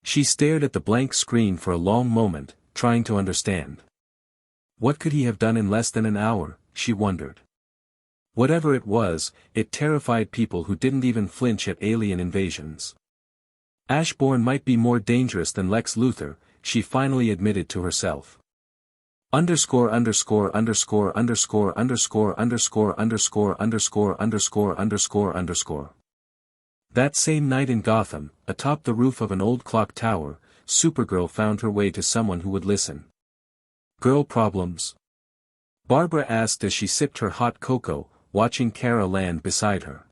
She stared at the blank screen for a long moment, trying to understand. What could he have done in less than an hour, she wondered. Whatever it was, it terrified people who didn't even flinch at alien invasions. Ashbourne might be more dangerous than Lex Luthor, she finally admitted to herself. Underscore underscore underscore underscore underscore underscore underscore underscore underscore underscore underscore. That same night in Gotham, atop the roof of an old clock tower, Supergirl found her way to someone who would listen. "Girl problems?" Barbara asked as she sipped her hot cocoa, watching Kara land beside her.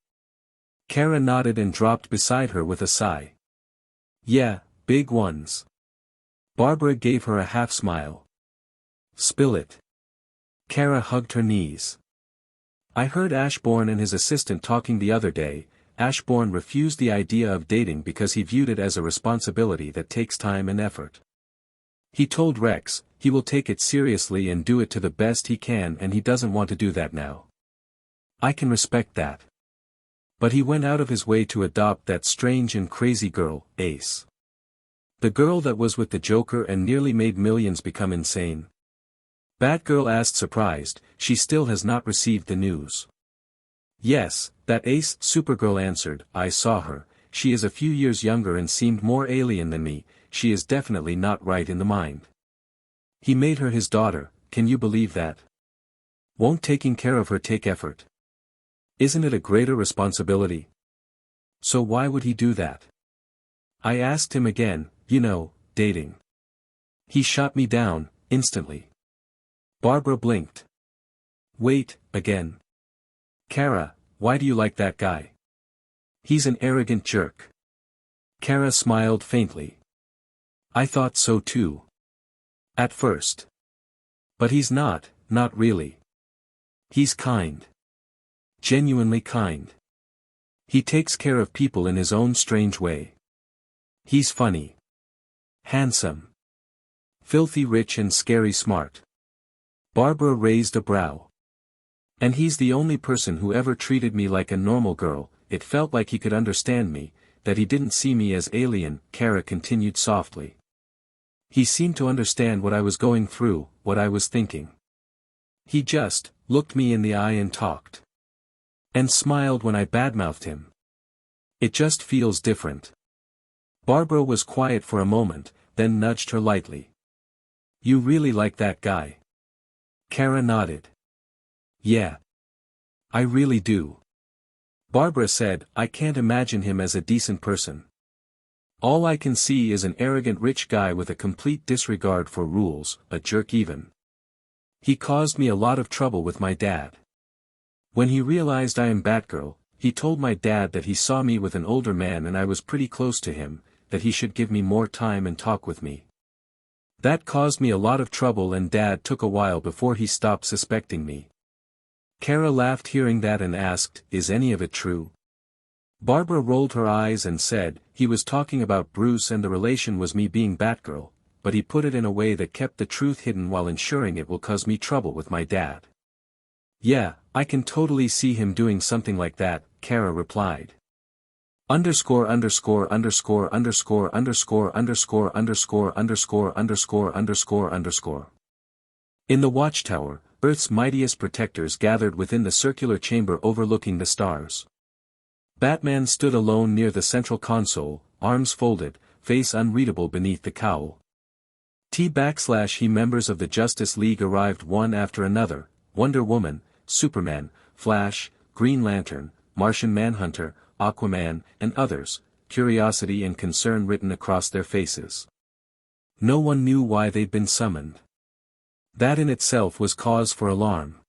Kara nodded and dropped beside her with a sigh. "Yeah, big ones." Barbara gave her a half-smile. "Spill it." Kara hugged her knees. "I heard Ashbourne and his assistant talking the other day. Ashbourne refused the idea of dating because he viewed it as a responsibility that takes time and effort. He told Rex, he will take it seriously and do it to the best he can, and he doesn't want to do that now. I can respect that. But he went out of his way to adopt that strange and crazy girl, Ace. The girl that was with the Joker and nearly made millions become insane." Batgirl asked surprised, she still has not received the news. "Yes, that Ace," Supergirl answered, "I saw her, she is a few years younger and seemed more alien than me, she is definitely not right in the mind. He made her his daughter, can you believe that? Won't taking care of her take effort? Isn't it a greater responsibility? So why would he do that? I asked him again, dating. He shot me down, instantly." Barbara blinked. "Wait, again. Kara, why do you like that guy? He's an arrogant jerk." Kara smiled faintly. "I thought so too. At first. But he's not really. He's kind. Genuinely kind. He takes care of people in his own strange way. He's funny. Handsome. Filthy rich and scary smart." Barbara raised a brow. "And he's the only person who ever treated me like a normal girl. It felt like he could understand me, that he didn't see me as alien," Kara continued softly. "He seemed to understand what I was going through, what I was thinking. He just looked me in the eye and talked. And smiled when I badmouthed him. It just feels different." Barbara was quiet for a moment, then nudged her lightly. "You really like that guy?" Kara nodded. "Yeah. I really do." Barbara said, "I can't imagine him as a decent person." All I can see is an arrogant rich guy with a complete disregard for rules, a jerk even. He caused me a lot of trouble with my dad. When he realized I am Batgirl, he told my dad that he saw me with an older man and I was pretty close to him, that he should give me more time and talk with me. That caused me a lot of trouble and Dad took a while before he stopped suspecting me. Kara laughed hearing that and asked, is any of it true? Barbara rolled her eyes and said, he was talking about Bruce and the relation was me being Batgirl, but he put it in a way that kept the truth hidden while ensuring it will cause me trouble with my dad. Yeah, I can totally see him doing something like that, Kara replied. Underscore underscore underscore underscore underscore underscore underscore underscore underscore underscore underscore. In the watchtower, Earth's mightiest protectors gathered within the circular chamber overlooking the stars. Batman stood alone near the central console, arms folded, face unreadable beneath the cowl. He members of the Justice League arrived one after another, Wonder Woman, Superman, Flash, Green Lantern, Martian Manhunter, Aquaman, and others, curiosity and concern written across their faces. No one knew why they'd been summoned. That in itself was cause for alarm.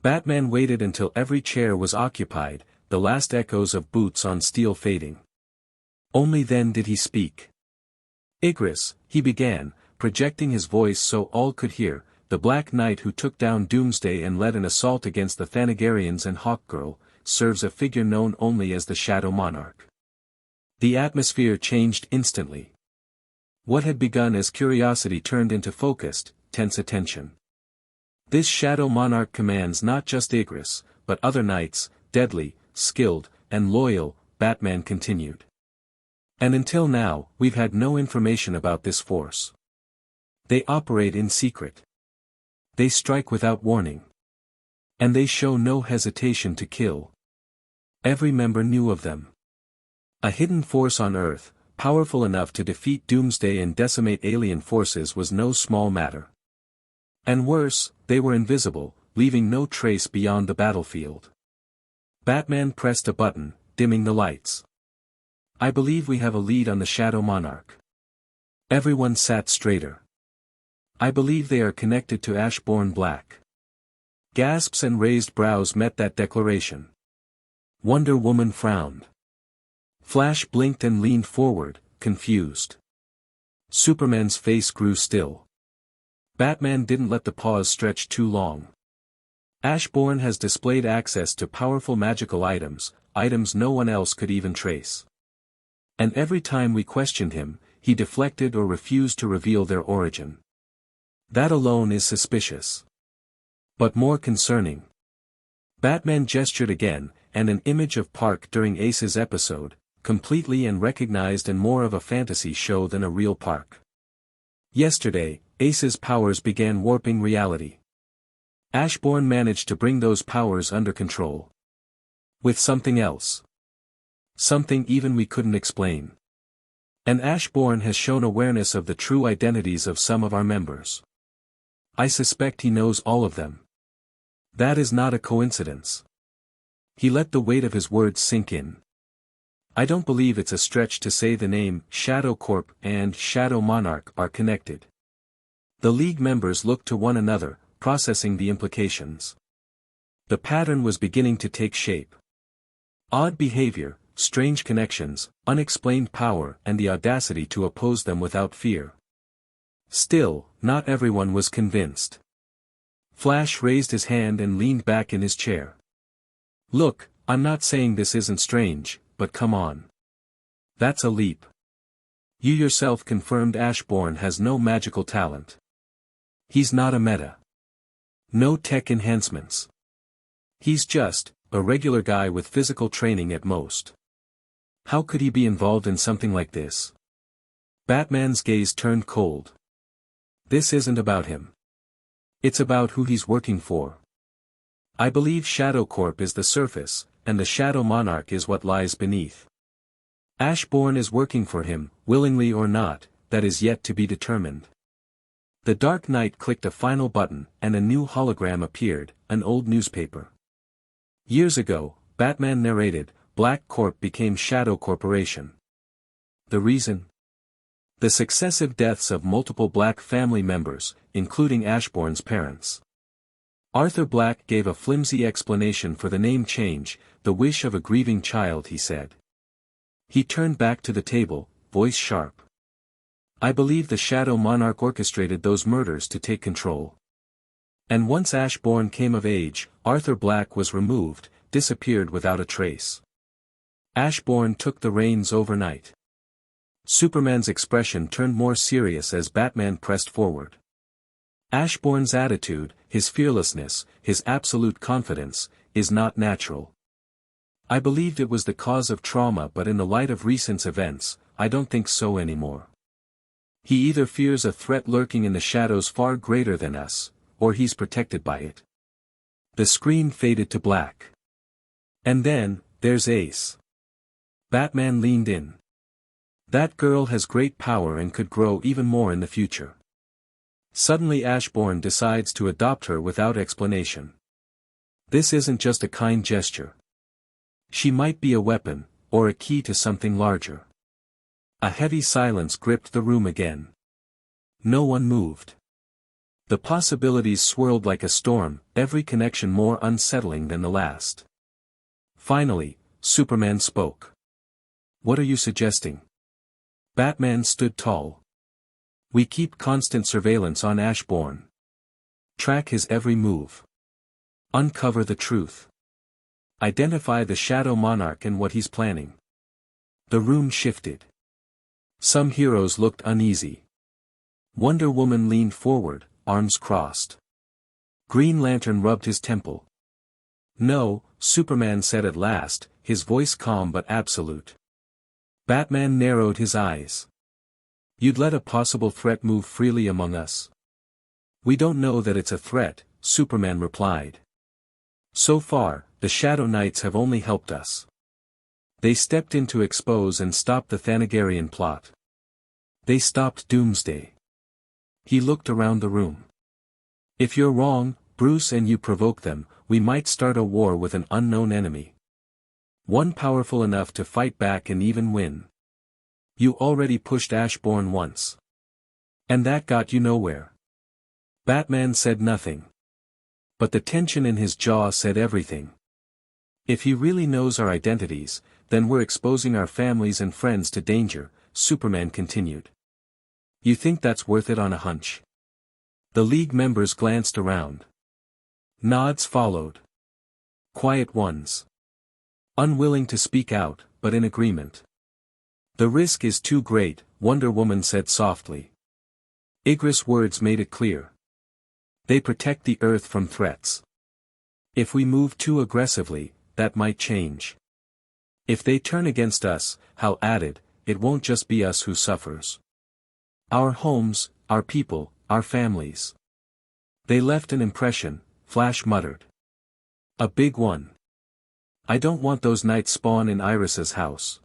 Batman waited until every chair was occupied, the last echoes of boots on steel fading. Only then did he speak. Igris, he began, projecting his voice so all could hear, the Black Knight who took down Doomsday and led an assault against the Thanagarians and Hawkgirl, serves a figure known only as the Shadow Monarch. The atmosphere changed instantly. What had begun as curiosity turned into focused, tense attention. This Shadow Monarch commands not just Igris, but other knights, deadly, skilled, and loyal, Batman continued. And until now, we've had no information about this force. They operate in secret. They strike without warning. And they show no hesitation to kill. Every member knew of them. A hidden force on Earth, powerful enough to defeat Doomsday and decimate alien forces was no small matter. And worse, they were invisible, leaving no trace beyond the battlefield. Batman pressed a button, dimming the lights. I believe we have a lead on the Shadow Monarch. Everyone sat straighter. I believe they are connected to Ashbourne Black. Gasps and raised brows met that declaration. Wonder Woman frowned. Flash blinked and leaned forward, confused. Superman's face grew still. Batman didn't let the pause stretch too long. Ashbourne has displayed access to powerful magical items, items no one else could even trace. And every time we questioned him, he deflected or refused to reveal their origin. That alone is suspicious. But more concerning. Batman gestured again, and an image of Park during Ace's episode, completely and recognized and more of a fantasy show than a real Park. Yesterday, Ace's powers began warping reality. Ashbourne managed to bring those powers under control. With something else. Something even we couldn't explain. And Ashbourne has shown awareness of the true identities of some of our members. I suspect he knows all of them. That is not a coincidence. He let the weight of his words sink in. I don't believe it's a stretch to say the name Shadow Corp and Shadow Monarch are connected. The League members looked to one another, processing the implications. The pattern was beginning to take shape. Odd behavior, strange connections, unexplained power and the audacity to oppose them without fear. Still, not everyone was convinced. Flash raised his hand and leaned back in his chair. Look, I'm not saying this isn't strange, but come on. That's a leap. You yourself confirmed Ashbourne has no magical talent. He's not a meta. No tech enhancements. He's just a regular guy with physical training at most. How could he be involved in something like this? Batman's gaze turned cold. This isn't about him. It's about who he's working for. I believe Shadow Corp is the surface, and the Shadow Monarch is what lies beneath. Ashbourne is working for him, willingly or not, that is yet to be determined. The Dark Knight clicked a final button, and a new hologram appeared, an old newspaper. Years ago, Batman narrated, Black Corp became Shadow Corporation. The reason? The successive deaths of multiple Black family members, including Ashbourne's parents. Arthur Black gave a flimsy explanation for the name change, the wish of a grieving child, he said. He turned back to the table, voice sharp. I believe the Shadow Monarch orchestrated those murders to take control. And once Ashbourne came of age, Arthur Black was removed, disappeared without a trace. Ashbourne took the reins overnight. Superman's expression turned more serious as Batman pressed forward. Ashbourne's attitude, his fearlessness, his absolute confidence, is not natural. I believed it was the cause of trauma, but in the light of recent events, I don't think so anymore. He either fears a threat lurking in the shadows far greater than us, or he's protected by it. The screen faded to black. And then, there's Ace. Batman leaned in. That girl has great power and could grow even more in the future. Suddenly Ashbourne decides to adopt her without explanation. This isn't just a kind gesture. She might be a weapon, or a key to something larger. A heavy silence gripped the room again. No one moved. The possibilities swirled like a storm, every connection more unsettling than the last. Finally, Superman spoke. What are you suggesting? Batman stood tall. We keep constant surveillance on Ashbourne. Track his every move. Uncover the truth. Identify the Shadow Monarch and what he's planning. The room shifted. Some heroes looked uneasy. Wonder Woman leaned forward, arms crossed. Green Lantern rubbed his temple. No, Superman said at last, his voice calm but absolute. Batman narrowed his eyes. You'd let a possible threat move freely among us? We don't know that it's a threat, Superman replied. So far, the Shadow Knights have only helped us. They stepped in to expose and stop the Thanagarian plot. They stopped Doomsday. He looked around the room. If you're wrong, Bruce, and you provoke them, we might start a war with an unknown enemy. One powerful enough to fight back and even win. You already pushed Ashbourne once. And that got you nowhere. Batman said nothing. But the tension in his jaw said everything. If he really knows our identities, then we're exposing our families and friends to danger, Superman continued. You think that's worth it on a hunch? The League members glanced around. Nods followed. Quiet ones. Unwilling to speak out, but in agreement. The risk is too great, Wonder Woman said softly. Igra's words made it clear. They protect the Earth from threats. If we move too aggressively, that might change. If they turn against us, Hal added, it won't just be us who suffers. Our homes, our people, our families. They left an impression, Flash muttered. A big one. I don't want those nights spawn in Iris's house.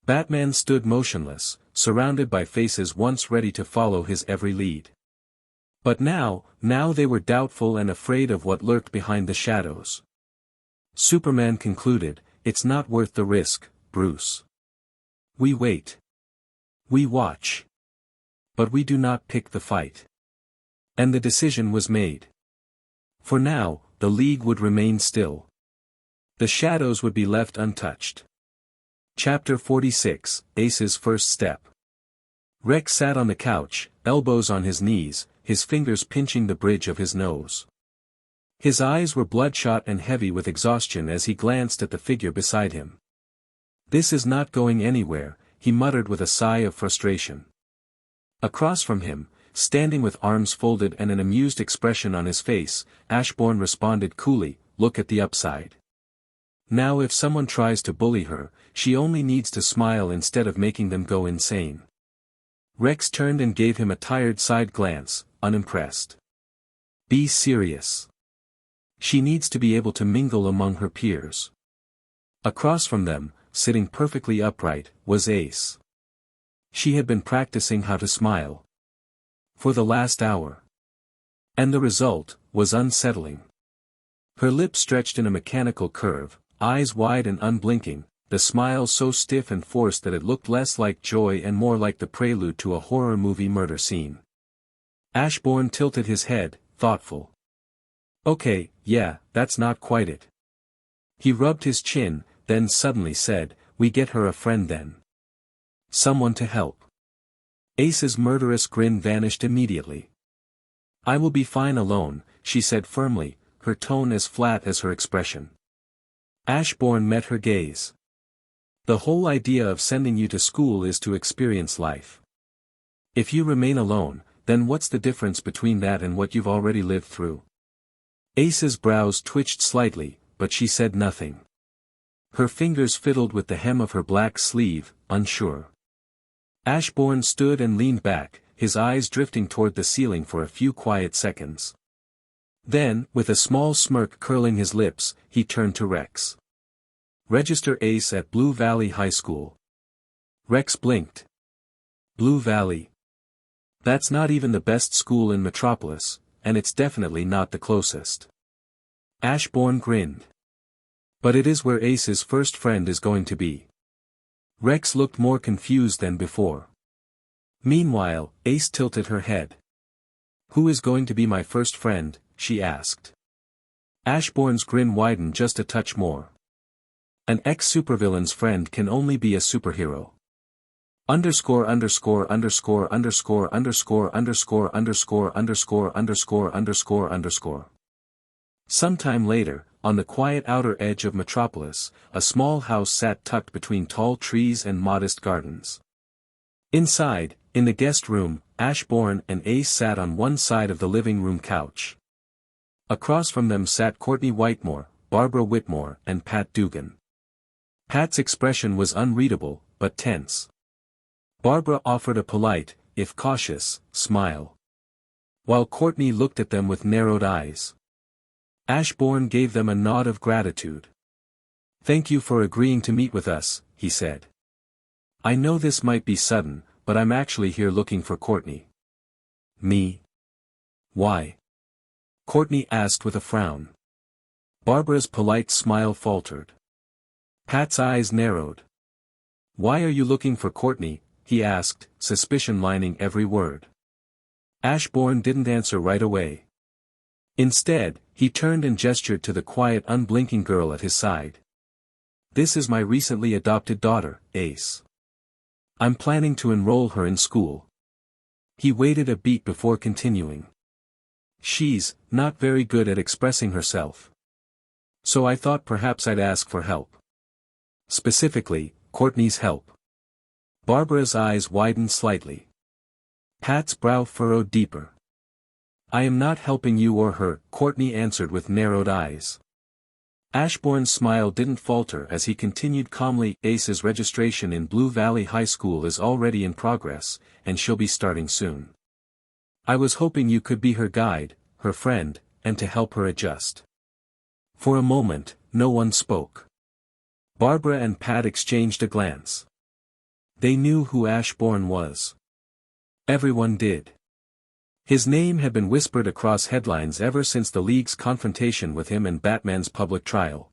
Batman stood motionless, surrounded by faces once ready to follow his every lead. But now they were doubtful and afraid of what lurked behind the shadows. Superman concluded, it's not worth the risk, Bruce. We wait. We watch. But we do not pick the fight. And the decision was made. For now, the League would remain still. The shadows would be left untouched. Chapter 46, Ace's First Step. Rex sat on the couch, elbows on his knees, his fingers pinching the bridge of his nose. His eyes were bloodshot and heavy with exhaustion as he glanced at the figure beside him. This is not going anywhere, he muttered with a sigh of frustration. Across from him, standing with arms folded and an amused expression on his face, Ashbourne responded coolly, look at the upside. Now if someone tries to bully her, she only needs to smile instead of making them go insane. Rex turned and gave him a tired side glance, unimpressed. Be serious. She needs to be able to mingle among her peers. Across from them, sitting perfectly upright, was Ace. She had been practicing how to smile. For the last hour. And the result was unsettling. Her lips stretched in a mechanical curve, eyes wide and unblinking, the smile so stiff and forced that it looked less like joy and more like the prelude to a horror movie murder scene. Ashbourne tilted his head, thoughtful. Okay, yeah, that's not quite it. He rubbed his chin, then suddenly said, we get her a friend then. Someone to help. Ace's murderous grin vanished immediately. I will be fine alone, she said firmly, her tone as flat as her expression. Ashbourne met her gaze. The whole idea of sending you to school is to experience life. If you remain alone, then what's the difference between that and what you've already lived through? Ace's brows twitched slightly, but she said nothing. Her fingers fiddled with the hem of her black sleeve, unsure. Ashbourne stood and leaned back, his eyes drifting toward the ceiling for a few quiet seconds. Then, with a small smirk curling his lips, he turned to Rex. Register Ace at Blue Valley High School. Rex blinked. Blue Valley. That's not even the best school in Metropolis, and it's definitely not the closest. Ashbourne grinned. But it is where Ace's first friend is going to be. Rex looked more confused than before. Meanwhile, Ace tilted her head. Who is going to be my first friend, she asked. Ashbourne's grin widened just a touch more. An ex-supervillain's friend can only be a superhero. Underscore underscore underscore underscore underscore underscore underscore underscore underscore underscore underscore. Sometime later, on the quiet outer edge of Metropolis, a small house sat tucked between tall trees and modest gardens. Inside, in the guest room, Ashbourne and Ace sat on one side of the living room couch. Across from them sat Courtney Whitmore, Barbara Whitmore and Pat Dugan. Pat's expression was unreadable, but tense. Barbara offered a polite, if cautious, smile. While Courtney looked at them with narrowed eyes. Ashbourne gave them a nod of gratitude. Thank you for agreeing to meet with us, he said. I know this might be sudden, but I'm actually here looking for Courtney. Me? Why? Courtney asked with a frown. Barbara's polite smile faltered. Pat's eyes narrowed. Why are you looking for Courtney? He asked, suspicion lining every word. Ashbourne didn't answer right away. Instead, he turned and gestured to the quiet unblinking girl at his side. This is my recently adopted daughter, Ace. I'm planning to enroll her in school. He waited a beat before continuing. She's not very good at expressing herself. So I thought perhaps I'd ask for help. Specifically, Courtney's help. Barbara's eyes widened slightly. Pat's brow furrowed deeper. I am not helping you or her, Courtney answered with narrowed eyes. Ashbourne's smile didn't falter as he continued calmly, Ace's registration in Blue Valley High School is already in progress, and she'll be starting soon. I was hoping you could be her guide, her friend, and to help her adjust. For a moment, no one spoke. Barbara and Pat exchanged a glance. They knew who Ashbourne was. Everyone did. His name had been whispered across headlines ever since the League's confrontation with him and Batman's public trial.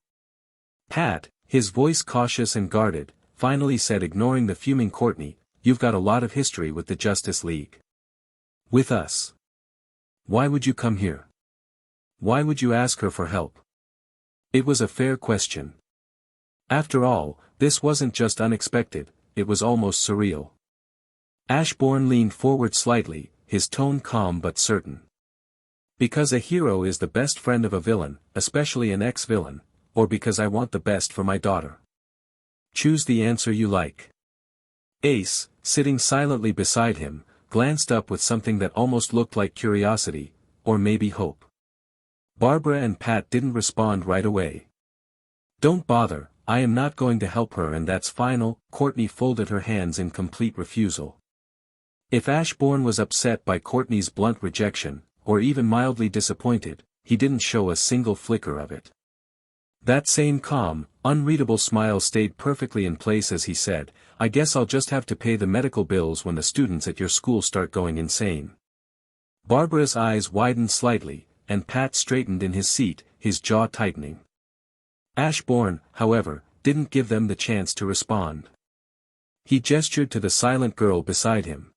Pat, his voice cautious and guarded, finally said, ignoring the fuming Courtney, "You've got a lot of history with the Justice League. With us. Why would you come here? Why would you ask her for help?" It was a fair question. After all, this wasn't just unexpected, it was almost surreal. Ashbourne leaned forward slightly, his tone calm but certain. Because a hero is the best friend of a villain, especially an ex-villain, or because I want the best for my daughter. Choose the answer you like. Ace, sitting silently beside him, glanced up with something that almost looked like curiosity, or maybe hope. Barbara and Pat didn't respond right away. Don't bother, I am not going to help her, and that's final. Courtney folded her hands in complete refusal. If Ashbourne was upset by Courtney's blunt rejection, or even mildly disappointed, he didn't show a single flicker of it. That same calm, unreadable smile stayed perfectly in place as he said, I guess I'll just have to pay the medical bills when the students at your school start going insane. Barbara's eyes widened slightly, and Pat straightened in his seat, his jaw tightening. Ashbourne, however, didn't give them the chance to respond. He gestured to the silent girl beside him.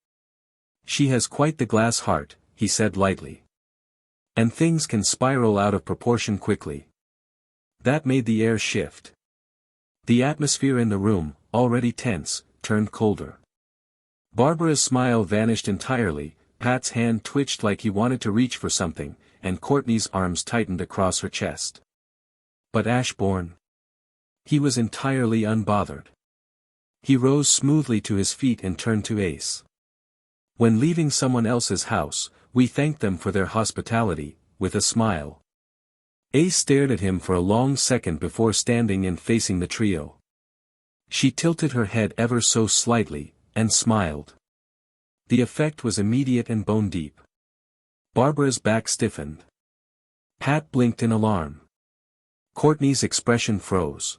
She has quite the glass heart, he said lightly. And things can spiral out of proportion quickly. That made the air shift. The atmosphere in the room, already tense, turned colder. Barbara's smile vanished entirely, Pat's hand twitched like he wanted to reach for something, and Courtney's arms tightened across her chest. But Ashbourne? He was entirely unbothered. He rose smoothly to his feet and turned to Ace. When leaving someone else's house, we thank them for their hospitality, with a smile. Ace stared at him for a long second before standing and facing the trio. She tilted her head ever so slightly, and smiled. The effect was immediate and bone-deep. Barbara's back stiffened. Pat blinked in alarm. Courtney's expression froze.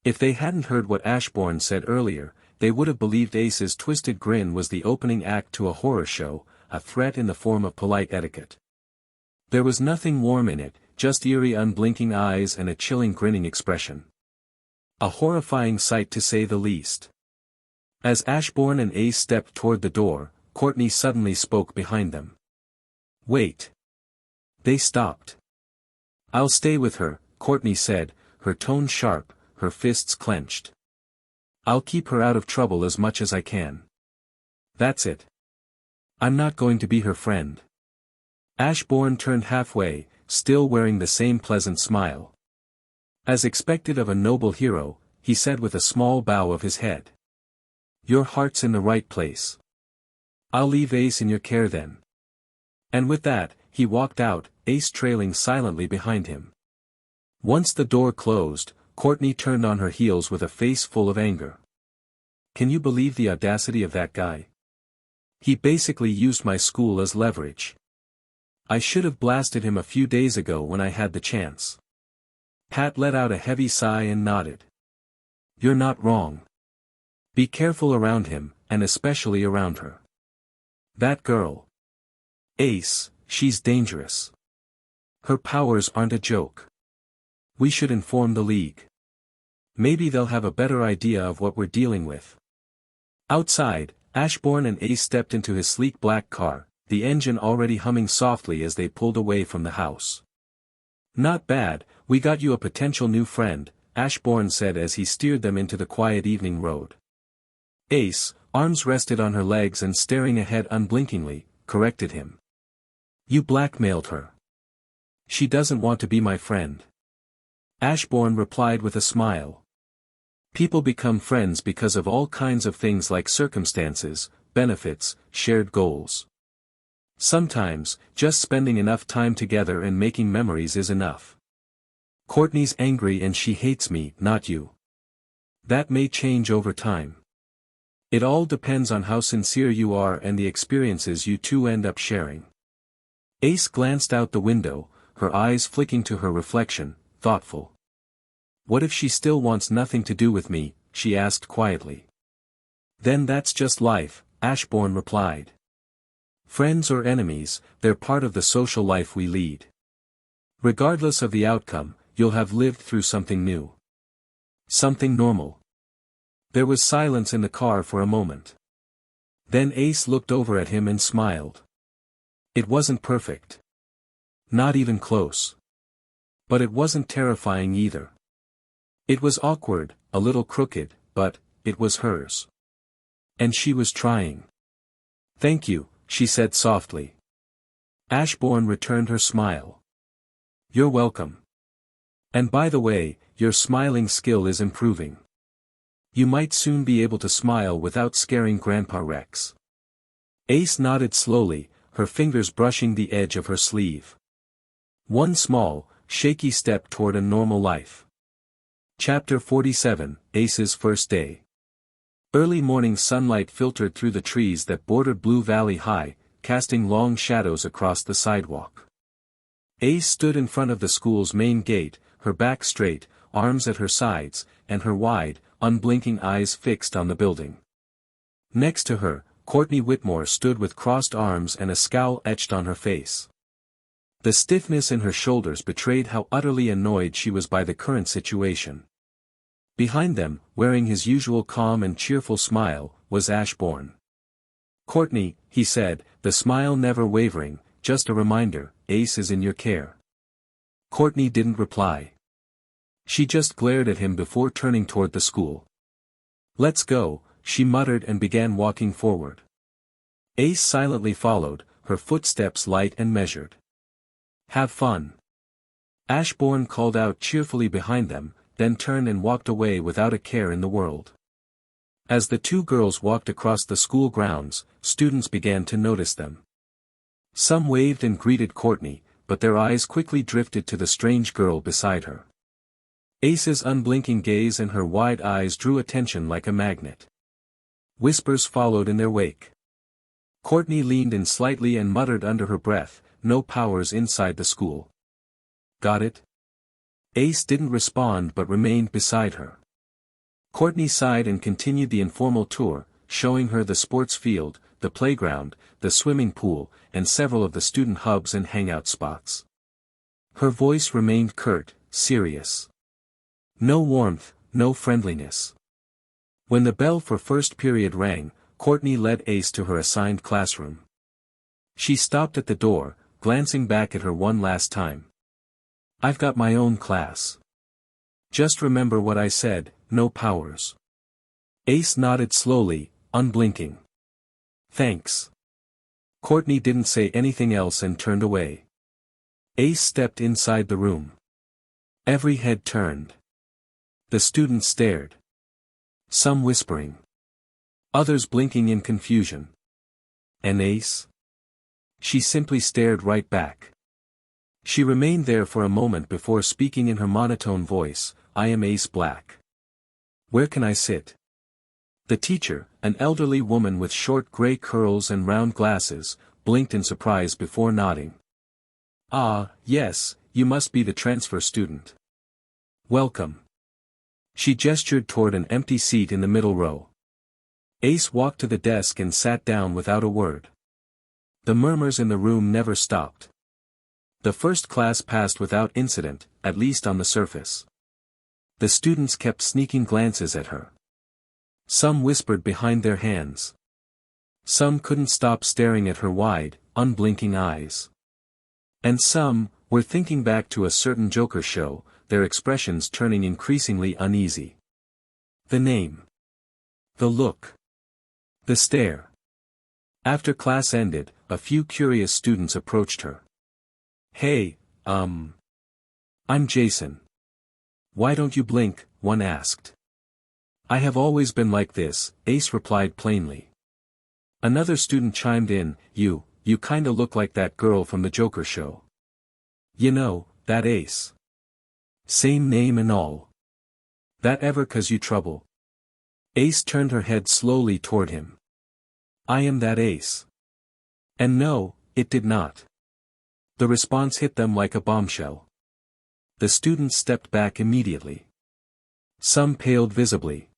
If they hadn't heard what Ashbourne said earlier, they would have believed Ace's twisted grin was the opening act to a horror show, a threat in the form of polite etiquette. There was nothing warm in it, just eerie unblinking eyes and a chilling grinning expression. A horrifying sight to say the least. As Ashbourne and Ace stepped toward the door, Courtney suddenly spoke behind them. "Wait." They stopped. "I'll stay with her," Courtney said, her tone sharp, her fists clenched. "I'll keep her out of trouble as much as I can. That's it. I'm not going to be her friend." Ashbourne turned halfway, still wearing the same pleasant smile. As expected of a noble hero, he said with a small bow of his head. "Your heart's in the right place. I'll leave Ace in your care then." And with that, he walked out, Ace trailing silently behind him. Once the door closed, Courtney turned on her heels with a face full of anger. "Can you believe the audacity of that guy? He basically used my school as leverage. I should have blasted him a few days ago when I had the chance." Pat let out a heavy sigh and nodded. "You're not wrong. Be careful around him, and especially around her. That girl. Ace, she's dangerous. Her powers aren't a joke. We should inform the League. Maybe they'll have a better idea of what we're dealing with." Outside, Ashbourne and Ace stepped into his sleek black car, the engine already humming softly as they pulled away from the house. "Not bad, we got you a potential new friend," Ashbourne said as he steered them into the quiet evening road. Ace, arms rested on her legs and staring ahead unblinkingly, corrected him. "You blackmailed her. She doesn't want to be my friend." Ashbourne replied with a smile. "People become friends because of all kinds of things like circumstances, benefits, shared goals. Sometimes, just spending enough time together and making memories is enough. Courtney's angry and she hates me, not you. That may change over time. It all depends on how sincere you are and the experiences you two end up sharing." Ace glanced out the window, her eyes flicking to her reflection, thoughtful. "What if she still wants nothing to do with me?" she asked quietly. "Then that's just life," Ashbourne replied. "Friends or enemies, they're part of the social life we lead. Regardless of the outcome, you'll have lived through something new. Something normal." There was silence in the car for a moment. Then Ace looked over at him and smiled. It wasn't perfect. Not even close. But it wasn't terrifying either. It was awkward, a little crooked, but it was hers. And she was trying. "Thank you," she said softly. Ashbourne returned her smile. "You're welcome. And by the way, your smiling skill is improving. You might soon be able to smile without scaring Grandpa Rex." Ace nodded slowly, her fingers brushing the edge of her sleeve. One small, shaky step toward a normal life. Chapter 47, Ace's First Day. Early morning sunlight filtered through the trees that bordered Blue Valley High, casting long shadows across the sidewalk. Ace stood in front of the school's main gate, her back straight, arms at her sides, and her wide, unblinking eyes fixed on the building. Next to her, Courtney Whitmore stood with crossed arms and a scowl etched on her face. The stiffness in her shoulders betrayed how utterly annoyed she was by the current situation. Behind them, wearing his usual calm and cheerful smile, was Ashbourne. "Courtney," he said, the smile never wavering, "just a reminder, Ace is in your care." Courtney didn't reply. She just glared at him before turning toward the school. "Let's go," she muttered and began walking forward. Ace silently followed, her footsteps light and measured. "Have fun." Ashbourne called out cheerfully behind them, then turned and walked away without a care in the world. As the two girls walked across the school grounds, students began to notice them. Some waved and greeted Courtney, but their eyes quickly drifted to the strange girl beside her. Ace's unblinking gaze and her wide eyes drew attention like a magnet. Whispers followed in their wake. Courtney leaned in slightly and muttered under her breath, "No powers inside the school." "Got it?" Ace didn't respond but remained beside her. Courtney sighed and continued the informal tour, showing her the sports field, the playground, the swimming pool, and several of the student hubs and hangout spots. Her voice remained curt, serious. No warmth, no friendliness. When the bell for first period rang, Courtney led Ace to her assigned classroom. She stopped at the door, glancing back at her one last time. "I've got my own class. Just remember what I said, no powers." Ace nodded slowly, unblinking. "Thanks." Courtney didn't say anything else and turned away. Ace stepped inside the room. Every head turned. The students stared. Some whispering. Others blinking in confusion. And Ace? She simply stared right back. She remained there for a moment before speaking in her monotone voice, "I am Ace Black. Where can I sit?" The teacher, an elderly woman with short gray curls and round glasses, blinked in surprise before nodding. "Ah, yes, you must be the transfer student. Welcome." She gestured toward an empty seat in the middle row. Ace walked to the desk and sat down without a word. The murmurs in the room never stopped. The first class passed without incident, at least on the surface. The students kept sneaking glances at her. Some whispered behind their hands. Some couldn't stop staring at her wide, unblinking eyes. And some were thinking back to a certain Joker show, their expressions turning increasingly uneasy. The name. The look. The stare. After class ended, a few curious students approached her. "Hey, I'm Jason." "Why don't you blink?" one asked. "I have always been like this," Ace replied plainly. Another student chimed in, You kinda look like that girl from the Joker show. You know, that Ace. Same name and all. That ever cause you trouble?" Ace turned her head slowly toward him. "I am that Ace." And no, it did not. The response hit them like a bombshell. The students stepped back immediately. Some paled visibly.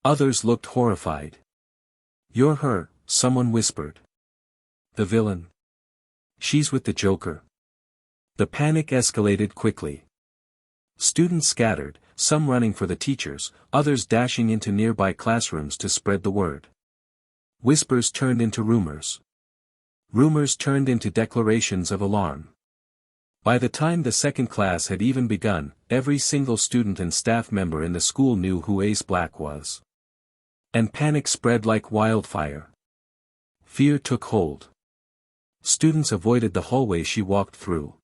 Others looked horrified. "You're her," someone whispered. "The villain? She's with the Joker." The panic escalated quickly. Students scattered, some running for the teachers, others dashing into nearby classrooms to spread the word. Whispers turned into rumors. Rumors turned into declarations of alarm. By the time the second class had even begun, every single student and staff member in the school knew who Ace Black was. And panic spread like wildfire. Fear took hold. Students avoided the hallway she walked through.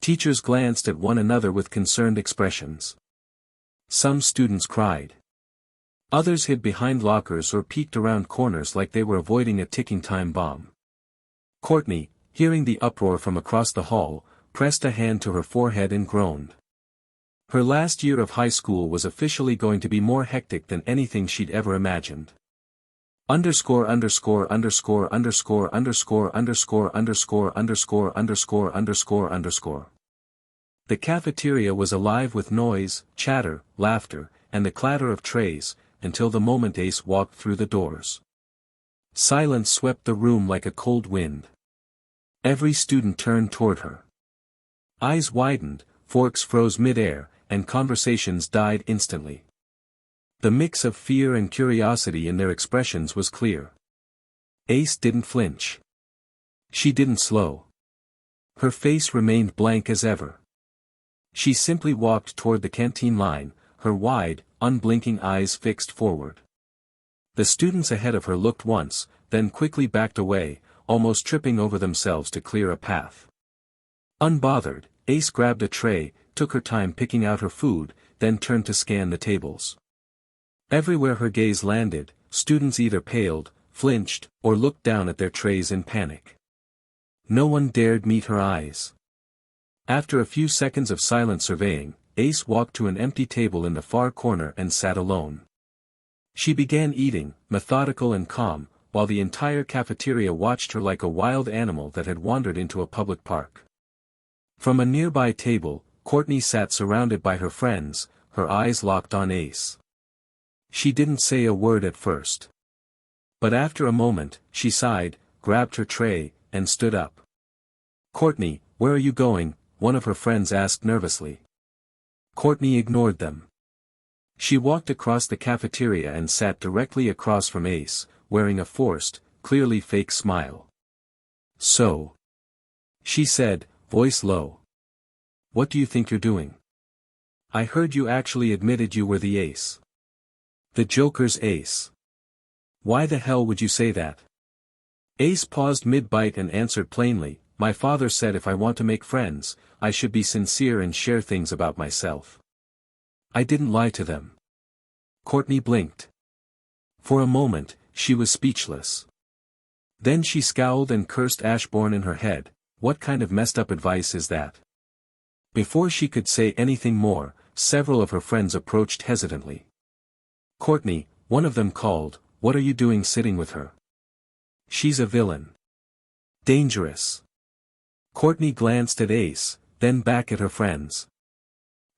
Teachers glanced at one another with concerned expressions. Some students cried. Others hid behind lockers or peeked around corners like they were avoiding a ticking time bomb. Courtney, hearing the uproar from across the hall, pressed a hand to her forehead and groaned. Her last year of high school was officially going to be more hectic than anything she'd ever imagined. Underscore underscore underscore underscore underscore underscore underscore underscore underscore underscore underscore. The cafeteria was alive with noise, chatter, laughter, and the clatter of trays, until the moment Ace walked through the doors. Silence swept the room like a cold wind. Every student turned toward her. Eyes widened, forks froze mid-air, and conversations died instantly. The mix of fear and curiosity in their expressions was clear. Ace didn't flinch. She didn't slow. Her face remained blank as ever. She simply walked toward the canteen line, her wide, unblinking eyes fixed forward. The students ahead of her looked once, then quickly backed away, almost tripping over themselves to clear a path. Unbothered, Ace grabbed a tray, took her time picking out her food, then turned to scan the tables. Everywhere her gaze landed, students either paled, flinched, or looked down at their trays in panic. No one dared meet her eyes. After a few seconds of silent surveying, Ace walked to an empty table in the far corner and sat alone. She began eating, methodical and calm, while the entire cafeteria watched her like a wild animal that had wandered into a public park. From a nearby table, Courtney sat surrounded by her friends, her eyes locked on Ace. She didn't say a word at first. But after a moment, she sighed, grabbed her tray, and stood up. "Courtney, where are you going?" one of her friends asked nervously. Courtney ignored them. She walked across the cafeteria and sat directly across from Ace, wearing a forced, clearly fake smile. "So," she said, voice low. "What do you think you're doing? I heard you actually admitted you were the ace. The Joker's ace. Why the hell would you say that?" Ace paused mid-bite and answered plainly, "My father said if I want to make friends, I should be sincere and share things about myself. I didn't lie to them." Courtney blinked. For a moment, she was speechless. Then she scowled and cursed Ashbourne in her head. What kind of messed up advice is that? Before she could say anything more, several of her friends approached hesitantly. "Courtney," one of them called, "what are you doing sitting with her? She's a villain. Dangerous." Courtney glanced at Ace, then back at her friends.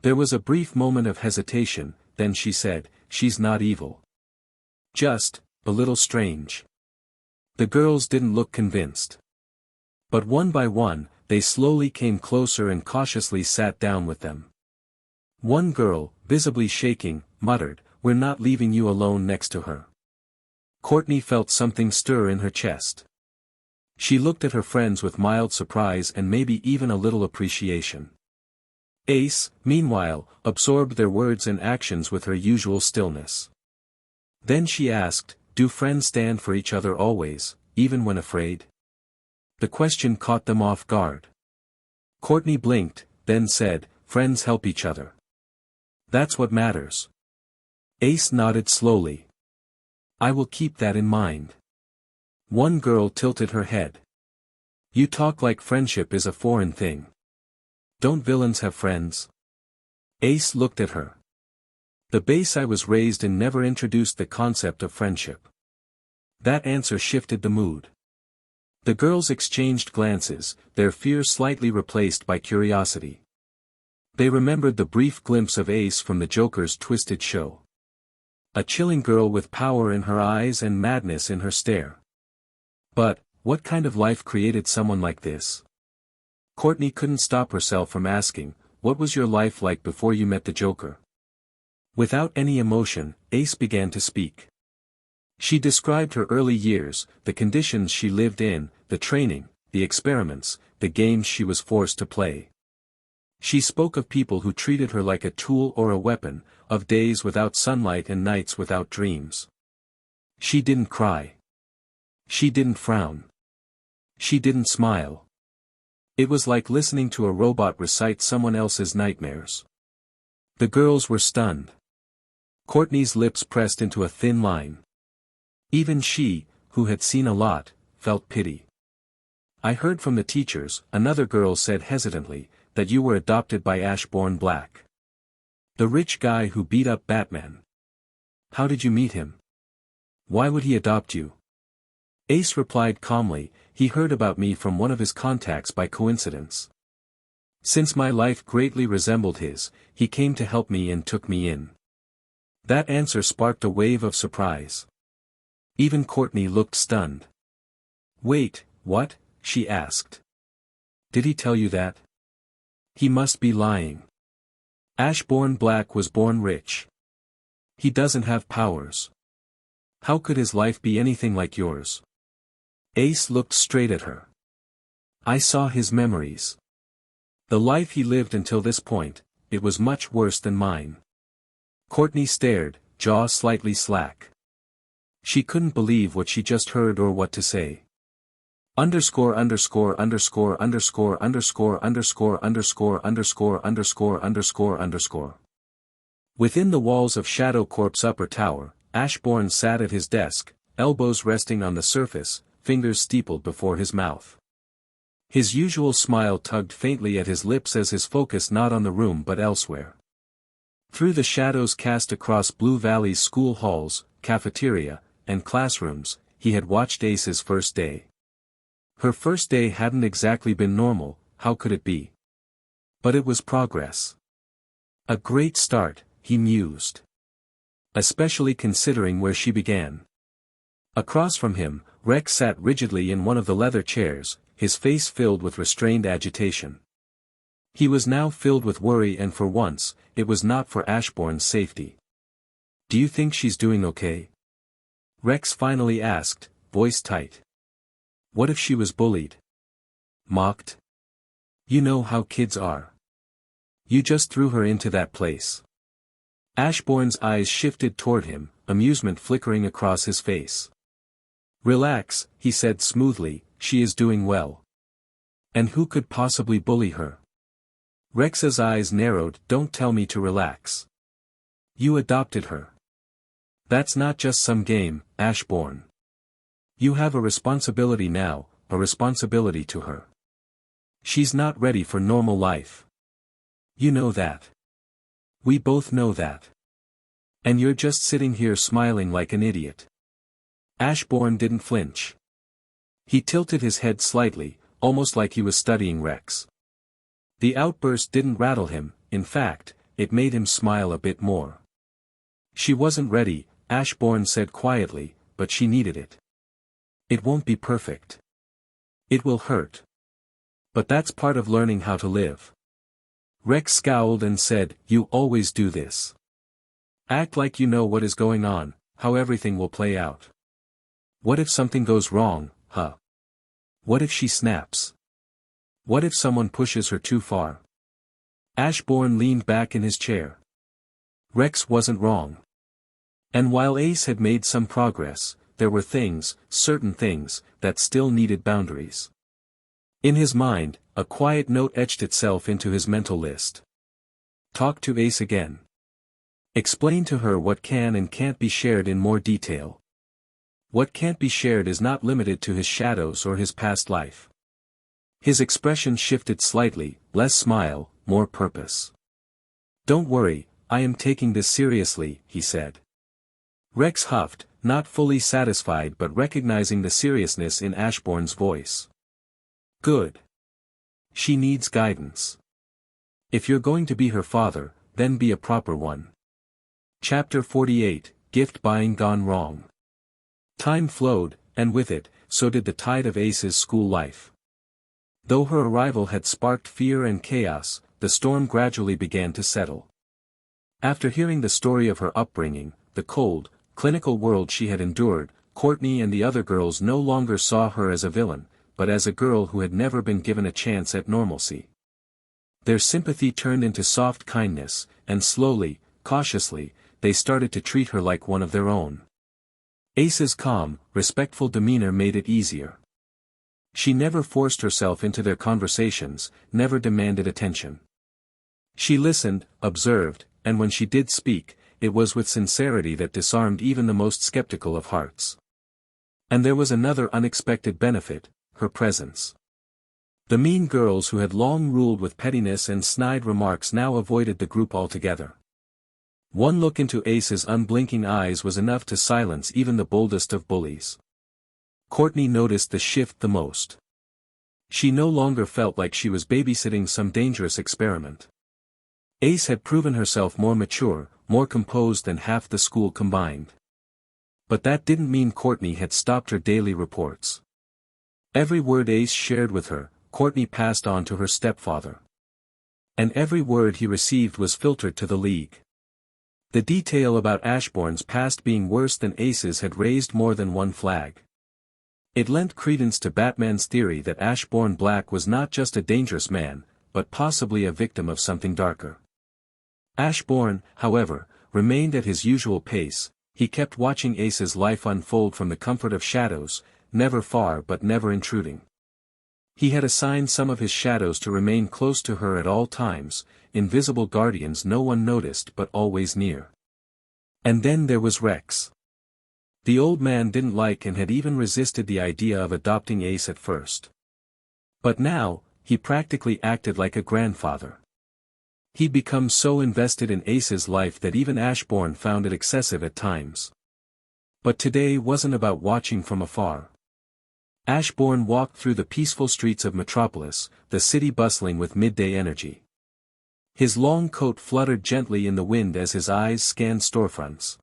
There was a brief moment of hesitation, then she said, "She's not evil. Just, a little strange." The girls didn't look convinced. But one by one, they slowly came closer and cautiously sat down with them. One girl, visibly shaking, muttered, "We're not leaving you alone next to her." Courtney felt something stir in her chest. She looked at her friends with mild surprise and maybe even a little appreciation. Ace, meanwhile, absorbed their words and actions with her usual stillness. Then she asked, "Do friends stand for each other always, even when afraid?" The question caught them off guard. Courtney blinked, then said, "Friends help each other. That's what matters." Ace nodded slowly. "I will keep that in mind." One girl tilted her head. "You talk like friendship is a foreign thing. Don't villains have friends?" Ace looked at her. "The base I was raised in never introduced the concept of friendship." That answer shifted the mood. The girls exchanged glances, their fear slightly replaced by curiosity. They remembered the brief glimpse of Ace from the Joker's twisted show. A chilling girl with power in her eyes and madness in her stare. But, what kind of life created someone like this? Courtney couldn't stop herself from asking, "What was your life like before you met the Joker?" Without any emotion, Ace began to speak. She described her early years, the conditions she lived in, the training, the experiments, the games she was forced to play. She spoke of people who treated her like a tool or a weapon, of days without sunlight and nights without dreams. She didn't cry. She didn't frown. She didn't smile. It was like listening to a robot recite someone else's nightmares. The girls were stunned. Courtney's lips pressed into a thin line. Even she, who had seen a lot, felt pity. "I heard from the teachers," another girl said hesitantly, "that you were adopted by Ashbourne Black. The rich guy who beat up Batman. How did you meet him? Why would he adopt you?" Ace replied calmly, "He heard about me from one of his contacts by coincidence. Since my life greatly resembled his, he came to help me and took me in." That answer sparked a wave of surprise. Even Courtney looked stunned. "Wait, what?" she asked. "Did he tell you that? He must be lying." Ashbourne Black was born rich. He doesn't have powers. How could his life be anything like yours? Ace looked straight at her. I saw his memories. The life he lived until this point, it was much worse than mine. Courtney stared, jaw slightly slack. She couldn't believe what she just heard or what to say. Underscore underscore underscore underscore underscore underscore underscore underscore underscore underscore underscore. Within the walls of Shadow Corp's upper tower, Ashbourne sat at his desk, elbows resting on the surface, fingers steepled before his mouth. His usual smile tugged faintly at his lips as his focus not on the room but elsewhere. Through the shadows cast across Blue Valley's school halls, cafeteria, and classrooms, he had watched Ace's first day. Her first day hadn't exactly been normal, how could it be? But it was progress. A great start, he mused. Especially considering where she began. Across from him, Rex sat rigidly in one of the leather chairs, his face filled with restrained agitation. He was now filled with worry, and for once, it was not for Ashbourne's safety. Do you think she's doing okay? Rex finally asked, voice tight. What if she was bullied? Mocked? You know how kids are. You just threw her into that place. Ashbourne's eyes shifted toward him, amusement flickering across his face. Relax, he said smoothly, she is doing well. And who could possibly bully her? Rex's eyes narrowed, don't tell me to relax. You adopted her. That's not just some game, Ashbourne. You have a responsibility now, a responsibility to her. She's not ready for normal life. You know that. We both know that. And you're just sitting here smiling like an idiot. Ashbourne didn't flinch. He tilted his head slightly, almost like he was studying Rex. The outburst didn't rattle him, in fact, it made him smile a bit more. She wasn't ready, Ashbourne said quietly, but she needed it. It won't be perfect. It will hurt. But that's part of learning how to live. Rex scowled and said, you always do this. Act like you know what is going on, how everything will play out. What if something goes wrong, huh? What if she snaps? What if someone pushes her too far? Ashbourne leaned back in his chair. Rex wasn't wrong. And while Ace had made some progress, there were things, certain things, that still needed boundaries. In his mind, a quiet note etched itself into his mental list. Talk to Ace again. Explain to her what can and can't be shared in more detail. What can't be shared is not limited to his shadows or his past life. His expression shifted slightly, less smile, more purpose. Don't worry, I am taking this seriously, he said. Rex huffed, not fully satisfied but recognizing the seriousness in Ashbourne's voice. Good. She needs guidance. If you're going to be her father, then be a proper one. Chapter 48, Gift Buying Gone Wrong. Time flowed, and with it, so did the tide of Ace's school life. Though her arrival had sparked fear and chaos, the storm gradually began to settle. After hearing the story of her upbringing, the cold, clinical world she had endured, Courtney and the other girls no longer saw her as a villain, but as a girl who had never been given a chance at normalcy. Their sympathy turned into soft kindness, and slowly, cautiously, they started to treat her like one of their own. Ace's calm, respectful demeanor made it easier. She never forced herself into their conversations, never demanded attention. She listened, observed, and when she did speak, it was with sincerity that disarmed even the most skeptical of hearts. And there was another unexpected benefit, her presence. The mean girls who had long ruled with pettiness and snide remarks now avoided the group altogether. One look into Ace's unblinking eyes was enough to silence even the boldest of bullies. Courtney noticed the shift the most. She no longer felt like she was babysitting some dangerous experiment. Ace had proven herself more mature, more composed than half the school combined. But that didn't mean Courtney had stopped her daily reports. Every word Ace shared with her, Courtney passed on to her stepfather. And every word he received was filtered to the League. The detail about Ashbourne's past being worse than Ace's had raised more than one flag. It lent credence to Batman's theory that Ashbourne Black was not just a dangerous man, but possibly a victim of something darker. Ashbourne, however, remained at his usual pace. He kept watching Ace's life unfold from the comfort of shadows, never far but never intruding. He had assigned some of his shadows to remain close to her at all times, invisible guardians no one noticed but always near. And then there was Rex. The old man didn't like and had even resisted the idea of adopting Ace at first. But now, he practically acted like a grandfather. He'd become so invested in Ace's life that even Ashbourne found it excessive at times. But today wasn't about watching from afar. Ashbourne walked through the peaceful streets of Metropolis, the city bustling with midday energy. His long coat fluttered gently in the wind as his eyes scanned storefronts.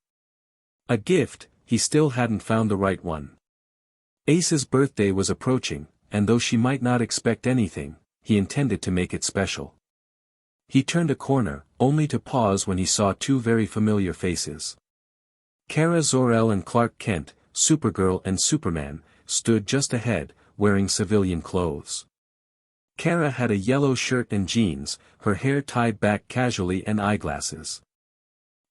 A gift, he still hadn't found the right one. Ace's birthday was approaching, and though she might not expect anything, he intended to make it special. He turned a corner, only to pause when he saw two very familiar faces. Kara Zor-El and Clark Kent, Supergirl and Superman, stood just ahead, wearing civilian clothes. Kara had a yellow shirt and jeans, her hair tied back casually and eyeglasses.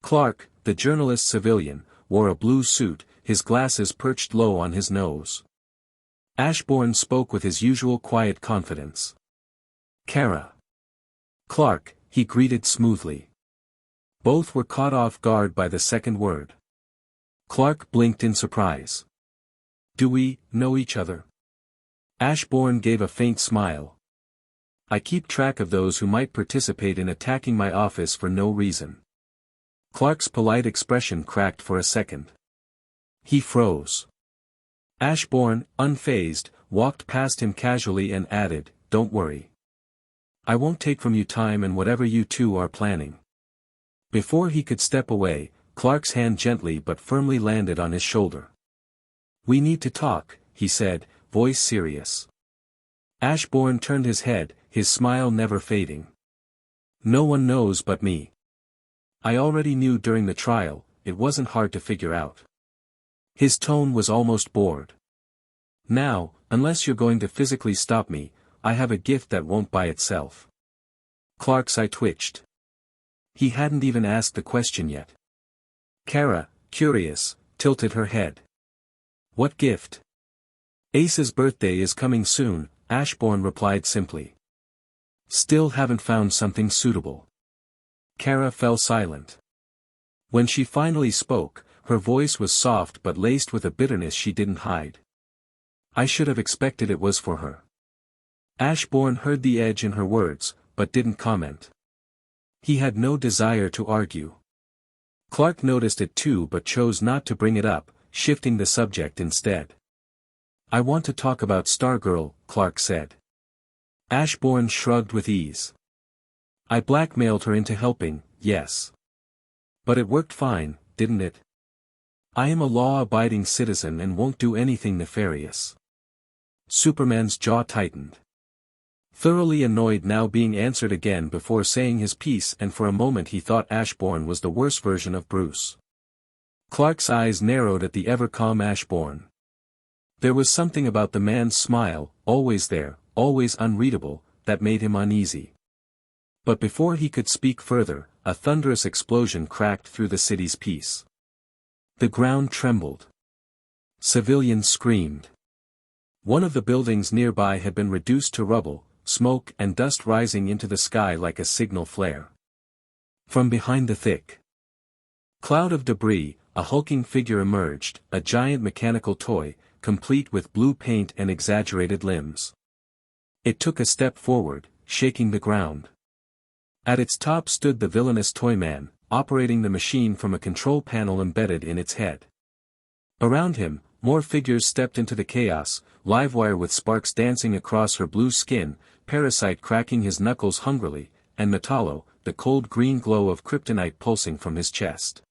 Clark, the journalist civilian, wore a blue suit, his glasses perched low on his nose. Ashbourne spoke with his usual quiet confidence. Kara. Clark, he greeted smoothly. Both were caught off guard by the second word. Clark blinked in surprise. Do we know each other? Ashbourne gave a faint smile. I keep track of those who might participate in attacking my office for no reason. Clark's polite expression cracked for a second. He froze. Ashbourne, unfazed, walked past him casually and added, Don't worry. I won't take from you time and whatever you two are planning. Before he could step away, Clark's hand gently but firmly landed on his shoulder. We need to talk, he said, voice serious. Ashbourne turned his head, his smile never fading. No one knows but me. I already knew during the trial, it wasn't hard to figure out. His tone was almost bored. Now, unless you're going to physically stop me, I have a gift that won't buy itself. Clark's eye twitched. He hadn't even asked the question yet. Kara, curious, tilted her head. What gift? Ace's birthday is coming soon, Ashbourne replied simply. Still haven't found something suitable. Kara fell silent. When she finally spoke, her voice was soft but laced with a bitterness she didn't hide. I should have expected it was for her. Ashbourne heard the edge in her words, but didn't comment. He had no desire to argue. Clark noticed it too but chose not to bring it up, shifting the subject instead. I want to talk about Stargirl, Clark said. Ashbourne shrugged with ease. I blackmailed her into helping, yes. But it worked fine, didn't it? I am a law-abiding citizen and won't do anything nefarious. Superman's jaw tightened. Thoroughly annoyed now being answered again before saying his piece, and for a moment he thought Ashbourne was the worse version of Bruce. Clark's eyes narrowed at the ever-calm Ashbourne. There was something about the man's smile, always there, always unreadable, that made him uneasy. But before he could speak further, a thunderous explosion cracked through the city's peace. The ground trembled. Civilians screamed. One of the buildings nearby had been reduced to rubble, smoke and dust rising into the sky like a signal flare. From behind the thick cloud of debris, a hulking figure emerged, a giant mechanical toy, complete with blue paint and exaggerated limbs. It took a step forward, shaking the ground. At its top stood the villainous Toyman, operating the machine from a control panel embedded in its head. Around him, more figures stepped into the chaos, Livewire with sparks dancing across her blue skin, Parasite cracking his knuckles hungrily, and Metallo, the cold green glow of kryptonite pulsing from his chest.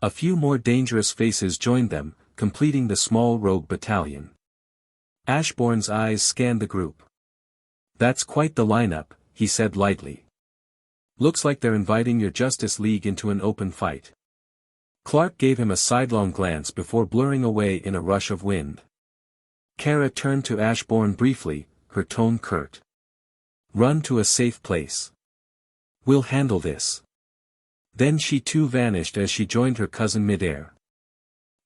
A few more dangerous faces joined them, completing the small rogue battalion. Ashbourne's eyes scanned the group. That's quite the lineup, he said lightly. Looks like they're inviting your Justice League into an open fight. Clark gave him a sidelong glance before blurring away in a rush of wind. Kara turned to Ashbourne briefly, her tone curt. Run to a safe place. We'll handle this. Then she too vanished as she joined her cousin midair.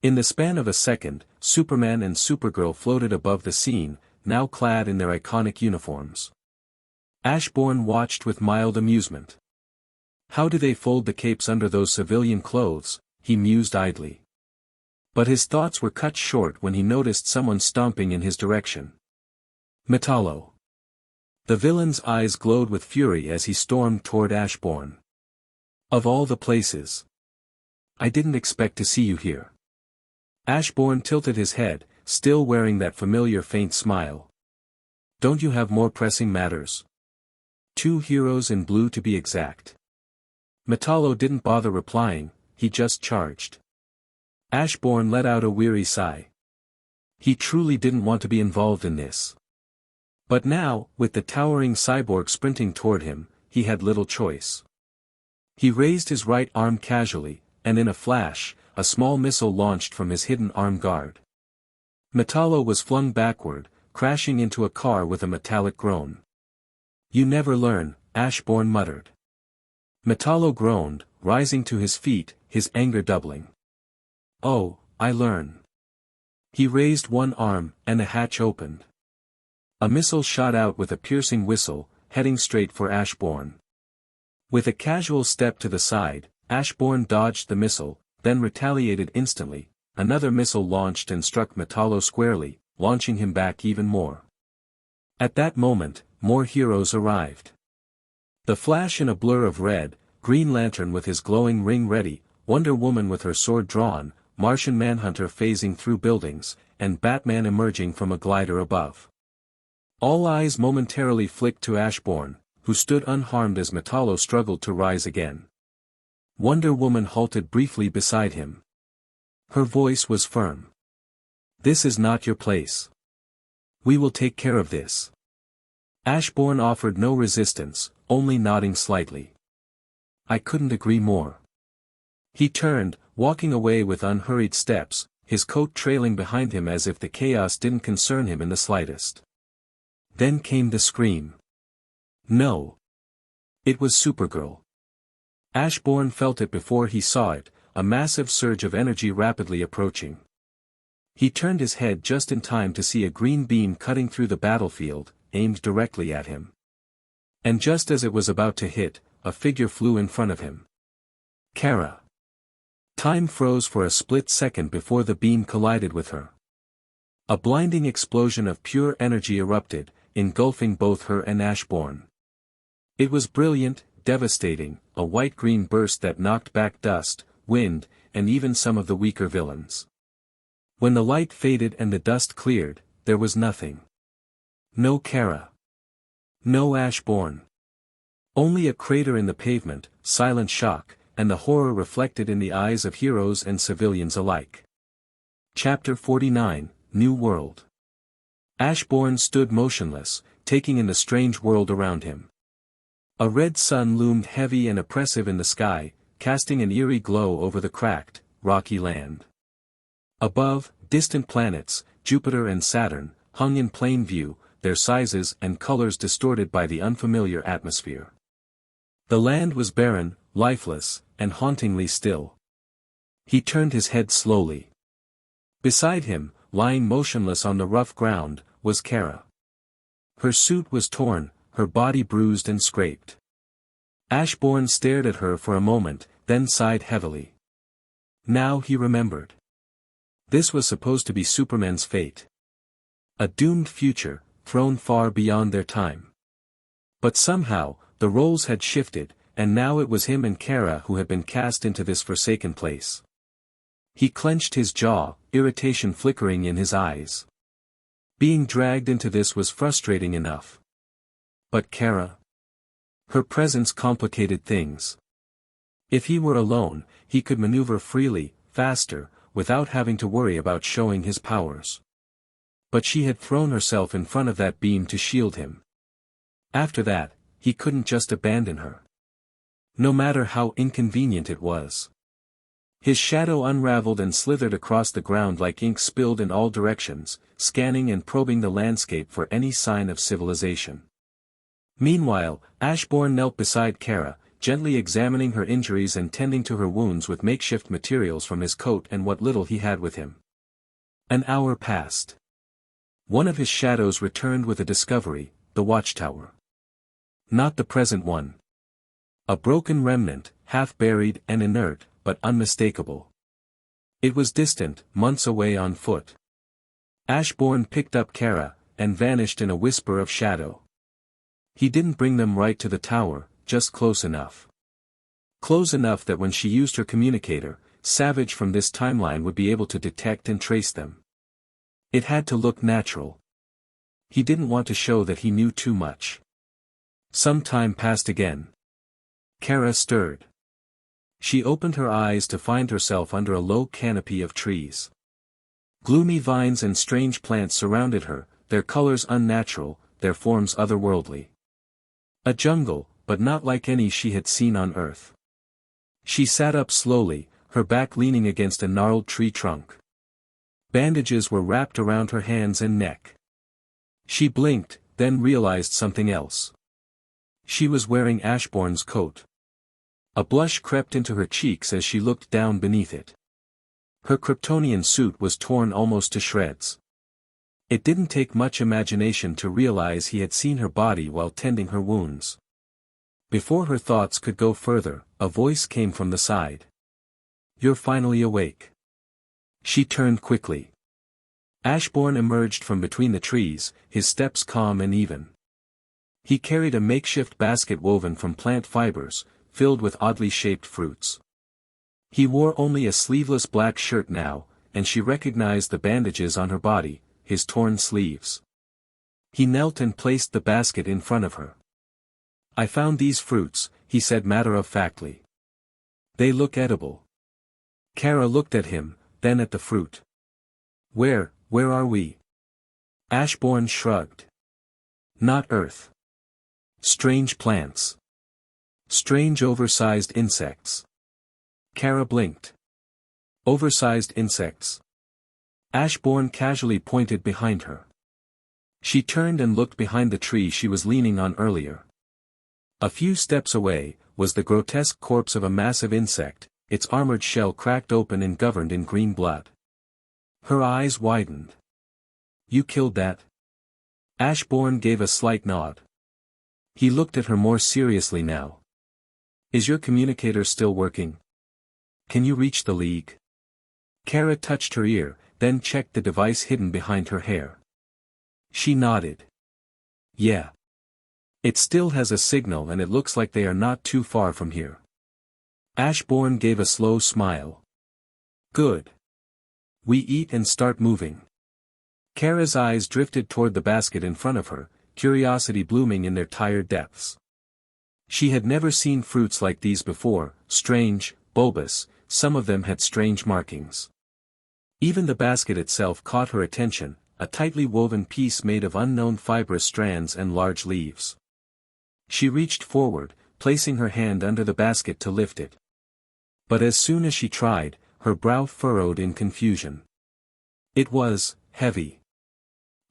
In the span of a second, Superman and Supergirl floated above the scene, now clad in their iconic uniforms. Ashbourne watched with mild amusement. How do they fold the capes under those civilian clothes, he mused idly. But his thoughts were cut short when he noticed someone stomping in his direction. Metallo. The villain's eyes glowed with fury as he stormed toward Ashbourne. Of all the places. I didn't expect to see you here. Ashbourne tilted his head, still wearing that familiar faint smile. Don't you have more pressing matters? 2 heroes in blue to be exact. Metallo didn't bother replying, he just charged. Ashbourne let out a weary sigh. He truly didn't want to be involved in this. But now, with the towering cyborg sprinting toward him, he had little choice. He raised his right arm casually, and in a flash, a small missile launched from his hidden arm guard. Metallo was flung backward, crashing into a car with a metallic groan. You never learn, Ashbourne muttered. Metallo groaned, rising to his feet, his anger doubling. Oh, I learn. He raised one arm, and a hatch opened. A missile shot out with a piercing whistle, heading straight for Ashbourne. With a casual step to the side, Ashbourne dodged the missile, then retaliated instantly. Another missile launched and struck Metallo squarely, launching him back even more. At that moment, more heroes arrived. The Flash in a blur of red, Green Lantern with his glowing ring ready, Wonder Woman with her sword drawn, Martian Manhunter phasing through buildings, and Batman emerging from a glider above. All eyes momentarily flicked to Ashbourne, who stood unharmed as Metallo struggled to rise again. Wonder Woman halted briefly beside him. Her voice was firm. This is not your place. We will take care of this. Ashbourne offered no resistance, only nodding slightly. I couldn't agree more. He turned, walking away with unhurried steps, his coat trailing behind him as if the chaos didn't concern him in the slightest. Then came the scream. No. It was Supergirl. Ashbourne felt it before he saw it, a massive surge of energy rapidly approaching. He turned his head just in time to see a green beam cutting through the battlefield, aimed directly at him. And just as it was about to hit, a figure flew in front of him. Kara. Time froze for a split second before the beam collided with her. A blinding explosion of pure energy erupted, engulfing both her and Ashbourne. It was brilliant, devastating, a white-green burst that knocked back dust, wind, and even some of the weaker villains. When the light faded and the dust cleared, there was nothing. No Kara. No Ashbourne. Only a crater in the pavement, silent shock, and the horror reflected in the eyes of heroes and civilians alike. Chapter 49, New World. Ashbourne stood motionless, taking in the strange world around him. A red sun loomed heavy and oppressive in the sky, casting an eerie glow over the cracked, rocky land. Above, distant planets, Jupiter and Saturn, hung in plain view, their sizes and colors distorted by the unfamiliar atmosphere. The land was barren, lifeless, and hauntingly still. He turned his head slowly. Beside him, lying motionless on the rough ground, was Kara. Her suit was torn, her body bruised and scraped. Ashbourne stared at her for a moment, then sighed heavily. Now he remembered. This was supposed to be Superman's fate. A doomed future, thrown far beyond their time. But somehow, the roles had shifted, and now it was him and Kara who had been cast into this forsaken place. He clenched his jaw, irritation flickering in his eyes. Being dragged into this was frustrating enough. But Kara? Her presence complicated things. If he were alone, he could maneuver freely, faster, without having to worry about showing his powers. But she had thrown herself in front of that beam to shield him. After that, he couldn't just abandon her. no matter how inconvenient it was. His shadow unraveled and slithered across the ground like ink spilled in all directions, scanning and probing the landscape for any sign of civilization. Meanwhile, Ashbourne knelt beside Kara, gently examining her injuries and tending to her wounds with makeshift materials from his coat and what little he had with him. An hour passed. One of his shadows returned with a discovery, the watchtower. Not the present one. A broken remnant, half buried and inert, but unmistakable. It was distant, months away on foot. Ashbourne picked up Kara, and vanished in a whisper of shadow. He didn't bring them right to the tower, just close enough. Close enough that when she used her communicator, Savage from this timeline would be able to detect and trace them. It had to look natural. He didn't want to show that he knew too much. Some time passed again. Kara stirred. She opened her eyes to find herself under a low canopy of trees. Gloomy vines and strange plants surrounded her, their colors unnatural, their forms otherworldly. A jungle, but not like any she had seen on Earth. She sat up slowly, her back leaning against a gnarled tree trunk. Bandages were wrapped around her hands and neck. She blinked, then realized something else. She was wearing Ashbourne's coat. A blush crept into her cheeks as she looked down beneath it. Her Kryptonian suit was torn almost to shreds. It didn't take much imagination to realize he had seen her body while tending her wounds. Before her thoughts could go further, a voice came from the side. "You're finally awake." She turned quickly. Ashbourne emerged from between the trees, his steps calm and even. He carried a makeshift basket woven from plant fibers, filled with oddly shaped fruits. He wore only a sleeveless black shirt now, and she recognized the bandages on her body, his torn sleeves. He knelt and placed the basket in front of her. "I found these fruits," he said matter-of-factly. "They look edible." Kara looked at him, then at the fruit. Where are we?" Ashbourne shrugged. "Not Earth. Strange plants. Strange oversized insects." Kara blinked. "Oversized insects?" Ashbourne casually pointed behind her. She turned and looked behind the tree she was leaning on earlier. A few steps away, was the grotesque corpse of a massive insect, its armored shell cracked open and governed in green blood. Her eyes widened. "You killed that?" Ashbourne gave a slight nod. He looked at her more seriously now. "Is your communicator still working? Can you reach the League?" Kara touched her ear, then checked the device hidden behind her hair. She nodded. "Yeah. It still has a signal and it looks like they are not too far from here." Ashbourne gave a slow smile. "Good. We eat and start moving." Kara's eyes drifted toward the basket in front of her, curiosity blooming in their tired depths. She had never seen fruits like these before, strange, bulbous, some of them had strange markings. Even the basket itself caught her attention, a tightly woven piece made of unknown fibrous strands and large leaves. She reached forward, placing her hand under the basket to lift it. But as soon as she tried, her brow furrowed in confusion. It was heavy.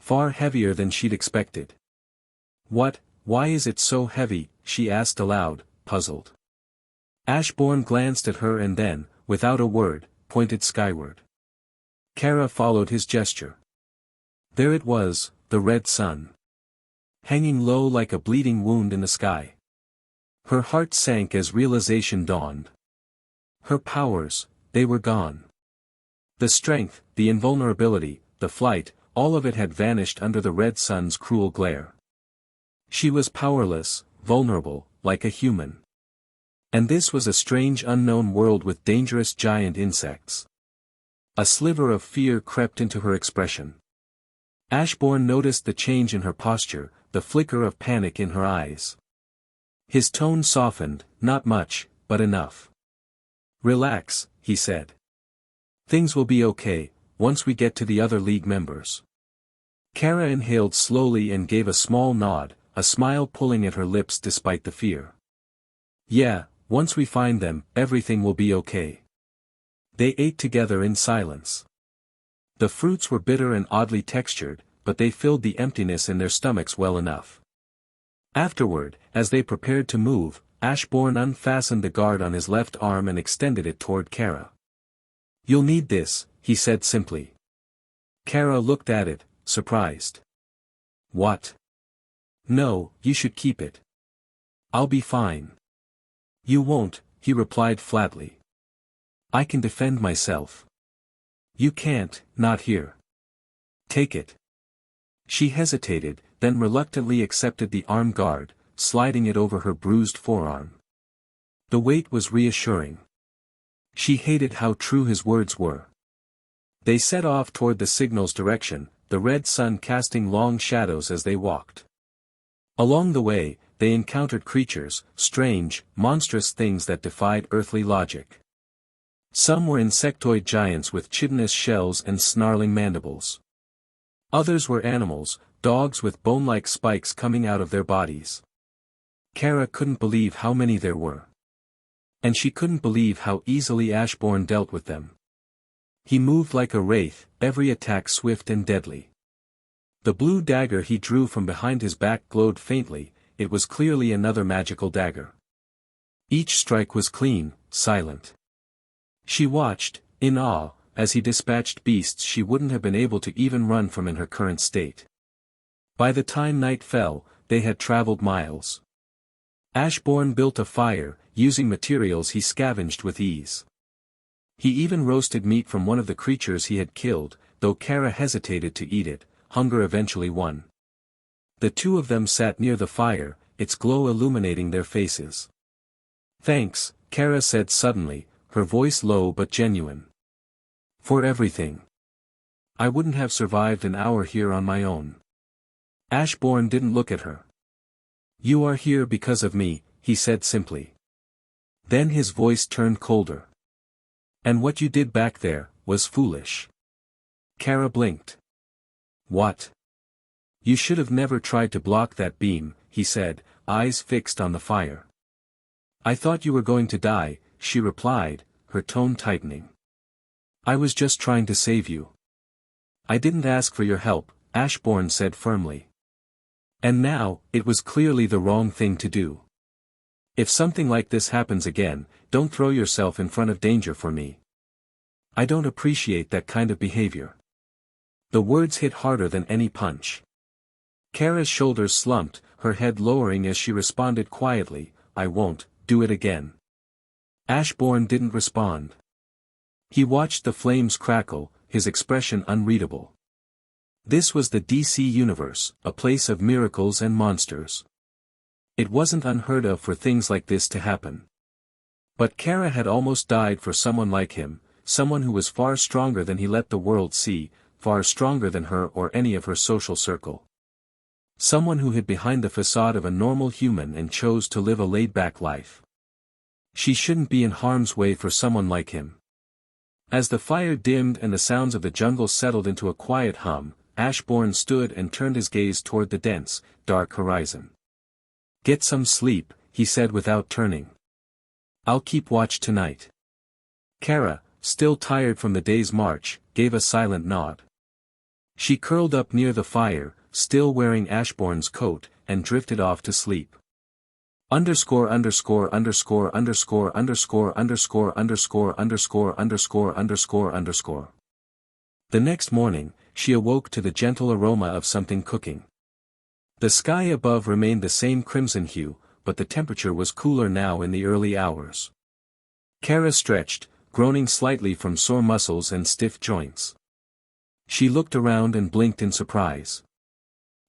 Far heavier than she'd expected. Why is it so heavy?" she asked aloud, puzzled. Ashbourne glanced at her and then, without a word, pointed skyward. Kara followed his gesture. There it was, the red sun. Hanging low like a bleeding wound in the sky. Her heart sank as realization dawned. Her powers, they were gone. The strength, the invulnerability, the flight, all of it had vanished under the red sun's cruel glare. She was powerless, vulnerable, like a human. And this was a strange unknown world with dangerous giant insects. A sliver of fear crept into her expression. Ashbourne noticed the change in her posture, the flicker of panic in her eyes. His tone softened, not much, but enough. "Relax," he said. "Things will be okay, once we get to the other League members." Kara inhaled slowly and gave a small nod, a smile pulling at her lips despite the fear. "Yeah, Once we find them, everything will be okay. They ate together in silence. The fruits were bitter and oddly textured, but they filled the emptiness in their stomachs well enough. Afterward, as they prepared to move, Ashbourne unfastened the guard on his left arm and extended it toward Kara. "You'll need this," he said simply. Kara looked at it, surprised. "What?" "No, you should keep it." "I'll be fine." "You won't," he replied flatly. "I can defend myself." "You can't, not here." "Take it." She hesitated, then reluctantly accepted the arm guard, sliding it over her bruised forearm. The weight was reassuring. She hated how true his words were. They set off toward the signal's direction, the red sun casting long shadows as they walked. Along the way, they encountered creatures, strange, monstrous things that defied earthly logic. Some were insectoid giants with chitinous shells and snarling mandibles. Others were animals, dogs with bone-like spikes coming out of their bodies. Kara couldn't believe how many there were. And she couldn't believe how easily Ashbourne dealt with them. He moved like a wraith, every attack swift and deadly. The blue dagger he drew from behind his back glowed faintly, it was clearly another magical dagger. Each strike was clean, silent. She watched, in awe, as he dispatched beasts she wouldn't have been able to even run from in her current state. By the time night fell, they had traveled miles. Ashbourne built a fire, using materials he scavenged with ease. He even roasted meat from one of the creatures he had killed, though Kara hesitated to eat it, hunger eventually won. The two of them sat near the fire, its glow illuminating their faces. "Thanks," Kara said suddenly, her voice low but genuine. "For everything. I wouldn't have survived an hour here on my own." Ashbourne didn't look at her. "You are here because of me," he said simply. Then his voice turned colder. "And what you did back there, was foolish." Kara blinked. "What?" "You should have never tried to block that beam," he said, eyes fixed on the fire. "I thought you were going to die," she replied, her tone tightening. "I was just trying to save you." "I didn't ask for your help," Ashbourne said firmly. And now, it was clearly the wrong thing to do. "If something like this happens again, don't throw yourself in front of danger for me. I don't appreciate that kind of behavior." The words hit harder than any punch. Kara's shoulders slumped, her head lowering as she responded quietly, "I won't do it again." Ashbourne didn't respond. He watched the flames crackle, his expression unreadable. This was the DC universe, a place of miracles and monsters. It wasn't unheard of for things like this to happen. But Kara had almost died for someone like him, someone who was far stronger than he let the world see, far stronger than her or any of her social circle. Someone who hid behind the facade of a normal human and chose to live a laid-back life. She shouldn't be in harm's way for someone like him. As the fire dimmed and the sounds of the jungle settled into a quiet hum, Ashbourne stood and turned his gaze toward the dense, dark horizon. "Get some sleep," he said without turning. "I'll keep watch tonight." Kara, still tired from the day's march, gave a silent nod. She curled up near the fire, still wearing Ashbourne's coat, and drifted off to sleep. Underscore underscore underscore underscore underscore underscore underscore underscore underscore underscore underscore. The next morning, she awoke to the gentle aroma of something cooking. The sky above remained the same crimson hue, but the temperature was cooler now in the early hours. Kara stretched, groaning slightly from sore muscles and stiff joints. She looked around and blinked in surprise.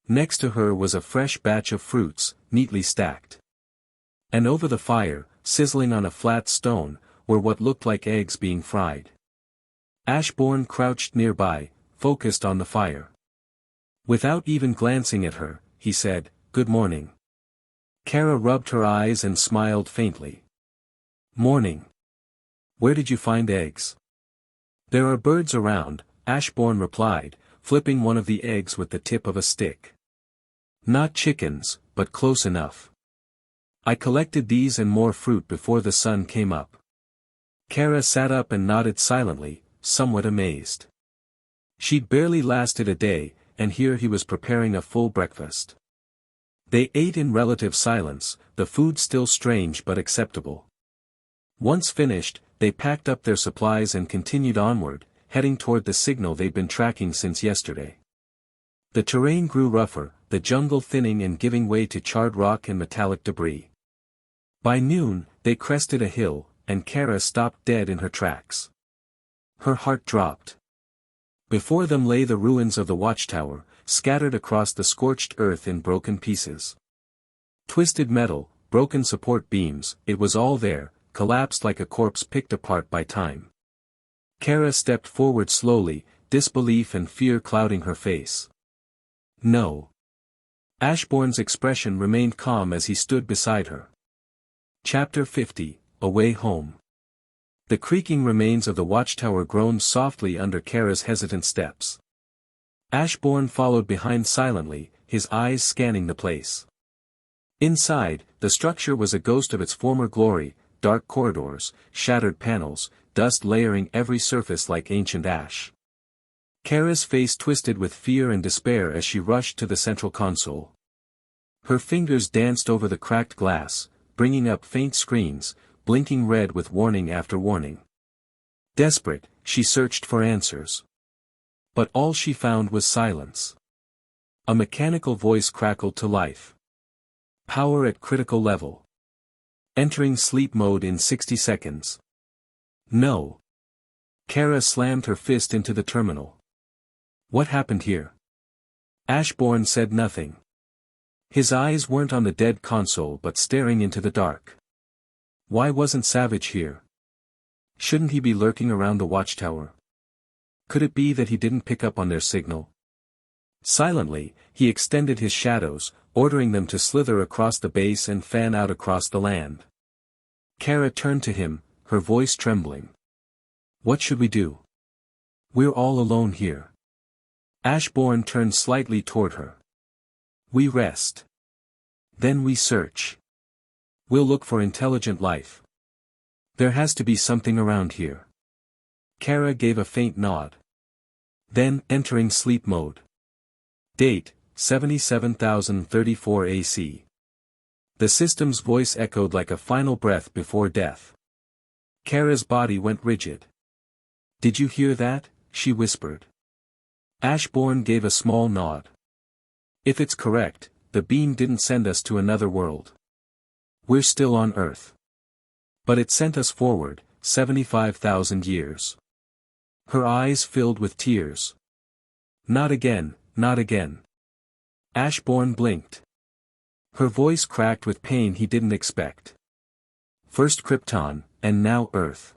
Next to her was a fresh batch of fruits, neatly stacked. And over the fire, sizzling on a flat stone, were what looked like eggs being fried. Ashbourne crouched nearby, focused on the fire. Without even glancing at her, he said, "Good morning." Kara rubbed her eyes and smiled faintly. "Morning. Where did you find eggs?" "There are birds around," Ashbourne replied, flipping one of the eggs with the tip of a stick. "Not chickens, but close enough." I collected these and more fruit before the sun came up. Kara sat up and nodded silently, somewhat amazed. She'd barely lasted a day, and here he was preparing a full breakfast. They ate in relative silence, the food still strange but acceptable. Once finished, they packed up their supplies and continued onward, heading toward the signal they'd been tracking since yesterday. The terrain grew rougher, the jungle thinning and giving way to charred rock and metallic debris. By noon, they crested a hill, and Kara stopped dead in her tracks. Her heart dropped. Before them lay the ruins of the watchtower, scattered across the scorched earth in broken pieces. Twisted metal, broken support beams, it was all there, collapsed like a corpse picked apart by time. Kara stepped forward slowly, disbelief and fear clouding her face. No. Ashbourne's expression remained calm as he stood beside her. Chapter 50, A Way Home. The creaking remains of the watchtower groaned softly under Kara's hesitant steps. Ashbourne followed behind silently, his eyes scanning the place. Inside, the structure was a ghost of its former glory, dark corridors, shattered panels, dust layering every surface like ancient ash. Kara's face twisted with fear and despair as she rushed to the central console. Her fingers danced over the cracked glass, bringing up faint screens, blinking red with warning after warning. Desperate, she searched for answers. But all she found was silence. A mechanical voice crackled to life. Power at critical level. Entering sleep mode in 60 seconds. No. Kara slammed her fist into the terminal. What happened here? Ashbourne said nothing. His eyes weren't on the dead console but staring into the dark. Why wasn't Savage here? Shouldn't he be lurking around the watchtower? Could it be that he didn't pick up on their signal? Silently, he extended his shadows, ordering them to slither across the base and fan out across the land. Kara turned to him, her voice trembling. What should we do? We're all alone here. Ashbourne turned slightly toward her. We rest. Then we search. We'll look for intelligent life. There has to be something around here. Kara gave a faint nod. Then, entering sleep mode. Date, 77,034 AC. The system's voice echoed like a final breath before death. Kara's body went rigid. Did you hear that? She whispered. Ashbourne gave a small nod. If it's correct, the beam didn't send us to another world. We're still on Earth. But it sent us forward, 75,000 years. Her eyes filled with tears. Not again, not again. Ashbourne blinked. Her voice cracked with pain he didn't expect. First Krypton, and now Earth.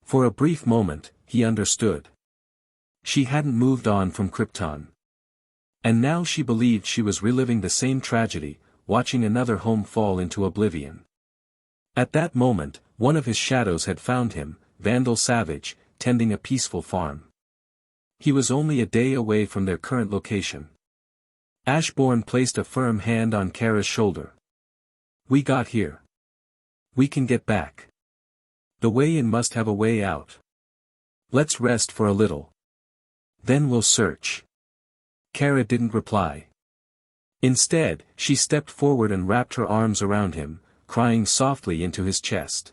For a brief moment, he understood. She hadn't moved on from Krypton. And now she believed she was reliving the same tragedy, watching another home fall into oblivion. At that moment, one of his shadows had found him, Vandal Savage, tending a peaceful farm. He was only a day away from their current location. Ashbourne placed a firm hand on Kara's shoulder. We got here. We can get back. The way in must have a way out. Let's rest for a little. Then we'll search. Kara didn't reply. Instead, she stepped forward and wrapped her arms around him, crying softly into his chest.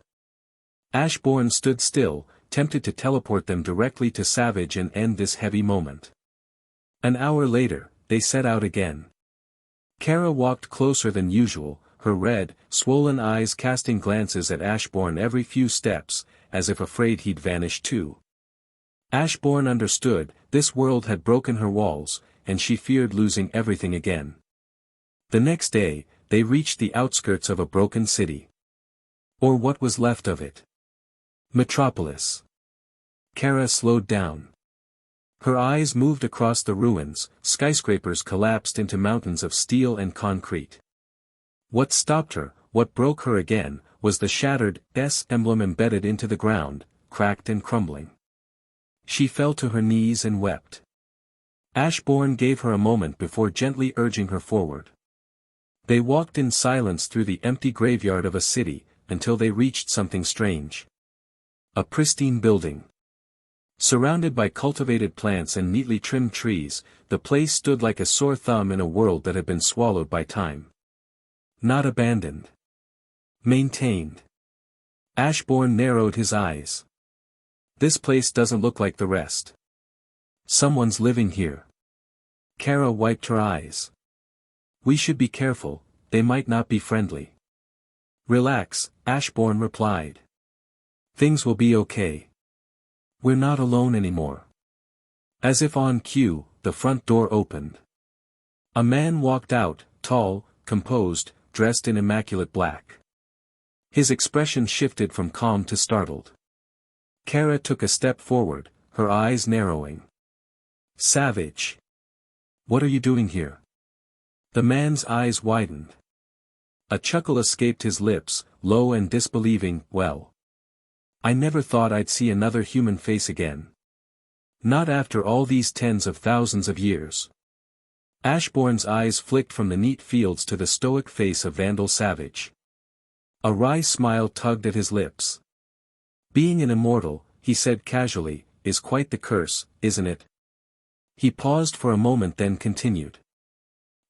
Ashbourne stood still, tempted to teleport them directly to Savage and end this heavy moment. An hour later, they set out again. Kara walked closer than usual, her red, swollen eyes casting glances at Ashbourne every few steps, as if afraid he'd vanish too. Ashbourne understood, this world had broken her walls, and she feared losing everything again. The next day, they reached the outskirts of a broken city. Or what was left of it. Metropolis. Kara slowed down. Her eyes moved across the ruins, skyscrapers collapsed into mountains of steel and concrete. What stopped her, what broke her again, was the shattered S emblem embedded into the ground, cracked and crumbling. She fell to her knees and wept. Ashbourne gave her a moment before gently urging her forward. They walked in silence through the empty graveyard of a city, until they reached something strange. A pristine building. Surrounded by cultivated plants and neatly trimmed trees, the place stood like a sore thumb in a world that had been swallowed by time. Not abandoned. Maintained. Ashbourne narrowed his eyes. This place doesn't look like the rest. Someone's living here. Kara wiped her eyes. We should be careful, they might not be friendly. Relax, Ashbourne replied. Things will be okay. We're not alone anymore. As if on cue, the front door opened. A man walked out, tall, composed, dressed in immaculate black. His expression shifted from calm to startled. Kara took a step forward, her eyes narrowing. Savage. What are you doing here? The man's eyes widened. A chuckle escaped his lips, low and disbelieving. Well, I never thought I'd see another human face again. Not after all these tens of thousands of years. Ashbourne's eyes flicked from the neat fields to the stoic face of Vandal Savage. A wry smile tugged at his lips. Being an immortal, he said casually, is quite the curse, isn't it? He paused for a moment then continued.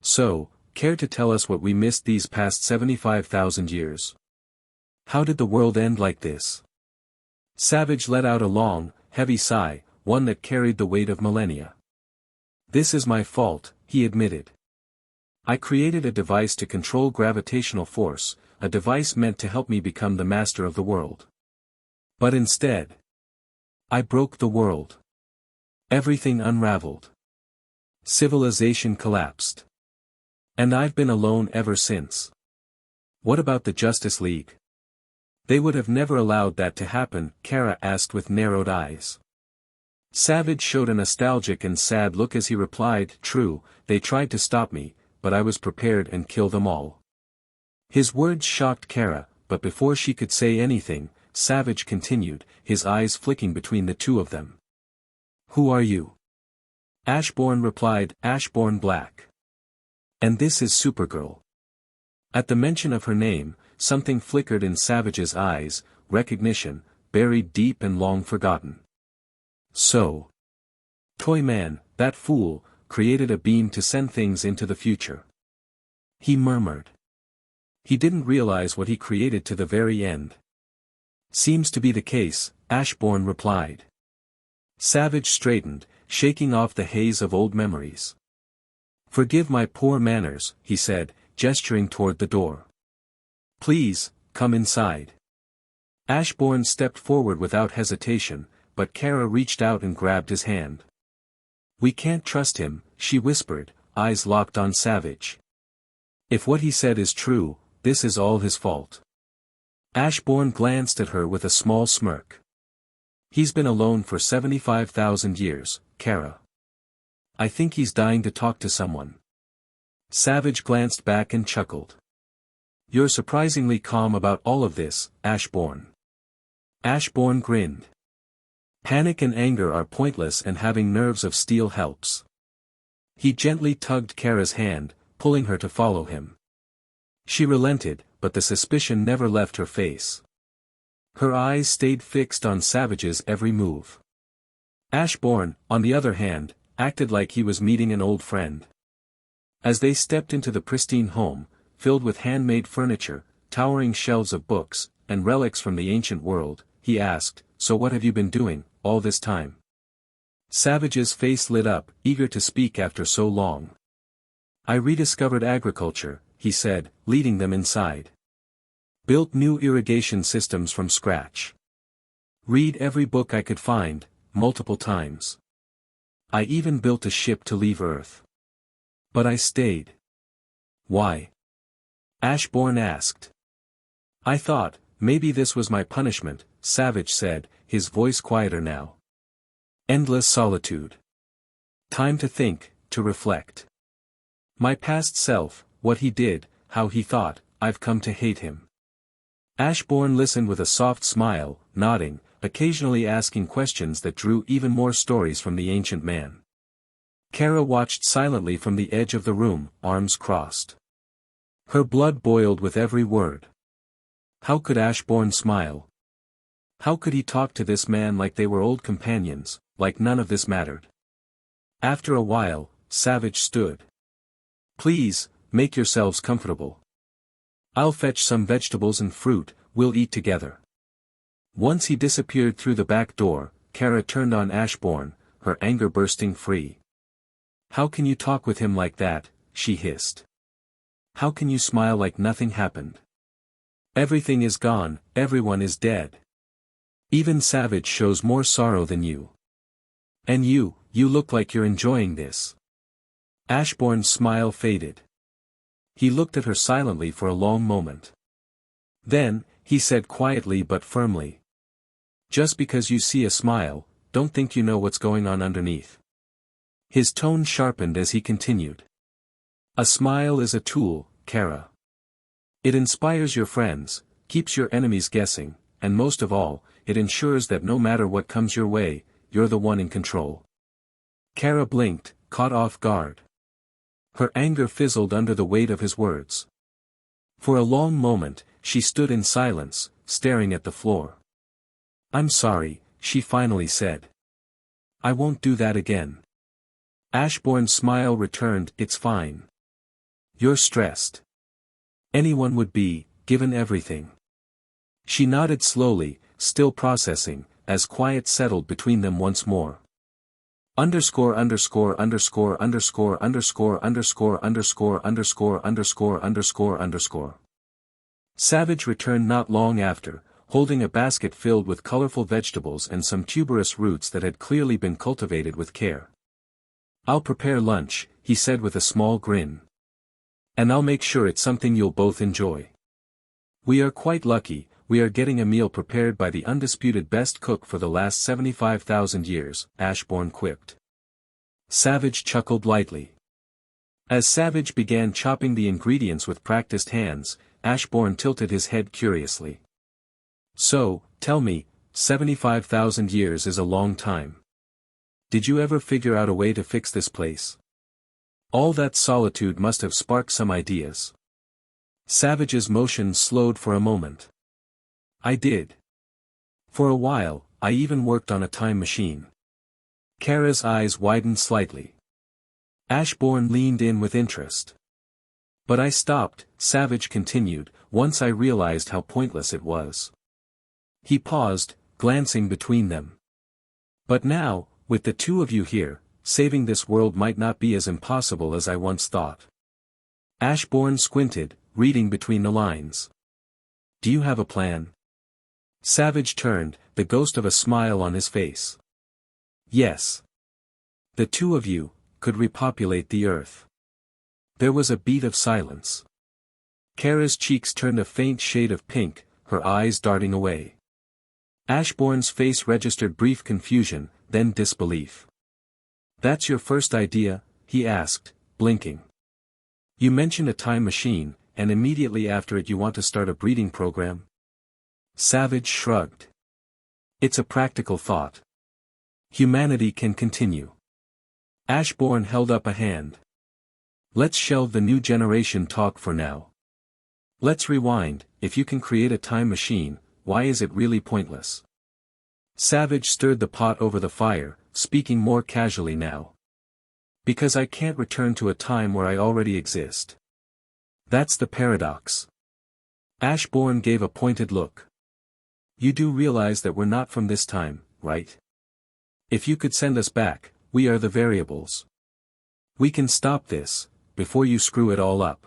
So, care to tell us what we missed these past 75,000 years? How did the world end like this? Savage let out a long, heavy sigh, one that carried the weight of millennia. This is my fault, he admitted. I created a device to control gravitational force, a device meant to help me become the master of the world. But instead, I broke the world. Everything unraveled. Civilization collapsed. And I've been alone ever since. What about the Justice League? They would have never allowed that to happen, Kara asked with narrowed eyes. Savage showed a nostalgic and sad look as he replied, true, they tried to stop me, but I was prepared and killed them all. His words shocked Kara, but before she could say anything, Savage continued, his eyes flicking between the two of them. Who are you? Ashbourne replied, Ashbourne Black. And this is Supergirl. At the mention of her name, something flickered in Savage's eyes, recognition, buried deep and long forgotten. So. Toyman, that fool, created a beam to send things into the future. He murmured. He didn't realize what he created to the very end. Seems to be the case, Ashbourne replied. Savage straightened, shaking off the haze of old memories. Forgive my poor manners, he said, gesturing toward the door. Please, come inside. Ashbourne stepped forward without hesitation, but Kara reached out and grabbed his hand. We can't trust him, she whispered, eyes locked on Savage. If what he said is true, this is all his fault. Ashbourne glanced at her with a small smirk. He's been alone for 75,000 years, Kara. I think he's dying to talk to someone. Savage glanced back and chuckled. You're surprisingly calm about all of this, Ashbourne. Ashbourne grinned. Panic and anger are pointless and having nerves of steel helps. He gently tugged Kara's hand, pulling her to follow him. She relented, but the suspicion never left her face. Her eyes stayed fixed on Savage's every move. Ashbourne, on the other hand, acted like he was meeting an old friend. As they stepped into the pristine home, filled with handmade furniture, towering shelves of books, and relics from the ancient world, he asked, so what have you been doing, all this time? Savage's face lit up, eager to speak after so long. I rediscovered agriculture, he said, leading them inside. Built new irrigation systems from scratch. Read every book I could find, multiple times. I even built a ship to leave Earth. But I stayed. Why? Ashbourne asked. I thought, maybe this was my punishment, Savage said, his voice quieter now. Endless solitude. Time to think, to reflect. My past self, what he did, how he thought, I've come to hate him. Ashbourne listened with a soft smile, nodding, occasionally asking questions that drew even more stories from the ancient man. Kara watched silently from the edge of the room, arms crossed. Her blood boiled with every word. How could Ashbourne smile? How could he talk to this man like they were old companions, like none of this mattered? After a while, Savage stood. Please, make yourselves comfortable. I'll fetch some vegetables and fruit, we'll eat together. Once he disappeared through the back door, Kara turned on Ashbourne, her anger bursting free. How can you talk with him like that, she hissed. How can you smile like nothing happened? Everything is gone, everyone is dead. Even Savage shows more sorrow than you. And you look like you're enjoying this. Ashbourne's smile faded. He looked at her silently for a long moment. Then, he said quietly but firmly. Just because you see a smile, don't think you know what's going on underneath. His tone sharpened as he continued. A smile is a tool, Kara. It inspires your friends, keeps your enemies guessing, and most of all, it ensures that no matter what comes your way, you're the one in control. Kara blinked, caught off guard. Her anger fizzled under the weight of his words. For a long moment, she stood in silence, staring at the floor. I'm sorry, she finally said. I won't do that again. Ashbourne's smile returned. It's fine. You're stressed. Anyone would be, given everything. She nodded slowly, still processing, as quiet settled between them once more. Underscore underscore underscore underscore underscore underscore underscore underscore underscore underscore underscore. Savage returned not long after, holding a basket filled with colorful vegetables and some tuberous roots that had clearly been cultivated with care. I'll prepare lunch, he said with a small grin. And I'll make sure it's something you'll both enjoy. We are quite lucky, we are getting a meal prepared by the undisputed best cook for the last 75,000 years, Ashbourne quipped. Savage chuckled lightly. As Savage began chopping the ingredients with practiced hands, Ashbourne tilted his head curiously. So, tell me, 75,000 years is a long time. Did you ever figure out a way to fix this place? All that solitude must have sparked some ideas. Savage's motion slowed for a moment. I did. For a while, I even worked on a time machine. Kara's eyes widened slightly. Ashbourne leaned in with interest. But I stopped, Savage continued, once I realized how pointless it was. He paused, glancing between them. But now, with the two of you here, saving this world might not be as impossible as I once thought. Ashbourne squinted, reading between the lines. Do you have a plan? Savage turned, the ghost of a smile on his face. Yes. The two of you could repopulate the earth. There was a beat of silence. Kara's cheeks turned a faint shade of pink, her eyes darting away. Ashbourne's face registered brief confusion, then disbelief. That's your first idea? He asked, blinking. You mentioned a time machine, and immediately after it you want to start a breeding program? Savage shrugged. It's a practical thought. Humanity can continue. Ashbourne held up a hand. Let's shelve the new generation talk for now. Let's rewind. If you can create a time machine, why is it really pointless? Savage stirred the pot over the fire, speaking more casually now. Because I can't return to a time where I already exist. That's the paradox. Ashbourne gave a pointed look. You do realize that we're not from this time, right? If you could send us back, we are the variables. We can stop this, before you screw it all up.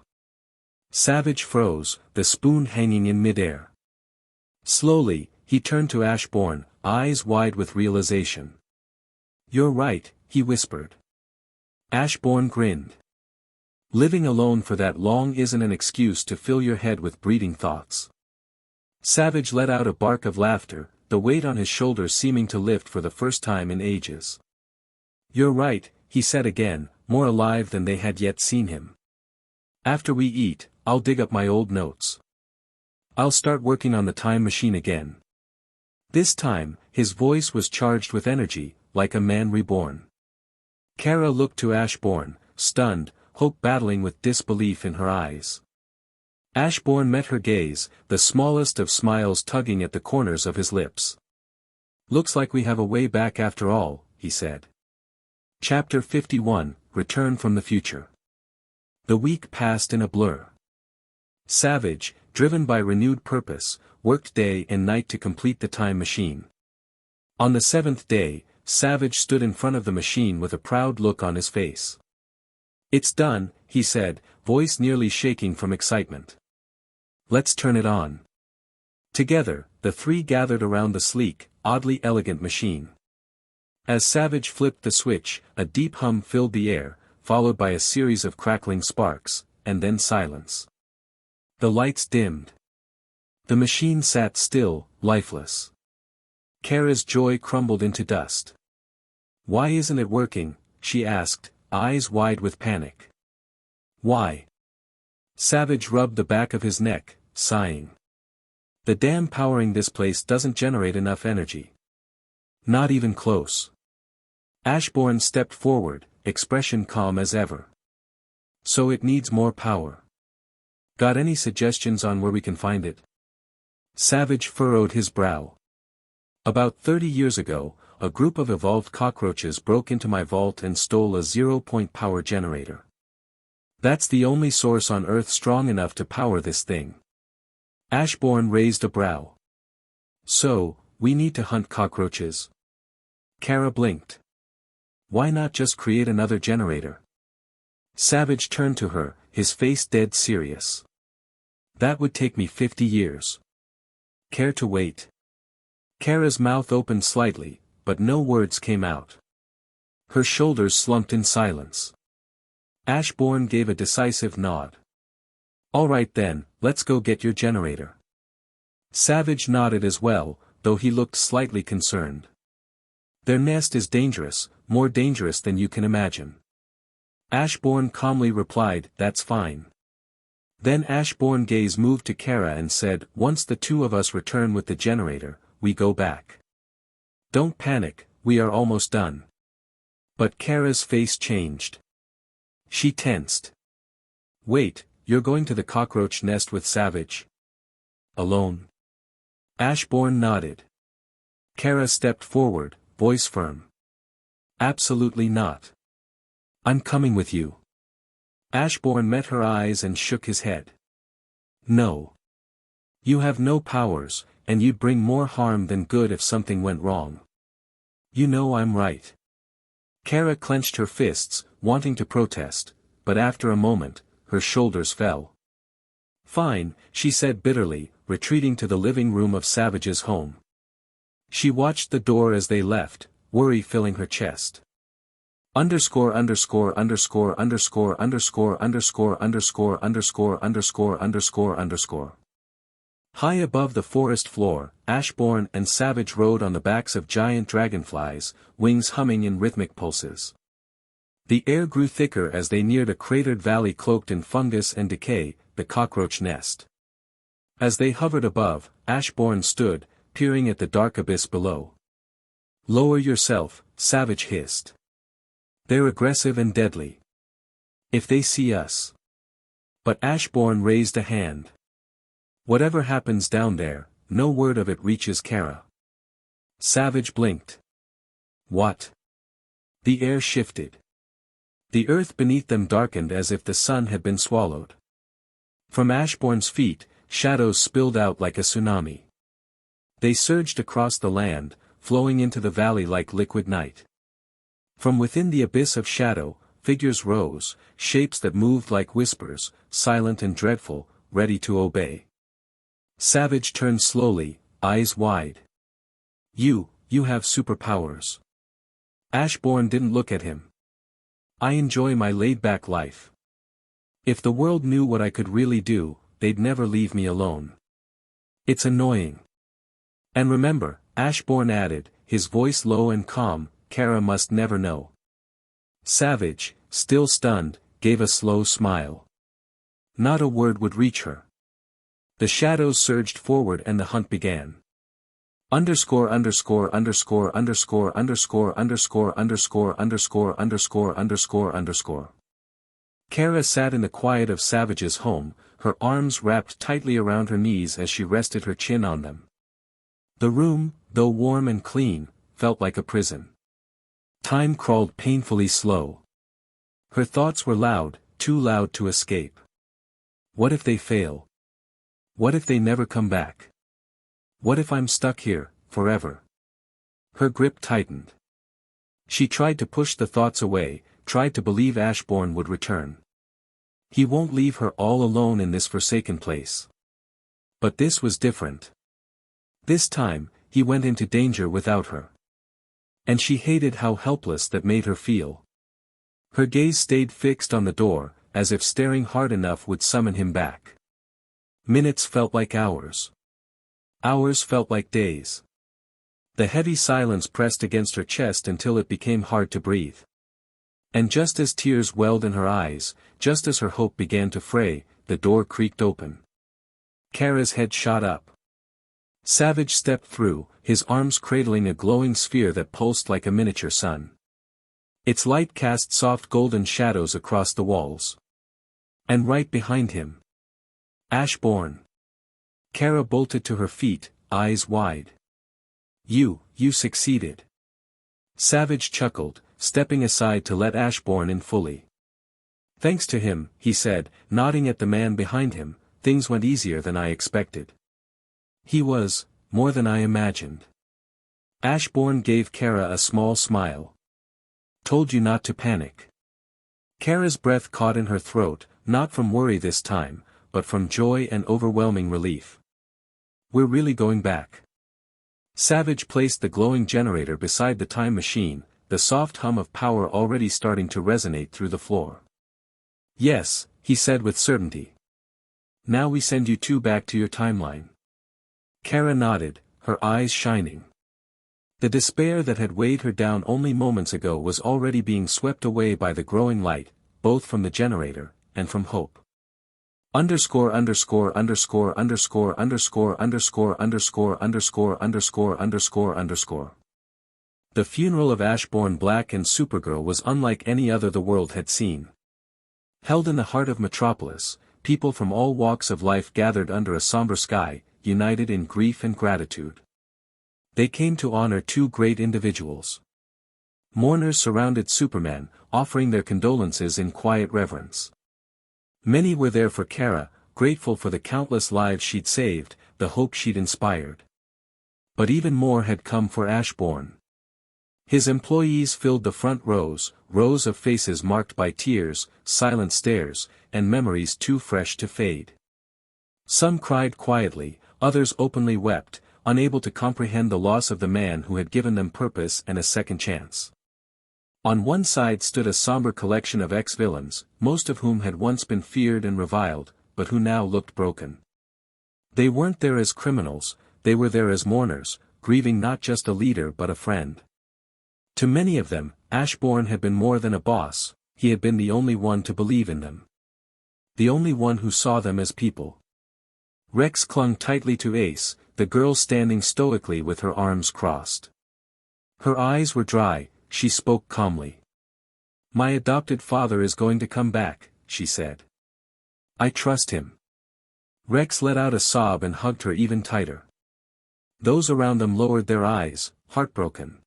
Savage froze, the spoon hanging in midair. Slowly, he turned to Ashbourne, eyes wide with realization. You're right, he whispered. Ashbourne grinned. Living alone for that long isn't an excuse to fill your head with breeding thoughts. Savage let out a bark of laughter, the weight on his shoulders seeming to lift for the first time in ages. You're right, he said again, more alive than they had yet seen him. After we eat, I'll dig up my old notes. I'll start working on the time machine again. This time, his voice was charged with energy, like a man reborn. Kara looked to Ashbourne, stunned, hope battling with disbelief in her eyes. Ashbourne met her gaze, the smallest of smiles tugging at the corners of his lips. "Looks like we have a way back after all," he said. Chapter 51, Return from the Future. The week passed in a blur. Savage, driven by renewed purpose, worked day and night to complete the time machine. On the 7th day, Savage stood in front of the machine with a proud look on his face. "It's done," he said, voice nearly shaking from excitement. "Let's turn it on." Together, the three gathered around the sleek, oddly elegant machine. As Savage flipped the switch, a deep hum filled the air, followed by a series of crackling sparks, and then silence. The lights dimmed. The machine sat still, lifeless. Kara's joy crumbled into dust. "Why isn't it working?" she asked, eyes wide with panic. "Why?" Savage rubbed the back of his neck, sighing. "The dam powering this place doesn't generate enough energy. Not even close." Ashbourne stepped forward, expression calm as ever. "So it needs more power. Got any suggestions on where we can find it?" Savage furrowed his brow. "About 30 years ago, a group of evolved cockroaches broke into my vault and stole a 0-point power generator. That's the only source on Earth strong enough to power this thing." Ashbourne raised a brow. "So, we need to hunt cockroaches?" Kara blinked. "Why not just create another generator?" Savage turned to her, his face dead serious. "That would take me 50 years. Care to wait?" Kara's mouth opened slightly, but no words came out. Her shoulders slumped in silence. Ashbourne gave a decisive nod. "All right then, let's go get your generator." Savage nodded as well, though he looked slightly concerned. "Their nest is dangerous, more dangerous than you can imagine." Ashbourne calmly replied, "That's fine." Then Ashbourne's gaze moved to Kara and said, "Once the two of us return with the generator, we go back. Don't panic, we are almost done." But Kara's face changed. She tensed. "Wait, you're going to the cockroach nest with Savage? Alone?" Ashbourne nodded. Kara stepped forward, voice firm. "Absolutely not. I'm coming with you." Ashbourne met her eyes and shook his head. "No. You have no powers, and you'd bring more harm than good if something went wrong. You know I'm right." Kara clenched her fists, wanting to protest, but after a moment, her shoulders fell. "Fine," she said bitterly, retreating to the living room of Savage's home. She watched the door as they left, worry filling her chest. Underscore underscore underscore underscore underscore underscore underscore underscore underscore underscore underscore. High above the forest floor, Ashbourne and Savage rode on the backs of giant dragonflies, wings humming in rhythmic pulses. The air grew thicker as they neared a cratered valley cloaked in fungus and decay, the cockroach nest. As they hovered above, Ashbourne stood, peering at the dark abyss below. "Lower yourself," Savage hissed. "They're aggressive and deadly. If they see us." But Ashbourne raised a hand. "Whatever happens down there, no word of it reaches Kara." Savage blinked. "What?" The air shifted. The earth beneath them darkened as if the sun had been swallowed. From Ashbourne's feet, shadows spilled out like a tsunami. They surged across the land, flowing into the valley like liquid night. From within the abyss of shadow, figures rose, shapes that moved like whispers, silent and dreadful, ready to obey. Savage turned slowly, eyes wide. You have superpowers." Ashbourne didn't look at him. "I enjoy my laid-back life. If the world knew what I could really do, they'd never leave me alone. It's annoying." "And remember," Ashbourne added, his voice low and calm, "Kara must never know." Savage, still stunned, gave a slow smile. Not a word would reach her. The shadows surged forward and the hunt began. Underscore underscore underscore underscore underscore underscore underscore underscore underscore underscore underscore. Kara sat in the quiet of Savage's home, her arms wrapped tightly around her knees as she rested her chin on them. The room, though warm and clean, felt like a prison. Time crawled painfully slow. Her thoughts were loud, too loud to escape. What if they fail? What if they never come back? What if I'm stuck here, forever? Her grip tightened. She tried to push the thoughts away, tried to believe Ashbourne would return. He won't leave her all alone in this forsaken place. But this was different. This time, he went into danger without her. And she hated how helpless that made her feel. Her gaze stayed fixed on the door, as if staring hard enough would summon him back. Minutes felt like hours. Hours felt like days. The heavy silence pressed against her chest until it became hard to breathe. And just as tears welled in her eyes, just as her hope began to fray, the door creaked open. Kara's head shot up. Savage stepped through, his arms cradling a glowing sphere that pulsed like a miniature sun. Its light cast soft golden shadows across the walls. And right behind him, Ashbourne. Kara bolted to her feet, eyes wide. You succeeded. Savage chuckled, stepping aside to let Ashbourne in fully. Thanks to him, he said, nodding at the man behind him, things went easier than I expected. He was, more than I imagined. Ashbourne gave Kara a small smile. Told you not to panic. Kara's breath caught in her throat, not from worry this time, but from joy and overwhelming relief. We're really going back. Savage placed the glowing generator beside the time machine, the soft hum of power already starting to resonate through the floor. Yes, he said with certainty. Now we send you two back to your timeline. Kara nodded, her eyes shining. The despair that had weighed her down only moments ago was already being swept away by the growing light, both from the generator, and from hope. Underscore underscore underscore underscore underscore underscore underscore underscore underscore underscore underscore. The funeral of Ashbourne Black and Supergirl was unlike any other the world had seen. Held in the heart of Metropolis, people from all walks of life gathered under a somber sky, united in grief and gratitude. They came to honor two great individuals. Mourners surrounded Superman, offering their condolences in quiet reverence. Many were there for Kara, grateful for the countless lives she'd saved, the hope she'd inspired. But even more had come for Ashbourne. His employees filled the front rows, rows of faces marked by tears, silent stares, and memories too fresh to fade. Some cried quietly, others openly wept, unable to comprehend the loss of the man who had given them purpose and a second chance. On one side stood a somber collection of ex-villains, most of whom had once been feared and reviled, but who now looked broken. They weren't there as criminals, they were there as mourners, grieving not just a leader but a friend. To many of them, Ashbourne had been more than a boss, he had been the only one to believe in them. The only one who saw them as people. Rex clung tightly to Ace, the girl standing stoically with her arms crossed. Her eyes were dry, she spoke calmly. My adopted father is going to come back, she said. I trust him. Rex let out a sob and hugged her even tighter. Those around them lowered their eyes, heartbroken.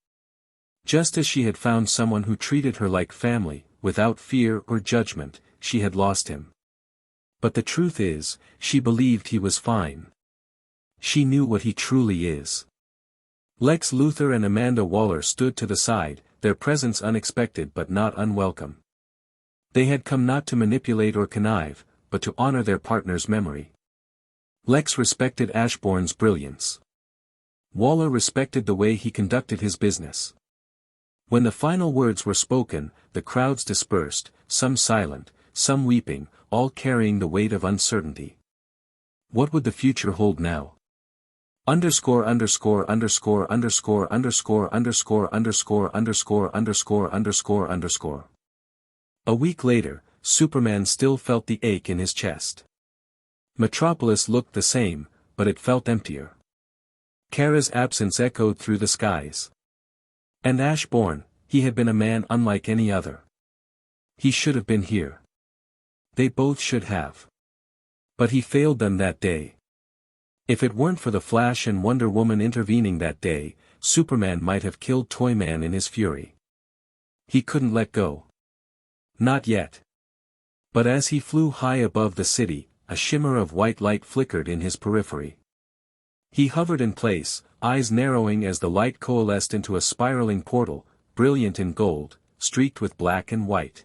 Just as she had found someone who treated her like family, without fear or judgment, she had lost him. But the truth is, she believed he was fine. She knew what he truly is. Lex Luthor and Amanda Waller stood to the side, their presence unexpected but not unwelcome. They had come not to manipulate or connive, but to honor their partner's memory. Lex respected Ashbourne's brilliance. Waller respected the way he conducted his business. When the final words were spoken, the crowds dispersed, some silent, some weeping, all carrying the weight of uncertainty. What would the future hold now? Underscore underscore underscore underscore underscore underscore underscore underscore underscore underscore underscore. A week later, Superman still felt the ache in his chest. Metropolis looked the same, but it felt emptier. Kara's absence echoed through the skies. And Ashbourne, he had been a man unlike any other. He should have been here. They both should have. But he failed them that day. If it weren't for the Flash and Wonder Woman intervening that day, Superman might have killed Toyman in his fury. He couldn't let go. Not yet. But as he flew high above the city, a shimmer of white light flickered in his periphery. He hovered in place, eyes narrowing as the light coalesced into a spiraling portal, brilliant in gold, streaked with black and white.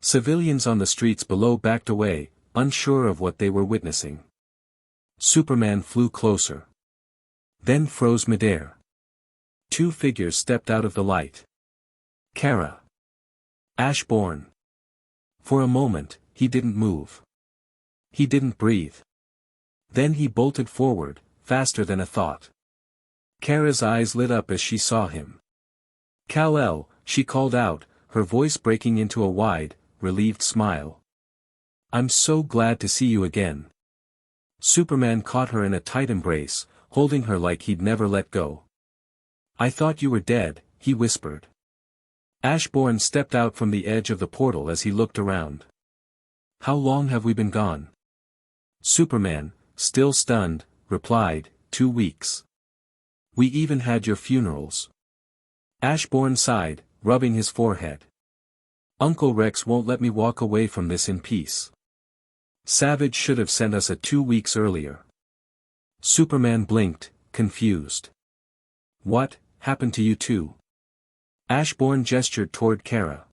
Civilians on the streets below backed away, unsure of what they were witnessing. Superman flew closer. Then froze midair. Two figures stepped out of the light. Kara. Ashbourne. For a moment, he didn't move. He didn't breathe. Then he bolted forward, faster than a thought. Kara's eyes lit up as she saw him. Kal-El, she called out, her voice breaking into a wide, relieved smile. I'm so glad to see you again. Superman caught her in a tight embrace, holding her like he'd never let go. I thought you were dead, he whispered. Ashbourne stepped out from the edge of the portal as he looked around. How long have we been gone? Superman, still stunned, replied, 2 weeks. We even had your funerals. Ashbourne sighed, rubbing his forehead. Uncle Rex won't let me walk away from this in peace. Savage should have sent us 2 weeks earlier. Superman blinked, confused. What happened to you two? Ashbourne gestured toward Kara.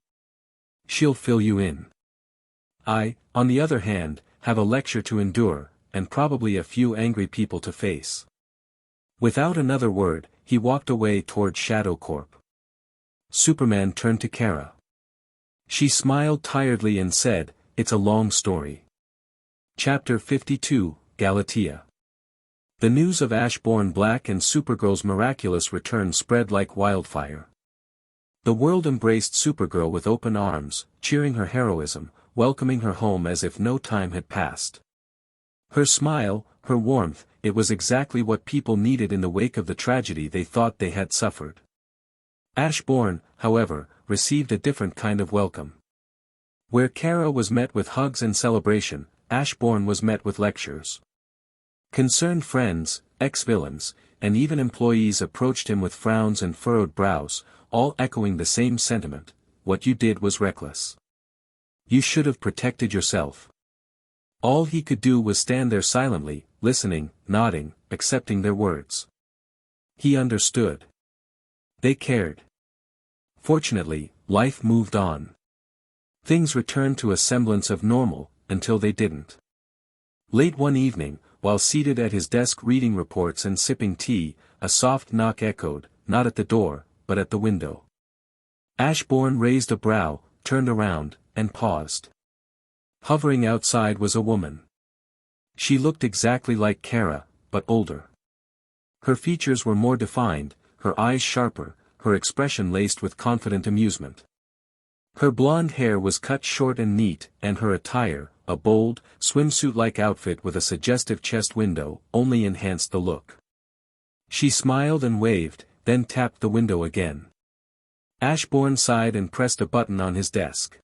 She'll fill you in. I, on the other hand, have a lecture to endure, and probably a few angry people to face. Without another word, he walked away toward Shadow Corp. Superman turned to Kara. She smiled tiredly and said, It's a long story. Chapter 52, Galatea. The news of Ashbourne Black and Supergirl's miraculous return spread like wildfire. The world embraced Supergirl with open arms, cheering her heroism, welcoming her home as if no time had passed. Her smile, her warmth, it was exactly what people needed in the wake of the tragedy they thought they had suffered. Ashbourne, however, received a different kind of welcome. Where Kara was met with hugs and celebration, Ashbourne was met with lectures. Concerned friends, ex-villains, and even employees approached him with frowns and furrowed brows, all echoing the same sentiment: what you did was reckless. You should have protected yourself. All he could do was stand there silently, listening, nodding, accepting their words. He understood. They cared. Fortunately, life moved on. Things returned to a semblance of normal, until they didn't. Late one evening, while seated at his desk reading reports and sipping tea, a soft knock echoed, not at the door, but at the window. Ashbourne raised a brow, turned around, and paused. Hovering outside was a woman. She looked exactly like Kara, but older. Her features were more defined, her eyes sharper, her expression laced with confident amusement. Her blonde hair was cut short and neat, and her attire, a bold, swimsuit-like outfit with a suggestive chest window, only enhanced the look. She smiled and waved, then tapped the window again. Ashbourne sighed and pressed a button on his desk.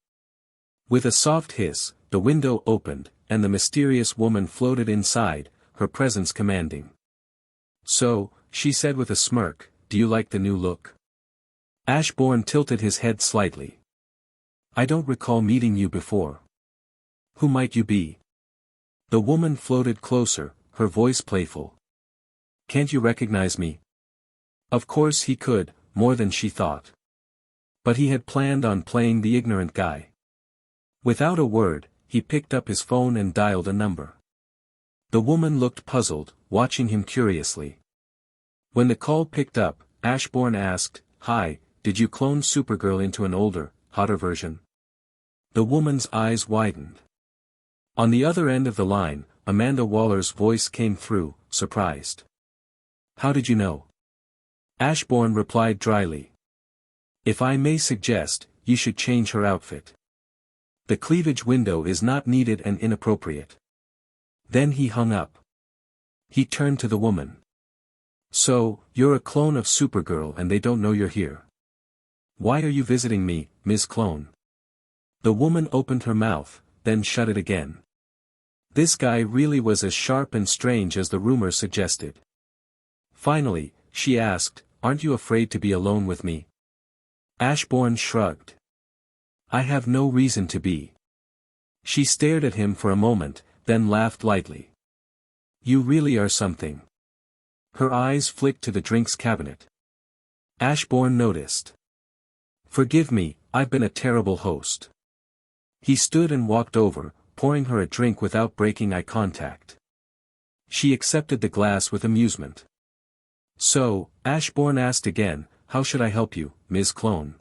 With a soft hiss, the window opened, and the mysterious woman floated inside, her presence commanding. So, she said with a smirk, do you like the new look? Ashbourne tilted his head slightly. I don't recall meeting you before. Who might you be? The woman floated closer, her voice playful. Can't you recognize me? Of course he could, more than she thought. But he had planned on playing the ignorant guy. Without a word, he picked up his phone and dialed a number. The woman looked puzzled, watching him curiously. When the call picked up, Ashbourne asked, Hi, did you clone Supergirl into an older, hotter version? The woman's eyes widened. On the other end of the line, Amanda Waller's voice came through, surprised. How did you know? Ashbourne replied dryly. If I may suggest, you should change her outfit. The cleavage window is not needed and inappropriate. Then he hung up. He turned to the woman. So, you're a clone of Supergirl and they don't know you're here. Why are you visiting me, Ms. Clone? The woman opened her mouth, then shut it again. This guy really was as sharp and strange as the rumor suggested. Finally, she asked, "Aren't you afraid to be alone with me?" Ashbourne shrugged. "I have no reason to be." She stared at him for a moment, then laughed lightly. "You really are something." Her eyes flicked to the drinks cabinet. Ashbourne noticed. "Forgive me, I've been a terrible host." He stood and walked over, pouring her a drink without breaking eye contact. She accepted the glass with amusement. "So," Ashbourne asked again, "how should I help you, Ms. Clone?"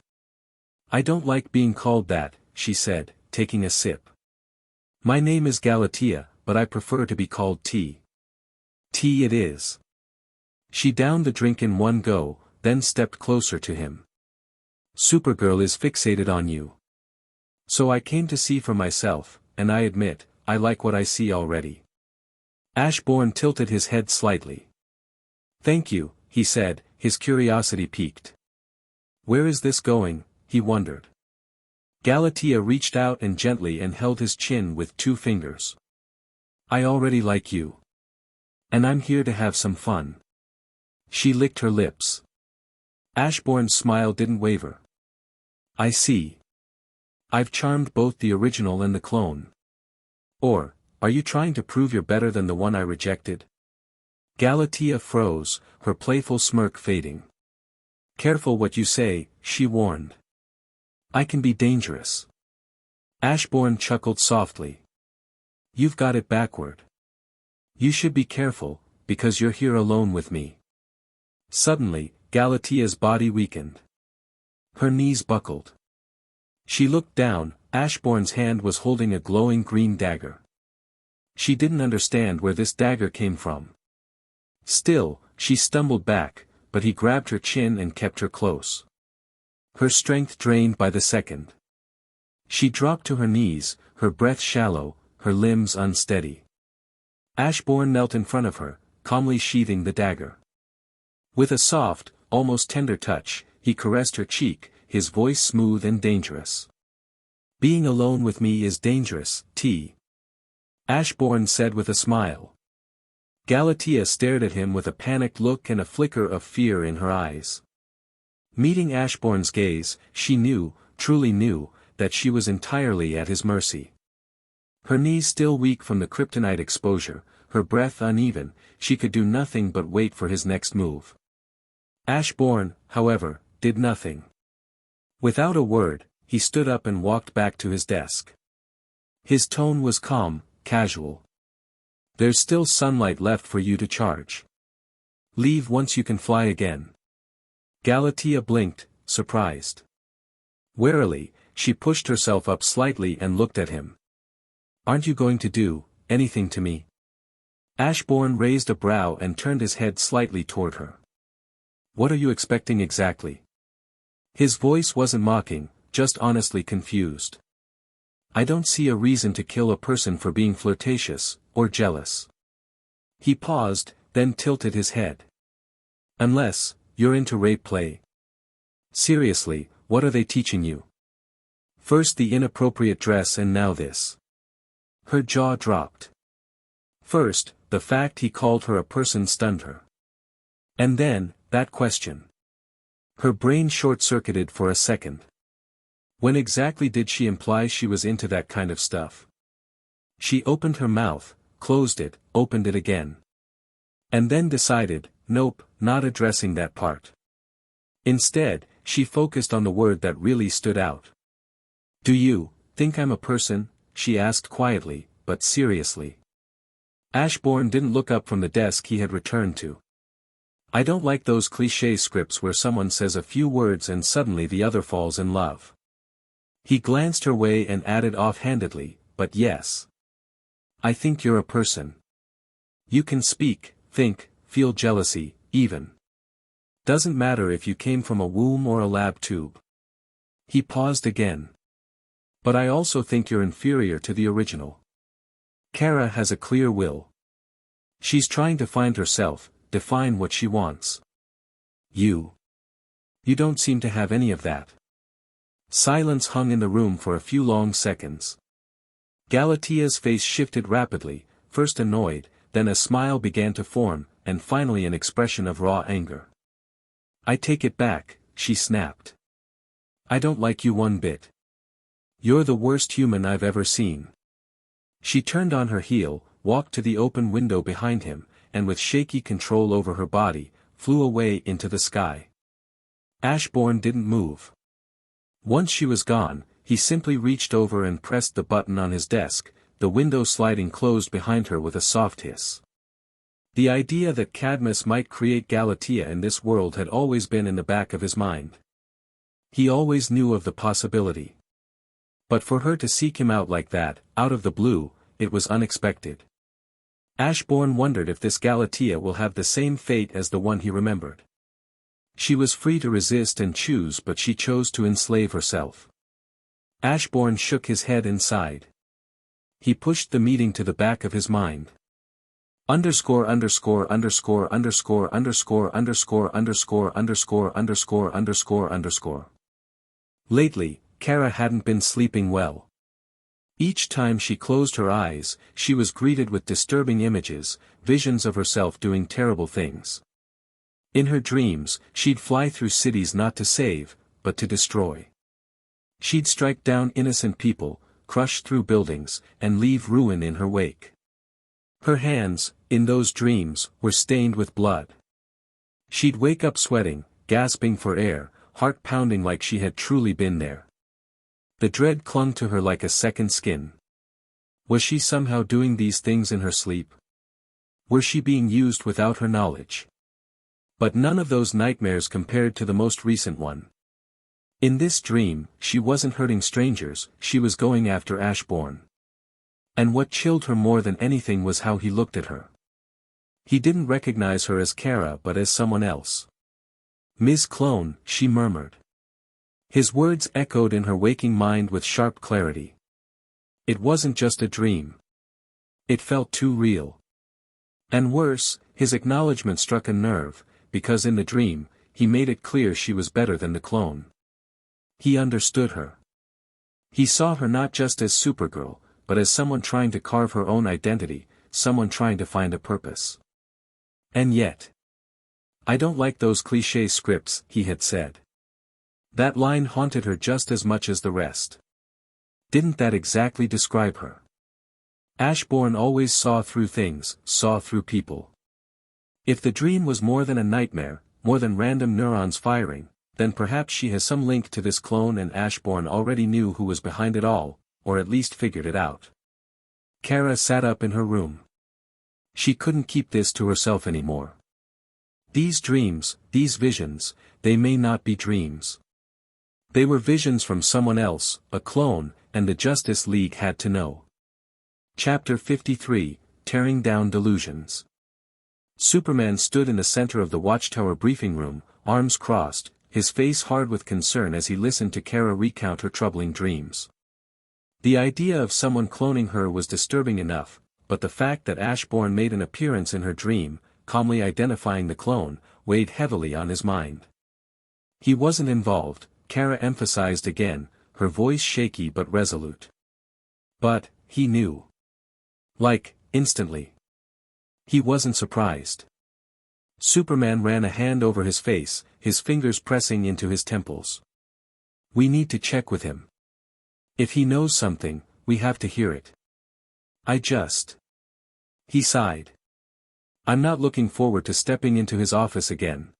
"I don't like being called that," she said, taking a sip. "My name is Galatea, but I prefer to be called T." "T it is." She downed the drink in one go, then stepped closer to him. "Supergirl is fixated on you. So I came to see for myself, and I admit, I like what I see already." Ashbourne tilted his head slightly. "Thank you," he said, his curiosity piqued. "Where is this going?" he wondered. Galatea reached out and gently and held his chin with 2 fingers. "I already like you. And I'm here to have some fun." She licked her lips. Ashbourne's smile didn't waver. "I see. I've charmed both the original and the clone. Or, are you trying to prove you're better than the one I rejected?" Galatea froze, her playful smirk fading. "Careful what you say," she warned. "I can be dangerous." Ashbourne chuckled softly. "You've got it backward. You should be careful, because you're here alone with me." Suddenly, Galatea's body weakened. Her knees buckled. She looked down, Ashbourne's hand was holding a glowing green dagger. She didn't understand where this dagger came from. Still, she stumbled back, but he grabbed her chin and kept her close. Her strength drained by the second. She dropped to her knees, her breath shallow, her limbs unsteady. Ashbourne knelt in front of her, calmly sheathing the dagger. With a soft, almost tender touch, he caressed her cheek, his voice smooth and dangerous. "Being alone with me is dangerous, T." Ashbourne said with a smile. Galatea stared at him with a panicked look and a flicker of fear in her eyes. Meeting Ashbourne's gaze, she knew, truly knew, that she was entirely at his mercy. Her knees still weak from the kryptonite exposure, her breath uneven, she could do nothing but wait for his next move. Ashbourne, however, did nothing. Without a word, he stood up and walked back to his desk. His tone was calm, casual. "There's still sunlight left for you to charge. Leave once you can fly again." Galatea blinked, surprised. Warily, she pushed herself up slightly and looked at him. "Aren't you going to do anything to me?" Ashbourne raised a brow and turned his head slightly toward her. "What are you expecting exactly?" His voice wasn't mocking, just honestly confused. "I don't see a reason to kill a person for being flirtatious, or jealous." He paused, then tilted his head. "Unless, you're into rape play." "Seriously, what are they teaching you? First the inappropriate dress and now this." Her jaw dropped. First, the fact he called her a person stunned her. And then, that question. Her brain short-circuited for a second. When exactly did she imply she was into that kind of stuff? She opened her mouth, closed it, opened it again. And then decided, nope, not addressing that part. Instead, she focused on the word that really stood out. "Do you think I'm a person?" she asked quietly, but seriously. Ashbourne didn't look up from the desk he had returned to. "I don't like those cliché scripts where someone says a few words and suddenly the other falls in love." He glanced her way and added offhandedly, "But yes. I think you're a person. You can speak, think, feel jealousy, even. Doesn't matter if you came from a womb or a lab tube." He paused again. "But I also think you're inferior to the original. Kara has a clear will. She's trying to find herself, define what she wants. You don't seem to have any of that." Silence hung in the room for a few long seconds. Galatia's face shifted rapidly, first annoyed, then a smile began to form, and finally an expression of raw anger. "I take it back," she snapped. "I don't like you one bit. You're the worst human I've ever seen." She turned on her heel, walked to the open window behind him, and with shaky control over her body, flew away into the sky. Ashbourne didn't move. Once she was gone, he simply reached over and pressed the button on his desk, the window sliding closed behind her with a soft hiss. The idea that Cadmus might create Galatea in this world had always been in the back of his mind. He always knew of the possibility. But for her to seek him out like that, out of the blue, it was unexpected. Ashbourne wondered if this Galatea will have the same fate as the one he remembered. She was free to resist and choose, but she chose to enslave herself. Ashbourne shook his head and sighed. He pushed the meeting to the back of his mind. Underscore underscore underscore underscore underscore underscore underscore underscore underscore underscore underscore. Lately, Kara hadn't been sleeping well. Each time she closed her eyes, she was greeted with disturbing images, visions of herself doing terrible things. In her dreams, she'd fly through cities not to save, but to destroy. She'd strike down innocent people, crush through buildings, and leave ruin in her wake. Her hands, in those dreams, were stained with blood. She'd wake up sweating, gasping for air, heart pounding like she had truly been there. The dread clung to her like a second skin. Was she somehow doing these things in her sleep? Were she being used without her knowledge? But none of those nightmares compared to the most recent one. In this dream, she wasn't hurting strangers, she was going after Ashbourne. And what chilled her more than anything was how he looked at her. He didn't recognize her as Kara but as someone else. "Ms. Clone," she murmured. His words echoed in her waking mind with sharp clarity. It wasn't just a dream. It felt too real. And worse, his acknowledgement struck a nerve, because in the dream, he made it clear she was better than the clone. He understood her. He saw her not just as Supergirl, but as someone trying to carve her own identity, someone trying to find a purpose. And yet, "I don't like those cliché scripts," he had said. That line haunted her just as much as the rest. Didn't that exactly describe her? Ashbourne always saw through things, saw through people. If the dream was more than a nightmare, more than random neurons firing, then perhaps she has some link to this clone and Ashbourne already knew who was behind it all, or at least figured it out. Kara sat up in her room. She couldn't keep this to herself anymore. These dreams, these visions, they may not be dreams. They were visions from someone else, a clone, and the Justice League had to know. Chapter 53, Tearing Down Delusions. Superman stood in the center of the Watchtower briefing room, arms crossed, his face hard with concern as he listened to Kara recount her troubling dreams. The idea of someone cloning her was disturbing enough, but the fact that Ashbourne made an appearance in her dream, calmly identifying the clone, weighed heavily on his mind. He wasn't involved, Kara emphasized again, her voice shaky but resolute. But, he knew. Like, instantly. He wasn't surprised. Superman ran a hand over his face, his fingers pressing into his temples. "We need to check with him. If he knows something, we have to hear it. He sighed. "I'm not looking forward to stepping into his office again.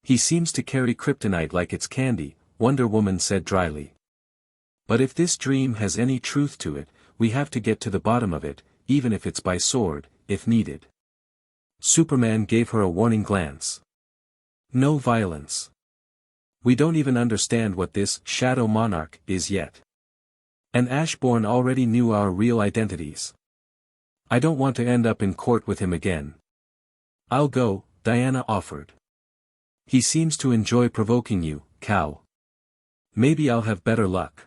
He seems to carry kryptonite like it's candy," Wonder Woman said dryly. "But if this dream has any truth to it, we have to get to the bottom of it, even if it's by sword, if needed." Superman gave her a warning glance. "No violence. We don't even understand what this Shadow Monarch is yet. And Ashbourne already knew our real identities. I don't want to end up in court with him again." "I'll go," Diana offered. "He seems to enjoy provoking you, Cal. Maybe I'll have better luck."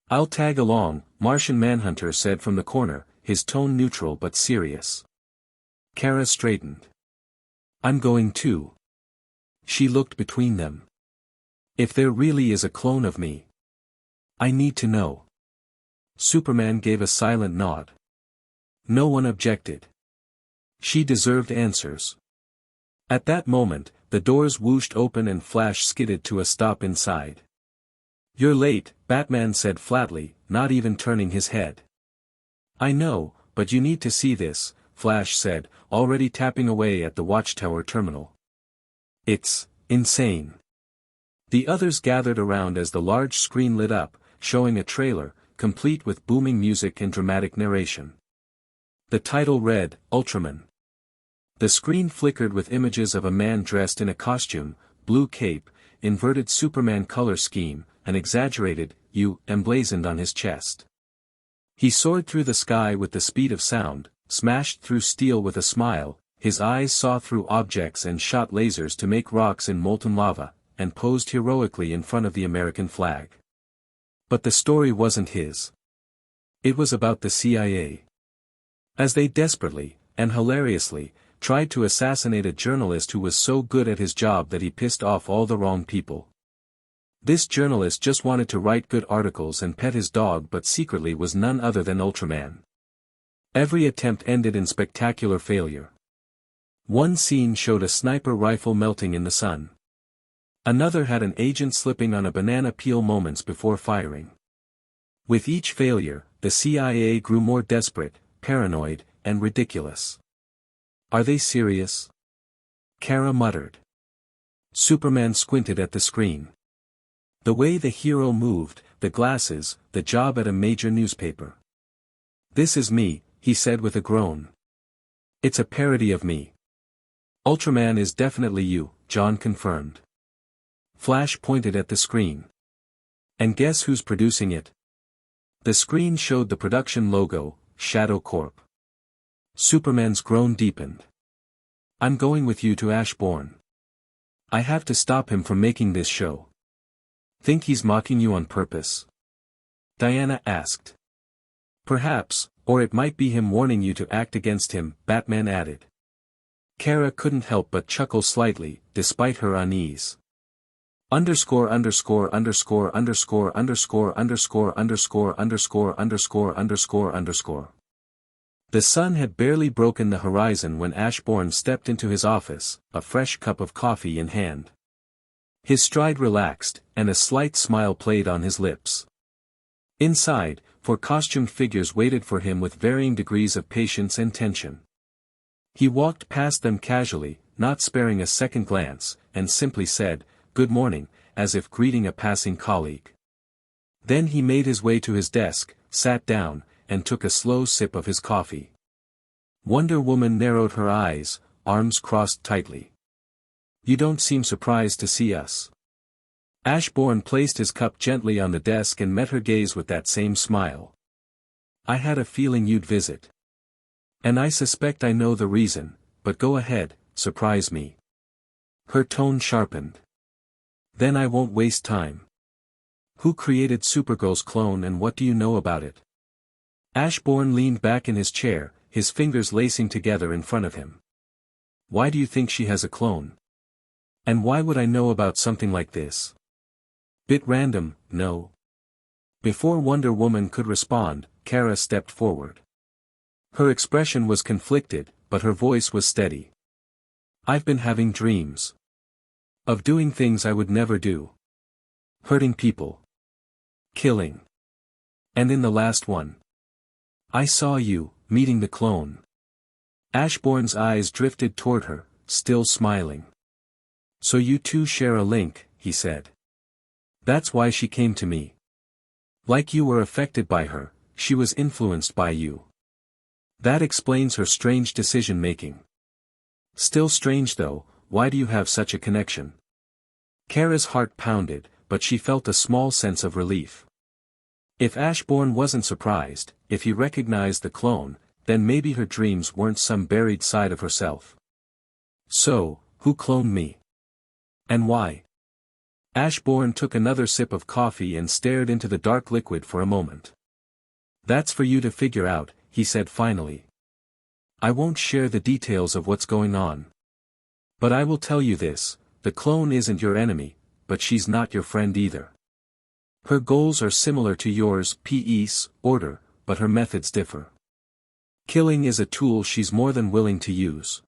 "I'll tag along," Martian Manhunter said from the corner, his tone neutral but serious. Kara straightened. "I'm going too." She looked between them. "If there really is a clone of me, I need to know." Superman gave a silent nod. No one objected. She deserved answers. At that moment, the doors whooshed open and Flash skidded to a stop inside. "You're late," Batman said flatly, not even turning his head. "I know, but you need to see this," Flash said, already tapping away at the Watchtower terminal. "It's insane." The others gathered around as the large screen lit up, showing a trailer, complete with booming music and dramatic narration. The title read, Ultraman. The screen flickered with images of a man dressed in a costume, blue cape, inverted Superman color scheme, an exaggerated U emblazoned on his chest. He soared through the sky with the speed of sound, smashed through steel with a smile, his eyes saw through objects and shot lasers to make rocks in molten lava, and posed heroically in front of the American flag. But the story wasn't his. It was about the CIA. As they desperately, and hilariously, tried to assassinate a journalist who was so good at his job that he pissed off all the wrong people. This journalist just wanted to write good articles and pet his dog but secretly was none other than Ultraman. Every attempt ended in spectacular failure. One scene showed a sniper rifle melting in the sun. Another had an agent slipping on a banana peel moments before firing. With each failure, the CIA grew more desperate, paranoid, and ridiculous. "Are they serious?" Kara muttered. Superman squinted at the screen. The way the hero moved, the glasses, the job at a major newspaper. "This is me," he said with a groan. "It's a parody of me." "Ultraman is definitely you," John confirmed. Flash pointed at the screen. "And guess who's producing it?" The screen showed the production logo, Shadow Corp. Superman's groan deepened. "I'm going with you to Ashbourne. I have to stop him from making this show." "Think he's mocking you on purpose?" Diana asked. "Perhaps, or it might be him warning you to act against him," Batman added. Kara couldn't help but chuckle slightly, despite her unease. Underscore underscore underscore underscore underscore underscore underscore underscore underscore underscore underscore. The sun had barely broken the horizon when Ashbourne stepped into his office, a fresh cup of coffee in hand. His stride relaxed, and a slight smile played on his lips. Inside, four costumed figures waited for him with varying degrees of patience and tension. He walked past them casually, not sparing a second glance, and simply said, "Good morning," as if greeting a passing colleague. Then he made his way to his desk, sat down, and took a slow sip of his coffee. Wonder Woman narrowed her eyes, arms crossed tightly. "You don't seem surprised to see us." Ashbourne placed his cup gently on the desk and met her gaze with that same smile. "I had a feeling you'd visit. And I suspect I know the reason, but go ahead, surprise me." Her tone sharpened. "Then I won't waste time. Who created Supergirl's clone and what do you know about it?" Ashbourne leaned back in his chair, his fingers lacing together in front of him. "Why do you think she has a clone? And why would I know about something like this?" "Bit random, no?" Before Wonder Woman could respond, Kara stepped forward. Her expression was conflicted, but her voice was steady. "I've been having dreams. Of doing things I would never do. Hurting people. Killing. And in the last one, I saw you, meeting the clone." Ashbourne's eyes drifted toward her, still smiling. "So you two share a link," he said. "That's why she came to me. Like you were affected by her, she was influenced by you. That explains her strange decision-making. Still strange though, why do you have such a connection?" Kara's heart pounded, but she felt a small sense of relief. If Ashbourne wasn't surprised, if he recognized the clone, then maybe her dreams weren't some buried side of herself. "So, who cloned me? And why?" Ashbourne took another sip of coffee and stared into the dark liquid for a moment. "That's for you to figure out," he said finally. "I won't share the details of what's going on. But I will tell you this, the clone isn't your enemy, but she's not your friend either." Her goals are similar to yours, peace, order, but her methods differ. Killing is a tool she's more than willing to use.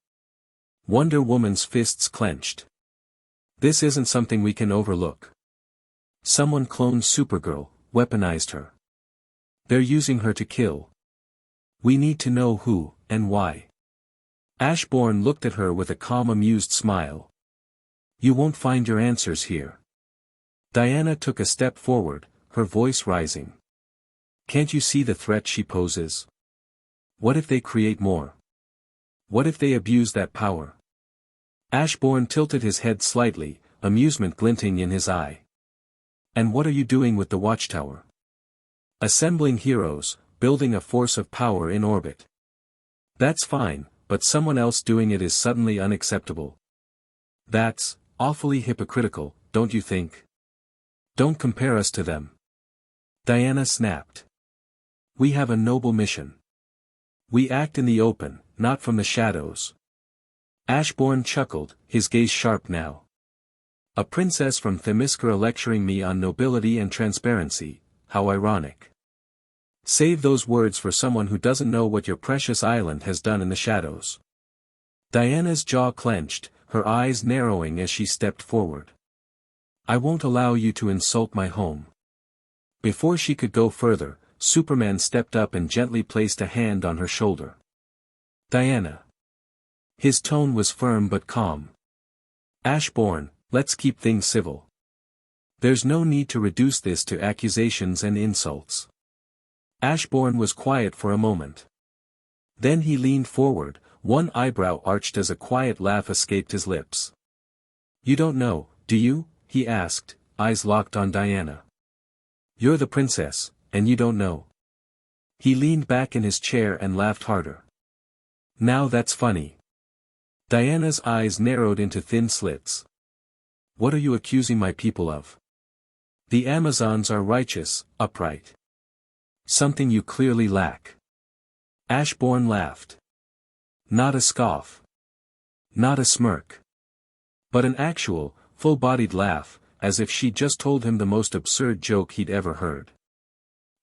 Wonder Woman's fists clenched. This isn't something we can overlook. Someone cloned Supergirl, weaponized her. They're using her to kill. We need to know who, and why. Ashbourne looked at her with a calm, amused smile. You won't find your answers here. Diana took a step forward, her voice rising. Can't you see the threat she poses? What if they create more? What if they abuse that power? Ashbourne tilted his head slightly, amusement glinting in his eye. And what are you doing with the watchtower? Assembling heroes, building a force of power in orbit. That's fine, but someone else doing it is suddenly unacceptable. That's awfully hypocritical, don't you think? Don't compare us to them. Diana snapped. We have a noble mission. We act in the open, not from the shadows. Ashbourne chuckled, his gaze sharp now. A princess from Themyscira lecturing me on nobility and transparency, how ironic. Save those words for someone who doesn't know what your precious island has done in the shadows. Diana's jaw clenched, her eyes narrowing as she stepped forward. I won't allow you to insult my home. Before she could go further, Superman stepped up and gently placed a hand on her shoulder. Diana. His tone was firm but calm. Ashbourne, let's keep things civil. There's no need to reduce this to accusations and insults. Ashbourne was quiet for a moment. Then he leaned forward, one eyebrow arched as a quiet laugh escaped his lips. You don't know, do you? He asked, eyes locked on Diana. You're the princess, and you don't know. He leaned back in his chair and laughed harder. Now that's funny. Diana's eyes narrowed into thin slits. What are you accusing my people of? The Amazons are righteous, upright. Something you clearly lack. Ashbourne laughed. Not a scoff. Not a smirk. But an actual, full-bodied laugh, as if she'd just told him the most absurd joke he'd ever heard.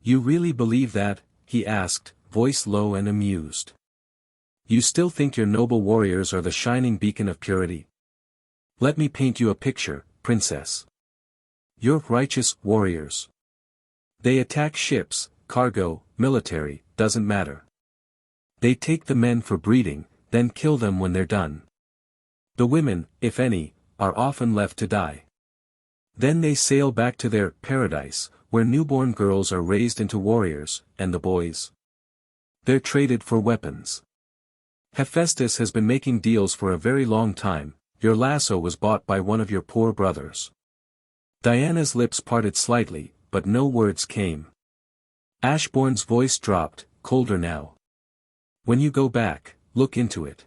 You really believe that? He asked, voice low and amused. You still think your noble warriors are the shining beacon of purity? Let me paint you a picture, princess. You're righteous warriors. They attack ships, cargo, military, doesn't matter. They take the men for breeding, then kill them when they're done. The women, if any, are often left to die. Then they sail back to their paradise, where newborn girls are raised into warriors, and the boys. They're traded for weapons. Hephaestus has been making deals for a very long time. Your lasso was bought by one of your poor brothers. Diana's lips parted slightly, but no words came. Ashbourne's voice dropped, colder now. When you go back, look into it.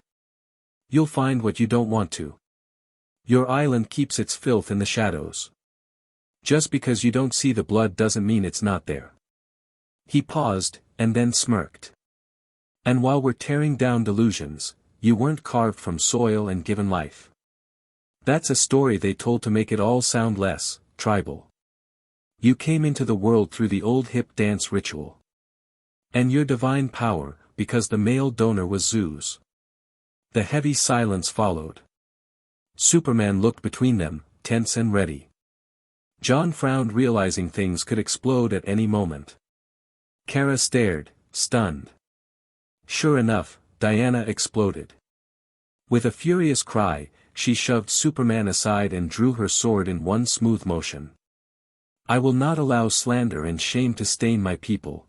You'll find what you don't want to. Your island keeps its filth in the shadows. Just because you don't see the blood doesn't mean it's not there. He paused, and then smirked. And while we're tearing down delusions, you weren't carved from soil and given life. That's a story they told to make it all sound less tribal. You came into the world through the old hip dance ritual. And your divine power, because the male donor was Zeus. The heavy silence followed. Superman looked between them, tense and ready. John frowned, realizing things could explode at any moment. Kara stared, stunned. Sure enough, Diana exploded. With a furious cry, she shoved Superman aside and drew her sword in one smooth motion. I will not allow slander and shame to stain my people.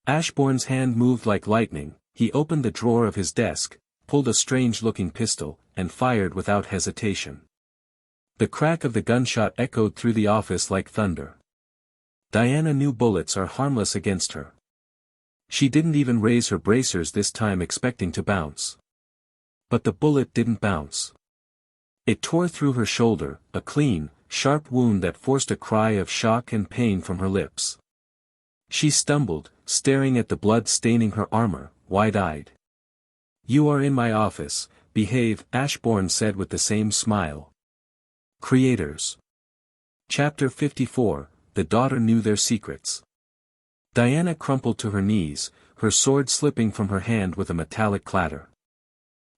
Ashbourne's hand moved like lightning. He opened the drawer of his desk, pulled a strange-looking pistol, and fired without hesitation. The crack of the gunshot echoed through the office like thunder. Diana knew bullets are harmless against her. She didn't even raise her bracers this time, expecting to bounce. But the bullet didn't bounce. It tore through her shoulder, a clean, sharp wound that forced a cry of shock and pain from her lips. She stumbled, staring at the blood staining her armor, wide-eyed. You are in my office, behave, Ashbourne said with the same smile. Creators. Chapter 54, the daughter knew their secrets. Diana crumpled to her knees, her sword slipping from her hand with a metallic clatter.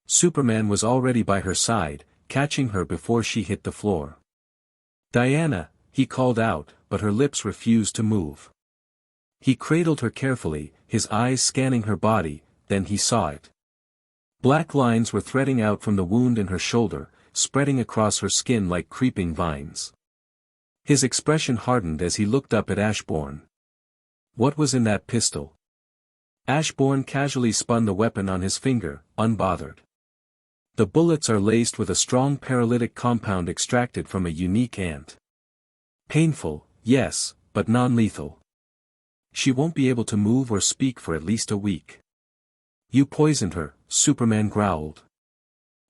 Superman was already by her side, catching her before she hit the floor. "Diana," he called out, but her lips refused to move. He cradled her carefully, his eyes scanning her body, then he saw it. Black lines were threading out from the wound in her shoulder, spreading across her skin like creeping vines. His expression hardened as he looked up at Ashbourne. What was in that pistol? Ashbourne casually spun the weapon on his finger, unbothered. The bullets are laced with a strong paralytic compound extracted from a unique ant. Painful, yes, but non-lethal. She won't be able to move or speak for at least a week. You poisoned her, Superman growled.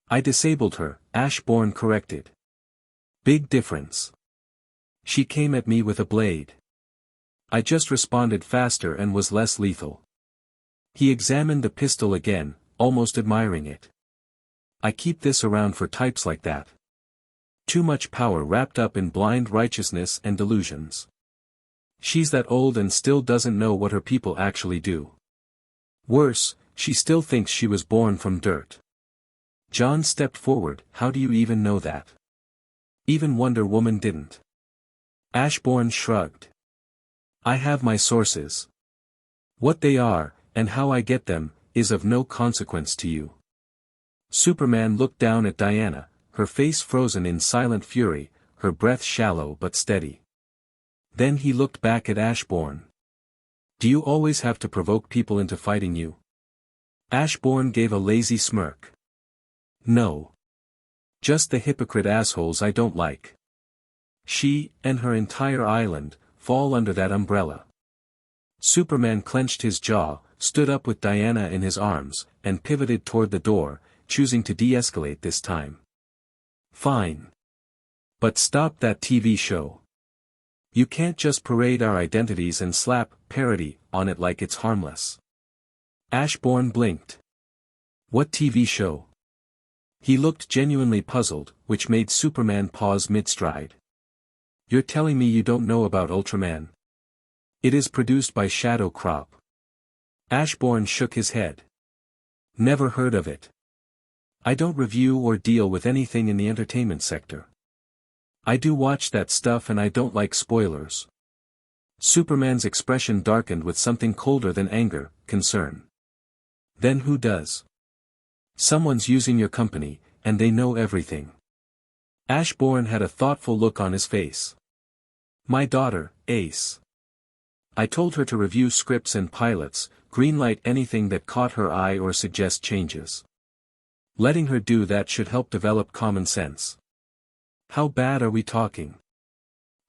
I disabled her, Ashbourne corrected. Big difference. She came at me with a blade. I just responded faster and was less lethal. He examined the pistol again, almost admiring it. I keep this around for types like that. Too much power wrapped up in blind righteousness and delusions. She's that old and still doesn't know what her people actually do. Worse, she still thinks she was born from dirt. John stepped forward. How do you even know that? Even Wonder Woman didn't. Ashbourne shrugged. I have my sources. What they are, and how I get them, is of no consequence to you. Superman looked down at Diana, her face frozen in silent fury, her breath shallow but steady. Then he looked back at Ashbourne. Do you always have to provoke people into fighting you? Ashbourne gave a lazy smirk. No. Just the hypocrite assholes I don't like. She, and her entire island, fall under that umbrella. Superman clenched his jaw, stood up with Diana in his arms, and pivoted toward the door, choosing to de-escalate this time. Fine. But stop that TV show. You can't just parade our identities and slap parody on it like it's harmless. Ashbourne blinked. What TV show? He looked genuinely puzzled, which made Superman pause mid-stride. You're telling me you don't know about Ultraman? It is produced by Shadow Crop. Ashbourne shook his head. Never heard of it. I don't review or deal with anything in the entertainment sector. I do watch that stuff and I don't like spoilers. Superman's expression darkened with something colder than anger, concern. Then who does? Someone's using your company, and they know everything. Ashbourne had a thoughtful look on his face. My daughter, Ace. I told her to review scripts and pilots, greenlight anything that caught her eye or suggest changes. Letting her do that should help develop common sense. How bad are we talking?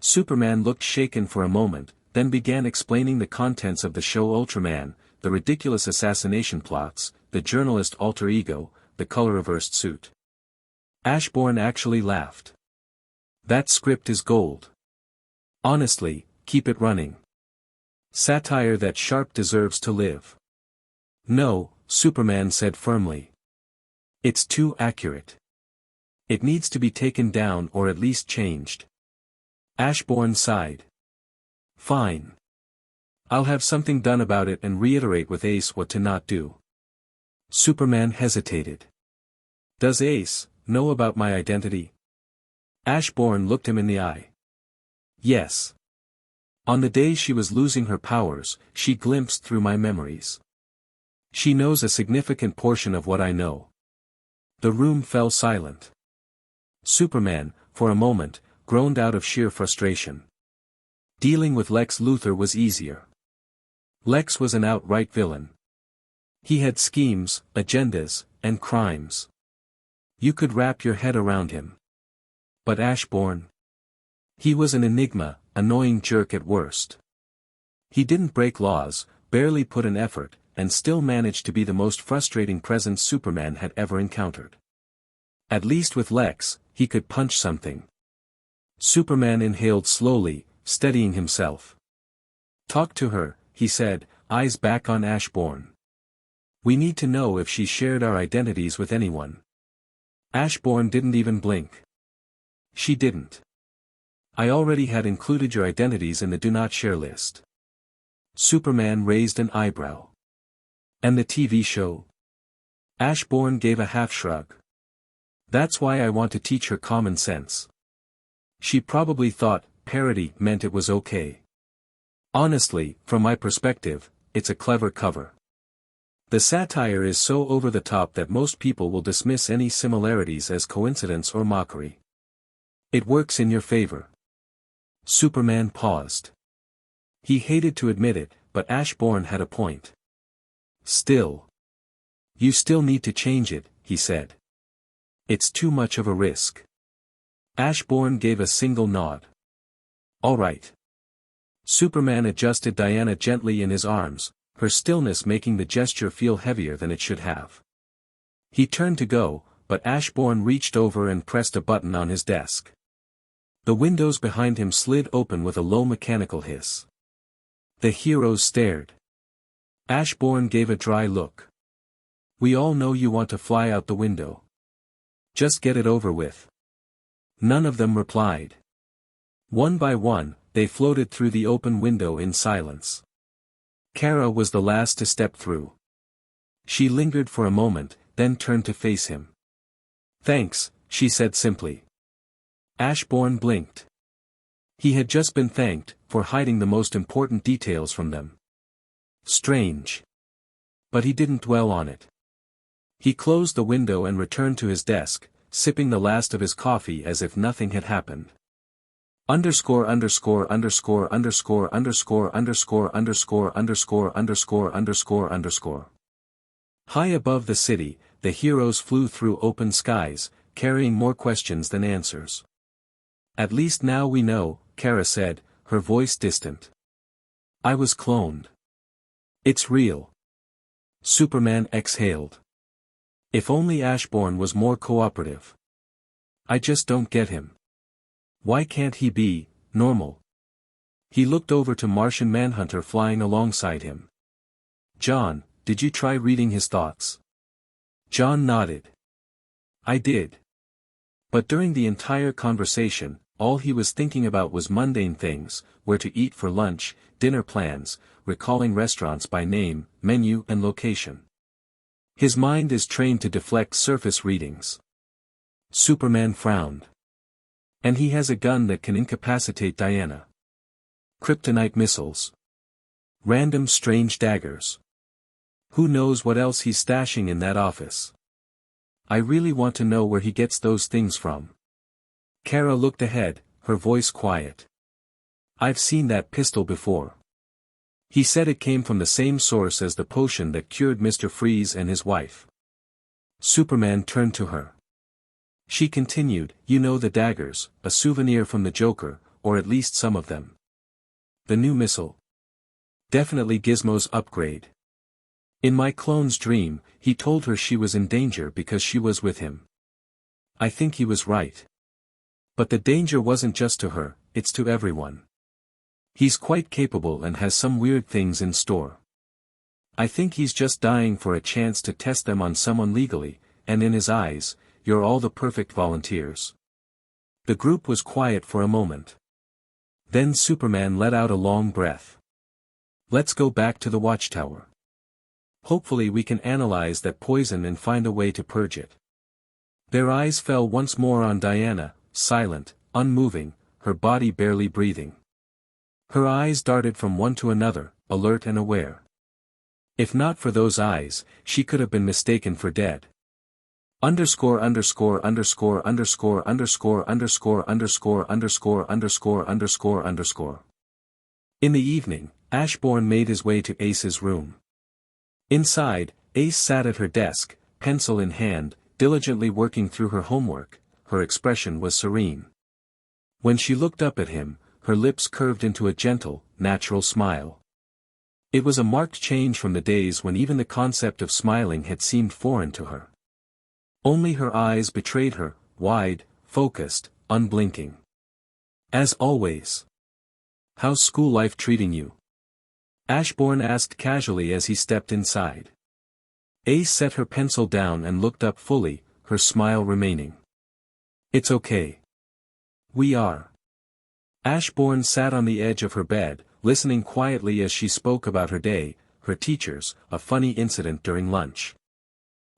Superman looked shaken for a moment, then began explaining the contents of the show Ultraman, the ridiculous assassination plots, the journalist alter ego, the color-reversed suit. Ashbourne actually laughed. That script is gold. Honestly, keep it running. Satire that sharp deserves to live. No, Superman said firmly. It's too accurate. It needs to be taken down or at least changed. Ashbourne sighed. Fine. I'll have something done about it and reiterate with Ace what to not do. Superman hesitated. Does Ace know about my identity? Ashbourne looked him in the eye. Yes. On the day she was losing her powers, she glimpsed through my memories. She knows a significant portion of what I know. The room fell silent. Superman, for a moment, groaned out of sheer frustration. Dealing with Lex Luthor was easier. Lex was an outright villain. He had schemes, agendas, and crimes. You could wrap your head around him. But Ashbourne? He was an enigma, annoying jerk at worst. He didn't break laws, barely put in effort, and still managed to be the most frustrating presence Superman had ever encountered. At least with Lex, he could punch something. Superman inhaled slowly, steadying himself. Talk to her, he said, eyes back on Ashbourne. We need to know if she shared our identities with anyone. Ashbourne didn't even blink. She didn't. I already had included your identities in the do not share list. Superman raised an eyebrow. And the TV show? Ashbourne gave a half shrug. That's why I want to teach her common sense. She probably thought parody meant it was okay. Honestly, from my perspective, it's a clever cover. The satire is so over the top that most people will dismiss any similarities as coincidence or mockery. It works in your favor. Superman paused. He hated to admit it, but Ashbourne had a point. Still. You still need to change it, he said. It's too much of a risk. Ashbourne gave a single nod. All right. Superman adjusted Diana gently in his arms, her stillness making the gesture feel heavier than it should have. He turned to go, but Ashbourne reached over and pressed a button on his desk. The windows behind him slid open with a low mechanical hiss. The heroes stared. Ashbourne gave a dry look. We all know you want to fly out the window. Just get it over with. None of them replied. One by one, they floated through the open window in silence. Kara was the last to step through. She lingered for a moment, then turned to face him. Thanks, she said simply. Ashbourne blinked. He had just been thanked for hiding the most important details from them. Strange. But he didn't dwell on it. He closed the window and returned to his desk, sipping the last of his coffee as if nothing had happened. Underscore underscore underscore underscore underscore underscore underscore underscore underscore underscore underscore. High above the city, the heroes flew through open skies, carrying more questions than answers. At least now we know, Kara said, her voice distant. I was cloned. It's real. Superman exhaled. If only Ashbourne was more cooperative. I just don't get him. Why can't he be normal? He looked over to Martian Manhunter flying alongside him. John, did you try reading his thoughts? John nodded. I did. But during the entire conversation, all he was thinking about was mundane things, where to eat for lunch, dinner plans, recalling restaurants by name, menu and location. His mind is trained to deflect surface readings. Superman frowned. And he has a gun that can incapacitate Diana. Kryptonite missiles. Random strange daggers. Who knows what else he's stashing in that office? I really want to know where he gets those things from. Kara looked ahead, her voice quiet. I've seen that pistol before. He said it came from the same source as the potion that cured Mr. Freeze and his wife. Superman turned to her. She continued, you know the daggers, a souvenir from the Joker, or at least some of them. The new missile. Definitely Gizmo's upgrade. In my clone's dream, he told her she was in danger because she was with him. I think he was right. But the danger wasn't just to her, it's to everyone. He's quite capable and has some weird things in store. I think he's just dying for a chance to test them on someone legally, and in his eyes, you're all the perfect volunteers. The group was quiet for a moment. Then Superman let out a long breath. Let's go back to the watchtower. Hopefully we can analyze that poison and find a way to purge it. Their eyes fell once more on Diana, silent, unmoving, her body barely breathing. Her eyes darted from one to another, alert and aware. If not for those eyes, she could have been mistaken for dead. Underscore underscore underscore underscore underscore underscore underscore underscore underscore underscore underscore. In the evening, Ashbourne made his way to Ace's room. Inside, Ace sat at her desk, pencil in hand, diligently working through her homework. Her expression was serene. When she looked up at him, her lips curved into a gentle, natural smile. It was a marked change from the days when even the concept of smiling had seemed foreign to her. Only her eyes betrayed her, wide, focused, unblinking. As always. How's school life treating you? Ashbourne asked casually as he stepped inside. Ace set her pencil down and looked up fully, her smile remaining. It's okay. We are. Ashbourne sat on the edge of her bed, listening quietly as she spoke about her day, her teachers, a funny incident during lunch.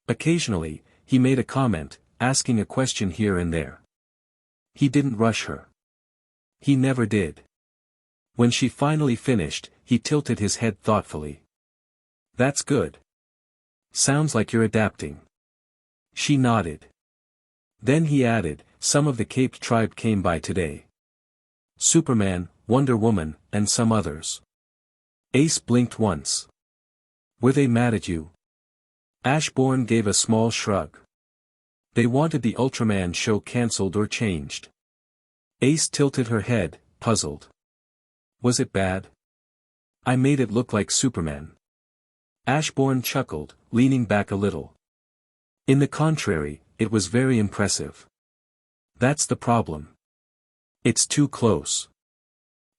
Occasionally, he made a comment, asking a question here and there. He didn't rush her. He never did. When she finally finished, he tilted his head thoughtfully. That's good. Sounds like you're adapting. She nodded. Then he added, some of the Caped tribe came by today. Superman, Wonder Woman, and some others. Ace blinked once. Were they mad at you? Ashbourne gave a small shrug. They wanted the Ultraman show cancelled or changed. Ace tilted her head, puzzled. Was it bad? I made it look like Superman. Ashbourne chuckled, leaning back a little. In the contrary, it was very impressive. That's the problem. It's too close.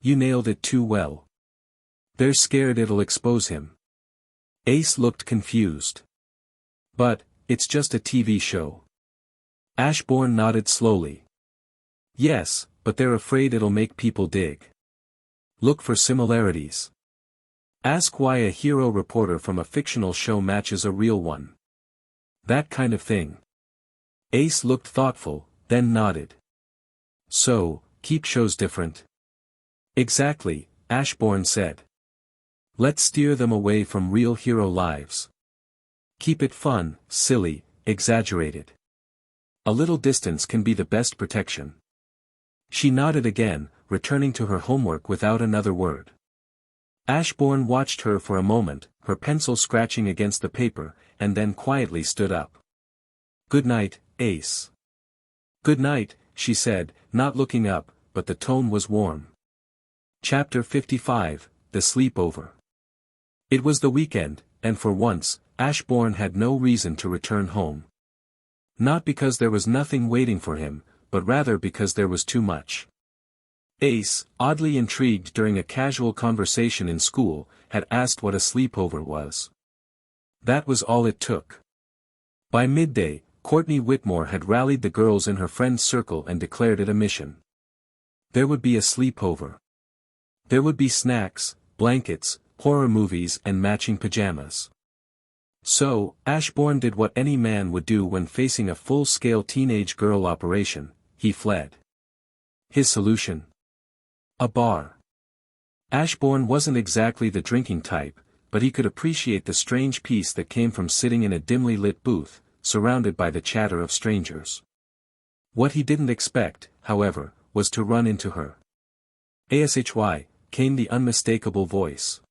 You nailed it too well. They're scared it'll expose him. Ace looked confused. But, it's just a TV show. Ashbourne nodded slowly. Yes, but they're afraid it'll make people dig. Look for similarities. Ask why a hero reporter from a fictional show matches a real one. That kind of thing. Ace looked thoughtful, then nodded. So, keep shows different? Exactly, Ashbourne said. Let's steer them away from real hero lives. Keep it fun, silly, exaggerated. A little distance can be the best protection. She nodded again, returning to her homework without another word. Ashbourne watched her for a moment, her pencil scratching against the paper, and then quietly stood up. Good night, Ace. Good night, she said, not looking up, but the tone was warm. Chapter 55, The Sleepover. It was the weekend, and for once, Ashbourne had no reason to return home. Not because there was nothing waiting for him, but rather because there was too much. Ace, oddly intrigued during a casual conversation in school, had asked what a sleepover was. That was all it took. By midday, Courtney Whitmore had rallied the girls in her friend's circle and declared it a mission. There would be a sleepover. There would be snacks, blankets, horror movies and matching pajamas. So, Ashbourne did what any man would do when facing a full-scale teenage girl operation, he fled. His solution? A bar. Ashbourne wasn't exactly the drinking type, but he could appreciate the strange peace that came from sitting in a dimly lit booth, surrounded by the chatter of strangers. What he didn't expect, however, was to run into her. "ASHY," came the unmistakable voice.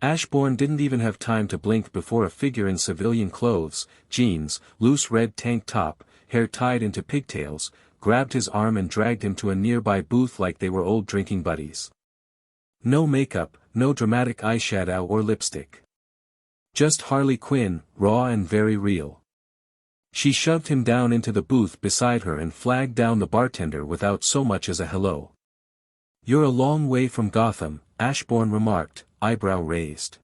Ashbourne didn't even have time to blink before a figure in civilian clothes, jeans, loose red tank top, hair tied into pigtails, grabbed his arm and dragged him to a nearby booth like they were old drinking buddies. No makeup, no dramatic eyeshadow or lipstick. Just Harley Quinn, raw and very real. She shoved him down into the booth beside her and flagged down the bartender without so much as a hello. "You're a long way from Gotham," Ashbourne remarked, eyebrow raised.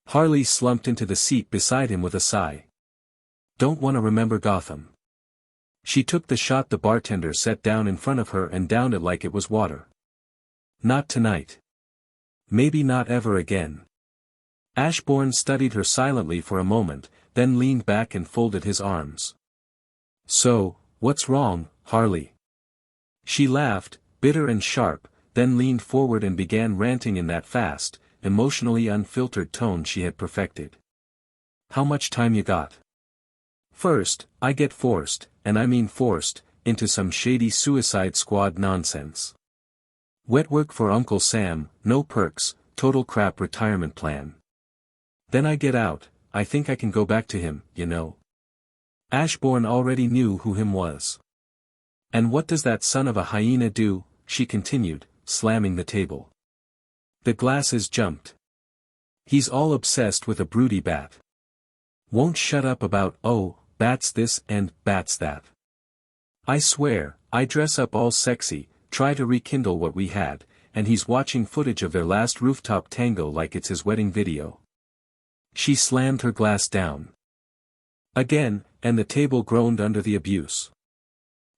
Harley slumped into the seat beside him with a sigh. "Don't want to remember Gotham." She took the shot the bartender set down in front of her and downed it like it was water. "Not tonight. Maybe not ever again." Ashbourne studied her silently for a moment, then leaned back and folded his arms. "So, what's wrong, Harley?" She laughed, bitter and sharp, then leaned forward and began ranting in that fast, emotionally unfiltered tone she had perfected. "How much time you got? First, I get forced, and I mean forced, into some shady Suicide Squad nonsense. Wet work for Uncle Sam, no perks, total crap retirement plan. Then I get out, I think I can go back to him, you know." Ashbourne already knew who him was. "And what does that son of a hyena do?" she continued, slamming the table. The glasses jumped. "He's all obsessed with a broody bat. Won't shut up about, oh, bats this and bats that. I swear, I dress up all sexy, try to rekindle what we had, and he's watching footage of their last rooftop tango like it's his wedding video." She slammed her glass down. Again, and the table groaned under the abuse.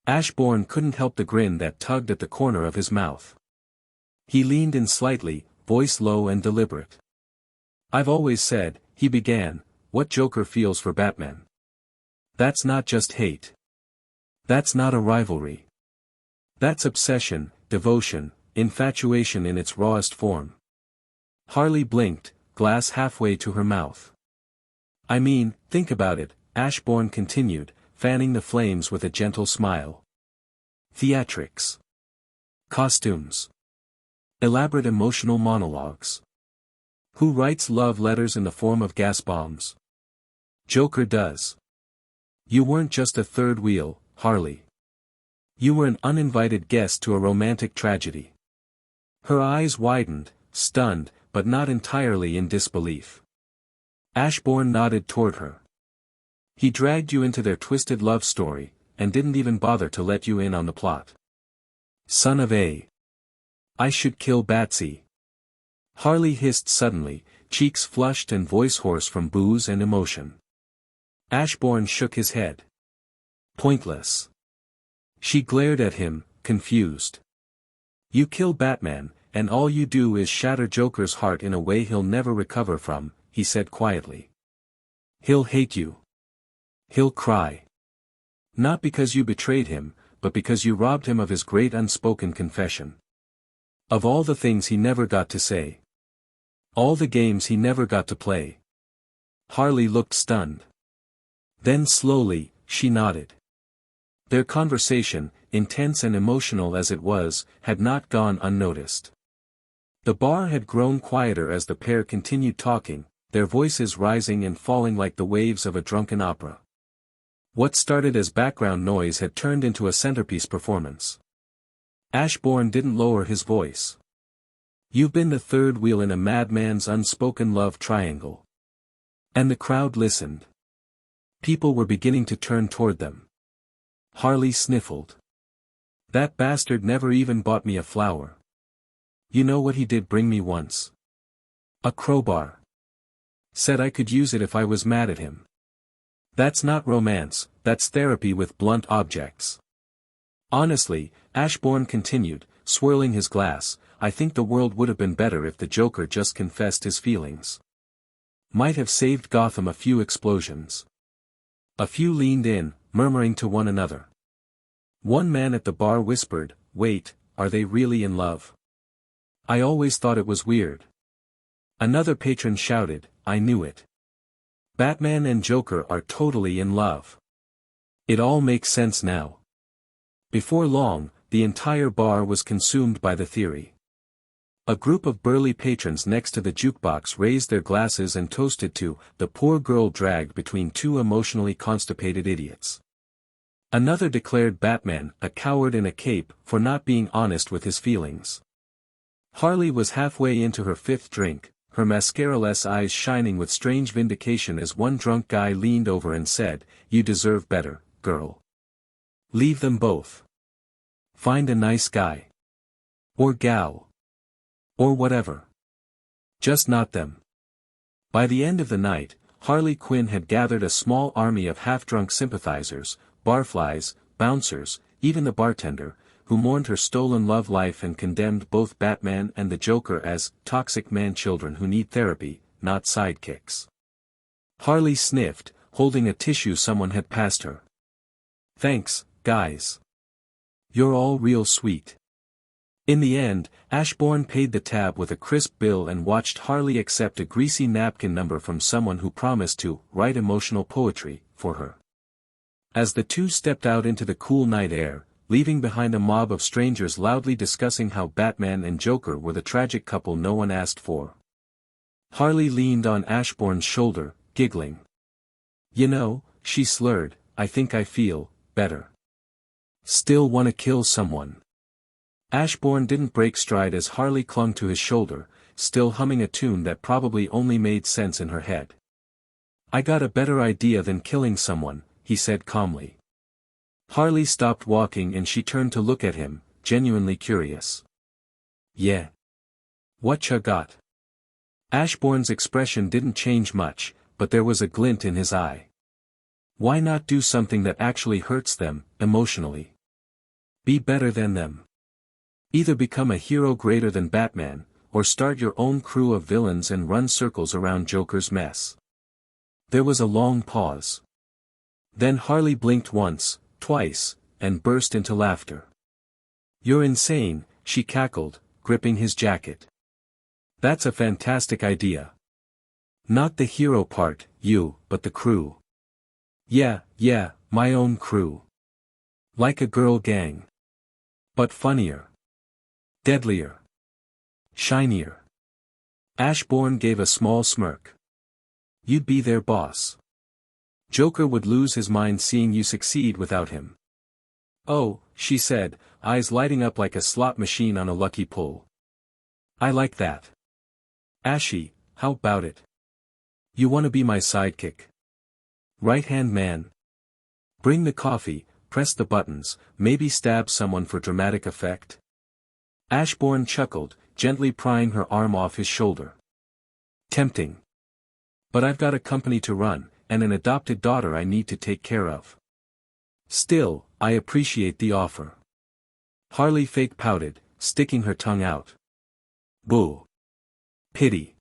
Ashbourne couldn't help the grin that tugged at the corner of his mouth. He leaned in slightly, voice low and deliberate. "I've always said," he began, "what Joker feels for Batman. That's not just hate. That's not a rivalry. That's obsession, devotion, infatuation in its rawest form." Harley blinked, glass halfway to her mouth. "I mean, think about it," Ashbourne continued, fanning the flames with a gentle smile. "Theatrics. Costumes. Elaborate emotional monologues. Who writes love letters in the form of gas bombs? Joker does. You weren't just a third wheel, Harley. You were an uninvited guest to a romantic tragedy." Her eyes widened, stunned, but not entirely in disbelief. Ashbourne nodded toward her. "He dragged you into their twisted love story, and didn't even bother to let you in on the plot. Son of a... I should kill Batsy." Harley hissed suddenly, cheeks flushed and voice hoarse from booze and emotion. Ashbourne shook his head. "Pointless." She glared at him, confused. "You kill Batman, and all you do is shatter Joker's heart in a way he'll never recover from," he said quietly. "He'll hate you. He'll cry. Not because you betrayed him, but because you robbed him of his great unspoken confession. Of all the things he never got to say. All the games he never got to play." Harley looked stunned. Then slowly, she nodded. Their conversation, intense and emotional as it was, had not gone unnoticed. The bar had grown quieter as the pair continued talking, their voices rising and falling like the waves of a drunken opera. What started as background noise had turned into a centerpiece performance. Ashbourne didn't lower his voice. "You've been the third wheel in a madman's unspoken love triangle." And the crowd listened. People were beginning to turn toward them. Harley sniffled. "That bastard never even bought me a flower. You know what he did bring me once? A crowbar. Said I could use it if I was mad at him. That's not romance, that's therapy with blunt objects." "Honestly," Ashbourne continued, swirling his glass, "I think the world would have been better if the Joker just confessed his feelings. Might have saved Gotham a few explosions." A few leaned in, murmuring to one another. One man at the bar whispered, "Wait, are they really in love? I always thought it was weird." Another patron shouted, "I knew it. Batman and Joker are totally in love. It all makes sense now." Before long, the entire bar was consumed by the theory. A group of burly patrons next to the jukebox raised their glasses and toasted to "the poor girl dragged between two emotionally constipated idiots." Another declared Batman a coward in a cape for not being honest with his feelings. Harley was halfway into her fifth drink, her mascara-less eyes shining with strange vindication as one drunk guy leaned over and said, "You deserve better, girl. Leave them both. Find a nice guy. Or gal. Or whatever. Just not them." By the end of the night, Harley Quinn had gathered a small army of half-drunk sympathizers, barflies, bouncers, even the bartender, who mourned her stolen love life and condemned both Batman and the Joker as toxic man-children who need therapy, not sidekicks. Harley sniffed, holding a tissue someone had passed her. "Thanks, guys. You're all real sweet." In the end, Ashbourne paid the tab with a crisp bill and watched Harley accept a greasy napkin number from someone who promised to write emotional poetry for her. As the two stepped out into the cool night air, leaving behind a mob of strangers loudly discussing how Batman and Joker were the tragic couple no one asked for, Harley leaned on Ashbourne's shoulder, giggling. "You know," she slurred, "I think I feel better. Still wanna kill someone." Ashbourne didn't break stride as Harley clung to his shoulder, still humming a tune that probably only made sense in her head. "I got a better idea than killing someone," he said calmly. Harley stopped walking and she turned to look at him, genuinely curious. "Yeah. Whatcha got?" Ashbourne's expression didn't change much, but there was a glint in his eye. "Why not do something that actually hurts them, emotionally? Be better than them. Either become a hero greater than Batman, or start your own crew of villains and run circles around Joker's mess. There was a long pause. Then Harley blinked once, twice, and burst into laughter. You're insane, she cackled, gripping his jacket. That's a fantastic idea. Not the hero part, but the crew. Yeah, my own crew. Like a girl gang. But funnier. Deadlier. Shinier. Ashbourne gave a small smirk. You'd be their boss. Joker would lose his mind seeing you succeed without him. Oh, she said, eyes lighting up like a slot machine on a lucky pull. I like that. Ashy, how about it? You wanna be my sidekick? Right-hand man. Bring the coffee, press the buttons, maybe stab someone for dramatic effect? Ashbourne chuckled, gently prying her arm off his shoulder. Tempting. But I've got a company to run, and an adopted daughter I need to take care of. Still, I appreciate the offer. Harley fake pouted, sticking her tongue out. Boo. Pity.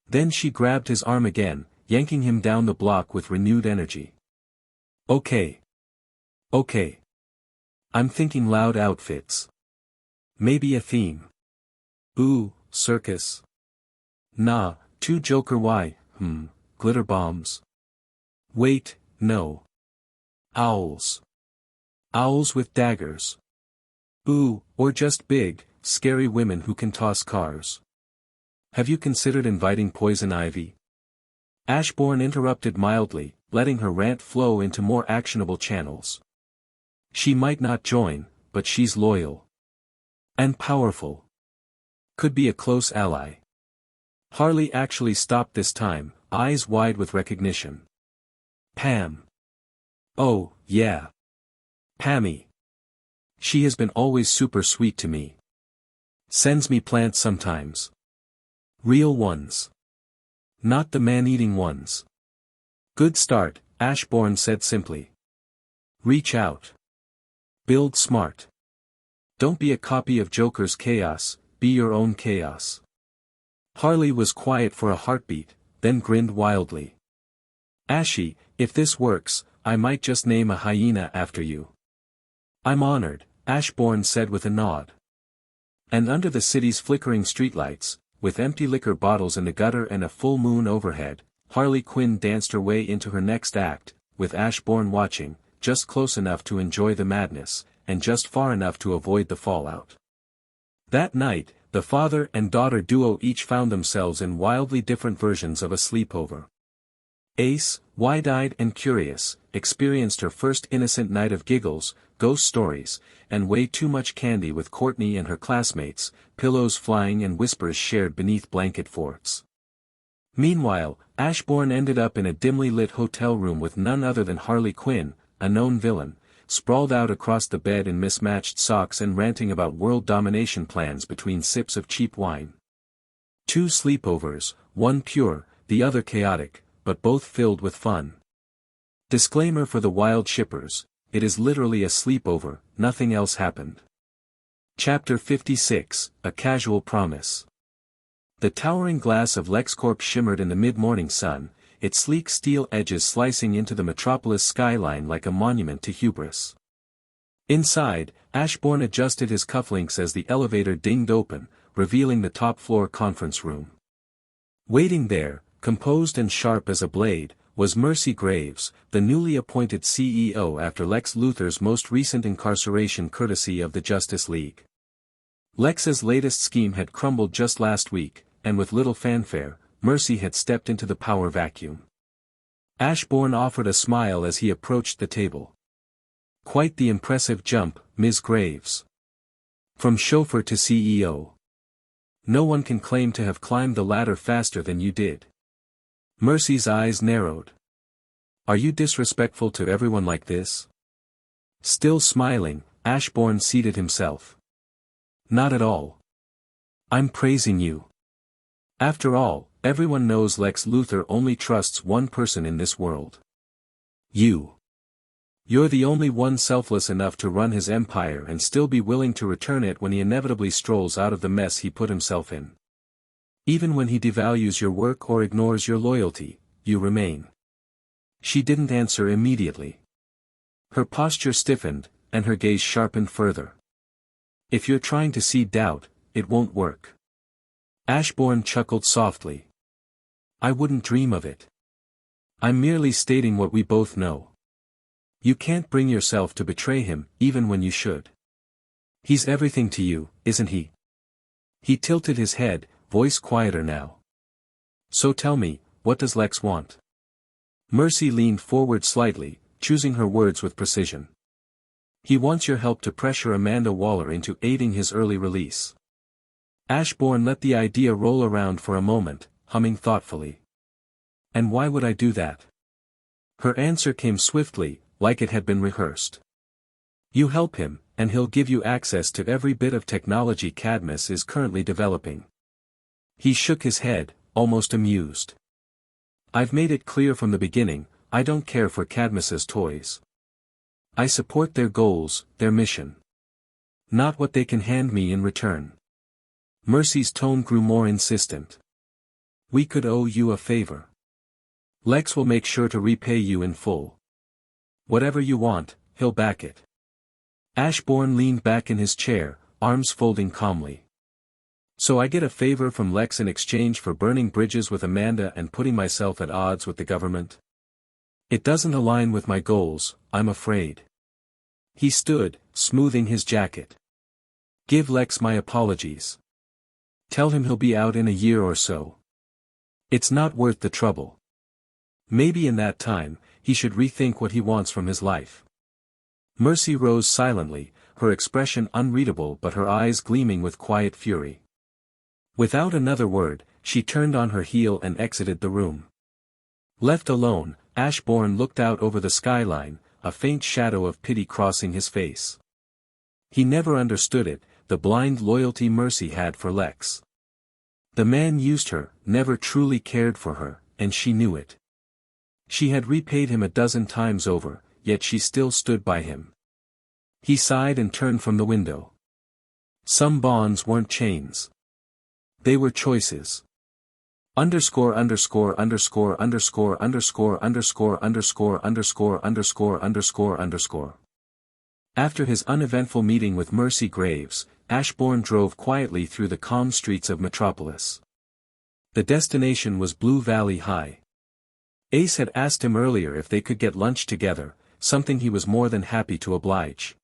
Then she grabbed his arm again, yanking him down the block with renewed energy. Okay. I'm thinking loud outfits. Maybe a theme. Ooh, circus. Nah, too Joker glitter bombs. Wait, no. Owls. Owls with daggers. Ooh, or just big, scary women who can toss cars. Have you considered inviting Poison Ivy? Ashbourne interrupted mildly, letting her rant flow into more actionable channels. She might not join, but she's loyal. And powerful. Could be a close ally. Harley actually stopped this time, eyes wide with recognition. Pam. Oh, yeah. Pammy. She has been always super sweet to me. Sends me plants sometimes. Real ones. Not the man-eating ones. Good start, Ashbourne said simply. Reach out. Build smart. Don't be a copy of Joker's chaos, be your own chaos. Harley was quiet for a heartbeat, then grinned wildly. Ashy, if this works, I might just name a hyena after you. I'm honored, Ashbourne said with a nod. And under the city's flickering streetlights, with empty liquor bottles in the gutter and a full moon overhead, Harley Quinn danced her way into her next act, with Ashbourne watching, just close enough to enjoy the madness, and just far enough to avoid the fallout. That night, the father and daughter duo each found themselves in wildly different versions of a sleepover. Ace, wide-eyed and curious, experienced her first innocent night of giggles, ghost stories, and way too much candy with Courtney and her classmates, pillows flying and whispers shared beneath blanket forts. Meanwhile, Ashbourne ended up in a dimly lit hotel room with none other than Harley Quinn, a known villain, sprawled out across the bed in mismatched socks and ranting about world domination plans between sips of cheap wine. 2 sleepovers, one pure, the other chaotic, but both filled with fun. Disclaimer for the wild shippers, it is literally a sleepover, nothing else happened. Chapter 56, A Casual Promise. The towering glass of LexCorp shimmered in the mid-morning sun, its sleek steel edges slicing into the metropolis skyline like a monument to hubris. Inside, Ashbourne adjusted his cufflinks as the elevator dinged open, revealing the top-floor conference room. Waiting there, composed and sharp as a blade, was Mercy Graves, the newly appointed CEO after Lex Luthor's most recent incarceration courtesy of the Justice League. Lex's latest scheme had crumbled just last week, and with little fanfare, Mercy had stepped into the power vacuum. Ashbourne offered a smile as he approached the table. Quite the impressive jump, Ms. Graves. From chauffeur to CEO. No one can claim to have climbed the ladder faster than you did. Mercy's eyes narrowed. Are you disrespectful to everyone like this? Still smiling, Ashbourne seated himself. Not at all. I'm praising you. After all, everyone knows Lex Luthor only trusts one person in this world. You. You're the only one selfless enough to run his empire and still be willing to return it when he inevitably strolls out of the mess he put himself in. Even when he devalues your work or ignores your loyalty, you remain. She didn't answer immediately. Her posture stiffened, and her gaze sharpened further. If you're trying to seed doubt, it won't work. Ashbourne chuckled softly. I wouldn't dream of it. I'm merely stating what we both know. You can't bring yourself to betray him, even when you should. He's everything to you, isn't he? He tilted his head, voice quieter now. So tell me, what does Lex want? Mercy leaned forward slightly, choosing her words with precision. He wants your help to pressure Amanda Waller into aiding his early release. Ashbourne let the idea roll around for a moment, humming thoughtfully. And why would I do that? Her answer came swiftly, like it had been rehearsed. You help him, and he'll give you access to every bit of technology Cadmus is currently developing. He shook his head, almost amused. I've made it clear from the beginning, I don't care for Cadmus's toys. I support their goals, their mission. Not what they can hand me in return. Mercy's tone grew more insistent. We could owe you a favor. Lex will make sure to repay you in full. Whatever you want, he'll back it. Ashbourne leaned back in his chair, arms folding calmly. So I get a favor from Lex in exchange for burning bridges with Amanda and putting myself at odds with the government? It doesn't align with my goals, I'm afraid. He stood, smoothing his jacket. Give Lex my apologies. Tell him he'll be out in a year or so. It's not worth the trouble. Maybe in that time, he should rethink what he wants from his life. Mercy rose silently, her expression unreadable but her eyes gleaming with quiet fury. Without another word, she turned on her heel and exited the room. Left alone, Ashbourne looked out over the skyline, a faint shadow of pity crossing his face. He never understood it, the blind loyalty Mercy had for Lex. The man used her, never truly cared for her, and she knew it. She had repaid him 12 times over, yet she still stood by him. He sighed and turned from the window. Some bonds weren't chains. They were choices. Underscore underscore underscore underscore underscore underscore underscore underscore underscore underscore underscore. After his uneventful meeting with Mercy Graves, Ashbourne drove quietly through the calm streets of Metropolis. The destination was Blue Valley High. Ace had asked him earlier if they could get lunch together, something he was more than happy to oblige.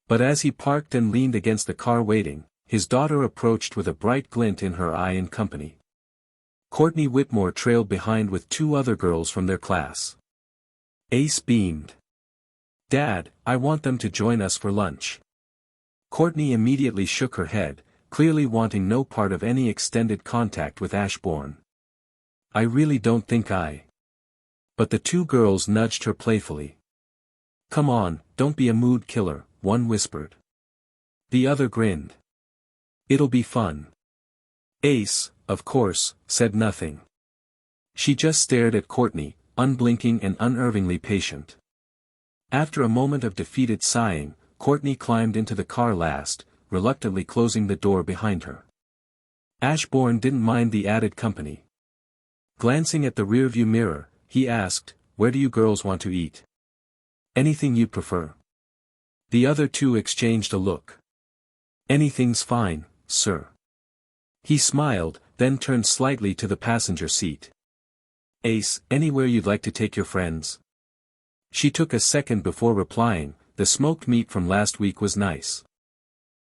But as he parked and leaned against the car waiting, his daughter approached with a bright glint in her eye in company. Courtney Whitmore trailed behind with 2 other girls from their class. Ace beamed. Dad, I want them to join us for lunch. Courtney immediately shook her head, clearly wanting no part of any extended contact with Ashbourne. I really don't think But the 2 girls nudged her playfully. Come on, don't be a mood killer, one whispered. The other grinned. It'll be fun. Ace, of course, said nothing. She just stared at Courtney, unblinking and unervingly patient. After a moment of defeated sighing, Courtney climbed into the car last, reluctantly closing the door behind her. Ashbourne didn't mind the added company. Glancing at the rearview mirror, he asked, Where do you girls want to eat? Anything you prefer? The other 2 exchanged a look. Anything's fine, sir. He smiled, then turned slightly to the passenger seat. Ace, anywhere you'd like to take your friends? She took a second before replying, the smoked meat from last week was nice.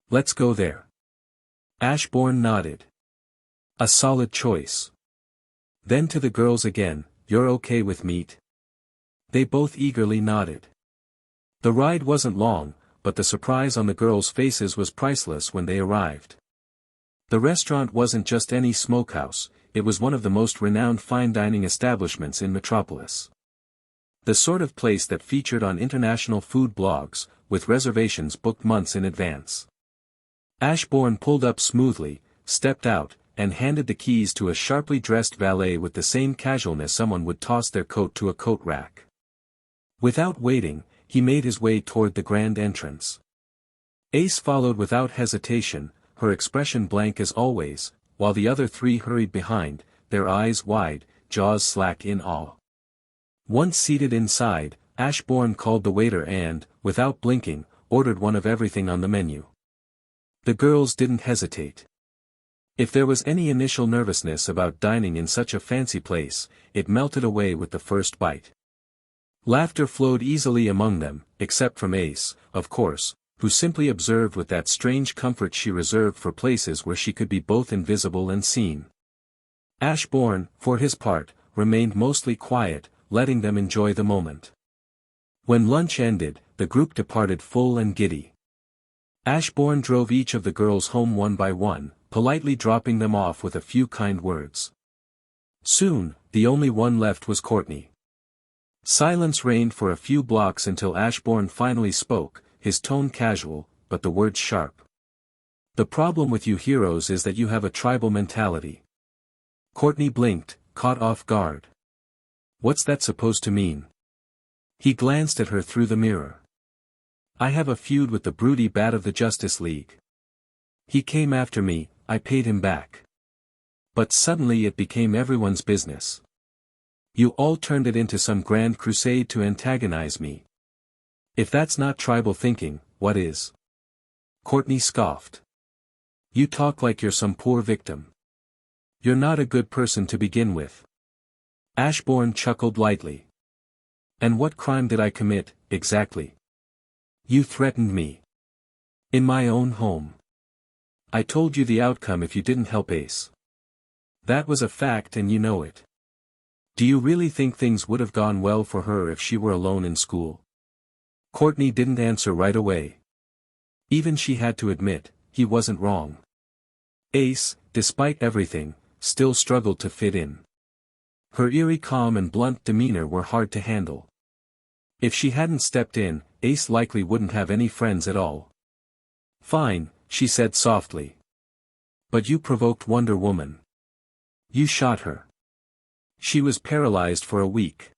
Let's go there. Ashbourne nodded. A solid choice. Then to the girls again, you're okay with meat? They both eagerly nodded. The ride wasn't long, but the surprise on the girls' faces was priceless when they arrived. The restaurant wasn't just any smokehouse, it was one of the most renowned fine dining establishments in Metropolis. The sort of place that featured on international food blogs, with reservations booked months in advance. Ashbourne pulled up smoothly, stepped out, and handed the keys to a sharply dressed valet with the same casualness someone would toss their coat to a coat rack. Without waiting, he made his way toward the grand entrance. Ace followed without hesitation, her expression blank as always, while the other three hurried behind, their eyes wide, jaws slack in awe. Once seated inside, Ashbourne called the waiter and, without blinking, ordered one of everything on the menu. The girls didn't hesitate. If there was any initial nervousness about dining in such a fancy place, it melted away with the first bite. Laughter flowed easily among them, except from Ace, of course, who simply observed with that strange comfort she reserved for places where she could be both invisible and seen. Ashbourne, for his part, remained mostly quiet, letting them enjoy the moment. When lunch ended, the group departed full and giddy. Ashbourne drove each of the girls home one by one, politely dropping them off with a few kind words. Soon, the only one left was Courtney. Silence reigned for a few blocks until Ashbourne finally spoke, his tone casual, but the words sharp. "The problem with you heroes is that you have a tribal mentality." Courtney blinked, caught off guard. "What's that supposed to mean?" He glanced at her through the mirror. "I have a feud with the broody bat of the Justice League. He came after me, I paid him back. But suddenly it became everyone's business. You all turned it into some grand crusade to antagonize me. If that's not tribal thinking, what is?" Courtney scoffed. "You talk like you're some poor victim. You're not a good person to begin with." Ashbourne chuckled lightly. "And what crime did I commit, exactly?" "You threatened me. In my own home. I told you the outcome if you didn't help Ace. That was a fact and you know it. Do you really think things would have gone well for her if she were alone in school?" Courtney didn't answer right away. Even she had to admit, he wasn't wrong. Ace, despite everything, still struggled to fit in. Her eerie calm and blunt demeanor were hard to handle. If she hadn't stepped in, Ace likely wouldn't have any friends at all. "Fine," she said softly. "But you provoked Wonder Woman. You shot her. She was paralyzed for a week."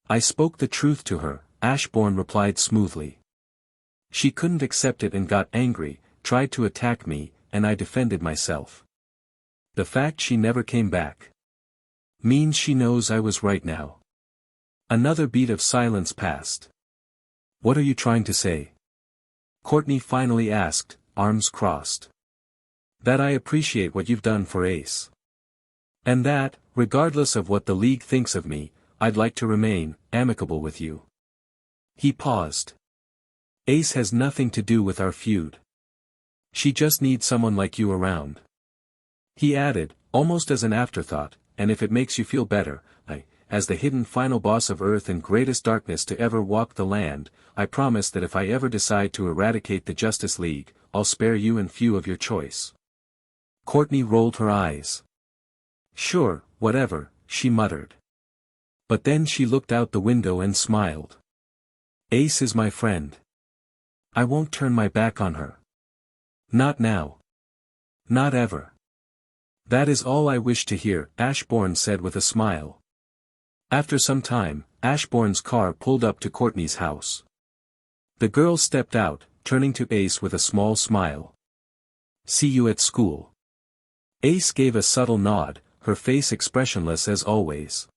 "I spoke the truth to her," Ashbourne replied smoothly. "She couldn't accept it and got angry, tried to attack me, and I defended myself. The fact she never came back means she knows I was right now." Another beat of silence passed. "What are you trying to say?" Courtney finally asked, arms crossed. "That I appreciate what you've done for Ace. And that, regardless of what the League thinks of me, I'd like to remain amicable with you." He paused. "Ace has nothing to do with our feud. She just needs someone like you around." He added, almost as an afterthought, "And if it makes you feel better, as the hidden final boss of Earth and greatest darkness to ever walk the land, I promise that if I ever decide to eradicate the Justice League, I'll spare you and few of your choice." Courtney rolled her eyes. "Sure, whatever," she muttered. But then she looked out the window and smiled. "Ace is my friend. I won't turn my back on her. Not now. Not ever." "That is all I wish to hear," Ashbourne said with a smile. After some time, Ashbourne's car pulled up to Courtney's house. The girl stepped out, turning to Ace with a small smile. "See you at school." Ace gave a subtle nod, her face expressionless as always.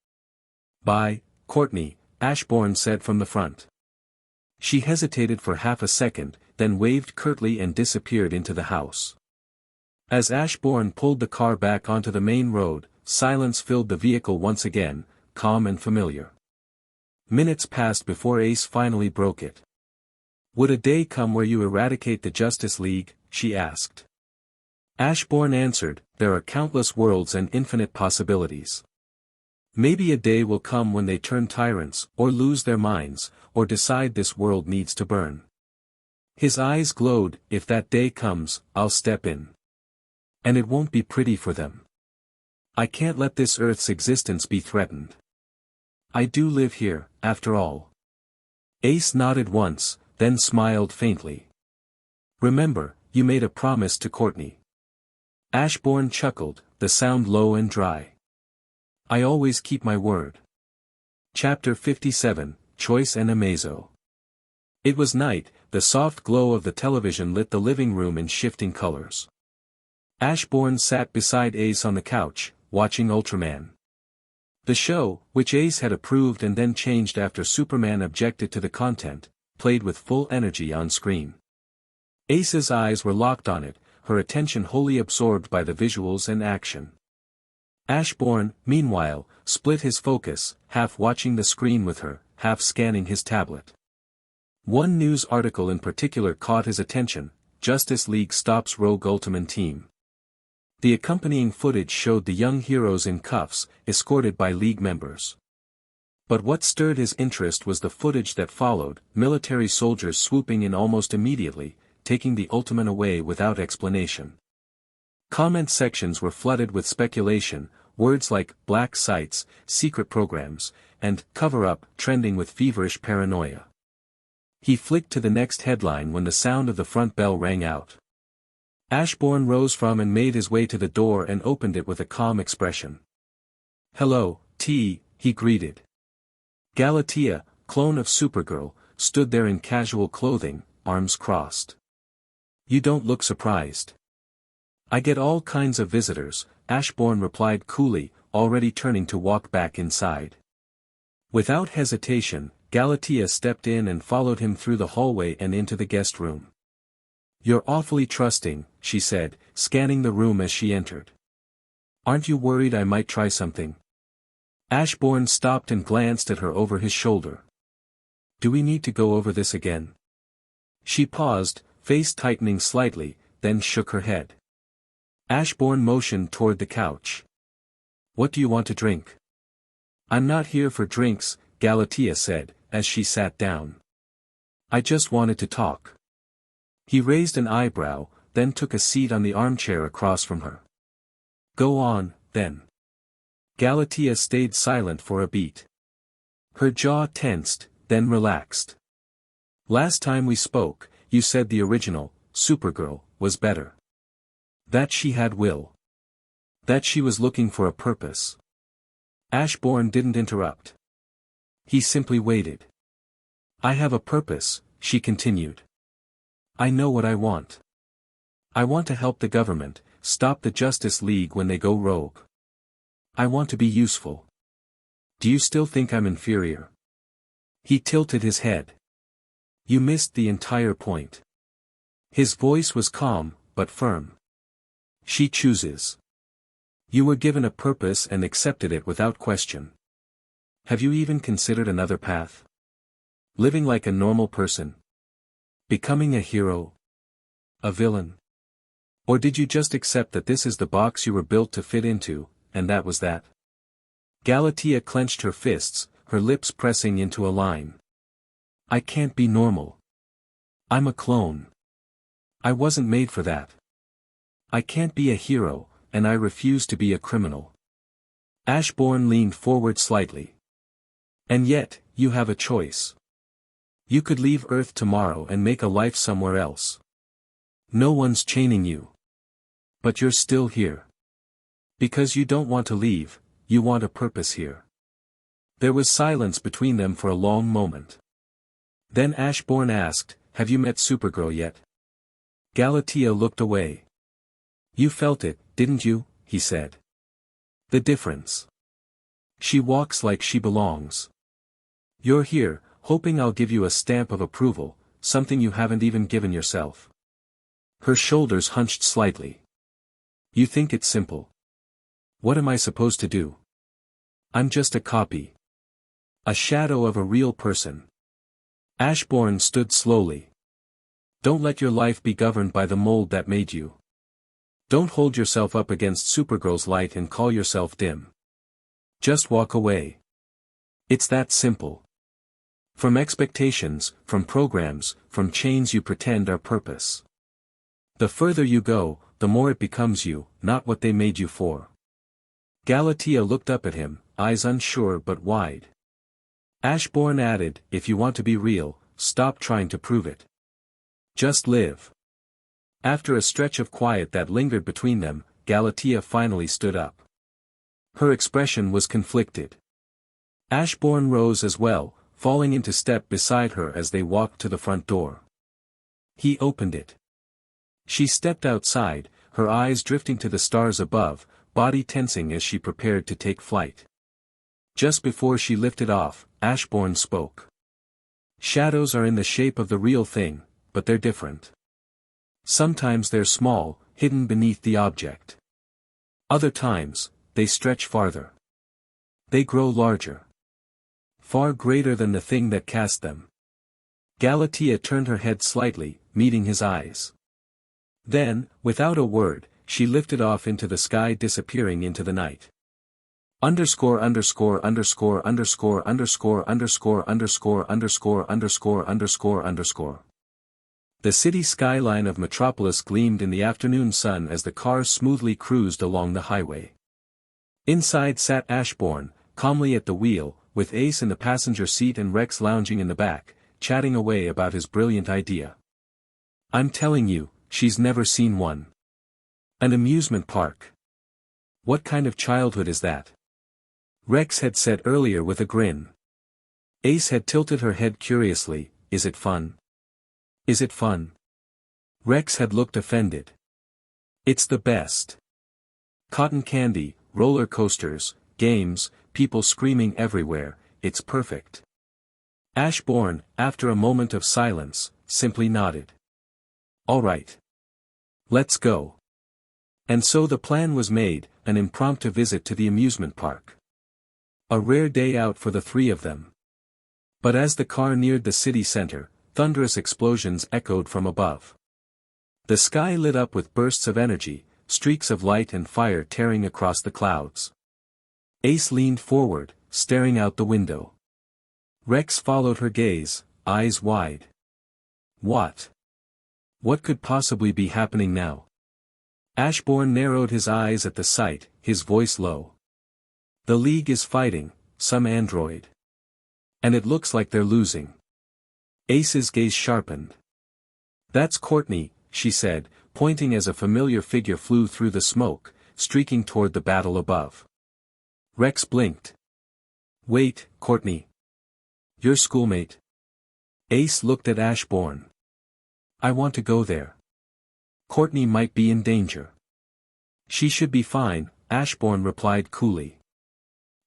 "Bye, Courtney," Ashbourne said from the front. She hesitated for half a second, then waved curtly and disappeared into the house. As Ashbourne pulled the car back onto the main road, silence filled the vehicle once again, calm and familiar. Minutes passed before Ace finally broke it. "Would a day come where you eradicate the Justice League?" she asked. Ashbourne answered, "There are countless worlds and infinite possibilities. Maybe a day will come when they turn tyrants, or lose their minds, or decide this world needs to burn." His eyes glowed. "If that day comes, I'll step in. And it won't be pretty for them. I can't let this Earth's existence be threatened. I do live here, after all." Ace nodded once, then smiled faintly. "Remember, you made a promise to Courtney." Ashbourne chuckled, the sound low and dry. "I always keep my word." Chapter 57, Choice and Amazo. It was night, the soft glow of the television lit the living room in shifting colors. Ashbourne sat beside Ace on the couch, watching Ultraman. The show, which Ace had approved and then changed after Superman objected to the content, played with full energy on screen. Ace's eyes were locked on it, her attention wholly absorbed by the visuals and action. Ashbourne, meanwhile, split his focus, half watching the screen with her, half scanning his tablet. One news article in particular caught his attention: Justice League stops rogue Ultraman team. The accompanying footage showed the young heroes in cuffs, escorted by League members. But what stirred his interest was the footage that followed, military soldiers swooping in almost immediately, taking the Ultraman away without explanation. Comment sections were flooded with speculation, words like black sites, secret programs, and cover-up trending with feverish paranoia. He flicked to the next headline when the sound of the front bell rang out. Ashbourne rose from and made his way to the door and opened it with a calm expression. "Hello, T," he greeted. Galatea, clone of Supergirl, stood there in casual clothing, arms crossed. "You don't look surprised." "I get all kinds of visitors," Ashbourne replied coolly, already turning to walk back inside. Without hesitation, Galatea stepped in and followed him through the hallway and into the guest room. "You're awfully trusting," she said, scanning the room as she entered. "Aren't you worried I might try something?" Ashbourne stopped and glanced at her over his shoulder. "Do we need to go over this again?" She paused, face tightening slightly, then shook her head. Ashbourne motioned toward the couch. "What do you want to drink?" "I'm not here for drinks," Galatea said, as she sat down. "I just wanted to talk." He raised an eyebrow, then took a seat on the armchair across from her. "Go on, then." Galatea stayed silent for a beat. Her jaw tensed, then relaxed. "Last time we spoke, you said the original, Supergirl, was better. That she had will. That she was looking for a purpose." Ashbourne didn't interrupt. He simply waited. "I have a purpose," she continued. "I know what I want. I want to help the government, stop the Justice League when they go rogue. I want to be useful. Do you still think I'm inferior?" He tilted his head. "You missed the entire point." His voice was calm, but firm. "She chooses. You were given a purpose and accepted it without question. Have you even considered another path? Living like a normal person? Becoming a hero? A villain? Or did you just accept that this is the box you were built to fit into, and that was that?" Galatea clenched her fists, her lips pressing into a line. "I can't be normal. I'm a clone. I wasn't made for that. I can't be a hero, and I refuse to be a criminal." Ashbourne leaned forward slightly. "And yet, you have a choice. You could leave Earth tomorrow and make a life somewhere else. No one's chaining you. But you're still here. Because you don't want to leave, you want a purpose here." There was silence between them for a long moment. Then Ashbourne asked, "Have you met Supergirl yet?" Galatea looked away. "You felt it, didn't you?" he said. "The difference. She walks like she belongs. You're here, hoping I'll give you a stamp of approval, something you haven't even given yourself." Her shoulders hunched slightly. "You think it's simple. What am I supposed to do? I'm just a copy. A shadow of a real person." Ashbourne stood slowly. "Don't let your life be governed by the mold that made you. Don't hold yourself up against Supergirl's light and call yourself dim. Just walk away. It's that simple. From expectations, from programs, from chains you pretend are purpose. The further you go, the more it becomes you, not what they made you for." Galatea looked up at him, eyes unsure but wide. Ashbourne added, "If you want to be real, stop trying to prove it. Just live." After a stretch of quiet that lingered between them, Galatea finally stood up. Her expression was conflicted. Ashbourne rose as well, falling into step beside her as they walked to the front door. He opened it. She stepped outside, her eyes drifting to the stars above, body tensing as she prepared to take flight. Just before she lifted off, Ashbourne spoke. Shadows are in the shape of the real thing, but they're different. Sometimes they're small, hidden beneath the object. Other times, they stretch farther. They grow larger. Far greater than the thing that cast them. Galatea turned her head slightly, meeting his eyes. Then, without a word, she lifted off into the sky, disappearing into the night. Underscore underscore underscore underscore underscore underscore underscore underscore underscore underscore underscore. The city skyline of Metropolis gleamed in the afternoon sun as the car smoothly cruised along the highway. Inside sat Ashbourne, calmly at the wheel, with Ace in the passenger seat and Rex lounging in the back, chatting away about his brilliant idea. I'm telling you, she's never seen one. An amusement park. What kind of childhood is that? Rex had said earlier with a grin. Ace had tilted her head curiously. Is it fun? Is it fun? Rex had looked offended. It's the best. Cotton candy, roller coasters, games, people screaming everywhere, it's perfect. Ashbourne, after a moment of silence, simply nodded. All right. Let's go. And so the plan was made, an impromptu visit to the amusement park. A rare day out for the three of them. But as the car neared the city center, thunderous explosions echoed from above. The sky lit up with bursts of energy, streaks of light and fire tearing across the clouds. Ace leaned forward, staring out the window. Rex followed her gaze, eyes wide. What? What could possibly be happening now? Ashbourne narrowed his eyes at the sight, his voice low. The League is fighting, some android. And it looks like they're losing. Ace's gaze sharpened. That's Courtney, she said, pointing as a familiar figure flew through the smoke, streaking toward the battle above. Rex blinked. Wait, Courtney. Your schoolmate? Ace looked at Ashbourne. I want to go there. Courtney might be in danger. She should be fine, Ashbourne replied coolly.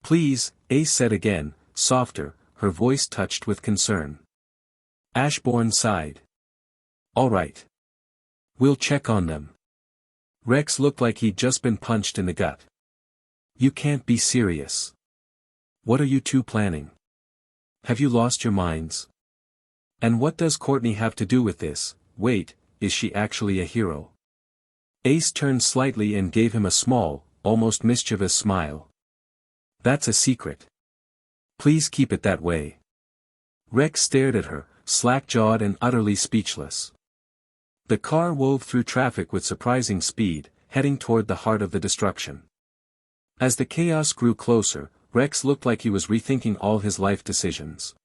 Please, Ace said again, softer, her voice touched with concern. Ashbourne sighed. All right. We'll check on them. Rex looked like he'd just been punched in the gut. You can't be serious. What are you two planning? Have you lost your minds? And what does Courtney have to do with this? Wait, is she actually a hero? Ace turned slightly and gave him a small, almost mischievous smile. That's a secret. Please keep it that way. Rex stared at her, slack-jawed and utterly speechless. The car wove through traffic with surprising speed, heading toward the heart of the destruction. As the chaos grew closer, Rex looked like he was rethinking all his life decisions.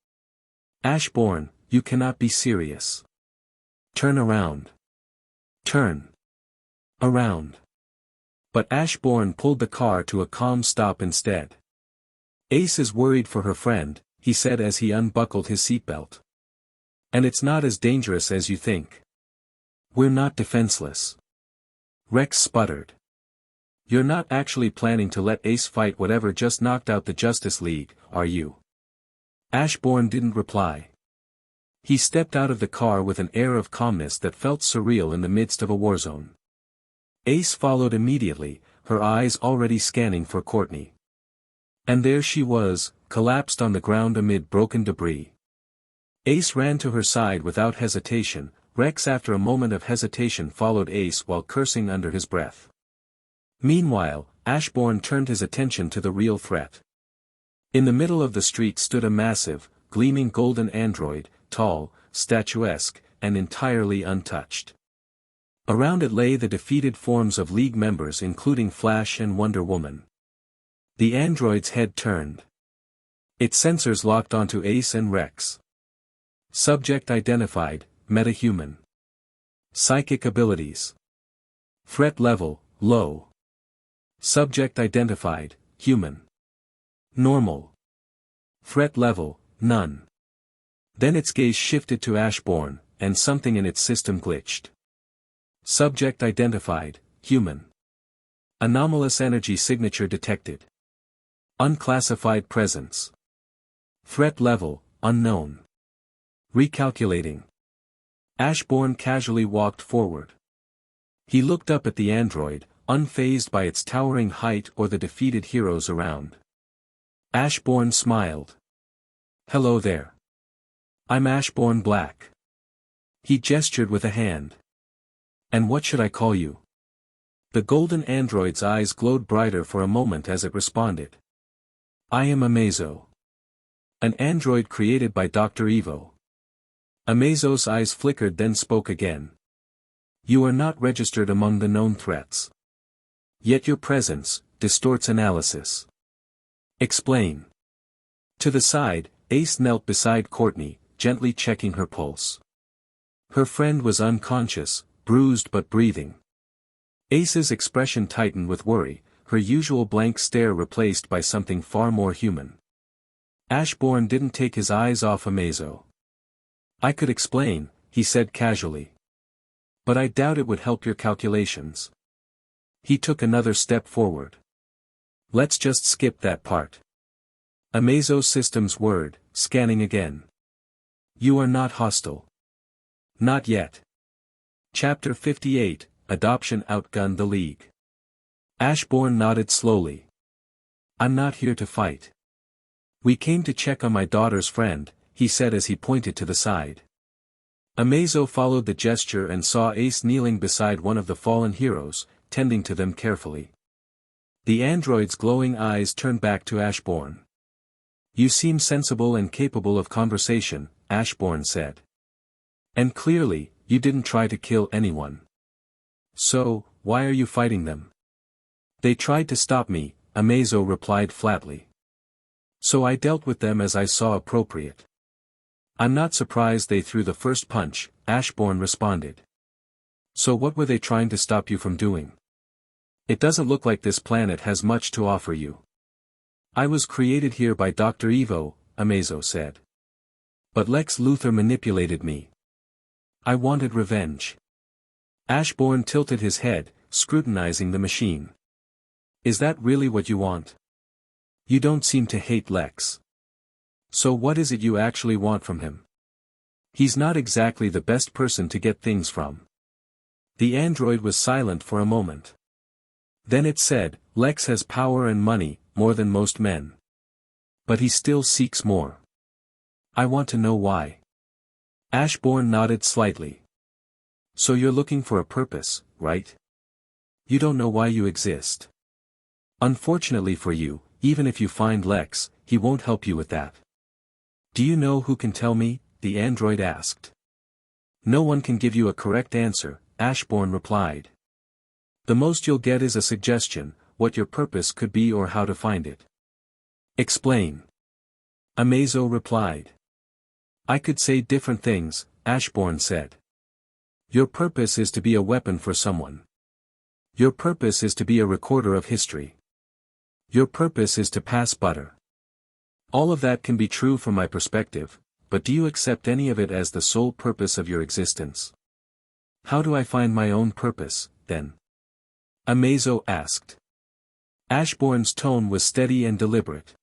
Ashbourne, you cannot be serious. Turn around. Turn. Around. But Ashbourne pulled the car to a calm stop instead. Ace is worried for her friend, he said as he unbuckled his seatbelt. And it's not as dangerous as you think. We're not defenseless. Rex sputtered. You're not actually planning to let Ace fight whatever just knocked out the Justice League, are you? Ashbourne didn't reply. He stepped out of the car with an air of calmness that felt surreal in the midst of a war zone. Ace followed immediately, her eyes already scanning for Courtney. And there she was, collapsed on the ground amid broken debris. Ace ran to her side without hesitation. Rex after a moment of hesitation followed Ace while cursing under his breath. Meanwhile, Ashbourne turned his attention to the real threat. In the middle of the street stood a massive, gleaming golden android, tall, statuesque, and entirely untouched. Around it lay the defeated forms of League members including Flash and Wonder Woman. The android's head turned. Its sensors locked onto Ace and Rex. Subject identified, metahuman. Psychic abilities. Threat level, low. Subject identified, human. Normal. Threat level, none. Then its gaze shifted to Ashbourne, and something in its system glitched. Subject identified, human. Anomalous energy signature detected. Unclassified presence. Threat level, unknown. Recalculating. Ashbourne casually walked forward. He looked up at the android, unfazed by its towering height or the defeated heroes around. Ashbourne smiled. "Hello there. I'm Ashbourne Black." He gestured with a hand. "And what should I call you?" The golden android's eyes glowed brighter for a moment as it responded. "I am Amazo. An android created by Dr. Evo." Amazo's eyes flickered then spoke again. "You are not registered among the known threats. Yet your presence distorts analysis. Explain." To the side, Ace knelt beside Courtney, gently checking her pulse. Her friend was unconscious, bruised but breathing. Ace's expression tightened with worry, her usual blank stare replaced by something far more human. Ashbourne didn't take his eyes off Amazo. "I could explain," he said casually. "But I doubt it would help your calculations." He took another step forward. "Let's just skip that part." Amazo systems word, scanning again. "You are not hostile." "Not yet." Chapter 58, Adoption outgunned the League. Ashbourne nodded slowly. "I'm not here to fight. We came to check on my daughter's friend," he said as he pointed to the side. Amazo followed the gesture and saw Ace kneeling beside one of the fallen heroes, tending to them carefully. The android's glowing eyes turned back to Ashbourne. "You seem sensible and capable of conversation," Ashbourne said. "And clearly, you didn't try to kill anyone. So, why are you fighting them?" "They tried to stop me," Amazo replied flatly. "So I dealt with them as I saw appropriate." "I'm not surprised they threw the first punch," Ashbourne responded. "So what were they trying to stop you from doing? It doesn't look like this planet has much to offer you." "I was created here by Dr. Evo," Amazo said. "But Lex Luthor manipulated me. I wanted revenge." Ashbourne tilted his head, scrutinizing the machine. "Is that really what you want? You don't seem to hate Lex. So what is it you actually want from him? He's not exactly the best person to get things from." The android was silent for a moment. Then it said, "Lex has power and money, more than most men. But he still seeks more. I want to know why." Ashbourne nodded slightly. "So you're looking for a purpose, right? You don't know why you exist. Unfortunately for you, even if you find Lex, he won't help you with that." "Do you know who can tell me?" the android asked. "No one can give you a correct answer," Ashbourne replied. "The most you'll get is a suggestion, what your purpose could be or how to find it." "Explain." Amazo replied. "I could say different things," Ashbourne said. "Your purpose is to be a weapon for someone. Your purpose is to be a recorder of history. Your purpose is to pass butter. All of that can be true from my perspective, but do you accept any of it as the sole purpose of your existence?" "How do I find my own purpose, then?" Amazo asked. Ashbourne's tone was steady and deliberate.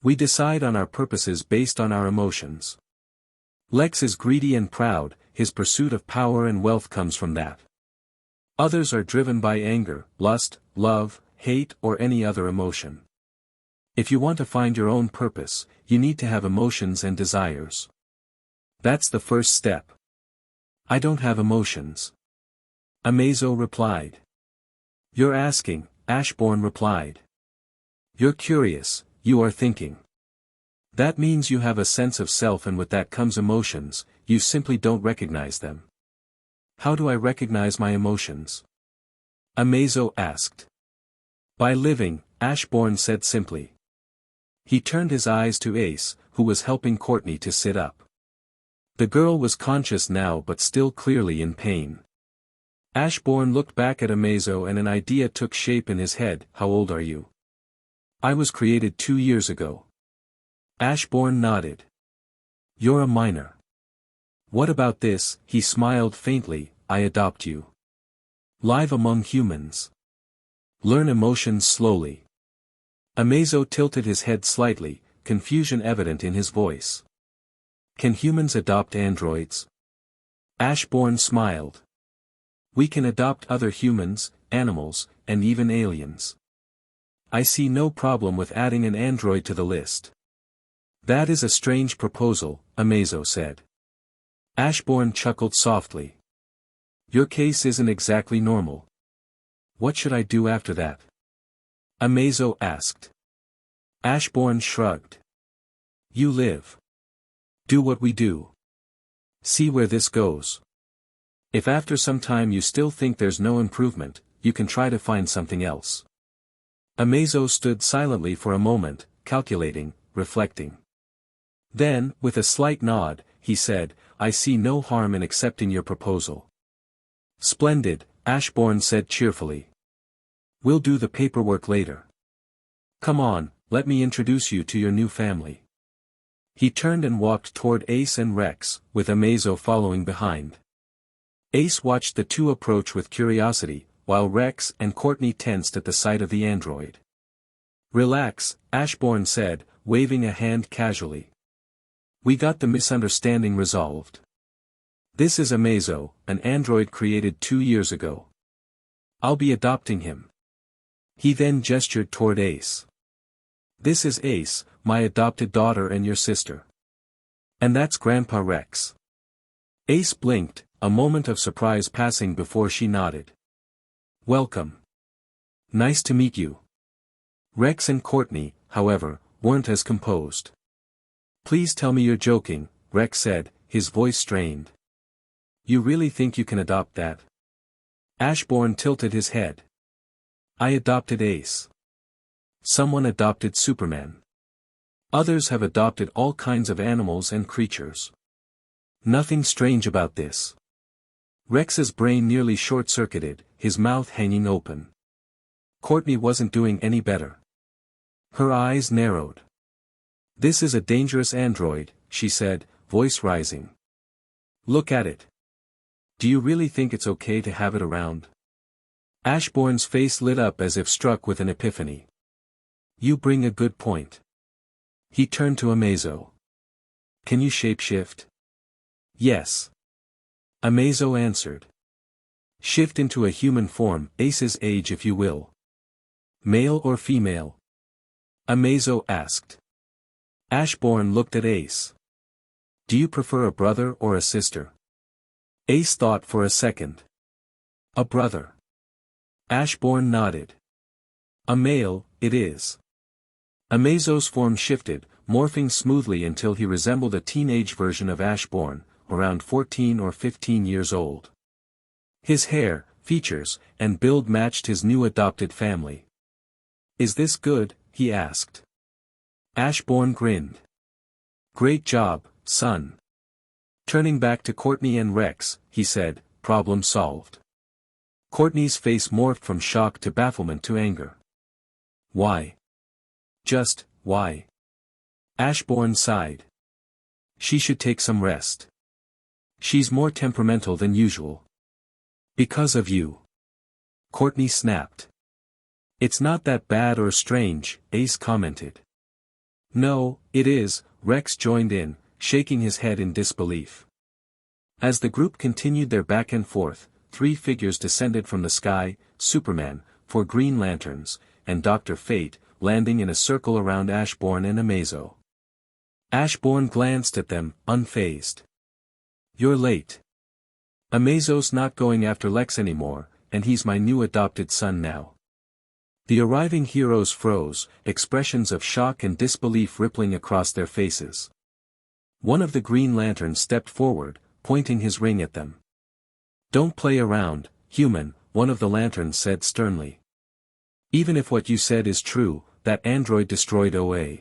"We decide on our purposes based on our emotions. Lex is greedy and proud, his pursuit of power and wealth comes from that. Others are driven by anger, lust, love, hate or any other emotion. If you want to find your own purpose, you need to have emotions and desires. That's the first step." "I don't have emotions." Amazo replied. "You're asking," Ashbourne replied. "You're curious, you are thinking. That means you have a sense of self and with that comes emotions, you simply don't recognize them." "How do I recognize my emotions?" Amazo asked. "By living," Ashbourne said simply. He turned his eyes to Ace, who was helping Courtney to sit up. The girl was conscious now but still clearly in pain. Ashbourne looked back at Amazo and an idea took shape in his head. "How old are you?" "I was created 2 years ago." Ashbourne nodded. You're a minor. What about this? He smiled faintly, I adopt you. Live among humans. Learn emotions slowly. Amazo tilted his head slightly, confusion evident in his voice. Can humans adopt androids? Ashbourne smiled. We can adopt other humans, animals, and even aliens. I see no problem with adding an android to the list. That is a strange proposal, Amazo said. Ashbourne chuckled softly. Your case isn't exactly normal. What should I do after that? Amazo asked. Ashbourne shrugged. You live. Do what we do. See where this goes. If after some time you still think there's no improvement, you can try to find something else. Amazo stood silently for a moment, calculating, reflecting. Then, with a slight nod, he said, I see no harm in accepting your proposal. Splendid, Ashbourne said cheerfully. We'll do the paperwork later. Come on, let me introduce you to your new family. He turned and walked toward Ace and Rex, with Amazo following behind. Ace watched the two approach with curiosity, while Rex and Courtney tensed at the sight of the android. Relax, Ashbourne said, waving a hand casually. We got the misunderstanding resolved. This is Amazo, an android created 2 years ago. I'll be adopting him. He then gestured toward Ace. This is Ace, my adopted daughter and your sister. And that's Grandpa Rex. Ace blinked, a moment of surprise passing before she nodded. Welcome. Nice to meet you. Rex and Courtney, however, weren't as composed. Please tell me you're joking, Rex said, his voice strained. You really think you can adopt that? Ashbourne tilted his head. I adopted Ace. Someone adopted Superman. Others have adopted all kinds of animals and creatures. Nothing strange about this. Rex's brain nearly short-circuited, his mouth hanging open. Courtney wasn't doing any better. Her eyes narrowed. This is a dangerous android, she said, voice rising. Look at it. Do you really think it's okay to have it around? Ashbourne's face lit up as if struck with an epiphany. You bring a good point. He turned to Amazo. Can you shapeshift? Yes. Amazo answered. Shift into a human form, Ace's age if you will. Male or female? Amazo asked. Ashbourne looked at Ace. Do you prefer a brother or a sister? Ace thought for a second. A brother. Ashbourne nodded. A male, it is. Amazo's form shifted, morphing smoothly until he resembled a teenage version of Ashbourne, around 14 or 15 years old. His hair, features, and build matched his new adopted family. Is this good? He asked. Ashbourne grinned. Great job, son. Turning back to Courtney and Rex, he said, problem solved. Courtney's face morphed from shock to bafflement to anger. Why? Just, why? Ashbourne sighed. She should take some rest. She's more temperamental than usual. Because of you. Courtney snapped. It's not that bad or strange, Ace commented. No, it is, Rex joined in, shaking his head in disbelief. As the group continued their back and forth, 3 figures descended from the sky, Superman, 4 Green Lanterns, and Dr. Fate, landing in a circle around Ashbourne and Amazo. Ashbourne glanced at them, unfazed. You're late. Amazo's not going after Lex anymore, and he's my new adopted son now. The arriving heroes froze, expressions of shock and disbelief rippling across their faces. One of the Green Lanterns stepped forward, pointing his ring at them. Don't play around, human, one of the lanterns said sternly. Even if what you said is true, that android destroyed OA.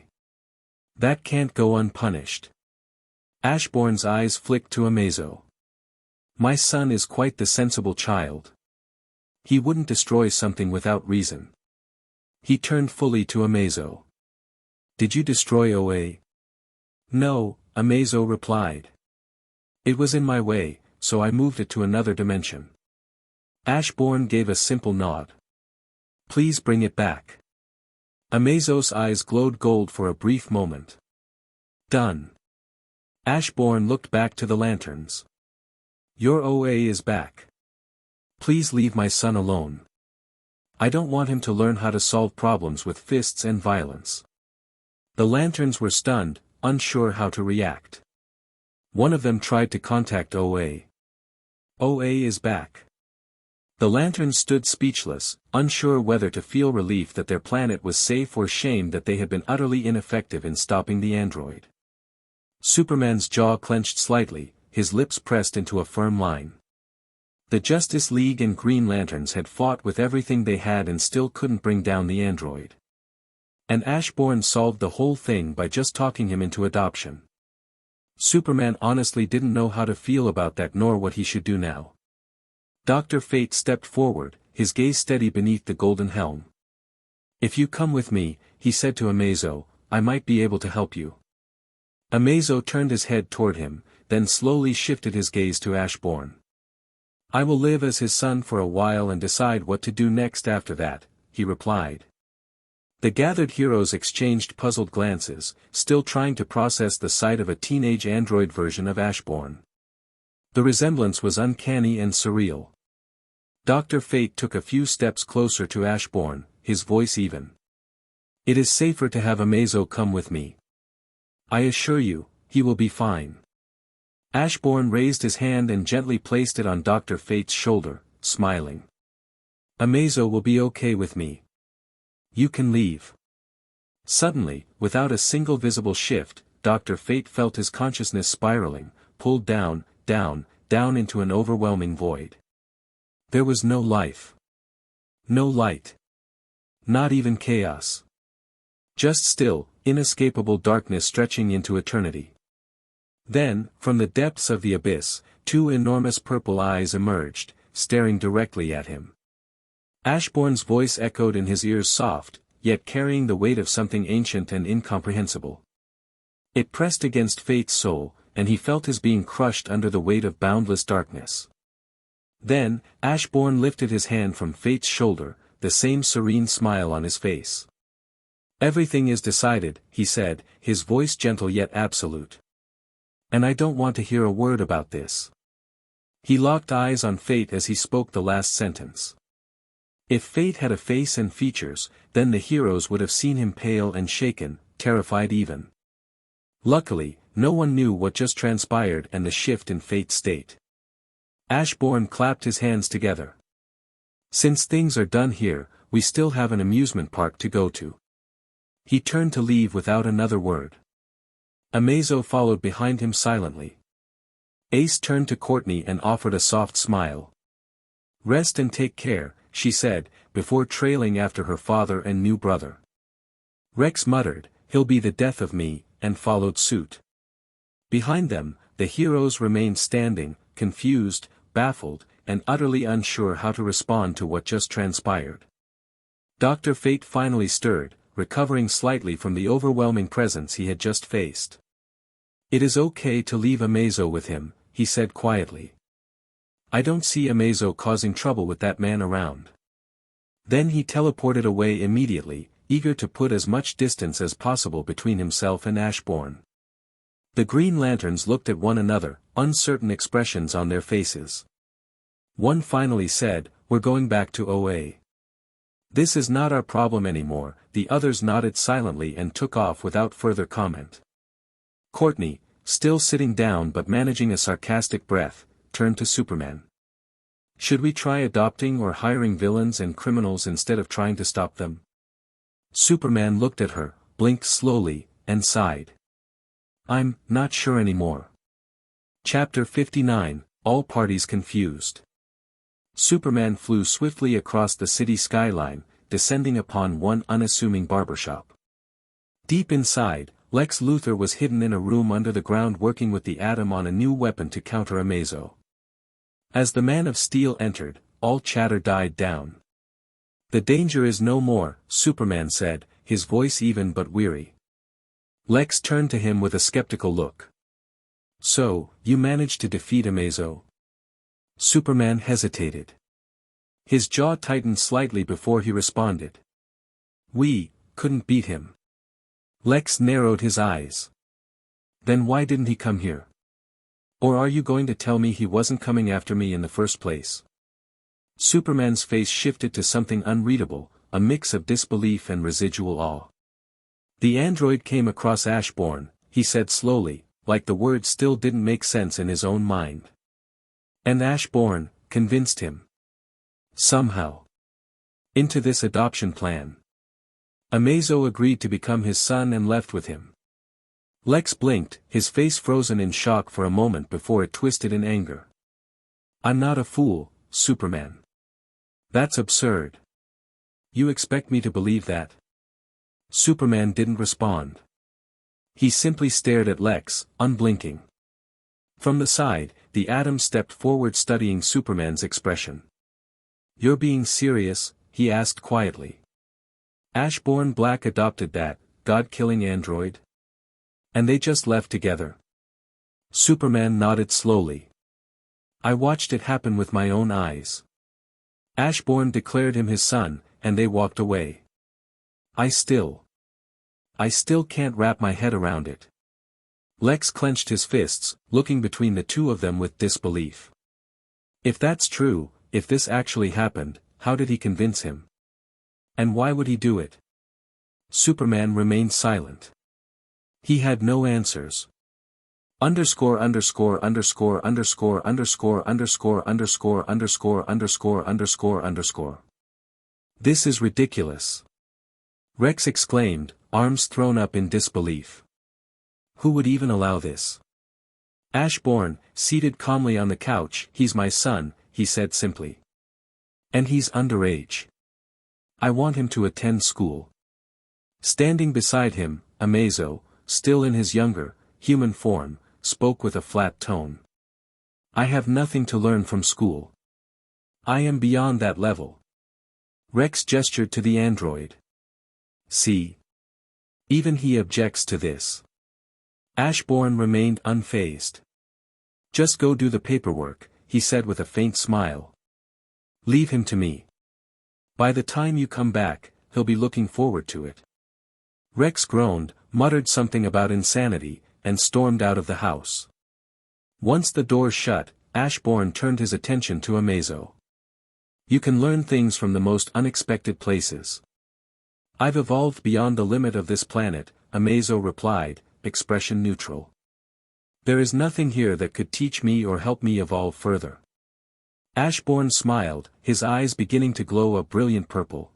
That can't go unpunished. Ashbourne's eyes flicked to Amazo. My son is quite the sensible child. He wouldn't destroy something without reason. He turned fully to Amazo. Did you destroy OA? No, Amazo replied. It was in my way, so I moved it to another dimension. Ashbourne gave a simple nod. Please bring it back. Amazo's eyes glowed gold for a brief moment. Done. Ashbourne looked back to the lanterns. Your OA is back. Please leave my son alone. I don't want him to learn how to solve problems with fists and violence. The lanterns were stunned, unsure how to react. One of them tried to contact OA. OA is back. The lanterns stood speechless, unsure whether to feel relief that their planet was safe or shame that they had been utterly ineffective in stopping the android. Superman's jaw clenched slightly, his lips pressed into a firm line. The Justice League and Green Lanterns had fought with everything they had and still couldn't bring down the android. And Ashbourne solved the whole thing by just talking him into adoption. Superman honestly didn't know how to feel about that nor what he should do now. Dr. Fate stepped forward, his gaze steady beneath the golden helm. If you come with me, he said to Amazo, I might be able to help you. Amazo turned his head toward him, then slowly shifted his gaze to Ashbourne. I will live as his son for a while and decide what to do next after that, he replied. The gathered heroes exchanged puzzled glances, still trying to process the sight of a teenage android version of Ashbourne. The resemblance was uncanny and surreal. Dr. Fate took a few steps closer to Ashbourne, his voice even. It is safer to have Amazo come with me. I assure you, he will be fine. Ashbourne raised his hand and gently placed it on Dr. Fate's shoulder, smiling. Amazo will be okay with me. You can leave. Suddenly, without a single visible shift, Dr. Fate felt his consciousness spiraling, pulled down, down, down into an overwhelming void. There was no life. No light. Not even chaos. Just still, inescapable darkness stretching into eternity. Then, from the depths of the abyss, two enormous purple eyes emerged, staring directly at him. Ashbourne's voice echoed in his ears soft, yet carrying the weight of something ancient and incomprehensible. It pressed against Fate's soul, and he felt his being crushed under the weight of boundless darkness. Then, Ashbourne lifted his hand from Fate's shoulder, the same serene smile on his face. Everything is decided, he said, his voice gentle yet absolute. And I don't want to hear a word about this. He locked eyes on Fate as he spoke the last sentence. If Fate had a face and features, then the heroes would have seen him pale and shaken, terrified even. Luckily, no one knew what just transpired and the shift in Fate's state. Ashbourne clapped his hands together. Since things are done here, we still have an amusement park to go to. He turned to leave without another word. Amazo followed behind him silently. Ace turned to Courtney and offered a soft smile. Rest and take care, she said, before trailing after her father and new brother. Rex muttered, he'll be the death of me, and followed suit. Behind them, the heroes remained standing, confused, baffled, and utterly unsure how to respond to what just transpired. Dr. Fate finally stirred, recovering slightly from the overwhelming presence he had just faced. It is okay to leave Amazo with him, he said quietly. I don't see Amazo causing trouble with that man around. Then he teleported away immediately, eager to put as much distance as possible between himself and Ashbourne. The Green Lanterns looked at one another, uncertain expressions on their faces. One finally said, we're going back to OA. This is not our problem anymore, the others nodded silently and took off without further comment. Courtney, still sitting down but managing a sarcastic breath, turned to Superman. Should we try adopting or hiring villains and criminals instead of trying to stop them? Superman looked at her, blinked slowly, and sighed. I'm not sure anymore. Chapter 59, All Parties Confused. Superman flew swiftly across the city skyline, descending upon one unassuming barbershop. Deep inside, Lex Luthor was hidden in a room under the ground working with the Atom on a new weapon to counter Amazo. As the Man of Steel entered, all chatter died down. The danger is no more, Superman said, his voice even but weary. Lex turned to him with a skeptical look. So, you managed to defeat Amazo? Superman hesitated. His jaw tightened slightly before he responded. We couldn't beat him. Lex narrowed his eyes. Then why didn't he come here? Or are you going to tell me he wasn't coming after me in the first place? Superman's face shifted to something unreadable, a mix of disbelief and residual awe. The android came across Ashbourne, he said slowly, like the words still didn't make sense in his own mind. And Ashbourne convinced him. Somehow. Into this adoption plan. Amazo agreed to become his son and left with him. Lex blinked, his face frozen in shock for a moment before it twisted in anger. I'm not a fool, Superman. That's absurd. You expect me to believe that? Superman didn't respond. He simply stared at Lex, unblinking. From the side, the Atom stepped forward studying Superman's expression. You're being serious? He asked quietly. Ashbourne Black adopted that God-killing android? And they just left together? Superman nodded slowly. I watched it happen with my own eyes. Ashbourne declared him his son, and they walked away. I still can't wrap my head around it. Lex clenched his fists, looking between the two of them with disbelief. If that's true, if this actually happened, how did he convince him? And why would he do it? Superman remained silent. He had no answers. Underscore underscore underscore underscore underscore underscore underscore underscore underscore underscore underscore. This is ridiculous. Rex exclaimed, arms thrown up in disbelief. Who would even allow this? Ashbourne, seated calmly on the couch, he's my son, he said simply. And he's underage. I want him to attend school. Standing beside him, Amazo, still in his younger, human form, spoke with a flat tone. I have nothing to learn from school. I am beyond that level. Rex gestured to the android. See? Even he objects to this. Ashbourne remained unfazed. Just go do the paperwork, he said with a faint smile. Leave him to me. By the time you come back, he'll be looking forward to it. Rex groaned, muttered something about insanity, and stormed out of the house. Once the door shut, Ashbourne turned his attention to Amazo. You can learn things from the most unexpected places. I've evolved beyond the limit of this planet, Amazo replied, expression neutral. There is nothing here that could teach me or help me evolve further. Ashbourne smiled, his eyes beginning to glow a brilliant purple.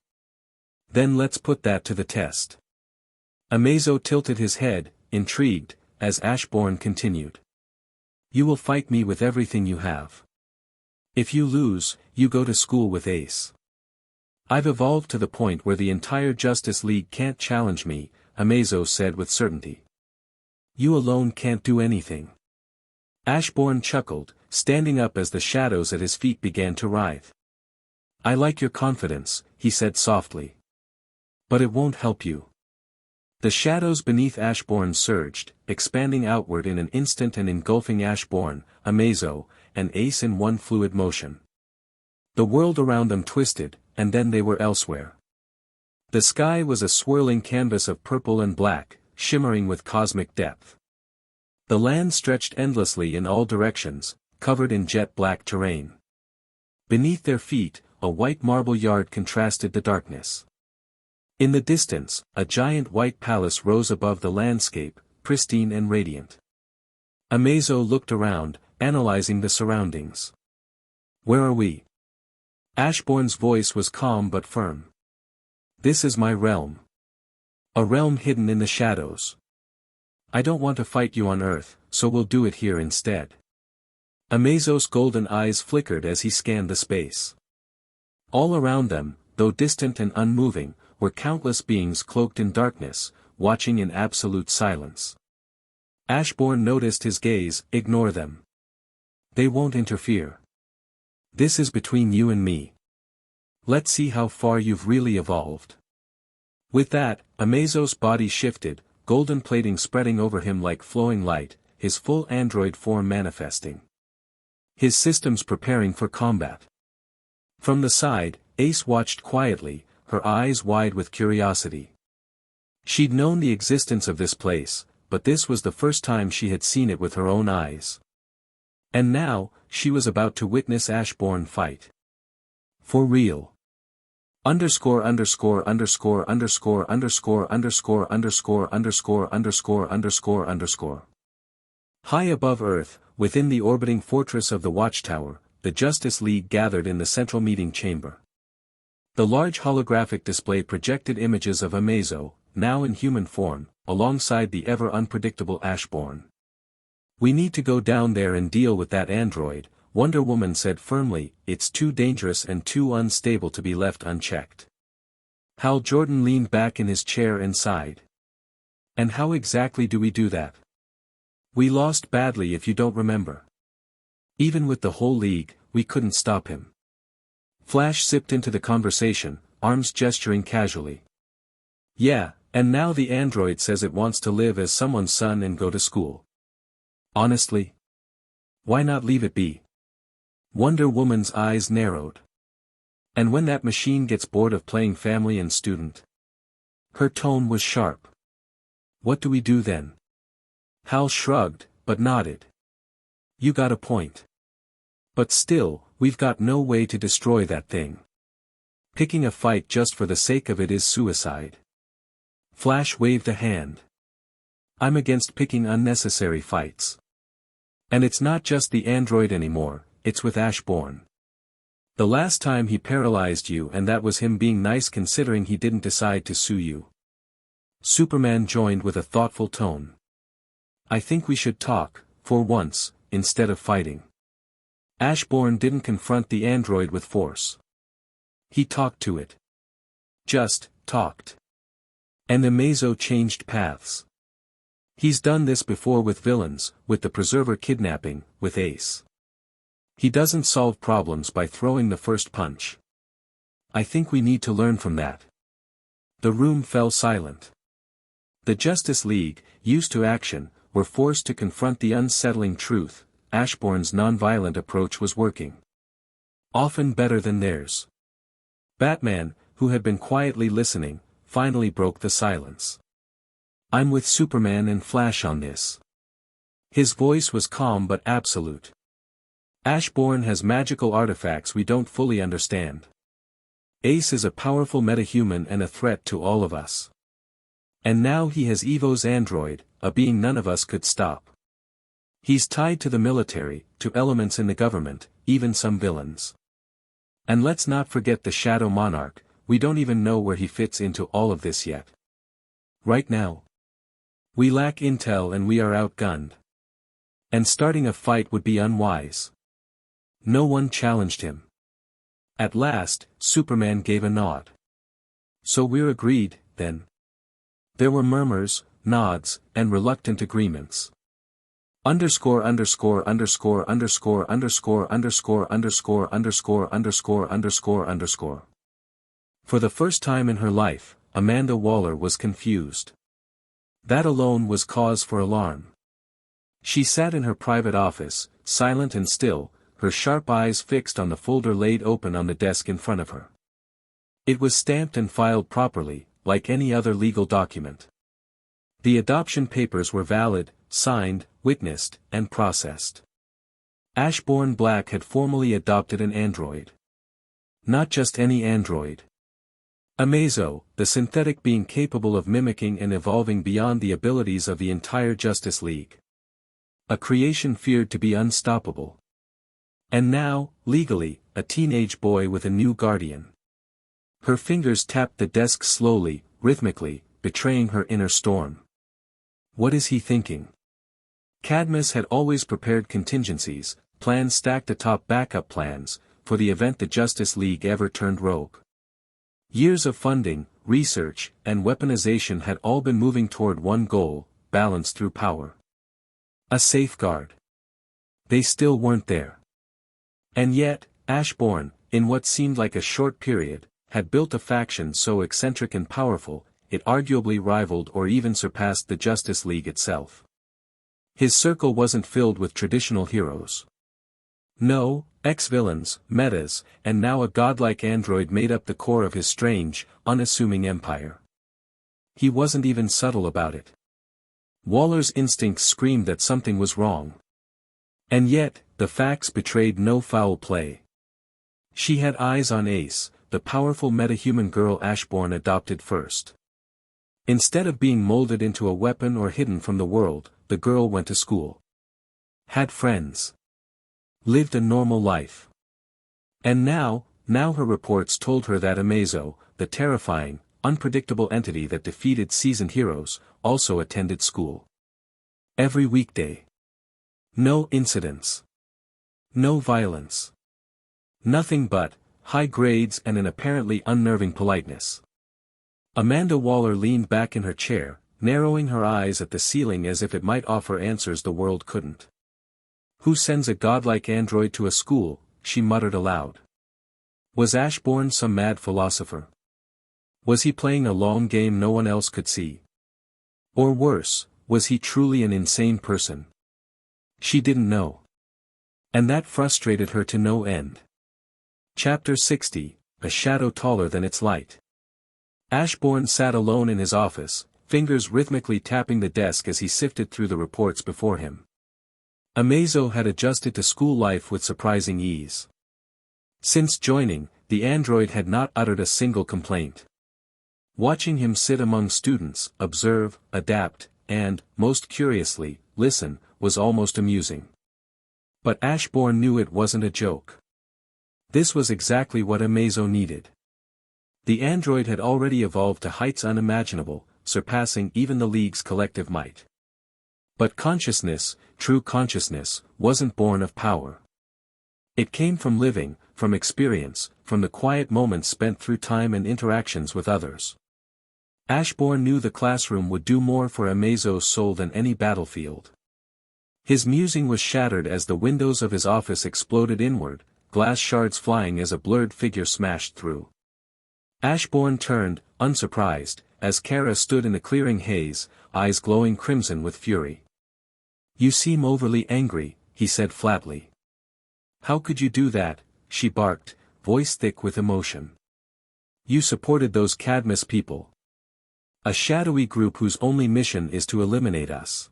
Then let's put that to the test. Amazo tilted his head, intrigued, as Ashbourne continued. You will fight me with everything you have. If you lose, you go to school with Ace. I've evolved to the point where the entire Justice League can't challenge me, Amazo said with certainty. You alone can't do anything. Ashbourne chuckled, standing up as the shadows at his feet began to writhe. I like your confidence, he said softly. But it won't help you. The shadows beneath Ashbourne surged, expanding outward in an instant and engulfing Ashbourne, Amazo, and Ace in one fluid motion. The world around them twisted, and then they were elsewhere. The sky was a swirling canvas of purple and black, shimmering with cosmic depth. The land stretched endlessly in all directions, covered in jet-black terrain. Beneath their feet, a white marble yard contrasted the darkness. In the distance, a giant white palace rose above the landscape, pristine and radiant. Amazo looked around, analyzing the surroundings. Where are we? Ashbourne's voice was calm but firm. This is my realm. A realm hidden in the shadows. I don't want to fight you on Earth, so we'll do it here instead. Amazo's golden eyes flickered as he scanned the space. All around them, though distant and unmoving, were countless beings cloaked in darkness, watching in absolute silence. Ashbourne noticed his gaze. Ignore them. They won't interfere. This is between you and me. Let's see how far you've really evolved. With that, Amazo's body shifted, golden plating spreading over him like flowing light, his full android form manifesting. His systems preparing for combat. From the side, Ace watched quietly, her eyes wide with curiosity. She'd known the existence of this place, but this was the first time she had seen it with her own eyes. And now, she was about to witness Ashbourne fight. For real. Underscore underscore underscore underscore underscore underscore underscore underscore underscore underscore underscore. High above Earth, within the orbiting fortress of the Watchtower, the Justice League gathered in the central meeting chamber. The large holographic display projected images of Amazo, now in human form, alongside the ever-unpredictable Ashbourne. "We need to go down there and deal with that android," Wonder Woman said firmly. "It's too dangerous and too unstable to be left unchecked." Hal Jordan leaned back in his chair and sighed. "And how exactly do we do that? We lost badly if you don't remember. Even with the whole league, we couldn't stop him." Flash sipped into the conversation, arms gesturing casually. "Yeah, and now the android says it wants to live as someone's son and go to school. Honestly? Why not leave it be?" Wonder Woman's eyes narrowed. "And when that machine gets bored of playing family and student?" Her tone was sharp. "What do we do then?" Hal shrugged, but nodded. "You got a point. But still, we've got no way to destroy that thing. Picking a fight just for the sake of it is suicide." Flash waved a hand. "I'm against picking unnecessary fights. And it's not just the android anymore, it's with Ashbourne. The last time he paralyzed you, and that was him being nice considering he didn't decide to sue you." Superman joined with a thoughtful tone. "I think we should talk, for once, instead of fighting. Ashbourne didn't confront the android with force. He talked to it. Just talked. And Amazo changed paths. He's done this before with villains, with the Preserver kidnapping, with Ace. He doesn't solve problems by throwing the first punch. I think we need to learn from that." The room fell silent. The Justice League, used to action, were forced to confront the unsettling truth: Ashbourne's nonviolent approach was working. Often better than theirs. Batman, who had been quietly listening, finally broke the silence. "I'm with Superman and Flash on this." His voice was calm but absolute. "Ashbourne has magical artifacts we don't fully understand. Ace is a powerful metahuman and a threat to all of us. And now he has Evo's android, a being none of us could stop. He's tied to the military, to elements in the government, even some villains. And let's not forget the Shadow Monarch. We don't even know where he fits into all of this yet. Right now, we lack intel and we are outgunned. And starting a fight would be unwise." No one challenged him. At last, Superman gave a nod. "So we're agreed, then." There were murmurs, nods, and reluctant agreements. Underscore underscore underscore underscore underscore underscore underscore underscore underscore underscore underscore. For the first time in her life, Amanda Waller was confused. That alone was cause for alarm. She sat in her private office, silent and still, her sharp eyes fixed on the folder laid open on the desk in front of her. It was stamped and filed properly, like any other legal document. The adoption papers were valid, signed, witnessed, and processed. Ashbourne Black had formally adopted an android. Not just any android. Amazo, the synthetic being capable of mimicking and evolving beyond the abilities of the entire Justice League. A creation feared to be unstoppable. And now, legally, a teenage boy with a new guardian. Her fingers tapped the desk slowly, rhythmically, betraying her inner storm. What is he thinking? Cadmus had always prepared contingencies, plans stacked atop backup plans, for the event the Justice League ever turned rogue. Years of funding, research, and weaponization had all been moving toward one goal: balance through power. A safeguard. They still weren't there. And yet, Ashbourne, in what seemed like a short period, had built a faction so eccentric and powerful, it arguably rivaled or even surpassed the Justice League itself. His circle wasn't filled with traditional heroes. No, ex-villains, metas, and now a godlike android made up the core of his strange, unassuming empire. He wasn't even subtle about it. Waller's instincts screamed that something was wrong. And yet, the facts betrayed no foul play. She had eyes on Ace, the powerful metahuman girl Ashbourne adopted first. Instead of being molded into a weapon or hidden from the world, the girl went to school. Had friends. Lived a normal life. And now her reports told her that Amazo, the terrifying, unpredictable entity that defeated seasoned heroes, also attended school. Every weekday. No incidents. No violence. Nothing but high grades and an apparently unnerving politeness. Amanda Waller leaned back in her chair, narrowing her eyes at the ceiling as if it might offer answers the world couldn't. Who sends a godlike android to a school? She muttered aloud. Was Ashbourne some mad philosopher? Was he playing a long game no one else could see? Or worse, was he truly an insane person? She didn't know. And that frustrated her to no end. Chapter 60, A Shadow Taller Than Its Light. Ashbourne sat alone in his office, fingers rhythmically tapping the desk as he sifted through the reports before him. Amazo had adjusted to school life with surprising ease. Since joining, the android had not uttered a single complaint. Watching him sit among students, observe, adapt, and, most curiously, listen, was almost amusing. But Ashbourne knew it wasn't a joke. This was exactly what Amazo needed. The android had already evolved to heights unimaginable, surpassing even the League's collective might. But consciousness, true consciousness, wasn't born of power. It came from living, from experience, from the quiet moments spent through time and interactions with others. Ashbourne knew the classroom would do more for Amazo's soul than any battlefield. His musing was shattered as the windows of his office exploded inward, glass shards flying as a blurred figure smashed through. Ashbourne turned, unsurprised, as Kara stood in the clearing haze, eyes glowing crimson with fury. "You seem overly angry," he said flatly. "How could you do that?" she barked, voice thick with emotion. "You supported those Cadmus people. A shadowy group whose only mission is to eliminate us."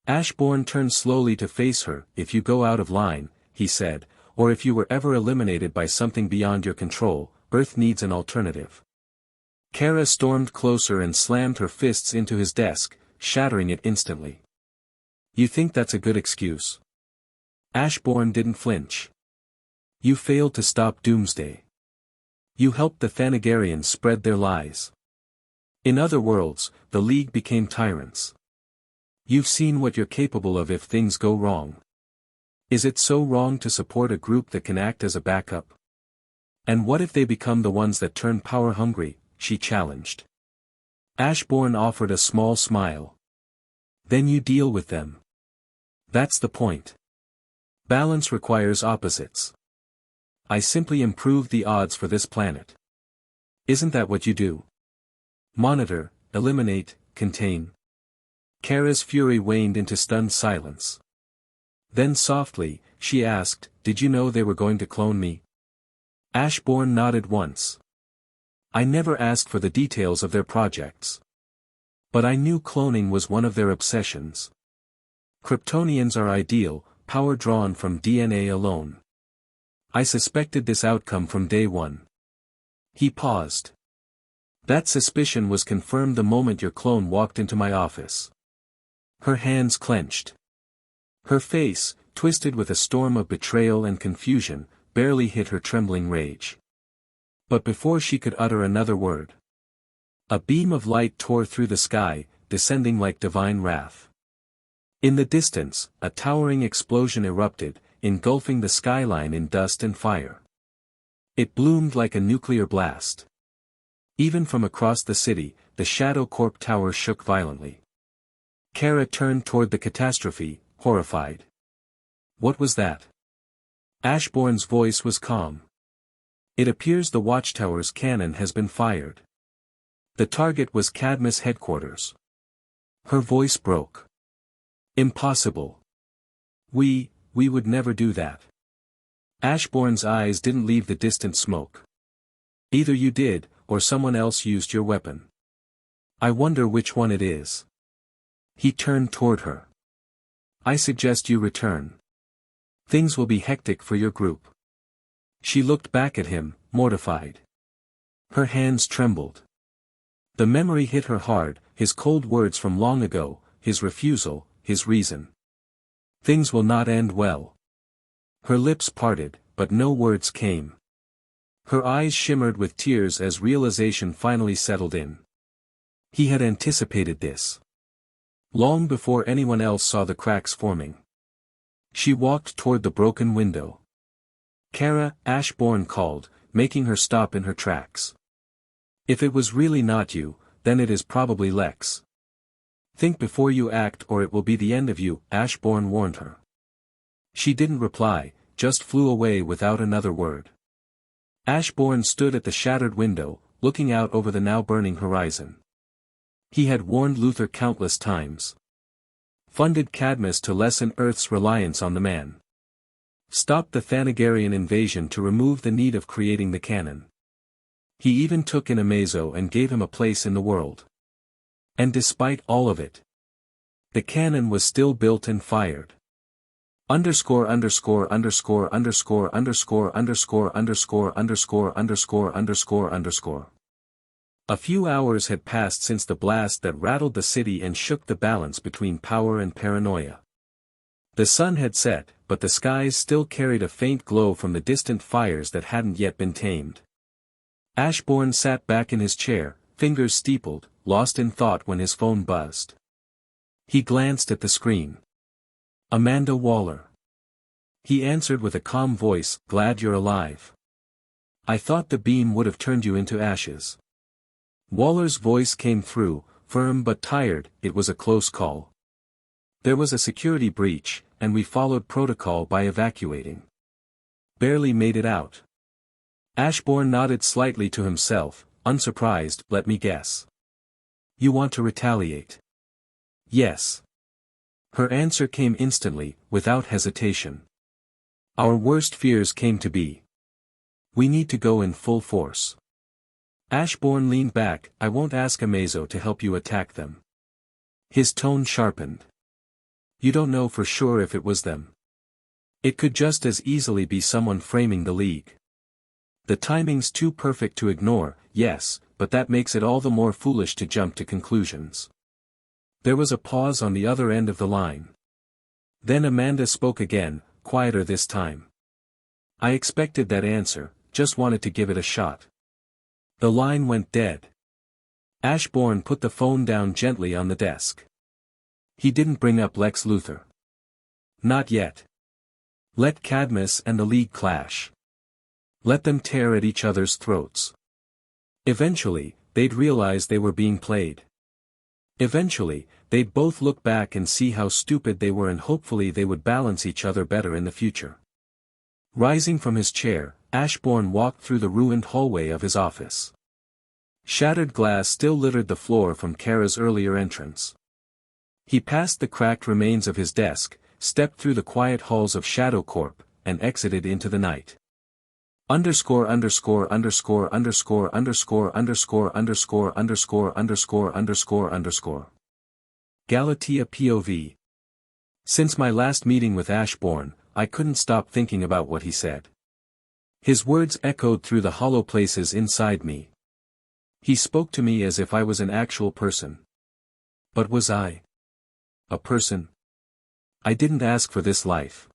Ashbourne turned slowly to face her. "If you go out of line," he said, "or if you were ever eliminated by something beyond your control, Earth needs an alternative." Kara stormed closer and slammed her fists into his desk, shattering it instantly. "You think that's a good excuse?" Ashbourne didn't flinch. "You failed to stop Doomsday. You helped the Thanagarians spread their lies. In other worlds, the League became tyrants. You've seen what you're capable of if things go wrong. Is it so wrong to support a group that can act as a backup? And what if they become the ones that turn power-hungry?" she challenged. Ashbourne offered a small smile. "Then you deal with them. That's the point. Balance requires opposites. I simply improved the odds for this planet. Isn't that what you do? Monitor, eliminate, contain." Kara's fury waned into stunned silence. Then softly, she asked, "Did you know they were going to clone me?" Ashbourne nodded once. "I never asked for the details of their projects. But I knew cloning was one of their obsessions. Kryptonians are ideal, power drawn from DNA alone. I suspected this outcome from day one." He paused. "That suspicion was confirmed the moment your clone walked into my office." Her hands clenched. Her face, twisted with a storm of betrayal and confusion, barely hid her trembling rage. But before she could utter another word, a beam of light tore through the sky, descending like divine wrath. In the distance, a towering explosion erupted, engulfing the skyline in dust and fire. It bloomed like a nuclear blast. Even from across the city, the Shadow Corp tower shook violently. Kara turned toward the catastrophe, horrified. "What was that?" Ashbourne's voice was calm. "It appears the Watchtower's cannon has been fired. The target was Cadmus headquarters." Her voice broke. Impossible. We would never do that. Ashbourne's eyes didn't leave the distant smoke. Either you did, or someone else used your weapon. I wonder which one it is. He turned toward her. I suggest you return. Things will be hectic for your group. She looked back at him, mortified. Her hands trembled. The memory hit her hard, his cold words from long ago, his refusal, his reason. Things will not end well. Her lips parted, but no words came. Her eyes shimmered with tears as realization finally settled in. He had anticipated this. Long before anyone else saw the cracks forming. She walked toward the broken window. Kara, Ashbourne called, making her stop in her tracks. If it was really not you, then it is probably Lex. Think before you act or it will be the end of you, Ashbourne warned her. She didn't reply, just flew away without another word. Ashbourne stood at the shattered window, looking out over the now burning horizon. He had warned Luther countless times. Funded Cadmus to lessen Earth's reliance on the man. Stopped the Thanagarian invasion to remove the need of creating the cannon. He even took in Amazo and gave him a place in the world. And despite all of it, the cannon was still built and fired. Underscore underscore underscore underscore underscore underscore underscore underscore underscore underscore underscore. A few hours had passed since the blast that rattled the city and shook the balance between power and paranoia. The sun had set, but the skies still carried a faint glow from the distant fires that hadn't yet been tamed. Ashbourne sat back in his chair, fingers steepled, lost in thought when his phone buzzed. He glanced at the screen. Amanda Waller. He answered with a calm voice, "Glad you're alive. I thought the beam would have turned you into ashes." Waller's voice came through, firm but tired. "It was a close call. There was a security breach, and we followed protocol by evacuating. Barely made it out." Ashbourne nodded slightly to himself, unsurprised. "Let me guess. You want to retaliate?" "Yes." Her answer came instantly, without hesitation. "Our worst fears came to be. We need to go in full force." Ashbourne leaned back. "I won't ask Amazo to help you attack them." His tone sharpened. "You don't know for sure if it was them. It could just as easily be someone framing the League. The timing's too perfect to ignore, yes, but that makes it all the more foolish to jump to conclusions." There was a pause on the other end of the line. Then Amanda spoke again, quieter this time. "I expected that answer, just wanted to give it a shot." The line went dead. Ashbourne put the phone down gently on the desk. He didn't bring up Lex Luthor. Not yet. Let Cadmus and the League clash. Let them tear at each other's throats. Eventually, they'd realize they were being played. Eventually, they'd both look back and see how stupid they were, and hopefully they would balance each other better in the future. Rising from his chair, Ashbourne walked through the ruined hallway of his office. Shattered glass still littered the floor from Kara's earlier entrance. He passed the cracked remains of his desk, stepped through the quiet halls of Shadow Corp, and exited into the night. Underscore underscore underscore underscore underscore underscore underscore underscore underscore underscore underscore. Galatea POV. Since my last meeting with Ashbourne, I couldn't stop thinking about what he said. His words echoed through the hollow places inside me. He spoke to me as if I was an actual person. But was I a person? I didn't ask for this life.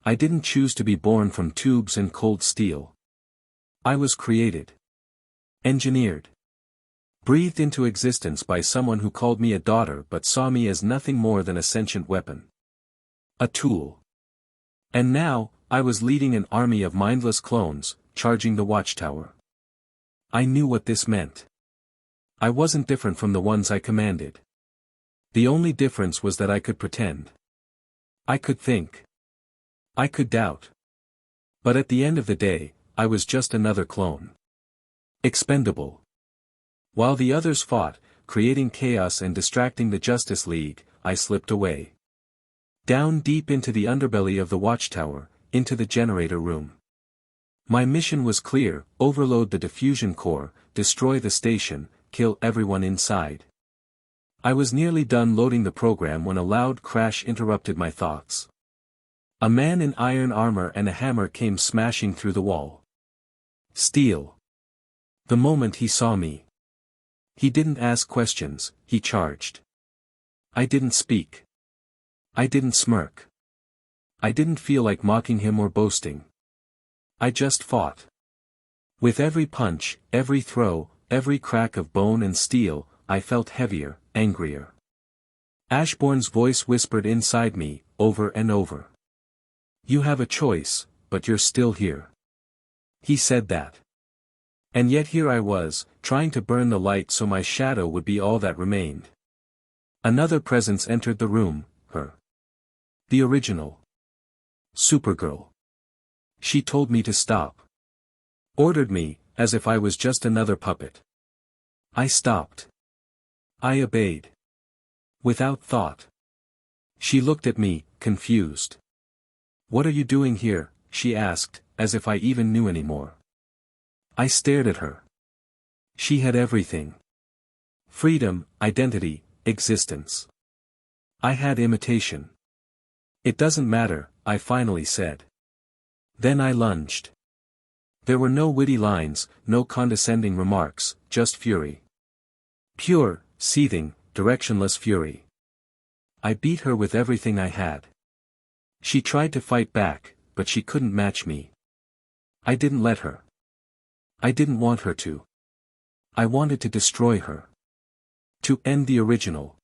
I didn't choose to be born from tubes and cold steel. I was created. Engineered. Breathed into existence by someone who called me a daughter but saw me as nothing more than a sentient weapon. A tool. And now, I was leading an army of mindless clones, charging the watchtower. I knew what this meant. I wasn't different from the ones I commanded. The only difference was that I could pretend. I could think. I could doubt. But at the end of the day, I was just another clone. Expendable. While the others fought, creating chaos and distracting the Justice League, I slipped away. Down deep into the underbelly of the watchtower, into the generator room. My mission was clear: overload the diffusion core, destroy the station, kill everyone inside. I was nearly done loading the program when a loud crash interrupted my thoughts. A man in iron armor and a hammer came smashing through the wall. Steel. The moment he saw me. He didn't ask questions, he charged. I didn't speak. I didn't smirk. I didn't feel like mocking him or boasting. I just fought. With every punch, every throw, every crack of bone and steel, I felt heavier, angrier. Ashbourne's voice whispered inside me, over and over. You have a choice, but you're still here. He said that. And yet here I was, trying to burn the light so my shadow would be all that remained. Another presence entered the room, her. The original. Supergirl. She told me to stop. Ordered me, as if I was just another puppet. I stopped. I obeyed. Without thought. She looked at me, confused. What are you doing here? She asked, as if I even knew anymore. I stared at her. She had everything. Freedom, identity, existence. I had imitation. It doesn't matter, I finally said. Then I lunged. There were no witty lines, no condescending remarks, just fury. Pure, seething, directionless fury. I beat her with everything I had. She tried to fight back, but she couldn't match me. I didn't let her. I didn't want her to. I wanted to destroy her. To end the original.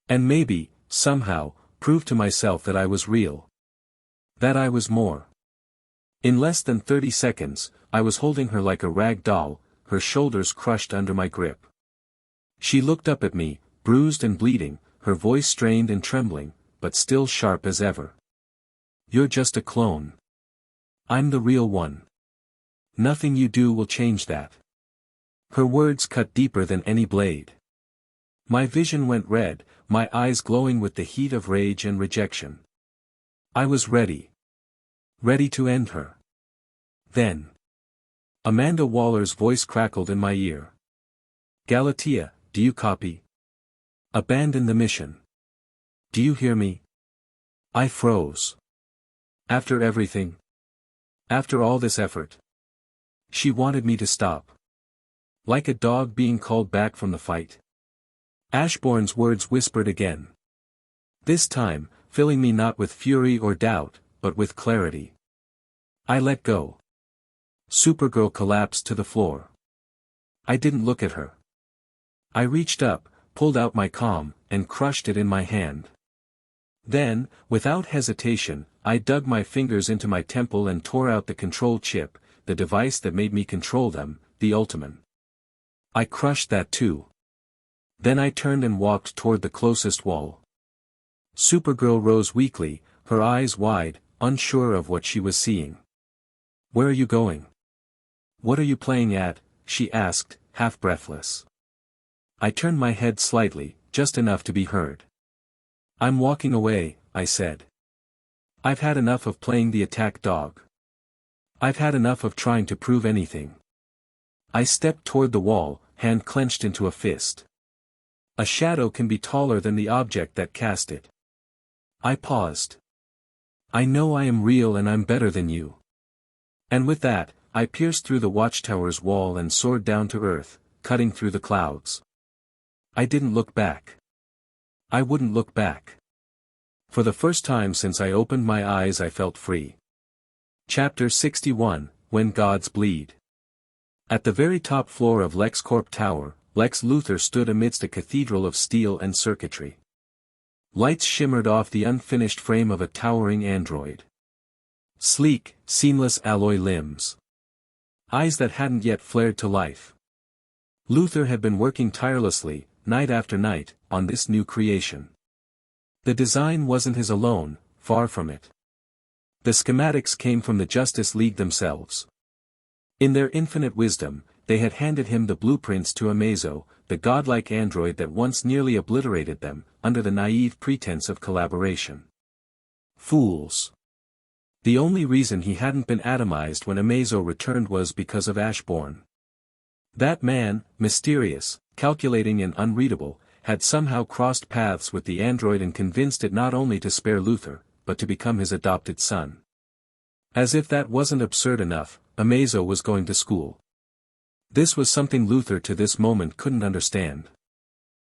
And maybe, somehow, prove to myself that I was real. That I was more. In less than 30 seconds, I was holding her like a rag doll, her shoulders crushed under my grip. She looked up at me, bruised and bleeding, her voice strained and trembling, but still sharp as ever. You're just a clone. I'm the real one. Nothing you do will change that. Her words cut deeper than any blade. My vision went red, my eyes glowing with the heat of rage and rejection. I was ready. Ready to end her. Then. Amanda Waller's voice crackled in my ear. Galatea, do you copy? Abandon the mission. Do you hear me? I froze. After everything? After all this effort? She wanted me to stop. Like a dog being called back from the fight. Ashbourne's words whispered again. This time, filling me not with fury or doubt, but with clarity. I let go. Supergirl collapsed to the floor. I didn't look at her. I reached up, pulled out my comm, and crushed it in my hand. Then, without hesitation, I dug my fingers into my temple and tore out the control chip, the device that made me control them, the Ultimate. I crushed that too. Then I turned and walked toward the closest wall. Supergirl rose weakly, her eyes wide, unsure of what she was seeing. Where are you going? What are you playing at? She asked, half breathless. I turned my head slightly, just enough to be heard. I'm walking away, I said. I've had enough of playing the attack dog. I've had enough of trying to prove anything. I stepped toward the wall, hand clenched into a fist. A shadow can be taller than the object that cast it. I paused. I know I am real and I'm better than you. And with that, I pierced through the watchtower's wall and soared down to earth, cutting through the clouds. I didn't look back. I wouldn't look back. For the first time since I opened my eyes I felt free. Chapter 61, When Gods Bleed. At the very top floor of LexCorp Tower, Lex Luthor stood amidst a cathedral of steel and circuitry. Lights shimmered off the unfinished frame of a towering android. Sleek, seamless alloy limbs. Eyes that hadn't yet flared to life. Luthor had been working tirelessly, night after night, on this new creation. The design wasn't his alone, far from it. The schematics came from the Justice League themselves. In their infinite wisdom, they had handed him the blueprints to Amazo, the godlike android that once nearly obliterated them, under the naive pretense of collaboration. Fools. The only reason he hadn't been atomized when Amazo returned was because of Ashbourne. That man, mysterious, calculating and unreadable, had somehow crossed paths with the android and convinced it not only to spare Luther, but to become his adopted son. As if that wasn't absurd enough, Amazo was going to school. This was something Luther to this moment couldn't understand.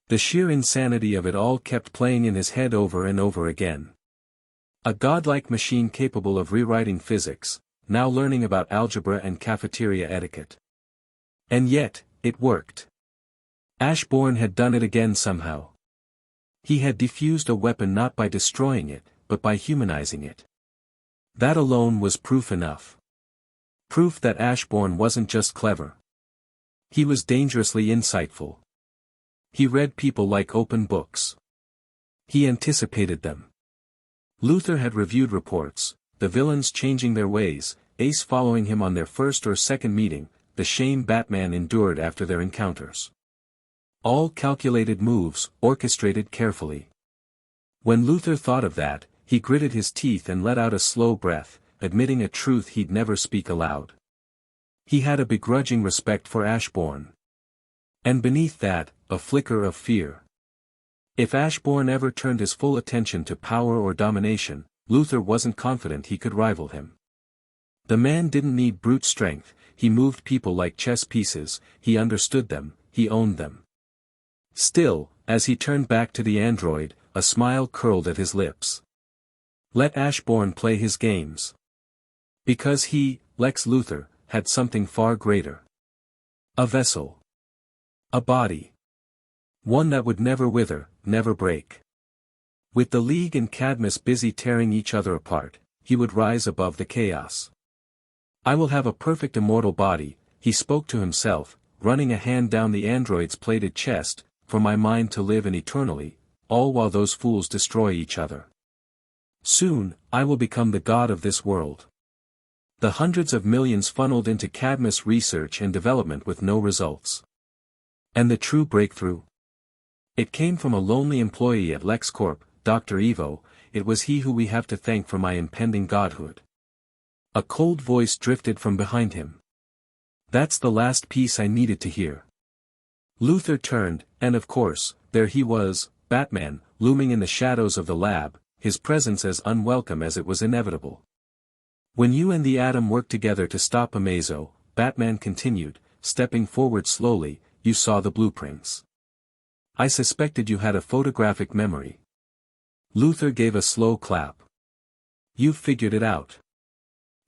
The sheer insanity of it all kept playing in his head over and over again. A godlike machine capable of rewriting physics, now learning about algebra and cafeteria etiquette. And yet, it worked. Ashbourne had done it again somehow. He had defused a weapon not by destroying it, but by humanizing it. That alone was proof enough. Proof that Ashbourne wasn't just clever. He was dangerously insightful. He read people like open books. He anticipated them. Luther had reviewed reports, the villains changing their ways, Ace following him on their first or second meeting, the shame Batman endured after their encounters. All calculated moves, orchestrated carefully. When Luther thought of that, he gritted his teeth and let out a slow breath, admitting a truth he'd never speak aloud. He had a begrudging respect for Ashbourne. And beneath that, a flicker of fear. If Ashbourne ever turned his full attention to power or domination, Luther wasn't confident he could rival him. The man didn't need brute strength, he moved people like chess pieces, he understood them, he owned them. Still, as he turned back to the android, a smile curled at his lips. Let Ashbourne play his games. Because he, Lex Luthor, had something far greater. A vessel. A body. One that would never wither, never break. With the League and Cadmus busy tearing each other apart, he would rise above the chaos. I will have a perfect immortal body, he spoke to himself, running a hand down the android's plated chest, for my mind to live in eternally, all while those fools destroy each other. Soon, I will become the god of this world. The hundreds of millions funneled into Cadmus research and development with no results. And the true breakthrough? It came from a lonely employee at LexCorp, Dr. Evo, it was he who we have to thank for my impending godhood. A cold voice drifted from behind him. That's the last piece I needed to hear. Luther turned, and of course, there he was, Batman, looming in the shadows of the lab, his presence as unwelcome as it was inevitable. When you and the Atom worked together to stop Amazo, Batman continued, stepping forward slowly, you saw the blueprints. I suspected you had a photographic memory. Luther gave a slow clap. You've figured it out.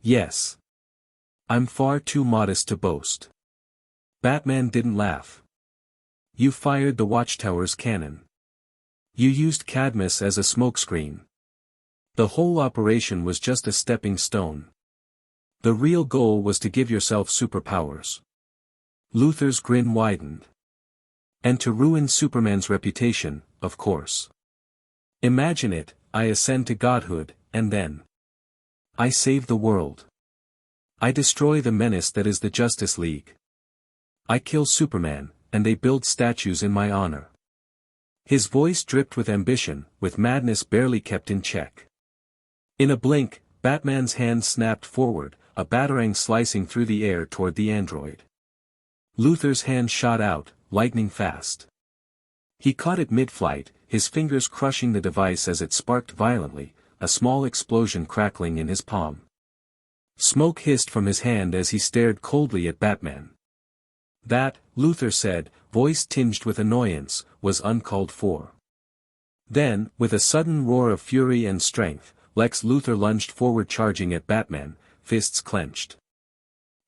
Yes. I'm far too modest to boast. Batman didn't laugh. You fired the Watchtower's cannon. You used Cadmus as a smokescreen. The whole operation was just a stepping stone. The real goal was to give yourself superpowers. Luther's grin widened. And to ruin Superman's reputation, of course. Imagine it, I ascend to godhood, and then I save the world. I destroy the menace that is the Justice League. I kill Superman, and they build statues in my honor. His voice dripped with ambition, with madness barely kept in check. In a blink, Batman's hand snapped forward, a batarang slicing through the air toward the android. Luther's hand shot out, lightning fast. He caught it mid-flight, his fingers crushing the device as it sparked violently, a small explosion crackling in his palm. Smoke hissed from his hand as he stared coldly at Batman. That, Luther said, voice tinged with annoyance, was uncalled for. Then, with a sudden roar of fury and strength, Lex Luthor lunged forward charging at Batman, fists clenched.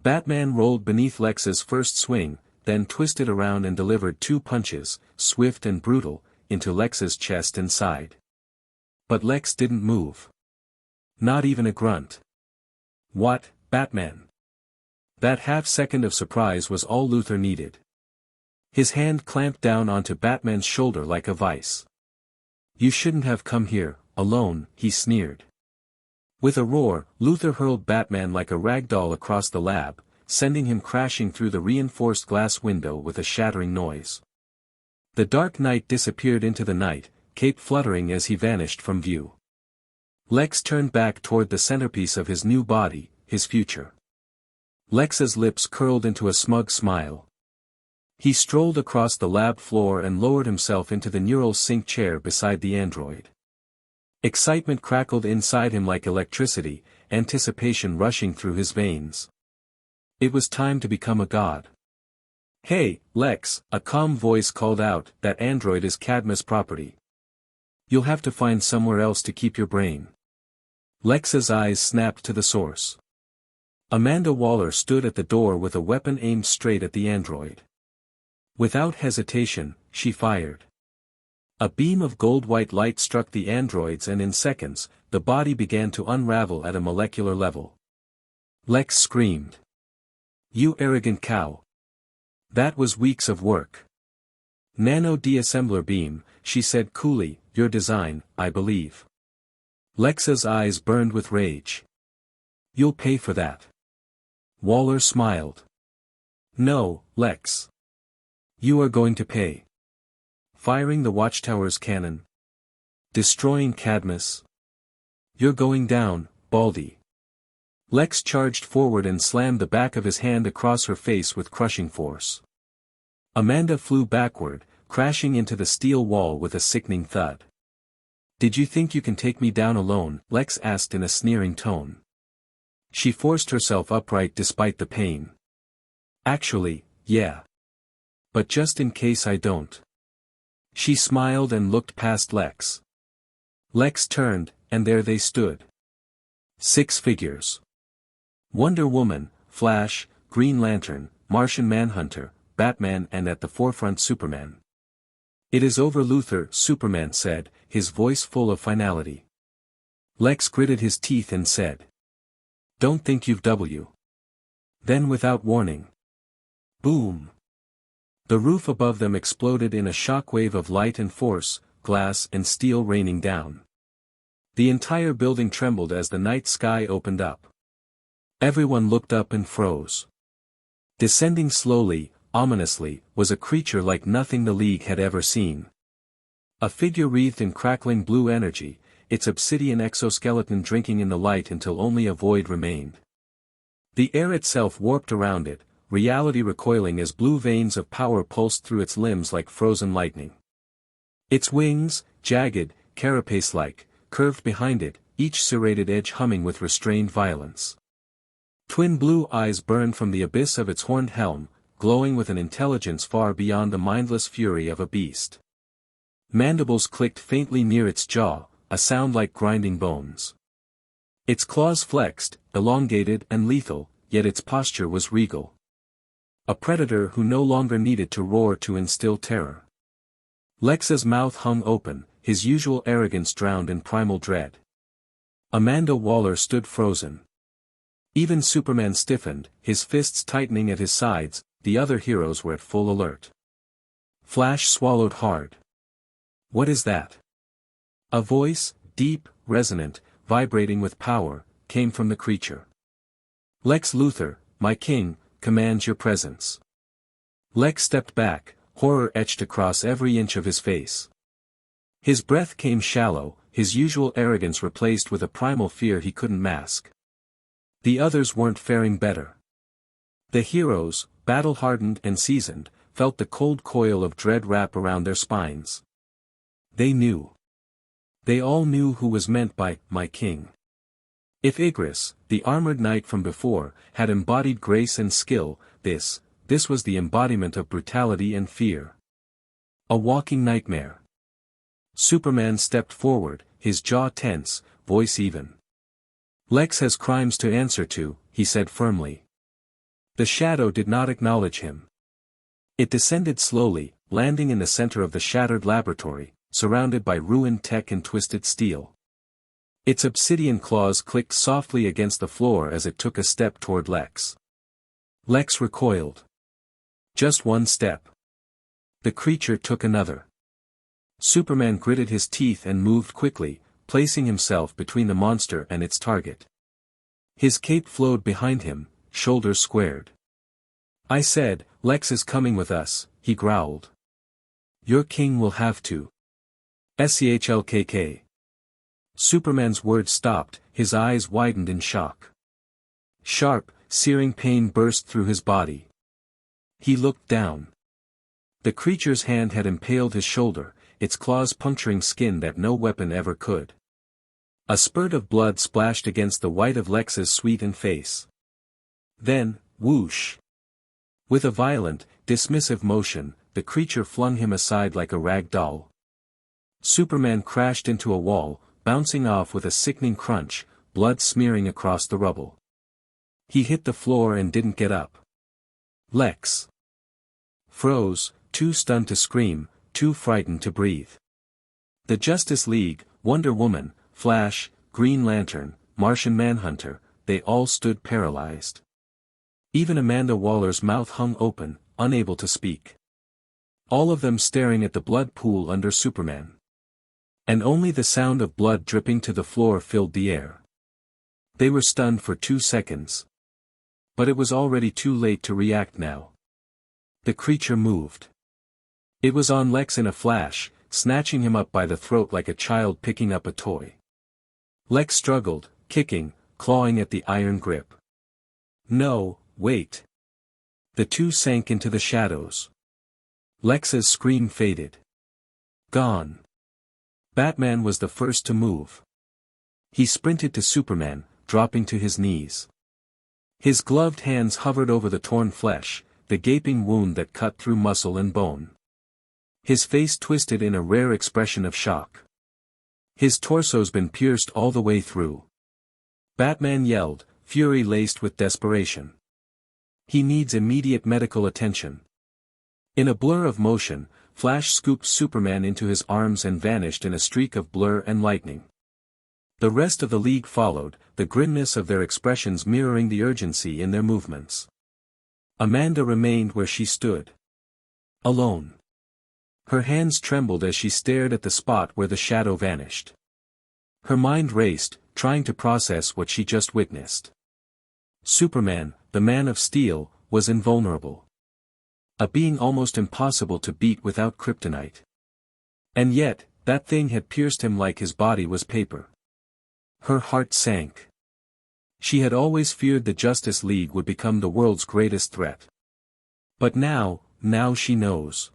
Batman rolled beneath Lex's first swing, then twisted around and delivered two punches, swift and brutal, into Lex's chest and side. But Lex didn't move. Not even a grunt. What, Batman? That half-second of surprise was all Luther needed. His hand clamped down onto Batman's shoulder like a vice. You shouldn't have come here, alone, he sneered. With a roar, Luther hurled Batman like a rag doll across the lab, sending him crashing through the reinforced glass window with a shattering noise. The Dark Knight disappeared into the night, cape fluttering as he vanished from view. Lex turned back toward the centerpiece of his new body, his future. Lex's lips curled into a smug smile. He strolled across the lab floor and lowered himself into the neural sync chair beside the android. Excitement crackled inside him like electricity, anticipation rushing through his veins. It was time to become a god. "Hey, Lex," a calm voice called out, "that android is Cadmus property. You'll have to find somewhere else to keep your brain." Lex's eyes snapped to the source. Amanda Waller stood at the door with a weapon aimed straight at the android. Without hesitation, she fired. A beam of gold-white light struck the androids and in seconds, the body began to unravel at a molecular level. Lex screamed. "You arrogant cow. That was weeks of work." "Nano deassembler beam," she said coolly, "your design, I believe." Lex's eyes burned with rage. "You'll pay for that." Waller smiled. "No, Lex. You are going to pay. Firing the Watchtower's cannon. Destroying Cadmus. You're going down, Baldy." Lex charged forward and slammed the back of his hand across her face with crushing force. Amanda flew backward, crashing into the steel wall with a sickening thud. "Did you think you can take me down alone?" Lex asked in a sneering tone. She forced herself upright despite the pain. "Actually, yeah. But just in case I don't." She smiled and looked past Lex. Lex turned, and there they stood. 6 figures. Wonder Woman, Flash, Green Lantern, Martian Manhunter, Batman and at the forefront Superman. "It is over, Luthor," Superman said, his voice full of finality. Lex gritted his teeth and said, "Don't think you've W." Then without warning. Boom. The roof above them exploded in a shockwave of light and force, glass and steel raining down. The entire building trembled as the night sky opened up. Everyone looked up and froze. Descending slowly, ominously, was a creature like nothing the League had ever seen. A figure wreathed in crackling blue energy, its obsidian exoskeleton drinking in the light until only a void remained. The air itself warped around it, reality recoiling as blue veins of power pulsed through its limbs like frozen lightning. Its wings, jagged, carapace-like, curved behind it, each serrated edge humming with restrained violence. Twin blue eyes burned from the abyss of its horned helm, glowing with an intelligence far beyond the mindless fury of a beast. Mandibles clicked faintly near its jaw, a sound like grinding bones. Its claws flexed, elongated and lethal, yet its posture was regal. A predator who no longer needed to roar to instill terror. Lex's mouth hung open, his usual arrogance drowned in primal dread. Amanda Waller stood frozen. Even Superman stiffened, his fists tightening at his sides, the other heroes were at full alert. Flash swallowed hard. "What is that?" A voice, deep, resonant, vibrating with power, came from the creature. "Lex Luthor, my king, commands your presence." Lex stepped back, horror etched across every inch of his face. His breath came shallow, his usual arrogance replaced with a primal fear he couldn't mask. The others weren't faring better. The heroes, battle-hardened and seasoned, felt the cold coil of dread wrap around their spines. They knew. They all knew who was meant by "my king." If Igris, the armored knight from before, had embodied grace and skill, this was the embodiment of brutality and fear. A walking nightmare. Superman stepped forward, his jaw tense, voice even. "Lex has crimes to answer to," he said firmly. The shadow did not acknowledge him. It descended slowly, landing in the center of the shattered laboratory, surrounded by ruined tech and twisted steel. Its obsidian claws clicked softly against the floor as it took a step toward Lex. Lex recoiled. Just one step. The creature took another. Superman gritted his teeth and moved quickly, placing himself between the monster and its target. His cape flowed behind him, shoulders squared. "I said, Lex is coming with us," he growled. "Your king will have to. SCHLKK. Superman's words stopped, his eyes widened in shock. Sharp, searing pain burst through his body. He looked down. The creature's hand had impaled his shoulder, its claws puncturing skin that no weapon ever could. A spurt of blood splashed against the white of Lex's sweetened face. Then, whoosh! With a violent, dismissive motion, the creature flung him aside like a rag doll. Superman crashed into a wall, bouncing off with a sickening crunch, blood smearing across the rubble. He hit the floor and didn't get up. Lex froze, too stunned to scream, too frightened to breathe. The Justice League, Wonder Woman, Flash, Green Lantern, Martian Manhunter, they all stood paralyzed. Even Amanda Waller's mouth hung open, unable to speak. All of them staring at the blood pool under Superman. And only the sound of blood dripping to the floor filled the air. They were stunned for 2 seconds. But it was already too late to react now. The creature moved. It was on Lex in a flash, snatching him up by the throat like a child picking up a toy. Lex struggled, kicking, clawing at the iron grip. No, wait. The two sank into the shadows. Lex's scream faded. Gone. Batman was the first to move. He sprinted to Superman, dropping to his knees. His gloved hands hovered over the torn flesh, the gaping wound that cut through muscle and bone. His face twisted in a rare expression of shock. His torso's been pierced all the way through. Batman yelled, fury laced with desperation. He needs immediate medical attention. In a blur of motion, Flash scooped Superman into his arms and vanished in a streak of blur and lightning. The rest of the League followed, the grimness of their expressions mirroring the urgency in their movements. Amanda remained where she stood. Alone. Her hands trembled as she stared at the spot where the shadow vanished. Her mind raced, trying to process what she just witnessed. Superman, the Man of Steel, was invulnerable. A being almost impossible to beat without kryptonite. And yet, that thing had pierced him like his body was paper. Her heart sank. She had always feared the Justice League would become the world's greatest threat. But now she knows.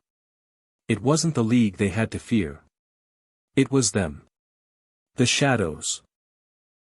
It wasn't the League they had to fear. It was them. The shadows.